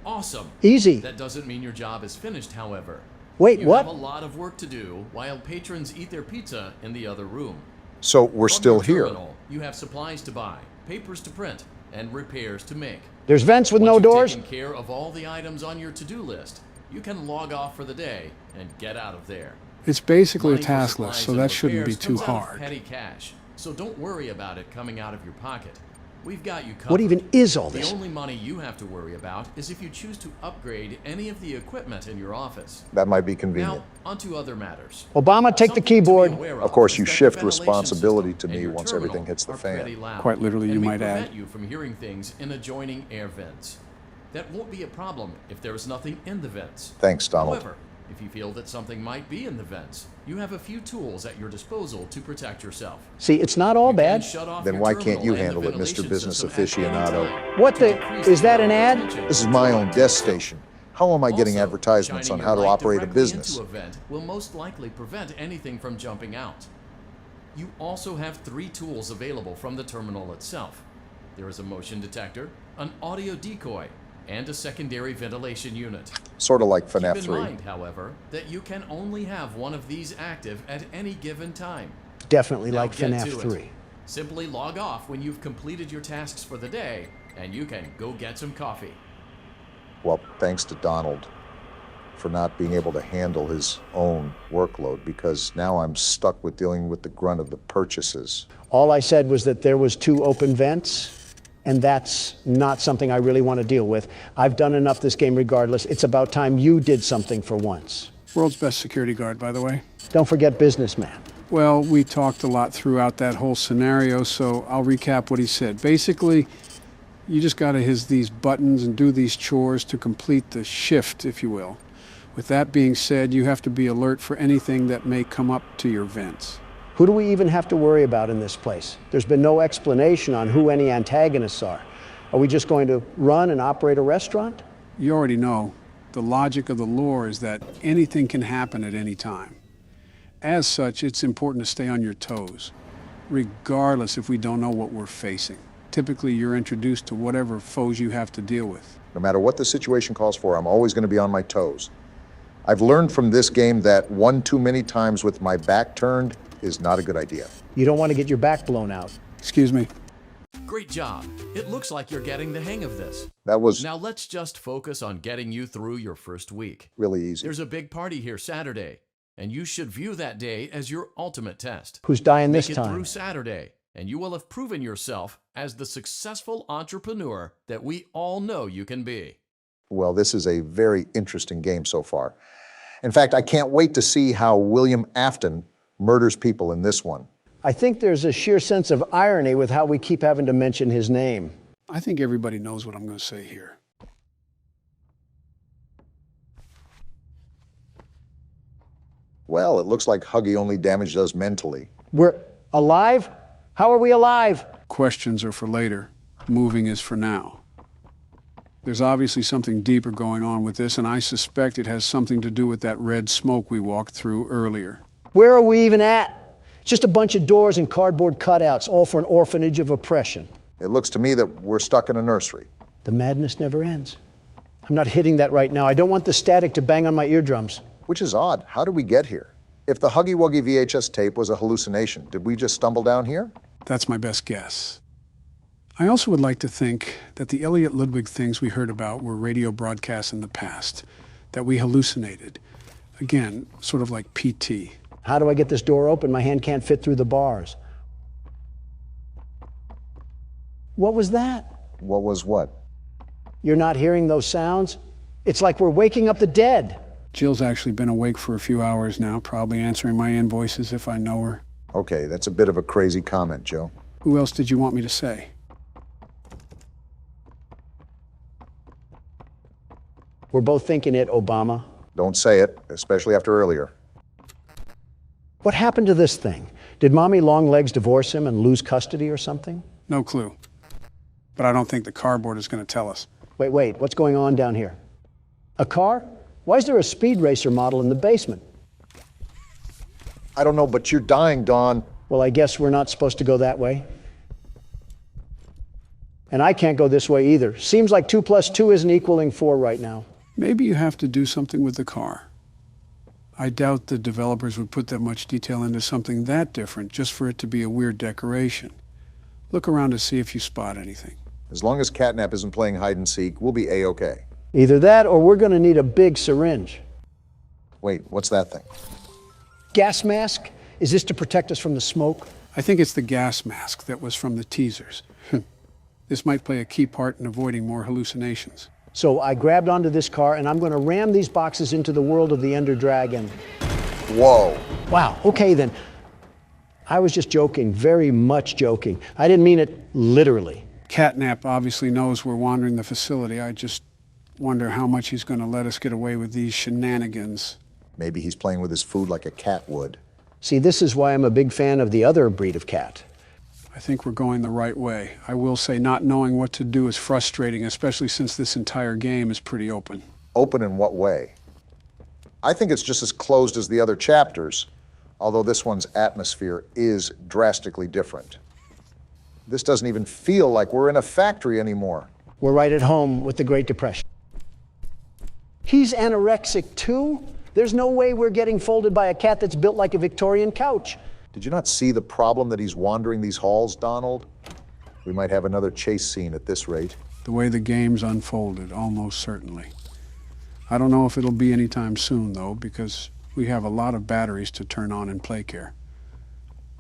Speaker 22: Awesome.
Speaker 2: Easy.
Speaker 22: That doesn't mean your job is finished, however.
Speaker 2: Wait,
Speaker 22: you
Speaker 2: what?
Speaker 22: have a lot of work to do while patrons eat their pizza in the other room.
Speaker 1: So we're
Speaker 22: From
Speaker 1: still
Speaker 22: your
Speaker 1: here.
Speaker 22: terminal, you have supplies to buy, papers to print, and repairs to make.
Speaker 2: There's vents with no
Speaker 22: Once
Speaker 2: doors?
Speaker 22: you've taken care of all the items on your to-do list, you can log off for the day and get out of there.
Speaker 3: It's basically a
Speaker 22: Money for
Speaker 3: task list,
Speaker 22: supplies
Speaker 3: so
Speaker 22: and
Speaker 3: that shouldn't be
Speaker 22: repairs
Speaker 3: too
Speaker 22: comes out of
Speaker 3: hard.
Speaker 22: petty cash, so don't worry about it coming out of your pocket. We've got you covered.
Speaker 2: What even is all this?
Speaker 22: The only money you have to worry about is if you choose to upgrade any of the equipment in your office.
Speaker 1: That might be convenient.
Speaker 22: Now, onto other matters.
Speaker 2: Obama, take the keyboard.
Speaker 1: Of course, you shift responsibility to me once everything hits the fan.
Speaker 3: Quite literally, you might add.
Speaker 22: Prevent you from hearing things in adjoining air vents. That won't be a problem if there is nothing in the vents.
Speaker 1: Thanks, Donald.
Speaker 22: However, if you feel that something might be in the vents, you have a few tools at your disposal to protect yourself.
Speaker 2: See, it's not all bad.
Speaker 1: Then why can't you handle it, Mr. Business Aficionado?
Speaker 2: What the? Is that an ad?
Speaker 1: This is my own desk station. How am I getting advertisements on how to operate a business?
Speaker 22: Into a vent will most likely prevent anything from jumping out. You also have 3 tools available from the terminal itself. There is a motion detector, an audio decoy, and a secondary ventilation unit.
Speaker 1: Sort of like FNAF 3.
Speaker 22: Keep in mind, however, that you can only have one of these active at any given time.
Speaker 2: Definitely
Speaker 22: Now
Speaker 2: like
Speaker 22: get
Speaker 2: FNAF
Speaker 22: to it.
Speaker 2: 3.
Speaker 22: Simply log off when you've completed your tasks for the day, and you can go get some coffee.
Speaker 1: Well, thanks to Donald for not being able to handle his own workload, because now I'm stuck with dealing with the grunt of the purchases.
Speaker 2: All I said was that there was 2 open vents, and that's not something I really want to deal with. I've done enough this game regardless. It's about time you did something for once.
Speaker 3: World's best security guard, by the way.
Speaker 2: Don't forget businessman.
Speaker 3: Well, we talked a lot throughout that whole scenario, so I'll recap what he said. Basically, you just got to hit these buttons and do these chores to complete the shift, if you will. With that being said, you have to be alert for anything that may come up to your vents.
Speaker 2: Who do we even have to worry about in this place? There's been no explanation on who any antagonists are. Are we just going to run and operate a restaurant?
Speaker 3: You already know. The logic of the lore is that anything can happen at any time. As such, it's important to stay on your toes, regardless if we don't know what we're facing. Typically, you're introduced to whatever foes you have to deal with.
Speaker 1: No matter what the situation calls for, I'm always going to be on my toes. I've learned from this game that one too many times with my back turned is not a good idea.
Speaker 2: You don't want to get your back blown out.
Speaker 3: Excuse me.
Speaker 22: Great job. It looks like you're getting the hang of this.
Speaker 1: That was
Speaker 22: Now let's just focus on getting you through your first week.
Speaker 1: really easy.
Speaker 22: There's a big party here Saturday, and you should view that day as your ultimate test.
Speaker 2: Who's dying this
Speaker 22: Make it
Speaker 2: time?
Speaker 22: through Saturday, and you will have proven yourself as the successful entrepreneur that we all know you can be.
Speaker 1: Well, this is a very interesting game so far. In fact, I can't wait to see how William Afton murders people in this one.
Speaker 2: I think there's a sheer sense of irony with how we keep having to mention his name.
Speaker 3: I think everybody knows what I'm going to say here.
Speaker 1: Well, it looks like Huggy only damaged us mentally.
Speaker 2: We're alive? How are we alive?
Speaker 3: Questions are for later. Moving is for now. There's obviously something deeper going on with this, and I suspect it has something to do with that red smoke we walked through earlier.
Speaker 2: Where are we even at? Just a bunch of doors and cardboard cutouts, all for an orphanage of oppression.
Speaker 1: It looks to me that we're stuck in a nursery.
Speaker 2: The madness never ends. I'm not hitting that right now. I don't want the static to bang on my eardrums.
Speaker 1: Which is odd. How did we get here? If the Huggy Wuggy VHS tape was a hallucination, did we just stumble down here?
Speaker 3: That's my best guess. I also would like to think that the Elliot Ludwig things we heard about were radio broadcasts in the past, that we hallucinated. Again, sort of like PT.
Speaker 2: How do I get this door open? My hand can't fit through the bars. What was that?
Speaker 1: What was what?
Speaker 2: You're not hearing those sounds? It's like we're waking up the dead.
Speaker 3: Jill's actually been awake for a few hours now, probably answering my invoices if I know her.
Speaker 1: Okay, that's a bit of a crazy comment, Joe.
Speaker 3: Who else did you want me to say?
Speaker 2: We're both thinking it, Obama.
Speaker 1: Don't say it, especially after earlier.
Speaker 2: What happened to this thing? Did Mommy Longlegs divorce him and lose custody or something?
Speaker 3: No clue. But I don't think the cardboard is going to tell us.
Speaker 2: Wait, what's going on down here? A car? Why is there a speed racer model in the basement?
Speaker 1: I don't know, but you're dying, Dawn.
Speaker 2: Well, I guess we're not supposed to go that way. And I can't go this way either. Seems like 2 + 2 isn't equaling 4 right now.
Speaker 3: Maybe you have to do something with the car. I doubt the developers would put that much detail into something that different just for it to be a weird decoration. Look around to see if you spot anything.
Speaker 1: As long as Catnap isn't playing hide and seek, we'll be A-okay.
Speaker 2: Either that or we're going to need a big syringe.
Speaker 1: Wait, what's that thing?
Speaker 2: Gas mask? Is this to protect us from the smoke?
Speaker 3: I think it's the gas mask that was from the teasers. This might play a key part in avoiding more hallucinations.
Speaker 2: So I grabbed onto this car, and I'm going to ram these boxes into the world of the Ender Dragon.
Speaker 1: Whoa.
Speaker 2: Wow, okay then. I was just joking, very much joking. I didn't mean it literally.
Speaker 3: Catnap obviously knows we're wandering the facility. I just wonder how much he's going to let us get away with these shenanigans.
Speaker 1: Maybe he's playing with his food like a cat would.
Speaker 2: See, this is why I'm a big fan of the other breed of cat.
Speaker 3: I think we're going the right way. I will say not knowing what to do is frustrating, especially since this entire game is pretty open.
Speaker 1: Open in what way? I think it's just as closed as the other chapters, although this one's atmosphere is drastically different. This doesn't even feel like we're in a factory anymore.
Speaker 2: We're right at home with the Great Depression. He's anorexic too? There's no way we're getting folded by a cat that's built like a Victorian couch.
Speaker 1: Did you not see the problem that he's wandering these halls, Donald? We might have another chase scene at this rate.
Speaker 3: The way the game's unfolded, almost certainly. I don't know if it'll be anytime soon, though, because we have a lot of batteries to turn on in Playcare.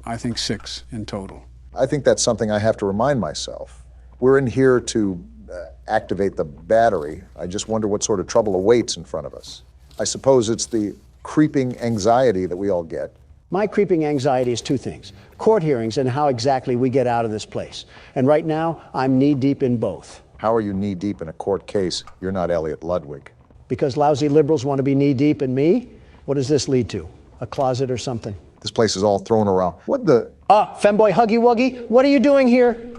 Speaker 3: I think 6 in total.
Speaker 1: I think that's something I have to remind myself. We're in here to activate the battery. I just wonder what sort of trouble awaits in front of us. I suppose it's the creeping anxiety that we all get.
Speaker 2: My creeping anxiety is 2 things: court hearings and how exactly we get out of this place. And right now, I'm knee-deep in both.
Speaker 1: How are you knee-deep in a court case? You're not Elliot Ludwig.
Speaker 2: Because lousy liberals want to be knee-deep in me? What does this lead to? A closet or something?
Speaker 1: This place is all thrown around. What the?
Speaker 2: Femboy Huggy Wuggy, what are you doing here?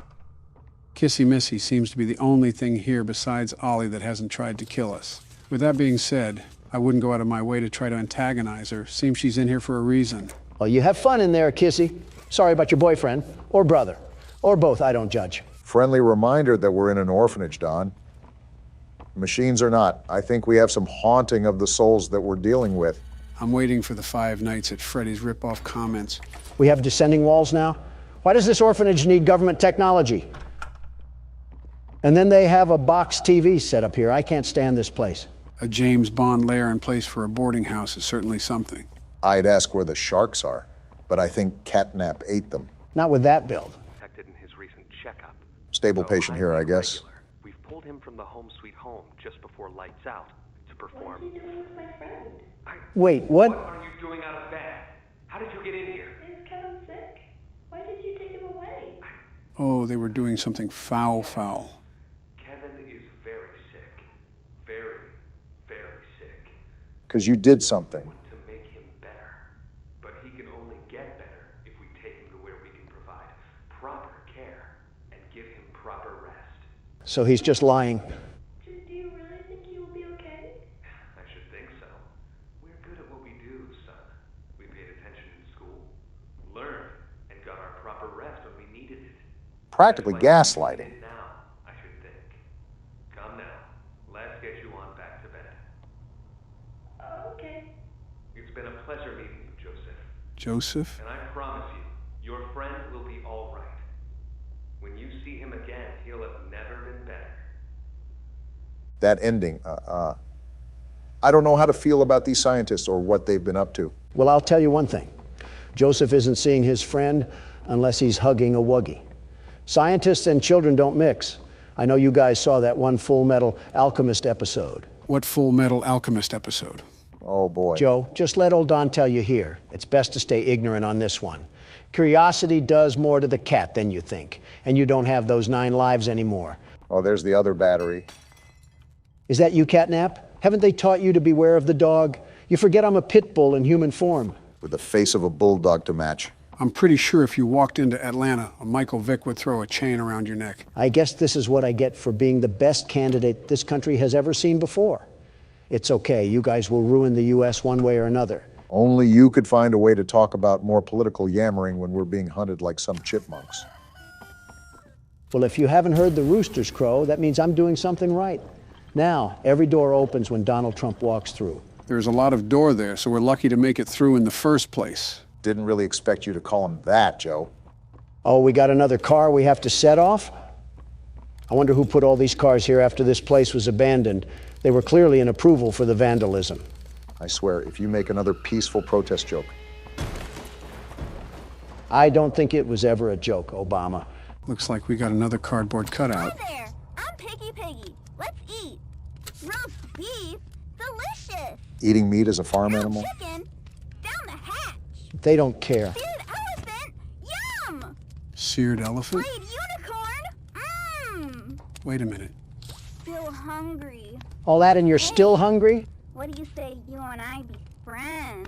Speaker 3: Kissy Missy seems to be the only thing here besides Ollie that hasn't tried to kill us. With that being said, I wouldn't go out of my way to try to antagonize her. Seems she's in here for a reason.
Speaker 2: Well, you have fun in there, Kissy. Sorry about your boyfriend, or brother, or both, I don't judge.
Speaker 1: Friendly reminder that we're in an orphanage, Don. Machines or not, I think we have some haunting of the souls that we're dealing with.
Speaker 3: I'm waiting for the 5 Nights at Freddy's rip-off comments.
Speaker 2: We have descending walls now? Why does this orphanage need government technology? And then they have a box TV set up here. I can't stand this place.
Speaker 3: A James Bond lair in place for a boarding house is certainly something.
Speaker 1: I'd ask where the sharks are, but I think Catnap ate them.
Speaker 2: Not with that build.
Speaker 14: Detected in his recent checkup.
Speaker 1: Stable patient here, I guess.
Speaker 14: We've pulled him from the home sweet home just before lights out to perform.
Speaker 6: What is he doing with my friend?
Speaker 2: Wait, what?
Speaker 14: What are you doing out of bed? How did you get in here?
Speaker 6: Is Kevin sick? Why did you take him away?
Speaker 3: Oh, they were doing something foul.
Speaker 14: Kevin is very sick. Very, very sick.
Speaker 1: Because you did something.
Speaker 14: To make him better. But he can only get better if we take him to where we can provide proper care and give him proper rest.
Speaker 2: So he's just lying.
Speaker 6: Do you really think he will be okay?
Speaker 14: I should think so. We're good at what we do, son. We paid attention in school, learned, and got our proper rest when we needed it.
Speaker 1: Practically gaslighting.
Speaker 14: Now, I should think. Come now. Let's get you on back to bed.
Speaker 6: Okay.
Speaker 14: It's been a pleasure meeting you, Joseph.
Speaker 3: Joseph?
Speaker 14: And I promise you, your friend will be all right. When you see him again, he'll have never been better.
Speaker 1: That ending, I don't know how to feel about these scientists or what they've been up to.
Speaker 2: Well, I'll tell you one thing. Joseph isn't seeing his friend unless he's hugging a Wuggy. Scientists and children don't mix. I know you guys saw that one Full Metal Alchemist episode.
Speaker 3: What Full Metal Alchemist episode?
Speaker 1: Oh, boy.
Speaker 2: Joe, just let old Don tell you here. It's best to stay ignorant on this one. Curiosity does more to the cat than you think, and you don't have those 9 lives anymore.
Speaker 1: Oh, there's the other battery.
Speaker 2: Is that you, Catnap? Haven't they taught you to beware of the dog? You forget I'm a pit bull in human form.
Speaker 1: With the face of a bulldog to match.
Speaker 3: I'm pretty sure if you walked into Atlanta, a Michael Vick would throw a chain around your neck.
Speaker 2: I guess this is what I get for being the best candidate this country has ever seen before. It's okay, you guys will ruin the U.S. one way or another.
Speaker 1: Only you could find a way to talk about more political yammering when we're being hunted like some chipmunks.
Speaker 2: Well, if you haven't heard the roosters crow, that means I'm doing something right. Now, every door opens when Donald Trump walks through.
Speaker 3: There's a lot of door there, so we're lucky to make it through in the first place.
Speaker 1: Didn't really expect you to call him that, Joe.
Speaker 2: Oh, we got another car we have to set off? I wonder who put all these cars here after this place was abandoned. They were clearly an approval for the vandalism.
Speaker 1: I swear, if you make another peaceful protest joke.
Speaker 2: I don't think it was ever a joke, Obama.
Speaker 3: Looks like we got another cardboard cutout.
Speaker 10: Hi there! I'm Piggy. Let's eat. Roast beef? Delicious!
Speaker 1: Eating meat as a farm animal?
Speaker 10: Chicken? Down the hatch!
Speaker 2: They don't care.
Speaker 10: Seared elephant? Yum!
Speaker 3: Seared elephant?
Speaker 10: Played unicorn? Mmm!
Speaker 3: Wait a minute.
Speaker 10: Still hungry.
Speaker 2: All that and you're still hungry?
Speaker 10: What do you say you and I be friends?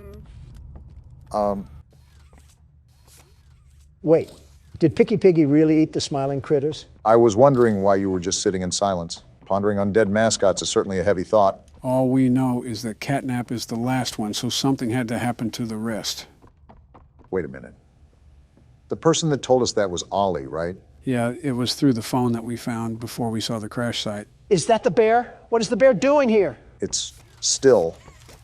Speaker 2: Wait, did Piggy really eat the smiling critters?
Speaker 1: I was wondering why you were just sitting in silence. Pondering on dead mascots is certainly a heavy thought.
Speaker 3: All we know is that Catnap is the last one, so something had to happen to the rest.
Speaker 1: Wait a minute. The person that told us that was Ollie, right?
Speaker 3: Yeah, it was through the phone that we found before we saw the crash site.
Speaker 2: Is that the bear? What is the bear doing here?
Speaker 1: It's still,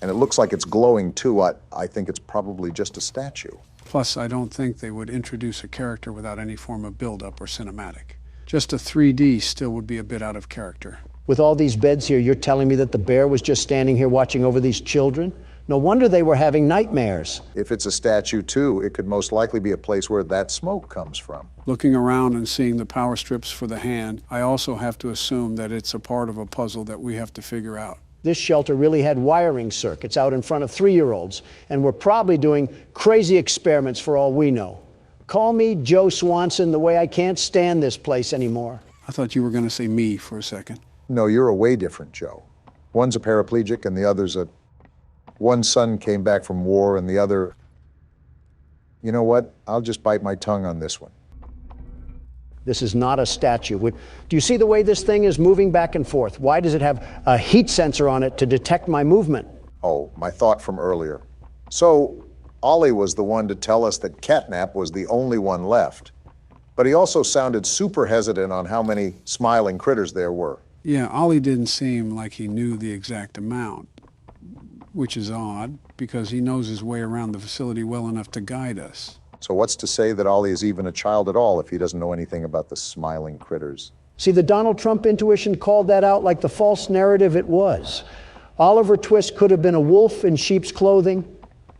Speaker 1: and it looks like it's glowing too. I think it's probably just a statue.
Speaker 3: Plus, I don't think they would introduce a character without any form of build-up or cinematic. Just a 3D still would be a bit out of character.
Speaker 2: With all these beds here, you're telling me that the bear was just standing here watching over these children? No wonder they were having nightmares.
Speaker 1: If it's a statue too, it could most likely be a place where that smoke comes from.
Speaker 3: Looking around and seeing the power strips for the hand, I also have to assume that it's a part of a puzzle that we have to figure out.
Speaker 2: This shelter really had wiring circuits out in front of 3-year-olds, and we're probably doing crazy experiments for all we know. Call me Joe Swanson the way I can't stand this place anymore.
Speaker 3: I thought you were going to say me for a second.
Speaker 1: No, you're a way different Joe. One's a paraplegic and the other's a... One son came back from war and the other... You know what? I'll just bite my tongue on this one.
Speaker 2: This is not a statue. Do you see the way this thing is moving back and forth? Why does it have a heat sensor on it to detect my movement?
Speaker 1: Oh, my thought from earlier. So, Ollie was the one to tell us that Catnap was the only one left. But he also sounded super hesitant on how many smiling critters there were.
Speaker 3: Yeah, Ollie didn't seem like he knew the exact amount, which is odd, because he knows his way around the facility well enough to guide us.
Speaker 1: So what's to say that Ollie is even a child at all if he doesn't know anything about the smiling critters?
Speaker 2: See, the Donald Trump intuition called that out like the false narrative it was. Oliver Twist could have been a wolf in sheep's clothing,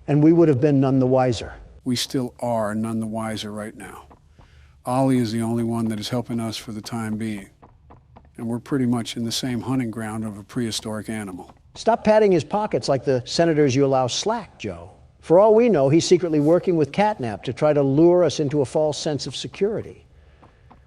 Speaker 2: and we would have been none the wiser.
Speaker 3: We still are none the wiser right now. Ollie is the only one that is helping us for the time being. And we're pretty much in the same hunting ground of a prehistoric animal.
Speaker 2: Stop patting his pockets like the senators you allow slack, Joe. For all we know, he's secretly working with Catnap to try to lure us into a false sense of security.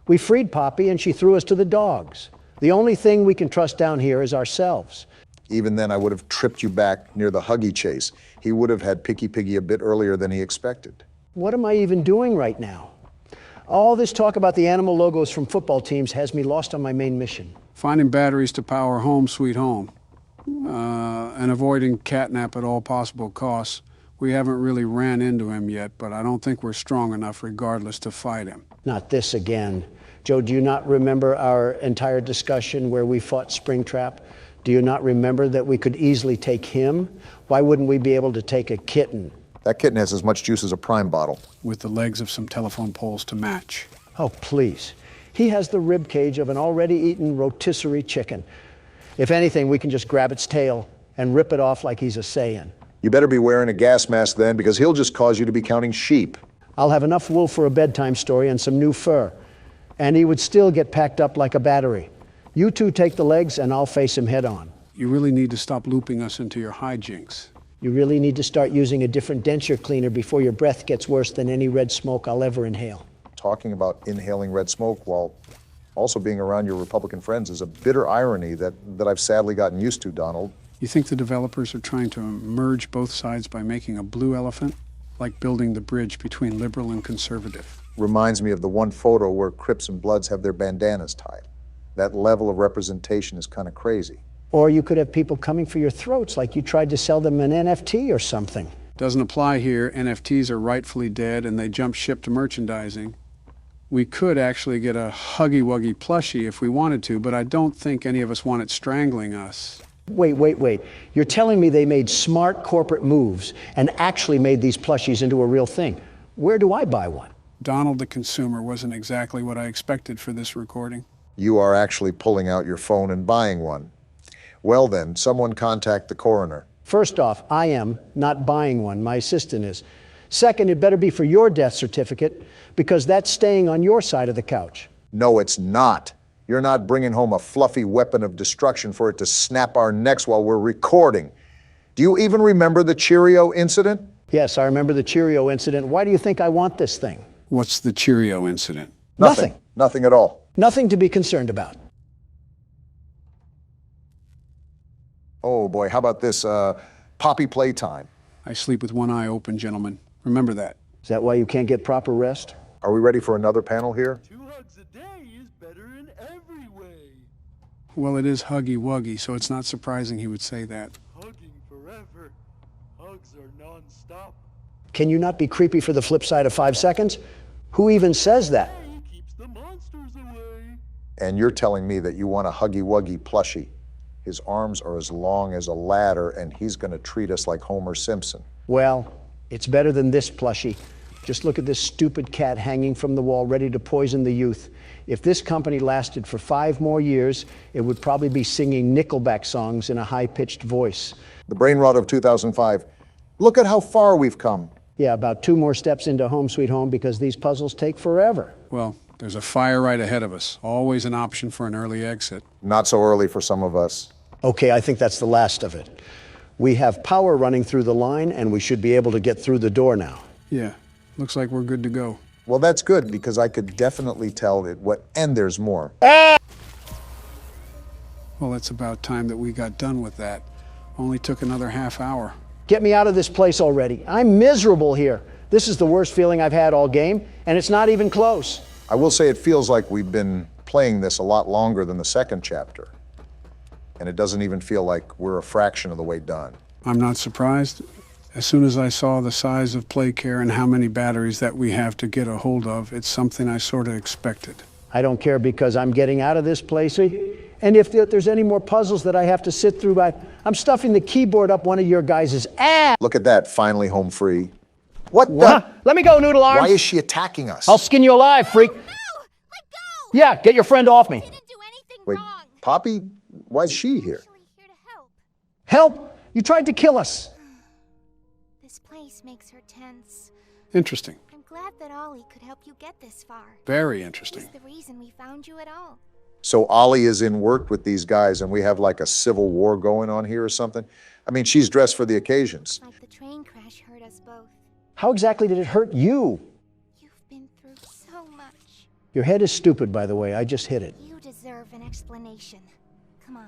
Speaker 2: We freed Poppy and she threw us to the dogs. The only thing we can trust down here is ourselves.
Speaker 1: Even then, I would have tripped you back near the Huggy chase. He would have had Picky Piggy a bit earlier than he expected.
Speaker 2: What am I even doing right now? All this talk about the animal logos from football teams has me lost on my main mission.
Speaker 3: Finding batteries to power Home Sweet Home. And avoiding Catnap at all possible costs. We haven't really ran into him yet, but I don't think we're strong enough regardless to fight him.
Speaker 2: Not this again. Joe, do you not remember our entire discussion where we fought Springtrap? Do you not remember that we could easily take him? Why wouldn't we be able to take a kitten?
Speaker 1: That kitten has as much juice as a Prime bottle.
Speaker 3: With the legs of some telephone poles to match.
Speaker 2: Oh, please. He has the rib cage of an already eaten rotisserie chicken. If anything, we can just grab its tail and rip it off like he's a Saiyan.
Speaker 1: You better be wearing a gas mask then, because he'll just cause you to be counting sheep.
Speaker 2: I'll have enough wool for a bedtime story and some new fur. And he would still get packed up like a battery. You two take the legs and I'll face him head on.
Speaker 3: You really need to stop looping us into your hijinks.
Speaker 2: You really need to start using a different denture cleaner before your breath gets worse than any red smoke I'll ever inhale.
Speaker 1: Talking about inhaling red smoke while also being around your Republican friends is a bitter irony that I've sadly gotten used to, Donald.
Speaker 3: You think the developers are trying to merge both sides by making a blue elephant? Like building the bridge between liberal and conservative.
Speaker 1: Reminds me of the one photo where Crips and Bloods have their bandanas tied. That level of representation is kind of crazy.
Speaker 2: Or you could have people coming for your throats like you tried to sell them an NFT or something.
Speaker 3: Doesn't apply here. NFTs are rightfully dead and they jump ship to merchandising. We could actually get a Huggy Wuggy plushie if we wanted to, but I don't think any of us want it strangling us.
Speaker 2: Wait. You're telling me they made smart corporate moves and actually made these plushies into a real thing. Where do I buy one?
Speaker 3: Donald the consumer wasn't exactly what I expected for this recording.
Speaker 1: You are actually pulling out your phone and buying one. Well then, someone contact the coroner.
Speaker 2: First off, I am not buying one. My assistant is. Second, it better be for your death certificate, because that's staying on your side of the couch.
Speaker 1: No, it's not. You're not bringing home a fluffy weapon of destruction for it to snap our necks while we're recording. Do you even remember the Cheerio incident?
Speaker 2: Yes, I remember the Cheerio incident. Why do you think I want this thing?
Speaker 3: What's the Cheerio incident?
Speaker 2: Nothing.
Speaker 1: Nothing at all.
Speaker 2: Nothing to be concerned about.
Speaker 1: Oh boy, how about this? Poppy Playtime.
Speaker 3: I sleep with one eye open, gentlemen. Remember that.
Speaker 2: Is that why you can't get proper rest?
Speaker 1: Are we ready for another panel here?
Speaker 8: 2 hugs a day is better in every way.
Speaker 3: Well, it is Huggy Wuggy, so it's not surprising he would say that.
Speaker 8: Hugging forever. Hugs are non-stop.
Speaker 2: Can you not be creepy for the flip side of 5 seconds? Who even says that?
Speaker 8: Keeps the monsters away.
Speaker 1: And you're telling me that you want a Huggy Wuggy plushie. His arms are as long as a ladder, and he's going to treat us like Homer Simpson.
Speaker 2: Well, it's better than this plushie. Just look at this stupid cat hanging from the wall, ready to poison the youth. If this company lasted for 5 more years, it would probably be singing Nickelback songs in a high-pitched voice.
Speaker 1: The brain rot of 2005. Look at how far we've come.
Speaker 2: Yeah, about 2 more steps into Home Sweet Home, because these puzzles take forever.
Speaker 3: Well, there's a fire right ahead of us. Always an option for an early exit.
Speaker 1: Not so early for some of us.
Speaker 2: Okay, I think that's the last of it. We have power running through the line, and we should be able to get through the door now.
Speaker 3: Yeah, looks like we're good to go.
Speaker 1: Well, that's good, because I could definitely tell it and there's more.
Speaker 3: Well, it's about time that we got done with that. Only took another half hour.
Speaker 2: Get me out of this place already. I'm miserable here. This is the worst feeling I've had all game, and it's not even close.
Speaker 1: I will say it feels like we've been playing this a lot longer than the second chapter. And it doesn't even feel like we're a fraction of the way done.
Speaker 3: I'm not surprised. As soon as I saw the size of Playcare and how many batteries that we have to get a hold of, it's something I sort of expected.
Speaker 2: I don't care, because I'm getting out of this place. And if there's any more puzzles that I have to sit through, I'm stuffing the keyboard up one of your guys' ass.
Speaker 1: Look at that, finally home free. What the?
Speaker 2: Let me go, Noodle Arms.
Speaker 1: Why is she attacking us?
Speaker 2: I'll skin you alive, freak. No, let go. Yeah, get your friend off me.
Speaker 1: Wait, Poppy, why is she here?
Speaker 2: Help! You tried to kill us.
Speaker 18: This place makes her tense.
Speaker 3: Interesting.
Speaker 18: I'm glad that Ollie could help you get this far.
Speaker 3: Very interesting.
Speaker 18: He's the reason we found you at all.
Speaker 1: So Ollie is in work with these guys, and we have like a civil war going on here or something? I mean, she's dressed for the occasions.
Speaker 18: Like the train crash hurt us both.
Speaker 2: How exactly did it hurt you?
Speaker 18: You've been through so much.
Speaker 2: Your head is stupid, by the way. I just hit it.
Speaker 18: You deserve an explanation. Come on.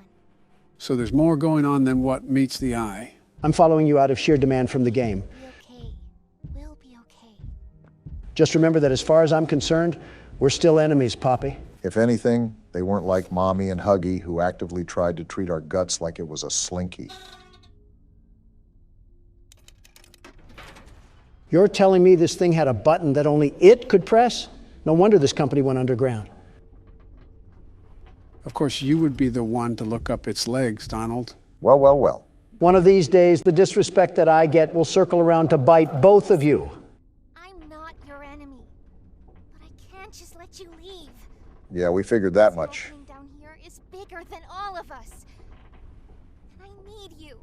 Speaker 3: So there's more going on than what meets the eye.
Speaker 2: I'm following you out of sheer demand from the game.
Speaker 18: Be okay. We'll be okay.
Speaker 2: Just remember that as far as I'm concerned, we're still enemies, Poppy.
Speaker 1: If anything, they weren't like Mommy and Huggy, who actively tried to treat our guts like it was a slinky.
Speaker 2: You're telling me this thing had a button that only it could press? No wonder this company went underground.
Speaker 3: Of course, you would be the one to look up its legs, Donald.
Speaker 1: Well, well, well.
Speaker 2: One of these days, the disrespect that I get will circle around to bite both of you.
Speaker 18: I'm not your enemy, but I can't just let you leave.
Speaker 1: Yeah, we figured that much.
Speaker 18: This down here is bigger than all of us. And I need you.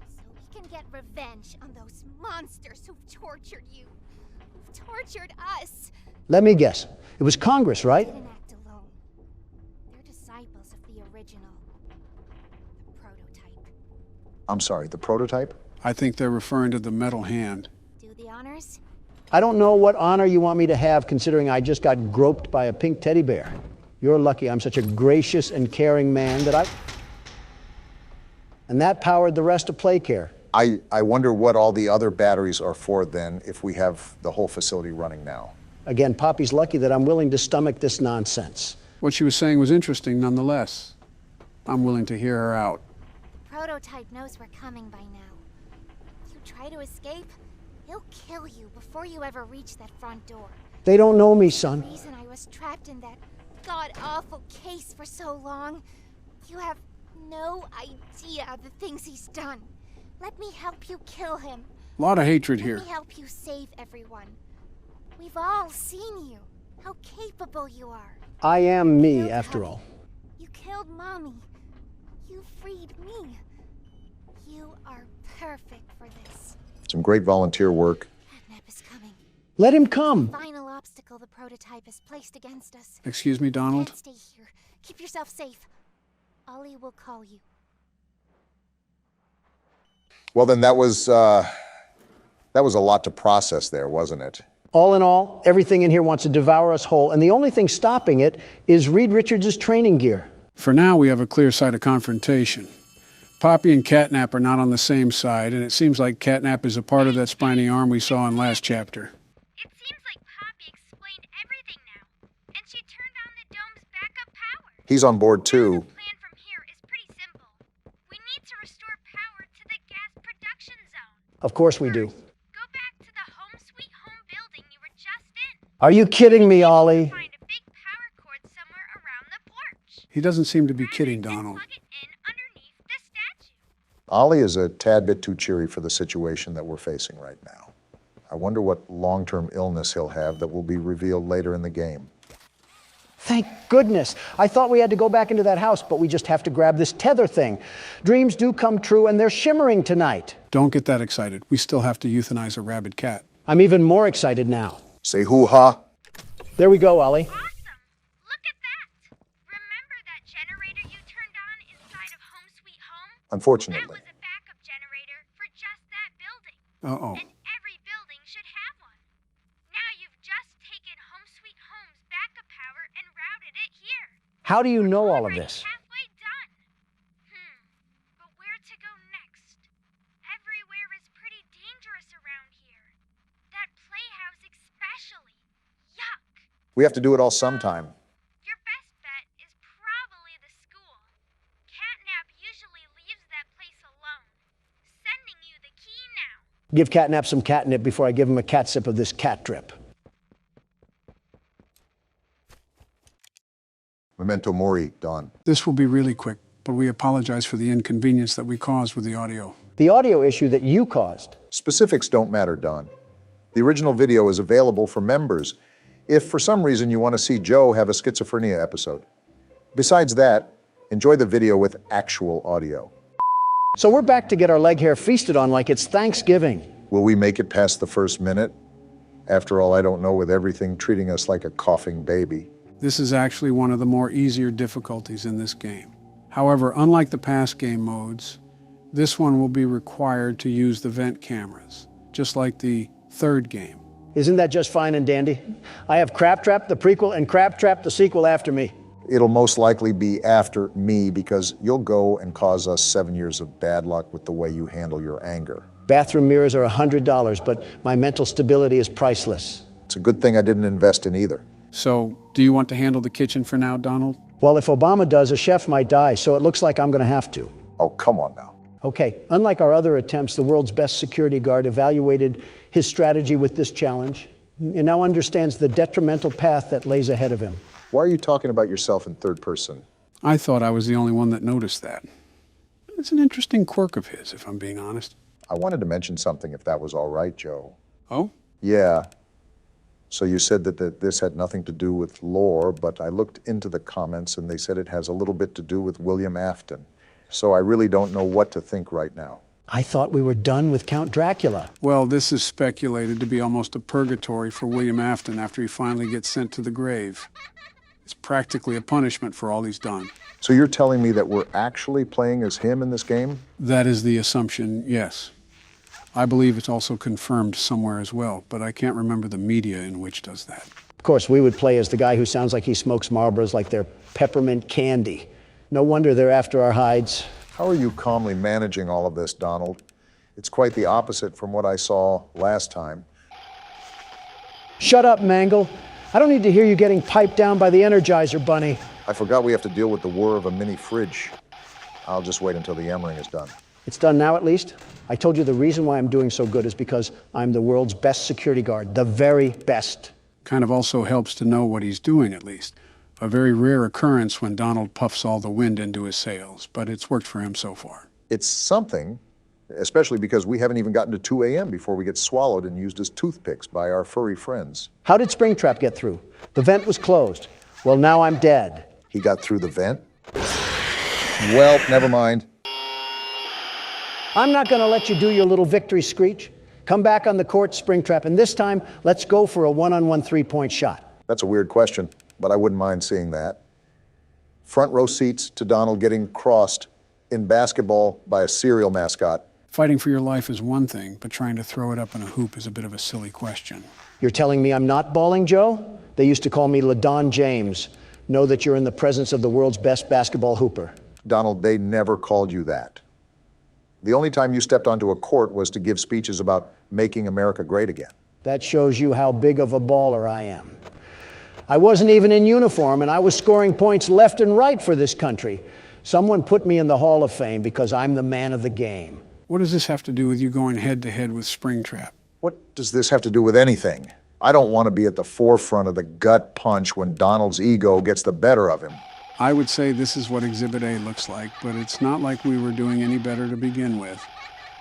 Speaker 18: So we can get revenge on those monsters who've tortured you. Who've tortured us.
Speaker 2: Let me guess. It was Congress, right?
Speaker 18: They didn't act alone. They're disciples of the original. The prototype.
Speaker 1: I'm sorry, the prototype?
Speaker 3: I think they're referring to the metal hand.
Speaker 18: Do the honors?
Speaker 2: I don't know what honor you want me to have, considering I just got groped by a pink teddy bear. You're lucky I'm such a gracious and caring man that And that powered the rest of Playcare.
Speaker 1: I wonder what all the other batteries are for then, if we have the whole facility running now.
Speaker 2: Again, Poppy's lucky that I'm willing to stomach this nonsense.
Speaker 3: What she was saying was interesting nonetheless. I'm willing to hear her out.
Speaker 18: The prototype knows we're coming by now. If you try to escape, he'll kill you before you ever reach that front door.
Speaker 2: They don't know me, son.
Speaker 18: The reason I was trapped in that god-awful case for so long, you have no idea of the things he's done. Let me help you kill him.
Speaker 3: A lot of hatred here.
Speaker 18: Let me help you save everyone. We've all seen you, how capable you are.
Speaker 2: I am me, after all.
Speaker 18: You killed Mommy. You freed me. You are perfect for this.
Speaker 1: Some great volunteer work.
Speaker 18: That is coming.
Speaker 2: Let him come.
Speaker 18: Final obstacle the prototype has placed against us.
Speaker 3: Excuse me, Donald?
Speaker 18: Can't stay here. Keep yourself safe. Ollie will call you.
Speaker 1: Well, then that was a lot to process there, wasn't it?
Speaker 2: All in all, everything in here wants to devour us whole, and the only thing stopping it is Reed Richards' training gear.
Speaker 3: For now, we have a clear side of confrontation. Poppy and Catnap are not on the same side, and it seems like Catnap is a part of that spiny arm we saw in last chapter.
Speaker 4: It seems like Poppy explained everything now, and she turned on the dome's backup power.
Speaker 1: He's on board too.
Speaker 4: The plan from here is pretty simple. We need to restore power to the gas production zone.
Speaker 2: Of course we do.
Speaker 4: Go back to the home sweet home building you were just in.
Speaker 2: Are you kidding me, Ollie?
Speaker 4: Find a big power cord somewhere around the porch.
Speaker 3: He doesn't seem to be kidding, Donald.
Speaker 4: Plug it in underneath the statue.
Speaker 1: Ollie is a tad bit too cheery for the situation that we're facing right now. I wonder what long-term illness he'll have that will be revealed later in the game.
Speaker 2: Thank goodness. I thought we had to go back into that house, but we just have to grab this tether thing. Dreams do come true, and they're shimmering tonight.
Speaker 3: Don't get that excited. We still have to euthanize a rabid cat.
Speaker 2: I'm even more excited now.
Speaker 1: Say hoo-ha.
Speaker 2: There we go, Ollie.
Speaker 4: Awesome. Look at that. Remember that generator you turned on inside of Home Sweet Home?
Speaker 1: Unfortunately.
Speaker 4: That was a backup generator for just that building.
Speaker 3: Uh-oh.
Speaker 4: And every building should have one. Now you've just taken Home Sweet Home's backup power and routed it here.
Speaker 2: How do you know all of this?
Speaker 4: Halfway done. But where to go next? Everywhere is pretty dangerous around here. That playhouse especially. Yuck.
Speaker 1: We have to do it all sometime.
Speaker 4: Your best bet is probably the school. Catnap usually leaves that place alone. Sending you the key now.
Speaker 2: Give Catnap some catnip before I give him a cat sip of this cat drip.
Speaker 1: Memento mori, Don.
Speaker 3: This will be really quick, but we apologize for the inconvenience that we caused with the audio.
Speaker 2: The audio issue that you caused.
Speaker 1: Specifics don't matter, Don. The original video is available for members if for some reason you want to see Joe have a schizophrenia episode. Besides that, enjoy the video with actual audio.
Speaker 2: So we're back to get our leg hair feasted on like it's Thanksgiving.
Speaker 1: Will we make it past the first minute? After all, I don't know, with everything treating us like a coughing baby.
Speaker 3: This is actually one of the more easier difficulties in this game. However, unlike the past game modes, this one will be required to use the vent cameras, just like the third game.
Speaker 2: Isn't that just fine and dandy? I have Crab Trap, the prequel, and Crab Trap, the sequel, after me.
Speaker 1: It'll most likely be after me because you'll go and cause us 7 years of bad luck with the way you handle your anger.
Speaker 2: Bathroom mirrors are $100, but my mental stability is priceless.
Speaker 1: It's a good thing I didn't invest in either.
Speaker 3: So, do you want to handle the kitchen for now, Donald?
Speaker 2: Well, if Obama does, a chef might die, so it looks like I'm going to have to.
Speaker 1: Oh, come on now.
Speaker 2: Okay, unlike our other attempts, the world's best security guard evaluated his strategy with this challenge and now understands the detrimental path that lays ahead of him.
Speaker 1: Why are you talking about yourself in third person?
Speaker 3: I thought I was the only one that noticed that. It's an interesting quirk of his, if I'm being honest.
Speaker 1: I wanted to mention something, if that was all right, Joe.
Speaker 3: Oh?
Speaker 1: Yeah. So you said that this had nothing to do with lore, but I looked into the comments and they said it has a little bit to do with William Afton. So I really don't know what to think right now.
Speaker 2: I thought we were done with Count Dracula.
Speaker 3: Well, this is speculated to be almost a purgatory for William Afton after he finally gets sent to the grave. It's practically a punishment for all he's done.
Speaker 1: So you're telling me that we're actually playing as him in this game?
Speaker 3: That is the assumption, yes. I believe it's also confirmed somewhere as well, but I can't remember the media in which does that.
Speaker 2: Of course, we would play as the guy who sounds like he smokes Marlboros like they're peppermint candy. No wonder they're after our hides.
Speaker 1: How are you calmly managing all of this, Donald? It's quite the opposite from what I saw last time.
Speaker 2: Shut up, Mangle. I don't need to hear you getting piped down by the Energizer Bunny.
Speaker 1: I forgot we have to deal with the whir of a mini fridge. I'll just wait until the yammering is done.
Speaker 2: It's done now, at least. I told you the reason why I'm doing so good is because I'm the world's best security guard, the very best.
Speaker 3: Kind of also helps to know what he's doing, at least. A very rare occurrence when Donald puffs all the wind into his sails, but it's worked for him so far.
Speaker 1: It's something, especially because we haven't even gotten to 2 a.m. before we get swallowed and used as toothpicks by our furry friends.
Speaker 2: How did Springtrap get through? The vent was closed. Well, now I'm dead.
Speaker 1: He got through the vent? Well, never mind.
Speaker 2: I'm not going to let you do your little victory screech. Come back on the court, Springtrap, and this time, let's go for a one-on-one three-point shot.
Speaker 1: That's a weird question, but I wouldn't mind seeing that. Front row seats to Donald getting crossed in basketball by a cereal mascot.
Speaker 3: Fighting for your life is one thing, but trying to throw it up in a hoop is a bit of a silly question.
Speaker 2: You're telling me I'm not balling, Joe? They used to call me LaDon James. Know that you're in the presence of the world's best basketball hooper.
Speaker 1: Donald, they never called you that. The only time you stepped onto a court was to give speeches about making America great again.
Speaker 2: That shows you how big of a baller I am. I wasn't even in uniform, and I was scoring points left and right for this country. Someone put me in the Hall of Fame because I'm the man of the game.
Speaker 3: What does this have to do with you going head-to-head with Springtrap?
Speaker 1: What does this have to do with anything? I don't want to be at the forefront of the gut punch when Donald's ego gets the better of him.
Speaker 3: I would say this is what Exhibit A looks like, but it's not like we were doing any better to begin with.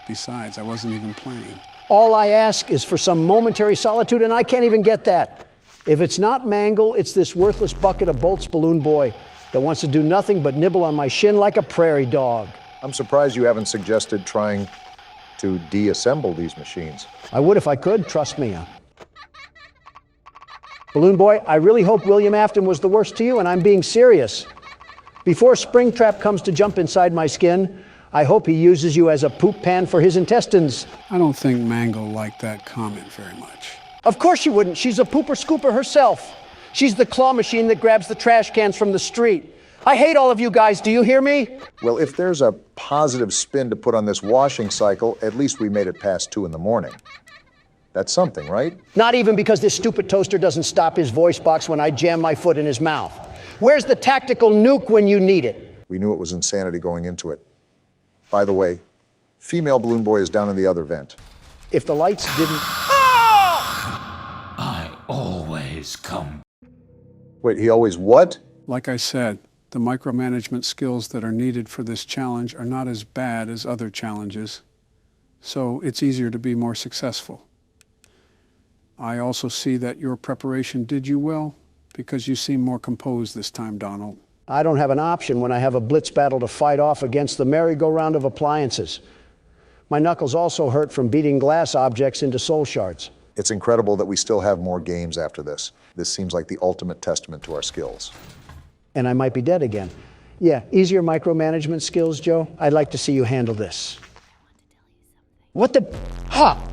Speaker 3: Besides, I wasn't even playing.
Speaker 2: All I ask is for some momentary solitude, and I can't even get that. If it's not Mangle, it's this worthless bucket of bolts balloon boy that wants to do nothing but nibble on my shin like a prairie dog.
Speaker 1: I'm surprised you haven't suggested trying to deassemble these machines.
Speaker 2: I would if I could, trust me. Balloon Boy, I really hope William Afton was the worst to you, and I'm being serious. Before Springtrap comes to jump inside my skin, I hope he uses you as a poop pan for his intestines.
Speaker 3: I don't think Mangle liked that comment very much.
Speaker 2: Of course she wouldn't. She's a pooper scooper herself. She's the claw machine that grabs the trash cans from the street. I hate all of you guys. Do you hear me?
Speaker 1: Well, if there's a positive spin to put on this washing cycle, at least we made it past 2 in the morning. That's something, right?
Speaker 2: Not even because this stupid toaster doesn't stop his voice box when I jam my foot in his mouth. Where's the tactical nuke when you need it?
Speaker 1: We knew it was insanity going into it. By the way, female Balloon Boy is down in the other vent.
Speaker 2: If the lights didn't...
Speaker 5: I always come.
Speaker 1: Wait, he always what?
Speaker 3: Like I said, the micromanagement skills that are needed for this challenge are not as bad as other challenges, so it's easier to be more successful. I also see that your preparation did you well because you seem more composed this time, Donald.
Speaker 2: I don't have an option when I have a blitz battle to fight off against the merry-go-round of appliances. My knuckles also hurt from beating glass objects into soul shards.
Speaker 1: It's incredible that we still have more games after this. This seems like the ultimate testament to our skills.
Speaker 2: And I might be dead again. Yeah, easier micromanagement skills, Joe. I'd like to see you handle this. What the... Ha!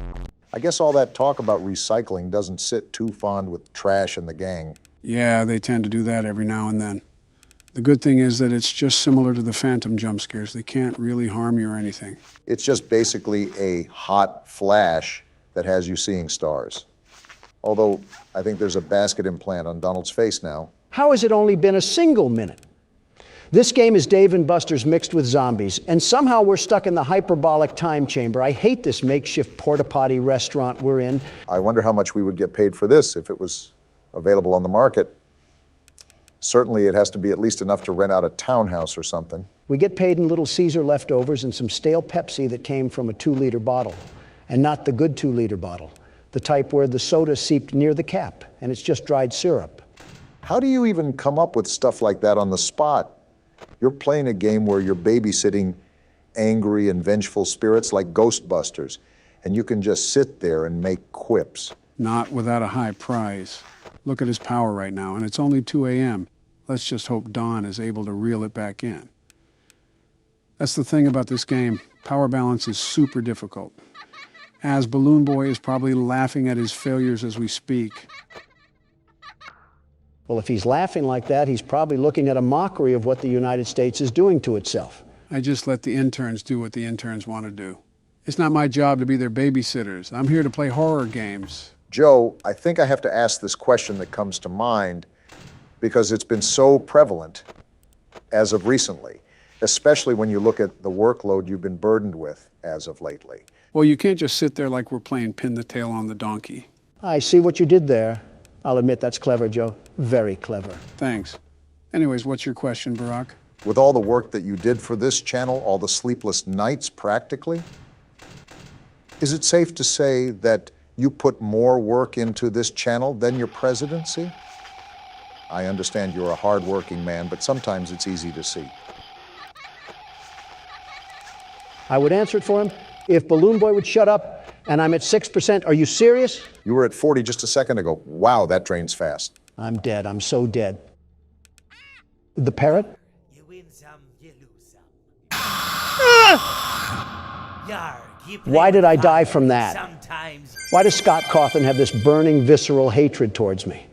Speaker 1: I guess all that talk about recycling doesn't sit too fond with Trash and the gang.
Speaker 3: Yeah, they tend to do that every now and then. The good thing is that it's just similar to the Phantom jump scares. They can't really harm you or anything.
Speaker 1: It's just basically a hot flash that has you seeing stars. Although, I think there's a basket implant on Donald's face now.
Speaker 2: How has it only been a single minute? This game is Dave and Buster's mixed with zombies, and somehow we're stuck in the hyperbolic time chamber. I hate this makeshift porta-potty restaurant we're in.
Speaker 1: I wonder how much we would get paid for this if it was available on the market. Certainly it has to be at least enough to rent out a townhouse or something.
Speaker 2: We get paid in Little Caesar leftovers and some stale Pepsi that came from a 2-liter bottle, and not the good 2-liter bottle, the type where the soda seeped near the cap, and it's just dried syrup.
Speaker 1: How do you even come up with stuff like that on the spot? You're playing a game where you're babysitting angry and vengeful spirits like Ghostbusters, and you can just sit there and make quips.
Speaker 3: Not without a high prize. Look at his power right now, and it's only 2 a.m. Let's just hope Don is able to reel it back in. That's the thing about this game. Power balance is super difficult. As Balloon Boy is probably laughing at his failures as we speak.
Speaker 2: Well, if he's laughing like that, he's probably looking at a mockery of what the United States is doing to itself.
Speaker 3: I just let the interns do what the interns want to do. It's not my job to be their babysitters. I'm here to play horror games.
Speaker 1: Joe, I think I have to ask this question that comes to mind because it's been so prevalent as of recently, especially when you look at the workload you've been burdened with as of lately.
Speaker 3: Well, you can't just sit there like we're playing pin the tail on the donkey.
Speaker 2: I see what you did there. I'll admit that's clever, Joe. Very clever.
Speaker 3: Thanks. Anyways, what's your question, Barack?
Speaker 1: With all the work that you did for this channel, all the sleepless nights practically, is it safe to say that you put more work into this channel than your presidency? I understand you're a hard-working man, but sometimes it's easy to see.
Speaker 2: I would answer it for him if Balloon Boy would shut up And I'm at 6%. Are you serious?
Speaker 1: You were at 40 just a second ago. Wow, that drains fast.
Speaker 2: I'm dead. I'm so dead. The parrot?
Speaker 7: You win some, you lose some. Yarg, you play
Speaker 2: Why did
Speaker 7: with
Speaker 2: I die
Speaker 7: fire
Speaker 2: from that?
Speaker 7: Sometimes.
Speaker 2: Why does Scott Cawthon have this burning, visceral hatred towards me?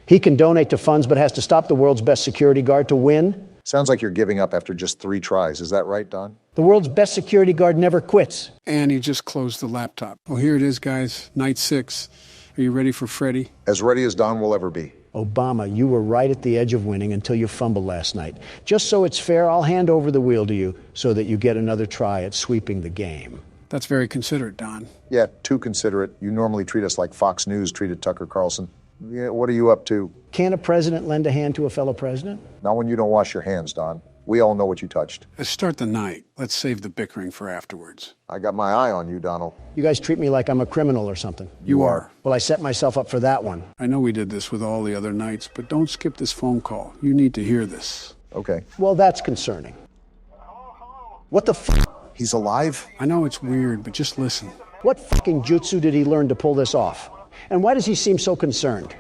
Speaker 2: He can donate to funds, but has to stop the world's best security guard to win?
Speaker 1: Sounds like you're giving up after just 3 tries. Is that right, Don?
Speaker 2: The world's best security guard never quits.
Speaker 3: And he just closed the laptop. Well, here it is, guys. Night 6. Are you ready for Freddy?
Speaker 1: As ready as Don will ever be.
Speaker 2: Obama, you were right at the edge of winning until you fumbled last night. Just so it's fair, I'll hand over the wheel to you so that you get another try at sweeping the game.
Speaker 3: That's very considerate, Don.
Speaker 1: Yeah, too considerate. You normally treat us like Fox News treated Tucker Carlson. Yeah, what are you up to?
Speaker 2: Can a president lend a hand to a fellow president?
Speaker 1: Not when you don't wash your hands, Don. We all know what you touched.
Speaker 3: Let's start the night. Let's save the bickering for afterwards.
Speaker 1: I got my eye on you, Donald.
Speaker 2: You guys treat me like I'm a criminal or something.
Speaker 3: You are.
Speaker 2: Well, I set myself up for that one.
Speaker 3: I know we did this with all the other nights, but don't skip this phone call. You need to hear this.
Speaker 1: Okay.
Speaker 2: Well, that's concerning. What the f***?
Speaker 1: He's alive?
Speaker 3: I know it's weird, but just listen.
Speaker 2: What fucking jutsu did he learn to pull this off? And why does he seem so concerned?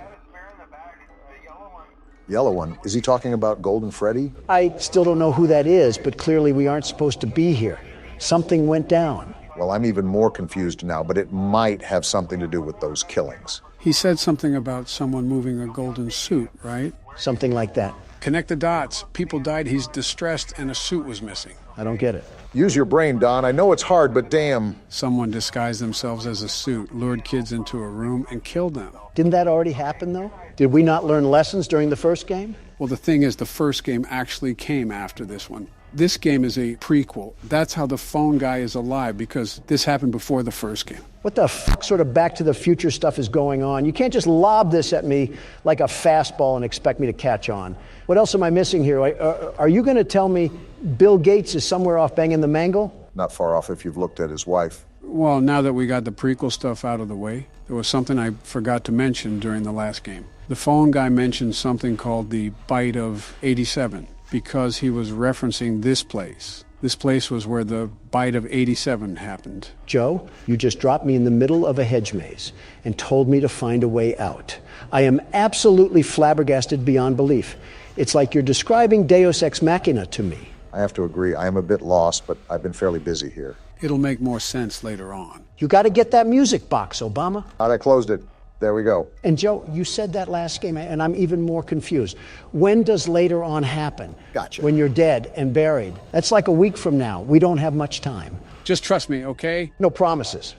Speaker 1: Yellow one. Is he talking about Golden Freddy?
Speaker 2: I still don't know who that is, but clearly we aren't supposed to be here. Something went down.
Speaker 1: Well, I'm even more confused now, but it might have something to do with those killings.
Speaker 3: He said something about someone moving a golden suit, right?
Speaker 2: Something like that.
Speaker 3: Connect the dots. People died, he's distressed, and a suit was missing.
Speaker 2: I don't get it.
Speaker 1: Use your brain, Don. I know it's hard, but damn.
Speaker 3: Someone disguised themselves as a suit, lured kids into a room, and killed them.
Speaker 2: Didn't that already happen, though? Did we not learn lessons during the first game?
Speaker 3: Well, the thing is, the first game actually came after this one. This game is a prequel. That's how the phone guy is alive, because this happened before the first game.
Speaker 2: What the fuck sort of Back to the Future stuff is going on? You can't just lob this at me like a fastball and expect me to catch on. What else am I missing here? Are you going to tell me Bill Gates is somewhere off banging the mangle?
Speaker 1: Not far off if you've looked at his wife.
Speaker 3: Well, now that we got the prequel stuff out of the way, there was something I forgot to mention during the last game. The phone guy mentioned something called the Bite of 87 because he was referencing this place. This place was where the Bite of 87 happened.
Speaker 2: Joe, you just dropped me in the middle of a hedge maze and told me to find a way out. I am absolutely flabbergasted beyond belief. It's like you're describing Deus Ex Machina to me.
Speaker 1: I have to agree. I am a bit lost, but I've been fairly busy here.
Speaker 3: It'll make more sense later on.
Speaker 2: You got to get that music box, Obama.
Speaker 1: I closed it. There we go.
Speaker 2: And Joe, you said that last game, and I'm even more confused. When does later on happen?
Speaker 1: Gotcha.
Speaker 2: When you're dead and buried. That's like a week from now. We don't have much time.
Speaker 3: Just trust me, okay?
Speaker 2: No promises.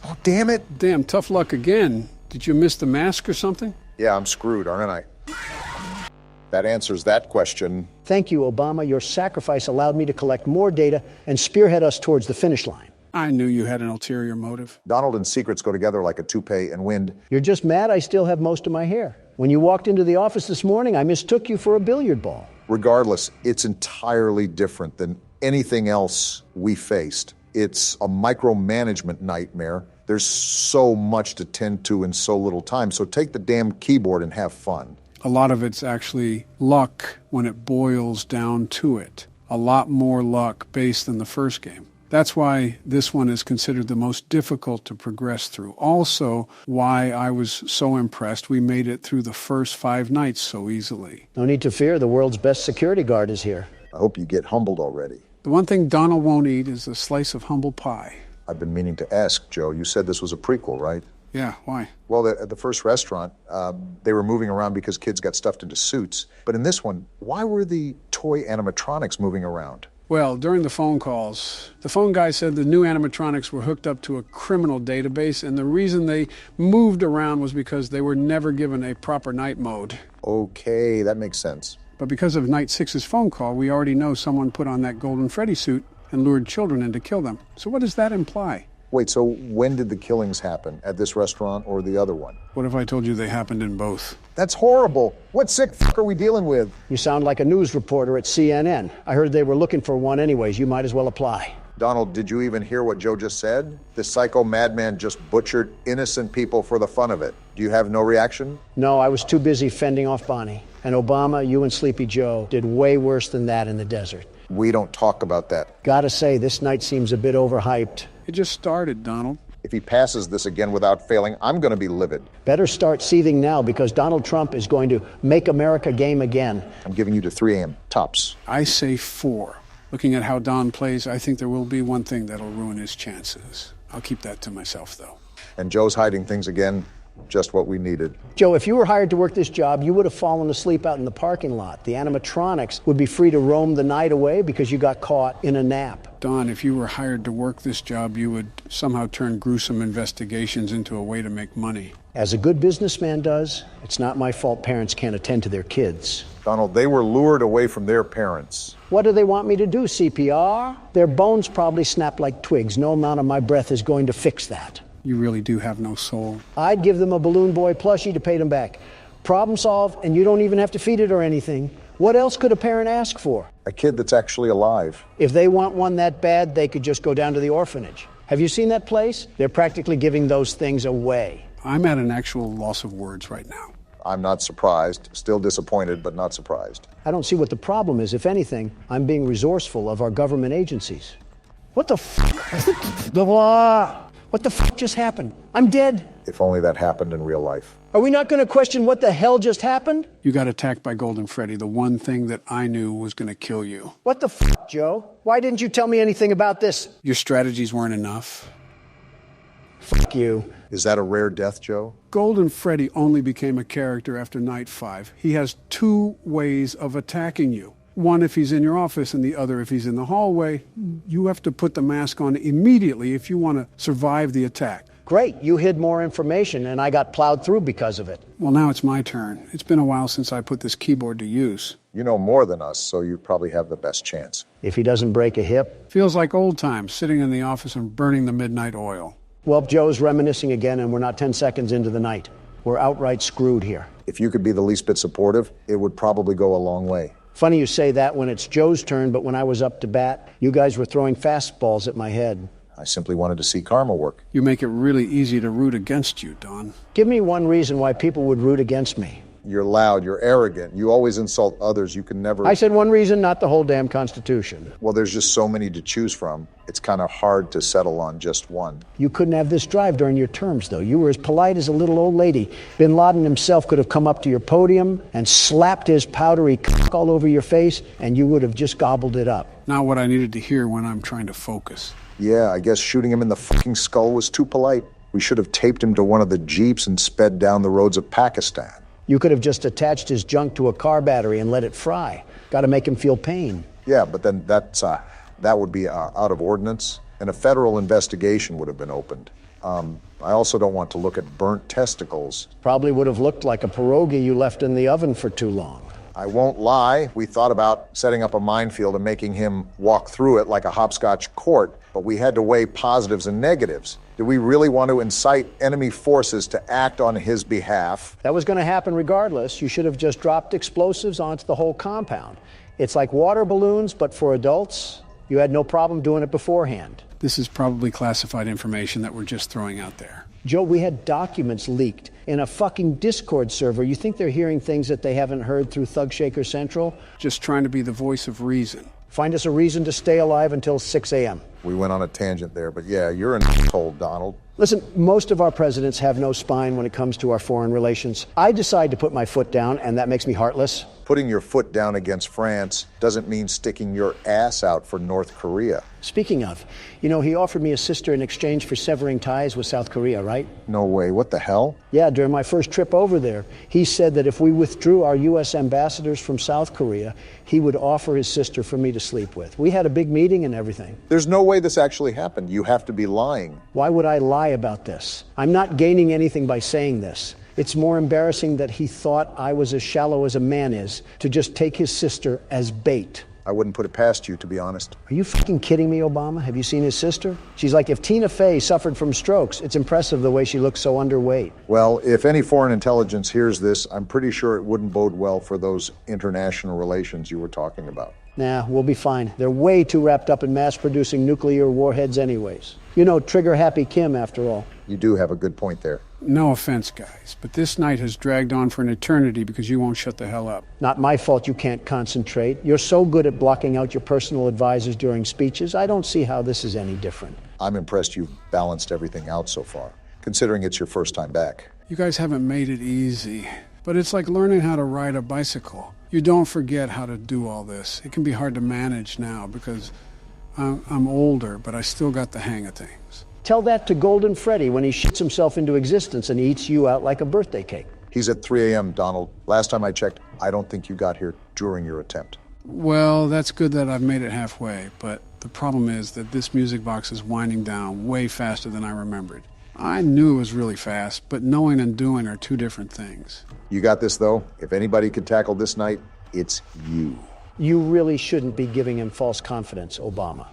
Speaker 1: Oh, damn it.
Speaker 3: Damn, tough luck again. Did you miss the mask or something?
Speaker 1: Yeah, I'm screwed, aren't I? That answers that question.
Speaker 2: Thank you, Obama. Your sacrifice allowed me to collect more data and spearhead us towards the finish line.
Speaker 3: I knew you had an ulterior motive.
Speaker 1: Donald and secrets go together like a toupee and wind.
Speaker 2: You're just mad I still have most of my hair. When you walked into the office this morning, I mistook you for a billiard ball.
Speaker 1: Regardless, it's entirely different than anything else we faced. It's a micromanagement nightmare. There's so much to tend to in so little time, so take the damn keyboard and have fun.
Speaker 3: A lot of it's actually luck when it boils down to it. A lot more luck based than the first game. That's why this one is considered the most difficult to progress through. Also, why I was so impressed we made it through the first 5 nights so easily.
Speaker 2: No need to fear, the world's best security guard is here.
Speaker 1: I hope you get humbled already.
Speaker 3: The one thing Donald won't eat is a slice of humble pie.
Speaker 1: I've been meaning to ask, Joe. You said this was a prequel, right?
Speaker 3: Yeah, why?
Speaker 1: Well, at the first restaurant, they were moving around because kids got stuffed into suits. But in this one, why were the toy animatronics moving around?
Speaker 3: Well, during the phone calls, the phone guy said the new animatronics were hooked up to a criminal database, and the reason they moved around was because they were never given a proper night mode.
Speaker 1: Okay, that makes sense.
Speaker 3: But because of Night 6's phone call, we already know someone put on that Golden Freddy suit and lured children in to kill them. So what does that imply?
Speaker 1: Wait, so when did the killings happen? At this restaurant or the other one?
Speaker 3: What if I told you they happened in both?
Speaker 1: That's horrible. What sick fuck are we dealing with?
Speaker 2: You sound like a news reporter at CNN. I heard they were looking for one anyways. You might as well apply.
Speaker 1: Donald, did you even hear what Joe just said? This psycho madman just butchered innocent people for the fun of it. Do you have no reaction?
Speaker 2: No, I was too busy fending off Bonnie. And Obama, you and Sleepy Joe did way worse than that in the desert.
Speaker 1: We don't talk about that.
Speaker 2: Gotta say, this night seems a bit overhyped.
Speaker 3: It just started, Donald.
Speaker 1: If he passes this again without failing, I'm going to be livid.
Speaker 2: Better start seething now because Donald Trump is going to make America game again.
Speaker 1: I'm giving you to 3 a.m. tops.
Speaker 3: I say 4. Looking at how Don plays, I think there will be one thing that'll ruin his chances. I'll keep that to myself, though.
Speaker 1: And Joe's hiding things again. Just what we needed.
Speaker 2: Joe, if you were hired to work this job, you would have fallen asleep out in the parking lot. The animatronics would be free to roam the night away because you got caught in a nap.
Speaker 3: Don, if you were hired to work this job, you would somehow turn gruesome investigations into a way to make money.
Speaker 2: As a good businessman does, it's not my fault parents can't attend to their kids.
Speaker 1: Donald, they were lured away from their parents.
Speaker 2: What do they want me to do, CPR? Their bones probably snap like twigs. No amount of my breath is going to fix that.
Speaker 3: You really do have no soul.
Speaker 2: I'd give them a Balloon Boy plushie to pay them back. Problem solved, and you don't even have to feed it or anything. What else could a parent ask for?
Speaker 1: A kid that's actually alive.
Speaker 2: If they want one that bad, they could just go down to the orphanage. Have you seen that place? They're practically giving those things away.
Speaker 3: I'm at an actual loss of words right now.
Speaker 1: I'm not surprised. Still disappointed, but not surprised.
Speaker 2: I don't see what the problem is. If anything, I'm being resourceful of our government agencies. What the What the just happened? I'm dead.
Speaker 1: If only that happened in real life.
Speaker 2: Are we not going to question what the hell just happened?
Speaker 3: You got attacked by Golden Freddy, the one thing that I knew was going to kill you.
Speaker 2: What the Joe? Why didn't you tell me anything about this?
Speaker 3: Your strategies weren't enough.
Speaker 2: Fuck you.
Speaker 1: Is that a rare death, Joe?
Speaker 3: Golden Freddy only became a character after Night 5. He has 2 ways of attacking you. One if he's in your office and the other if he's in the hallway. You have to put the mask on immediately if you want to survive the attack.
Speaker 2: Great, you hid more information and I got plowed through because of it.
Speaker 3: Well, now it's my turn. It's been a while since I put this keyboard to use.
Speaker 1: You know more than us, so you probably have the best chance.
Speaker 2: If he doesn't break a hip?
Speaker 3: Feels like old times, sitting in the office and burning the midnight oil.
Speaker 2: Well, Joe's reminiscing again and we're not 10 seconds into the night. We're outright screwed here.
Speaker 1: If you could be the least bit supportive, it would probably go a long way.
Speaker 2: Funny you say that when it's Joe's turn, but when I was up to bat, you guys were throwing fastballs at my head.
Speaker 1: I simply wanted to see karma work.
Speaker 3: You make it really easy to root against you, Don.
Speaker 2: Give me one reason why people would root against me.
Speaker 1: You're loud, you're arrogant, you always insult others, you can never...
Speaker 2: I said one reason, not the whole damn Constitution.
Speaker 1: Well, there's just so many to choose from. It's kind of hard to settle on just one.
Speaker 2: You couldn't have this drive during your terms, though. You were as polite as a little old lady. Bin Laden himself could have come up to your podium and slapped his powdery cock all over your face, and you would have just gobbled it up.
Speaker 3: Not what I needed to hear when I'm trying to focus.
Speaker 1: Yeah, I guess shooting him in the fucking skull was too polite. We should have taped him to one of the jeeps and sped down the roads of Pakistan.
Speaker 2: You could have just attached his junk to a car battery and let it fry. Got to make him feel pain.
Speaker 1: Yeah, but then that would be out of ordinance, and a federal investigation would have been opened. I also don't want to look at burnt testicles.
Speaker 2: Probably would have looked like a pierogi you left in the oven for too long.
Speaker 1: I won't lie, we thought about setting up a minefield and making him walk through it like a hopscotch court, but we had to weigh positives and negatives. Did we really want to incite enemy forces to act on his behalf?
Speaker 2: That was going to happen regardless. You should have just dropped explosives onto the whole compound. It's like water balloons, but for adults. You had no problem doing it beforehand.
Speaker 3: This is probably classified information that we're just throwing out there.
Speaker 2: Joe, we had documents leaked in a fucking Discord server. You think they're hearing things that they haven't heard through Thug Shaker Central?
Speaker 3: Just trying to be the voice of reason.
Speaker 2: Find us a reason to stay alive until 6 a.m.
Speaker 1: We went on a tangent there, but yeah, you're an asshole, Donald.
Speaker 2: Listen, most of our presidents have no spine when it comes to our foreign relations. I decide to put my foot down, and that makes me heartless.
Speaker 1: Putting your foot down against France doesn't mean sticking your ass out for North Korea.
Speaker 2: Speaking of, you know, he offered me a sister in exchange for severing ties with South Korea, right?
Speaker 1: No way. What the hell?
Speaker 2: Yeah, during my first trip over there, he said that if we withdrew our U.S. ambassadors from South Korea, he would offer his sister for me to sleep with. We had a big meeting and everything.
Speaker 1: There's no way this actually happened. You have to be lying.
Speaker 2: Why would I lie about this? I'm not gaining anything by saying this. It's more embarrassing that he thought I was as shallow as a man is to just take his sister as bait.
Speaker 1: I wouldn't put it past you, to be honest.
Speaker 2: Are you fucking kidding me, Obama? Have you seen his sister? She's like if Tina Fey suffered from strokes. It's impressive the way she looks so underweight.
Speaker 1: Well, if any foreign intelligence hears this, I'm pretty sure it wouldn't bode well for those international relations you were talking about.
Speaker 2: Nah, we'll be fine. They're way too wrapped up in mass-producing nuclear warheads anyways. You know, trigger-happy Kim, after all.
Speaker 1: You do have a good point there.
Speaker 3: No offense, guys, but this night has dragged on for an eternity because you won't shut the hell up.
Speaker 2: Not my fault you can't concentrate. You're so good at blocking out your personal advisors during speeches. I don't see how this is any different.
Speaker 1: I'm impressed you've balanced everything out so far, considering it's your first time back.
Speaker 3: You guys haven't made it easy, but it's like learning how to ride a bicycle. You don't forget how to do all this. It can be hard to manage now because I'm older, but I still got the hang of things.
Speaker 2: Tell that to Golden Freddy when he shits himself into existence and eats you out like a birthday cake.
Speaker 1: He's at 3 a.m., Donald. Last time I checked, I don't think you got here during your attempt.
Speaker 3: Well, that's good that I've made it halfway, but the problem is that this music box is winding down way faster than I remembered. I knew it was really fast, but knowing and doing are two different things.
Speaker 1: You got this, though. If anybody could tackle this night, it's you.
Speaker 2: You really shouldn't be giving him false confidence, Obama.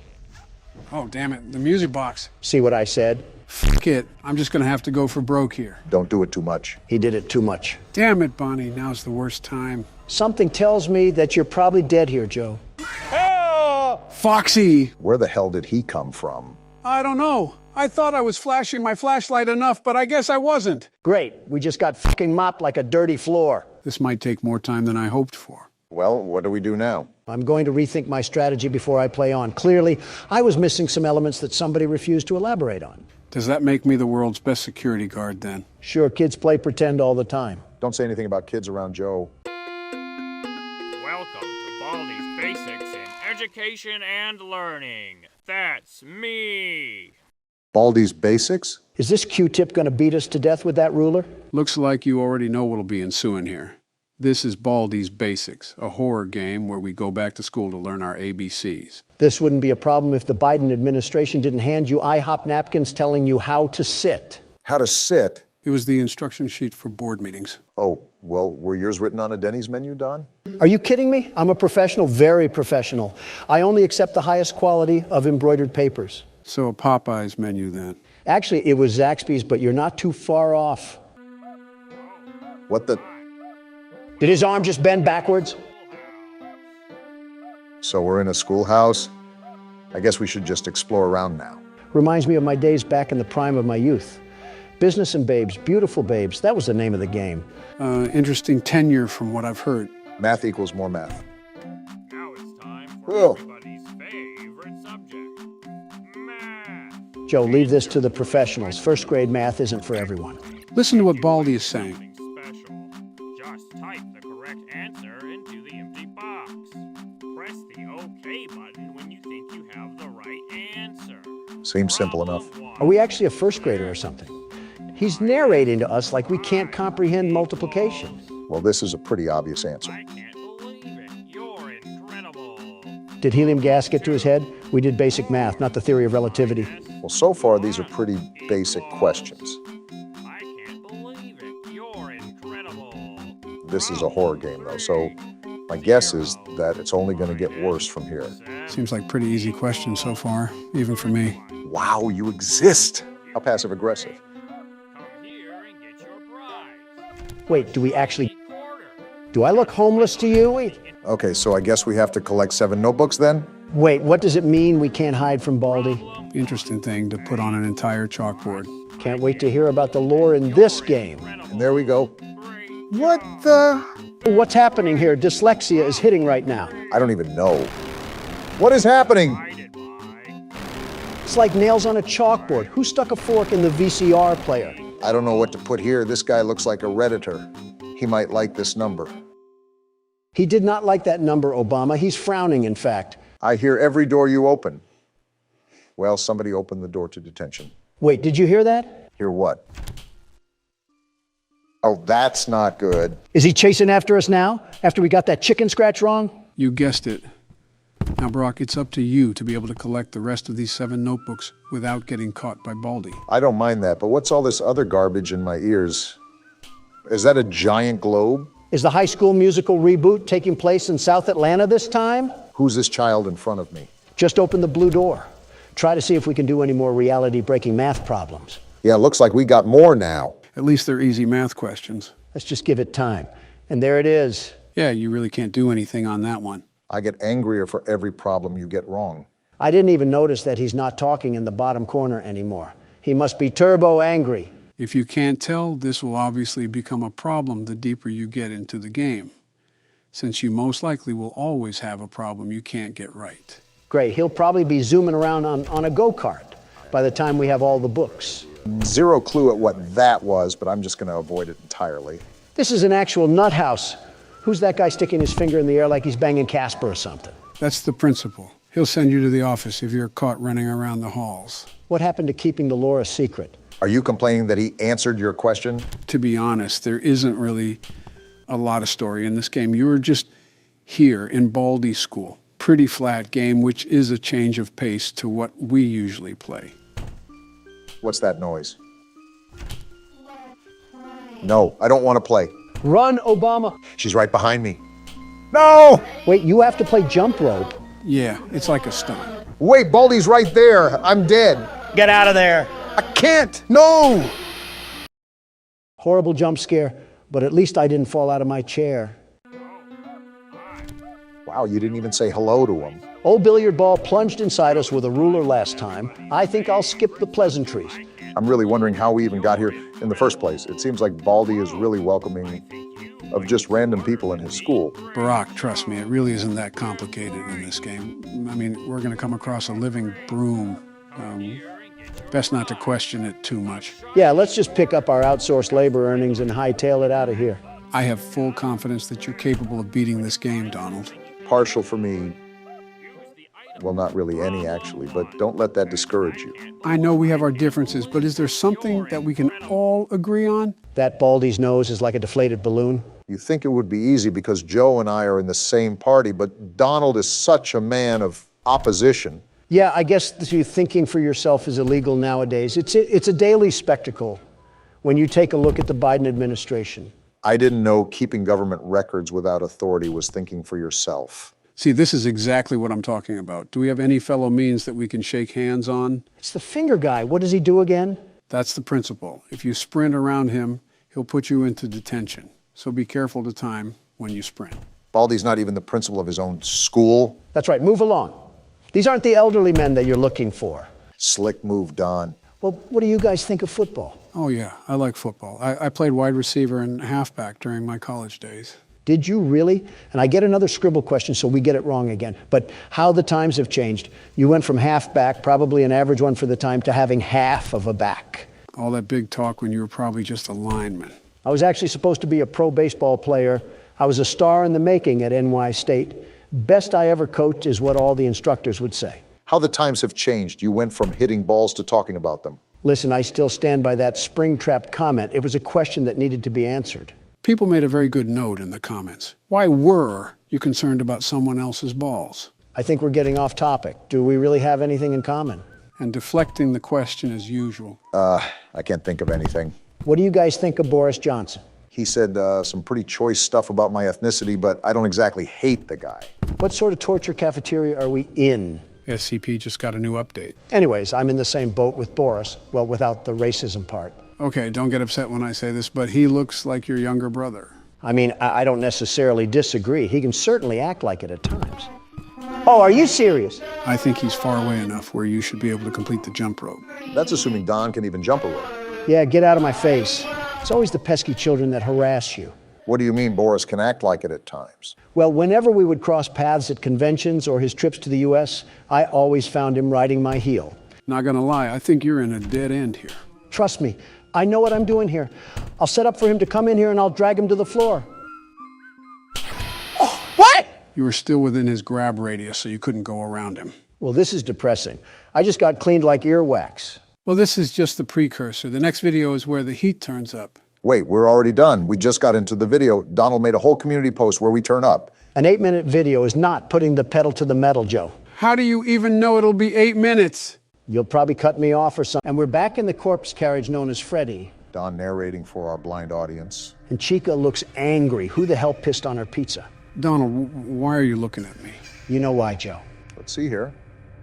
Speaker 3: Oh, damn it, the music box.
Speaker 2: See what I said?
Speaker 3: Fuck it, I'm just gonna have to go for broke here.
Speaker 1: Don't do it too much.
Speaker 2: He did it too much.
Speaker 3: Damn it, Bonnie, now's the worst time.
Speaker 2: Something tells me that you're probably dead here, Joe.
Speaker 3: Foxy!
Speaker 1: Where the hell did he come from?
Speaker 3: I don't know. I thought I was flashing my flashlight enough, but I guess I wasn't.
Speaker 2: Great, we just got fucking mopped like a dirty floor.
Speaker 3: This might take more time than I hoped for.
Speaker 1: Well, what do we do now?
Speaker 2: I'm going to rethink my strategy before I play on. Clearly, I was missing some elements that somebody refused to elaborate on.
Speaker 3: Does that make me the world's best security guard then?
Speaker 2: Sure, kids play pretend all the time.
Speaker 1: Don't say anything about kids around Joe.
Speaker 16: Welcome to Baldi's Basics in Education and Learning. That's me.
Speaker 1: Baldi's Basics?
Speaker 2: Is this Q-tip going to beat us to death with that ruler?
Speaker 3: Looks like you already know what'll be ensuing here. This is Baldi's Basics, a horror game where we go back to school to learn our ABCs.
Speaker 2: This wouldn't be a problem if the Biden administration didn't hand you IHOP napkins telling you how to sit.
Speaker 1: How to sit?
Speaker 3: It was the instruction sheet for board meetings.
Speaker 1: Oh, well, were yours written on a Denny's menu, Don?
Speaker 2: Are you kidding me? I'm a professional, very professional. I only accept the highest quality of embroidered papers.
Speaker 3: So a Popeye's menu then?
Speaker 2: Actually, it was Zaxby's, but you're not too far off.
Speaker 1: What the?
Speaker 2: Did his arm just bend backwards?
Speaker 1: So we're in a schoolhouse? I guess we should just explore around now.
Speaker 2: Reminds me of my days back in the prime of my youth. Business and babes, beautiful babes, that was the name of the game.
Speaker 3: Interesting tenure from what I've heard.
Speaker 1: Math equals more math.
Speaker 16: Now it's time for everybody's favorite subject, math.
Speaker 2: Joe, leave this to the professionals. First grade math isn't for everyone.
Speaker 3: Listen to what Baldi is saying.
Speaker 16: Special. Just type the correct answer into the empty box. Press the OK button when you think you have the right answer.
Speaker 1: Seems simple enough.
Speaker 2: Are we actually a first grader or something? He's narrating to us like we can't comprehend multiplication.
Speaker 1: Well, this is a pretty obvious answer.
Speaker 16: I can't believe it. You're incredible.
Speaker 2: Did helium gas get to his head? We did basic math, not the theory of relativity.
Speaker 1: Well, so far, these are pretty basic questions.
Speaker 16: I can't believe it. You're incredible.
Speaker 1: This is a horror game, though, so my guess is that it's only going to get worse from here.
Speaker 3: Seems like pretty easy questions so far, even for me.
Speaker 1: Wow, you exist! How passive-aggressive.
Speaker 2: Wait, do we actually... Do I look homeless to you? Wait.
Speaker 1: Okay, so I guess we have to collect 7 notebooks then?
Speaker 2: Wait, what does it mean we can't hide from Baldi?
Speaker 3: Interesting thing to put on an entire chalkboard.
Speaker 2: Can't wait to hear about the lore in this game.
Speaker 1: And there we go. What the...
Speaker 2: What's happening here? Dyslexia is hitting right now.
Speaker 1: I don't even know. What is happening?
Speaker 2: It's like nails on a chalkboard. Who stuck a fork in the VCR player?
Speaker 1: I don't know what to put here. This guy looks like a Redditor. He might like this number.
Speaker 2: He did not like that number, Obama. He's frowning, in fact.
Speaker 1: I hear every door you open. Well, somebody opened the door to detention.
Speaker 2: Wait, did you hear that?
Speaker 1: Hear what? Oh, that's not good.
Speaker 2: Is he chasing after us now, after we got that chicken scratch wrong?
Speaker 3: You guessed it. Now, Brock, it's up to you to be able to collect the rest of these 7 notebooks without getting caught by Baldi.
Speaker 1: I don't mind that, but what's all this other garbage in my ears? Is that a giant globe?
Speaker 2: Is the High School Musical reboot taking place in South Atlanta this time?
Speaker 1: Who's this child in front of me?
Speaker 2: Just open the blue door. Try to see if we can do any more reality-breaking math problems.
Speaker 1: Yeah, looks like we got more now.
Speaker 3: At least they're easy math questions.
Speaker 2: Let's just give it time. And there it is.
Speaker 3: Yeah, you really can't do anything on that one.
Speaker 1: I get angrier for every problem you get wrong.
Speaker 2: I didn't even notice that he's not talking in the bottom corner anymore. He must be turbo angry.
Speaker 3: If you can't tell, this will obviously become a problem the deeper you get into the game, since you most likely will always have a problem you can't get right.
Speaker 2: Great. He'll probably be zooming around on a go-kart by the time we have all the books.
Speaker 1: Zero clue at what that was, but I'm just going to avoid it entirely.
Speaker 2: This is an actual nut house. Who's that guy sticking his finger in the air like he's banging Casper or something?
Speaker 3: That's the principal. He'll send you to the office if you're caught running around the halls.
Speaker 2: What happened to keeping the lore a secret?
Speaker 1: Are you complaining that he answered your question?
Speaker 3: To be honest, there isn't really a lot of story in this game. You were just here in Baldy School. Pretty flat game, which is a change of pace to what we usually play.
Speaker 1: What's that noise? No, I don't want to play.
Speaker 2: Run, Obama.
Speaker 1: She's right behind me. No!
Speaker 2: Wait, you have to play jump rope.
Speaker 3: Yeah, it's like a stunt.
Speaker 1: Wait, Baldy's right there. I'm dead.
Speaker 2: Get out of there.
Speaker 1: I can't. No!
Speaker 2: Horrible jump scare, but at least I didn't fall out of my chair.
Speaker 1: Wow, you didn't even say hello to him.
Speaker 2: Old billiard ball plunged inside us with a ruler last time. I think I'll skip the pleasantries.
Speaker 1: I'm really wondering how we even got here in the first place. It seems like Baldy is really welcoming of just random people in his school.
Speaker 3: Barack, trust me, it really isn't that complicated in this game. I mean, we're going to come across a living broom. Best not to question it too much.
Speaker 2: Yeah, let's just pick up our outsourced labor earnings and hightail it out of here.
Speaker 3: I have full confidence that you're capable of beating this game, Donald.
Speaker 1: Partial for me. Well, not really any, actually, but don't let that discourage you.
Speaker 3: I know we have our differences, but is there something that we can all agree on?
Speaker 2: That Baldy's nose is like a deflated balloon.
Speaker 1: You think it would be easy because Joe and I are in the same party, but Donald is such a man of opposition.
Speaker 2: Yeah, I guess thinking for yourself is illegal nowadays. It's a daily spectacle when you take a look at the Biden administration.
Speaker 1: I didn't know keeping government records without authority was thinking for yourself.
Speaker 3: See, this is exactly what I'm talking about. Do we have any fellow means that we can shake hands on?
Speaker 2: It's the finger guy. What does he do again?
Speaker 3: That's the principle. If you sprint around him, he'll put you into detention. So be careful to time when you sprint.
Speaker 1: Baldy's not even the principal of his own school.
Speaker 2: That's right. Move along. These aren't the elderly men that you're looking for.
Speaker 1: Slick move, Don.
Speaker 2: Well, what do you guys think of football?
Speaker 3: Oh, yeah. I like football. I played wide receiver and halfback during my college days.
Speaker 2: Did you really? And I get another scribble question, so we get it wrong again. But how the times have changed. You went from halfback, probably an average one for the time, to having half of a back.
Speaker 3: All that big talk when you were probably just a lineman.
Speaker 2: I was actually supposed to be a pro baseball player. I was a star in the making at NY State. Best I ever coached is what all the instructors would say.
Speaker 1: How the times have changed. You went from hitting balls to talking about them.
Speaker 2: Listen, I still stand by that spring-trapped comment. It was a question that needed to be answered.
Speaker 3: People made a very good note in the comments. Why were you concerned about someone else's balls?
Speaker 2: I think we're getting off topic. Do we really have anything in common?
Speaker 3: And deflecting the question as usual.
Speaker 1: I can't think of anything.
Speaker 2: What do you guys think of Boris Johnson?
Speaker 1: He said some pretty choice stuff about my ethnicity, but I don't exactly hate the guy.
Speaker 2: What sort of torture cafeteria are we in?
Speaker 3: SCP just got a new update.
Speaker 2: Anyways, I'm in the same boat with Boris. Well, without the racism part.
Speaker 3: Okay, don't get upset when I say this, but he looks like your younger brother.
Speaker 2: I mean, I don't necessarily disagree. He can certainly act like it at times. Oh, are you serious?
Speaker 3: I think he's far away enough where you should be able to complete the jump rope.
Speaker 1: That's assuming Don can even jump a rope.
Speaker 2: Yeah, get out of my face. It's always the pesky children that harass you.
Speaker 1: What do you mean Boris can act like it at times?
Speaker 2: Well, whenever we would cross paths at conventions or his trips to the U.S., I always found him riding my heel.
Speaker 3: Not gonna lie, I think you're in a dead end here.
Speaker 2: Trust me, I know what I'm doing here. I'll set up for him to come in here and I'll drag him to the floor. Oh, what?
Speaker 3: You were still within his grab radius, so you couldn't go around him.
Speaker 2: Well, this is depressing. I just got cleaned like earwax.
Speaker 3: Well, this is just the precursor. The next video is where the heat turns up.
Speaker 1: Wait, we're already done. We just got into the video. Donald made a whole community post where we turn up.
Speaker 2: An 8-minute video is not putting the pedal to the metal, Joe.
Speaker 3: How do you even know it'll be 8 minutes?
Speaker 2: You'll probably cut me off or something. And we're back in the corpse carriage known as Freddy.
Speaker 1: Don narrating for our blind audience.
Speaker 2: And Chica looks angry. Who the hell pissed on her pizza?
Speaker 3: Donald, why are you looking at me?
Speaker 2: You know why, Joe.
Speaker 1: Let's see here.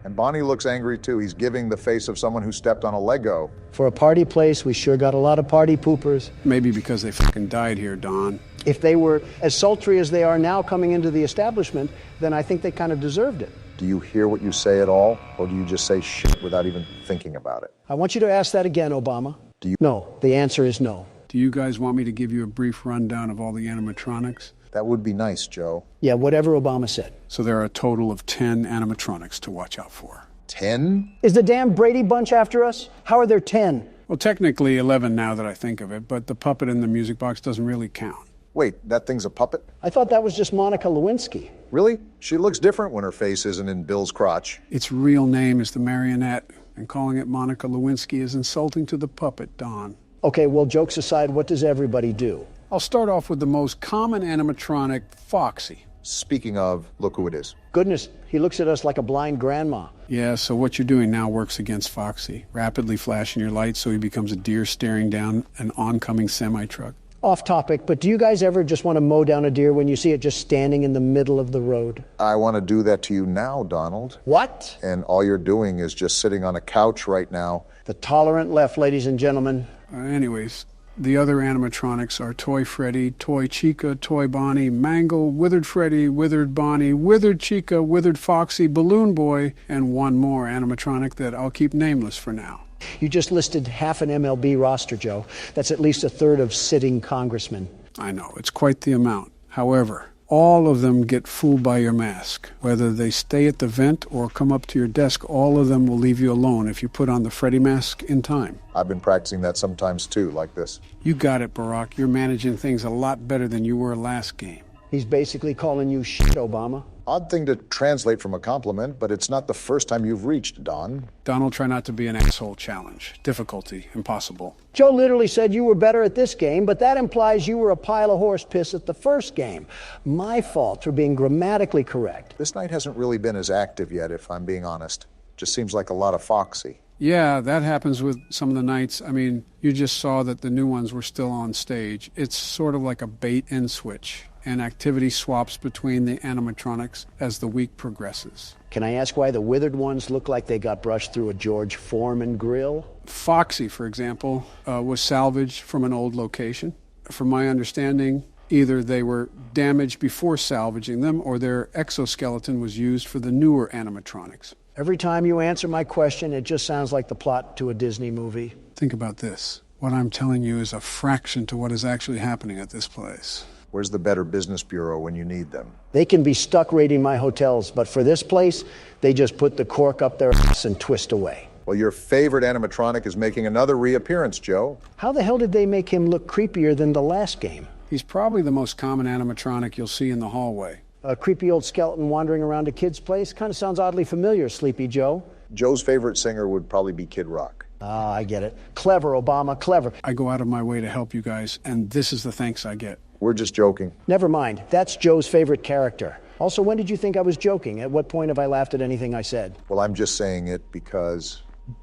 Speaker 1: And Bonnie looks angry too. He's giving the face of someone who stepped on a Lego.
Speaker 2: For a party place, we sure got a lot of party poopers.
Speaker 3: Maybe because they fucking died here, Don.
Speaker 2: If they were as sultry as they are now coming into the establishment, then I think they kind of deserved it.
Speaker 1: Do you hear what you say at all, or do you just say shit without even thinking about it?
Speaker 2: I want you to ask that again, Obama.
Speaker 1: Do you?
Speaker 2: No, the answer is no.
Speaker 3: Do you guys want me to give you a brief rundown of all the animatronics?
Speaker 1: That would be nice, Joe.
Speaker 2: Yeah, whatever Obama said.
Speaker 3: So there are a total of 10 animatronics to watch out for.
Speaker 1: 10?
Speaker 2: Is the damn Brady Bunch after us? How are there 10?
Speaker 3: Well, technically 11 now that I think of it, but the puppet in the music box doesn't really count.
Speaker 1: Wait, that thing's a puppet?
Speaker 2: I thought that was just Monica Lewinsky.
Speaker 1: Really? She looks different when her face isn't in Bill's crotch.
Speaker 3: Its real name is the marionette, and calling it Monica Lewinsky is insulting to the puppet, Don.
Speaker 2: Okay, well, jokes aside, what does everybody do?
Speaker 3: I'll start off with the most common animatronic, Foxy.
Speaker 1: Speaking of, look who it is.
Speaker 2: Goodness, he looks at us like a blind grandma.
Speaker 3: Yeah, so what you're doing now works against Foxy. Rapidly flashing your lights so he becomes a deer staring down an oncoming semi-truck.
Speaker 2: Off topic, but do you guys ever just want to mow down a deer when you see it just standing in the middle of the road?
Speaker 1: I want to do that to you now, Donald.
Speaker 2: What?
Speaker 1: And all you're doing is just sitting on a couch right now.
Speaker 2: The tolerant left, ladies and gentlemen.
Speaker 3: Anyways, the other animatronics are Toy Freddy, Toy Chica, Toy Bonnie, Mangle, Withered Freddy, Withered Bonnie, Withered Chica, Withered Foxy, Balloon Boy, and one more animatronic that I'll keep nameless for now.
Speaker 2: You just listed half an MLB roster, Joe. That's at least a third of sitting congressmen.
Speaker 3: I know, it's quite the amount. However, all of them get fooled by your mask. Whether they stay at the vent or come up to your desk, all of them will leave you alone if you put on the Freddy mask in time.
Speaker 1: I've been practicing that sometimes too, like this.
Speaker 3: You got it, Barack. You're managing things a lot better than you were last game.
Speaker 2: He's basically calling you shit, Obama.
Speaker 1: Odd thing to translate from a compliment, but it's not the first time you've reached, Don.
Speaker 3: Donald, try not to be an asshole challenge. Difficulty, impossible.
Speaker 2: Joe literally said you were better at this game, but that implies you were a pile of horse piss at the first game. My fault for being grammatically correct.
Speaker 1: This night hasn't really been as active yet, if I'm being honest. Just seems like a lot of Foxy.
Speaker 3: Yeah, that happens with some of the nights. I mean, you just saw that the new ones were still on stage. It's sort of like a bait and switch, and activity swaps between the animatronics as the week progresses.
Speaker 2: Can I ask why the withered ones look like they got brushed through a George Foreman grill?
Speaker 3: Foxy, for example, was salvaged from an old location. From my understanding, either they were damaged before salvaging them or their exoskeleton was used for the newer animatronics.
Speaker 2: Every time you answer my question, it just sounds like the plot to a Disney movie.
Speaker 3: Think about this. What I'm telling you is a fraction to what is actually happening at this place.
Speaker 1: Where's the Better Business Bureau when you need them?
Speaker 2: They can be stuck raiding my hotels, but for this place, they just put the cork up their ass and twist away.
Speaker 1: Well, your favorite animatronic is making another reappearance, Joe.
Speaker 2: How the hell did they make him look creepier than the last game?
Speaker 3: He's probably the most common animatronic you'll see in the hallway.
Speaker 2: A creepy old skeleton wandering around a kid's place? Kind of sounds oddly familiar, Sleepy Joe.
Speaker 1: Joe's favorite singer would probably be Kid Rock.
Speaker 2: Ah, I get it. Clever, Obama, clever.
Speaker 3: I go out of my way to help you guys, and this is the thanks I get.
Speaker 1: We're just joking.
Speaker 2: Never mind. That's Joe's favorite character. Also, when did you think I was joking? At what point have I laughed at anything I said?
Speaker 1: Well, I'm just saying it because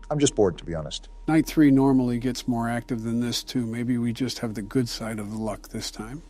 Speaker 1: I'm just bored, to be honest.
Speaker 3: Night 3 normally gets more active than this, too. Maybe we just have the good side of the luck this time.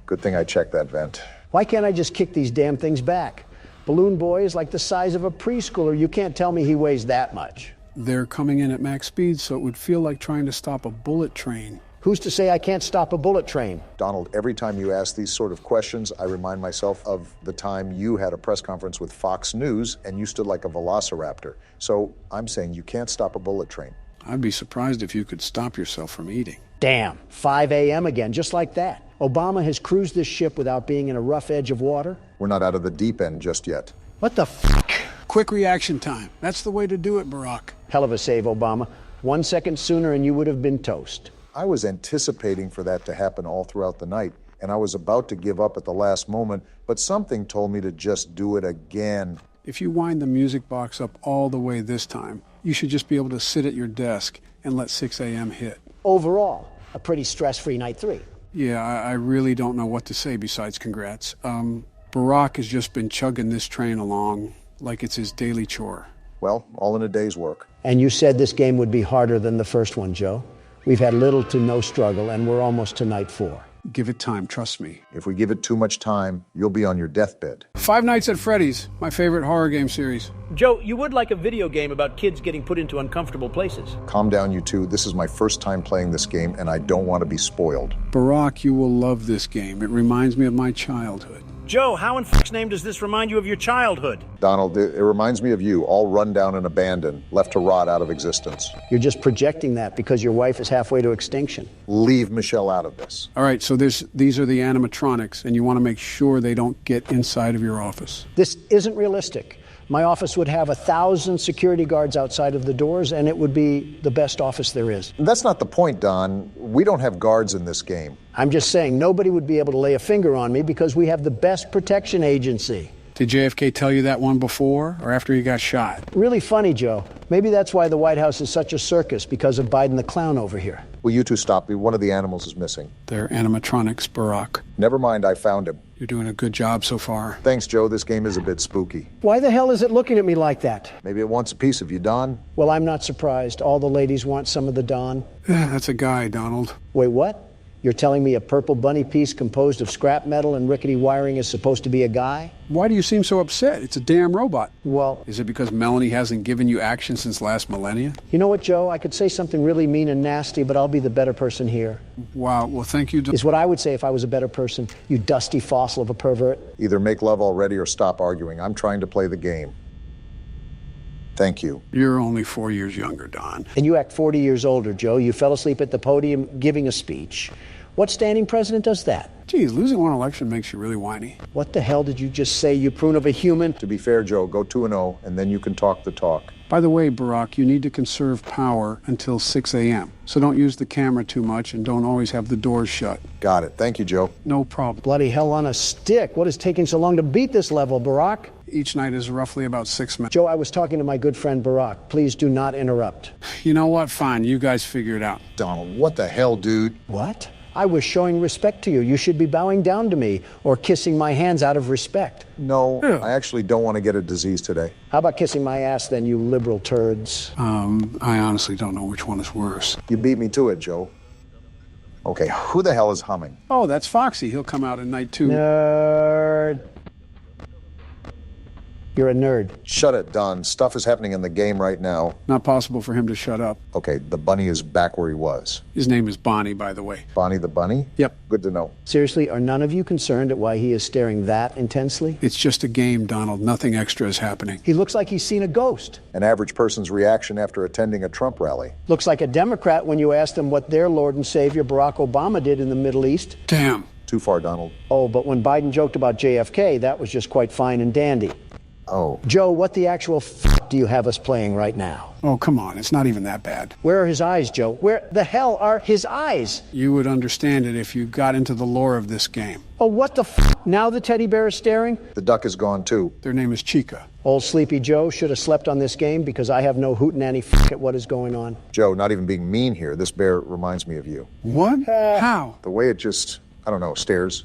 Speaker 1: Good thing I checked that vent.
Speaker 2: Why can't I just kick these damn things back? Balloon Boy is like the size of a preschooler. You can't tell me he weighs that much.
Speaker 3: They're coming in at max speed, so it would feel like trying to stop a bullet train.
Speaker 2: Who's to say I can't stop a bullet train?
Speaker 1: Donald, every time you ask these sort of questions, I remind myself of the time you had a press conference with Fox News and you stood like a velociraptor. So I'm saying you can't stop a bullet train.
Speaker 3: I'd be surprised if you could stop yourself from eating.
Speaker 2: Damn, 5 a.m. again, just like that. Obama has cruised this ship without being in a rough edge of water.
Speaker 1: We're not out of the deep end just yet.
Speaker 2: What the f***?
Speaker 3: Quick reaction time. That's the way to do it, Barack.
Speaker 2: Hell of a save, Obama. 1 second sooner and you would have been toast.
Speaker 1: I was anticipating for that to happen all throughout the night, and I was about to give up at the last moment, but something told me to just do it again.
Speaker 3: If you wind the music box up all the way this time, you should just be able to sit at your desk and let 6 a.m. hit.
Speaker 2: Overall, a pretty stress-free night 3.
Speaker 3: Yeah, I really don't know what to say besides congrats. Barack has just been chugging this train along like it's his daily chore.
Speaker 1: Well, all in a day's work.
Speaker 2: And you said this game would be harder than the first one, Joe. We've had little to no struggle, and we're almost to night 4.
Speaker 3: Give it time, trust me.
Speaker 1: If we give it too much time, you'll be on your deathbed.
Speaker 3: Five Nights at Freddy's, my favorite horror game series.
Speaker 2: Joe, you would like a video game about kids getting put into uncomfortable places.
Speaker 1: Calm down, you two. This is my first time playing this game, and I don't want to be spoiled.
Speaker 3: Barack, you will love this game. It reminds me of my childhood.
Speaker 2: Joe, how in f***'s name does this remind you of your childhood?
Speaker 1: Donald, it reminds me of you, all run down and abandoned, left to rot out of existence.
Speaker 2: You're just projecting that because your wife is halfway to extinction.
Speaker 1: Leave Michelle out of this.
Speaker 3: All right, so these are the animatronics, and you want to make sure they don't get inside of your office.
Speaker 2: This isn't realistic. My office would have 1,000 security guards outside of the doors, and it would be the best office there is.
Speaker 1: That's not the point, Don. We don't have guards in this game.
Speaker 2: I'm just saying nobody would be able to lay a finger on me because we have the best protection agency.
Speaker 3: Did JFK tell you that one before or after he got shot?
Speaker 2: Really funny, Joe. Maybe that's why the White House is such a circus, because of Biden the clown over here.
Speaker 1: Will you two stop me? One of the animals is missing.
Speaker 3: They're animatronics, Barack.
Speaker 1: Never mind, I found him.
Speaker 3: You're doing a good job so far.
Speaker 1: Thanks, Joe. This game is a bit spooky.
Speaker 2: Why the hell is it looking at me like that?
Speaker 1: Maybe it wants a piece of you, Don.
Speaker 2: Well, I'm not surprised. All the ladies want some of the Don.
Speaker 3: That's a guy, Donald.
Speaker 2: Wait, what? You're telling me a purple bunny piece composed of scrap metal and rickety wiring is supposed to be a guy?
Speaker 3: Why do you seem so upset? It's a damn robot.
Speaker 2: Well...
Speaker 3: Is it because Melanie hasn't given you action since last millennia?
Speaker 2: You know what, Joe? I could say something really mean and nasty, but I'll be the better person here.
Speaker 3: Wow, well, thank you.
Speaker 2: Is what I would say if I was a better person, you dusty fossil of a pervert.
Speaker 1: Either make love already or stop arguing. I'm trying to play the game. Thank you.
Speaker 3: You're only 4 years younger, Don.
Speaker 2: And you act 40 years older, Joe. You fell asleep at the podium giving a speech. What standing president does that?
Speaker 3: Geez, losing one election makes you really whiny.
Speaker 2: What the hell did you just say, you prune of a human?
Speaker 1: To be fair, Joe, go 2-0, and then you can talk the talk.
Speaker 3: By the way, Barack, you need to conserve power until 6 a.m. So don't use the camera too much and don't always have the doors shut.
Speaker 1: Got it. Thank you, Joe.
Speaker 3: No problem.
Speaker 2: Bloody hell on a stick. What is taking so long to beat this level, Barack?
Speaker 3: Each night is roughly about 6 minutes.
Speaker 2: Joe, I was talking to my good friend Barack. Please do not interrupt.
Speaker 3: You know what? Fine. You guys figure it out.
Speaker 1: Donald, what the hell, dude?
Speaker 2: What? I was showing respect to you. You should be bowing down to me or kissing my hands out of respect.
Speaker 1: No, I actually don't want to get a disease today.
Speaker 2: How about kissing my ass then, you liberal turds?
Speaker 3: I honestly don't know which one is worse.
Speaker 1: You beat me to it, Joe. Okay, who the hell is humming?
Speaker 3: Oh, that's Foxy. He'll come out in night 2.
Speaker 2: Nerd. You're a nerd.
Speaker 1: Shut it, Don. Stuff is happening in the game right now.
Speaker 3: Not possible for him to shut up.
Speaker 1: Okay, the bunny is back where he was.
Speaker 3: His name is Bonnie, by the way.
Speaker 1: Bonnie the bunny?
Speaker 3: Yep.
Speaker 1: Good to know.
Speaker 2: Seriously, are none of you concerned at why he is staring that intensely?
Speaker 3: It's just a game, Donald. Nothing extra is happening.
Speaker 2: He looks like he's seen a ghost.
Speaker 1: An average person's reaction after attending a Trump rally.
Speaker 2: Looks like a Democrat when you asked him what their Lord and Savior Barack Obama did in the Middle East.
Speaker 3: Damn.
Speaker 1: Too far, Donald.
Speaker 2: Oh, but when Biden joked about JFK, that was just quite fine and dandy.
Speaker 1: Oh.
Speaker 2: Joe, what the actual do you have us playing right now?
Speaker 3: Oh, come on. It's not even that bad.
Speaker 2: Where are his eyes, Joe? Where the hell are his eyes?
Speaker 3: You would understand it if you got into the lore of this game.
Speaker 2: Oh, what the Now the teddy bear is staring?
Speaker 1: The duck is gone, too.
Speaker 3: Their name is Chica.
Speaker 2: Old Sleepy Joe should have slept on this game because I have no hootenanny at what is going on.
Speaker 1: Joe, not even being mean here, this bear reminds me of you.
Speaker 3: What? How?
Speaker 1: The way it just, I don't know, stares.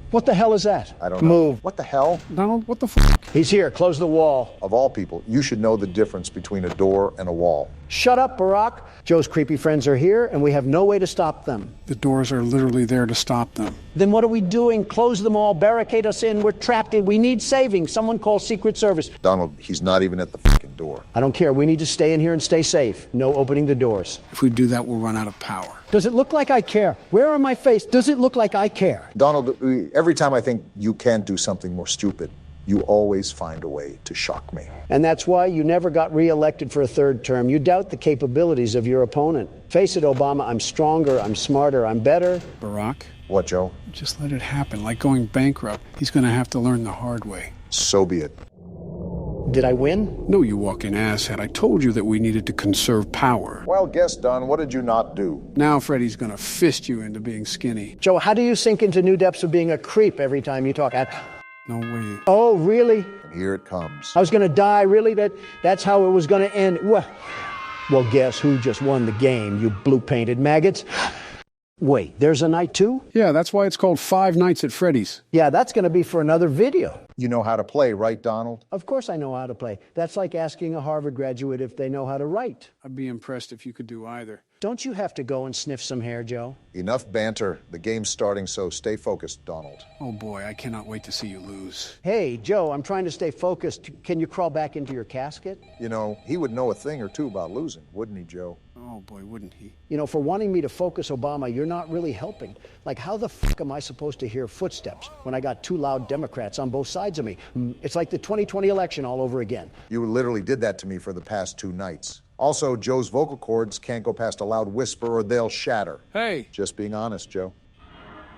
Speaker 2: What the hell is that?
Speaker 1: I don't know.
Speaker 2: Move.
Speaker 1: What the hell?
Speaker 3: Donald, what the
Speaker 2: He's here. Close the wall.
Speaker 1: Of all people, you should know the difference between a door and a wall.
Speaker 2: Shut up, Barack. Joe's creepy friends are here, and we have no way to stop them.
Speaker 3: The doors are literally there to stop them.
Speaker 2: Then what are we doing? Close them all, barricade us in. We're trapped in. We need saving. Someone call Secret Service.
Speaker 1: Donald, he's not even at the fucking door.
Speaker 2: I don't care. We need to stay in here and stay safe. No opening the doors.
Speaker 3: If we do that, we'll run out of power.
Speaker 2: Does it look like I care? Where on my face does it look like I care?
Speaker 1: Donald, every time I think you can't do something more stupid, you always find a way to shock me.
Speaker 2: And that's why you never got reelected for a third term. You doubt the capabilities of your opponent. Face it, Obama, I'm stronger, I'm smarter, I'm better.
Speaker 3: Barack?
Speaker 1: What, Joe?
Speaker 3: Just let it happen. Like going bankrupt. He's going to have to learn the hard way.
Speaker 1: So be it.
Speaker 2: Did I win?
Speaker 3: No, you walking asshat. I told you that we needed to conserve power.
Speaker 1: Well, guess, Don, what did you not do?
Speaker 3: Now Freddie's going to fist you into being skinny.
Speaker 2: Joe, how do you sink into new depths of being a creep every time you talk?
Speaker 3: No way.
Speaker 2: Oh, really?
Speaker 1: And here it comes.
Speaker 2: I was going to die, really? That's how it was going to end? Well, guess who just won the game, you blue-painted maggots? Wait, there's a night 2?
Speaker 3: Yeah, that's why it's called Five Nights at Freddy's.
Speaker 2: Yeah, that's going to be for another video.
Speaker 1: You know how to play, right, Donald?
Speaker 2: Of course I know how to play. That's like asking a Harvard graduate if they know how to write.
Speaker 3: I'd be impressed if you could do either.
Speaker 2: Don't you have to go and sniff some hair, Joe?
Speaker 1: Enough banter. The game's starting, so stay focused, Donald.
Speaker 3: Oh, boy, I cannot wait to see you lose.
Speaker 2: Hey, Joe, I'm trying to stay focused. Can you crawl back into your casket?
Speaker 1: You know, he would know a thing or two about losing, wouldn't he, Joe?
Speaker 3: Oh, Oh boy, wouldn't he?
Speaker 2: You know, for wanting me to focus, Obama, you're not really helping. Like, how the f am I supposed to hear footsteps when I got two loud Democrats on both sides of me? It's like the 2020 election all over again.
Speaker 1: You literally did that to me for the past 2 nights. Also, Joe's vocal cords can't go past a loud whisper or they'll shatter.
Speaker 3: Hey!
Speaker 1: Just being honest, Joe.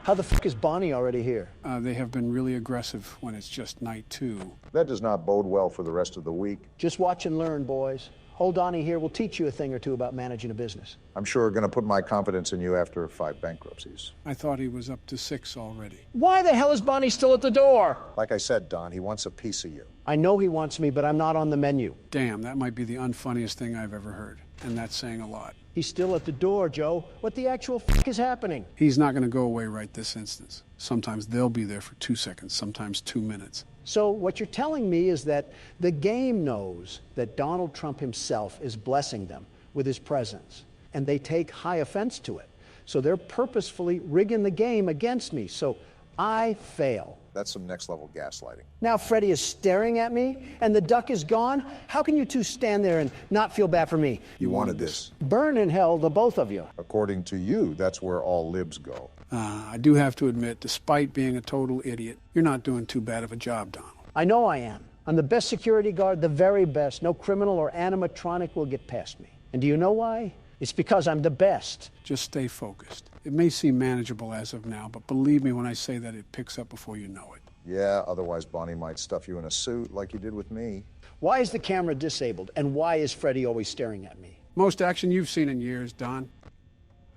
Speaker 2: How the f is Bonnie already here?
Speaker 3: They have been really aggressive when it's just night 2.
Speaker 1: That does not bode well for the rest of the week.
Speaker 2: Just watch and learn, boys. Old Donnie here will teach you a thing or two about managing a business.
Speaker 1: I'm sure going to put my confidence in you after 5 bankruptcies.
Speaker 3: I thought he was up to 6 already.
Speaker 2: Why the hell is Bonnie still at the door?
Speaker 1: Like I said, Don, he wants a piece of you.
Speaker 2: I know he wants me, but I'm not on the menu.
Speaker 3: Damn, that might be the unfunniest thing I've ever heard. And that's saying a lot.
Speaker 2: He's still at the door, Joe. What the actual f is happening?
Speaker 3: He's not going to go away right this instance. Sometimes they'll be there for 2 seconds, sometimes 2 minutes.
Speaker 2: So what you're telling me is that the game knows that Donald Trump himself is blessing them with his presence, and they take high offense to it. So they're purposefully rigging the game against me. So I fail.
Speaker 1: That's some next-level gaslighting.
Speaker 2: Now Freddie is staring at me, and the duck is gone? How can you two stand there and not feel bad for me?
Speaker 1: You wanted this.
Speaker 2: Burn in hell, the both of you.
Speaker 1: According to you, that's where all libs go.
Speaker 3: I do have to admit, despite being a total idiot, you're not doing too bad of a job, Donald.
Speaker 2: I know I am. I'm the best security guard, the very best. No criminal or animatronic will get past me. And do you know why? It's because I'm the best.
Speaker 3: Just stay focused. It may seem manageable as of now, but believe me when I say that it picks up before you know it.
Speaker 1: Yeah, otherwise Bonnie might stuff you in a suit like you did with me.
Speaker 2: Why is the camera disabled? And why is Freddie always staring at me?
Speaker 3: Most action you've seen in years, Don.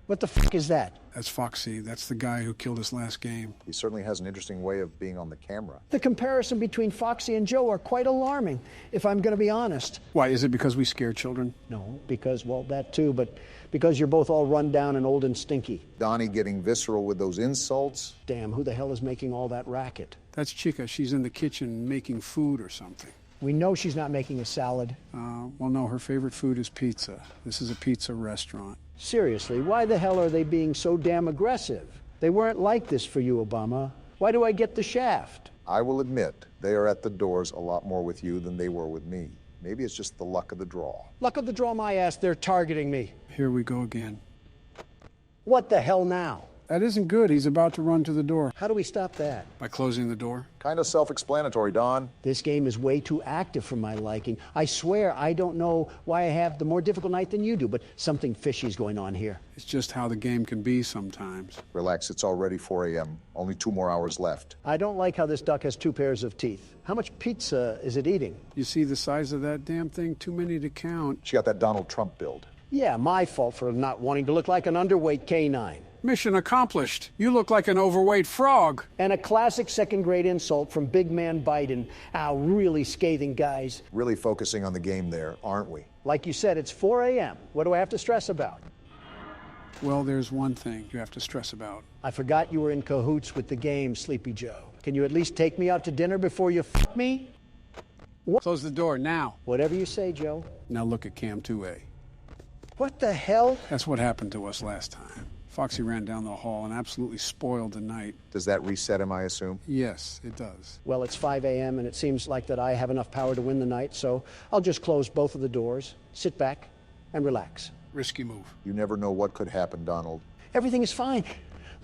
Speaker 2: What the f is that?
Speaker 3: That's Foxy. That's the guy who killed us last game.
Speaker 1: He certainly has an interesting way of being on the camera.
Speaker 2: The comparison between Foxy and Joe are quite alarming, if I'm going to be honest.
Speaker 3: Why, is it because we scare children?
Speaker 2: No, because, well, that too, but because you're both all run down and old and stinky.
Speaker 1: Donnie getting visceral with those insults.
Speaker 2: Damn, who the hell is making all that racket?
Speaker 3: That's Chica. She's in the kitchen making food or something.
Speaker 2: We know she's not making a salad.
Speaker 3: Well, no, her favorite food is pizza. This is a pizza restaurant.
Speaker 2: Seriously, why the hell are they being so damn aggressive? They weren't like this for you, Obama. Why do I get the shaft?
Speaker 1: I will admit, they are at the doors a lot more with you than they were with me. Maybe it's just the luck of the draw.
Speaker 2: Luck of the draw, my ass, they're targeting me.
Speaker 3: Here we go again.
Speaker 2: What the hell now?
Speaker 3: That isn't good. He's about to run to the door.
Speaker 2: How do we stop that?
Speaker 3: By closing the door.
Speaker 1: Kind of self-explanatory, Don.
Speaker 2: This game is way too active for my liking. I swear I don't know why I have the more difficult night than you do, but something fishy's going on here.
Speaker 3: It's just how the game can be sometimes.
Speaker 1: Relax, it's already 4 a.m. Only 2 more hours left.
Speaker 2: I don't like how this duck has 2 pairs of teeth. How much pizza is it eating?
Speaker 3: You see the size of that damn thing? Too many to count.
Speaker 1: She got that Donald Trump build.
Speaker 2: Yeah, my fault for not wanting to look like an underweight canine.
Speaker 3: Mission accomplished. You look like an overweight frog.
Speaker 2: And a classic second-grade insult from big man Biden. Ow, really scathing, guys.
Speaker 1: Really focusing on the game there, aren't we?
Speaker 2: Like you said, it's 4 a.m. What do I have to stress about?
Speaker 3: Well, there's one thing you have to stress about.
Speaker 2: I forgot you were in cahoots with the game, Sleepy Joe. Can you at least take me out to dinner before you f me?
Speaker 3: What? Close the door now.
Speaker 2: Whatever you say, Joe.
Speaker 3: Now look at Cam 2A.
Speaker 2: What the hell?
Speaker 3: That's what happened to us last time. Foxy ran down the hall and absolutely spoiled the night.
Speaker 1: Does that reset him, I assume?
Speaker 3: Yes, it does.
Speaker 2: Well, it's 5 a.m. and it seems like that I have enough power to win the night, so I'll just close both of the doors, sit back, and relax.
Speaker 3: Risky move.
Speaker 1: You never know what could happen, Donald.
Speaker 2: Everything is fine.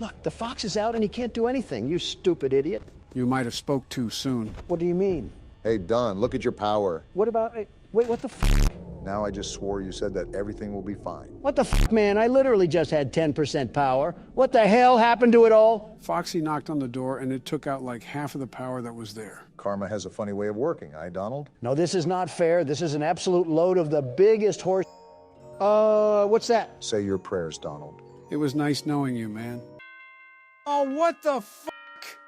Speaker 2: Look, the fox is out and he can't do anything, you stupid idiot.
Speaker 3: You might have spoke too soon.
Speaker 2: What do you mean?
Speaker 1: Hey, Don, look at your power.
Speaker 2: What about... Wait, what the f***?
Speaker 1: Now I just swore you said that everything will be fine.
Speaker 2: What the f***, man? I literally just had 10% power. What the hell happened to it all?
Speaker 3: Foxy knocked on the door and it took out like half of the power that was there.
Speaker 1: Karma has a funny way of working, Donald?
Speaker 2: No, this is not fair. This is an absolute load of the biggest horse... what's that?
Speaker 1: Say your prayers, Donald.
Speaker 3: It was nice knowing you, man. Oh, what the f***?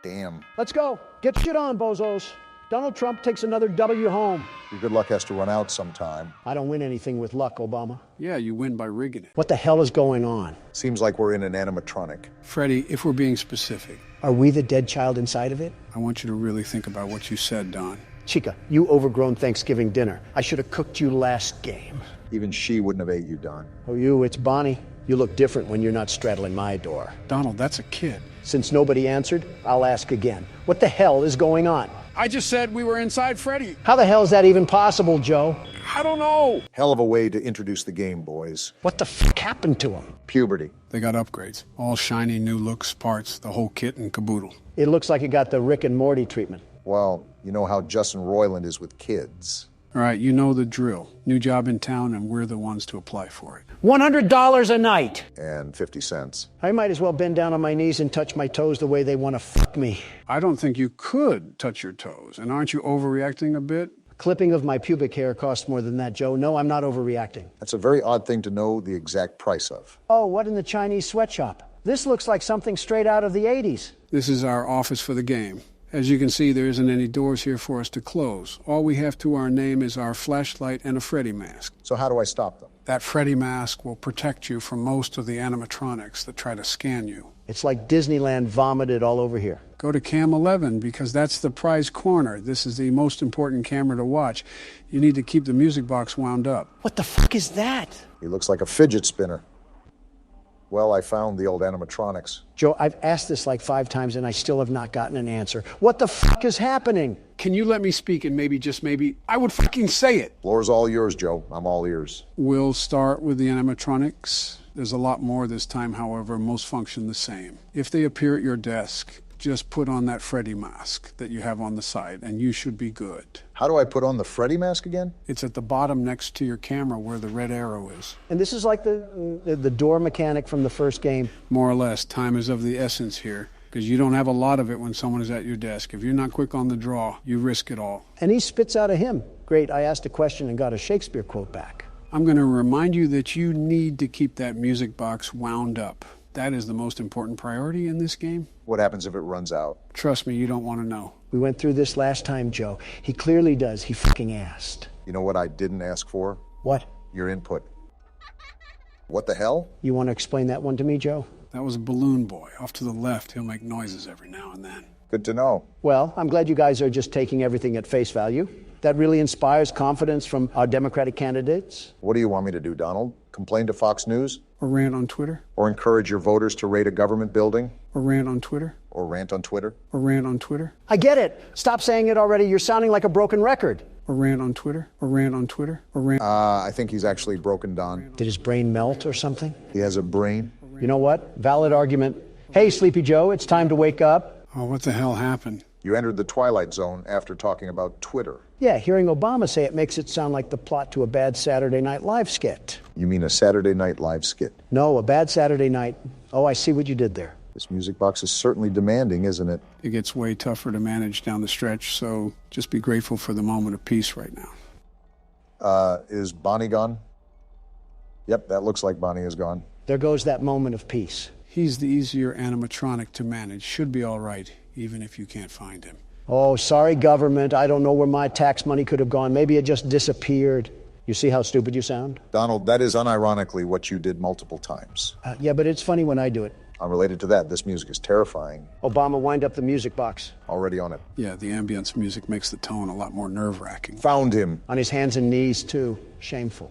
Speaker 1: Damn.
Speaker 2: Let's go. Get shit on, bozos. Donald Trump takes another W home.
Speaker 1: Your good luck has to run out sometime.
Speaker 2: I don't win anything with luck, Obama.
Speaker 3: Yeah, you win by rigging it.
Speaker 2: What the hell is going on?
Speaker 1: Seems like we're in an animatronic.
Speaker 3: Freddie, if we're being specific.
Speaker 2: Are we the dead child inside of it?
Speaker 3: I want you to really think about what you said, Don.
Speaker 2: Chica, you overgrown Thanksgiving dinner. I should have cooked you last game.
Speaker 1: Even she wouldn't have ate you, Don.
Speaker 2: Oh, it's Bonnie. You look different when you're not straddling my door.
Speaker 3: Donald, that's a kid.
Speaker 2: Since nobody answered, I'll ask again. What the hell is going on?
Speaker 3: I just said we were inside Freddie.
Speaker 2: How the hell is that even possible, Joe?
Speaker 3: I don't know.
Speaker 1: Hell of a way to introduce the game, boys.
Speaker 2: What the fuck happened to him?
Speaker 1: Puberty.
Speaker 3: They got upgrades. All shiny new looks, parts, the whole kit and caboodle.
Speaker 2: It looks like it got the Rick and Morty treatment.
Speaker 1: Well, you know how Justin Roiland is with kids.
Speaker 3: All right, you know the drill. New job in town, and we're the ones to apply for it.
Speaker 2: $100 a night.
Speaker 1: And 50 cents.
Speaker 2: I might as well bend down on my knees and touch my toes the way they want to fuck me.
Speaker 3: I don't think you could touch your toes. And aren't you overreacting a bit?
Speaker 2: Clipping of my pubic hair costs more than that, Joe. No, I'm not overreacting.
Speaker 1: That's a very odd thing to know the exact price of.
Speaker 2: Oh, what in the Chinese sweatshop? This looks like something straight out of the 80s.
Speaker 3: This is our office for the game. As you can see, there isn't any doors here for us to close. All we have to our name is our flashlight and a Freddy mask.
Speaker 1: So how do I stop them?
Speaker 3: That Freddy mask will protect you from most of the animatronics that try to scan you.
Speaker 2: It's like Disneyland vomited all over here.
Speaker 3: Go to Cam 11 because that's the prize corner. This is the most important camera to watch. You need to keep the music box wound up.
Speaker 2: What the fuck is that?
Speaker 1: He looks like a fidget spinner. Well, I found the old animatronics.
Speaker 2: Joe, I've asked this like 5 times and I still have not gotten an answer. What the fuck is happening?
Speaker 3: Can you let me speak and maybe, just maybe, I would fucking say it.
Speaker 1: Floor's all yours, Joe. I'm all ears.
Speaker 3: We'll start with the animatronics. There's a lot more this time, however, most function the same. If they appear at your desk, just put on that Freddy mask that you have on the side and you should be good.
Speaker 1: How do I put on the Freddy mask again?
Speaker 3: It's at the bottom next to your camera where the red arrow is.
Speaker 2: And this is like the door mechanic from the first game?
Speaker 3: More or less. Time is of the essence here because you don't have a lot of it when someone is at your desk. If you're not quick on the draw, you risk it all.
Speaker 2: And he spits out a hymn. Great, I asked a question and got a Shakespeare quote back.
Speaker 3: I'm going to remind you that you need to keep that music box wound up. That is the most important priority in this game.
Speaker 1: What happens if it runs out?
Speaker 3: Trust me, you don't want to know.
Speaker 2: We went through this last time, Joe. He clearly does. He fucking asked.
Speaker 1: You know what I didn't ask for?
Speaker 2: What?
Speaker 1: Your input. What the hell?
Speaker 2: You want to explain that one to me, Joe?
Speaker 3: That was a balloon boy. Off to the left, he'll make noises every now and then.
Speaker 1: Good to know.
Speaker 2: Well, I'm glad you guys are just taking everything at face value. That really inspires confidence from our Democratic candidates.
Speaker 1: What do you want me to do, Donald? Complain to Fox News?
Speaker 3: Or rant on Twitter?
Speaker 1: Or encourage your voters to raid a government building?
Speaker 3: Or rant on Twitter?
Speaker 1: Or rant on Twitter?
Speaker 3: Or rant on Twitter?
Speaker 2: I get it. Stop saying it already. You're sounding like a broken record.
Speaker 3: Or rant on Twitter? Or rant on Twitter? Or rant...
Speaker 1: I think he's actually broken, Don.
Speaker 2: Did his brain melt or something?
Speaker 1: He has a brain.
Speaker 2: You know what? Valid argument. Hey, Sleepy Joe, it's time to wake up.
Speaker 3: Oh, what the hell happened?
Speaker 1: You entered the Twilight Zone after talking about Twitter.
Speaker 2: Yeah, hearing Obama say it makes it sound like the plot to a bad Saturday Night Live skit.
Speaker 1: You mean a Saturday Night Live skit?
Speaker 2: No, a bad Saturday night. Oh, I see what you did there.
Speaker 1: This music box is certainly demanding, isn't it?
Speaker 3: It gets way tougher to manage down the stretch, so just be grateful for the moment of peace right now.
Speaker 1: Is Bonnie gone? Yep, that looks like Bonnie is gone.
Speaker 2: There goes that moment of peace.
Speaker 3: He's the easier animatronic to manage. Should be all right, even if you can't find him.
Speaker 2: Oh, sorry, government. I don't know where my tax money could have gone. Maybe it just disappeared. You see how stupid you sound?
Speaker 1: Donald, that is unironically what you did multiple times.
Speaker 2: Yeah, but it's funny when I do it.
Speaker 1: Unrelated to that, this music is terrifying.
Speaker 2: Obama, wind up the music box.
Speaker 1: Already on it.
Speaker 3: Yeah, the ambience music makes the tone a lot more nerve-wracking.
Speaker 1: Found him.
Speaker 2: On his hands and knees, too. Shameful.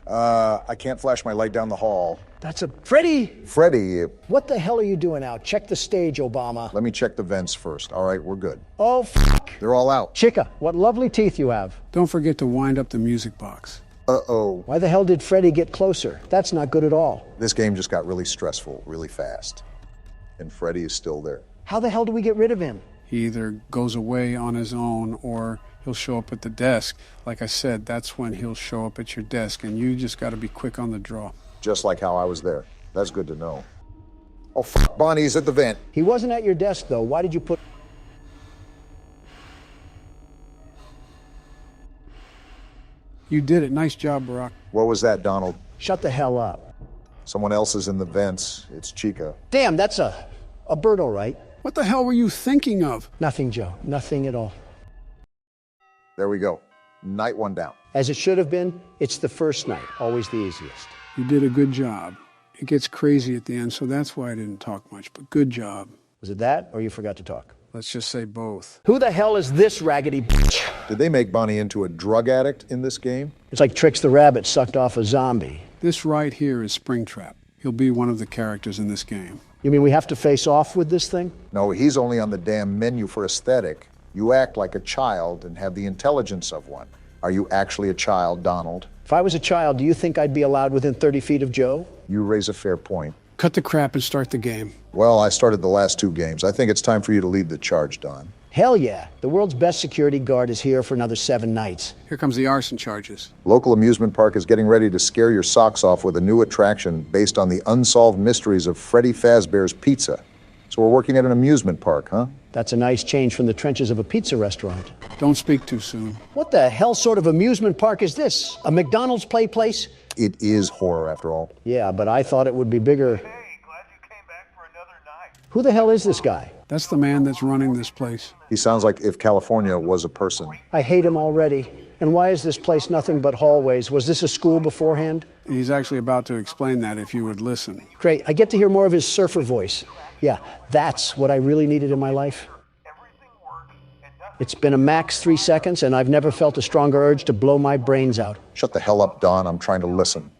Speaker 1: I can't flash my light down the hall.
Speaker 2: That's a... Freddy!
Speaker 1: Freddy!
Speaker 2: What the hell are you doing out? Check the stage, Obama.
Speaker 1: Let me check the vents first. All right, we're good.
Speaker 2: Oh, fuck.
Speaker 1: They're all out.
Speaker 2: Chica, what lovely teeth you have.
Speaker 3: Don't forget to wind up the music box.
Speaker 1: Uh-oh.
Speaker 2: Why the hell did Freddy get closer? That's not good at all.
Speaker 1: This game just got really stressful, really fast. And Freddy is still there.
Speaker 2: How the hell do we get rid of him?
Speaker 3: He either goes away on his own or he'll show up at the desk. Like I said, that's when he'll show up at your desk, and you just got to be quick on the draw.
Speaker 1: Just like how I was there. That's good to know. Oh, fuck, Bonnie's at the vent.
Speaker 2: He wasn't at your desk, though. Why did you put...
Speaker 3: You did it. Nice job, Barack.
Speaker 1: What was that, Donald?
Speaker 2: Shut the hell up.
Speaker 1: Someone else is in the vents. It's Chica.
Speaker 2: Damn, that's a bird, all right.
Speaker 3: What the hell were you thinking of?
Speaker 2: Nothing, Joe. Nothing at all.
Speaker 1: There we go. Night one down.
Speaker 2: As it should have been, it's the first night. Always the easiest.
Speaker 3: You did a good job. It gets crazy at the end, so that's why I didn't talk much, but good job.
Speaker 2: Was it that, or you forgot to talk?
Speaker 3: Let's just say both.
Speaker 2: Who the hell is this raggedy bitch?
Speaker 1: Did they make Bonnie into a drug addict in this game?
Speaker 2: It's like Trix the Rabbit sucked off a zombie.
Speaker 3: This right here is Springtrap. He'll be one of the characters in this game.
Speaker 2: You mean we have to face off with this thing?
Speaker 1: No, he's only on the damn menu for aesthetic. You act like a child and have the intelligence of one. Are you actually a child, Donald?
Speaker 2: If I was a child, do you think I'd be allowed within 30 feet of Joe?
Speaker 1: You raise a fair point.
Speaker 3: Cut the crap and start the game.
Speaker 1: Well, I started the last 2 games. I think it's time for you to lead the charge, Don.
Speaker 2: Hell yeah. The world's best security guard is here for another 7 nights.
Speaker 3: Here comes the arson charges.
Speaker 1: Local amusement park is getting ready to scare your socks off with a new attraction based on the unsolved mysteries of Freddy Fazbear's Pizza. So we're working at an amusement park, huh?
Speaker 2: That's a nice change from the trenches of a pizza restaurant.
Speaker 3: Don't speak too soon.
Speaker 2: What the hell sort of amusement park is this? A McDonald's play place?
Speaker 1: It is horror, after all.
Speaker 2: Yeah, but I thought it would be bigger. Who the hell is this guy?
Speaker 3: That's the man that's running this place.
Speaker 1: He sounds like if California was a person.
Speaker 2: I hate him already. And why is this place nothing but hallways? Was this a school beforehand?
Speaker 3: He's actually about to explain that if you would listen.
Speaker 2: Great. I get to hear more of his surfer voice. Yeah, that's what I really needed in my life. It's been a max 3 seconds, and I've never felt a stronger urge to blow my brains out.
Speaker 1: Shut the hell up, Don. I'm trying to listen.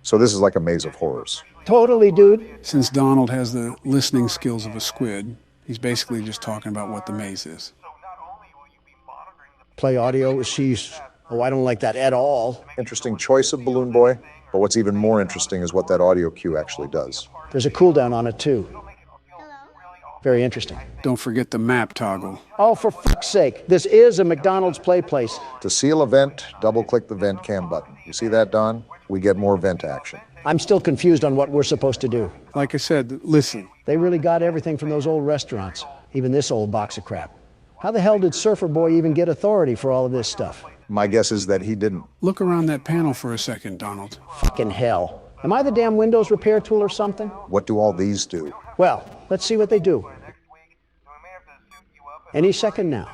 Speaker 1: So this is like a maze of horrors.
Speaker 2: Totally, dude.
Speaker 3: Since Donald has the listening skills of a squid, he's basically just talking about what the maze is.
Speaker 2: Play audio, she's... Oh, I don't like that at all.
Speaker 1: Interesting choice of Balloon Boy, but what's even more interesting is what that audio cue actually does.
Speaker 2: There's a cooldown on it, too. Very interesting.
Speaker 3: Don't forget the map toggle.
Speaker 2: Oh, for fuck's sake. This is a McDonald's play place.
Speaker 1: To seal a vent, double-click the vent cam button. You see that, Don? We get more vent action.
Speaker 2: I'm still confused on what we're supposed to do.
Speaker 3: Like I said, listen.
Speaker 2: They really got everything from those old restaurants, even this old box of crap. How the hell did Surfer Boy even get authority for all of this stuff?
Speaker 1: My guess is that he didn't.
Speaker 3: Look around that panel for a second, Donald.
Speaker 2: Fucking hell. Am I the damn Windows repair tool or something?
Speaker 1: What do all these do?
Speaker 2: Well, let's see what they do. Any second now.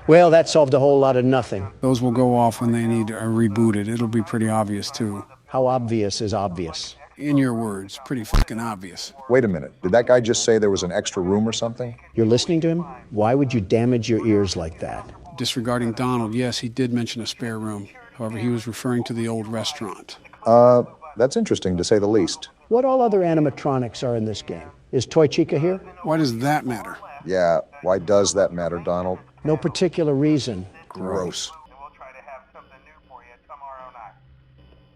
Speaker 2: Well, that solved a whole lot of nothing.
Speaker 3: Those will go off when they need rebooted. It'll be pretty obvious, too.
Speaker 2: How obvious is obvious?
Speaker 3: In your words, pretty fucking obvious.
Speaker 1: Wait a minute. Did that guy just say there was an extra room or something?
Speaker 2: You're listening to him? Why would you damage your ears like that?
Speaker 3: Disregarding Donald, yes, he did mention a spare room. However, he was referring to the old restaurant.
Speaker 1: That's interesting, to say the least.
Speaker 2: What all other animatronics are in this game? Is Toy Chica here?
Speaker 3: Why does that matter?
Speaker 1: Yeah, why does that matter, Donald?
Speaker 2: No particular reason.
Speaker 1: Gross.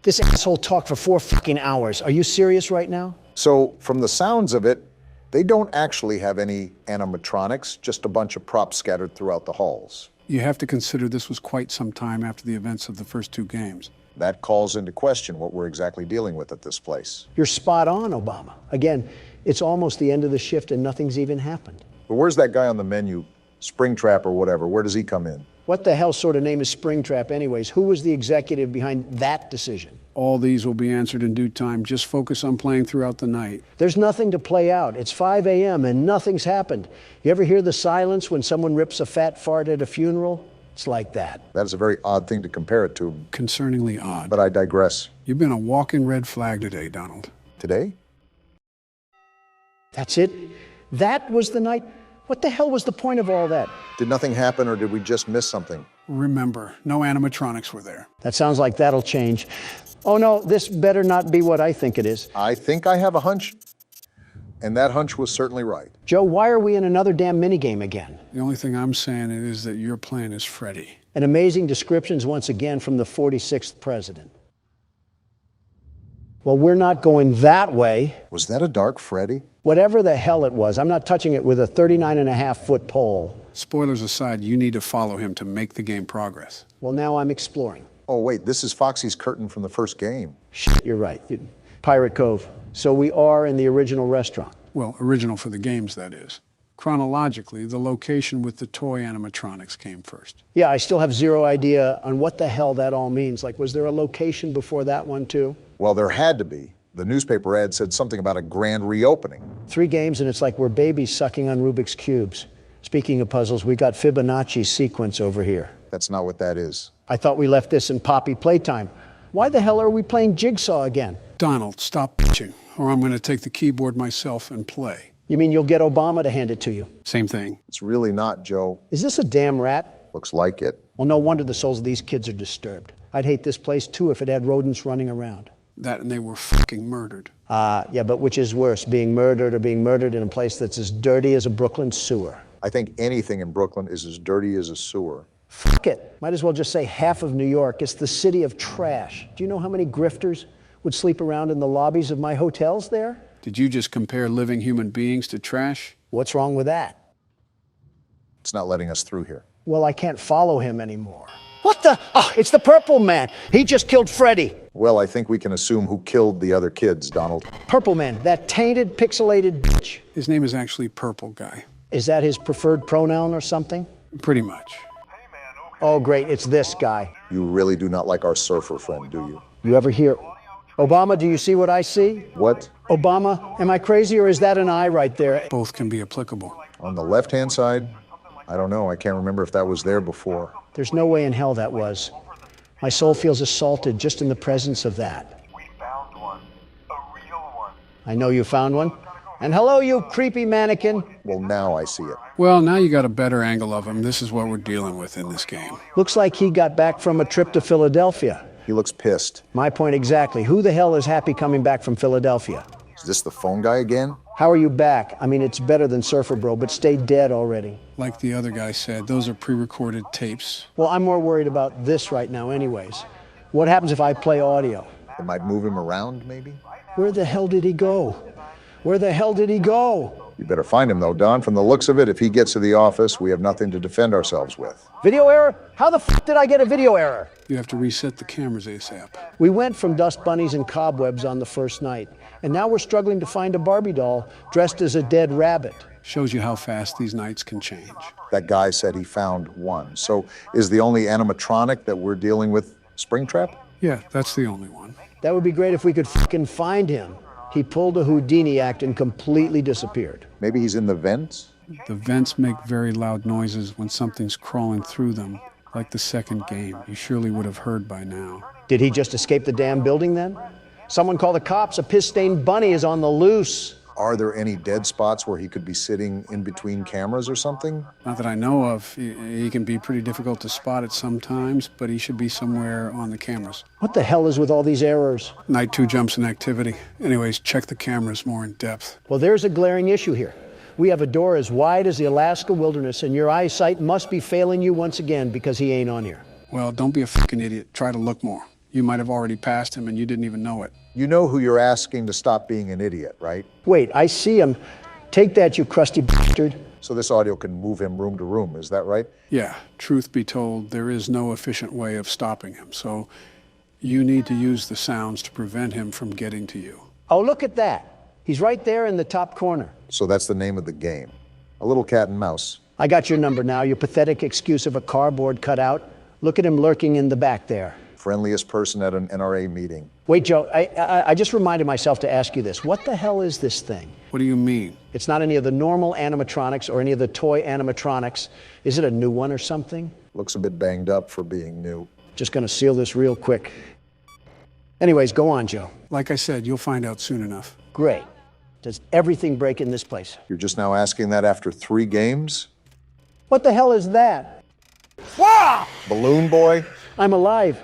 Speaker 2: This asshole talked for 4 fucking hours. Are you serious right now?
Speaker 1: So, from the sounds of it, they don't actually have any animatronics, just a bunch of props scattered throughout the halls.
Speaker 3: You have to consider this was quite some time after the events of the first 2 games.
Speaker 1: That calls into question what we're exactly dealing with at this place.
Speaker 2: You're spot on, Obama. Again, it's almost the end of the shift and nothing's even happened.
Speaker 1: But where's that guy on the menu? Springtrap or whatever, where does he come in?
Speaker 2: What the hell sort of name is Springtrap anyways? Who was the executive behind that decision?
Speaker 3: All these will be answered in due time. Just focus on playing throughout the night.
Speaker 2: There's nothing to play out. It's 5 a.m. and nothing's happened. You ever hear the silence when someone rips a fat fart at a funeral? It's like that.
Speaker 1: That is a very odd thing to compare it to.
Speaker 3: Concerningly odd.
Speaker 1: But I digress.
Speaker 3: You've been a walking red flag today, Donald.
Speaker 1: Today?
Speaker 2: That's it? That was the night? What the hell was the point of all that?
Speaker 1: Did nothing happen or did we just miss something?
Speaker 3: Remember, no animatronics were there.
Speaker 2: That sounds like that'll change. Oh no, this better not be what I think it is.
Speaker 1: I think I have a hunch. And that hunch was certainly right.
Speaker 2: Joe, why are we in another damn minigame again?
Speaker 3: The only thing I'm saying is that you're playing as Freddy.
Speaker 2: And amazing descriptions once again from the 46th president. Well, we're not going that way.
Speaker 1: Was that a dark Freddy?
Speaker 2: Whatever the hell it was, I'm not touching it with a 39.5-foot pole.
Speaker 3: Spoilers aside, you need to follow him to make the game progress.
Speaker 2: Well, now I'm exploring.
Speaker 1: Oh, wait, this is Foxy's curtain from the first game.
Speaker 2: Shit, you're right. Pirate Cove. So we are in the original restaurant.
Speaker 3: Well, original for the games, that is. Chronologically, the location with the toy animatronics came first.
Speaker 2: Yeah, I still have zero idea on what the hell that all means. Like, was there a location before that one, too?
Speaker 1: Well, there had to be. The newspaper ad said something about a grand reopening.
Speaker 2: 3 games, and it's like we're babies sucking on Rubik's Cubes. Speaking of puzzles, we got Fibonacci's sequence over here.
Speaker 1: That's not what that is.
Speaker 2: I thought we left this in Poppy Playtime. Why the hell are we playing Jigsaw again?
Speaker 3: Donald, stop bitching, or I'm going to take the keyboard myself and play.
Speaker 2: You mean you'll get Obama to hand it to you?
Speaker 3: Same thing.
Speaker 1: It's really not, Joe.
Speaker 2: Is this a damn rat?
Speaker 1: Looks like it.
Speaker 2: Well, no wonder the souls of these kids are disturbed. I'd hate this place, too, if it had rodents running around.
Speaker 3: That and they were fucking murdered.
Speaker 2: Yeah, but which is worse, being murdered or being murdered in a place that's as dirty as a Brooklyn sewer?
Speaker 1: I think anything in Brooklyn is as dirty as a sewer.
Speaker 2: Fuck it. Might as well just say half of New York. It's the city of trash. Do you know how many grifters would sleep around in the lobbies of my hotels there?
Speaker 3: Did you just compare living human beings to trash?
Speaker 2: What's wrong with that?
Speaker 1: It's not letting us through here.
Speaker 2: Well, I can't follow him anymore. What the? Oh, it's the Purple Man. He just killed Freddy.
Speaker 1: Well, I think we can assume who killed the other kids, Donald.
Speaker 2: Purple Man, that tainted, pixelated bitch.
Speaker 3: His name is actually Purple Guy.
Speaker 2: Is that his preferred pronoun or something?
Speaker 3: Pretty much.
Speaker 2: Oh, great, it's this guy.
Speaker 1: You really do not like our surfer friend, do you?
Speaker 2: You ever hear, Obama, do you see what I see?
Speaker 1: What?
Speaker 2: Obama, am I crazy or is that an eye right there?
Speaker 3: Both can be applicable.
Speaker 1: On the left-hand side, I don't know. I can't remember if that was there before.
Speaker 2: There's no way in hell that was. My soul feels assaulted just in the presence of that.
Speaker 8: We found one. A real one.
Speaker 2: I know you found one. And hello, you creepy mannequin.
Speaker 1: Well, now I see it.
Speaker 3: Well, now you got a better angle of him. This is what we're dealing with in this game.
Speaker 2: Looks like he got back from a trip to Philadelphia.
Speaker 1: He looks pissed.
Speaker 2: My point exactly. Who the hell is happy coming back from Philadelphia?
Speaker 1: Is this the phone guy again?
Speaker 2: How are you back? I mean, it's better than Surfer Bro, but stay dead already.
Speaker 3: Like the other guy said, those are pre-recorded tapes.
Speaker 2: Well, I'm more worried about this right now anyways. What happens if I play audio?
Speaker 1: It might move him around, maybe?
Speaker 2: Where the hell did he go? Where the hell did he go?
Speaker 1: You better find him, though, Don. From the looks of it, if he gets to the office, we have nothing to defend ourselves with.
Speaker 2: Video error? How the f did I get a video error?
Speaker 3: You have to reset the cameras ASAP.
Speaker 2: We went from dust bunnies and cobwebs on the first night, and now we're struggling to find a Barbie doll dressed as a dead rabbit.
Speaker 3: Shows you how fast these nights can change.
Speaker 1: That guy said he found one. So is the only animatronic that we're dealing with Springtrap?
Speaker 3: Yeah, that's the only one.
Speaker 2: That would be great if we could fucking find him. He pulled a Houdini act and completely disappeared.
Speaker 1: Maybe he's in the vents?
Speaker 3: The vents make very loud noises when something's crawling through them, like the second game. You surely would have heard by now.
Speaker 2: Did he just escape the damn building then? Someone call the cops. A piss-stained bunny is on the loose.
Speaker 1: Are there any dead spots where he could be sitting in between cameras or something?
Speaker 3: Not that I know of. He can be pretty difficult to spot at some times, but he should be somewhere on the cameras.
Speaker 2: What the hell is with all these errors?
Speaker 3: Night 2 jumps in activity. Anyways, check the cameras more in depth.
Speaker 2: Well, there's a glaring issue here. We have a door as wide as the Alaska wilderness, and your eyesight must be failing you once again because he ain't on here.
Speaker 3: Well, don't be a fucking idiot. Try to look more. You might have already passed him and you didn't even know it.
Speaker 1: You know who you're asking to stop being an idiot, right?
Speaker 2: Wait, I see him. Take that, you crusty bastard.
Speaker 1: So this audio can move him room to room, is that right?
Speaker 3: Yeah, truth be told, there is no efficient way of stopping him, so you need to use the sounds to prevent him from getting to you.
Speaker 2: Oh, look at that. He's right there in the top corner.
Speaker 1: So that's the name of the game. A little cat and mouse.
Speaker 2: I got your number now, your pathetic excuse of a cardboard cutout. Look at him lurking in the back there.
Speaker 1: Friendliest person at an NRA meeting.
Speaker 2: Wait, Joe, I just reminded myself to ask you this. What the hell is this thing?
Speaker 3: What do you mean?
Speaker 2: It's not any of the normal animatronics or any of the toy animatronics. Is it a new one or something?
Speaker 1: Looks a bit banged up for being new.
Speaker 2: Just gonna seal this real quick. Anyways, go on, Joe.
Speaker 3: Like I said, you'll find out soon enough.
Speaker 2: Great. Does everything break in this place?
Speaker 1: You're just now asking that after 3 games?
Speaker 2: What the hell is that?
Speaker 1: Wow! Balloon Boy?
Speaker 2: I'm alive.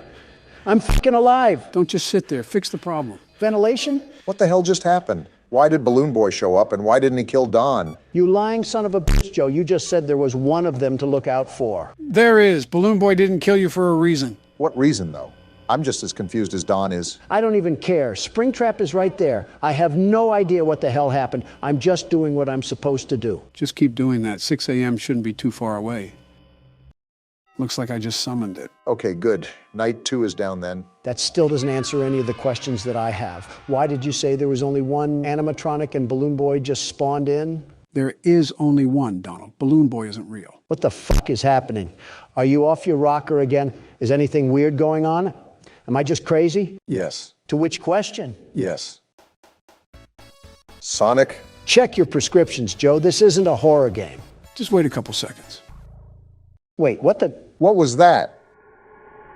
Speaker 2: I'm fucking alive.
Speaker 3: Don't just sit there. Fix the problem.
Speaker 2: Ventilation?
Speaker 1: What the hell just happened? Why did Balloon Boy show up and why didn't he kill Don?
Speaker 2: You lying son of a bitch, Joe. You just said there was one of them to look out for.
Speaker 3: There is. Balloon Boy didn't kill you for a reason.
Speaker 1: What reason, though? I'm just as confused as Don is.
Speaker 2: I don't even care. Springtrap is right there. I have no idea what the hell happened. I'm just doing what I'm supposed to do.
Speaker 3: Just keep doing that. 6 a.m. shouldn't be too far away. Looks like I just summoned it.
Speaker 1: Okay, good. Night 2 is down then.
Speaker 2: That still doesn't answer any of the questions that I have. Why did you say there was only one animatronic and Balloon Boy just spawned in?
Speaker 3: There is only one, Donald. Balloon Boy isn't real.
Speaker 2: What the fuck is happening? Are you off your rocker again? Is anything weird going on? Am I just crazy?
Speaker 1: Yes.
Speaker 2: To which question?
Speaker 1: Yes. Sonic?
Speaker 2: Check your prescriptions, Joe. This isn't a horror game.
Speaker 3: Just wait a couple seconds.
Speaker 2: Wait, what the?
Speaker 1: What was that?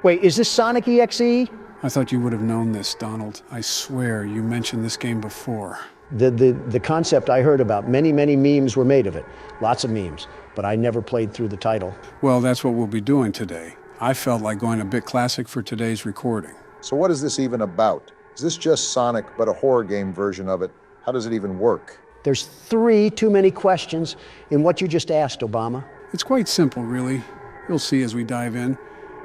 Speaker 2: Wait, is this Sonic EXE?
Speaker 3: I thought you would have known this, Donald. I swear you mentioned this game before.
Speaker 2: The concept I heard about, many memes were made of it. Lots of memes, but I never played through the title.
Speaker 3: Well, that's what we'll be doing today. I felt like going a bit classic for today's recording.
Speaker 1: So what is this even about? Is this just Sonic, but a horror game version of it? How does it even work?
Speaker 2: There's 3 too many questions in what you just asked, Obama.
Speaker 3: It's quite simple, really. You'll see as we dive in.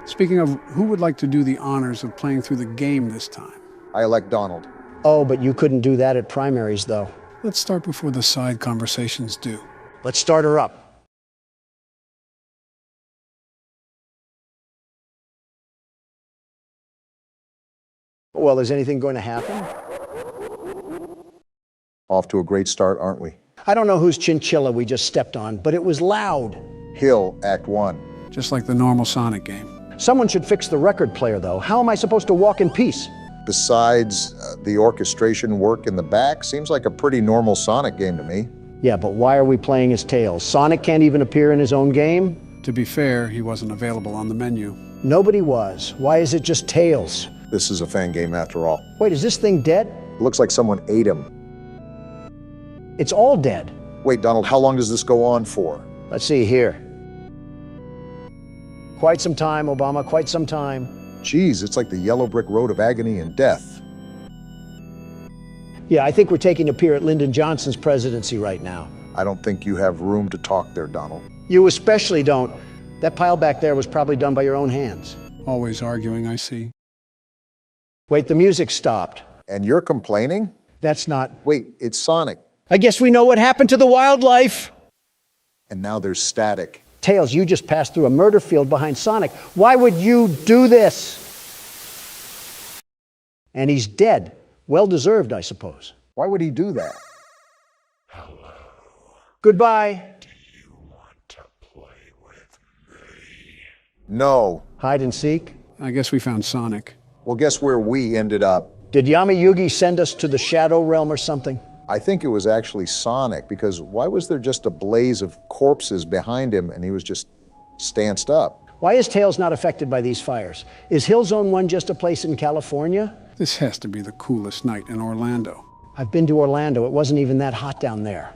Speaker 3: Speaking of, who would like to do the honors of playing through the game this time?
Speaker 1: I elect Donald.
Speaker 2: Oh, but you couldn't do that at primaries, though.
Speaker 3: Let's start before the side conversations do.
Speaker 2: Let's start her up. Well, is anything going to happen?
Speaker 1: Off to a great start, aren't we?
Speaker 2: I don't know whose chinchilla we just stepped on, but it was loud.
Speaker 1: Hill, Act 1.
Speaker 3: Just like the normal Sonic game.
Speaker 2: Someone should fix the record player, though. How am I supposed to walk in peace?
Speaker 1: Besides the orchestration work in the back, seems like a pretty normal Sonic game to me.
Speaker 2: Yeah, but why are we playing as Tails? Sonic can't even appear in his own game?
Speaker 3: To be fair, he wasn't available on the menu.
Speaker 2: Nobody was. Why is it just Tails?
Speaker 1: This is a fan game after all.
Speaker 2: Wait, is this thing dead?
Speaker 1: It looks like someone ate him.
Speaker 2: It's all dead.
Speaker 1: Wait, Donald, how long does this go on for?
Speaker 2: Let's see here. Quite some time, Obama, quite some time.
Speaker 1: Geez, it's like the yellow brick road of agony and death.
Speaker 2: Yeah, I think we're taking a peer at Lyndon Johnson's presidency right now.
Speaker 1: I don't think you have room to talk there, Donald.
Speaker 2: You especially don't. That pile back there was probably done by your own hands.
Speaker 3: Always arguing, I see.
Speaker 2: Wait, the music stopped.
Speaker 1: And you're complaining?
Speaker 2: That's not...
Speaker 1: Wait, it's Sonic.
Speaker 2: I guess we know what happened to the wildlife.
Speaker 1: And now there's static.
Speaker 2: Tails, you just passed through a murder field behind Sonic. Why would you do this? And he's dead. Well deserved, I suppose.
Speaker 1: Why would he do that?
Speaker 2: Goodbye.
Speaker 1: No.
Speaker 2: Hide and seek?
Speaker 3: I guess we found Sonic.
Speaker 1: Well, guess where we ended up?
Speaker 2: Did Yami Yugi send us to the Shadow Realm or something?
Speaker 1: I think it was actually Sonic, because why was there just a blaze of corpses behind him and he was just stanced up?
Speaker 2: Why is Tails not affected by these fires? Is Hill Zone 1 just a place in California?
Speaker 3: This has to be the coolest night in Orlando.
Speaker 2: I've been to Orlando. It wasn't even that hot down there.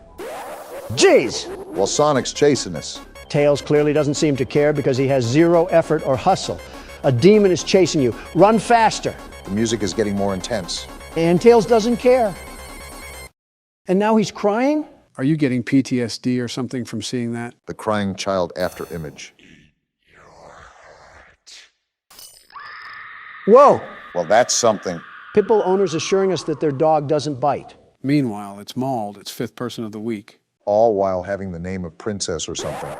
Speaker 2: Jeez!
Speaker 1: Well, Sonic's chasing us.
Speaker 2: Tails clearly doesn't seem to care because he has 0 effort or hustle. A demon is chasing you. Run faster.
Speaker 1: The music is getting more intense.
Speaker 2: And Tails doesn't care. And now he's crying?
Speaker 3: Are you getting PTSD or something from seeing that?
Speaker 1: The crying child after image.
Speaker 2: Whoa!
Speaker 1: Well, that's something.
Speaker 2: Pitbull owners assuring us that their dog doesn't bite.
Speaker 3: Meanwhile, it's mauled its 5th person of the week.
Speaker 1: All while having the name of Princess or something.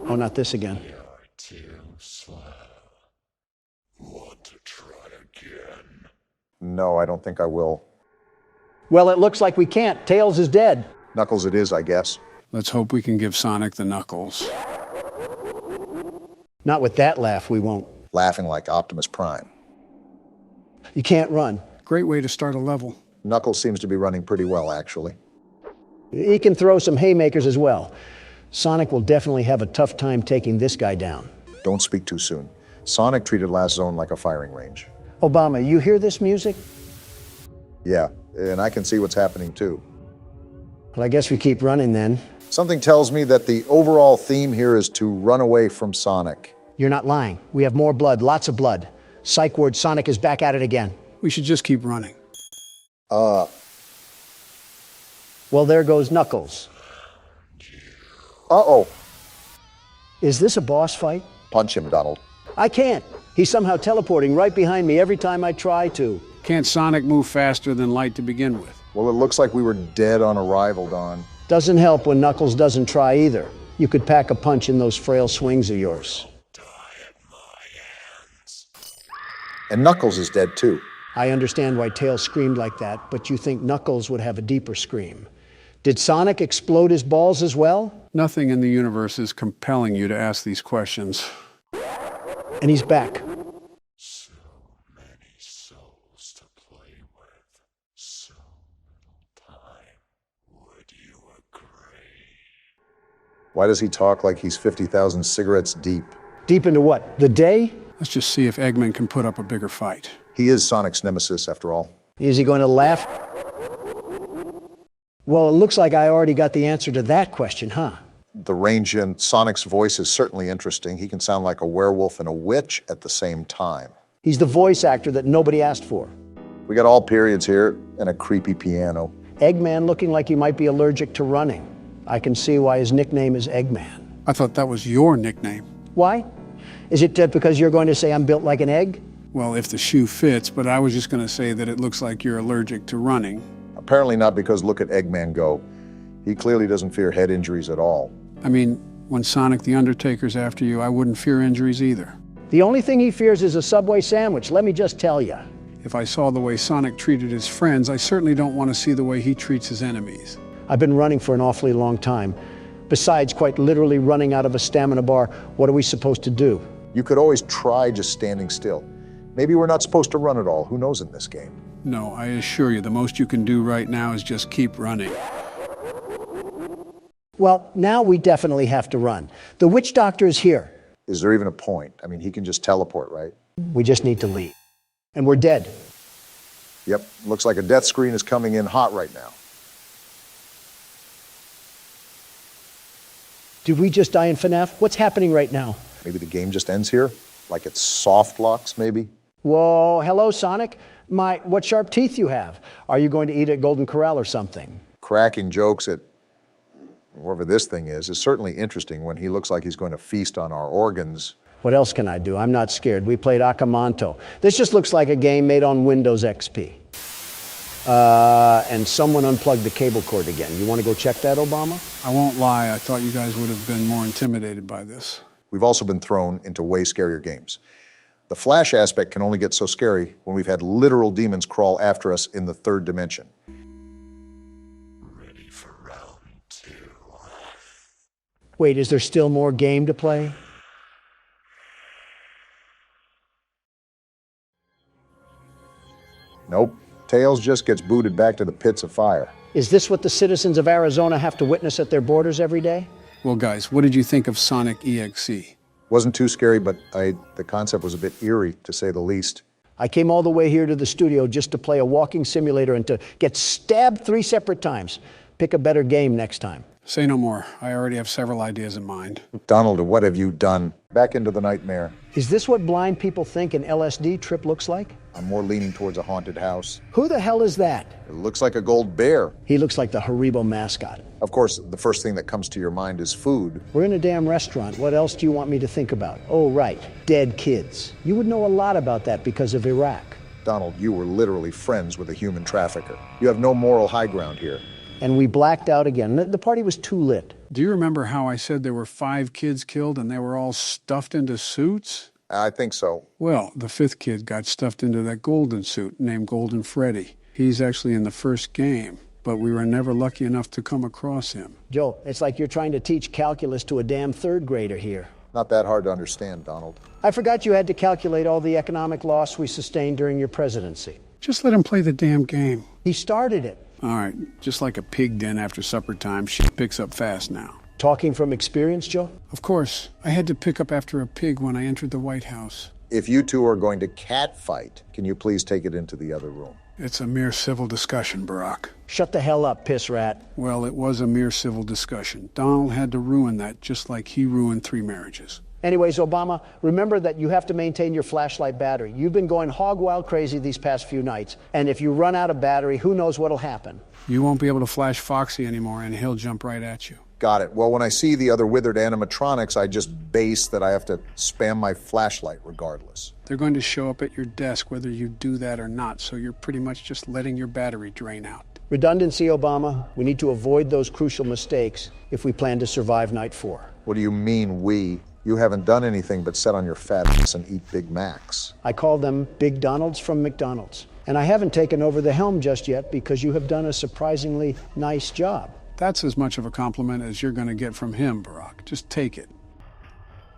Speaker 2: Oh, not this again.
Speaker 1: No, I don't think I will.
Speaker 2: Well, it looks like we can't. Tails is dead.
Speaker 1: Knuckles it is, I guess.
Speaker 3: Let's hope we can give Sonic the knuckles.
Speaker 2: Not with that laugh, we won't.
Speaker 1: Laughing like Optimus Prime.
Speaker 2: You can't run.
Speaker 3: Great way to start a level.
Speaker 1: Knuckles seems to be running pretty well, actually.
Speaker 2: He can throw some haymakers as well. Sonic will definitely have a tough time taking this guy down.
Speaker 1: Don't speak too soon. Sonic treated Last Zone like a firing range.
Speaker 2: Obama, you hear this music?
Speaker 1: Yeah, and I can see what's happening too.
Speaker 2: Well, I guess we keep running then.
Speaker 1: Something tells me that the overall theme here is to run away from Sonic.
Speaker 2: You're not lying. We have more blood, lots of blood. Psych ward, Sonic is back at it again.
Speaker 3: We should just keep running.
Speaker 2: Well, there goes Knuckles.
Speaker 1: Uh-oh.
Speaker 2: Is this a boss fight?
Speaker 1: Punch him, Donald.
Speaker 2: I can't. He's somehow teleporting right behind me every time I try to.
Speaker 3: Can't Sonic move faster than light to begin with?
Speaker 1: Well, it looks like we were dead on arrival, Don.
Speaker 2: Doesn't help when Knuckles doesn't try either. You could pack a punch in those frail swings of yours.
Speaker 1: And Knuckles is dead too.
Speaker 2: I understand why Tails screamed like that, but you think Knuckles would have a deeper scream. Did Sonic explode his balls as well?
Speaker 3: Nothing in the universe is compelling you to ask these questions.
Speaker 2: And he's back.
Speaker 19: So many souls to play with. So little time. Would you agree?
Speaker 1: Why does he talk like he's 50,000 cigarettes deep?
Speaker 2: Deep into what? The day?
Speaker 3: Let's just see if Eggman can put up a bigger fight.
Speaker 1: He is Sonic's nemesis, after all.
Speaker 2: Is he going to laugh? Well, it looks like I already got the answer to that question, huh?
Speaker 1: The range in Sonic's voice is certainly interesting. He can sound like a werewolf and a witch at the same time.
Speaker 2: He's the voice actor that nobody asked for.
Speaker 1: We got all periods here and a creepy piano.
Speaker 2: Eggman looking like he might be allergic to running. I can see why his nickname is Eggman.
Speaker 3: I thought that was your nickname.
Speaker 2: Why? Is it because you're going to say I'm built like an egg?
Speaker 3: Well, if the shoe fits, but I was just going to say that it looks like you're allergic to running.
Speaker 1: Apparently not, because look at Eggman go. He clearly doesn't fear head injuries at all.
Speaker 3: I mean, when Sonic the Undertaker's after you, I wouldn't fear injuries either.
Speaker 2: The only thing he fears is a Subway sandwich, let me just tell you.
Speaker 3: If I saw the way Sonic treated his friends, I certainly don't want to see the way he treats his enemies.
Speaker 2: I've been running for an awfully long time. Besides quite literally running out of a stamina bar, what are we supposed to do?
Speaker 1: You could always try just standing still. Maybe we're not supposed to run at all. Who knows in this game?
Speaker 3: No, I assure you, the most you can do right now is just keep running.
Speaker 2: Well, now we definitely have to run. The witch doctor is here.
Speaker 1: Is there even a point? I mean, he can just teleport, right?
Speaker 2: We just need to leave. And we're dead.
Speaker 1: Yep, looks like a death screen is coming in hot right now.
Speaker 2: Did we just die in FNAF? What's happening right now?
Speaker 1: Maybe the game just ends here? Like it's soft locks, maybe?
Speaker 2: Whoa, hello, Sonic. What sharp teeth you have. Are you going to eat at Golden Corral or something?
Speaker 1: Cracking jokes at whatever this thing is certainly interesting when he looks like he's going to feast on our organs.
Speaker 2: What else can I do? I'm not scared. We played Akamanto. This just looks like a game made on Windows XP. And someone unplugged the cable cord again. You want to go check that, Obama?
Speaker 3: I won't lie, I thought you guys would have been more intimidated by this.
Speaker 1: We've also been thrown into way scarier games. The Flash aspect can only get so scary when we've had literal demons crawl after us in the third dimension.
Speaker 19: Ready for round 2.
Speaker 2: Wait, is there still more game to play?
Speaker 1: Nope. Tails just gets booted back to the pits of fire.
Speaker 2: Is this what the citizens of Arizona have to witness at their borders every day?
Speaker 3: Well, guys, what did you think of Sonic EXE?
Speaker 1: Wasn't too scary, but the concept was a bit eerie, to say the least.
Speaker 2: I came all the way here to the studio just to play a walking simulator and to get stabbed 3 separate times. Pick a better game next time.
Speaker 3: Say no more. I already have several ideas in mind.
Speaker 1: Donald, what have you done? Back into the nightmare.
Speaker 2: Is this what blind people think an LSD trip looks like?
Speaker 1: I'm more leaning towards a haunted house.
Speaker 2: Who the hell is that?
Speaker 1: It looks like a gold bear.
Speaker 2: He looks like the Haribo mascot.
Speaker 1: Of course, the first thing that comes to your mind is food.
Speaker 2: We're in a damn restaurant. What else do you want me to think about? Oh, right, dead kids. You would know a lot about that because of Iraq.
Speaker 1: Donald, you were literally friends with a human trafficker. You have no moral high ground here.
Speaker 2: And we blacked out again. The party was too lit.
Speaker 3: Do you remember how I said there were 5 kids killed and they were all stuffed into suits?
Speaker 1: I think so.
Speaker 3: Well, the 5th kid got stuffed into that golden suit named Golden Freddy. He's actually in the first game, but we were never lucky enough to come across him.
Speaker 2: Joe, it's like you're trying to teach calculus to a damn 3rd grader here.
Speaker 1: Not that hard to understand, Donald.
Speaker 2: I forgot you had to calculate all the economic loss we sustained during your presidency.
Speaker 3: Just let him play the damn game.
Speaker 2: He started it.
Speaker 3: All right, just like a pig den after supper time, shit picks up fast now.
Speaker 2: Talking from experience, Joe?
Speaker 3: Of course. I had to pick up after a pig when I entered the White House.
Speaker 1: If you two are going to catfight, can you please take it into the other room?
Speaker 3: It's a mere civil discussion, Barack.
Speaker 2: Shut the hell up, piss rat.
Speaker 3: Well, it was a mere civil discussion. Donald had to ruin that just like he ruined 3 marriages.
Speaker 2: Anyways, Obama, remember that you have to maintain your flashlight battery. You've been going hog wild crazy these past few nights. And if you run out of battery, who knows what'll happen.
Speaker 3: You won't be able to flash Foxy anymore, and he'll jump right at you.
Speaker 1: Got it. Well, when I see the other withered animatronics, I just base that I have to spam my flashlight regardless.
Speaker 3: They're going to show up at your desk whether you do that or not, so you're pretty much just letting your battery drain out.
Speaker 2: Redundancy, Obama. We need to avoid those crucial mistakes if we plan to survive Night 4.
Speaker 1: What do you mean, we? You haven't done anything but sit on your fat ass and eat Big Macs.
Speaker 2: I call them Big Donalds from McDonald's. And I haven't taken over the helm just yet because you have done a surprisingly nice job.
Speaker 3: That's as much of a compliment as you're going to get from him, Barack. Just take it.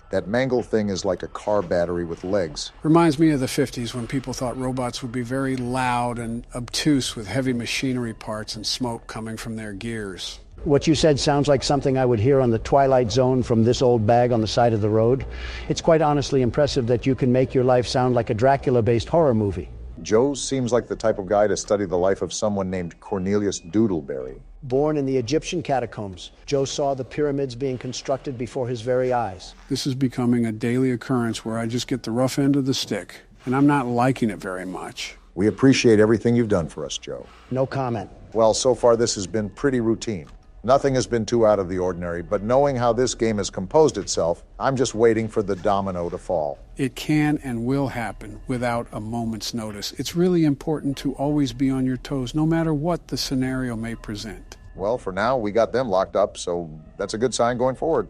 Speaker 1: That mangle thing is like a car battery with legs.
Speaker 3: Reminds me of the 50s when people thought robots would be very loud and obtuse with heavy machinery parts and smoke coming from their gears.
Speaker 2: What you said sounds like something I would hear on the Twilight Zone from this old bag on the side of the road. It's quite honestly impressive that you can make your life sound like a Dracula-based horror movie.
Speaker 1: Joe seems like the type of guy to study the life of someone named Cornelius Doodleberry.
Speaker 2: Born in the Egyptian catacombs, Joe saw the pyramids being constructed before his very eyes.
Speaker 3: This is becoming a daily occurrence where I just get the rough end of the stick, and I'm not liking it very much.
Speaker 1: We appreciate everything you've done for us, Joe.
Speaker 2: No comment.
Speaker 1: Well, so far this has been pretty routine. Nothing has been too out of the ordinary, but knowing how this game has composed itself, I'm just waiting for the domino to fall.
Speaker 3: It can and will happen without a moment's notice. It's really important to always be on your toes, no matter what the scenario may present.
Speaker 1: Well, for now, we got them locked up, so that's a good sign going forward.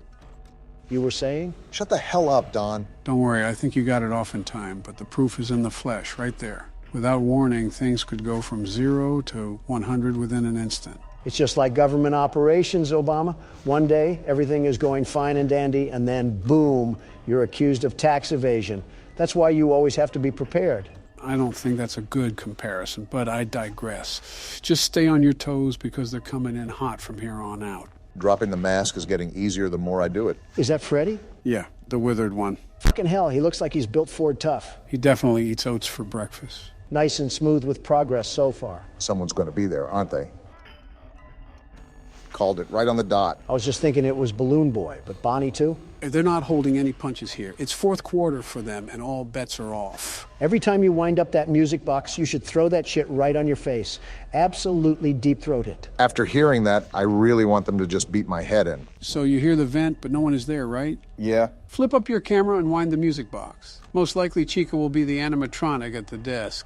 Speaker 2: You were saying?
Speaker 1: Shut the hell up, Don.
Speaker 3: Don't worry, I think you got it off in time, but the proof is in the flesh, right there. Without warning, things could go from 0 to 100 within an instant.
Speaker 2: It's just like government operations, Obama. One day, everything is going fine and dandy, and then boom, you're accused of tax evasion. That's why you always have to be prepared.
Speaker 3: I don't think that's a good comparison, but I digress. Just stay on your toes because they're coming in hot from here on out.
Speaker 1: Dropping the mask is getting easier the more I do it.
Speaker 2: Is that Freddie?
Speaker 3: Yeah, the withered one.
Speaker 2: Fucking hell, he looks like he's built Ford tough.
Speaker 3: He definitely eats oats for breakfast.
Speaker 2: Nice and smooth with progress so far.
Speaker 1: Someone's going to be there, aren't they? Called it right on the dot.
Speaker 2: I was just thinking it was Balloon Boy, but Bonnie too?
Speaker 3: They're not holding any punches here. It's fourth quarter for them, and all bets are off.
Speaker 2: Every time you wind up that music box, you should throw that shit right on your face. Absolutely deep-throat it.
Speaker 1: After hearing that, I really want them to just beat my head in.
Speaker 3: So you hear the vent, but no one is there, right?
Speaker 1: Yeah.
Speaker 3: Flip up your camera and wind the music box. Most likely Chica will be the animatronic at the desk.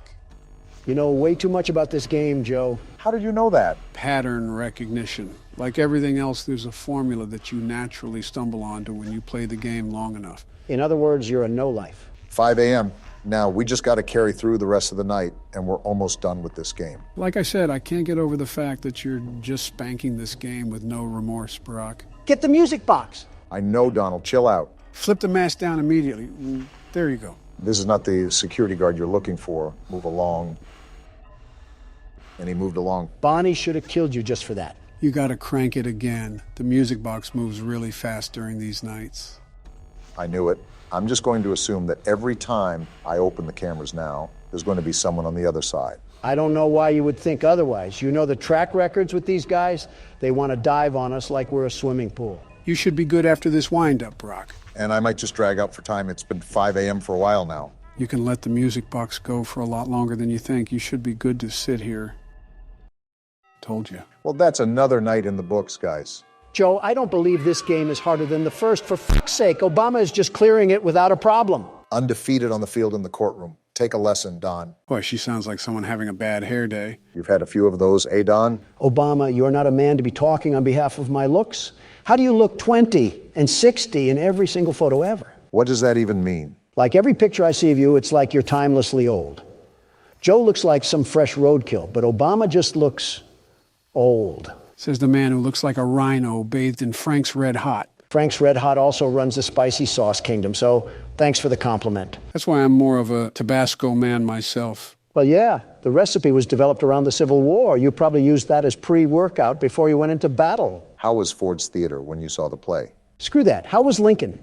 Speaker 2: You know way too much about this game, Joe.
Speaker 1: How did you know that?
Speaker 3: Pattern recognition. Like everything else, there's a formula that you naturally stumble onto when you play the game long enough.
Speaker 2: In other words, you're a no-life.
Speaker 1: 5 a.m. Now, we just got to carry through the rest of the night, and we're almost done with this game.
Speaker 3: Like I said, I can't get over the fact that you're just spanking this game with no remorse, Barack.
Speaker 2: Get the music box.
Speaker 1: I know, Donald. Chill out.
Speaker 3: Flip the mask down immediately. There you go.
Speaker 1: This is not the security guard you're looking for. Move along. And he moved along.
Speaker 2: Bonnie should have killed you just for that.
Speaker 3: You gotta crank it again. The music box moves really fast during these nights.
Speaker 1: I knew it. I'm just going to assume that every time I open the cameras now, there's going to be someone on the other side.
Speaker 2: I don't know why you would think otherwise. You know the track records with these guys? They want to dive on us like we're a swimming pool.
Speaker 3: You should be good after this wind-up, Brock.
Speaker 1: And I might just drag out for time. It's been 5 a.m. for a while now.
Speaker 3: You can let the music box go for a lot longer than you think. You should be good to sit here. Told you.
Speaker 1: Well, that's another night in the books, guys.
Speaker 2: Joe, I don't believe this game is harder than the first. For fuck's sake, Obama is just clearing it without a problem.
Speaker 1: Undefeated on the field in the courtroom. Take a lesson, Don.
Speaker 3: Boy, she sounds like someone having a bad hair day.
Speaker 1: You've had a few of those, eh, Don?
Speaker 2: Obama, you're not a man to be talking on behalf of my looks. How do you look 20 and 60 in every single photo ever?
Speaker 1: What does that even mean?
Speaker 2: Like every picture I see of you, it's like you're timelessly old. Joe looks like some fresh roadkill, but Obama just looks old.
Speaker 3: Says the man who looks like a rhino bathed in Frank's Red Hot.
Speaker 2: Frank's Red Hot also runs the spicy sauce kingdom, so thanks for the compliment.
Speaker 3: That's why I'm more of a Tabasco man myself.
Speaker 2: Well, yeah, the recipe was developed around the Civil War. You probably used that as pre-workout before you went into battle.
Speaker 1: How was Ford's Theater when you saw the play?
Speaker 2: Screw that. How was Lincoln?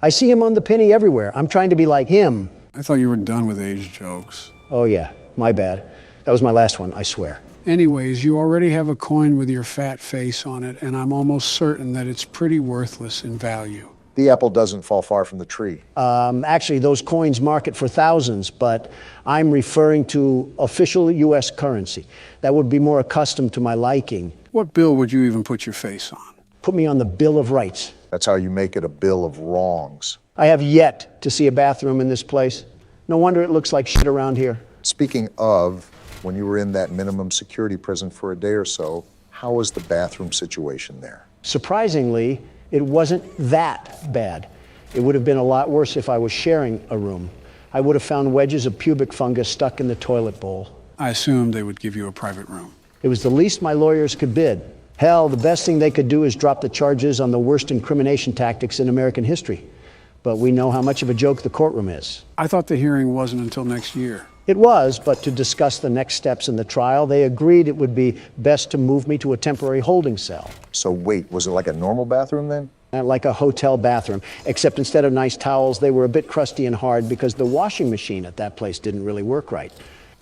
Speaker 2: I see him on the penny everywhere. I'm trying to be like him.
Speaker 3: I thought you were done with age jokes.
Speaker 2: Oh, yeah, my bad. That was my last one, I swear.
Speaker 3: Anyways, you already have a coin with your fat face on it, and I'm almost certain that it's pretty worthless in value.
Speaker 1: The apple doesn't fall far from the tree.
Speaker 2: Actually, those coins market for thousands, but I'm referring to official U.S. currency. That would be more accustomed to my liking.
Speaker 3: What bill would you even put your face on?
Speaker 2: Put me on the Bill of Rights.
Speaker 1: That's how you make it a bill of wrongs.
Speaker 2: I have yet to see a bathroom in this place. No wonder it looks like shit around here.
Speaker 1: Speaking of, when you were in that minimum security prison for a day or so, how was the bathroom situation there?
Speaker 2: Surprisingly, it wasn't that bad. It would have been a lot worse if I was sharing a room. I would have found wedges of pubic fungus stuck in the toilet bowl.
Speaker 3: I assumed they would give you a private room.
Speaker 2: It was the least my lawyers could bid. Hell, the best thing they could do is drop the charges on the worst incrimination tactics in American history. But we know how much of a joke the courtroom is.
Speaker 3: I thought the hearing wasn't until next year.
Speaker 2: It was, but to discuss the next steps in the trial, they agreed it would be best to move me to a temporary holding cell.
Speaker 1: So wait, was it like a normal bathroom then?
Speaker 2: Like a hotel bathroom, except instead of nice towels, they were a bit crusty and hard because the washing machine at that place didn't really work right.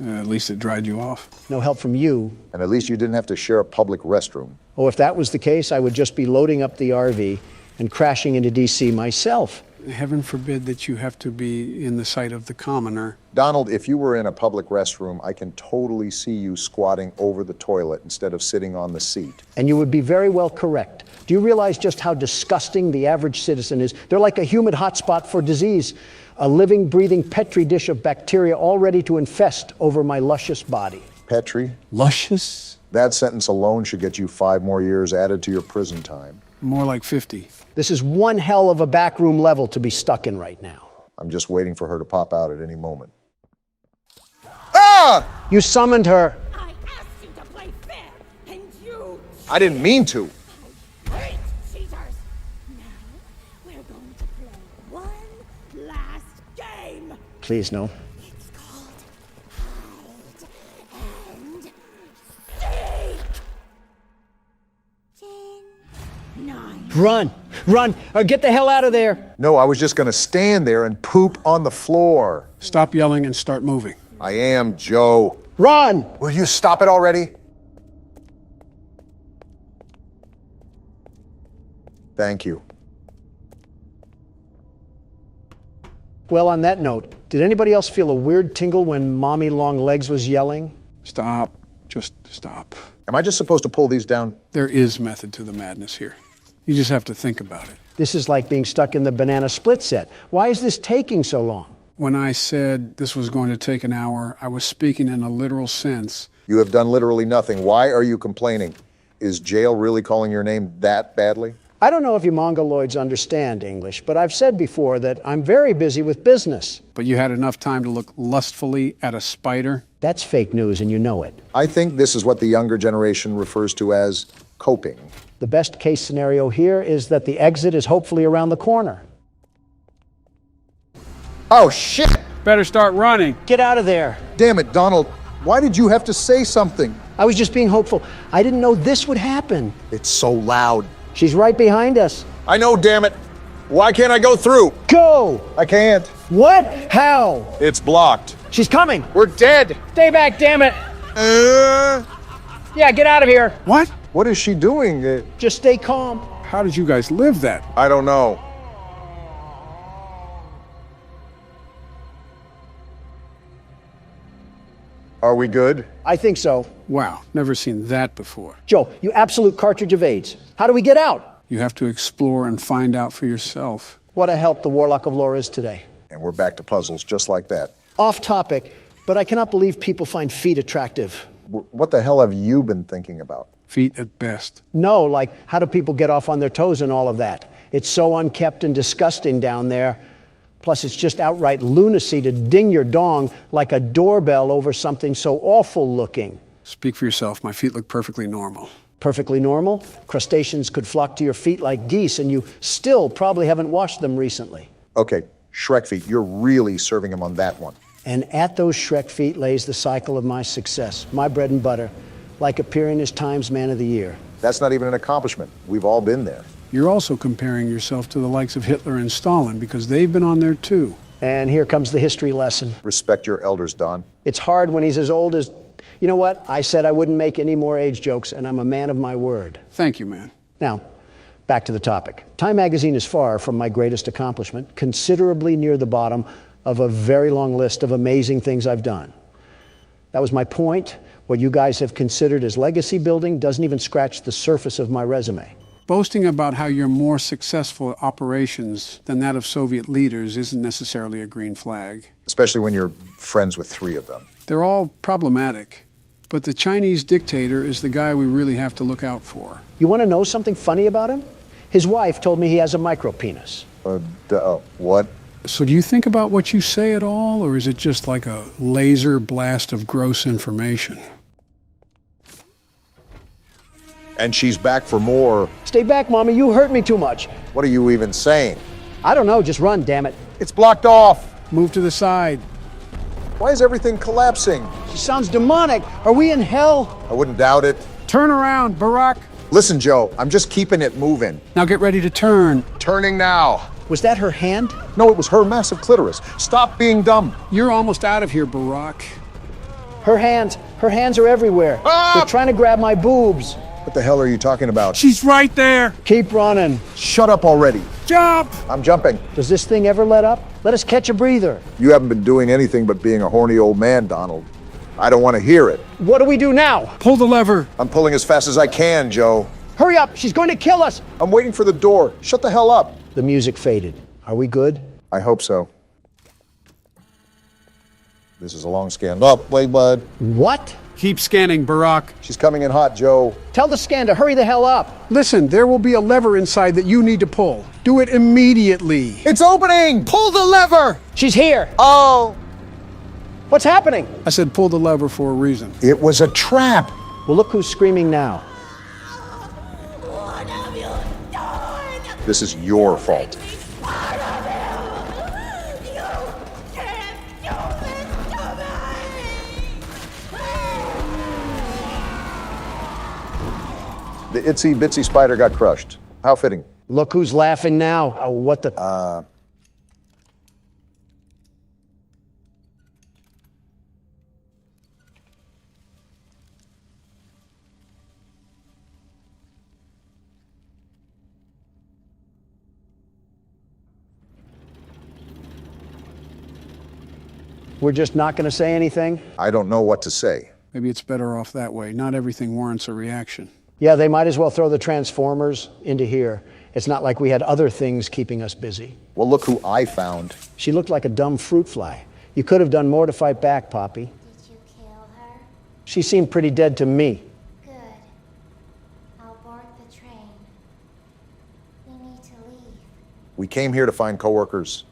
Speaker 3: At least it dried you off.
Speaker 2: No help from you.
Speaker 1: And at least you didn't have to share a public restroom.
Speaker 2: Oh, if that was the case, I would just be loading up the RV and crashing into D.C. myself.
Speaker 3: Heaven forbid that you have to be in the sight of the commoner.
Speaker 1: Donald, if you were in a public restroom, I can totally see you squatting over the toilet instead of sitting on the seat.
Speaker 2: And you would be very well correct. Do you realize just how disgusting the average citizen is? They're like a humid hotspot for disease, a living, breathing petri dish of bacteria all ready to infest over my luscious body.
Speaker 1: Petri?
Speaker 3: Luscious?
Speaker 1: That sentence alone should get you 5 more years added to your prison time.
Speaker 3: More like 50.
Speaker 2: This is one hell of a backroom level to be stuck in right now.
Speaker 1: I'm just waiting for her to pop out at any moment. Ah!
Speaker 2: You summoned her.
Speaker 10: I asked you to play fair, and you...
Speaker 1: I didn't mean to.
Speaker 10: Great cheaters! Now, we're going to play one last game.
Speaker 2: Please, no.
Speaker 10: It's called Hide and Seek. 10, 9...
Speaker 2: Run, or get the hell out of there.
Speaker 1: No, I was just going to stand there and poop on the floor.
Speaker 3: Stop yelling and start moving.
Speaker 1: I am, Joe.
Speaker 2: Run!
Speaker 1: Will you stop it already? Thank you.
Speaker 2: Well, on that note, did anybody else feel a weird tingle when Mommy Longlegs was yelling?
Speaker 3: Stop. Just stop.
Speaker 1: Am I just supposed to pull these down?
Speaker 3: There is method to the madness here. You just have to think about it.
Speaker 2: This is like being stuck in the banana split set. Why is this taking so long?
Speaker 3: When I said this was going to take an hour, I was speaking in a literal sense.
Speaker 1: You have done literally nothing. Why are you complaining? Is jail really calling your name that badly?
Speaker 2: I don't know if you Mongoloids understand English, but I've said before that I'm very busy with business.
Speaker 3: But you had enough time to look lustfully at a spider?
Speaker 2: That's fake news, and you know it.
Speaker 1: I think this is what the younger generation refers to as coping.
Speaker 2: The best case scenario here is that the exit is hopefully around the corner.
Speaker 1: Oh, shit!
Speaker 3: Better start running.
Speaker 2: Get out of there.
Speaker 1: Damn it, Donald. Why did you have to say something?
Speaker 2: I was just being hopeful. I didn't know this would happen.
Speaker 1: It's so loud.
Speaker 2: She's right behind us.
Speaker 1: I know, damn it. Why can't I go through?
Speaker 2: Go!
Speaker 1: I can't.
Speaker 2: What? How?
Speaker 1: It's blocked.
Speaker 2: She's coming.
Speaker 1: We're dead.
Speaker 2: Stay back, damn it. Yeah, get out of here.
Speaker 3: What?
Speaker 1: What is she doing?
Speaker 2: Just stay calm.
Speaker 3: How did you guys live that?
Speaker 1: I don't know. Are we good?
Speaker 2: I think so.
Speaker 3: Wow, never seen that before.
Speaker 2: Joe, you absolute cartridge of AIDS. How do we get out?
Speaker 3: You have to explore and find out for yourself.
Speaker 2: What a help the Warlock of Lore is today.
Speaker 1: And we're back to puzzles just like that.
Speaker 2: Off topic, but I cannot believe people find feet attractive.
Speaker 1: What the hell have you been thinking about?
Speaker 3: Feet at best.
Speaker 2: No, like how do people get off on their toes and all of that? It's so unkept and disgusting down there. Plus, it's just outright lunacy to ding your dong like a doorbell over something so awful looking.
Speaker 3: Speak for yourself. My feet look perfectly normal.
Speaker 2: Perfectly normal? Crustaceans could flock to your feet like geese, and you still probably haven't washed them recently.
Speaker 1: Okay, Shrek feet, you're really serving him on that one.
Speaker 2: And at those Shrek feet lays the cycle of my success, my bread and butter, like appearing as Times Man of the Year.
Speaker 1: That's not even an accomplishment. We've all been there.
Speaker 3: You're also comparing yourself to the likes of Hitler and Stalin because they've been on there too.
Speaker 2: And here comes the history lesson.
Speaker 1: Respect your elders, Don.
Speaker 2: It's hard when he's as old as... You know what? I said I wouldn't make any more age jokes, and I'm a man of my word.
Speaker 3: Thank you, man.
Speaker 2: Now, back to the topic. Time magazine is far from my greatest accomplishment, considerably near the bottom of a very long list of amazing things I've done. That was my point. What you guys have considered as legacy building doesn't even scratch the surface of my resume.
Speaker 3: Boasting about how you're more successful at operations than that of Soviet leaders isn't necessarily a green flag.
Speaker 1: Especially when you're friends with 3 of them.
Speaker 3: They're all problematic, but the Chinese dictator is the guy we really have to look out for.
Speaker 2: You want to know something funny about him? His wife told me he has a micropenis.
Speaker 1: What?
Speaker 3: So do you think about what you say at all, or is it just like a laser blast of gross information?
Speaker 1: And she's back for more.
Speaker 2: Stay back, Mommy. You hurt me too much.
Speaker 1: What are you even saying?
Speaker 2: I don't know. Just run, damn it.
Speaker 1: It's blocked off.
Speaker 3: Move to the side.
Speaker 1: Why is everything collapsing?
Speaker 2: She sounds demonic. Are we in hell?
Speaker 1: I wouldn't doubt it.
Speaker 3: Turn around, Barack.
Speaker 1: Listen, Joe, I'm just keeping it moving.
Speaker 3: Now get ready to turn.
Speaker 1: Turning now.
Speaker 2: Was that her hand?
Speaker 1: No, it was her massive clitoris. Stop being dumb.
Speaker 3: You're almost out of here, Barack.
Speaker 2: Her hands are everywhere.
Speaker 1: Ah!
Speaker 2: They're trying to grab my boobs.
Speaker 1: What the hell are you talking about?
Speaker 3: She's right there!
Speaker 2: Keep running.
Speaker 1: Shut up already.
Speaker 3: Jump!
Speaker 1: I'm jumping.
Speaker 2: Does this thing ever let up? Let us catch a breather.
Speaker 1: You haven't been doing anything but being a horny old man, Donald. I don't want to hear it.
Speaker 2: What do we do now?
Speaker 3: Pull the lever.
Speaker 1: I'm pulling as fast as I can, Joe.
Speaker 2: Hurry up, she's going to kill us.
Speaker 1: I'm waiting for the door. Shut the hell up.
Speaker 2: The music faded. Are we good?
Speaker 1: I hope so. This is a long scan. Up, wait, bud.
Speaker 2: What?
Speaker 3: Keep scanning, Barack.
Speaker 1: She's coming in hot, Joe.
Speaker 2: Tell the scan to hurry the hell up.
Speaker 3: Listen, there will be a lever inside that you need to pull. Do it immediately.
Speaker 1: It's opening!
Speaker 3: Pull the lever!
Speaker 2: She's here.
Speaker 1: Oh!
Speaker 2: What's happening?
Speaker 3: I said pull the lever for a reason.
Speaker 1: It was a trap.
Speaker 2: Well, look who's screaming now.
Speaker 10: What have you done?
Speaker 1: This is your fault.
Speaker 10: What of you? You can't do this to me!
Speaker 1: The itsy bitsy spider got crushed. How fitting.
Speaker 2: Look who's laughing now. Oh, what the... We're just not going to say anything?
Speaker 1: I don't know what to say.
Speaker 3: Maybe it's better off that way. Not everything warrants a reaction.
Speaker 2: Yeah, they might as well throw the Transformers into here. It's not like we had other things keeping us busy.
Speaker 1: Well, look who I found.
Speaker 2: She looked like a dumb fruit fly. You could have done more to fight back, Poppy.
Speaker 18: Did you kill her?
Speaker 2: She seemed pretty dead to me.
Speaker 18: Good. I'll board the train. We need to leave.
Speaker 1: We came here to find coworkers,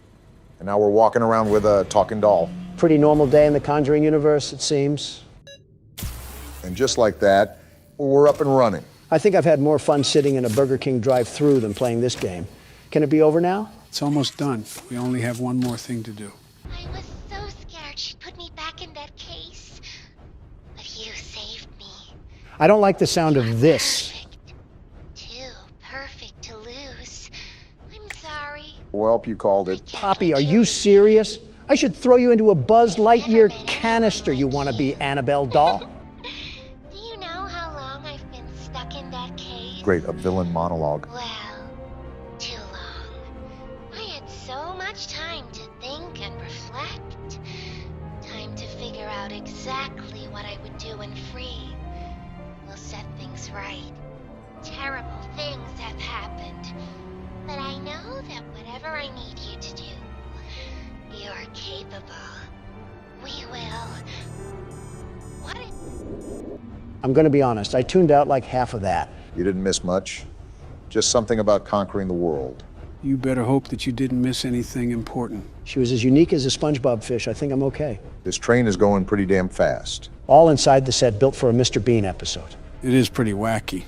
Speaker 1: and now we're walking around with a talking doll.
Speaker 2: Pretty normal day in the Conjuring universe, it seems.
Speaker 1: And just like that, we're up and running.
Speaker 2: I think I've had more fun sitting in a Burger King drive-thru than playing this game. Can it be over now?
Speaker 3: It's almost done. We only have one more thing to do.
Speaker 18: I was so scared she'd put me back in that case. But you saved me.
Speaker 2: I don't like the sound of this.
Speaker 18: Too perfect to lose. I'm sorry.
Speaker 1: Well, you called it.
Speaker 2: Poppy, are you serious? I should throw you into a Buzz Lightyear canister, you wannabe Annabelle doll.
Speaker 18: Do you know how long I've been stuck in that case?
Speaker 1: Great, a villain monologue.
Speaker 18: Well, too long. I had so much time to think and reflect. Time to figure out exactly what I would do when free. We'll set things right. Terrible things have happened. But I know that whatever I need you to do, you're capable. We will. What if...
Speaker 2: I'm going to be honest, I tuned out like half of that.
Speaker 1: You didn't miss much. Just something about conquering the world.
Speaker 3: You better hope that you didn't miss anything important.
Speaker 2: She was as unique as a SpongeBob fish. I think I'm okay.
Speaker 1: This train is going pretty damn fast.
Speaker 2: All inside the set built for a Mr. Bean episode.
Speaker 3: It is pretty wacky.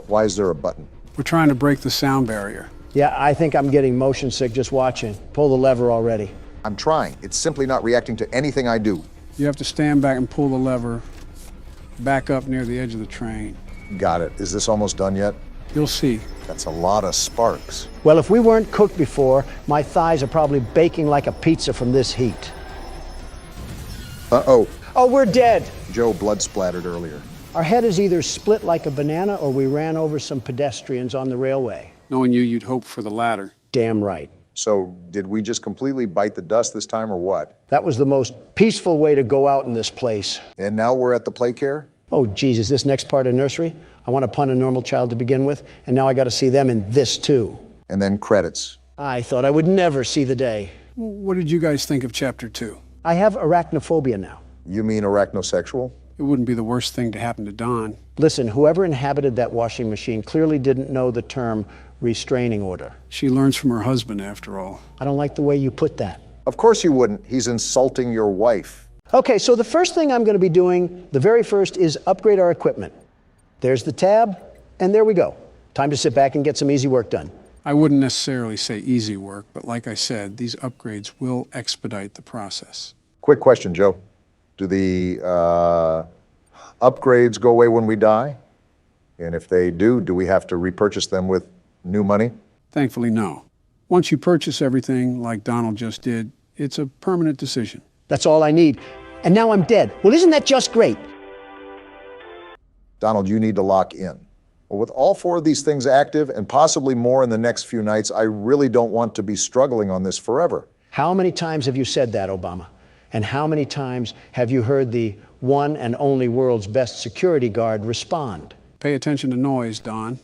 Speaker 1: Why is there a button?
Speaker 3: We're trying to break the sound barrier.
Speaker 2: Yeah, I think I'm getting motion sick just watching. Pull the lever already.
Speaker 1: I'm trying. It's simply not reacting to anything I do.
Speaker 3: You have to stand back and pull the lever back up near the edge of the train.
Speaker 1: Got it. Is this almost done yet?
Speaker 3: You'll see.
Speaker 1: That's a lot of sparks.
Speaker 2: Well, if we weren't cooked before, my thighs are probably baking like a pizza from this heat.
Speaker 1: Uh-oh.
Speaker 2: Oh, we're dead.
Speaker 1: Joe blood splattered earlier.
Speaker 2: Our head is either split like a banana or we ran over some pedestrians on the railway.
Speaker 3: Knowing you, you'd hope for the latter.
Speaker 2: Damn right.
Speaker 1: So, did we just completely bite the dust this time or what?
Speaker 2: That was the most peaceful way to go out in this place.
Speaker 1: And now we're at the play care?
Speaker 2: Oh, Jesus, this next part of nursery, I want to pun a normal child to begin with, and now I got to see them in this too.
Speaker 1: And then credits.
Speaker 2: I thought I would never see the day.
Speaker 3: What did you guys think of Chapter 2?
Speaker 2: I have arachnophobia now.
Speaker 1: You mean arachnosexual?
Speaker 3: It wouldn't be the worst thing to happen to Dawn.
Speaker 2: Listen, whoever inhabited that washing machine clearly didn't know the term restraining order.
Speaker 3: She learns from her husband, after all.
Speaker 2: I don't like the way you put that.
Speaker 1: Of course you wouldn't. He's insulting your wife.
Speaker 2: Okay, so the first thing I'm going to be doing, the very first, is upgrade our equipment. There's the tab, and there we go. Time to sit back and get some easy work done.
Speaker 3: I wouldn't necessarily say easy work, but like I said, these upgrades will expedite the process.
Speaker 1: Quick question, Joe. Do the upgrades go away when we die? And if they do we have to repurchase them with new money?
Speaker 3: Thankfully, no. Once you purchase everything, like Donald just did, it's a permanent decision.
Speaker 2: That's all I need. And now I'm dead. Well, isn't that just great?
Speaker 1: Donald, you need to lock in. With all 4 of these things active, and possibly more in the next few nights, I really don't want to be struggling on this forever.
Speaker 2: How many times have you said that, Obama? And how many times have you heard the one and only world's best security guard respond?
Speaker 3: Pay attention to noise, Don.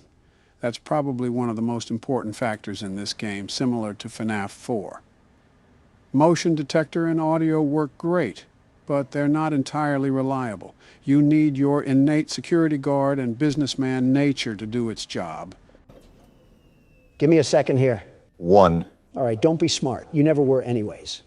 Speaker 3: That's probably one of the most important factors in this game, similar to FNAF 4. Motion detector and audio work great, but they're not entirely reliable. You need your innate security guard and businessman nature to do its job.
Speaker 2: Give me a second here.
Speaker 1: 1.
Speaker 2: All right, don't be smart. You never were anyways.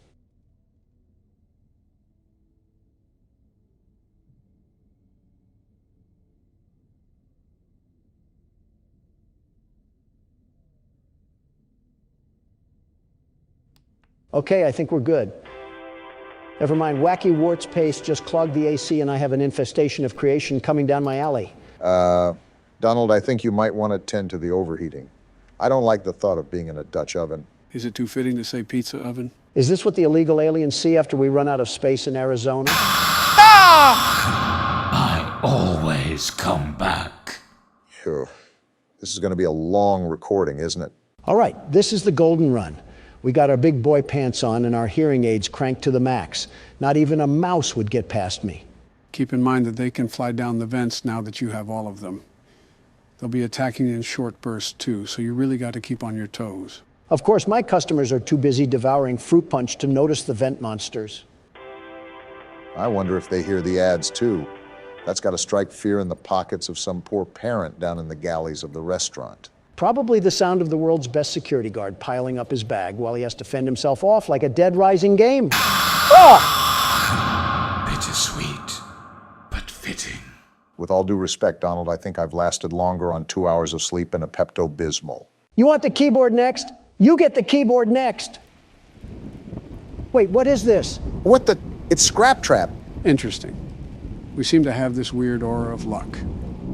Speaker 2: Okay, I think we're good. Never mind, wacky warts paste just clogged the AC and I have an infestation of creation coming down my alley.
Speaker 1: Donald, I think you might want to tend to the overheating. I don't like the thought of being in a Dutch oven.
Speaker 3: Is it too fitting to say pizza oven?
Speaker 2: Is this what the illegal aliens see after we run out of space in Arizona?
Speaker 5: I always come back.
Speaker 1: Phew. This is going to be a long recording, isn't it?
Speaker 2: All right, this is the golden run. We got our big boy pants on and our hearing aids cranked to the max. Not even a mouse would get past me.
Speaker 3: Keep in mind that they can fly down the vents now that you have all of them. They'll be attacking in short bursts too, so you really got to keep on your toes.
Speaker 2: Of course, my customers are too busy devouring fruit punch to notice the vent monsters.
Speaker 1: I wonder if they hear the ads too. That's got to strike fear in the pockets of some poor parent down in the galleys of the restaurant.
Speaker 2: Probably the sound of the world's best security guard piling up his bag while he has to fend himself off like a dead rising game.
Speaker 5: Bittersweet, but fitting.
Speaker 1: With all due respect, Donald, I think I've lasted longer on 2 hours of sleep than a Pepto-Bismol.
Speaker 2: You want the keyboard next? You get the keyboard next. Wait, what is this?
Speaker 1: What the? It's Scrap Trap.
Speaker 3: Interesting. We seem to have this weird aura of luck.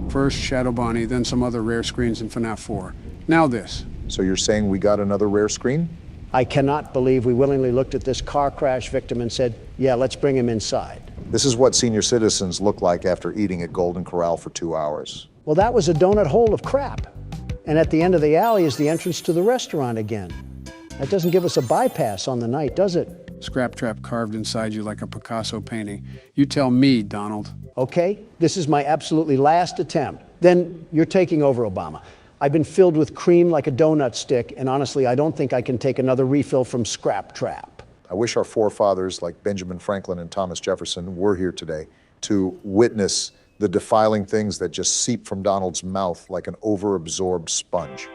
Speaker 3: First Shadow Bonnie, then some other rare screens in FNAF 4. Now this.
Speaker 1: So you're saying we got another rare screen?
Speaker 2: I cannot believe we willingly looked at this car crash victim and said, yeah, let's bring him inside.
Speaker 1: This is what senior citizens look like after eating at Golden Corral for 2 hours.
Speaker 2: Well, that was a donut hole of crap. And at the end of the alley is the entrance to the restaurant again. That doesn't give us a bypass on the night, does it?
Speaker 3: Scrap trap carved inside you like a Picasso painting. You tell me, Donald.
Speaker 2: Okay, this is my absolutely last attempt. Then you're taking over, Obama. I've been filled with cream like a donut stick, and honestly, I don't think I can take another refill from Scrap Trap.
Speaker 1: I wish our forefathers like Benjamin Franklin and Thomas Jefferson were here today to witness the defiling things that just seep from Donald's mouth like an overabsorbed sponge.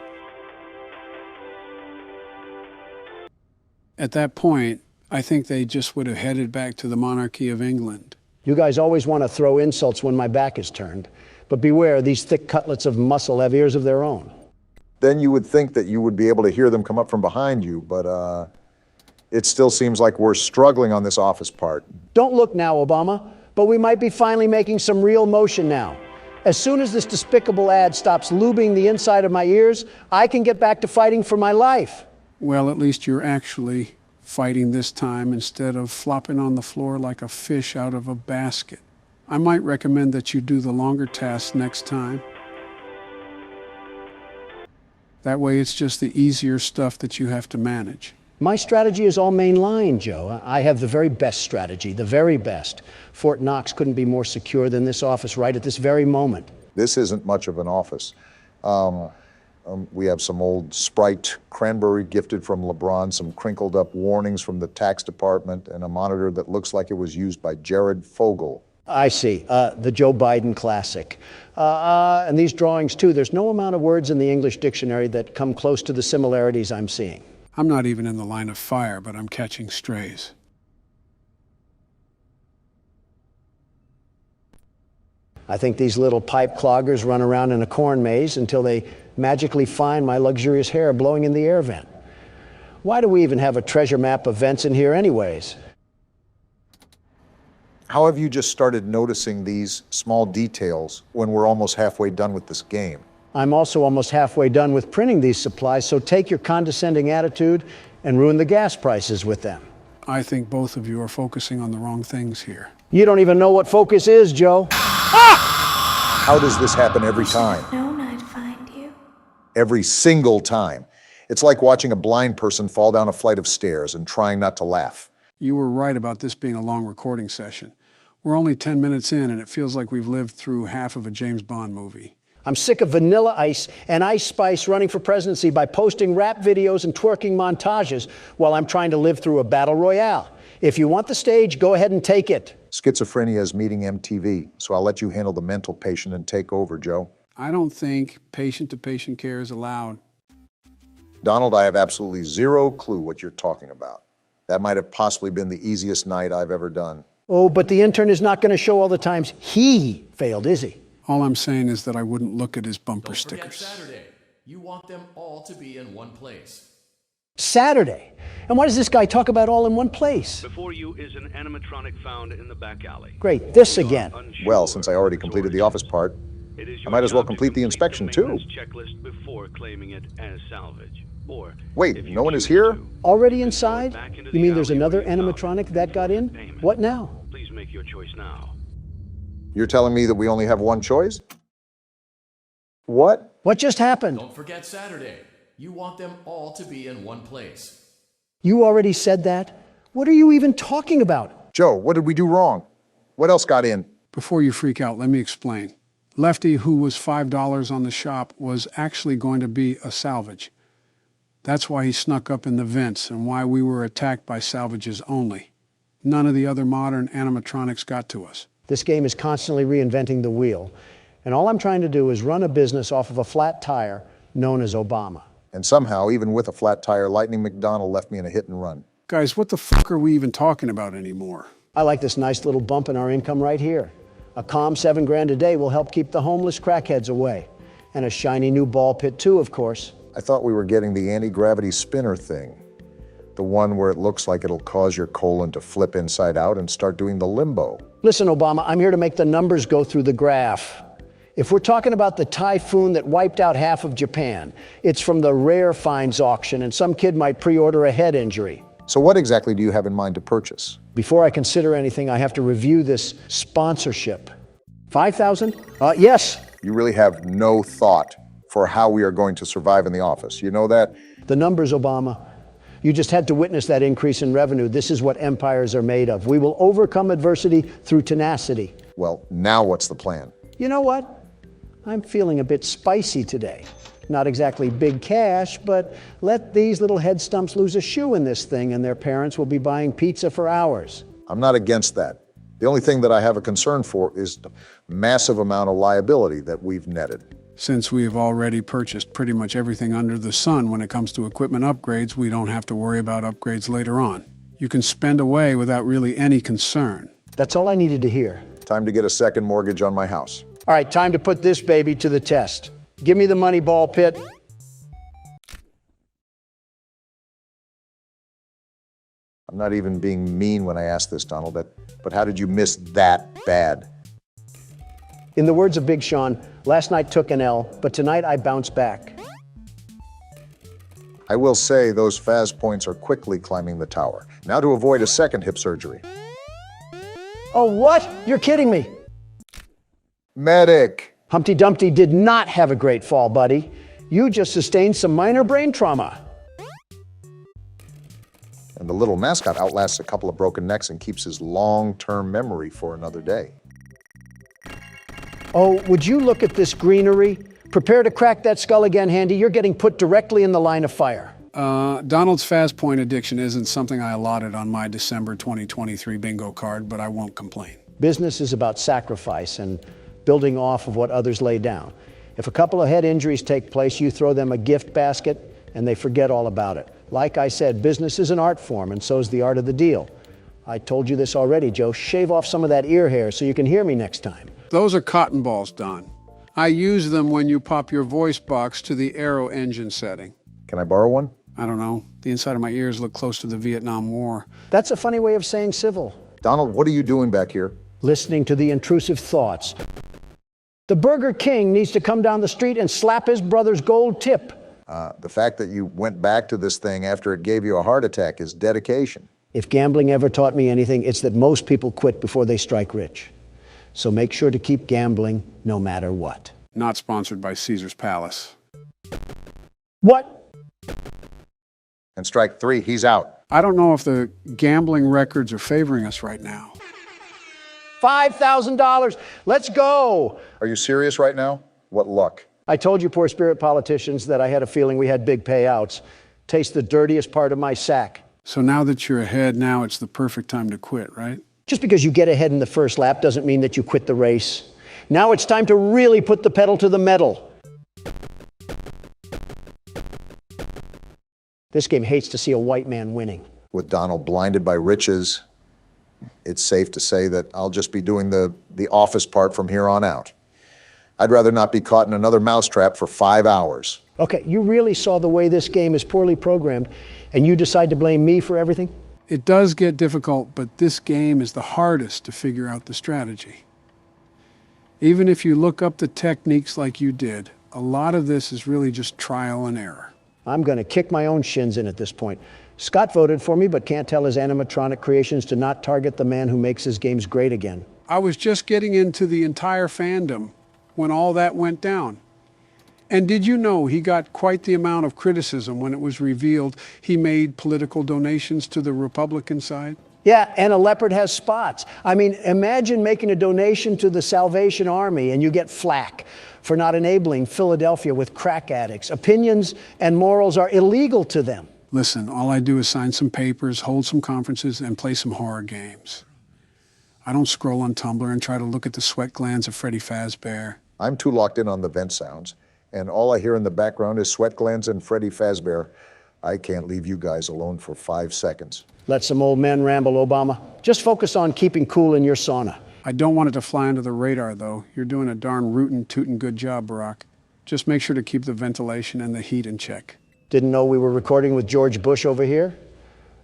Speaker 3: At that point, I think they just would have headed back to the monarchy of England.
Speaker 2: You guys always want to throw insults when my back is turned, but beware, these thick cutlets of muscle have ears of their own.
Speaker 1: Then you would think that you would be able to hear them come up from behind you, but it still seems like we're struggling on this office part.
Speaker 2: Don't look now, Obama, but we might be finally making some real motion now. As soon as this despicable ad stops lubing the inside of my ears, I can get back to fighting for my life.
Speaker 3: Well, at least you're actually fighting this time instead of flopping on the floor like a fish out of a basket. I might recommend that you do the longer tasks next time. That way it's just the easier stuff that you have to manage.
Speaker 2: My strategy is all mainline, Joe. I have the very best strategy, the very best. Fort Knox couldn't be more secure than this office right at this very moment.
Speaker 1: This isn't much of an office. We have some old Sprite cranberry gifted from LeBron, some crinkled up warnings from the tax department, and a monitor that looks like it was used by Jared Fogle.
Speaker 2: I see, the Joe Biden classic. And these drawings too, there's no amount of words in the English dictionary that come close to the similarities I'm seeing.
Speaker 3: I'm not even in the line of fire, but I'm catching strays.
Speaker 2: I think these little pipe cloggers run around in a corn maze until they magically find my luxurious hair blowing in the air vent. Why do we even have a treasure map of vents in here anyways?
Speaker 1: How have you just started noticing these small details when we're almost halfway done with this game?
Speaker 2: I'm also almost halfway done with printing these supplies, so take your condescending attitude and ruin the gas prices with them.
Speaker 3: I think both of you are focusing on the wrong things here.
Speaker 2: You don't even know what focus is, Joe.
Speaker 1: How does this happen every time?
Speaker 20: No night
Speaker 1: Every single time. It's like watching a blind person fall down a flight of stairs and trying not to laugh.
Speaker 3: You were right about this being a long recording session. We're only 10 minutes in, and it feels like we've lived through half of a James Bond movie.
Speaker 2: I'm sick of Vanilla Ice and Ice Spice running for presidency by posting rap videos and twerking montages while I'm trying to live through a battle royale. If you want the stage, go ahead and take it.
Speaker 1: Schizophrenia is meeting MTV, so I'll let you handle the mental patient and take over, Joe.
Speaker 3: I don't think patient-to-patient care is allowed.
Speaker 1: Donald, I have absolutely zero clue what you're talking about. That might have possibly been the easiest night I've ever done.
Speaker 2: Oh, but the intern is not going to show all the times he failed, is he?
Speaker 3: All I'm saying is that I wouldn't look at his bumper
Speaker 22: Don't forget
Speaker 3: stickers.
Speaker 22: Saturday. You want them all to be in one place.
Speaker 2: Saturday. And why does this guy talk about all in one place?
Speaker 9: Before you is an animatronic found in the back alley.
Speaker 2: Great, this again.
Speaker 1: Well, since I already completed the office part, I might as well complete the inspection too.
Speaker 9: Checklist before claiming it as salvage. Or
Speaker 1: wait, no one is here?
Speaker 2: Already inside? You mean there's another animatronic that got in? What now?
Speaker 9: Please make your choice now.
Speaker 1: You're telling me that we only have one choice? What?
Speaker 2: What just happened?
Speaker 22: Don't forget Saturday. You want them all to be in one place.
Speaker 2: You already said that? What are you even talking about?
Speaker 1: Joe, what did we do wrong? What else got in?
Speaker 3: Before you freak out, let me explain. Lefty, who was $5 on the shop, was actually going to be a salvage. That's why he snuck up in the vents and why we were attacked by salvages only. None of the other modern animatronics got to us.
Speaker 2: This game is constantly reinventing the wheel. And all I'm trying to do is run a business off of a flat tire known as Obama.
Speaker 1: And somehow, even with a flat tire, Lightning McDonald left me in a hit and run.
Speaker 3: Guys, what the fuck are we even talking about anymore?
Speaker 2: I like this nice little bump in our income right here. A calm $7 a day will help keep the homeless crackheads away. And a shiny new ball pit too, of course.
Speaker 1: I thought we were getting the anti-gravity spinner thing. The one where it looks like it'll cause your colon to flip inside out and start doing the limbo.
Speaker 2: Listen, Obama, I'm here to make the numbers go through the graph. If we're talking about the typhoon that wiped out half of Japan, it's from the rare finds auction, and some kid might pre-order a head injury.
Speaker 1: So what exactly do you have in mind to purchase?
Speaker 2: Before I consider anything, I have to review this sponsorship. 5,000? Yes.
Speaker 1: You really have no thought for how we are going to survive in the office. You know that?
Speaker 2: The numbers, Obama. You just had to witness that increase in revenue. This is what empires are made of. We will overcome adversity through tenacity.
Speaker 1: Well, now what's the plan?
Speaker 2: You know what? I'm feeling a bit spicy today. Not exactly big cash, but let these little head stumps lose a shoe in this thing and their parents will be buying pizza for hours.
Speaker 1: I'm not against that. The only thing that I have a concern for is the massive amount of liability that we've netted.
Speaker 3: Since we have already purchased pretty much everything under the sun when it comes to equipment upgrades, we don't have to worry about upgrades later on. You can spend away without really any concern.
Speaker 2: That's all I needed to hear.
Speaker 1: Time to get a second mortgage on my house.
Speaker 2: All right, time to put this baby to the test. Give me the money ball pit.
Speaker 1: I'm not even being mean when I ask this, Donald, but how did you miss that bad?
Speaker 2: In the words of Big Sean, last night took an L, but tonight I bounce back.
Speaker 1: I will say those Faz points are quickly climbing the tower. Now to avoid a second hip surgery.
Speaker 2: Oh, what? You're kidding me.
Speaker 1: Medic.
Speaker 2: Humpty Dumpty did not have a great fall, buddy. You just sustained some minor brain trauma.
Speaker 1: And the little mascot outlasts a couple of broken necks and keeps his long-term memory for another day.
Speaker 2: Oh, would you look at this greenery? Prepare to crack that skull again, Handy. You're getting put directly in the line of fire.
Speaker 3: Donald's fast point addiction isn't something I allotted on my December 2023 bingo card, but I won't complain.
Speaker 2: Business is about sacrifice and building off of what others lay down. If a couple of head injuries take place, you throw them a gift basket and they forget all about it. Like I said, business is an art form, and so is the art of the deal. I told you this already, Joe. Shave off some of that ear hair so you can hear me next time.
Speaker 3: Those are cotton balls, Don. I use them when you pop your voice box to the aero engine setting.
Speaker 1: Can I borrow one?
Speaker 3: I don't know. The inside of my ears look close to the Vietnam War.
Speaker 2: That's a funny way of saying civil.
Speaker 1: Donald, what are you doing back here?
Speaker 2: Listening to the intrusive thoughts. The Burger King needs to come down the street and slap his brother's gold tip.
Speaker 1: The fact that you went back to this thing after it gave you a heart attack is dedication.
Speaker 2: If gambling ever taught me anything, it's that most people quit before they strike rich. So make sure to keep gambling no matter what.
Speaker 3: Not sponsored by Caesar's Palace.
Speaker 2: What?
Speaker 1: And strike 3, he's out.
Speaker 3: I don't know if the gambling records are favoring us right now.
Speaker 2: $5,000. Let's go.
Speaker 1: Are you serious right now? What luck.
Speaker 2: I told you poor spirit politicians that I had a feeling we had big payouts. Taste the dirtiest part of my sack.
Speaker 3: So now that you're ahead, now it's the perfect time to quit, right?
Speaker 2: Just because you get ahead in the first lap doesn't mean that you quit the race. Now it's time to really put the pedal to the metal. This game hates to see a white man winning.
Speaker 1: With Donald blinded by riches, it's safe to say that I'll just be doing the office part from here on out. I'd rather not be caught in another mousetrap for 5 hours.
Speaker 2: Okay, you really saw the way this game is poorly programmed, and you decide to blame me for everything?
Speaker 3: It does get difficult, but this game is the hardest to figure out the strategy. Even if you look up the techniques like you did, a lot of this is really just trial and error.
Speaker 2: I'm going to kick my own shins in at this point. Scott voted for me, but can't tell his animatronic creations to not target the man who makes his games great again.
Speaker 3: I was just getting into the entire fandom when all that went down. And did you know he got quite the amount of criticism when it was revealed he made political donations to the Republican side?
Speaker 2: Yeah, and a leopard has spots. I mean, imagine making a donation to the Salvation Army and you get flack for not enabling Philadelphia with crack addicts. Opinions and morals are illegal to them.
Speaker 3: Listen, all I do is sign some papers, hold some conferences, and play some horror games. I don't scroll on Tumblr and try to look at the sweat glands of Freddy Fazbear.
Speaker 1: I'm too locked in on the vent sounds, and all I hear in the background is sweat glands and Freddy Fazbear. I can't leave you guys alone for 5 seconds.
Speaker 2: Let some old men ramble, Obama. Just focus on keeping cool in your sauna.
Speaker 3: I don't want it to fly under the radar, though. You're doing a darn rootin' tootin' good job, Barack. Just make sure to keep the ventilation and the heat in check.
Speaker 2: Didn't know we were recording with George Bush over here.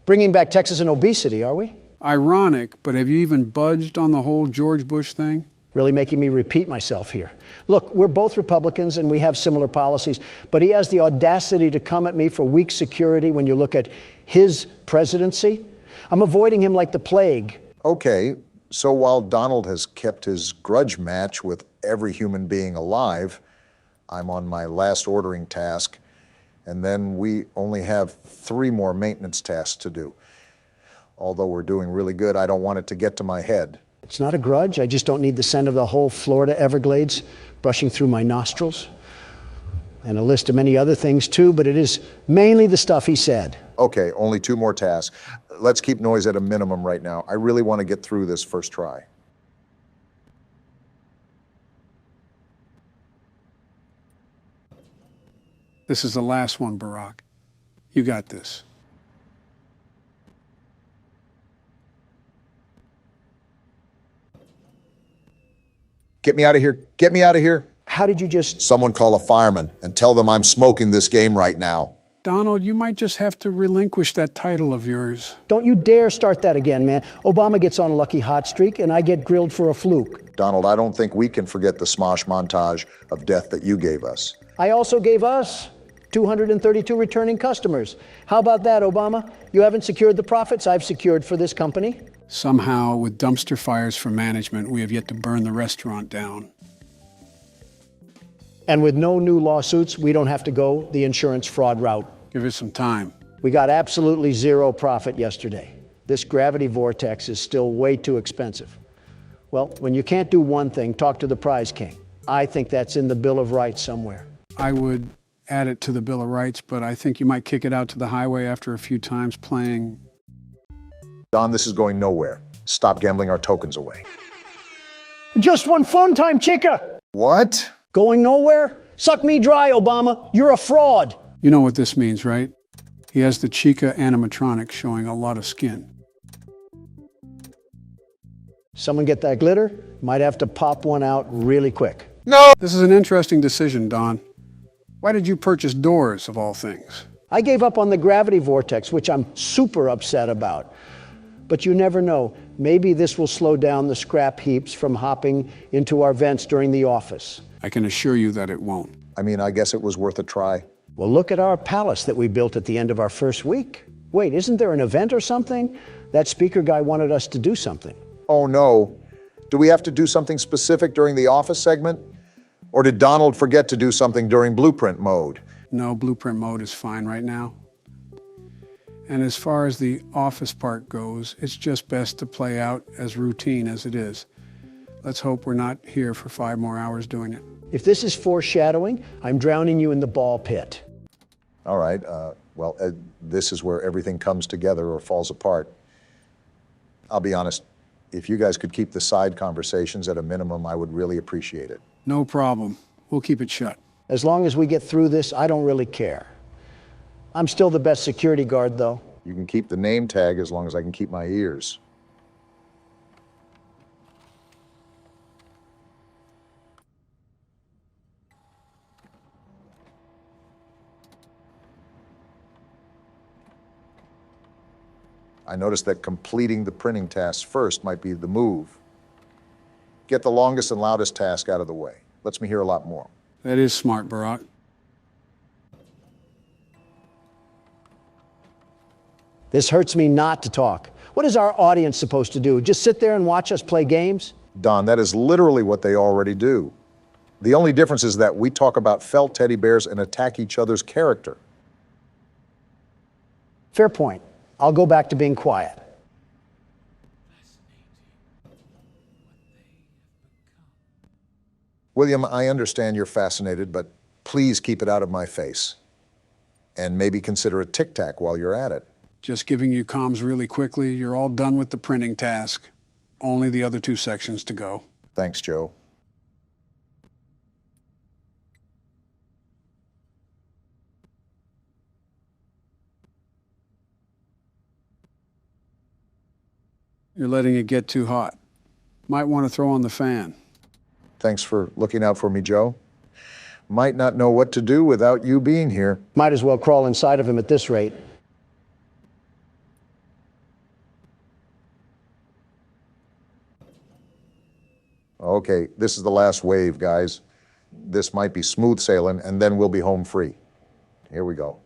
Speaker 2: Bringing back Texas and obesity, are we?
Speaker 3: Ironic, but have you even budged on the whole George Bush thing?
Speaker 2: Really making me repeat myself here. Look, we're both Republicans and we have similar policies, but he has the audacity to come at me for weak security when you look at his presidency. I'm avoiding him like the plague.
Speaker 1: Okay, so while Donald has kept his grudge match with every human being alive, I'm on my last ordering task, and then we only have 3 more maintenance tasks to do. Although we're doing really good, I don't want it to get to my head.
Speaker 2: It's not a grudge. I just don't need the scent of the whole Florida Everglades brushing through my nostrils. And a list of many other things too, but it is mainly the stuff he said.
Speaker 1: Okay, only 2 more tasks. Let's keep noise at a minimum right now. I really want to get through this first try.
Speaker 3: This is the last one, Barack. You got this.
Speaker 1: Get me out of here. Get me out of here.
Speaker 2: How did you just...
Speaker 1: Someone call a fireman and tell them I'm smoking this game right now.
Speaker 3: Donald, you might just have to relinquish that title of yours.
Speaker 2: Don't you dare start that again, man. Obama gets on a lucky hot streak and I get grilled for a fluke.
Speaker 1: Donald, I don't think we can forget the smosh montage of death that you gave us.
Speaker 2: I also gave us 232 returning customers. How about that, Obama? You haven't secured the profits I've secured for this company.
Speaker 3: Somehow, with dumpster fires for management, we have yet to burn the restaurant down.
Speaker 2: And with no new lawsuits, we don't have to go the insurance fraud route.
Speaker 3: Give it some time.
Speaker 2: We got absolutely 0 profit yesterday. This gravity vortex is still way too expensive. Well, when you can't do one thing, talk to the prize king. I think that's in the Bill of Rights somewhere.
Speaker 3: I would add it to the Bill of Rights, but I think you might kick it out to the highway after a few times playing.
Speaker 1: Don, this is going nowhere. Stop gambling our tokens away.
Speaker 2: Just one fun time, chica!
Speaker 1: What?
Speaker 2: Going nowhere? Suck me dry, Obama. You're a fraud.
Speaker 3: You know what this means, right? He has the Chica animatronic showing a lot of skin.
Speaker 2: Someone get that glitter? Might have to pop one out really quick.
Speaker 1: No!
Speaker 3: This is an interesting decision, Don. Why did you purchase doors, of all things?
Speaker 2: I gave up on the gravity vortex, which I'm super upset about. But you never know. Maybe this will slow down the scrap heaps from hopping into our vents during the office.
Speaker 3: I can assure you that it won't.
Speaker 1: I mean, I guess it was worth a try.
Speaker 2: Well, look at our palace that we built at the end of our first week. Wait, isn't there an event or something? That speaker guy wanted us to do something.
Speaker 1: Oh, no. Do we have to do something specific during the office segment? Or did Donald forget to do something during blueprint mode?
Speaker 3: No, blueprint mode is fine right now. And as far as the office part goes, it's just best to play out as routine as it is. Let's hope we're not here for 5 more hours doing it.
Speaker 2: If this is foreshadowing, I'm drowning you in the ball pit.
Speaker 1: All right, this is where everything comes together or falls apart. I'll be honest, if you guys could keep the side conversations at a minimum, I would really appreciate it.
Speaker 3: No problem. We'll keep it shut.
Speaker 2: As long as we get through this, I don't really care. I'm still the best security guard, though.
Speaker 1: You can keep the name tag as long as I can keep my ears. I noticed that completing the printing tasks first might be the move. Get the longest and loudest task out of the way. Lets me hear a lot more.
Speaker 3: That is smart, Barack.
Speaker 2: This hurts me not to talk. What is our audience supposed to do? Just sit there and watch us play games?
Speaker 1: Don, that is literally what they already do. The only difference is that we talk about felt teddy bears and attack each other's character.
Speaker 2: Fair point. I'll go back to being quiet.
Speaker 1: William, I understand you're fascinated, but please keep it out of my face. And maybe consider a tic-tac while you're at it.
Speaker 3: Just giving you comms really quickly, you're all done with the printing task. Only the other 2 sections to go.
Speaker 1: Thanks, Joe.
Speaker 3: You're letting it get too hot. Might want to throw on the fan.
Speaker 1: Thanks for looking out for me, Joe. Might not know what to do without you being here.
Speaker 2: Might as well crawl inside of him at this rate.
Speaker 1: Okay, this is the last wave, guys. This might be smooth sailing, and then we'll be home free. Here we go.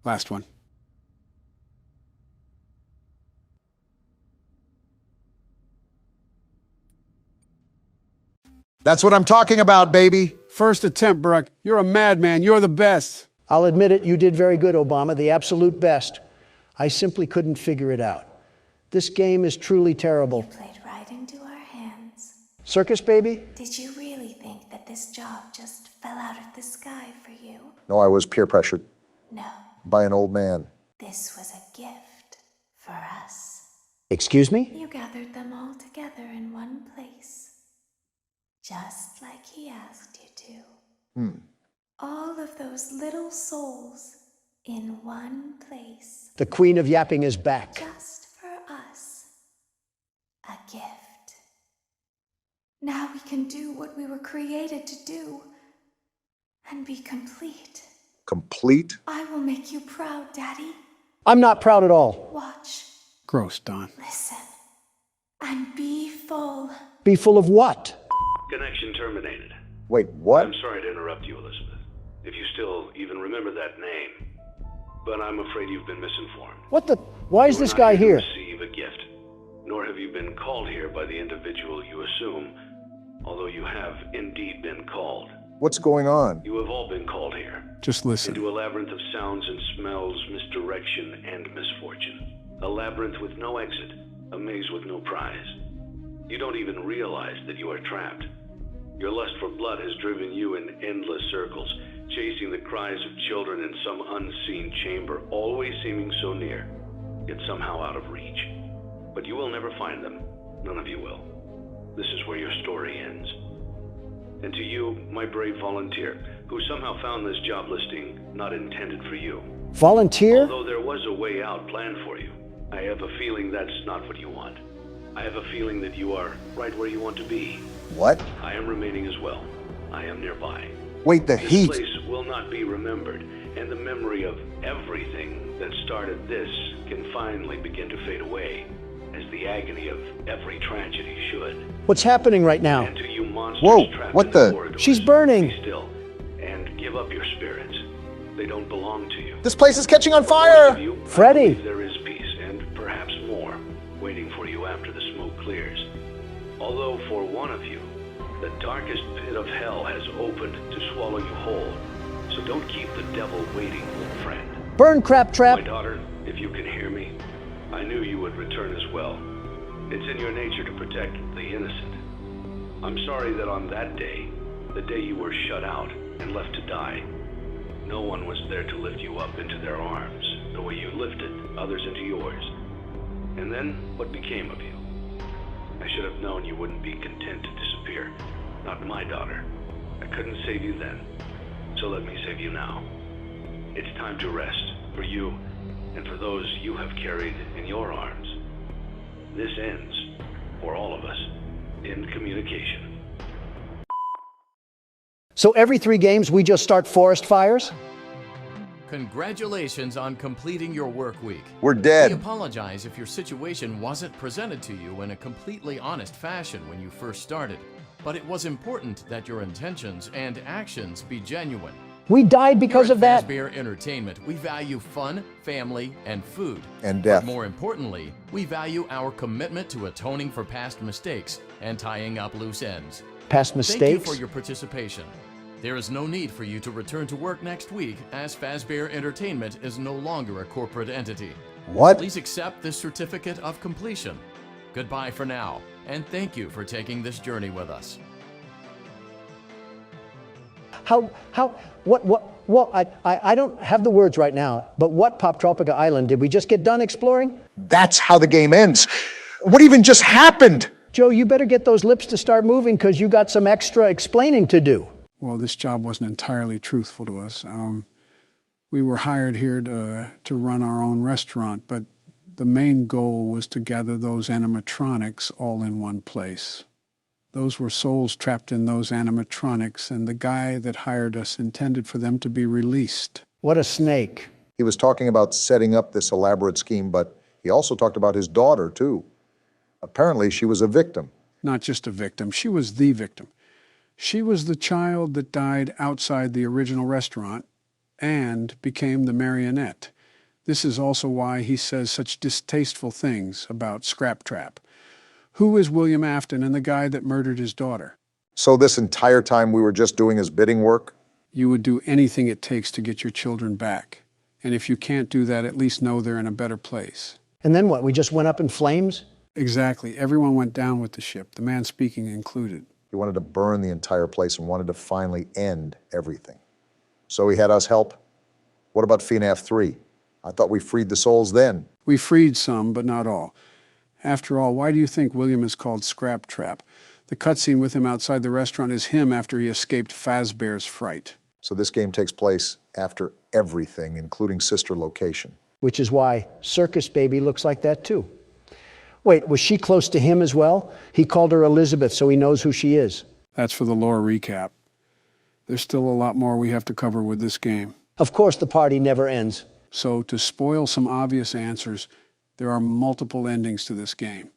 Speaker 3: Last one.
Speaker 1: That's what I'm talking about, baby.
Speaker 3: First attempt, Barack. You're a madman. You're the best.
Speaker 2: I'll admit it, you did very good, Obama, the absolute best. I simply couldn't figure it out. This game is truly terrible.
Speaker 20: You played right into our hands.
Speaker 2: Circus baby?
Speaker 20: Did you really think that this job just fell out of the sky for you?
Speaker 1: No, I was peer pressured.
Speaker 20: No.
Speaker 1: By an old man.
Speaker 20: This was a gift for us.
Speaker 2: Excuse me?
Speaker 20: You gathered them all together in one place. Just like he asked you to. All of those little souls in one place.
Speaker 2: The queen of yapping is back.
Speaker 20: Just for us. A gift. Now we can do what we were created to do. And be complete.
Speaker 1: Complete?
Speaker 20: I will make you proud, Daddy.
Speaker 2: I'm not proud at all.
Speaker 20: Watch.
Speaker 3: Gross, Don.
Speaker 20: Listen. And be full.
Speaker 2: Be full of what?
Speaker 9: Connection terminated.
Speaker 1: Wait, what?
Speaker 9: I'm sorry to interrupt you, Elizabeth. If you still even remember that name. But I'm afraid you've been misinformed.
Speaker 2: What the? Why is this guy here?
Speaker 9: You were not here to receive a gift. Nor have you been called here by the individual you assume. Although you have indeed been called.
Speaker 1: What's going on?
Speaker 9: You have all been called here.
Speaker 3: Just listen.
Speaker 9: Into a labyrinth of sounds and smells, misdirection, and misfortune. A labyrinth with no exit. A maze with no prize. You don't even realize that you are trapped. Your lust for blood has driven you in endless circles, chasing the cries of children in some unseen chamber, always seeming so near, yet somehow out of reach. But you will never find them. None of you will. This is where your story ends. And to you, my brave volunteer, who somehow found this job listing not intended for you.
Speaker 2: Volunteer?
Speaker 9: Although there was a way out planned for you, I have a feeling that's not what you want. I have a feeling that you are right where you want to be.
Speaker 1: What?
Speaker 9: I am remaining as well. I am nearby.
Speaker 1: Wait, the heat.
Speaker 9: This place will not be remembered, and the memory of everything that started this can finally begin to fade away, as the agony of every tragedy should.
Speaker 2: What's happening right now?
Speaker 9: And to you monsters
Speaker 1: Whoa,
Speaker 9: trapped
Speaker 1: what
Speaker 9: in
Speaker 1: the?
Speaker 9: corridors,
Speaker 2: She's burning.
Speaker 9: be still, and give up your spirits. They don't belong to you.
Speaker 1: This place is catching on
Speaker 9: For most
Speaker 1: fire!
Speaker 9: of you, I
Speaker 2: Freddy!
Speaker 9: believe there is peace, and perhaps more, waiting for you after the smoke clears. Although for one of you, the darkest pit of hell has opened to swallow you whole. So don't keep the devil waiting, friend.
Speaker 2: Burn, Crap Trap!
Speaker 9: My daughter, if you can hear me, I knew you would return as well. It's in your nature to protect the innocent. I'm sorry that on that day, the day you were shut out and left to die, no one was there to lift you up into their arms, the way you lifted others into yours. And then, what became of you? I should have known you wouldn't be content to disappear. Not my daughter. I couldn't save you then, so let me save you now. It's time to rest, for you, and for those you have carried in your arms. This ends, for all of us, in communication.
Speaker 2: So every 3 games we just start forest fires?
Speaker 22: Congratulations on completing your work week.
Speaker 1: We're dead.
Speaker 22: We apologize if your situation wasn't presented to you in a completely honest fashion when you first started, but it was important that your intentions and actions be genuine.
Speaker 2: We died because
Speaker 22: Here
Speaker 2: of that.
Speaker 22: at Fazbear Entertainment, we value fun, family, and food.
Speaker 1: And death.
Speaker 22: But more importantly, we value our commitment to atoning for past mistakes and tying up loose ends.
Speaker 2: Past
Speaker 22: Thank you
Speaker 2: mistakes?
Speaker 22: for your participation. There is no need for you to return to work next week, as Fazbear Entertainment is no longer a corporate entity.
Speaker 1: What?
Speaker 22: Please accept this certificate of completion. Goodbye for now, and thank you for taking this journey with us.
Speaker 2: I don't have the words right now, but what Pop Tropica Island did we just get done exploring?
Speaker 1: That's how the game ends. What even just happened?
Speaker 2: Joe, you better get those lips to start moving because you got some extra explaining to do.
Speaker 3: Well, this job wasn't entirely truthful to us. We were hired here to run our own restaurant, but the main goal was to gather those animatronics all in one place. Those were souls trapped in those animatronics, and the guy that hired us intended for them to be released.
Speaker 2: What a snake.
Speaker 1: He was talking about setting up this elaborate scheme, but he also talked about his daughter, too. Apparently, she was a victim.
Speaker 3: Not just a victim, she was the victim. She was the child that died outside the original restaurant and became the marionette. This is also why he says such distasteful things about Scrap Trap. Who is William Afton and the guy that murdered his daughter?
Speaker 1: So this entire time we were just doing his bidding work?
Speaker 3: You would do anything it takes to get your children back. And if you can't do that, at least know they're in a better place.
Speaker 2: And then what, we just went up in flames?
Speaker 3: Exactly. Everyone went down with the ship, the man speaking included.
Speaker 1: He wanted to burn the entire place and wanted to finally end everything. So he had us help? What about FNAF 3? I thought we freed the souls then.
Speaker 3: We freed some, but not all. After all, why do you think William is called Scrap Trap? The cutscene with him outside the restaurant is him after he escaped Fazbear's fright.
Speaker 1: So this game takes place after everything, including sister location.
Speaker 2: Which is why Circus Baby looks like that too. Wait, was she close to him as well? He called her Elizabeth, so he knows who she is.
Speaker 3: That's for the lore recap. There's still a lot more we have to cover with this game.
Speaker 2: Of course, the party never ends.
Speaker 3: So, to spoil some obvious answers, there are multiple endings to this game.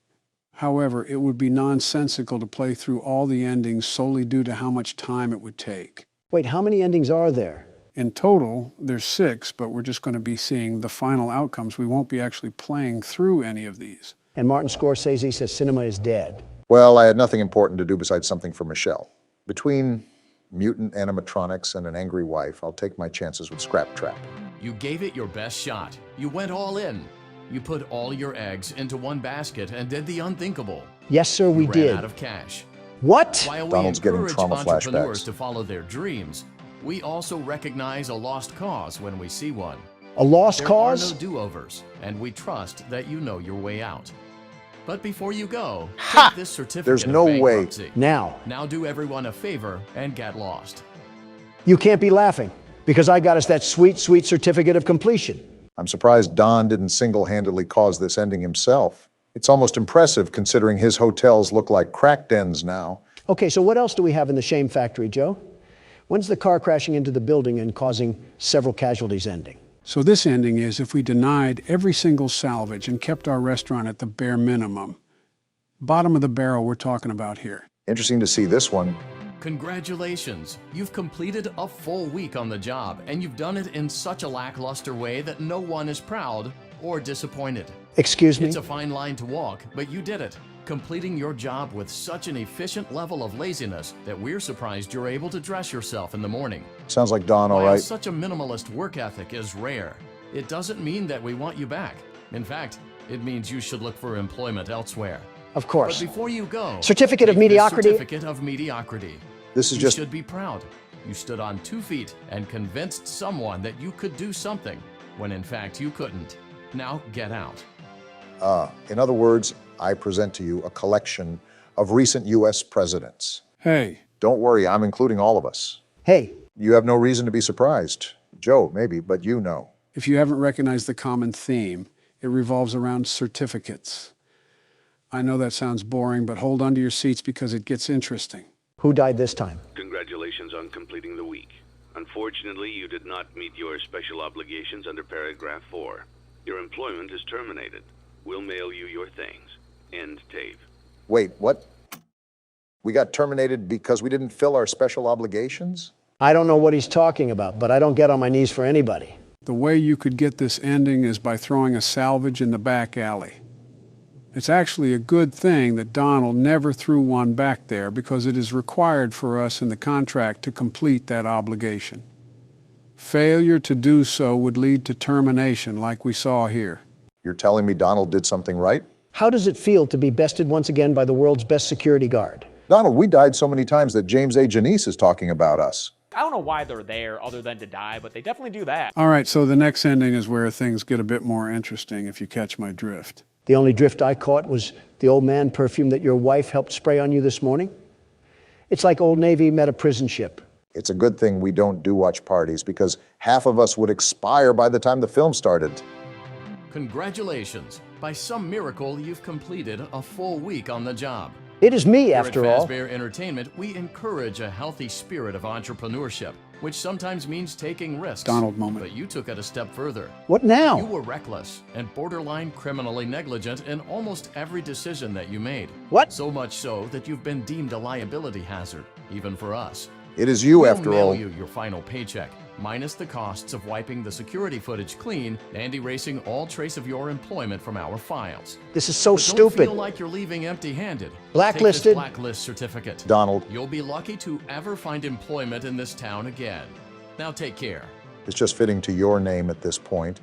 Speaker 3: However, it would be nonsensical to play through all the endings solely due to how much time it would take.
Speaker 2: Wait, how many endings are there?
Speaker 3: In total, there's 6, but we're just going to be seeing the final outcomes. We won't be actually playing through any of these.
Speaker 2: And Martin Scorsese says cinema is dead.
Speaker 1: Well, I had nothing important to do besides something for Michelle. Between mutant animatronics and an angry wife, I'll take my chances with Scrap Trap.
Speaker 22: You gave it your best shot. You went all in. You put all your eggs into one basket and did the unthinkable.
Speaker 2: Yes, sir, we
Speaker 22: you
Speaker 2: did.
Speaker 22: ran out of cash.
Speaker 2: What?
Speaker 22: While
Speaker 1: Donald's
Speaker 22: we
Speaker 1: getting
Speaker 22: encourage
Speaker 1: trauma
Speaker 22: entrepreneurs
Speaker 1: flashbacks.
Speaker 22: to follow their dreams, we also recognize a lost cause when we see one.
Speaker 2: A lost
Speaker 22: There
Speaker 2: cause?
Speaker 22: are no do-overs, and we trust that you know your way out. But before you go,
Speaker 1: Ha!
Speaker 22: take this certificate
Speaker 1: There's
Speaker 22: of
Speaker 1: no way.
Speaker 22: bankruptcy.
Speaker 2: Now.
Speaker 22: Now do everyone a favor and get lost.
Speaker 2: You can't be laughing, because I got us that sweet, sweet certificate of completion.
Speaker 1: I'm surprised Don didn't single-handedly cause this ending himself. It's almost impressive considering his hotels look like crack dens now.
Speaker 2: Okay, so what else do we have in the shame factory, Joe? When's the car crashing into the building and causing several casualties ending?
Speaker 3: So this ending is if we denied every single salvage and kept our restaurant at the bare minimum. Bottom of the barrel we're talking about here.
Speaker 1: Interesting to see this one.
Speaker 22: Congratulations! You've completed a full week on the job, and you've done it in such a lackluster way that no one is proud or disappointed.
Speaker 2: Excuse me?
Speaker 22: It's a fine line to walk, but you did it, completing your job with such an efficient level of laziness that we're surprised you're able to dress yourself in the morning.
Speaker 1: Sounds like Don, all
Speaker 22: While
Speaker 1: right.
Speaker 22: such a minimalist work ethic is rare, it doesn't mean that we want you back. In fact, it means you should look for employment elsewhere.
Speaker 2: Of course.
Speaker 22: But before you go,
Speaker 2: Certificate of
Speaker 22: take this
Speaker 2: mediocrity.
Speaker 22: Certificate of mediocrity.
Speaker 1: This is
Speaker 22: You
Speaker 1: just...
Speaker 22: should be proud. You stood on 2 feet and convinced someone that you could do something when in fact you couldn't. Now get out.
Speaker 1: In other words, I present to you a collection of recent U.S. presidents.
Speaker 3: Hey.
Speaker 1: Don't worry, I'm including all of us.
Speaker 2: Hey.
Speaker 1: You have no reason to be surprised. Joe, maybe, but you know.
Speaker 3: If you haven't recognized the common theme, it revolves around certificates. I know that sounds boring, but hold on to your seats because it gets interesting.
Speaker 2: Who died this time?
Speaker 9: Congratulations on completing the week. Unfortunately, you did not meet your special obligations under paragraph 4. Your employment is terminated. We'll mail you your things. End tape.
Speaker 1: Wait, what? We got terminated because we didn't fill our special obligations?
Speaker 2: I don't know what he's talking about, but I don't get on my knees for anybody.
Speaker 3: The way you could get this ending is by throwing a salvage in the back alley. It's actually a good thing that Donald never threw one back there because it is required for us in the contract to complete that obligation. Failure to do so would lead to termination like we saw here.
Speaker 1: You're telling me Donald did something right?
Speaker 2: How does it feel to be bested once again by the world's best security guard?
Speaker 1: Donald, we died so many times that James A. Janice is talking about us.
Speaker 17: I don't know why they're there other than to die, but they definitely do that.
Speaker 3: All right, so the next ending is where things get a bit more interesting, if you catch my drift.
Speaker 2: The only drift I caught was the Old Man perfume that your wife helped spray on you this morning. It's like Old Navy met a prison ship.
Speaker 1: It's a good thing we don't do watch parties because half of us would expire by the time the film started.
Speaker 22: Congratulations. By some miracle, you've completed a full week on the job.
Speaker 2: It is me,
Speaker 22: Here
Speaker 2: after
Speaker 22: at
Speaker 2: all.
Speaker 22: Fazbear Entertainment, we encourage a healthy spirit of entrepreneurship, which sometimes means taking risks.
Speaker 3: Donald moment.
Speaker 22: But you took it a step further.
Speaker 2: What now?
Speaker 22: You were reckless and borderline criminally negligent in almost every decision that you made.
Speaker 2: What?
Speaker 22: So much so that you've been deemed a liability hazard, even for us.
Speaker 1: It is you,
Speaker 22: We'll
Speaker 1: after
Speaker 22: mail
Speaker 1: all.
Speaker 22: you your final paycheck, minus the costs of wiping the security footage clean and erasing all trace of your employment from our files.
Speaker 2: This is so
Speaker 22: But
Speaker 2: stupid.
Speaker 22: Don't feel like you're leaving empty-handed.
Speaker 2: Blacklisted.
Speaker 22: Take this blacklist certificate.
Speaker 1: Donald.
Speaker 22: You'll be lucky to ever find employment in this town again. Now take care.
Speaker 1: It's just fitting to your name at this point.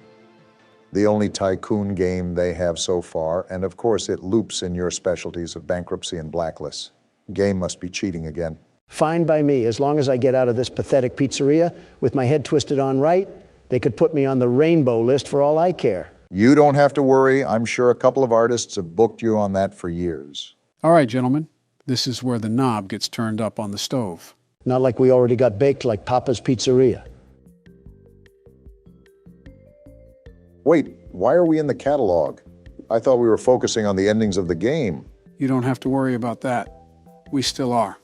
Speaker 1: The only tycoon game they have so far, and of course it loops in your specialties of bankruptcy and blacklists. Game must be cheating again.
Speaker 2: Fine by me, as long as I get out of this pathetic pizzeria with my head twisted on right. They could put me on the rainbow list for all I care.
Speaker 1: You don't have to worry. I'm sure a couple of artists have booked you on that for years.
Speaker 3: All right, gentlemen, this is where the knob gets turned up on the stove.
Speaker 2: Not like we already got baked like Papa's Pizzeria.
Speaker 1: Wait, why are we in the catalog? I thought we were focusing on the endings of the game.
Speaker 3: You don't have to worry about that. We still are.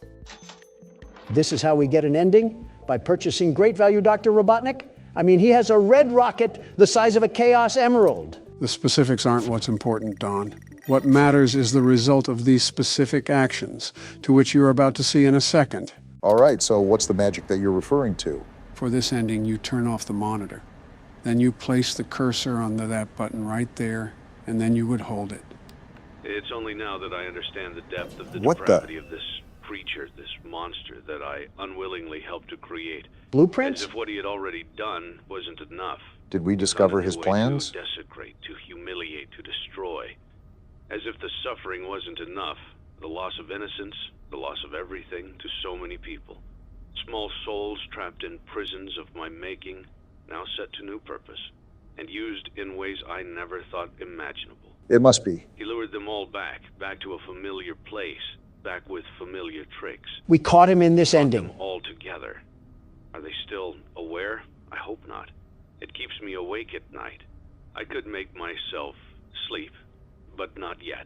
Speaker 2: This is how we get an ending? By purchasing great value Dr. Robotnik? I mean, he has a red rocket the size of a Chaos Emerald.
Speaker 3: The specifics aren't what's important, Don. What matters is the result of these specific actions, to which you're about to see in a second.
Speaker 1: All right, so what's the magic that you're referring to?
Speaker 3: For this ending, you turn off the monitor. Then you place the cursor on that button right there, and then you would hold it.
Speaker 9: It's only now that I understand the depth of the
Speaker 1: What the-
Speaker 9: depravity of this creature, this monster that I unwillingly helped to create.
Speaker 2: Blueprints?
Speaker 9: As if what he had already done wasn't enough.
Speaker 1: Did we discover his plans?
Speaker 9: To desecrate, to humiliate, to destroy. As if the suffering wasn't enough. The loss of innocence, the loss of everything to so many people. Small souls trapped in prisons of my making, now set to new purpose, and used in ways I never thought imaginable.
Speaker 1: It must be.
Speaker 9: He lured them all back to a familiar place, back with familiar tricks.
Speaker 2: We caught him in this ending.
Speaker 9: All together. Are they still aware? I hope not. It keeps me awake at night. I could make myself sleep, but not yet.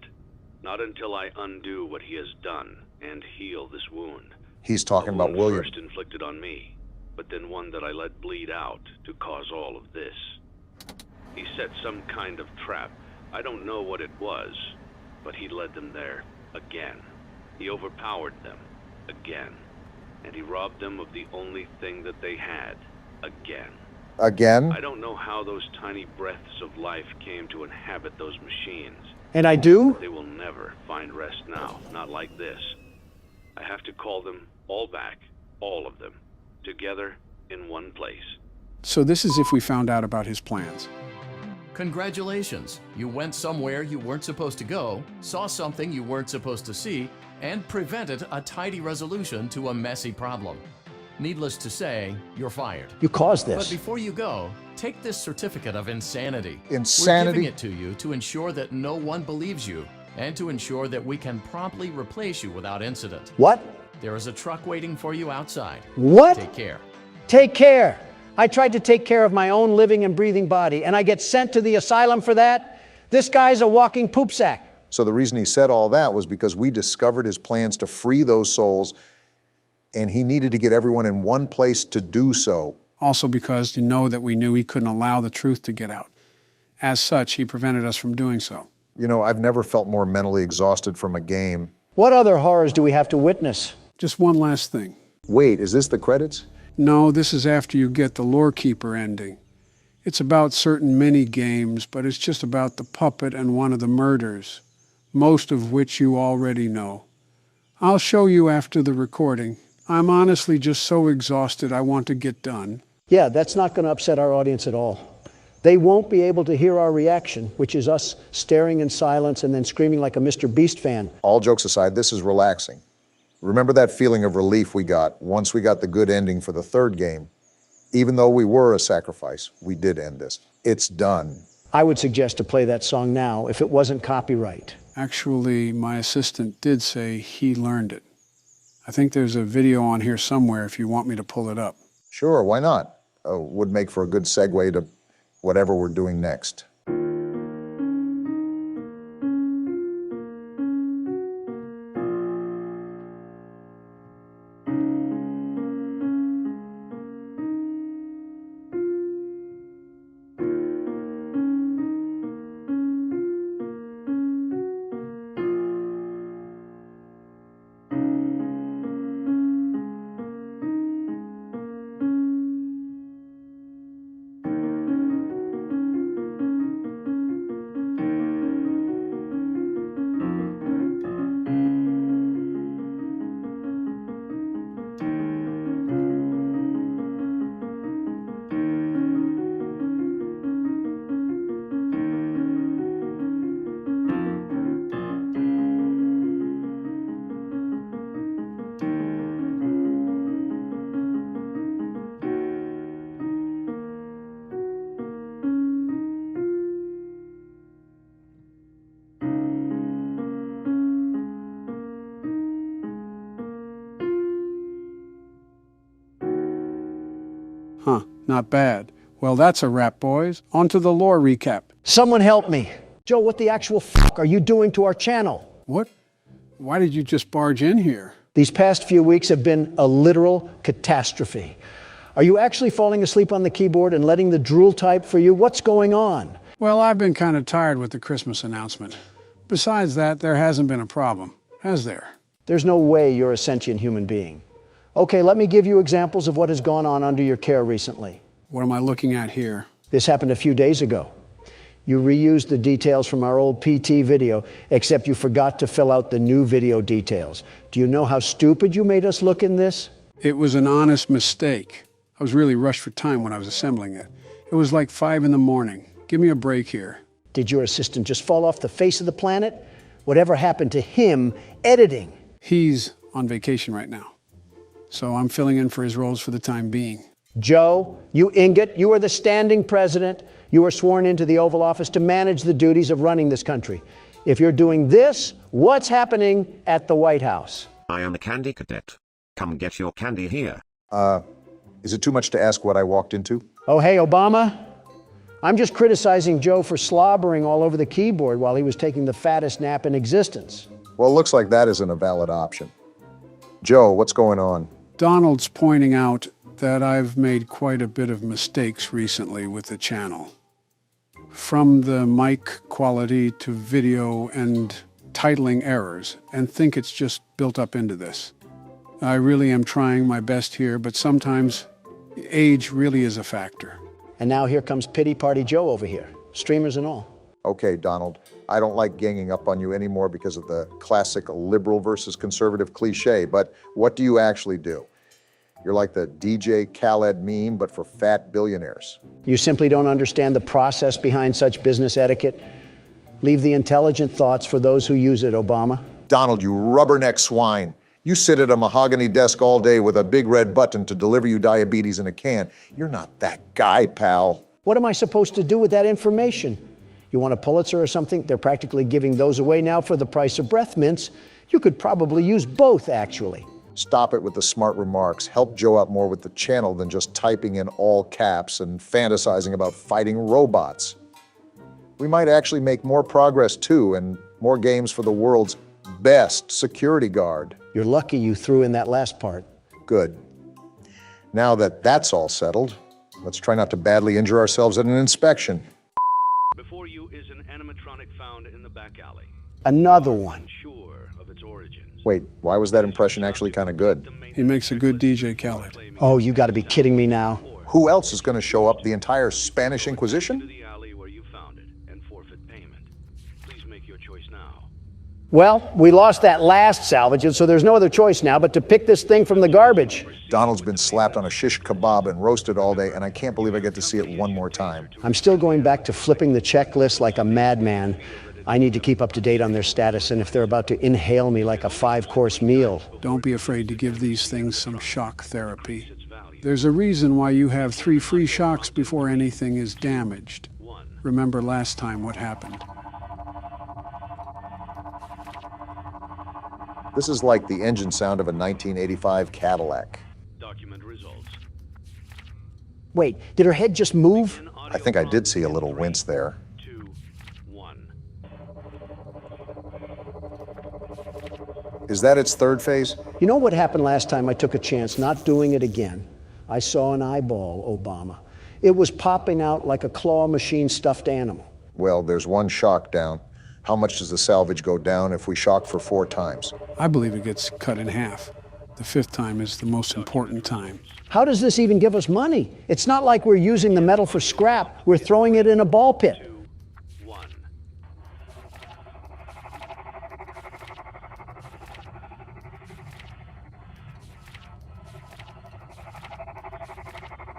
Speaker 9: Not until I undo what he has done and heal this wound.
Speaker 1: He's talking about
Speaker 9: One
Speaker 1: William.
Speaker 9: first inflicted on me, but then one that I let bleed out to cause all of this. He set some kind of trap. I don't know what it was, but he led them there again. He overpowered them again, and he robbed them of the only thing that they had again.
Speaker 1: Again?
Speaker 9: I don't know how those tiny breaths of life came to inhabit those machines.
Speaker 2: And I do?
Speaker 9: They will never find rest now, not like this. I have to call them all back, all of them, together in one place.
Speaker 3: So this is if we found out about his plans.
Speaker 22: Congratulations! You went somewhere you weren't supposed to go, saw something you weren't supposed to see, and prevented a tidy resolution to a messy problem. Needless to say, you're fired.
Speaker 2: You caused this.
Speaker 22: But before you go, take this certificate of insanity.
Speaker 1: Insanity?
Speaker 22: We're giving it to you to ensure that no one believes you, and to ensure that we can promptly replace you without incident.
Speaker 2: What?
Speaker 22: There is a truck waiting for you outside.
Speaker 2: What?
Speaker 22: Take care.
Speaker 2: Take care. I tried to take care of my own living and breathing body, and I get sent to the asylum for that? This guy's a walking poop sack.
Speaker 1: So the reason he said all that was because we discovered his plans to free those souls, and he needed to get everyone in one place to do so.
Speaker 3: Also because you know that we knew he couldn't allow the truth to get out. As such, he prevented us from doing so.
Speaker 1: You know, I've never felt more mentally exhausted from a game.
Speaker 2: What other horrors do we have to witness?
Speaker 3: Just one last thing.
Speaker 1: Wait, is this the credits?
Speaker 3: No, this is after you get the Lore Keeper ending. It's about certain mini games, but it's just about the puppet and one of the murders, most of which you already know. I'll show you after the recording. I'm honestly just so exhausted I want to get done.
Speaker 2: Yeah, that's not going to upset our audience at all. They won't be able to hear our reaction, which is us staring in silence and then screaming like a Mr. Beast fan.
Speaker 1: All jokes aside, this is relaxing. Remember that feeling of relief we got once we got the good ending for the third game? Even though we were a sacrifice, we did end this. It's done.
Speaker 2: I would suggest to play that song now if it wasn't copyright.
Speaker 3: Actually, my assistant did say he learned it. I think there's a video on here somewhere if you want me to pull it up.
Speaker 1: Sure, why not? Would make for a good segue to whatever we're doing next.
Speaker 3: Huh, not bad. Well, that's a wrap, boys. On to the lore recap.
Speaker 2: Someone help me. Joe, what the actual fuck are you doing to our channel?
Speaker 3: What? Why did you just barge in here?
Speaker 2: These past few weeks have been a literal catastrophe. Are you actually falling asleep on the keyboard and letting the drool type for you? What's going on?
Speaker 3: Well, I've been kind of tired with the Christmas announcement. Besides that, there hasn't been a problem, has there?
Speaker 2: There's no way you're a sentient human being. Okay, let me give you examples of what has gone on under your care recently.
Speaker 3: What am I looking at here?
Speaker 2: This happened a few days ago. You reused the details from our old PT video, except you forgot to fill out the new video details. Do you know how stupid you made us look in this?
Speaker 3: It was an honest mistake. I was really rushed for time when I was assembling it. It was like 5 in the morning. Give me a break here.
Speaker 2: Did your assistant just fall off the face of the planet? Whatever happened to him editing?
Speaker 3: He's on vacation right now, so I'm filling in for his roles for the time being.
Speaker 2: Joe, you ingot, you are the standing president. You are sworn into the Oval Office to manage the duties of running this country. If you're doing this, what's happening at the White House?
Speaker 15: I am a candy cadet. Come get your candy here.
Speaker 1: Is it too much to ask what I walked into?
Speaker 2: Oh, hey, Obama. I'm just criticizing Joe for slobbering all over the keyboard while he was taking the fattest nap in existence.
Speaker 1: Well, it looks like that isn't a valid option. Joe, what's going on?
Speaker 3: Donald's pointing out that I've made quite a bit of mistakes recently with the channel. From the mic quality to video and titling errors, and think it's just built up into this. I really am trying my best here, but sometimes age really is a factor.
Speaker 2: And now here comes Pity Party Joe over here, streamers and all.
Speaker 1: Okay, Donald, I don't like ganging up on you anymore because of the classic liberal versus conservative cliche, but what do you actually do? You're like the DJ Khaled meme, but for fat billionaires.
Speaker 2: You simply don't understand the process behind such business etiquette. Leave the intelligent thoughts for those who use it, Obama.
Speaker 1: Donald, you rubberneck swine. You sit at a mahogany desk all day with a big red button to deliver you diabetes in a can. You're not that guy, pal.
Speaker 2: What am I supposed to do with that information? You want a Pulitzer or something? They're practically giving those away now for the price of breath mints. You could probably use both, actually.
Speaker 1: Stop it with the smart remarks. Help Joe out more with the channel than just typing in all caps and fantasizing about fighting robots. We might actually make more progress too, and more games for the world's best security guard.
Speaker 2: You're lucky you threw in that last part.
Speaker 1: Good. Now that that's all settled, let's try not to badly injure ourselves at an inspection.
Speaker 9: Before you is an animatronic found in the back alley.
Speaker 2: Another one.
Speaker 9: Unsure of its origins.
Speaker 1: Wait, why was that impression actually kind of good?
Speaker 3: He makes a good DJ Khaled.
Speaker 2: Oh, you got to be kidding me now.
Speaker 1: Who else is going to show up? The entire Spanish Inquisition?
Speaker 9: The alley where you found it and forfeit payment. Please make your choice now.
Speaker 2: Well, we lost that last salvage, and so there's no other choice now but to pick this thing from the garbage.
Speaker 1: Donald's been slapped on a shish kebab and roasted all day, and I can't believe I get to see it one more time.
Speaker 2: I'm still going back to flipping the checklist like a madman. I need to keep up to date on their status, and if they're about to inhale me like a 5-course meal.
Speaker 3: Don't be afraid to give these things some shock therapy. There's a reason why you have 3 free shocks before anything is damaged. Remember last time what happened.
Speaker 1: This is like the engine sound of a 1985 Cadillac.
Speaker 9: Document results.
Speaker 2: Wait, did her head just move?
Speaker 1: I think I did see a little wince there.
Speaker 9: 2, 1.
Speaker 1: Is that its third phase?
Speaker 2: You know what happened last time I took a chance not doing it again? I saw an eyeball, Obama. It was popping out like a claw machine stuffed animal.
Speaker 1: Well, there's one shock down. How much does the salvage go down if we shock for 4 times?
Speaker 3: I believe it gets cut in half. The 5th time is the most important time.
Speaker 2: How does this even give us money? It's not like we're using the metal for scrap. We're throwing it in a ball pit.
Speaker 9: 2, 1.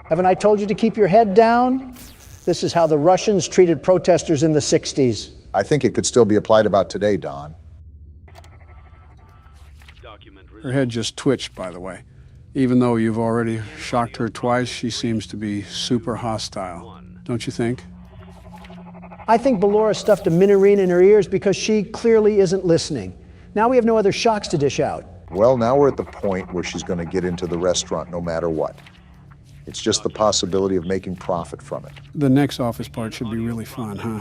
Speaker 2: Haven't I told you to keep your head down? This is how the Russians treated protesters in the 60s.
Speaker 1: I think it could still be applied about today, Don.
Speaker 3: Her head just twitched, by the way. Even though you've already shocked her twice, she seems to be super hostile. Don't you think?
Speaker 2: I think Ballora stuffed a minorine in her ears because she clearly isn't listening. Now we have no other shocks to dish out.
Speaker 1: Well, now we're at the point where she's going to get into the restaurant no matter what. It's just the possibility of making profit from it.
Speaker 3: The next office part should be really fun, huh?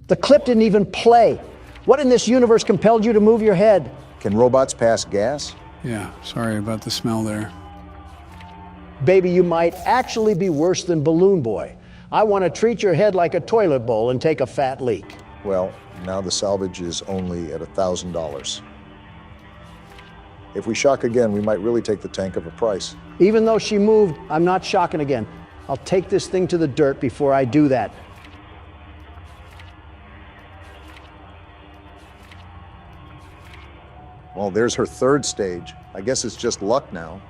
Speaker 2: The clip didn't even play. What in this universe compelled you to move your head?
Speaker 1: Can robots pass gas?
Speaker 3: Yeah, sorry about the smell there.
Speaker 2: Baby, you might actually be worse than Balloon Boy. I want to treat your head like a toilet bowl and take a fat leak.
Speaker 1: Well, now the salvage is only at $1,000. If we shock again, we might really take the tank of a price.
Speaker 2: Even though she moved, I'm not shocking again. I'll take this thing to the dirt before I do that.
Speaker 1: Well, there's her 3rd stage. I guess it's just luck now.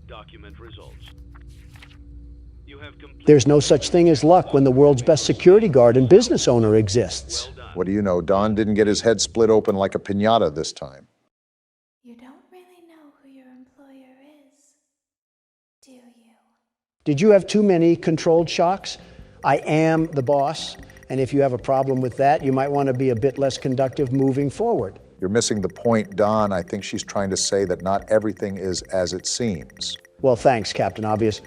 Speaker 9: Document results. You have
Speaker 2: There's no such thing as luck when the world's best security guard and business owner exists.
Speaker 1: What do you know? Don didn't get his head split open like a piñata this time.
Speaker 20: You don't really know who your employer is, do you?
Speaker 2: Did you have too many controlled shocks? I am the boss, and if you have a problem with that, you might want to be a bit less conductive moving forward.
Speaker 1: You're missing the point, Don. I think she's trying to say that not everything is as it seems.
Speaker 2: Well, thanks, Captain Obvious.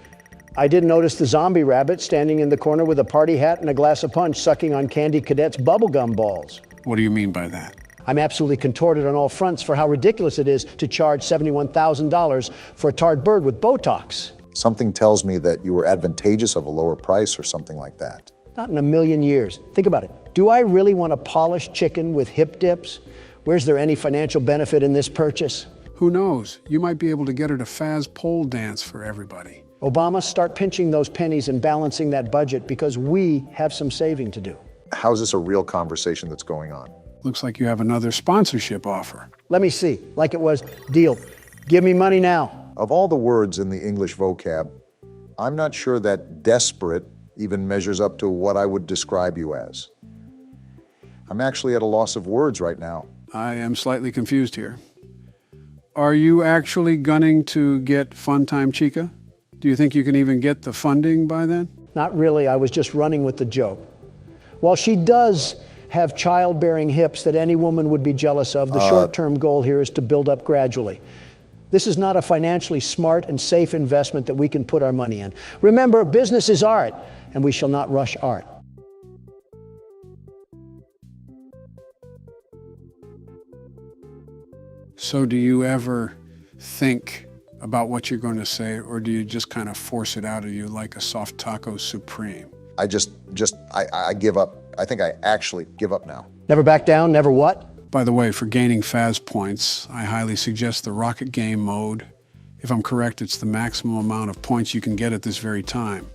Speaker 2: I did notice the zombie rabbit standing in the corner with a party hat and a glass of punch sucking on Candy Cadet's bubblegum balls.
Speaker 3: What do you mean by that?
Speaker 2: I'm absolutely contorted on all fronts for how ridiculous it is to charge $71,000 for a tarred bird with Botox.
Speaker 1: Something tells me that you were advantageous of a lower price or something like that.
Speaker 2: Not in a million years. Think about it. Do I really want a polished chicken with hip dips? Where's there any financial benefit in this purchase?
Speaker 3: Who knows? You might be able to get her to Faz pole dance for everybody.
Speaker 2: Obama, start pinching those pennies and balancing that budget because we have some saving to do.
Speaker 1: How's this a real conversation that's going on?
Speaker 3: Looks like you have another sponsorship offer.
Speaker 2: Let me see. Like it was, deal. Give me money now.
Speaker 1: Of all the words in the English vocab, I'm not sure that desperate even measures up to what I would describe you as. I'm actually at a loss of words right now.
Speaker 3: I am slightly confused here. Are you actually gunning to get Funtime Chica? Do you think you can even get the funding by then?
Speaker 2: Not really. I was just running with the joke. While she does have childbearing hips that any woman would be jealous of, the short-term goal here is to build up gradually. This is not a financially smart and safe investment that we can put our money in. Remember, business is art, and we shall not rush art.
Speaker 3: So do you ever think about what you're going to say, or do you just kind of force it out of you like a soft taco supreme?
Speaker 1: I give up. I think I actually give up now.
Speaker 2: Never back down, never what?
Speaker 3: By the way, for gaining Faz points, I highly suggest the Rocket Game mode. If I'm correct, it's the maximum amount of points you can get at this very time.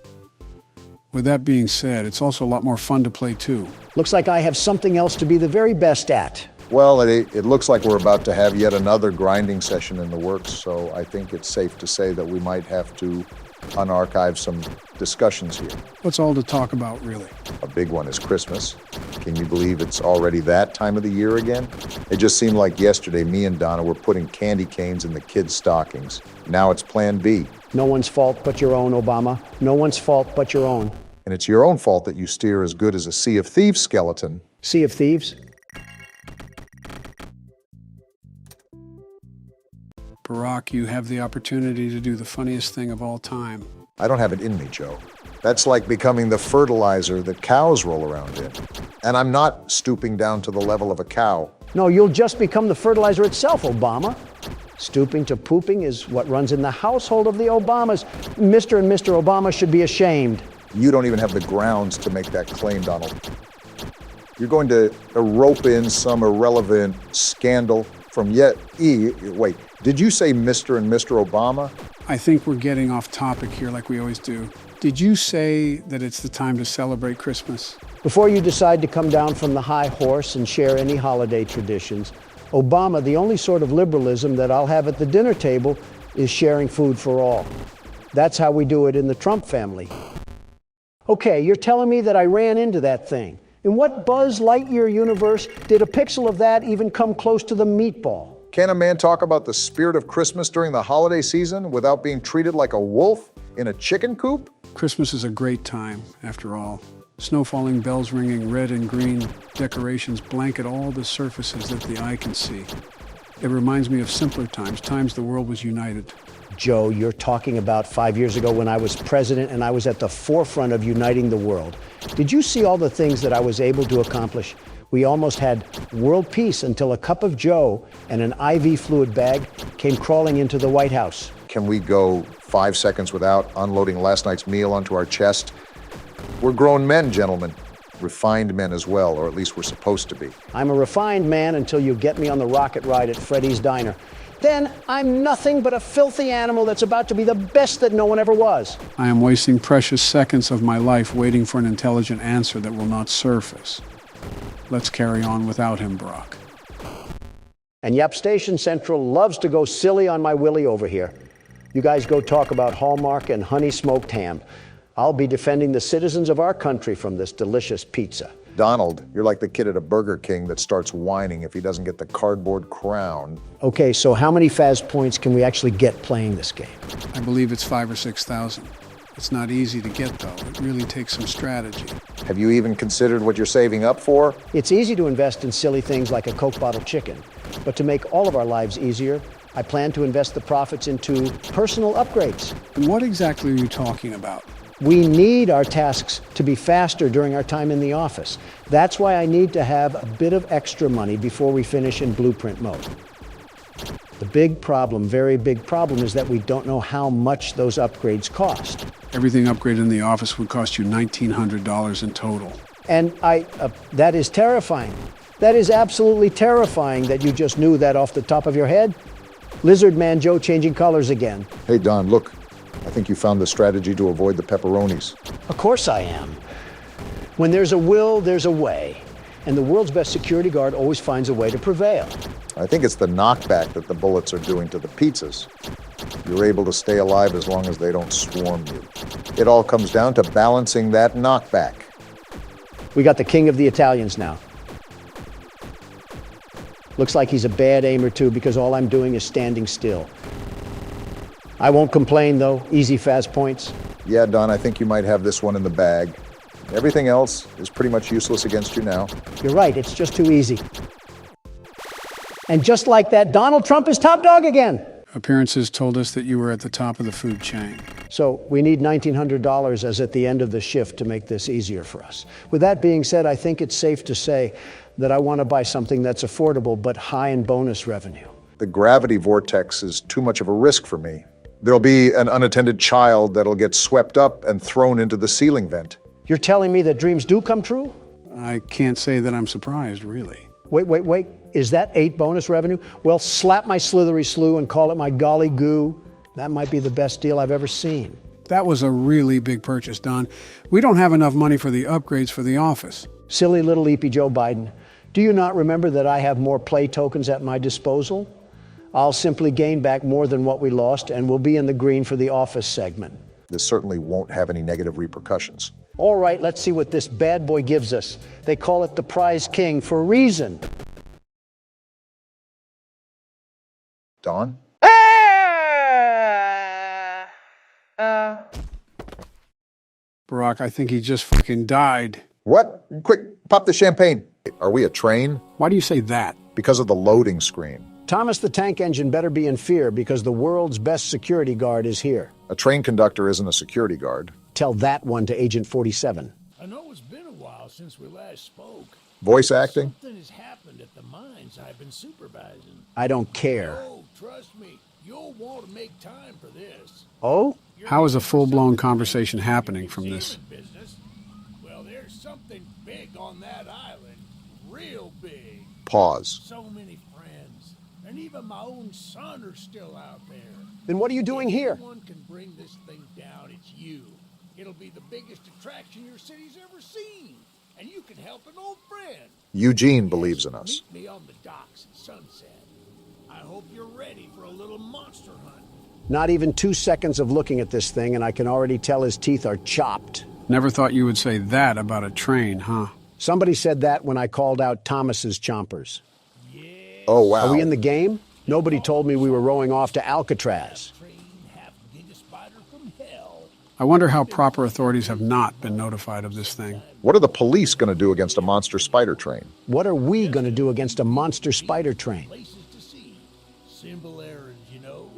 Speaker 3: With that being said, it's also a lot more fun to play too.
Speaker 2: Looks like I have something else to be the very best at.
Speaker 1: Well, it looks like we're about to have yet another grinding session in the works, so I think it's safe to say that we might have to unarchive some discussions here.
Speaker 3: What's all to talk about, really?
Speaker 1: A big one is Christmas. Can you believe it's already that time of the year again? It just seemed like yesterday me and Donna were putting candy canes in the kids' stockings. Now it's Plan B.
Speaker 2: No one's fault but your own, Obama. No one's fault but your own.
Speaker 1: And it's your own fault that you steer as good as a Sea of Thieves skeleton.
Speaker 2: Sea of Thieves?
Speaker 3: Barack, you have the opportunity to do the funniest thing of all time.
Speaker 1: I don't have it in me, Joe. That's like becoming the fertilizer that cows roll around in. And I'm not stooping down to the level of a cow.
Speaker 2: No, you'll just become the fertilizer itself, Obama. Stooping to pooping is what runs in the household of the Obamas. Mr. and Mr. Obama should be ashamed.
Speaker 1: You don't even have the grounds to make that claim, Donald. You're going to rope in some irrelevant scandal from wait, did you say Mr. and Mr. Obama?
Speaker 3: I think we're getting off topic here like we always do. Did you say that it's the time to celebrate Christmas?
Speaker 2: Before you decide to come down from the high horse and share any holiday traditions, Obama, the only sort of liberalism that I'll have at the dinner table is sharing food for all. That's how we do it in the Trump family. Okay, you're telling me that I ran into that thing. In what Buzz Lightyear universe did a pixel of that even come close to the meatball?
Speaker 1: Can a man talk about the spirit of Christmas during the holiday season without being treated like a wolf in a chicken coop?
Speaker 3: Christmas is a great time, after all. Snow falling, bells ringing, red and green decorations blanket all the surfaces that the eye can see. It reminds me of simpler times, times the world was united.
Speaker 2: Joe, you're talking about 5 years ago when I was president and I was at the forefront of uniting the world. Did you see all the things that I was able to accomplish? We almost had world peace until a cup of Joe and an IV fluid bag came crawling into the White House.
Speaker 1: Can we go 5 seconds without unloading last night's meal onto our chest? We're grown men, gentlemen. Refined men as well, or at least we're supposed to be.
Speaker 2: I'm a refined man until you get me on the rocket ride at Freddy's Diner. Then I'm nothing but a filthy animal that's about to be the best that no one ever was.
Speaker 3: I am wasting precious seconds of my life waiting for an intelligent answer that will not surface. Let's carry on without him, Barack.
Speaker 2: And Yap Station Central loves to go silly on my Willie over here. You guys go talk about Hallmark and honey smoked ham. I'll be defending the citizens of our country from this delicious pizza.
Speaker 1: Donald, you're like the kid at a Burger King that starts whining if he doesn't get the cardboard crown.
Speaker 2: Okay, so how many Faz points can we actually get playing this game?
Speaker 3: I believe it's 5,000 or 6,000. It's not easy to get, though. It really takes some strategy.
Speaker 1: Have you even considered what you're saving up for?
Speaker 2: It's easy to invest in silly things like a Coke bottle chicken. But to make all of our lives easier, I plan to invest the profits into personal upgrades.
Speaker 3: And what exactly are you talking about?
Speaker 2: We need our tasks to be faster during our time in the office. That's why I need to have a bit of extra money before we finish in blueprint mode. The big problem, very big problem, is that we don't know how much those upgrades cost.
Speaker 3: Everything upgraded in the office would cost you $1,900 in total.
Speaker 2: And that is terrifying. That is absolutely terrifying that you just knew that off the top of your head. Lizard Man Joe changing colors again.
Speaker 1: Hey, Don, look. I think you found the strategy to avoid the pepperonis.
Speaker 2: Of course I am. When there's a will, there's a way. And the world's best security guard always finds a way to prevail.
Speaker 1: I think it's the knockback that the bullets are doing to the pizzas. You're able to stay alive as long as they don't swarm you. It all comes down to balancing that knockback.
Speaker 2: We got the king of the Italians now. Looks like he's a bad aimer too, because all I'm doing is standing still. I won't complain though. Easy fast points.
Speaker 1: Yeah, Don, I think you might have this one in the bag. Everything else is pretty much useless against you now.
Speaker 2: You're right, it's just too easy. And just like that, Donald Trump is top dog again.
Speaker 3: Appearances told us that you were at the top of the food chain.
Speaker 2: So we need $1,900 as at the end of the shift to make this easier for us. With that being said, I think it's safe to say that I want to buy something that's affordable but high in bonus revenue.
Speaker 1: The gravity vortex is too much of a risk for me. There'll be an unattended child that'll get swept up and thrown into the ceiling vent.
Speaker 2: You're telling me that dreams do come true?
Speaker 3: I can't say that I'm surprised, really.
Speaker 2: Wait. Is that 8 bonus revenue? Well, slap my slithery slew and call it my golly goo. That might be the best deal I've ever seen.
Speaker 3: That was a really big purchase, Don. We don't have enough money for the upgrades for the office.
Speaker 2: Silly little leapy Joe Biden. Do you not remember that I have more play tokens at my disposal? I'll simply gain back more than what we lost, and we'll be in the green for the office segment.
Speaker 1: This certainly won't have any negative repercussions.
Speaker 2: All right, let's see what this bad boy gives us. They call it the prize king for a reason.
Speaker 1: Don?
Speaker 3: Barack, I think he just fucking died.
Speaker 1: What? Quick, pop the champagne. Are we a train?
Speaker 3: Why do you say that?
Speaker 1: Because of the loading screen.
Speaker 2: Thomas the Tank Engine better be in fear because the world's best security guard is here.
Speaker 1: A train conductor isn't a security guard.
Speaker 2: Tell that one to Agent 47.
Speaker 13: I know it's been a while since we last spoke.
Speaker 1: Voice acting?
Speaker 13: Something has happened at the mines I've been supervising.
Speaker 2: I don't care.
Speaker 13: Oh, trust me, you'll want to make time for this.
Speaker 2: Oh?
Speaker 3: How is a full-blown conversation happening from this?
Speaker 13: Well, there's something big on that island. Real big.
Speaker 1: Pause.
Speaker 13: So many friends. And even my own son are still out there.
Speaker 2: Then what are you doing here?
Speaker 13: If anyone can bring this thing down, it's you. It'll be the biggest attraction your city's ever seen. And you can help an old friend.
Speaker 1: Eugene believes in us.
Speaker 13: Meet me on the docks at sunset. I hope you're ready for a little monster hunt.
Speaker 2: Not even 2 seconds of looking at this thing, and I can already tell his teeth are chopped.
Speaker 3: Never thought you would say that about a train, huh?
Speaker 2: Somebody said that when I called out Thomas's chompers.
Speaker 1: Oh, wow.
Speaker 2: Are we in the game? Nobody told me we were rowing off to Alcatraz.
Speaker 3: I wonder how proper authorities have not been notified of this thing.
Speaker 1: What are the police going to do against a monster spider train?
Speaker 2: What are we going to do against a monster spider train?
Speaker 13: Places to see. Simple errands, you know.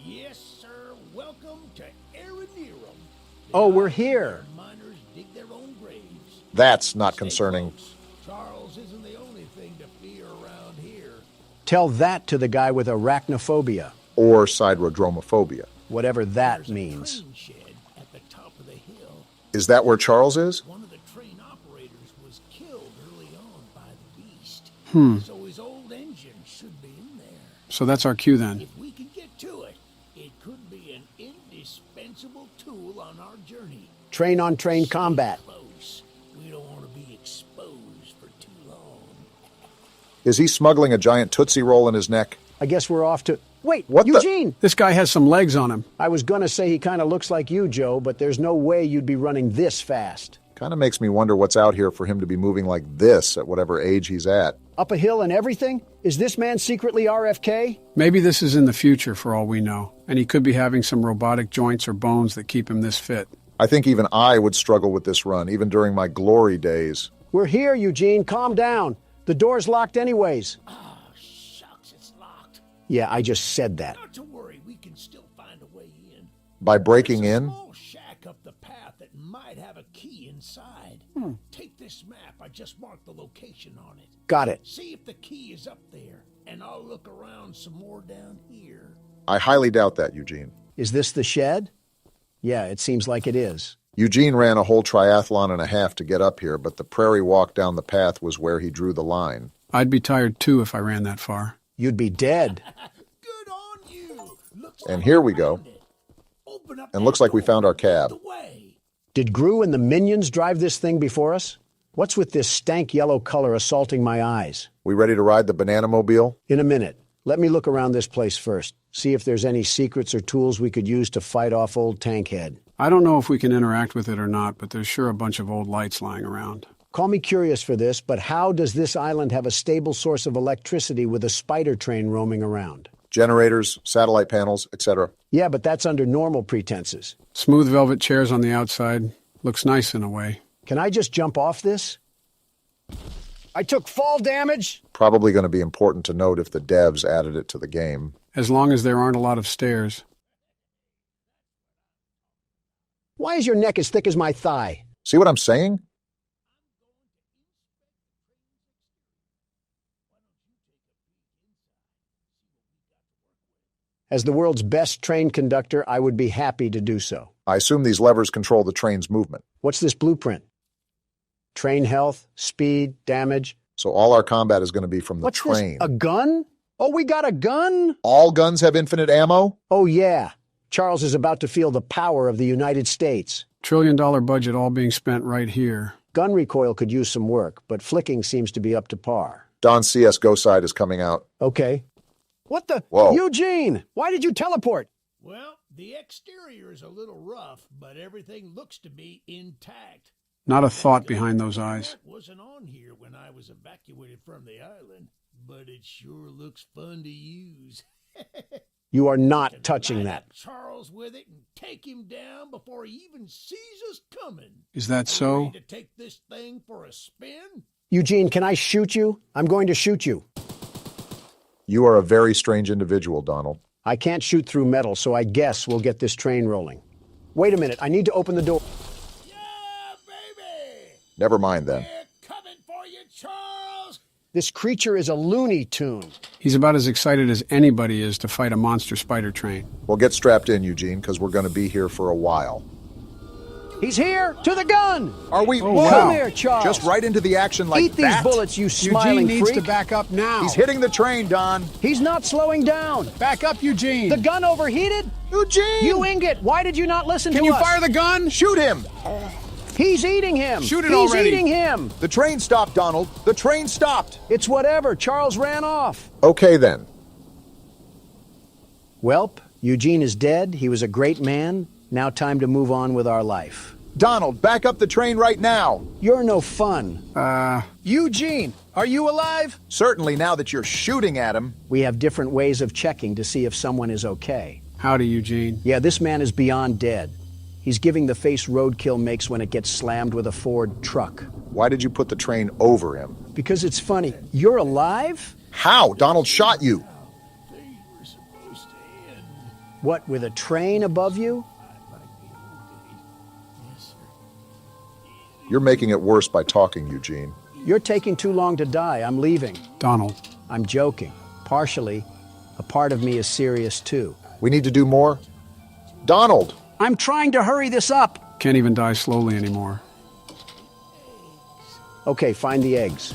Speaker 13: Yes, sir. Welcome to Aranerum.
Speaker 2: Oh, we're here.
Speaker 13: Miners dig their own graves.
Speaker 1: That's not concerning.
Speaker 13: Charles isn't the only thing to fear around here.
Speaker 2: Tell that to the guy with arachnophobia.
Speaker 1: Or siderodromophobia.
Speaker 2: Whatever that means.
Speaker 13: Train shed at the top of the hill.
Speaker 1: Is that where Charles is?
Speaker 13: One of the train operators was killed early on by the beast. So his old engine should be in there.
Speaker 3: So that's our cue then.
Speaker 13: If we can get to it, it could be an indispensable tool on our journey.
Speaker 2: Train-on-train combat.
Speaker 13: Close. We don't want to be exposed for too long.
Speaker 1: Is he smuggling a giant Tootsie Roll in his neck?
Speaker 2: I guess we're off to... Wait,
Speaker 1: What
Speaker 2: Eugene!
Speaker 3: This guy has some legs on him.
Speaker 2: I was gonna say he kind of looks like you, Joe, but there's no way you'd be running this fast.
Speaker 1: Kind of makes me wonder what's out here for him to be moving like this at whatever age he's at.
Speaker 2: Up a hill and everything? Is this man secretly RFK?
Speaker 3: Maybe this is in the future for all we know, and he could be having some robotic joints or bones that keep him this fit.
Speaker 1: I think even I would struggle with this run, even during my glory days.
Speaker 2: We're here, Eugene. Calm down. The door's locked anyways.
Speaker 13: Oh, shucks, it's locked.
Speaker 2: Yeah, I just said that.
Speaker 13: Not to worry, we can still find a way in.
Speaker 1: By breaking in?
Speaker 13: Small shack might have a key inside. Take this map. I just marked the location on it.
Speaker 2: Got it.
Speaker 13: See if the key is up there, and I'll look around some more down here.
Speaker 1: I highly doubt that, Eugene.
Speaker 2: Is this the shed? Yeah, it seems like it is.
Speaker 1: Eugene ran a whole triathlon and a half to get up here, but the prairie walk down the path was where he drew the line.
Speaker 3: I'd be tired too if I ran that far.
Speaker 2: You'd be dead.
Speaker 13: Good on you. Looks
Speaker 1: And
Speaker 13: like
Speaker 1: here
Speaker 13: I
Speaker 1: we go.
Speaker 13: found it. Open up
Speaker 1: And looks like we found our cab.
Speaker 13: the way.
Speaker 2: Did Gru and the minions drive this thing before us? What's with this stank yellow color assaulting my eyes?
Speaker 1: We ready to ride the banana mobile?
Speaker 2: In a minute. Let me look around this place first. See if there's any secrets or tools we could use to fight off old Tankhead.
Speaker 3: I don't know if we can interact with it or not, but there's sure a bunch of old lights lying around.
Speaker 2: Call me curious for this, but how does this island have a stable source of electricity with a spider train roaming around?
Speaker 1: Generators, satellite panels, etc.
Speaker 2: Yeah, but that's under normal pretenses.
Speaker 3: Smooth velvet chairs on the outside. Looks nice in a way.
Speaker 2: Can I just jump off this? I took fall damage.
Speaker 1: Probably going to be important to note if the devs added it to the game.
Speaker 3: As long as there aren't a lot of stairs.
Speaker 2: Why is your neck as thick as my thigh?
Speaker 1: See what I'm saying?
Speaker 2: As the world's best train conductor, I would be happy to do so.
Speaker 1: I assume these levers control the train's movement.
Speaker 2: What's this blueprint? Train health, speed, damage.
Speaker 1: So all our combat is going to be from the
Speaker 2: What's
Speaker 1: train.
Speaker 2: This, a gun? Oh, we got a gun?
Speaker 1: All guns have infinite ammo?
Speaker 2: Oh, yeah. Charles is about to feel the power of the United States.
Speaker 3: $1 trillion budget all being spent right here.
Speaker 2: Gun recoil could use some work, but flicking seems to be up to par.
Speaker 1: Don's CSGO side is coming out.
Speaker 2: Okay. What the?
Speaker 1: Whoa.
Speaker 2: Eugene, why did you teleport?
Speaker 13: Well, the exterior is a little rough, but everything looks to be intact.
Speaker 3: Not a thought behind those eyes.
Speaker 13: That wasn't on here when I was evacuated from the island, but it sure looks fun to use.
Speaker 2: You are not touching that.
Speaker 13: Charles with it and take him down before he even sees us coming.
Speaker 3: Is that so?
Speaker 13: Ready to take this thing for a spin?
Speaker 2: Eugene, can I shoot you? I'm going to shoot you.
Speaker 1: You are a very strange individual, Donald.
Speaker 2: I can't shoot through metal, so I guess we'll get this train rolling. Wait a minute, I need to open the door.
Speaker 1: Never mind then.
Speaker 13: We're coming for you, Charles!
Speaker 2: This creature is a Looney Tune.
Speaker 3: He's about as excited as anybody is to fight a monster spider train.
Speaker 1: Well, get strapped in, Eugene, because we're going to be here for a while.
Speaker 2: He's here! To the gun!
Speaker 1: Are we?
Speaker 3: Oh,
Speaker 2: Come
Speaker 3: wow.
Speaker 2: here, Charles.
Speaker 1: Just right into the action like
Speaker 2: Eat
Speaker 1: that?
Speaker 2: these bullets, you smiling
Speaker 3: Eugene needs
Speaker 2: freak.
Speaker 3: to back up now.
Speaker 1: He's hitting the train, Don.
Speaker 2: He's not slowing down.
Speaker 3: Back up, Eugene.
Speaker 2: The gun overheated?
Speaker 1: Eugene!
Speaker 2: You ingot! Why did you not listen to us?
Speaker 3: Can you fire the gun?
Speaker 1: Shoot him!
Speaker 2: He's eating him!
Speaker 3: Shoot it
Speaker 2: He's
Speaker 3: already.
Speaker 2: eating him!
Speaker 1: The train stopped, Donald. The train stopped.
Speaker 2: It's whatever. Charles ran off.
Speaker 1: Okay, then.
Speaker 2: Welp, Eugene is dead. He was a great man. Now time to move on with our life.
Speaker 1: Donald, back up the train right now.
Speaker 2: You're no fun.
Speaker 1: Eugene, are you alive? Certainly, now that you're shooting at him.
Speaker 2: We have different ways of checking to see if someone is okay.
Speaker 3: Howdy, Eugene.
Speaker 2: Yeah, this man is beyond dead. He's giving the face roadkill makes when it gets slammed with a Ford truck.
Speaker 1: Why did you put the train over him?
Speaker 2: Because it's funny. You're alive?
Speaker 1: How? Donald shot you.
Speaker 2: What, with a train above you?
Speaker 1: You're making it worse by talking, Eugene.
Speaker 2: You're taking too long to die. I'm leaving.
Speaker 3: Donald.
Speaker 2: I'm joking. Partially. A part of me is serious, too.
Speaker 1: We need to do more? Donald!
Speaker 2: I'm trying to hurry this up.
Speaker 3: Can't even die slowly anymore.
Speaker 2: Okay, find the eggs.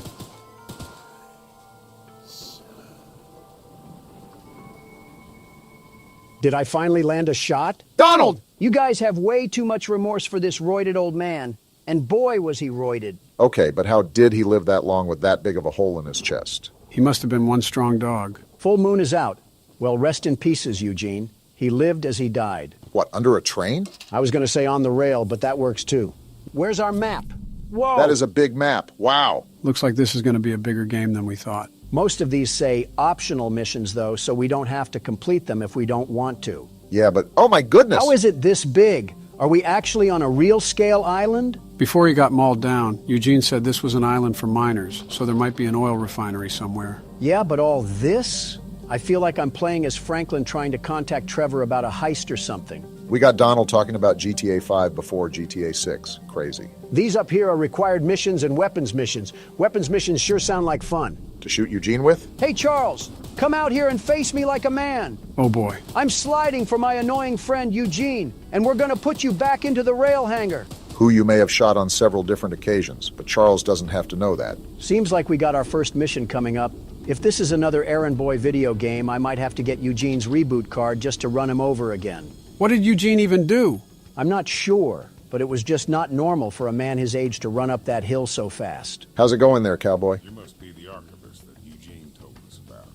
Speaker 2: Did I finally land a shot?
Speaker 1: Donald!
Speaker 2: You guys have way too much remorse for this roided old man. And boy, was he roided.
Speaker 1: Okay, but how did he live that long with that big of a hole in his chest?
Speaker 3: He must have been one strong dog.
Speaker 2: Full moon is out. Well, rest in pieces, Eugene. He lived as he died.
Speaker 1: What, under a train?
Speaker 2: I was going to say on the rail, but that works too. Where's our map? Whoa!
Speaker 1: That is a big map. Wow.
Speaker 3: Looks like this is going to be a bigger game than we thought.
Speaker 2: Most of these say optional missions, though, so we don't have to complete them if we don't want to.
Speaker 1: Yeah, but oh my goodness!
Speaker 2: How is it this big? Are we actually on a real-scale island?
Speaker 3: Before he got mauled down, Eugene said this was an island for miners, so there might be an oil refinery somewhere.
Speaker 2: Yeah, but all this? I feel like I'm playing as Franklin trying to contact Trevor about a heist or something.
Speaker 1: We got Donald talking about GTA 5 before GTA 6. Crazy.
Speaker 2: These up here are required missions and weapons missions. Weapons missions sure sound like fun.
Speaker 1: To shoot Eugene with?
Speaker 2: Hey, Charles, come out here and face me like a man.
Speaker 3: Oh boy.
Speaker 2: I'm sliding for my annoying friend Eugene, and we're gonna put you back into the rail hangar.
Speaker 1: Who you may have shot on several different occasions, but Charles doesn't have to know that.
Speaker 2: Seems like we got our first mission coming up. If this is another errand boy video game, I might have to get Eugene's reboot card just to run him over again.
Speaker 3: What did Eugene even do?
Speaker 2: I'm not sure, but it was just not normal for a man his age to run up that hill so fast.
Speaker 1: How's it going there, cowboy?
Speaker 13: You must be the archivist that Eugene told us about.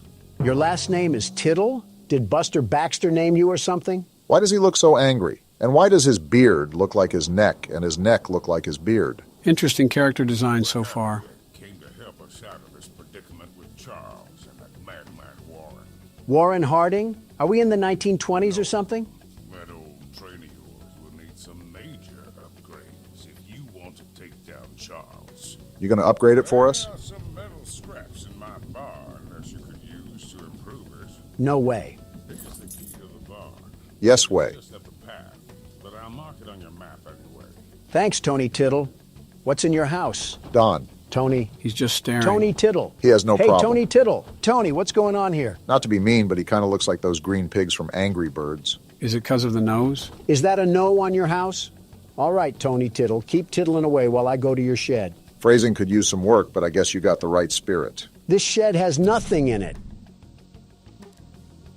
Speaker 2: Your last name is Tittle? Did Buster Baxter name you or something?
Speaker 1: Why does he look so angry? And why does his beard look like his neck and his neck look like his beard?
Speaker 3: Interesting character design so far.
Speaker 13: Came to help us out of this predicament with Charles and that madman Warren.
Speaker 2: Warren Harding? Are we in the 1920s or something?
Speaker 13: That old train of yours will need some major upgrades if you want to take down Charles.
Speaker 1: You gonna upgrade it for us?
Speaker 13: There are some metal scraps in my barn that you could use to improve it.
Speaker 2: No way.
Speaker 13: Here's the key to the barn.
Speaker 1: Yes way.
Speaker 13: Just up the path, but I'll mark it on your map anyway.
Speaker 2: Thanks, Tony Tittle. What's in your house?
Speaker 1: Don.
Speaker 2: Tony.
Speaker 3: He's just staring.
Speaker 2: Tony Tittle.
Speaker 1: He has no problem.
Speaker 2: Hey, Tony Tittle. Tony, what's going on here?
Speaker 1: Not to be mean, but he kind of looks like those green pigs from Angry Birds.
Speaker 3: Is it because of the nose?
Speaker 2: Is that a no on your house? All right, Tony Tittle, keep tittling away while I go to your shed.
Speaker 1: Phrasing could use some work, but I guess you got the right spirit.
Speaker 2: This shed has nothing in it.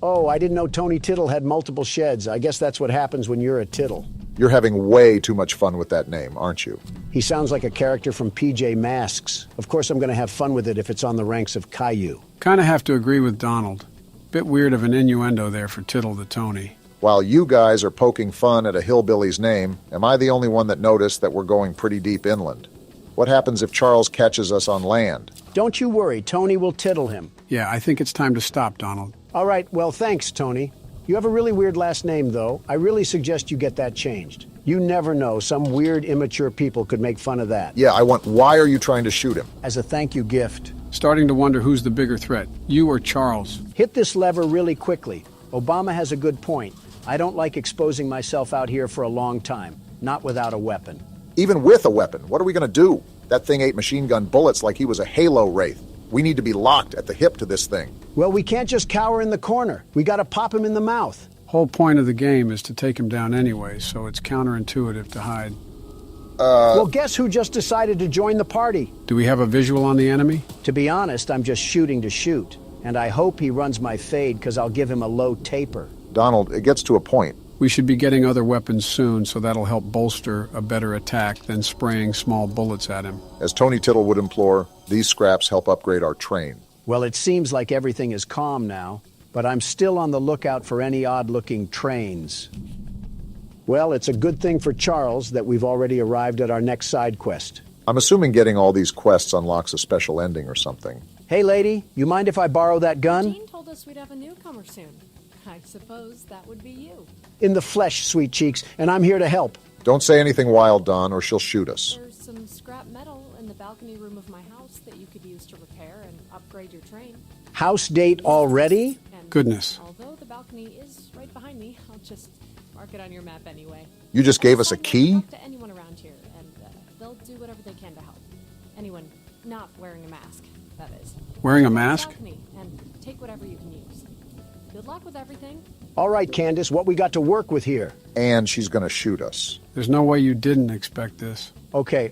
Speaker 2: Oh, I didn't know Tony Tittle had multiple sheds. I guess that's what happens when you're a Tittle.
Speaker 1: You're having way too much fun with that name, aren't you?
Speaker 2: He sounds like a character from PJ Masks. Of course I'm going to have fun with it if it's on the ranks of Caillou.
Speaker 3: Kind of have to agree with Donald. Bit weird of an innuendo there for Tittle the Tony.
Speaker 1: While you guys are poking fun at a hillbilly's name, am I the only one that noticed that we're going pretty deep inland? What happens if Charles catches us on land?
Speaker 2: Don't you worry, Tony will tittle him.
Speaker 3: Yeah, I think it's time to stop, Donald.
Speaker 2: All right, well, thanks, Tony. You have a really weird last name, though. I really suggest you get that changed. You never know. Some weird, immature people could make fun of that.
Speaker 1: Yeah, why are you trying to shoot him?
Speaker 2: As a thank you gift.
Speaker 3: Starting to wonder who's the bigger threat, you or Charles.
Speaker 2: Hit this lever really quickly. Obama has a good point. I don't like exposing myself out here for a long time, not without a weapon.
Speaker 1: Even with a weapon, what are we going to do? That thing ate machine gun bullets like he was a Halo wraith. We need to be locked at the hip to this thing.
Speaker 2: Well, we can't just cower in the corner. We got to pop him in the mouth.
Speaker 3: Whole point of the game is to take him down anyway, so it's counterintuitive to hide.
Speaker 2: Well, guess who just decided to join the party?
Speaker 3: Do we have a visual on the enemy?
Speaker 2: To be honest, I'm just shooting to shoot. And I hope he runs my fade, because I'll give him a low taper.
Speaker 1: Donald, it gets to a point.
Speaker 3: We should be getting other weapons soon, so that'll help bolster a better attack than spraying small bullets at him.
Speaker 1: As Tony Tittle would implore, these scraps help upgrade our train.
Speaker 2: Well, it seems like everything is calm now, but I'm still on the lookout for any odd-looking trains. Well, it's a good thing for Charles that we've already arrived at our next side quest.
Speaker 1: I'm assuming getting all these quests unlocks a special ending or something.
Speaker 2: Hey, lady, you mind if I borrow that gun?
Speaker 12: Gene told us we'd have a newcomer soon. I suppose that would be you.
Speaker 2: In the flesh, sweet cheeks, and I'm here to help.
Speaker 1: Don't say anything wild, Don, or she'll shoot us.
Speaker 12: There's some scrap metal in the balcony room of my house that you could use to repair and upgrade your train.
Speaker 2: House date already?
Speaker 12: And
Speaker 3: Goodness.
Speaker 12: Although the balcony is right behind me, I'll just mark it on your map anyway.
Speaker 1: You just gave us a key?
Speaker 12: Talk to anyone around here, and they'll do whatever they can to help. Anyone not wearing a mask, that is.
Speaker 3: Wearing a mask?
Speaker 12: Balcony and take whatever you can use. Good luck with everything.
Speaker 2: All right, Candace, what we got to work with here?
Speaker 1: And she's going to shoot us.
Speaker 3: There's no way you didn't expect this.
Speaker 2: Okay.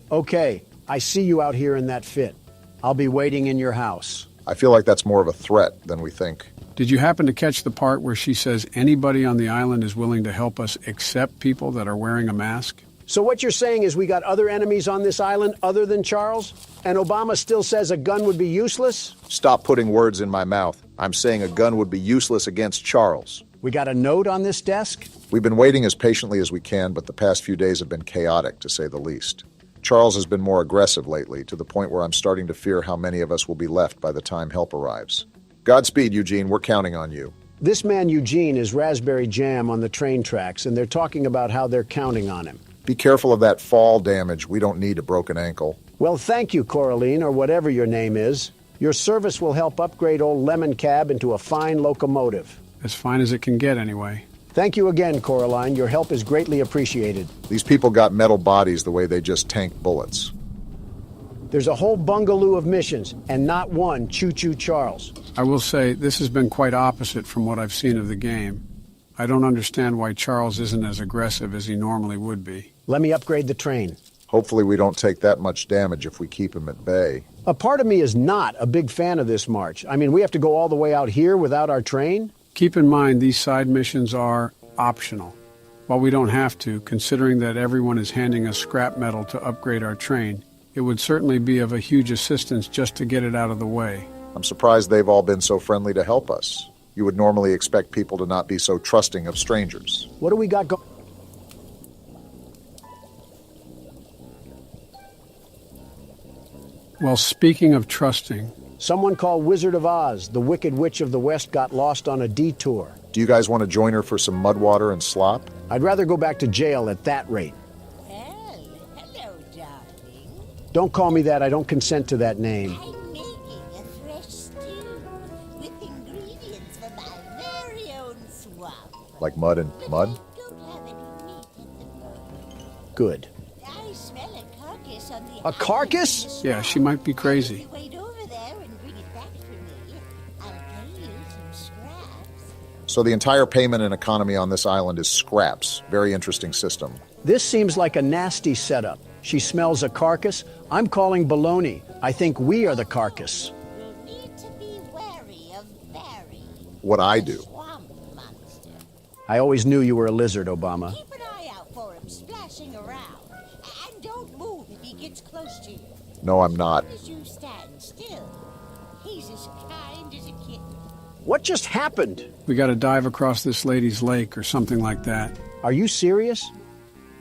Speaker 2: I see you out here in that fit. I'll be waiting in your house.
Speaker 1: I feel like that's more of a threat than we think.
Speaker 3: Did you happen to catch the part where she says anybody on the island is willing to help us except people that are wearing a mask?
Speaker 2: So what you're saying is we got other enemies on this island other than Charles? And Obama still says a gun would be useless?
Speaker 1: Stop putting words in my mouth. I'm saying a gun would be useless against Charles.
Speaker 2: We got a note on this desk?
Speaker 1: We've been waiting as patiently as we can, but the past few days have been chaotic, to say the least. Charles has been more aggressive lately, to the point where I'm starting to fear how many of us will be left by the time help arrives. Godspeed, Eugene. We're counting on you.
Speaker 2: This man Eugene is raspberry jam on the train tracks, and they're talking about how they're counting on him.
Speaker 1: Be careful of that fall damage. We don't need a broken ankle.
Speaker 2: Well, thank you, Coraline, or whatever your name is. Your service will help upgrade old Lemon Cab into a fine locomotive.
Speaker 3: As fine as it can get, anyway.
Speaker 2: Thank you again, Coraline. Your help is greatly appreciated.
Speaker 1: These people got metal bodies the way they just tank bullets.
Speaker 2: There's a whole bungaloo of missions, and not one Choo-Choo Charles.
Speaker 3: I will say, this has been quite opposite from what I've seen of the game. I don't understand why Charles isn't as aggressive as he normally would be.
Speaker 2: Let me upgrade the train.
Speaker 1: Hopefully we don't take that much damage if we keep him at bay.
Speaker 2: A part of me is not a big fan of this march. I mean, we have to go all the way out here without our train?
Speaker 3: Keep in mind, these side missions are optional. While we don't have to, considering that everyone is handing us scrap metal to upgrade our train, it would certainly be of a huge assistance just to get it out of the way.
Speaker 1: I'm surprised they've all been so friendly to help us. You would normally expect people to not be so trusting of strangers.
Speaker 2: What do we got going?
Speaker 3: Well, speaking of trusting...
Speaker 2: Someone called Wizard of Oz, the Wicked Witch of the West, got lost on a detour.
Speaker 1: Do you guys want to join her for some mud water and slop?
Speaker 2: I'd rather go back to jail at that rate.
Speaker 10: Well, hello, darling.
Speaker 2: Don't call me that. I don't consent to that name.
Speaker 10: I'm making a fresh stew with ingredients from my very own swamp.
Speaker 1: Like mud and mud?
Speaker 10: Don't have any meat at the moment.
Speaker 2: Good.
Speaker 10: I smell a carcass on the...
Speaker 2: A carcass?
Speaker 3: Yeah, she might be crazy.
Speaker 10: Wait over there and bring it back for me. I'll pay you some scraps.
Speaker 1: So the entire payment and economy on this island is scraps. Very interesting system.
Speaker 2: This seems like a nasty setup. She smells a carcass. I'm calling baloney. I think we are the carcass.
Speaker 10: You'll need to be wary of Barry.
Speaker 1: What I do.
Speaker 10: Swamp monster.
Speaker 2: I always knew you were a lizard, Obama.
Speaker 10: Keep an eye out for him splashing around. And don't move if he gets close to you.
Speaker 1: No, I'm not.
Speaker 10: As you stand still, he's as kind as a kitten.
Speaker 2: What just happened?
Speaker 3: We gotta dive across this lady's lake or something like that.
Speaker 2: Are you serious?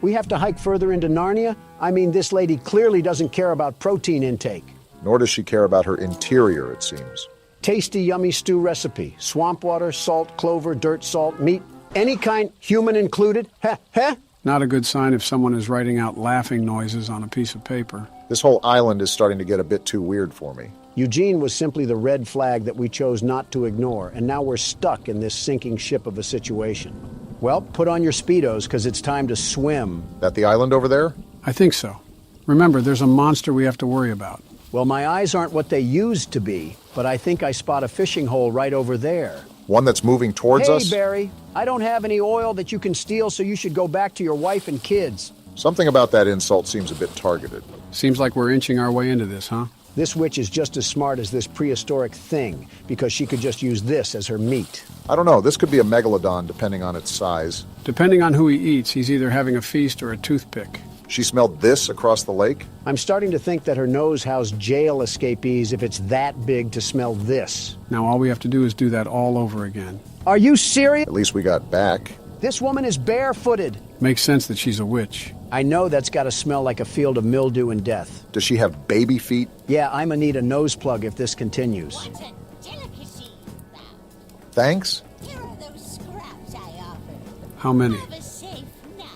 Speaker 2: We have to hike further into Narnia? I mean, this lady clearly doesn't care about protein intake.
Speaker 1: Nor does she care about her interior, it seems.
Speaker 2: Tasty, yummy stew recipe. Swamp water, salt, clover, dirt, salt, meat. Any kind, human included. Heh, heh.
Speaker 3: Not a good sign if someone is writing out laughing noises on a piece of paper.
Speaker 1: This whole island is starting to get a bit too weird for me.
Speaker 2: Eugene was simply the red flag that we chose not to ignore, and now we're stuck in this sinking ship of a situation. Well, put on your Speedos, because it's time to swim.
Speaker 1: That the island over there?
Speaker 3: I think so. Remember, there's a monster we have to worry about.
Speaker 2: Well, my eyes aren't what they used to be, but I think I spot a fishing hole right over there.
Speaker 1: One that's moving towards us?
Speaker 2: Hey, Barry, I don't have any oil that you can steal, so you should go back to your wife and kids.
Speaker 1: Something about that insult seems a bit targeted.
Speaker 3: Seems like we're inching our way into this, huh?
Speaker 2: This witch is just as smart as this prehistoric thing, because she could just use this as her meat.
Speaker 1: I don't know. This could be a megalodon, depending on its size.
Speaker 3: Depending on who he eats, he's either having a feast or a toothpick.
Speaker 1: She smelled this across the lake?
Speaker 2: I'm starting to think that her nose housed jail escapees if it's that big to smell this.
Speaker 3: Now all we have to do is do that all over again.
Speaker 2: Are you serious?
Speaker 1: At least we got back.
Speaker 2: This woman is barefooted.
Speaker 3: Makes sense that she's a witch.
Speaker 2: I know that's got to smell like a field of mildew and death.
Speaker 1: Does she have baby feet?
Speaker 2: Yeah, I'ma need a nose plug if this continues.
Speaker 10: What a delicacy you found.
Speaker 1: Thanks?
Speaker 10: Here are those scraps I offered.
Speaker 3: How many?
Speaker 10: Have a safe night,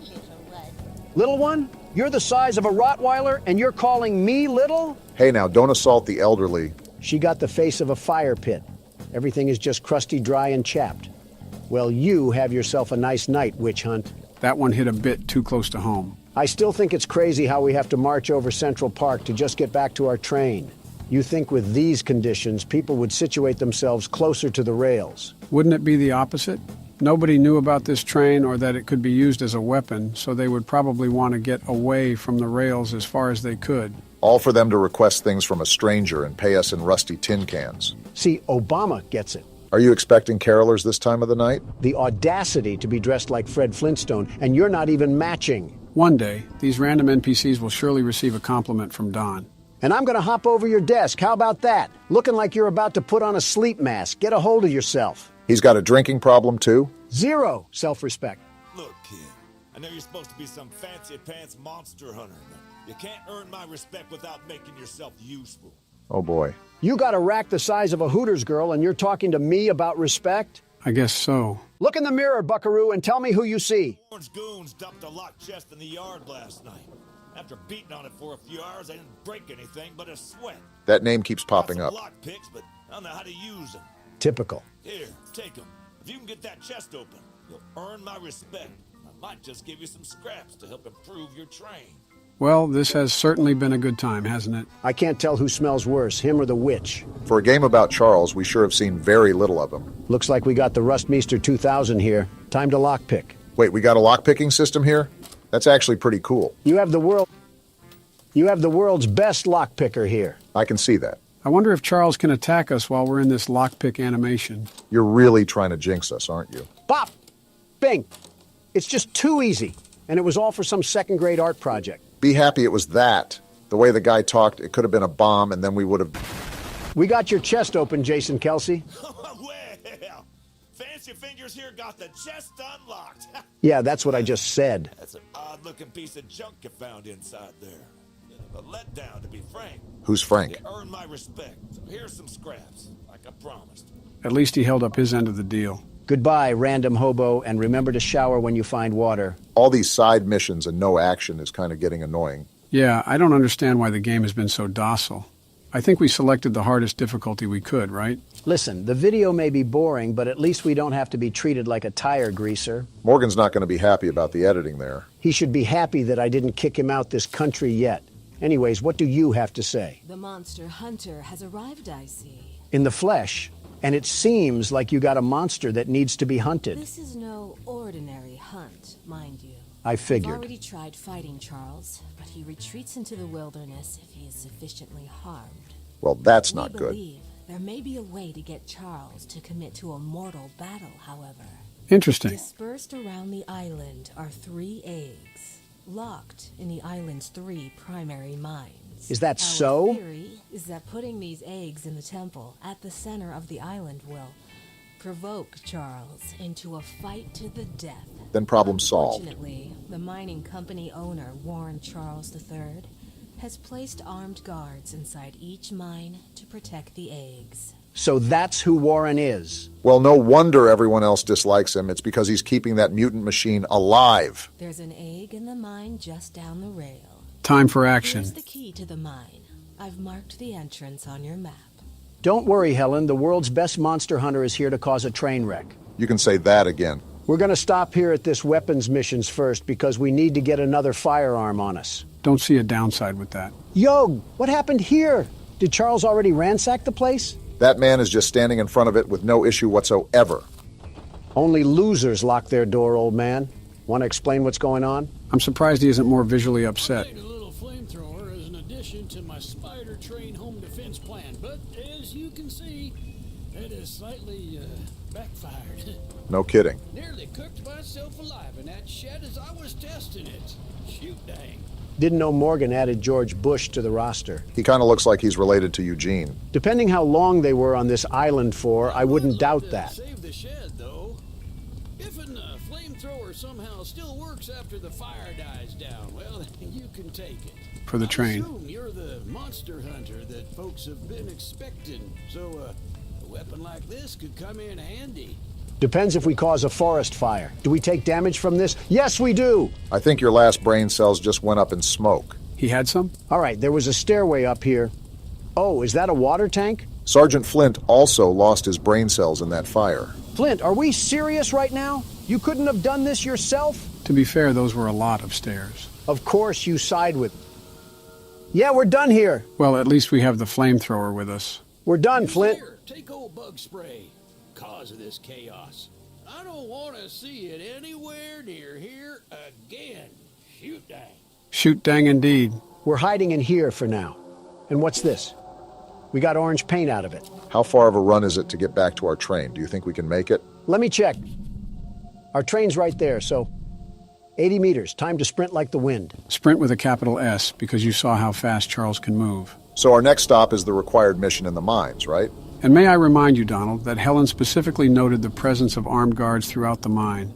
Speaker 10: little one.
Speaker 2: Little one? You're the size of a Rottweiler, and you're calling me little?
Speaker 1: Hey now, don't assault the elderly.
Speaker 2: She got the face of a fire pit. Everything is just crusty, dry, and chapped. Well, you have yourself a nice night, witch hunt.
Speaker 3: That one hit a bit too close to home.
Speaker 2: I still think it's crazy how we have to march over Central Park to just get back to our train. You think with these conditions, people would situate themselves closer to the rails.
Speaker 3: Wouldn't it be the opposite? Nobody knew about this train or that it could be used as a weapon, so they would probably want to get away from the rails as far as they could.
Speaker 1: All for them to request things from a stranger and pay us in rusty tin cans.
Speaker 2: See, Obama gets it.
Speaker 1: Are you expecting carolers this time of the night?
Speaker 2: The audacity to be dressed like Fred Flintstone, and you're not even matching.
Speaker 3: One day, these random NPCs will surely receive a compliment from Don.
Speaker 2: And I'm gonna hop over your desk. How about that? Looking like you're about to put on a sleep mask. Get a hold of yourself.
Speaker 1: He's got a drinking problem, too?
Speaker 2: Zero self-respect.
Speaker 8: Look, kid, I know you're supposed to be some fancy-pants monster hunter, but you can't earn my respect without making yourself useful.
Speaker 1: Oh, boy.
Speaker 2: You got a rack the size of a Hooters girl, and you're talking to me about respect?
Speaker 3: I guess so.
Speaker 2: Look in the mirror, buckaroo, and tell me who you see.
Speaker 8: Orange goons dumped a locked chest in the yard last night. After beating on it for a few hours, I didn't break anything but a sweat.
Speaker 1: That name keeps popping up.
Speaker 8: Lock picks, but I don't know how to use them.
Speaker 2: Typical.
Speaker 8: Here, take them. If you can get that chest open, You'll earn my respect. I might just give you some scraps to help improve your train.
Speaker 3: Well, this has certainly been a good time, hasn't it?
Speaker 2: I can't tell who smells worse, him or the witch.
Speaker 1: For a game about Charles, we sure have seen very little of him.
Speaker 2: Looks like we got the Rustmeister 2000 here. Time to lockpick.
Speaker 1: Wait, we got a lockpicking system here? That's actually pretty cool.
Speaker 2: You have the world's best lockpicker here.
Speaker 1: I can see that.
Speaker 3: I wonder if Charles can attack us while we're in this lockpick animation.
Speaker 1: You're really trying to jinx us, aren't you?
Speaker 2: Bop! Bing! It's just too easy. And it was all for some second-grade art project.
Speaker 1: Be happy it was that. The way the guy talked, it could have been a bomb, and then we would have...
Speaker 2: We got your chest open, Jason Kelsey.
Speaker 8: Well, Fancy Fingers here got the chest unlocked.
Speaker 2: Yeah, that's what I just said.
Speaker 8: That's an odd-looking piece of junk you found inside there. Bit of a letdown, to be frank.
Speaker 1: Who's Frank?
Speaker 8: You earned my respect, so here's some scraps, like I promised.
Speaker 3: At least he held up his end of the deal.
Speaker 2: Goodbye, random hobo, and remember to shower when you find water.
Speaker 1: All these side missions and no action is kind of getting annoying.
Speaker 3: Yeah, I don't understand why the game has been so docile. I think we selected the hardest difficulty we could, right?
Speaker 2: Listen, the video may be boring, but at least we don't have to be treated like a tire greaser.
Speaker 1: Morgan's not going to be happy about the editing there.
Speaker 2: He should be happy that I didn't kick him out this country yet. Anyways, what do you have to say?
Speaker 11: The monster hunter has arrived, I see.
Speaker 2: In the flesh. And it seems like you got a monster that needs to be hunted.
Speaker 11: This is no ordinary hunt, mind you.
Speaker 2: I figured.
Speaker 11: We've already tried fighting Charles, but he retreats into the wilderness if he is sufficiently harmed.
Speaker 1: Well, that's not good.
Speaker 11: We believe there may be a way to get Charles to commit to a mortal battle, however.
Speaker 3: Interesting.
Speaker 11: Dispersed around the island are 3 eggs, locked in the island's 3 primary mines.
Speaker 2: Is that
Speaker 11: Our
Speaker 2: so?
Speaker 11: theory is that putting these eggs in the temple at the center of the island will provoke Charles into a fight to the death.
Speaker 1: Then problem solved.
Speaker 11: Fortunately, the mining company owner, Warren Charles III, has placed armed guards inside each mine to protect the eggs.
Speaker 2: So that's who Warren is.
Speaker 1: Well, no wonder everyone else dislikes him. It's because he's keeping that mutant machine alive.
Speaker 11: There's an egg in the mine just down the rail.
Speaker 3: Time for action.
Speaker 11: Here's the key to the mine. I've marked the entrance on your map.
Speaker 2: Don't worry, Helen. The world's best monster hunter is here to cause a train wreck.
Speaker 1: You can say that again.
Speaker 2: We're going to stop here at this weapons missions first because we need to get another firearm on us.
Speaker 3: Don't see a downside with that.
Speaker 2: Yo, what happened here? Did Charles already ransack the place?
Speaker 1: That man is just standing in front of it with no issue whatsoever.
Speaker 2: Only losers lock their door, old man. Want to explain what's going on?
Speaker 3: I'm surprised he isn't more visually upset.
Speaker 13: A little flamethrower as an addition to my spider train home defense plan, but as you can see, it has slightly backfired.
Speaker 1: No kidding.
Speaker 13: Nearly cooked myself alive in that shed as I was testing it. Shoot dang.
Speaker 2: Didn't know Morgan added George Bush to the roster.
Speaker 1: He kind of looks like he's related to Eugene.
Speaker 2: Depending how long they were on this island for, I wouldn't doubt that.
Speaker 13: Save the shed, though. If a flamethrower somehow still works after the fire dies down, well, you can take it.
Speaker 3: For the train.
Speaker 13: I assume you're the monster hunter that folks have been expecting, so a weapon like this could come in handy.
Speaker 2: Depends if we cause a forest fire. Do we take damage from this? Yes, we do!
Speaker 1: I think your last brain cells just went up in smoke.
Speaker 3: He had some?
Speaker 2: All right, there was a stairway up here. Oh, is that a water tank?
Speaker 1: Sergeant Flint also lost his brain cells in that fire.
Speaker 2: Flint, are we serious right now? You couldn't have done this yourself?
Speaker 3: To be fair, those were a lot of stairs.
Speaker 2: Of course you side with... Yeah, we're done here.
Speaker 3: Well, at least we have the flamethrower with us.
Speaker 2: We're done, Flint.
Speaker 13: Here, take old bug spray. Cause of this chaos. I don't want to see it anywhere near here again. Shoot dang.
Speaker 3: Shoot dang indeed.
Speaker 2: We're hiding in here for now. And what's this? We got orange paint out of it.
Speaker 1: How far of a run is it to get back to our train? Do you think we can make it?
Speaker 2: Let me check. Our train's right there, so 80 meters. Time to sprint like the wind.
Speaker 3: Sprint with a capital S, because you saw how fast Charles can move.
Speaker 1: So our next stop is the required mission in the mines, right?
Speaker 3: And may I remind you, Donald, that Helen specifically noted the presence of armed guards throughout the mine.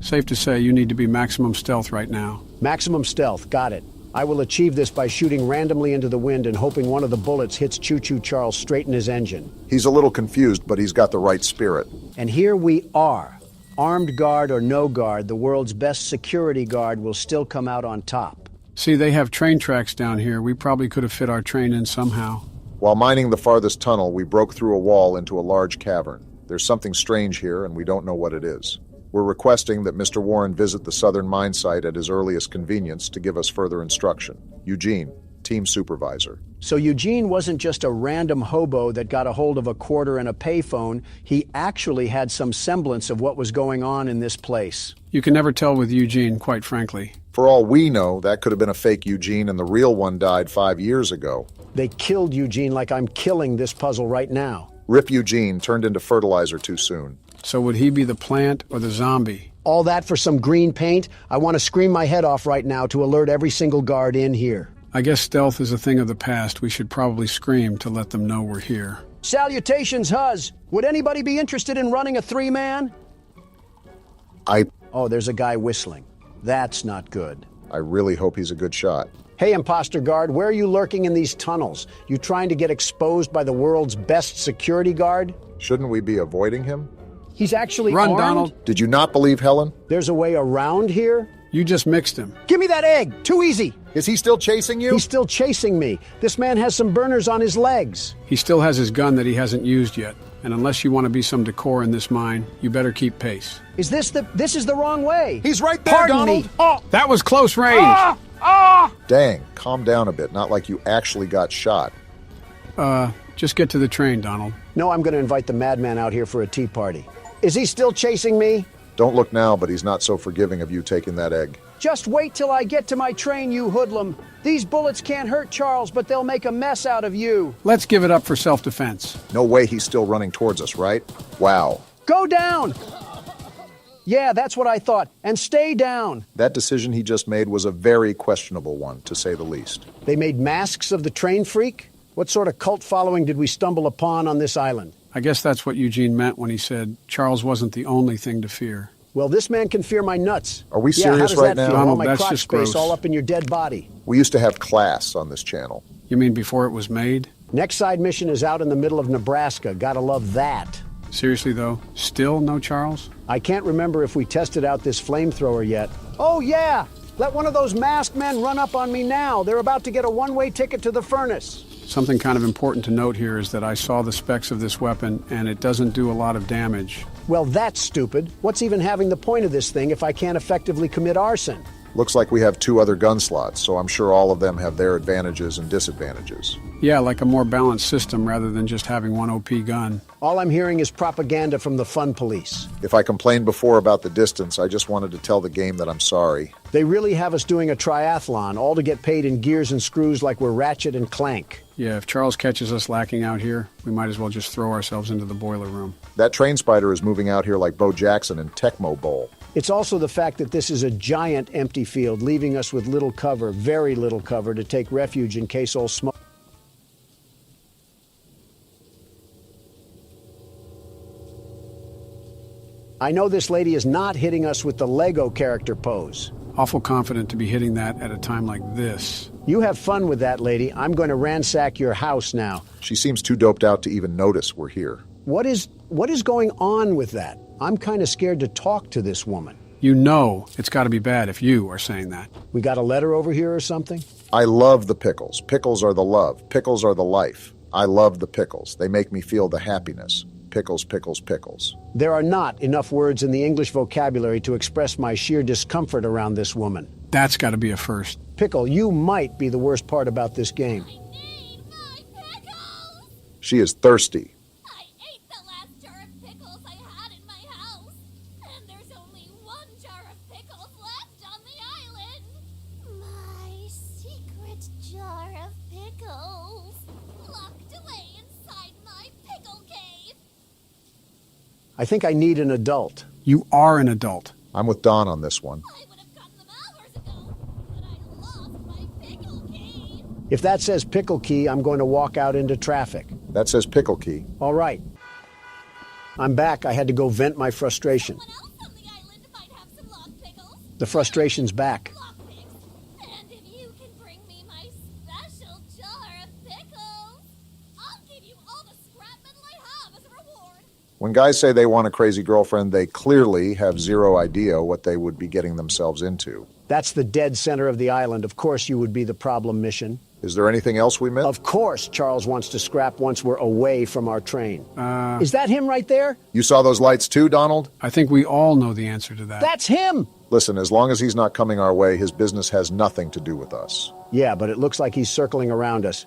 Speaker 3: Safe to say you need to be maximum stealth right now.
Speaker 2: Maximum stealth, got it. I will achieve this by shooting randomly into the wind and hoping one of the bullets hits Choo-Choo Charles straight in his engine.
Speaker 1: He's a little confused, but he's got the right spirit.
Speaker 2: And here we are. Armed guard or no guard, the world's best security guard will still come out on top.
Speaker 3: See, they have train tracks down here. We probably could have fit our train in somehow.
Speaker 1: While mining the farthest tunnel, we broke through a wall into a large cavern. There's something strange here, and we don't know what it is. We're requesting that Mr. Warren visit the southern mine site at his earliest convenience to give us further instruction. Eugene, team supervisor.
Speaker 2: So Eugene wasn't just a random hobo that got a hold of a quarter and a payphone. He actually had some semblance of what was going on in this place.
Speaker 3: You can never tell with Eugene, quite frankly.
Speaker 1: For all we know, that could have been a fake Eugene and the real one died 5 years ago.
Speaker 2: They killed Eugene like I'm killing this puzzle right now.
Speaker 1: Rip Eugene turned into fertilizer too soon.
Speaker 3: So would he be the plant or the zombie?
Speaker 2: All that for some green paint? I want to scream my head off right now to alert every single guard in here.
Speaker 3: I guess stealth is a thing of the past. We should probably scream to let them know we're here.
Speaker 2: Salutations, Huz. Would anybody be interested in running a three-man? Oh, there's a guy whistling. That's not good.
Speaker 1: I really hope he's a good shot.
Speaker 2: Hey, imposter guard, where are you lurking in these tunnels? You trying to get exposed by the world's best security guard?
Speaker 1: Shouldn't we be avoiding him?
Speaker 2: He's actually
Speaker 3: Run,
Speaker 2: armed?
Speaker 3: Donald.
Speaker 1: Did you not believe Helen?
Speaker 2: There's a way around here?
Speaker 3: You just mixed him.
Speaker 2: Give me that egg! Too easy!
Speaker 1: Is he still chasing you?
Speaker 2: He's still chasing me. This man has some burners on his legs.
Speaker 3: He still has his gun that he hasn't used yet. And unless you want to be some decor in this mine, you better keep pace.
Speaker 2: This is the wrong way.
Speaker 1: He's right there,
Speaker 2: Pardon
Speaker 1: Donald!
Speaker 2: me.
Speaker 3: Oh, that was close range!
Speaker 1: Dang, calm down a bit. Not like you actually got shot.
Speaker 3: Just get to the train, Donald.
Speaker 2: No, I'm going to invite the madman out here for a tea party. Is he still chasing me?
Speaker 1: Don't look now, but he's not so forgiving of you taking that egg.
Speaker 2: Just wait till I get to my train, you hoodlum. These bullets can't hurt Charles, but they'll make a mess out of you.
Speaker 3: Let's give it up for self-defense.
Speaker 1: No way he's still running towards us, right? Wow.
Speaker 2: Go down! Yeah, that's what I thought. And stay down.
Speaker 1: That decision he just made was a very questionable one, to say the least.
Speaker 2: They made masks of the train freak? What sort of cult following did we stumble upon on this island?
Speaker 3: I guess that's what Eugene meant when he said Charles wasn't the only thing to fear.
Speaker 2: Well, this man can fear my nuts.
Speaker 1: Are we
Speaker 2: Yeah,
Speaker 1: serious
Speaker 2: how does
Speaker 1: right
Speaker 2: that
Speaker 1: now?
Speaker 2: feel?
Speaker 3: Donald,
Speaker 2: All my
Speaker 3: that's
Speaker 2: crotch
Speaker 3: just
Speaker 2: space
Speaker 3: gross.
Speaker 2: all up in your dead body.
Speaker 1: We used to have class on this channel.
Speaker 3: You mean before it was made?
Speaker 2: Next side mission is out in the middle of Nebraska. Gotta love that.
Speaker 3: Seriously, though? Still no Charles?
Speaker 2: I can't remember if we tested out this flamethrower yet. Oh, yeah! Let one of those masked men run up on me now. They're about to get a one-way ticket to the furnace.
Speaker 3: Something kind of important to note here is that I saw the specs of this weapon, and it doesn't do a lot of damage.
Speaker 2: Well, that's stupid. What's even having the point of this thing if I can't effectively commit arson?
Speaker 1: Looks like we have 2 other gun slots, so I'm sure all of them have their advantages and disadvantages.
Speaker 3: Yeah, like a more balanced system rather than just having one OP gun.
Speaker 2: All I'm hearing is propaganda from the fun police.
Speaker 1: If I complained before about the distance, I just wanted to tell the game that I'm sorry.
Speaker 2: They really have us doing a triathlon, all to get paid in gears and screws like we're Ratchet and Clank.
Speaker 3: Yeah, if Charles catches us lacking out here, we might as well just throw ourselves into the boiler room.
Speaker 1: That train spider is moving out here like Bo Jackson in Tecmo Bowl.
Speaker 2: It's also the fact that this is a giant empty field, leaving us with little cover, very little cover, to take refuge in case all smoke. I know this lady is not hitting us with the Lego character pose.
Speaker 3: Awful confident to be hitting that at a time like this.
Speaker 2: You have fun with that, lady. I'm going to ransack your house now.
Speaker 1: She seems too doped out to even notice we're here.
Speaker 2: What is going on with that? I'm kind of scared to talk to this woman.
Speaker 3: You know it's got to be bad if you are saying that.
Speaker 2: We got a letter over here or something?
Speaker 1: I love the pickles. Pickles are the love. Pickles are the life. I love the pickles. They make me feel the happiness. Pickles, pickles, pickles.
Speaker 2: There are not enough words in the English vocabulary to express my sheer discomfort around this woman.
Speaker 3: That's got to be a first.
Speaker 2: Pickle, you might be the worst part about this game.
Speaker 1: She is thirsty.
Speaker 18: I ate the last jar of pickles I had in my house, and there's only 1 jar of pickles left on the island. My secret jar of pickles, locked away inside my pickle cave.
Speaker 2: I think I need an adult.
Speaker 3: You are an adult.
Speaker 1: I'm with Don on this one.
Speaker 18: I would have gotten them hours ago, but I lost my pickle key.
Speaker 2: If that says pickle key, I'm going to walk out into traffic.
Speaker 1: That says pickle key.
Speaker 2: All right. I'm back. I had to go vent my frustration.
Speaker 18: Someone else on the island might have some locked pickles.
Speaker 2: The frustration's back.
Speaker 18: And if you can bring me my special jar of pickles, I'll give you all the scrap metal I have as a reward.
Speaker 1: When guys say they want a crazy girlfriend, they clearly have zero idea what they would be getting themselves into.
Speaker 2: That's the dead center of the island. Of course you would be the problem mission.
Speaker 1: Is there anything else we missed?
Speaker 2: Of course Charles wants to scrap once we're away from our train. Is that him right there?
Speaker 1: You saw those lights too, Donald?
Speaker 3: I think we all know the answer to that.
Speaker 2: That's him!
Speaker 1: Listen, as long as he's not coming our way, his business has nothing to do with us.
Speaker 2: Yeah, but it looks like he's circling around us.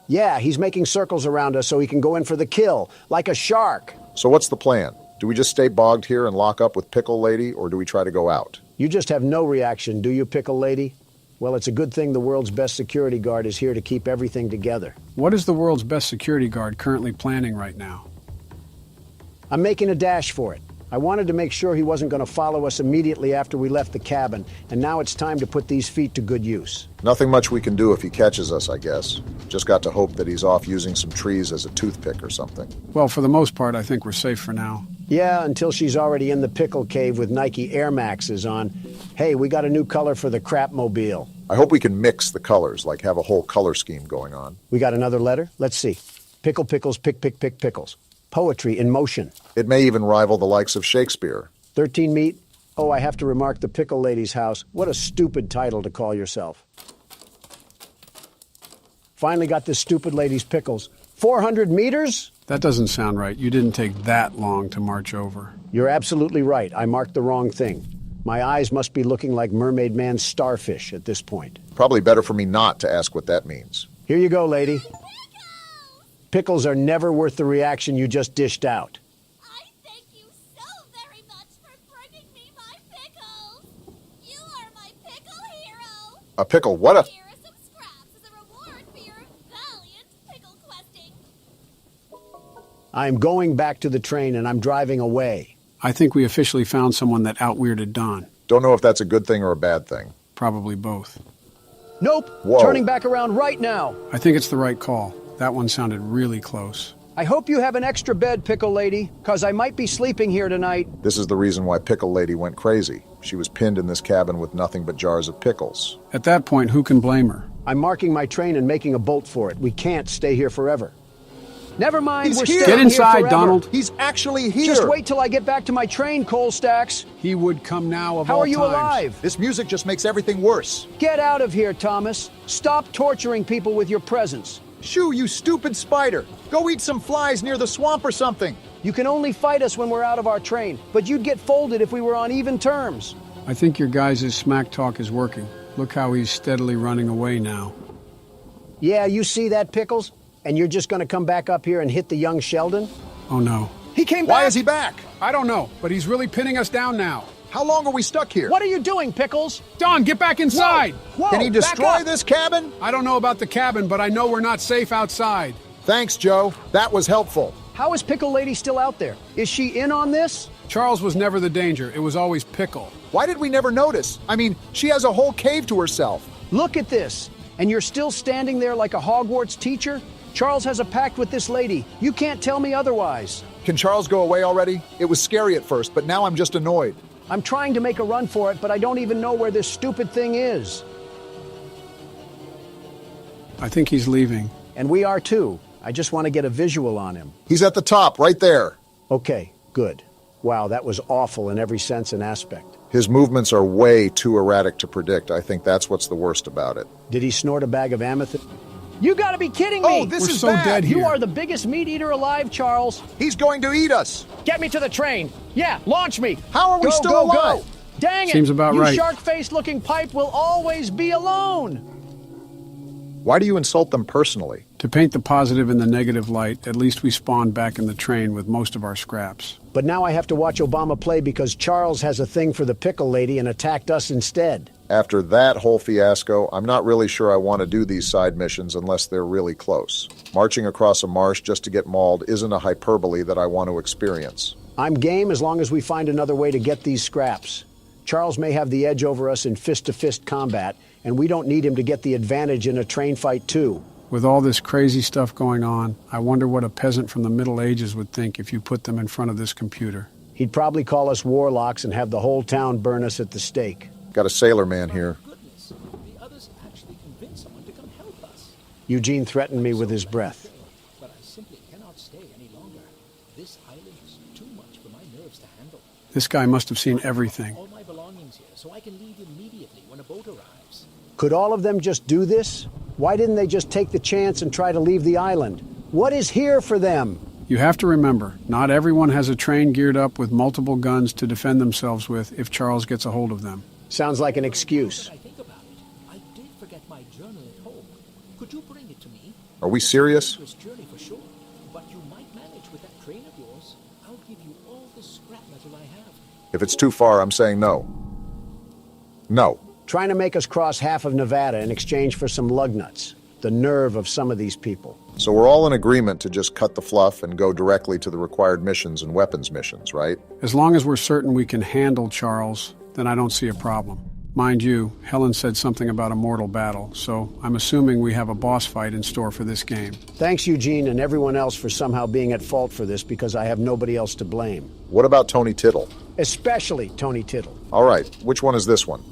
Speaker 2: Yeah, he's making circles around us so he can go in for the kill, like a shark.
Speaker 1: So what's the plan? Do we just stay bogged here and lock up with Pickle Lady, or do we try to go out?
Speaker 2: You just have no reaction, do you, Pickle Lady? Well, it's a good thing the world's best security guard is here to keep everything together.
Speaker 3: What is the world's best security guard currently planning right now?
Speaker 2: I'm making a dash for it. I wanted to make sure he wasn't going to follow us immediately after we left the cabin, and now it's time to put these feet to good use.
Speaker 1: Nothing much we can do if he catches us, I guess. Just got to hope that he's off using some trees as a toothpick or something.
Speaker 3: Well, for the most part, I think we're safe for now.
Speaker 2: Yeah, until she's already in the pickle cave with Nike Air Maxes on. Hey, we got a new color for the crapmobile.
Speaker 1: I hope we can mix the colors, like have a whole color scheme going on.
Speaker 2: We got another letter? Let's see. Pickle, pickles, pick, pick, pick, pickles. Poetry in motion.
Speaker 1: It may even rival the likes of Shakespeare.
Speaker 2: 13 meat? Oh, I have to remark the Pickle Lady's house. What a stupid title to call yourself. Finally got this stupid lady's pickles. 400 meters?
Speaker 3: That doesn't sound right. You didn't take that long to march over.
Speaker 2: You're absolutely right. I marked the wrong thing. My eyes must be looking like Mermaid Man's starfish at this point.
Speaker 1: Probably better for me not to ask what that means.
Speaker 2: Here you go, lady. Pickles are never worth the reaction you just dished out.
Speaker 18: I thank you so very much for bringing me my pickles. You are my pickle hero.
Speaker 1: A pickle? What a...
Speaker 18: Here are some scraps as a reward for your valiant pickle questing.
Speaker 2: I'm going back to the train and I'm driving away.
Speaker 3: I think we officially found someone that out-weirded Don.
Speaker 1: Don't know if that's a good thing or a bad thing.
Speaker 3: Probably both.
Speaker 2: Nope.
Speaker 1: Whoa.
Speaker 2: Turning back around right now.
Speaker 3: I think it's the right call. That one sounded really close.
Speaker 2: I hope you have an extra bed, Pickle Lady, because I might be sleeping here tonight.
Speaker 1: This is the reason why Pickle Lady went crazy. She was pinned in this cabin with nothing but jars of pickles.
Speaker 3: At that point, who can blame her?
Speaker 2: I'm marking my train and making a bolt for it. We can't stay here forever. Never mind, we're
Speaker 3: Get
Speaker 2: staying
Speaker 3: inside,
Speaker 2: here forever.
Speaker 3: Donald.
Speaker 1: He's actually here.
Speaker 2: Just wait till I get back to my train, Coal Stacks.
Speaker 3: He would come now of
Speaker 2: How
Speaker 3: all
Speaker 2: are you
Speaker 3: times.
Speaker 2: alive?
Speaker 1: This music just makes everything worse.
Speaker 2: Get out of here, Thomas. Stop torturing people with your presence.
Speaker 1: Shoo, you stupid spider. Go eat some flies near the swamp or something.
Speaker 2: You can only fight us when we're out of our train, but you'd get folded if we were on even terms.
Speaker 3: I think your guys' smack talk is working. Look how he's steadily running away now.
Speaker 2: Yeah, you see that, Pickles? And you're just gonna come back up here and hit the young Sheldon?
Speaker 3: Oh no.
Speaker 2: He came back!
Speaker 1: Why is he back?
Speaker 3: I don't know, but he's really pinning us down now.
Speaker 1: How long are we stuck here?
Speaker 2: What are you doing, Pickles?
Speaker 3: Don, get back inside!
Speaker 2: Whoa,
Speaker 1: Can he destroy this cabin?
Speaker 3: I don't know about the cabin, but I know we're not safe outside.
Speaker 1: Thanks, Joe. That was helpful.
Speaker 2: How is Pickle Lady still out there? Is she in on this?
Speaker 3: Charles was never the danger. It was always Pickle.
Speaker 1: Why did we never notice? I mean, she has a whole cave to herself.
Speaker 2: Look at this. And you're still standing there like a Hogwarts teacher? Charles has a pact with this lady. You can't tell me otherwise.
Speaker 1: Can Charles go away already? It was scary at first, but now I'm just annoyed.
Speaker 2: I'm trying to make a run for it, but I don't even know where this stupid thing is.
Speaker 3: I think he's leaving.
Speaker 2: And we are too. I just want to get a visual on him.
Speaker 1: He's at the top, right there.
Speaker 2: Okay, good. Wow, that was awful in every sense and aspect.
Speaker 1: His movements are way too erratic to predict. I think that's what's the worst about it.
Speaker 2: Did he snort a bag of amethyst? You gotta be kidding me!
Speaker 1: Oh, this
Speaker 3: We're
Speaker 1: is
Speaker 3: so
Speaker 1: bad.
Speaker 3: dead here.
Speaker 2: You are the biggest meat eater alive, Charles.
Speaker 1: He's going to eat us.
Speaker 2: Get me to the train. Yeah, launch me.
Speaker 1: How are we still alive?
Speaker 2: Go. Dang it.
Speaker 3: Seems about
Speaker 2: you
Speaker 3: right.
Speaker 2: Shark-faced looking pipe will always be alone.
Speaker 1: Why do you insult them personally?
Speaker 3: To paint the positive in the negative light, at least we spawned back in the train with most of our scraps.
Speaker 2: But now I have to watch Obama play because Charles has a thing for the Pickle Lady and attacked us instead.
Speaker 1: After that whole fiasco, I'm not really sure I want to do these side missions unless they're really close. Marching across a marsh just to get mauled isn't a hyperbole that I want to experience.
Speaker 2: I'm game as long as we find another way to get these scraps. Charles may have the edge over us in fist-to-fist combat, and we don't need him to get the advantage in a train fight too.
Speaker 3: With all this crazy stuff going on, I wonder what a peasant from the Middle Ages would think if you put them in front of this computer.
Speaker 2: He'd probably call us warlocks and have the whole town burn us at the stake.
Speaker 1: Got a sailor man here.
Speaker 13: Goodness, the others actually convinced someone to come help us.
Speaker 2: Eugene threatened me with his breath.
Speaker 13: But I simply cannot stay any longer. This island is too much for my nerves to handle.
Speaker 3: This guy must have seen everything.
Speaker 13: All my belongings here, so I can leave immediately when a boat arrives.
Speaker 2: Could all of them just do this? Why didn't they just take the chance and try to leave the island? What is here for them?
Speaker 3: You have to remember, not everyone has a train geared up with multiple guns to defend themselves with if Charles gets a hold of them.
Speaker 2: Sounds like an excuse.
Speaker 6: I think about it. I did forget my journal at home. Could you bring it to me?
Speaker 1: Are we serious?
Speaker 6: This journey for sure, but you might manage with that train of yours. I'll give you all the scrap metal I have.
Speaker 1: If it's too far, I'm saying no. No.
Speaker 2: Trying to make us cross half of Nevada in exchange for some lug nuts. The nerve of some of these people.
Speaker 1: So we're all in agreement to just cut the fluff and go directly to the required missions and weapons missions, right?
Speaker 3: As long as we're certain we can handle Charles, then I don't see a problem. Mind you, Helen said something about a mortal battle, so I'm assuming we have a boss fight in store for this game.
Speaker 2: Thanks, Eugene, and everyone else for somehow being at fault for this because I have nobody else to blame.
Speaker 1: What about Tony Tittle?
Speaker 2: Especially Tony Tittle.
Speaker 1: All right, which one is this one?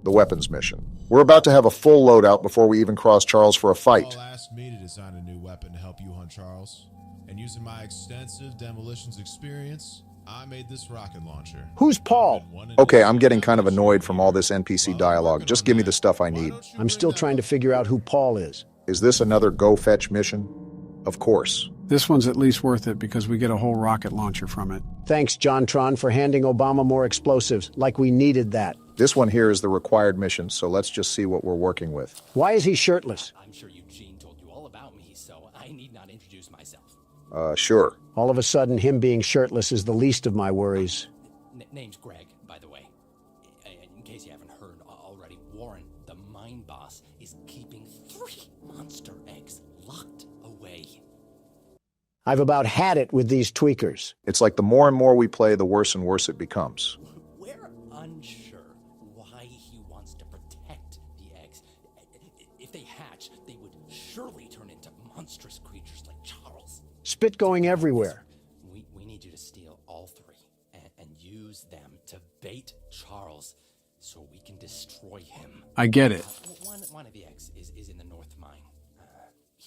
Speaker 1: The weapons mission. We're about to have a full loadout before we even cross Charles for a fight.
Speaker 21: Paul asked me to design a new weapon to help you hunt Charles. And using my extensive demolitions experience, I made this rocket launcher.
Speaker 2: Who's Paul?
Speaker 1: Okay, I'm getting kind of annoyed from all this NPC dialogue. Just give me the stuff I need.
Speaker 2: I'm still trying to figure out who Paul is.
Speaker 1: Is this another go fetch mission? Of course.
Speaker 3: This one's at least worth it because we get a whole rocket launcher from it.
Speaker 2: Thanks, John Tron, for handing Obama more explosives, like we needed that.
Speaker 1: This one here is the required mission, so let's just see what we're working with.
Speaker 2: Why is he shirtless?
Speaker 23: I'm sure Eugene told you all about me, so I need not introduce myself.
Speaker 1: Sure.
Speaker 2: All of a sudden, him being shirtless is the least of my worries.
Speaker 23: Name's Greg, by the way. In case you haven't heard already, Warren, the mine boss, is keeping 3 monster eggs locked away.
Speaker 2: I've about had it with these tweakers.
Speaker 1: It's like the more and more we play, the worse and worse it becomes.
Speaker 23: We're unsure why he wants to protect the eggs. If they hatch, they would surely turn into monstrous creatures like Charles.
Speaker 2: Spit going everywhere.
Speaker 23: We need you to steal all 3 and use them to bait Charles so we can destroy him.
Speaker 3: I get it.
Speaker 23: One of the eggs is in the north mine.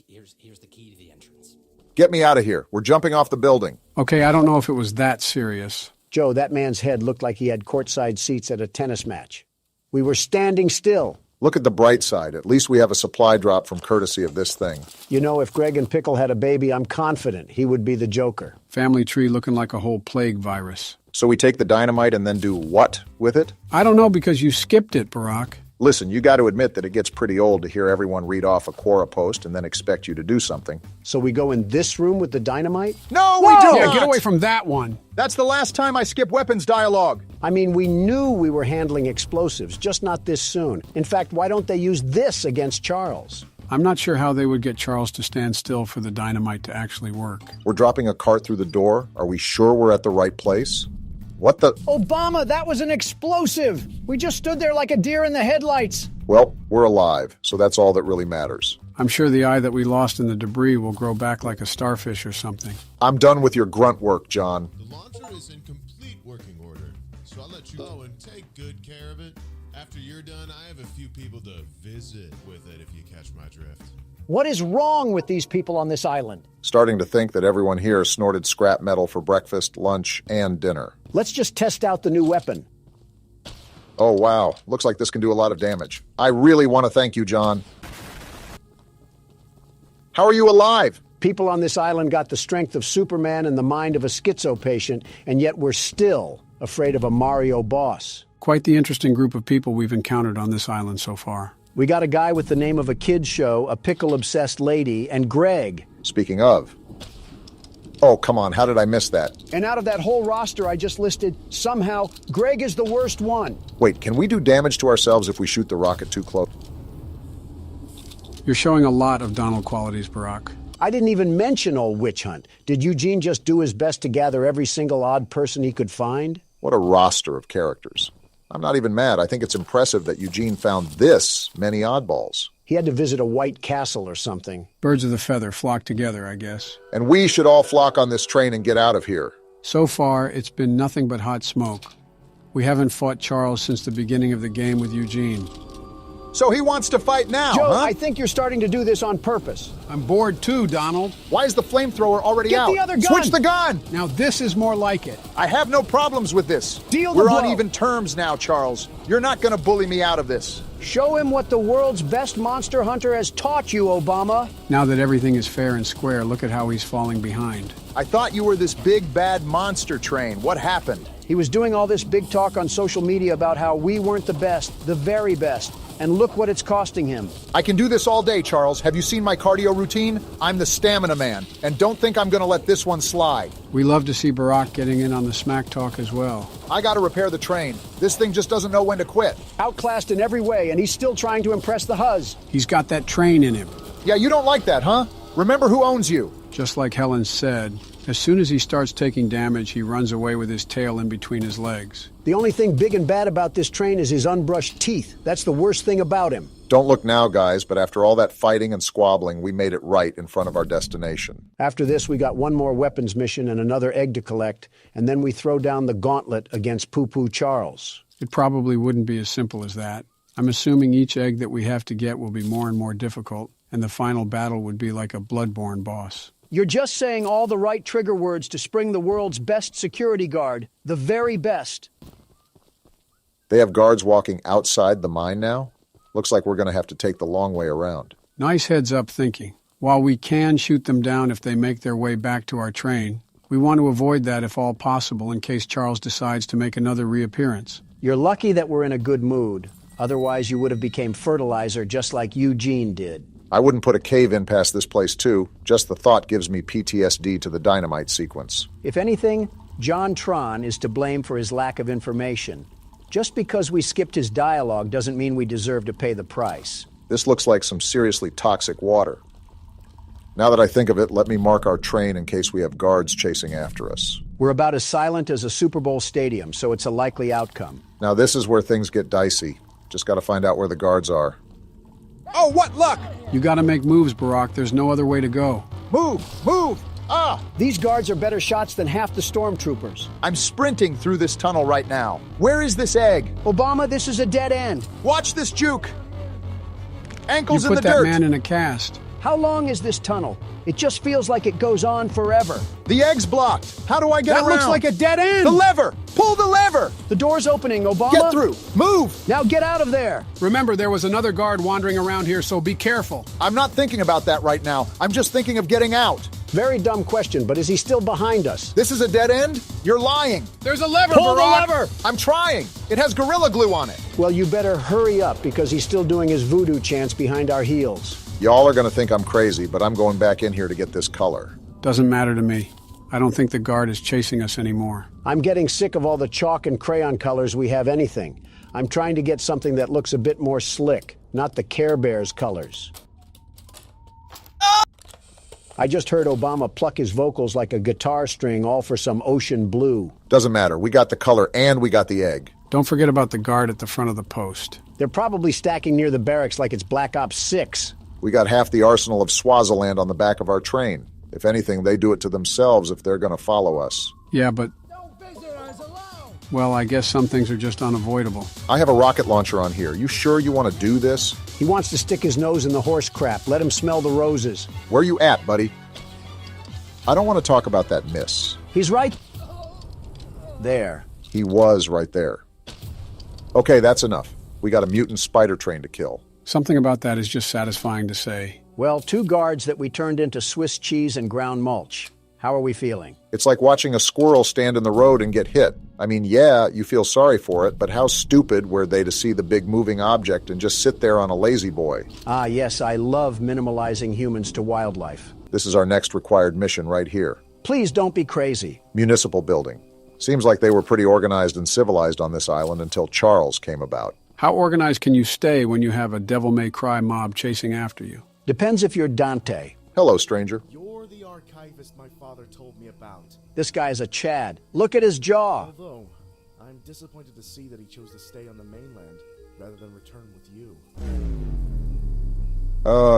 Speaker 23: Here's the key to the entrance.
Speaker 1: Get me out of here. We're jumping off the building.
Speaker 3: Okay, I don't know if it was that serious.
Speaker 2: Joe, that man's head looked like he had courtside seats at a tennis match. We were standing still.
Speaker 1: Look at the bright side. At least we have a supply drop from courtesy of this thing.
Speaker 2: You know, if Greg and Pickle had a baby, I'm confident he would be the Joker.
Speaker 3: Family tree looking like a whole plague virus.
Speaker 1: So we take the dynamite and then do what with it?
Speaker 3: I don't know because you skipped it, Barack.
Speaker 1: Listen, you got to admit that it gets pretty old to hear everyone read off a Quora post and then expect you to do something.
Speaker 2: So we go in this room with the dynamite?
Speaker 1: No, we do not!
Speaker 3: Get away from that one.
Speaker 1: That's the last time I skip weapons dialogue.
Speaker 2: I mean, we knew we were handling explosives, just not this soon. In fact, why don't they use this against Charles?
Speaker 3: I'm not sure how they would get Charles to stand still for the dynamite to actually work.
Speaker 1: We're dropping a cart through the door. Are we sure we're at the right place? What the?
Speaker 2: Obama, that was an explosive! We just stood there like a deer in the headlights.
Speaker 1: Well, we're alive, so that's all that really matters.
Speaker 3: I'm sure the eye that we lost in the debris will grow back like a starfish or something.
Speaker 1: I'm done with your grunt work, John.
Speaker 21: The launcher is in complete working order, so I'll let you go and take good care of it. After you're done, I have a few people to visit with it if you catch my drift.
Speaker 2: What is wrong with these people on this island?
Speaker 1: Starting to think that everyone here snorted scrap metal for breakfast, lunch, and dinner.
Speaker 2: Let's just test out the new weapon.
Speaker 1: Oh, wow. Looks like this can do a lot of damage. I really want to thank you, John. How are you alive?
Speaker 2: People on this island got the strength of Superman and the mind of a schizo patient, and yet we're still afraid of a Mario boss.
Speaker 3: Quite the interesting group of people we've encountered on this island so far.
Speaker 2: We got a guy with the name of a kid's show, a pickle-obsessed lady, and Greg.
Speaker 1: Speaking of. Oh, come on, how did I miss that?
Speaker 2: And out of that whole roster I just listed, somehow, Greg is the worst one.
Speaker 1: Wait, can we do damage to ourselves if we shoot the rocket too close?
Speaker 3: You're showing a lot of Donald qualities, Barack.
Speaker 2: I didn't even mention old Witch Hunt. Did Eugene just do his best to gather every single odd person he could find?
Speaker 1: What a roster of characters. I'm not even mad. I think it's impressive that Eugene found this many oddballs.
Speaker 2: He had to visit a white castle or something.
Speaker 3: Birds of the feather flock together, I guess.
Speaker 1: And we should all flock on this train and get out of here.
Speaker 3: So far, it's been nothing but hot smoke. We haven't fought Charles since the beginning of the game with Eugene.
Speaker 1: So he wants to fight now,
Speaker 2: Joe,
Speaker 1: huh?
Speaker 2: I think you're starting to do this on purpose.
Speaker 3: I'm bored too, Donald.
Speaker 1: Why is the flamethrower already
Speaker 2: Get
Speaker 1: out?
Speaker 2: the other gun!
Speaker 1: Switch the gun!
Speaker 3: Now this is more like it.
Speaker 1: I have no problems with this.
Speaker 2: Deal the
Speaker 1: We're on
Speaker 2: blow.
Speaker 1: even terms now, Charles. You're not going to bully me out of this.
Speaker 2: Show him what the world's best monster hunter has taught you, Obama.
Speaker 3: Now that everything is fair and square, look at how he's falling behind.
Speaker 1: I thought you were this big, bad monster train. What happened?
Speaker 2: He was doing all this big talk on social media about how we weren't the best, the very best. And look what it's costing him.
Speaker 1: I can do this all day, Charles. Have you seen my cardio routine? I'm the stamina man. And don't think I'm going to let this one slide.
Speaker 3: We love to see Barack getting in on the smack talk as well.
Speaker 1: I got to repair the train. This thing just doesn't know when to quit.
Speaker 2: Outclassed in every way, and he's still trying to impress the Huz.
Speaker 3: He's got that train in him.
Speaker 1: Yeah, you don't like that, huh? Remember who owns you.
Speaker 3: Just like Helen said, as soon as he starts taking damage, he runs away with his tail in between his legs.
Speaker 2: The only thing big and bad about this train is his unbrushed teeth. That's the worst thing about him.
Speaker 1: Don't look now, guys, but after all that fighting and squabbling, we made it right in front of our destination.
Speaker 2: After this, we got one more weapons mission and another egg to collect, and then we throw down the gauntlet against Poo-Poo Charles.
Speaker 3: It probably wouldn't be as simple as that. I'm assuming each egg that we have to get will be more and more difficult, and the final battle would be like a bloodborne boss.
Speaker 2: You're just saying all the right trigger words to spring the world's best security guard. The very best.
Speaker 1: They have guards walking outside the mine now? Looks like we're going to have to take the long way around.
Speaker 3: Nice heads-up thinking. While we can shoot them down if they make their way back to our train, we want to avoid that if all possible in case Charles decides to make another reappearance.
Speaker 2: You're lucky that we're in a good mood. Otherwise, you would have became fertilizer just like Eugene did.
Speaker 1: I wouldn't put a cave in past this place, too. Just the thought gives me PTSD to the dynamite sequence.
Speaker 2: If anything, John Tron is to blame for his lack of information. Just because we skipped his dialogue doesn't mean we deserve to pay the price.
Speaker 1: This looks like some seriously toxic water. Now that I think of it, let me mark our train in case we have guards chasing after us.
Speaker 2: We're about as silent as a Super Bowl stadium, so it's a likely outcome.
Speaker 1: Now this is where things get dicey. Just got to find out where the guards are. Oh, what luck!
Speaker 3: You gotta make moves, Barack. There's no other way to go.
Speaker 1: Move! Move! Ah!
Speaker 2: These guards are better shots than half the stormtroopers.
Speaker 1: I'm sprinting through this tunnel right now. Where is this egg?
Speaker 2: Obama, this is a dead end.
Speaker 1: Watch this juke! Ankles
Speaker 3: You
Speaker 1: in
Speaker 3: put
Speaker 1: the
Speaker 3: that
Speaker 1: dirt!
Speaker 3: man in a cast.
Speaker 2: How long is this tunnel? It just feels like it goes on forever.
Speaker 1: The egg's blocked. How do I get
Speaker 3: That
Speaker 1: around?
Speaker 3: looks like a dead end!
Speaker 1: The lever! Pull the lever!
Speaker 2: The door's opening, Obama.
Speaker 1: Get through! Move!
Speaker 2: Now get out of there!
Speaker 3: Remember, there was another guard wandering around here, so be careful.
Speaker 1: I'm not thinking about that right now. I'm just thinking of getting out.
Speaker 2: Very dumb question, but is he still behind us?
Speaker 1: This is a dead end? You're lying.
Speaker 3: There's a lever,
Speaker 2: Pull
Speaker 3: Barack!
Speaker 2: the lever!
Speaker 1: I'm trying. It has Gorilla Glue on it.
Speaker 2: Well, you better hurry up because he's still doing his voodoo chants behind our heels.
Speaker 1: Y'all are going to think I'm crazy, but I'm going back in here to get this color.
Speaker 3: Doesn't matter to me. I don't think the guard is chasing us anymore.
Speaker 2: I'm getting sick of all the chalk and crayon colors we have anything. I'm trying to get something that looks a bit more slick, not the Care Bears colors. I just heard Obama pluck his vocals like a guitar string, all for some ocean blue.
Speaker 1: Doesn't matter. We got the color and we got the egg.
Speaker 3: Don't forget about the guard at the front of the post.
Speaker 2: They're probably stacking near the barracks like it's Black Ops 6.
Speaker 1: We got half the arsenal of Swaziland on the back of our train. If anything, they do it to themselves if they're going to follow us.
Speaker 3: Yeah, but... Well, I guess some things are just unavoidable.
Speaker 1: I have a rocket launcher on here. You sure you want to do this?
Speaker 2: He wants to stick his nose in the horse crap. Let him smell the roses.
Speaker 1: Where you at, buddy? I don't want to talk about that miss.
Speaker 2: He's right there.
Speaker 1: He was right there. Okay, that's enough. We got a mutant spider train to kill.
Speaker 3: Something about that is just satisfying to say.
Speaker 2: Well, 2 guards that we turned into Swiss cheese and ground mulch. How are we feeling?
Speaker 1: It's like watching a squirrel stand in the road and get hit. I mean, yeah, you feel sorry for it, but how stupid were they to see the big moving object and just sit there on a lazy boy?
Speaker 2: Ah, yes, I love minimalizing humans to wildlife.
Speaker 1: This is our next required mission right here.
Speaker 2: Please don't be crazy.
Speaker 1: Municipal building. Seems like they were pretty organized and civilized on this island until Charles came about.
Speaker 3: How organized can you stay when you have a devil-may-cry mob chasing after you?
Speaker 2: Depends if you're Dante.
Speaker 1: Hello, stranger.
Speaker 4: You're the archivist my father told me about.
Speaker 2: This guy's a Chad. Look at his jaw.
Speaker 4: Although, I'm disappointed to see that he chose to stay on the mainland rather than return with you.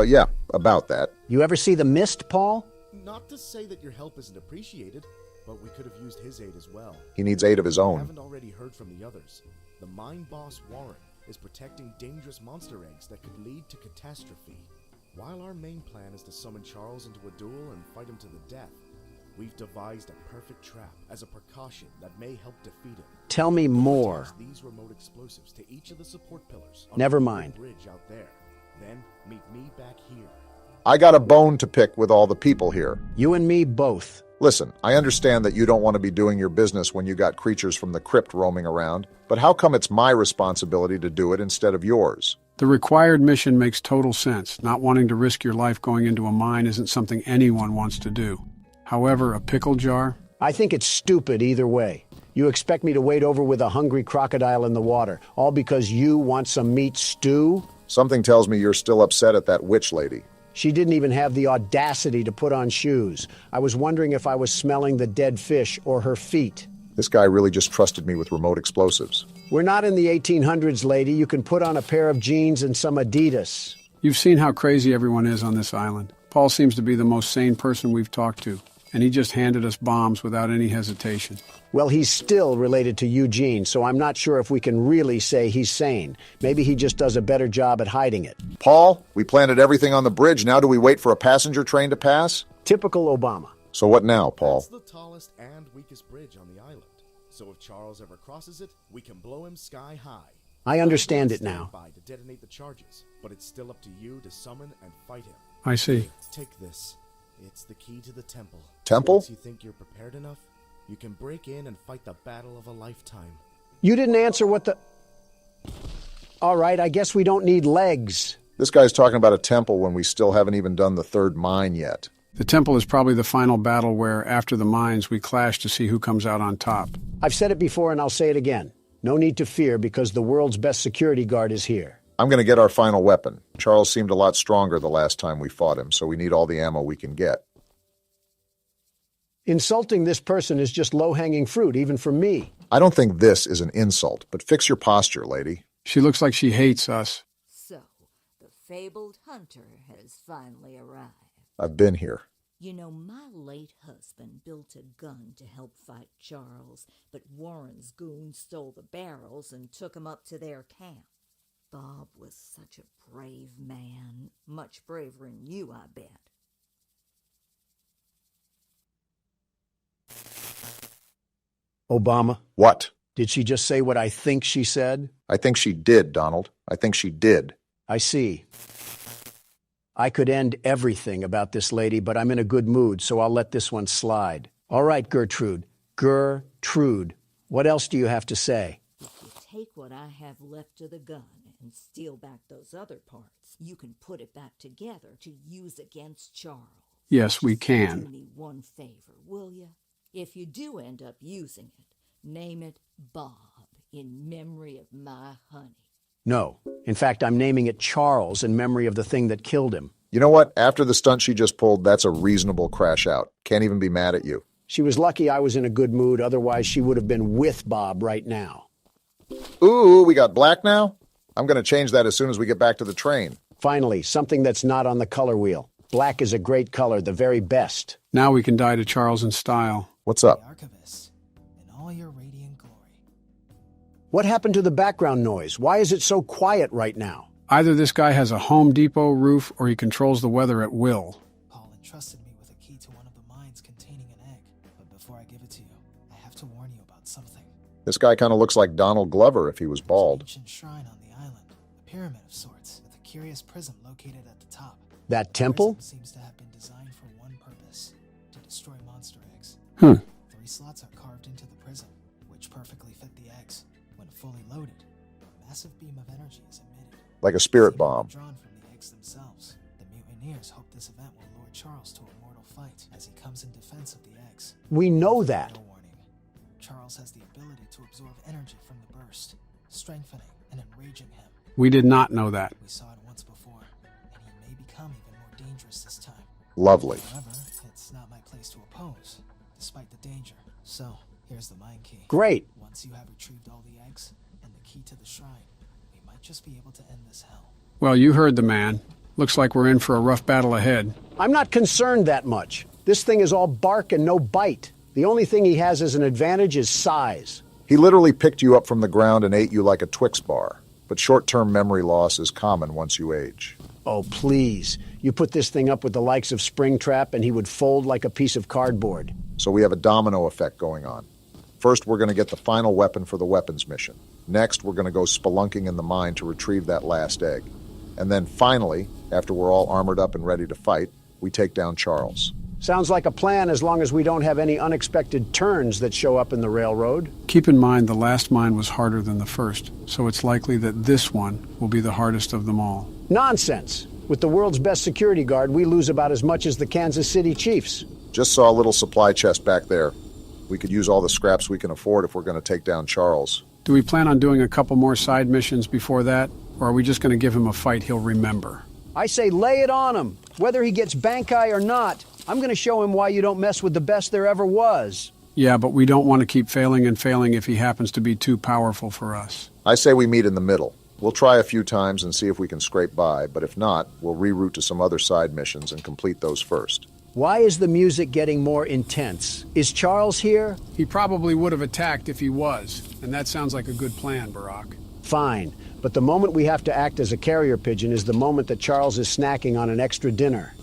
Speaker 1: Yeah, about that.
Speaker 2: You ever see The Mist, Paul?
Speaker 4: Not to say that your help isn't appreciated, but we could have used his aid as well.
Speaker 1: He needs aid of his
Speaker 4: I
Speaker 1: own.
Speaker 4: haven't already heard from the others. The mine boss, Warren, is protecting dangerous monster eggs that could lead to catastrophe. While our main plan is to summon Charles into a duel and fight him to the death, we've devised a perfect trap as a precaution that may help defeat him.
Speaker 2: Tell me more.
Speaker 4: Attach these remote explosives to each of the support pillars.
Speaker 2: Never
Speaker 4: on the
Speaker 2: mind.
Speaker 4: bridge out there. Then meet me back here.
Speaker 1: I got a bone to pick with all the people here.
Speaker 2: You and me both.
Speaker 1: Listen, I understand that you don't want to be doing your business when you got creatures from the crypt roaming around, but how come it's my responsibility to do it instead of yours?
Speaker 3: The required mission makes total sense. Not wanting to risk your life going into a mine isn't something anyone wants to do. However, a pickle jar?
Speaker 2: I think it's stupid either way. You expect me to wade over with a hungry crocodile in the water, all because you want some meat stew?
Speaker 1: Something tells me you're still upset at that witch lady.
Speaker 2: She didn't even have the audacity to put on shoes. I was wondering if I was smelling the dead fish or her feet.
Speaker 1: This guy really just trusted me with remote explosives.
Speaker 2: We're not in the 1800s, lady. You can put on a pair of jeans and some Adidas.
Speaker 3: You've seen how crazy everyone is on this island. Paul seems to be the most sane person we've talked to, and he just handed us bombs without any hesitation.
Speaker 2: Well, he's still related to Eugene, so I'm not sure if we can really say he's sane. Maybe he just does a better job at hiding it.
Speaker 1: Paul, we planted everything on the bridge. Now do we wait for a passenger train to pass?
Speaker 2: Typical Obama.
Speaker 1: So what now, Paul?
Speaker 4: It's the tallest and weakest bridge on the island. So if Charles ever crosses it, we can blow him sky high.
Speaker 2: I understand it now.
Speaker 4: To detonate the charges, but it's still up to you to summon and fight him.
Speaker 3: I see.
Speaker 4: Take this. It's the key to the temple.
Speaker 1: Temple?
Speaker 4: Once you think you're prepared enough, you can break in and fight the battle of a lifetime.
Speaker 2: You didn't answer what the... All right, I guess we don't need legs.
Speaker 1: This guy's talking about a temple when we still haven't even done the third mine yet.
Speaker 3: The temple is probably the final battle where, after the mines, we clash to see who comes out on top.
Speaker 2: I've said it before and I'll say it again. No need to fear because the world's best security guard is here.
Speaker 1: I'm going to get our final weapon. Charles seemed a lot stronger the last time we fought him, so we need all the ammo we can get.
Speaker 2: Insulting this person is just low-hanging fruit, even for me.
Speaker 1: I don't think this is an insult, but fix your posture, lady.
Speaker 3: She looks like she hates us.
Speaker 7: So, the fabled hunter has finally arrived.
Speaker 1: I've been here.
Speaker 7: You know, my late husband built a gun to help fight Charles, but Warren's goons stole the barrels and took him up to their camp. Bob was such a brave man. Much braver than you, I bet.
Speaker 2: Obama?
Speaker 1: What?
Speaker 2: Did she just say what I think she said?
Speaker 1: I think she did, Donald. I think she did.
Speaker 2: I see. I could end everything about this lady, but I'm in a good mood, so I'll let this one slide. All right, Gertrude. Gertrude. What else do you have to say?
Speaker 7: If you take what I have left of the gun and steal back those other parts, you can put it back together to use against Charles.
Speaker 3: Yes, we can.
Speaker 7: Do me one favor, will you? If you do end up using it, name it Bob in memory of my honey.
Speaker 2: No. In fact, I'm naming it Charles in memory of the thing that killed him.
Speaker 1: You know what? After the stunt she just pulled, that's a reasonable crash out. Can't even be mad at you.
Speaker 2: She was lucky I was in a good mood, otherwise she would have been with Bob right now.
Speaker 1: Ooh, we got black now? I'm going to change that as soon as we get back to the train.
Speaker 2: Finally, something that's not on the color wheel. Black is a great color, the very best.
Speaker 3: Now we can die to Charles in style.
Speaker 1: What's up?
Speaker 14: Archivist, in all your radiant glory.
Speaker 2: What happened to the background noise? Why is it so quiet right now?
Speaker 3: Either this guy has a Home Depot roof or he controls the weather at will.
Speaker 14: Paul entrusted me with a key to one of the mines containing an egg. But before I give it to you, I have to warn you about something.
Speaker 1: This guy kind of looks like Donald Glover if he was bald.
Speaker 14: There's an ancient shrine on the island, a pyramid of sorts, with a curious prism located at the top.
Speaker 2: That temple?
Speaker 14: The prism seems to have been designed for one purpose, to destroy monster eggs.
Speaker 3: 3
Speaker 14: slots are carved into the prism, which perfectly fit the eggs. When fully loaded, a massive beam of energy is emitted.
Speaker 1: Like a spirit bomb.
Speaker 14: Drawn from the eggs themselves. The mutineers hope this event will lure Charles to a mortal fight as he comes in defense of the eggs.
Speaker 2: We know that.
Speaker 14: No warning. Charles has the ability to absorb energy from the burst, strengthening and enraging him.
Speaker 3: We did not know that.
Speaker 14: We saw it once before, and he may become even more dangerous this time.
Speaker 1: Lovely.
Speaker 14: However, it's not my place to oppose, despite the danger. So, here's the mine key.
Speaker 2: Great.
Speaker 14: Once you have retrieved all the eggs and the key to the shrine, we might just be able to end this hell.
Speaker 3: Well, you heard the man. Looks like we're in for a rough battle ahead.
Speaker 2: I'm not concerned that much. This thing is all bark and no bite. The only thing he has as an advantage is size.
Speaker 1: He literally picked you up from the ground and ate you like a Twix bar. but short-term memory loss is common once you age.
Speaker 2: Oh, please. You put this thing up with the likes of Springtrap and he would fold like a piece of cardboard.
Speaker 1: So we have a domino effect going on. First, we're going to get the final weapon for the weapons mission. Next, we're going to go spelunking in the mine to retrieve that last egg. And then finally, after we're all armored up and ready to fight, we take down Charles.
Speaker 2: Sounds like a plan as long as we don't have any unexpected turns that show up in the railroad.
Speaker 3: Keep in mind the last mine was harder than the first, so it's likely that this one will be the hardest of them all.
Speaker 2: Nonsense! With the world's best security guard, we lose about as much as the Kansas City Chiefs.
Speaker 1: Just saw a little supply chest back there. We could use all the scraps we can afford if we're going to take down Charles.
Speaker 3: Do we plan on doing a couple more side missions before that, or are we just going to give him a fight he'll remember?
Speaker 2: I say lay it on him. Whether he gets Bankai or not, I'm going to show him why you don't mess with the best there ever was.
Speaker 3: Yeah, but we don't want to keep failing and failing if he happens to be too powerful for us.
Speaker 1: I say we meet in the middle. We'll try a few times and see if we can scrape by, but if not, we'll reroute to some other side missions and complete those first.
Speaker 2: Why is the music getting more intense? Is Charles here?
Speaker 3: He probably would have attacked if he was, and that sounds like a good plan, Barack.
Speaker 2: Fine, but the moment we have to act as a carrier pigeon is the moment that Charles is snacking on an extra dinner.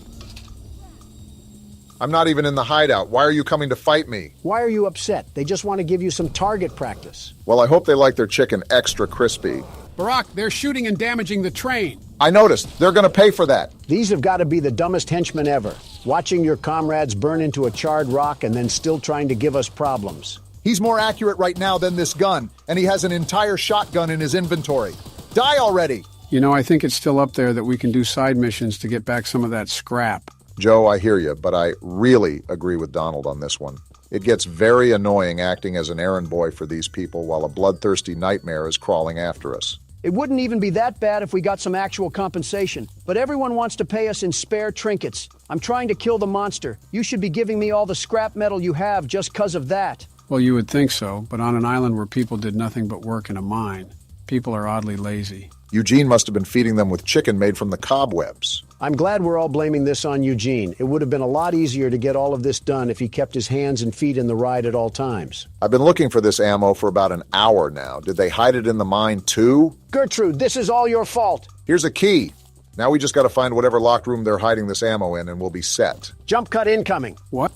Speaker 1: I'm not even in the hideout. Why are you coming to fight me?
Speaker 2: Why are you upset? They just want to give you some target practice.
Speaker 1: Well, I hope they like their chicken extra crispy.
Speaker 3: Barack, they're shooting and damaging the train.
Speaker 1: I noticed. They're going to pay for that.
Speaker 2: These have got to be the dumbest henchmen ever. Watching your comrades burn into a charred rock and then still trying to give us problems.
Speaker 1: He's more accurate right now than this gun, and he has an entire shotgun in his inventory. Die already!
Speaker 3: You know, I think it's still up there that we can do side missions to get back some of that scrap.
Speaker 1: Joe, I hear you, but I really agree with Donald on this one. It gets very annoying acting as an errand boy for these people while a bloodthirsty nightmare is crawling after us.
Speaker 2: It wouldn't even be that bad if we got some actual compensation, but everyone wants to pay us in spare trinkets. I'm trying to kill the monster. You should be giving me all the scrap metal you have just 'cause of that.
Speaker 3: Well, you would think so, but on an island where people did nothing but work in a mine, people are oddly lazy.
Speaker 1: Eugene must have been feeding them with chicken made from the cobwebs.
Speaker 2: I'm glad we're all blaming this on Eugene. It would have been a lot easier to get all of this done if he kept his hands and feet in the ride at all times.
Speaker 1: I've been looking for this ammo for about an hour now. Did they hide it in the mine too?
Speaker 2: Gertrude, this is all your fault.
Speaker 1: Here's a key. Now we just got to find whatever locked room they're hiding this ammo in and we'll be set.
Speaker 2: Jump cut incoming.
Speaker 3: What?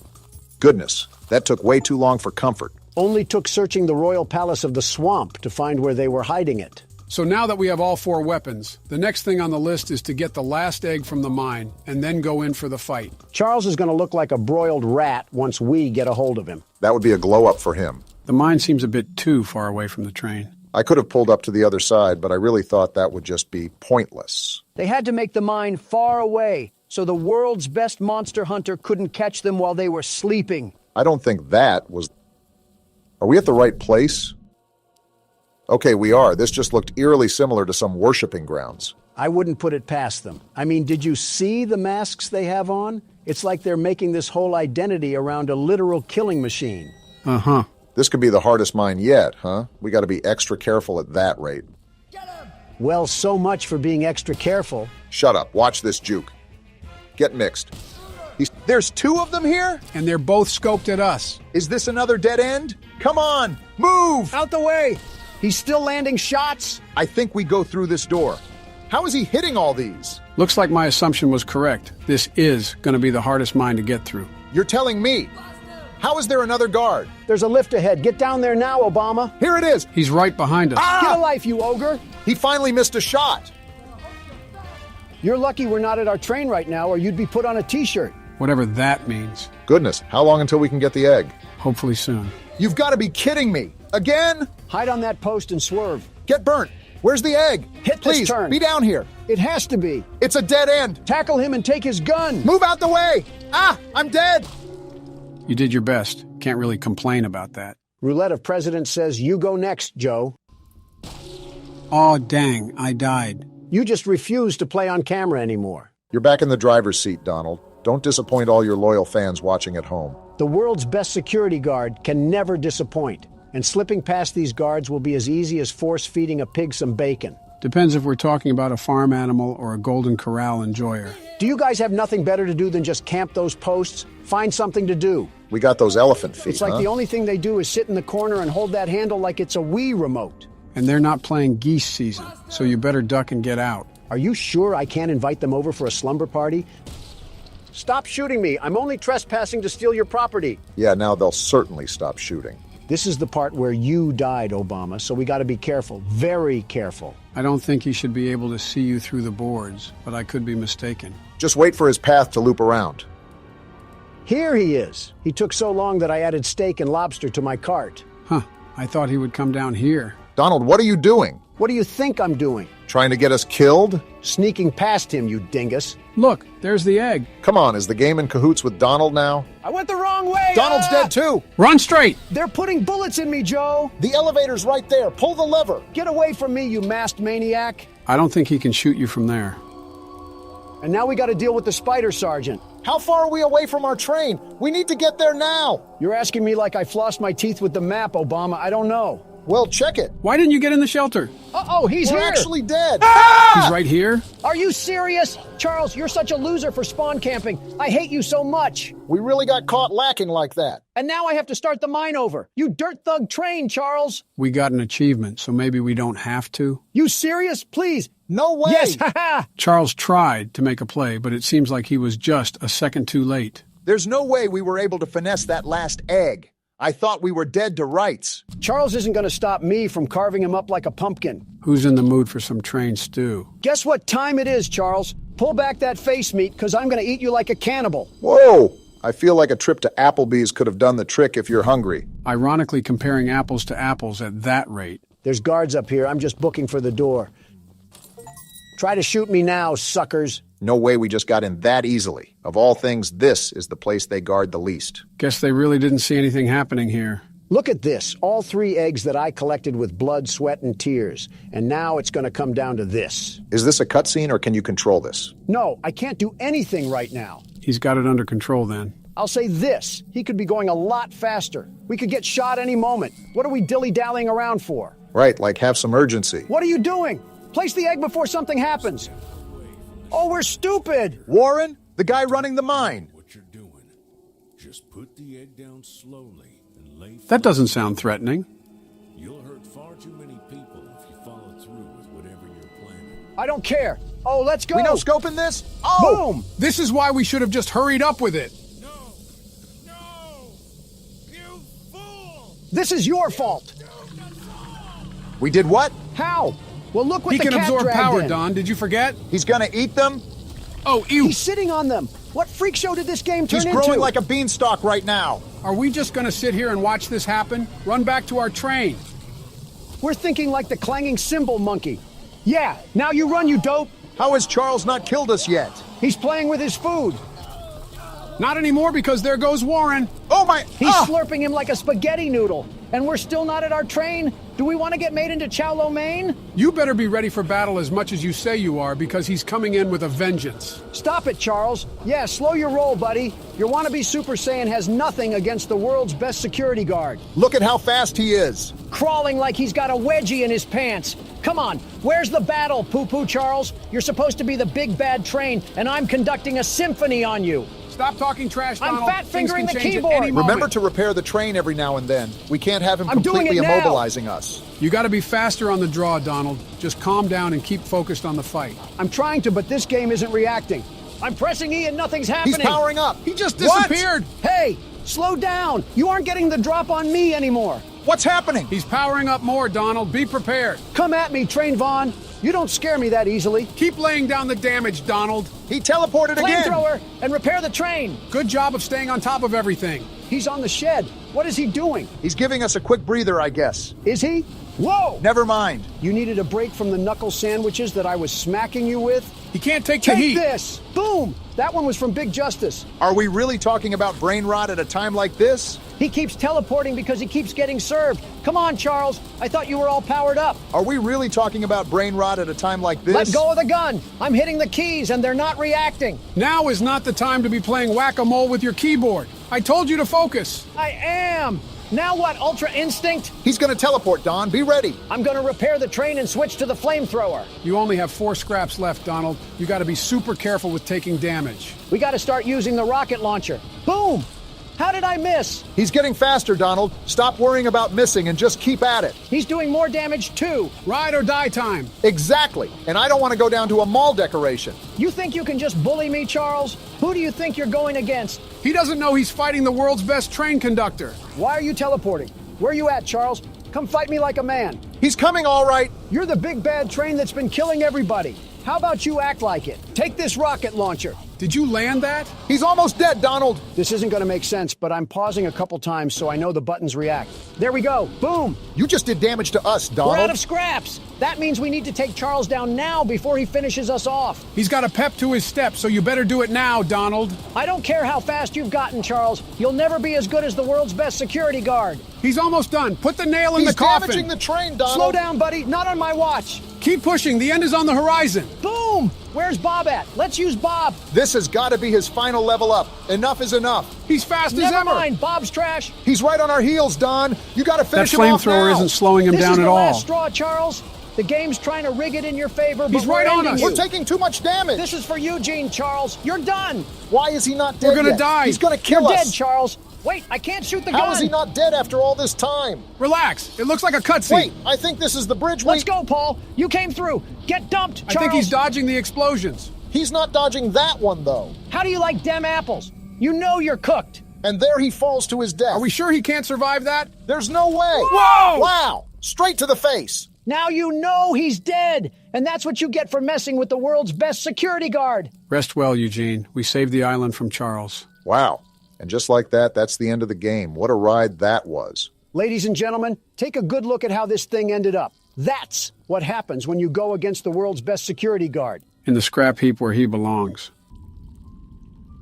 Speaker 1: Goodness, that took way too long for comfort.
Speaker 2: Only took searching the royal palace of the swamp to find where they were hiding it.
Speaker 3: So now that we have all 4 weapons, the next thing on the list is to get the last egg from the mine and then go in for the fight.
Speaker 2: Charles is going to look like a broiled rat once we get a hold of him.
Speaker 1: That would be a glow-up for him.
Speaker 3: The mine seems a bit too far away from the train.
Speaker 1: I could have pulled up to the other side, but I really thought that would just be pointless.
Speaker 2: They had to make the mine far away, so the world's best monster hunter couldn't catch them while they were sleeping.
Speaker 1: I don't think that was... Are we at the right place? Okay, we are. This just looked eerily similar to some worshipping grounds.
Speaker 2: I wouldn't put it past them. I mean, did you see the masks they have on? It's like they're making this whole identity around a literal killing machine.
Speaker 3: Uh-huh.
Speaker 1: This could be the hardest mine yet, huh? We got to be extra careful at that rate.
Speaker 2: Well, so much for being extra careful.
Speaker 1: Shut up. Watch this juke. Get mixed. There's 2 of them here?
Speaker 3: And they're both scoped at us.
Speaker 1: Is this another dead end? Come on, move!
Speaker 2: Out the way! He's still landing shots?
Speaker 1: I think we go through this door. How is he hitting all these?
Speaker 3: Looks like my assumption was correct. This is going to be the hardest mine to get through.
Speaker 1: You're telling me? How is there another guard?
Speaker 2: There's a lift ahead. Get down there now, Obama.
Speaker 1: Here it is.
Speaker 3: He's right behind us.
Speaker 2: Get a life, you ogre.
Speaker 1: He finally missed a shot.
Speaker 2: You're lucky we're not at our train right now, or you'd be put on a T-shirt.
Speaker 3: Whatever that means.
Speaker 1: Goodness, how long until we can get the egg?
Speaker 3: Hopefully soon.
Speaker 1: You've got to be kidding me. Again?
Speaker 2: Hide on that post and swerve.
Speaker 1: Get burnt. Where's the egg?
Speaker 2: Hit
Speaker 1: Please,
Speaker 2: this turn.
Speaker 1: Be down here.
Speaker 2: It has to be.
Speaker 1: It's a dead end.
Speaker 2: Tackle him and take his gun.
Speaker 1: Move out the way. Ah, I'm dead.
Speaker 3: You did your best. Can't really complain about that.
Speaker 2: Roulette of President says you go next, Joe.
Speaker 3: Aw, dang, I died.
Speaker 2: You just refuse to play on camera anymore.
Speaker 1: You're back in the driver's seat, Donald. Don't disappoint all your loyal fans watching at home.
Speaker 2: The world's best security guard can never disappoint. And slipping past these guards will be as easy as force-feeding a pig some bacon.
Speaker 3: Depends if we're talking about a farm animal or a Golden Corral enjoyer.
Speaker 2: Do you guys have nothing better to do than just camp those posts? Find something to do.
Speaker 1: We got those elephant feet,
Speaker 2: It's like the only thing they do is sit in the corner and hold that handle like it's a Wii remote.
Speaker 3: And they're not playing geese season, so you better duck and get out.
Speaker 2: Are you sure I can't invite them over for a slumber party? Stop shooting me. I'm only trespassing to steal your property.
Speaker 1: Yeah, now they'll certainly stop shooting.
Speaker 2: This is the part where you died, Obama, so we got to be careful, very careful.
Speaker 3: I don't think he should be able to see you through the boards, but I could be mistaken.
Speaker 1: Just wait for his path to loop around.
Speaker 2: Here he is. He took so long that I added steak and lobster to my cart.
Speaker 3: Huh, I thought he would come down here.
Speaker 1: Donald, what are you doing?
Speaker 2: What do you think I'm doing?
Speaker 1: Trying to get us killed?
Speaker 2: Sneaking past him, you dingus.
Speaker 3: Look, there's the egg.
Speaker 1: Come on, is the game in cahoots with Donald now?
Speaker 2: I went the wrong way!
Speaker 1: Donald's dead too!
Speaker 3: Run straight!
Speaker 2: They're putting bullets in me, Joe!
Speaker 1: The elevator's right there. Pull the lever.
Speaker 2: Get away from me, you masked maniac!
Speaker 3: I don't think he can shoot you from there.
Speaker 2: And now we got to deal with the spider sergeant.
Speaker 1: How far are we away from our train? We need to get there now.
Speaker 2: You're asking me like I flossed my teeth with the map, Obama. I don't know.
Speaker 1: Well, check it.
Speaker 3: Why didn't you get in the shelter?
Speaker 2: Uh-oh, he's
Speaker 1: We're
Speaker 2: here!
Speaker 1: actually dead.
Speaker 3: He's right here?
Speaker 2: Are you serious? Charles, you're such a loser for spawn camping. I hate you so much.
Speaker 1: We really got caught lacking like that.
Speaker 2: And now I have to start the mine over. You dirt thug train, Charles.
Speaker 3: We got an achievement, so maybe we don't have to.
Speaker 2: You serious? Please.
Speaker 1: No way.
Speaker 2: Yes, haha.
Speaker 3: Charles tried to make a play, but it seems like he was just a second too late.
Speaker 1: There's no way we were able to finesse that last egg. I thought we were dead to rights.
Speaker 2: Charles isn't going to stop me from carving him up like a pumpkin.
Speaker 3: Who's in the mood for some train stew?
Speaker 2: Guess what time it is, Charles? Pull back that face meat, because I'm going to eat you like a cannibal.
Speaker 1: Whoa! I feel like a trip to Applebee's could have done the trick if you're hungry.
Speaker 3: Ironically, comparing apples to apples at that rate.
Speaker 2: There's guards up here. I'm just booking for the door. Try to shoot me now, suckers.
Speaker 1: No way we just got in that easily. Of all things, this is the place they guard the least.
Speaker 3: Guess they really didn't see anything happening here.
Speaker 2: Look at this. All 3 eggs that I collected with blood, sweat, and tears. And now it's going to come down to this.
Speaker 1: Is this a cutscene or can you control this?
Speaker 2: No, I can't do anything right now.
Speaker 3: He's got it under control then.
Speaker 2: I'll say this. He could be going a lot faster. We could get shot any moment. What are we dilly-dallying around for?
Speaker 1: Right, like have some urgency.
Speaker 2: What are you doing? Place the egg before something happens. Oh, we're stupid!
Speaker 1: Warren, the guy running the mine.
Speaker 5: What you're doing. Just put the egg down slowly and lay flat.
Speaker 3: That doesn't sound threatening.
Speaker 5: You'll hurt far too many people if you follow through with whatever you're planning.
Speaker 2: I don't care. Oh, let's go.
Speaker 1: We no scoping this? Oh!
Speaker 2: Boom!
Speaker 3: This is why we should have just hurried up with it.
Speaker 5: No! You fool!
Speaker 2: This is your fault.
Speaker 1: We did what?
Speaker 2: How? Well, look what
Speaker 3: He
Speaker 2: the
Speaker 3: can
Speaker 2: cat
Speaker 3: absorb
Speaker 2: dragged
Speaker 3: power,
Speaker 2: in.
Speaker 3: Don. Did you forget?
Speaker 1: He's gonna eat them?
Speaker 3: Oh, ew.
Speaker 2: He's sitting on them. What freak show did this game turn
Speaker 1: He's
Speaker 2: into?
Speaker 1: growing like a beanstalk right now.
Speaker 3: Are we just going to sit here and watch this happen? Run back to our train.
Speaker 2: We're thinking like the clanging cymbal monkey. Yeah, now you run, you dope.
Speaker 1: How has Charles not killed us yet?
Speaker 2: He's playing with his food.
Speaker 3: Not anymore because there goes Warren.
Speaker 1: Oh my...
Speaker 2: He's slurping him like a spaghetti noodle. And we're still not at our train? Do we want to get made into chow lo mein?
Speaker 3: You better be ready for battle as much as you say you are because he's coming in with a vengeance.
Speaker 2: Stop it, Charles. Yeah, slow your roll, buddy. Your wannabe Super Saiyan has nothing against the world's best security guard.
Speaker 1: Look at how fast he is.
Speaker 2: Crawling like he's got a wedgie in his pants. Come on, where's the battle, Poo-Poo Charles? You're supposed to be the big bad train, and I'm conducting a symphony on you.
Speaker 3: Stop talking trash, Donald.
Speaker 2: I'm fat-fingering the
Speaker 3: Things can change at
Speaker 2: keyboard.
Speaker 3: any moment.
Speaker 1: Remember to repair the train every now and then. We can't have him
Speaker 2: I'm doing
Speaker 1: completely
Speaker 2: it now.
Speaker 1: immobilizing us.
Speaker 3: You got to be faster on the draw, Donald. Just calm down and keep focused on the fight.
Speaker 2: I'm trying to, but this game isn't reacting. I'm pressing E and nothing's happening.
Speaker 1: He's powering up.
Speaker 3: He just disappeared.
Speaker 2: Hey, slow down. You aren't getting the drop on me anymore.
Speaker 1: What's happening?
Speaker 3: He's powering up more, Donald. Be prepared.
Speaker 2: Come at me, Train Vaughn. You don't scare me that easily.
Speaker 3: Keep laying down the damage, Donald.
Speaker 1: He teleported again.
Speaker 2: Flamethrower and repair the train.
Speaker 3: Good job of staying on top of everything.
Speaker 2: He's on the shed. What is he doing?
Speaker 1: He's giving us a quick breather, I guess.
Speaker 2: Is he? Whoa!
Speaker 1: Never mind.
Speaker 2: You needed a break from the knuckle sandwiches that I was smacking you with?
Speaker 3: He can't take the heat.
Speaker 2: Take this! Boom! That one was from Big Justice.
Speaker 1: Are we really talking about brain rot at a time like this?
Speaker 2: He keeps teleporting because he keeps getting served. Come on, Charles. I thought you were all powered up.
Speaker 1: Are we really talking about brain rot at a time like this?
Speaker 2: Let go of the gun. I'm hitting the keys and they're not reacting.
Speaker 3: Now is not the time to be playing whack-a-mole with your keyboard. I told you to focus.
Speaker 2: I am. Now what, Ultra Instinct?
Speaker 1: He's gonna teleport, Don. Be ready.
Speaker 2: I'm gonna repair the train and switch to the flamethrower.
Speaker 3: You only have 4 scraps left, Donald. You gotta be super careful with taking damage.
Speaker 2: We gotta start using the rocket launcher. Boom! How did I miss?
Speaker 1: He's getting faster, Donald. Stop worrying about missing and just keep at it.
Speaker 2: He's doing more damage too.
Speaker 3: Ride or die time.
Speaker 1: Exactly. And I don't want to go down to a mall decoration.
Speaker 2: You think you can just bully me, Charles? Who do you think you're going against?
Speaker 3: He doesn't know he's fighting the world's best train conductor.
Speaker 2: Why are you teleporting? Where are you at, Charles? Come fight me like a man.
Speaker 1: He's coming all right.
Speaker 2: You're the big bad train that's been killing everybody. How about you act like it? Take this rocket launcher.
Speaker 3: Did you land that?
Speaker 1: He's almost dead, Donald.
Speaker 2: This isn't going to make sense, but I'm pausing a couple times so I know the buttons react. There we go. Boom.
Speaker 1: You just did damage to us, Donald.
Speaker 2: We're out of scraps. That means we need to take Charles down now before he finishes us off.
Speaker 3: He's got a pep to his step, so you better do it now, Donald.
Speaker 2: I don't care how fast you've gotten, Charles. You'll never be as good as the world's best security guard.
Speaker 3: He's almost done. Put the nail in the coffin.
Speaker 1: He's damaging the train, Donald.
Speaker 2: Slow down, buddy. Not on my watch.
Speaker 3: Keep pushing. The end is on the horizon.
Speaker 2: Boom! Where's Bob at? Let's use Bob.
Speaker 1: This has got to be his final level up. Enough is enough.
Speaker 3: He's fast as
Speaker 2: Never
Speaker 3: ever.
Speaker 2: mind. Bob's trash.
Speaker 1: He's right on our heels, Don. You got to finish
Speaker 3: That
Speaker 1: him off now.
Speaker 3: flamethrower isn't slowing him down at all.
Speaker 2: This is the last straw, Charles. The game's trying to rig it in your favor, but
Speaker 3: He's right on us.
Speaker 1: We're taking too much damage.
Speaker 2: This is for Eugene, Charles. You're done.
Speaker 1: Why is he not dead
Speaker 3: We're gonna
Speaker 1: yet?
Speaker 3: die.
Speaker 1: He's going to kill
Speaker 2: You're
Speaker 1: us.
Speaker 2: dead, Charles. Wait, I can't shoot the gun.
Speaker 1: How is he not dead after all this time?
Speaker 3: Relax. It looks like a cutscene.
Speaker 1: Wait, I think this is the bridge.
Speaker 2: Let's go, Paul. You came through. Get dumped, Charles.
Speaker 3: I think he's dodging the explosions.
Speaker 1: He's not dodging that one, though.
Speaker 2: How do you like dem apples? You know you're cooked.
Speaker 1: And there he falls to his death.
Speaker 3: Are we sure he can't survive that?
Speaker 1: There's no way.
Speaker 3: Whoa!
Speaker 1: Wow! Straight to the face.
Speaker 2: Now you know he's dead. And that's what you get for messing with the world's best security guard.
Speaker 3: Rest well, Eugene. We saved the island from Charles.
Speaker 1: Wow. And just like that, that's the end of the game. What a ride that was.
Speaker 2: Ladies and gentlemen, take a good look at how this thing ended up. That's what happens when you go against the world's best security guard.
Speaker 3: In the scrap heap where he belongs.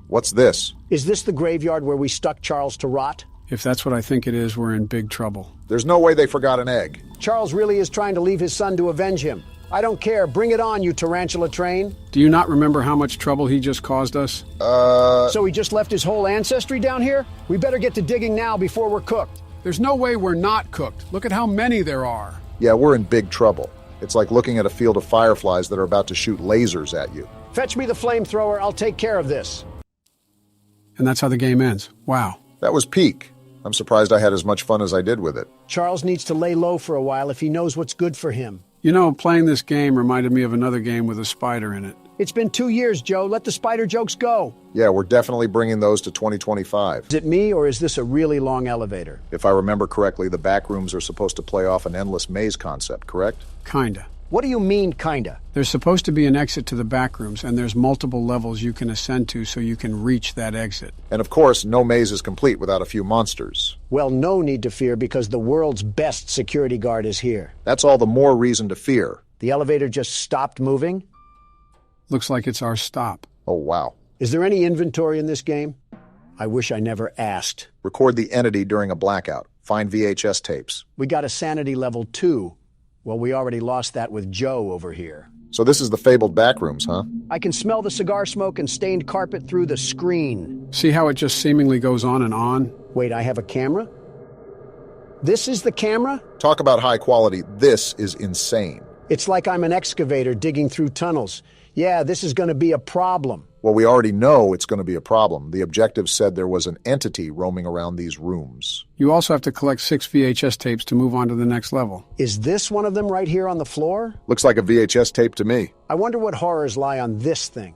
Speaker 1: What's this?
Speaker 2: Is this the graveyard where we stuck Charles to rot?
Speaker 3: If that's what I think it is, we're in big trouble.
Speaker 1: There's no way they forgot an egg.
Speaker 2: Charles really is trying to leave his son to avenge him. I don't care. Bring it on, you tarantula train.
Speaker 3: Do you not remember how much trouble he just caused us?
Speaker 2: So he just left his whole ancestry down here? We better get to digging now before we're cooked.
Speaker 3: There's no way we're not cooked. Look at how many there are.
Speaker 1: Yeah, we're in big trouble. It's like looking at a field of fireflies that are about to shoot lasers at you.
Speaker 2: Fetch me the flamethrower. I'll take care of this.
Speaker 3: And that's how the game ends. Wow.
Speaker 1: That was peak. I'm surprised I had as much fun as I did with it.
Speaker 2: Charles needs to lay low for a while if he knows what's good for him.
Speaker 3: You know, playing this game reminded me of another game with a spider in it.
Speaker 2: It's been 2 years, Joe. Let the spider jokes go.
Speaker 1: Yeah, we're definitely bringing those to 2025.
Speaker 2: Is it me, or is this a really long elevator?
Speaker 1: If I remember correctly, the back rooms are supposed to play off an endless maze concept, correct?
Speaker 3: Kinda.
Speaker 2: What do you mean, kinda?
Speaker 3: There's supposed to be an exit to the back rooms, and there's multiple levels you can ascend to so you can reach that exit.
Speaker 1: And of course, no maze is complete without a few monsters.
Speaker 2: Well, no need to fear because the world's best security guard is here.
Speaker 1: That's all the more reason to fear.
Speaker 2: The elevator just stopped moving?
Speaker 3: Looks like it's our stop.
Speaker 1: Oh, wow.
Speaker 2: Is there any inventory in this game? I wish I never asked.
Speaker 1: Record the entity during a blackout. Find VHS tapes.
Speaker 2: We got a sanity level 2. Well, we already lost that with Joe over here.
Speaker 1: So this is the fabled backrooms, huh?
Speaker 2: I can smell the cigar smoke and stained carpet through the screen.
Speaker 3: See how it just seemingly goes on and on?
Speaker 2: Wait, I have a camera? This is the camera?
Speaker 1: Talk about high quality. This is insane.
Speaker 2: It's like I'm an excavator digging through tunnels. Yeah, this is going to be a problem.
Speaker 1: Well, we already know it's going to be a problem. The objective said there was an entity roaming around these rooms.
Speaker 3: You also have to collect 6 VHS tapes to move on to the next level.
Speaker 2: Is this one of them right here on the floor?
Speaker 1: Looks like a VHS tape to me.
Speaker 2: I wonder what horrors lie on this thing.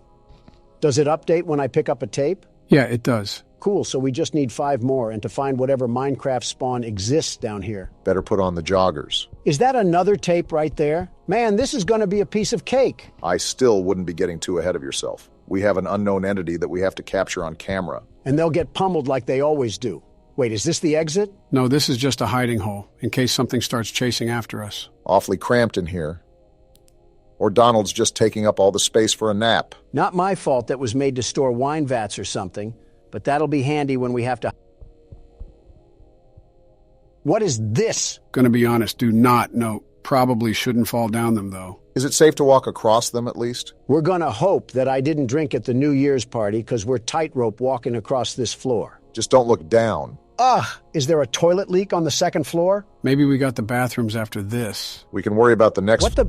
Speaker 2: Does it update when I pick up a tape?
Speaker 3: Yeah, it does.
Speaker 2: Cool, so we just need 5 more and to find whatever Minecraft spawn exists down here.
Speaker 1: Better put on the joggers.
Speaker 2: Is that another tape right there? Man, this is going to be a piece of cake.
Speaker 1: I still wouldn't be getting too ahead of yourself. We have an unknown entity that we have to capture on camera.
Speaker 2: And they'll get pummeled like they always do. Wait, is this the exit?
Speaker 3: No, this is just a hiding hole, in case something starts chasing after us.
Speaker 1: Awfully cramped in here. Or Donald's just taking up all the space for a nap.
Speaker 2: Not my fault that was made to store wine vats or something, but that'll be handy when we have to... What is this?
Speaker 3: Gonna be honest, do not know. Probably shouldn't fall down them, though.
Speaker 1: Is it safe to walk across them, at least?
Speaker 2: We're gonna hope that I didn't drink at the New Year's party, because we're tightrope walking across this floor.
Speaker 1: Just don't look down.
Speaker 2: Ugh! Is there a toilet leak on the second floor?
Speaker 3: Maybe we got the bathrooms after this.
Speaker 1: We can worry about the next...
Speaker 2: What the...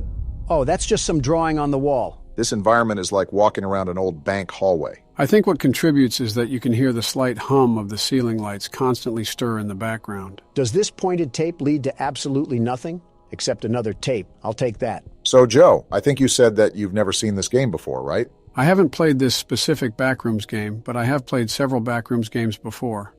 Speaker 2: Oh, that's just some drawing on the wall.
Speaker 1: This environment is like walking around an old bank hallway.
Speaker 3: I think what contributes is that you can hear the slight hum of the ceiling lights constantly stir in the background.
Speaker 2: Does this pointed tape lead to absolutely nothing? Except another tape. I'll take that.
Speaker 1: So, Joe, I think you said that you've never seen this game before, right?
Speaker 3: I haven't played this specific Backrooms game, but I have played several Backrooms games before.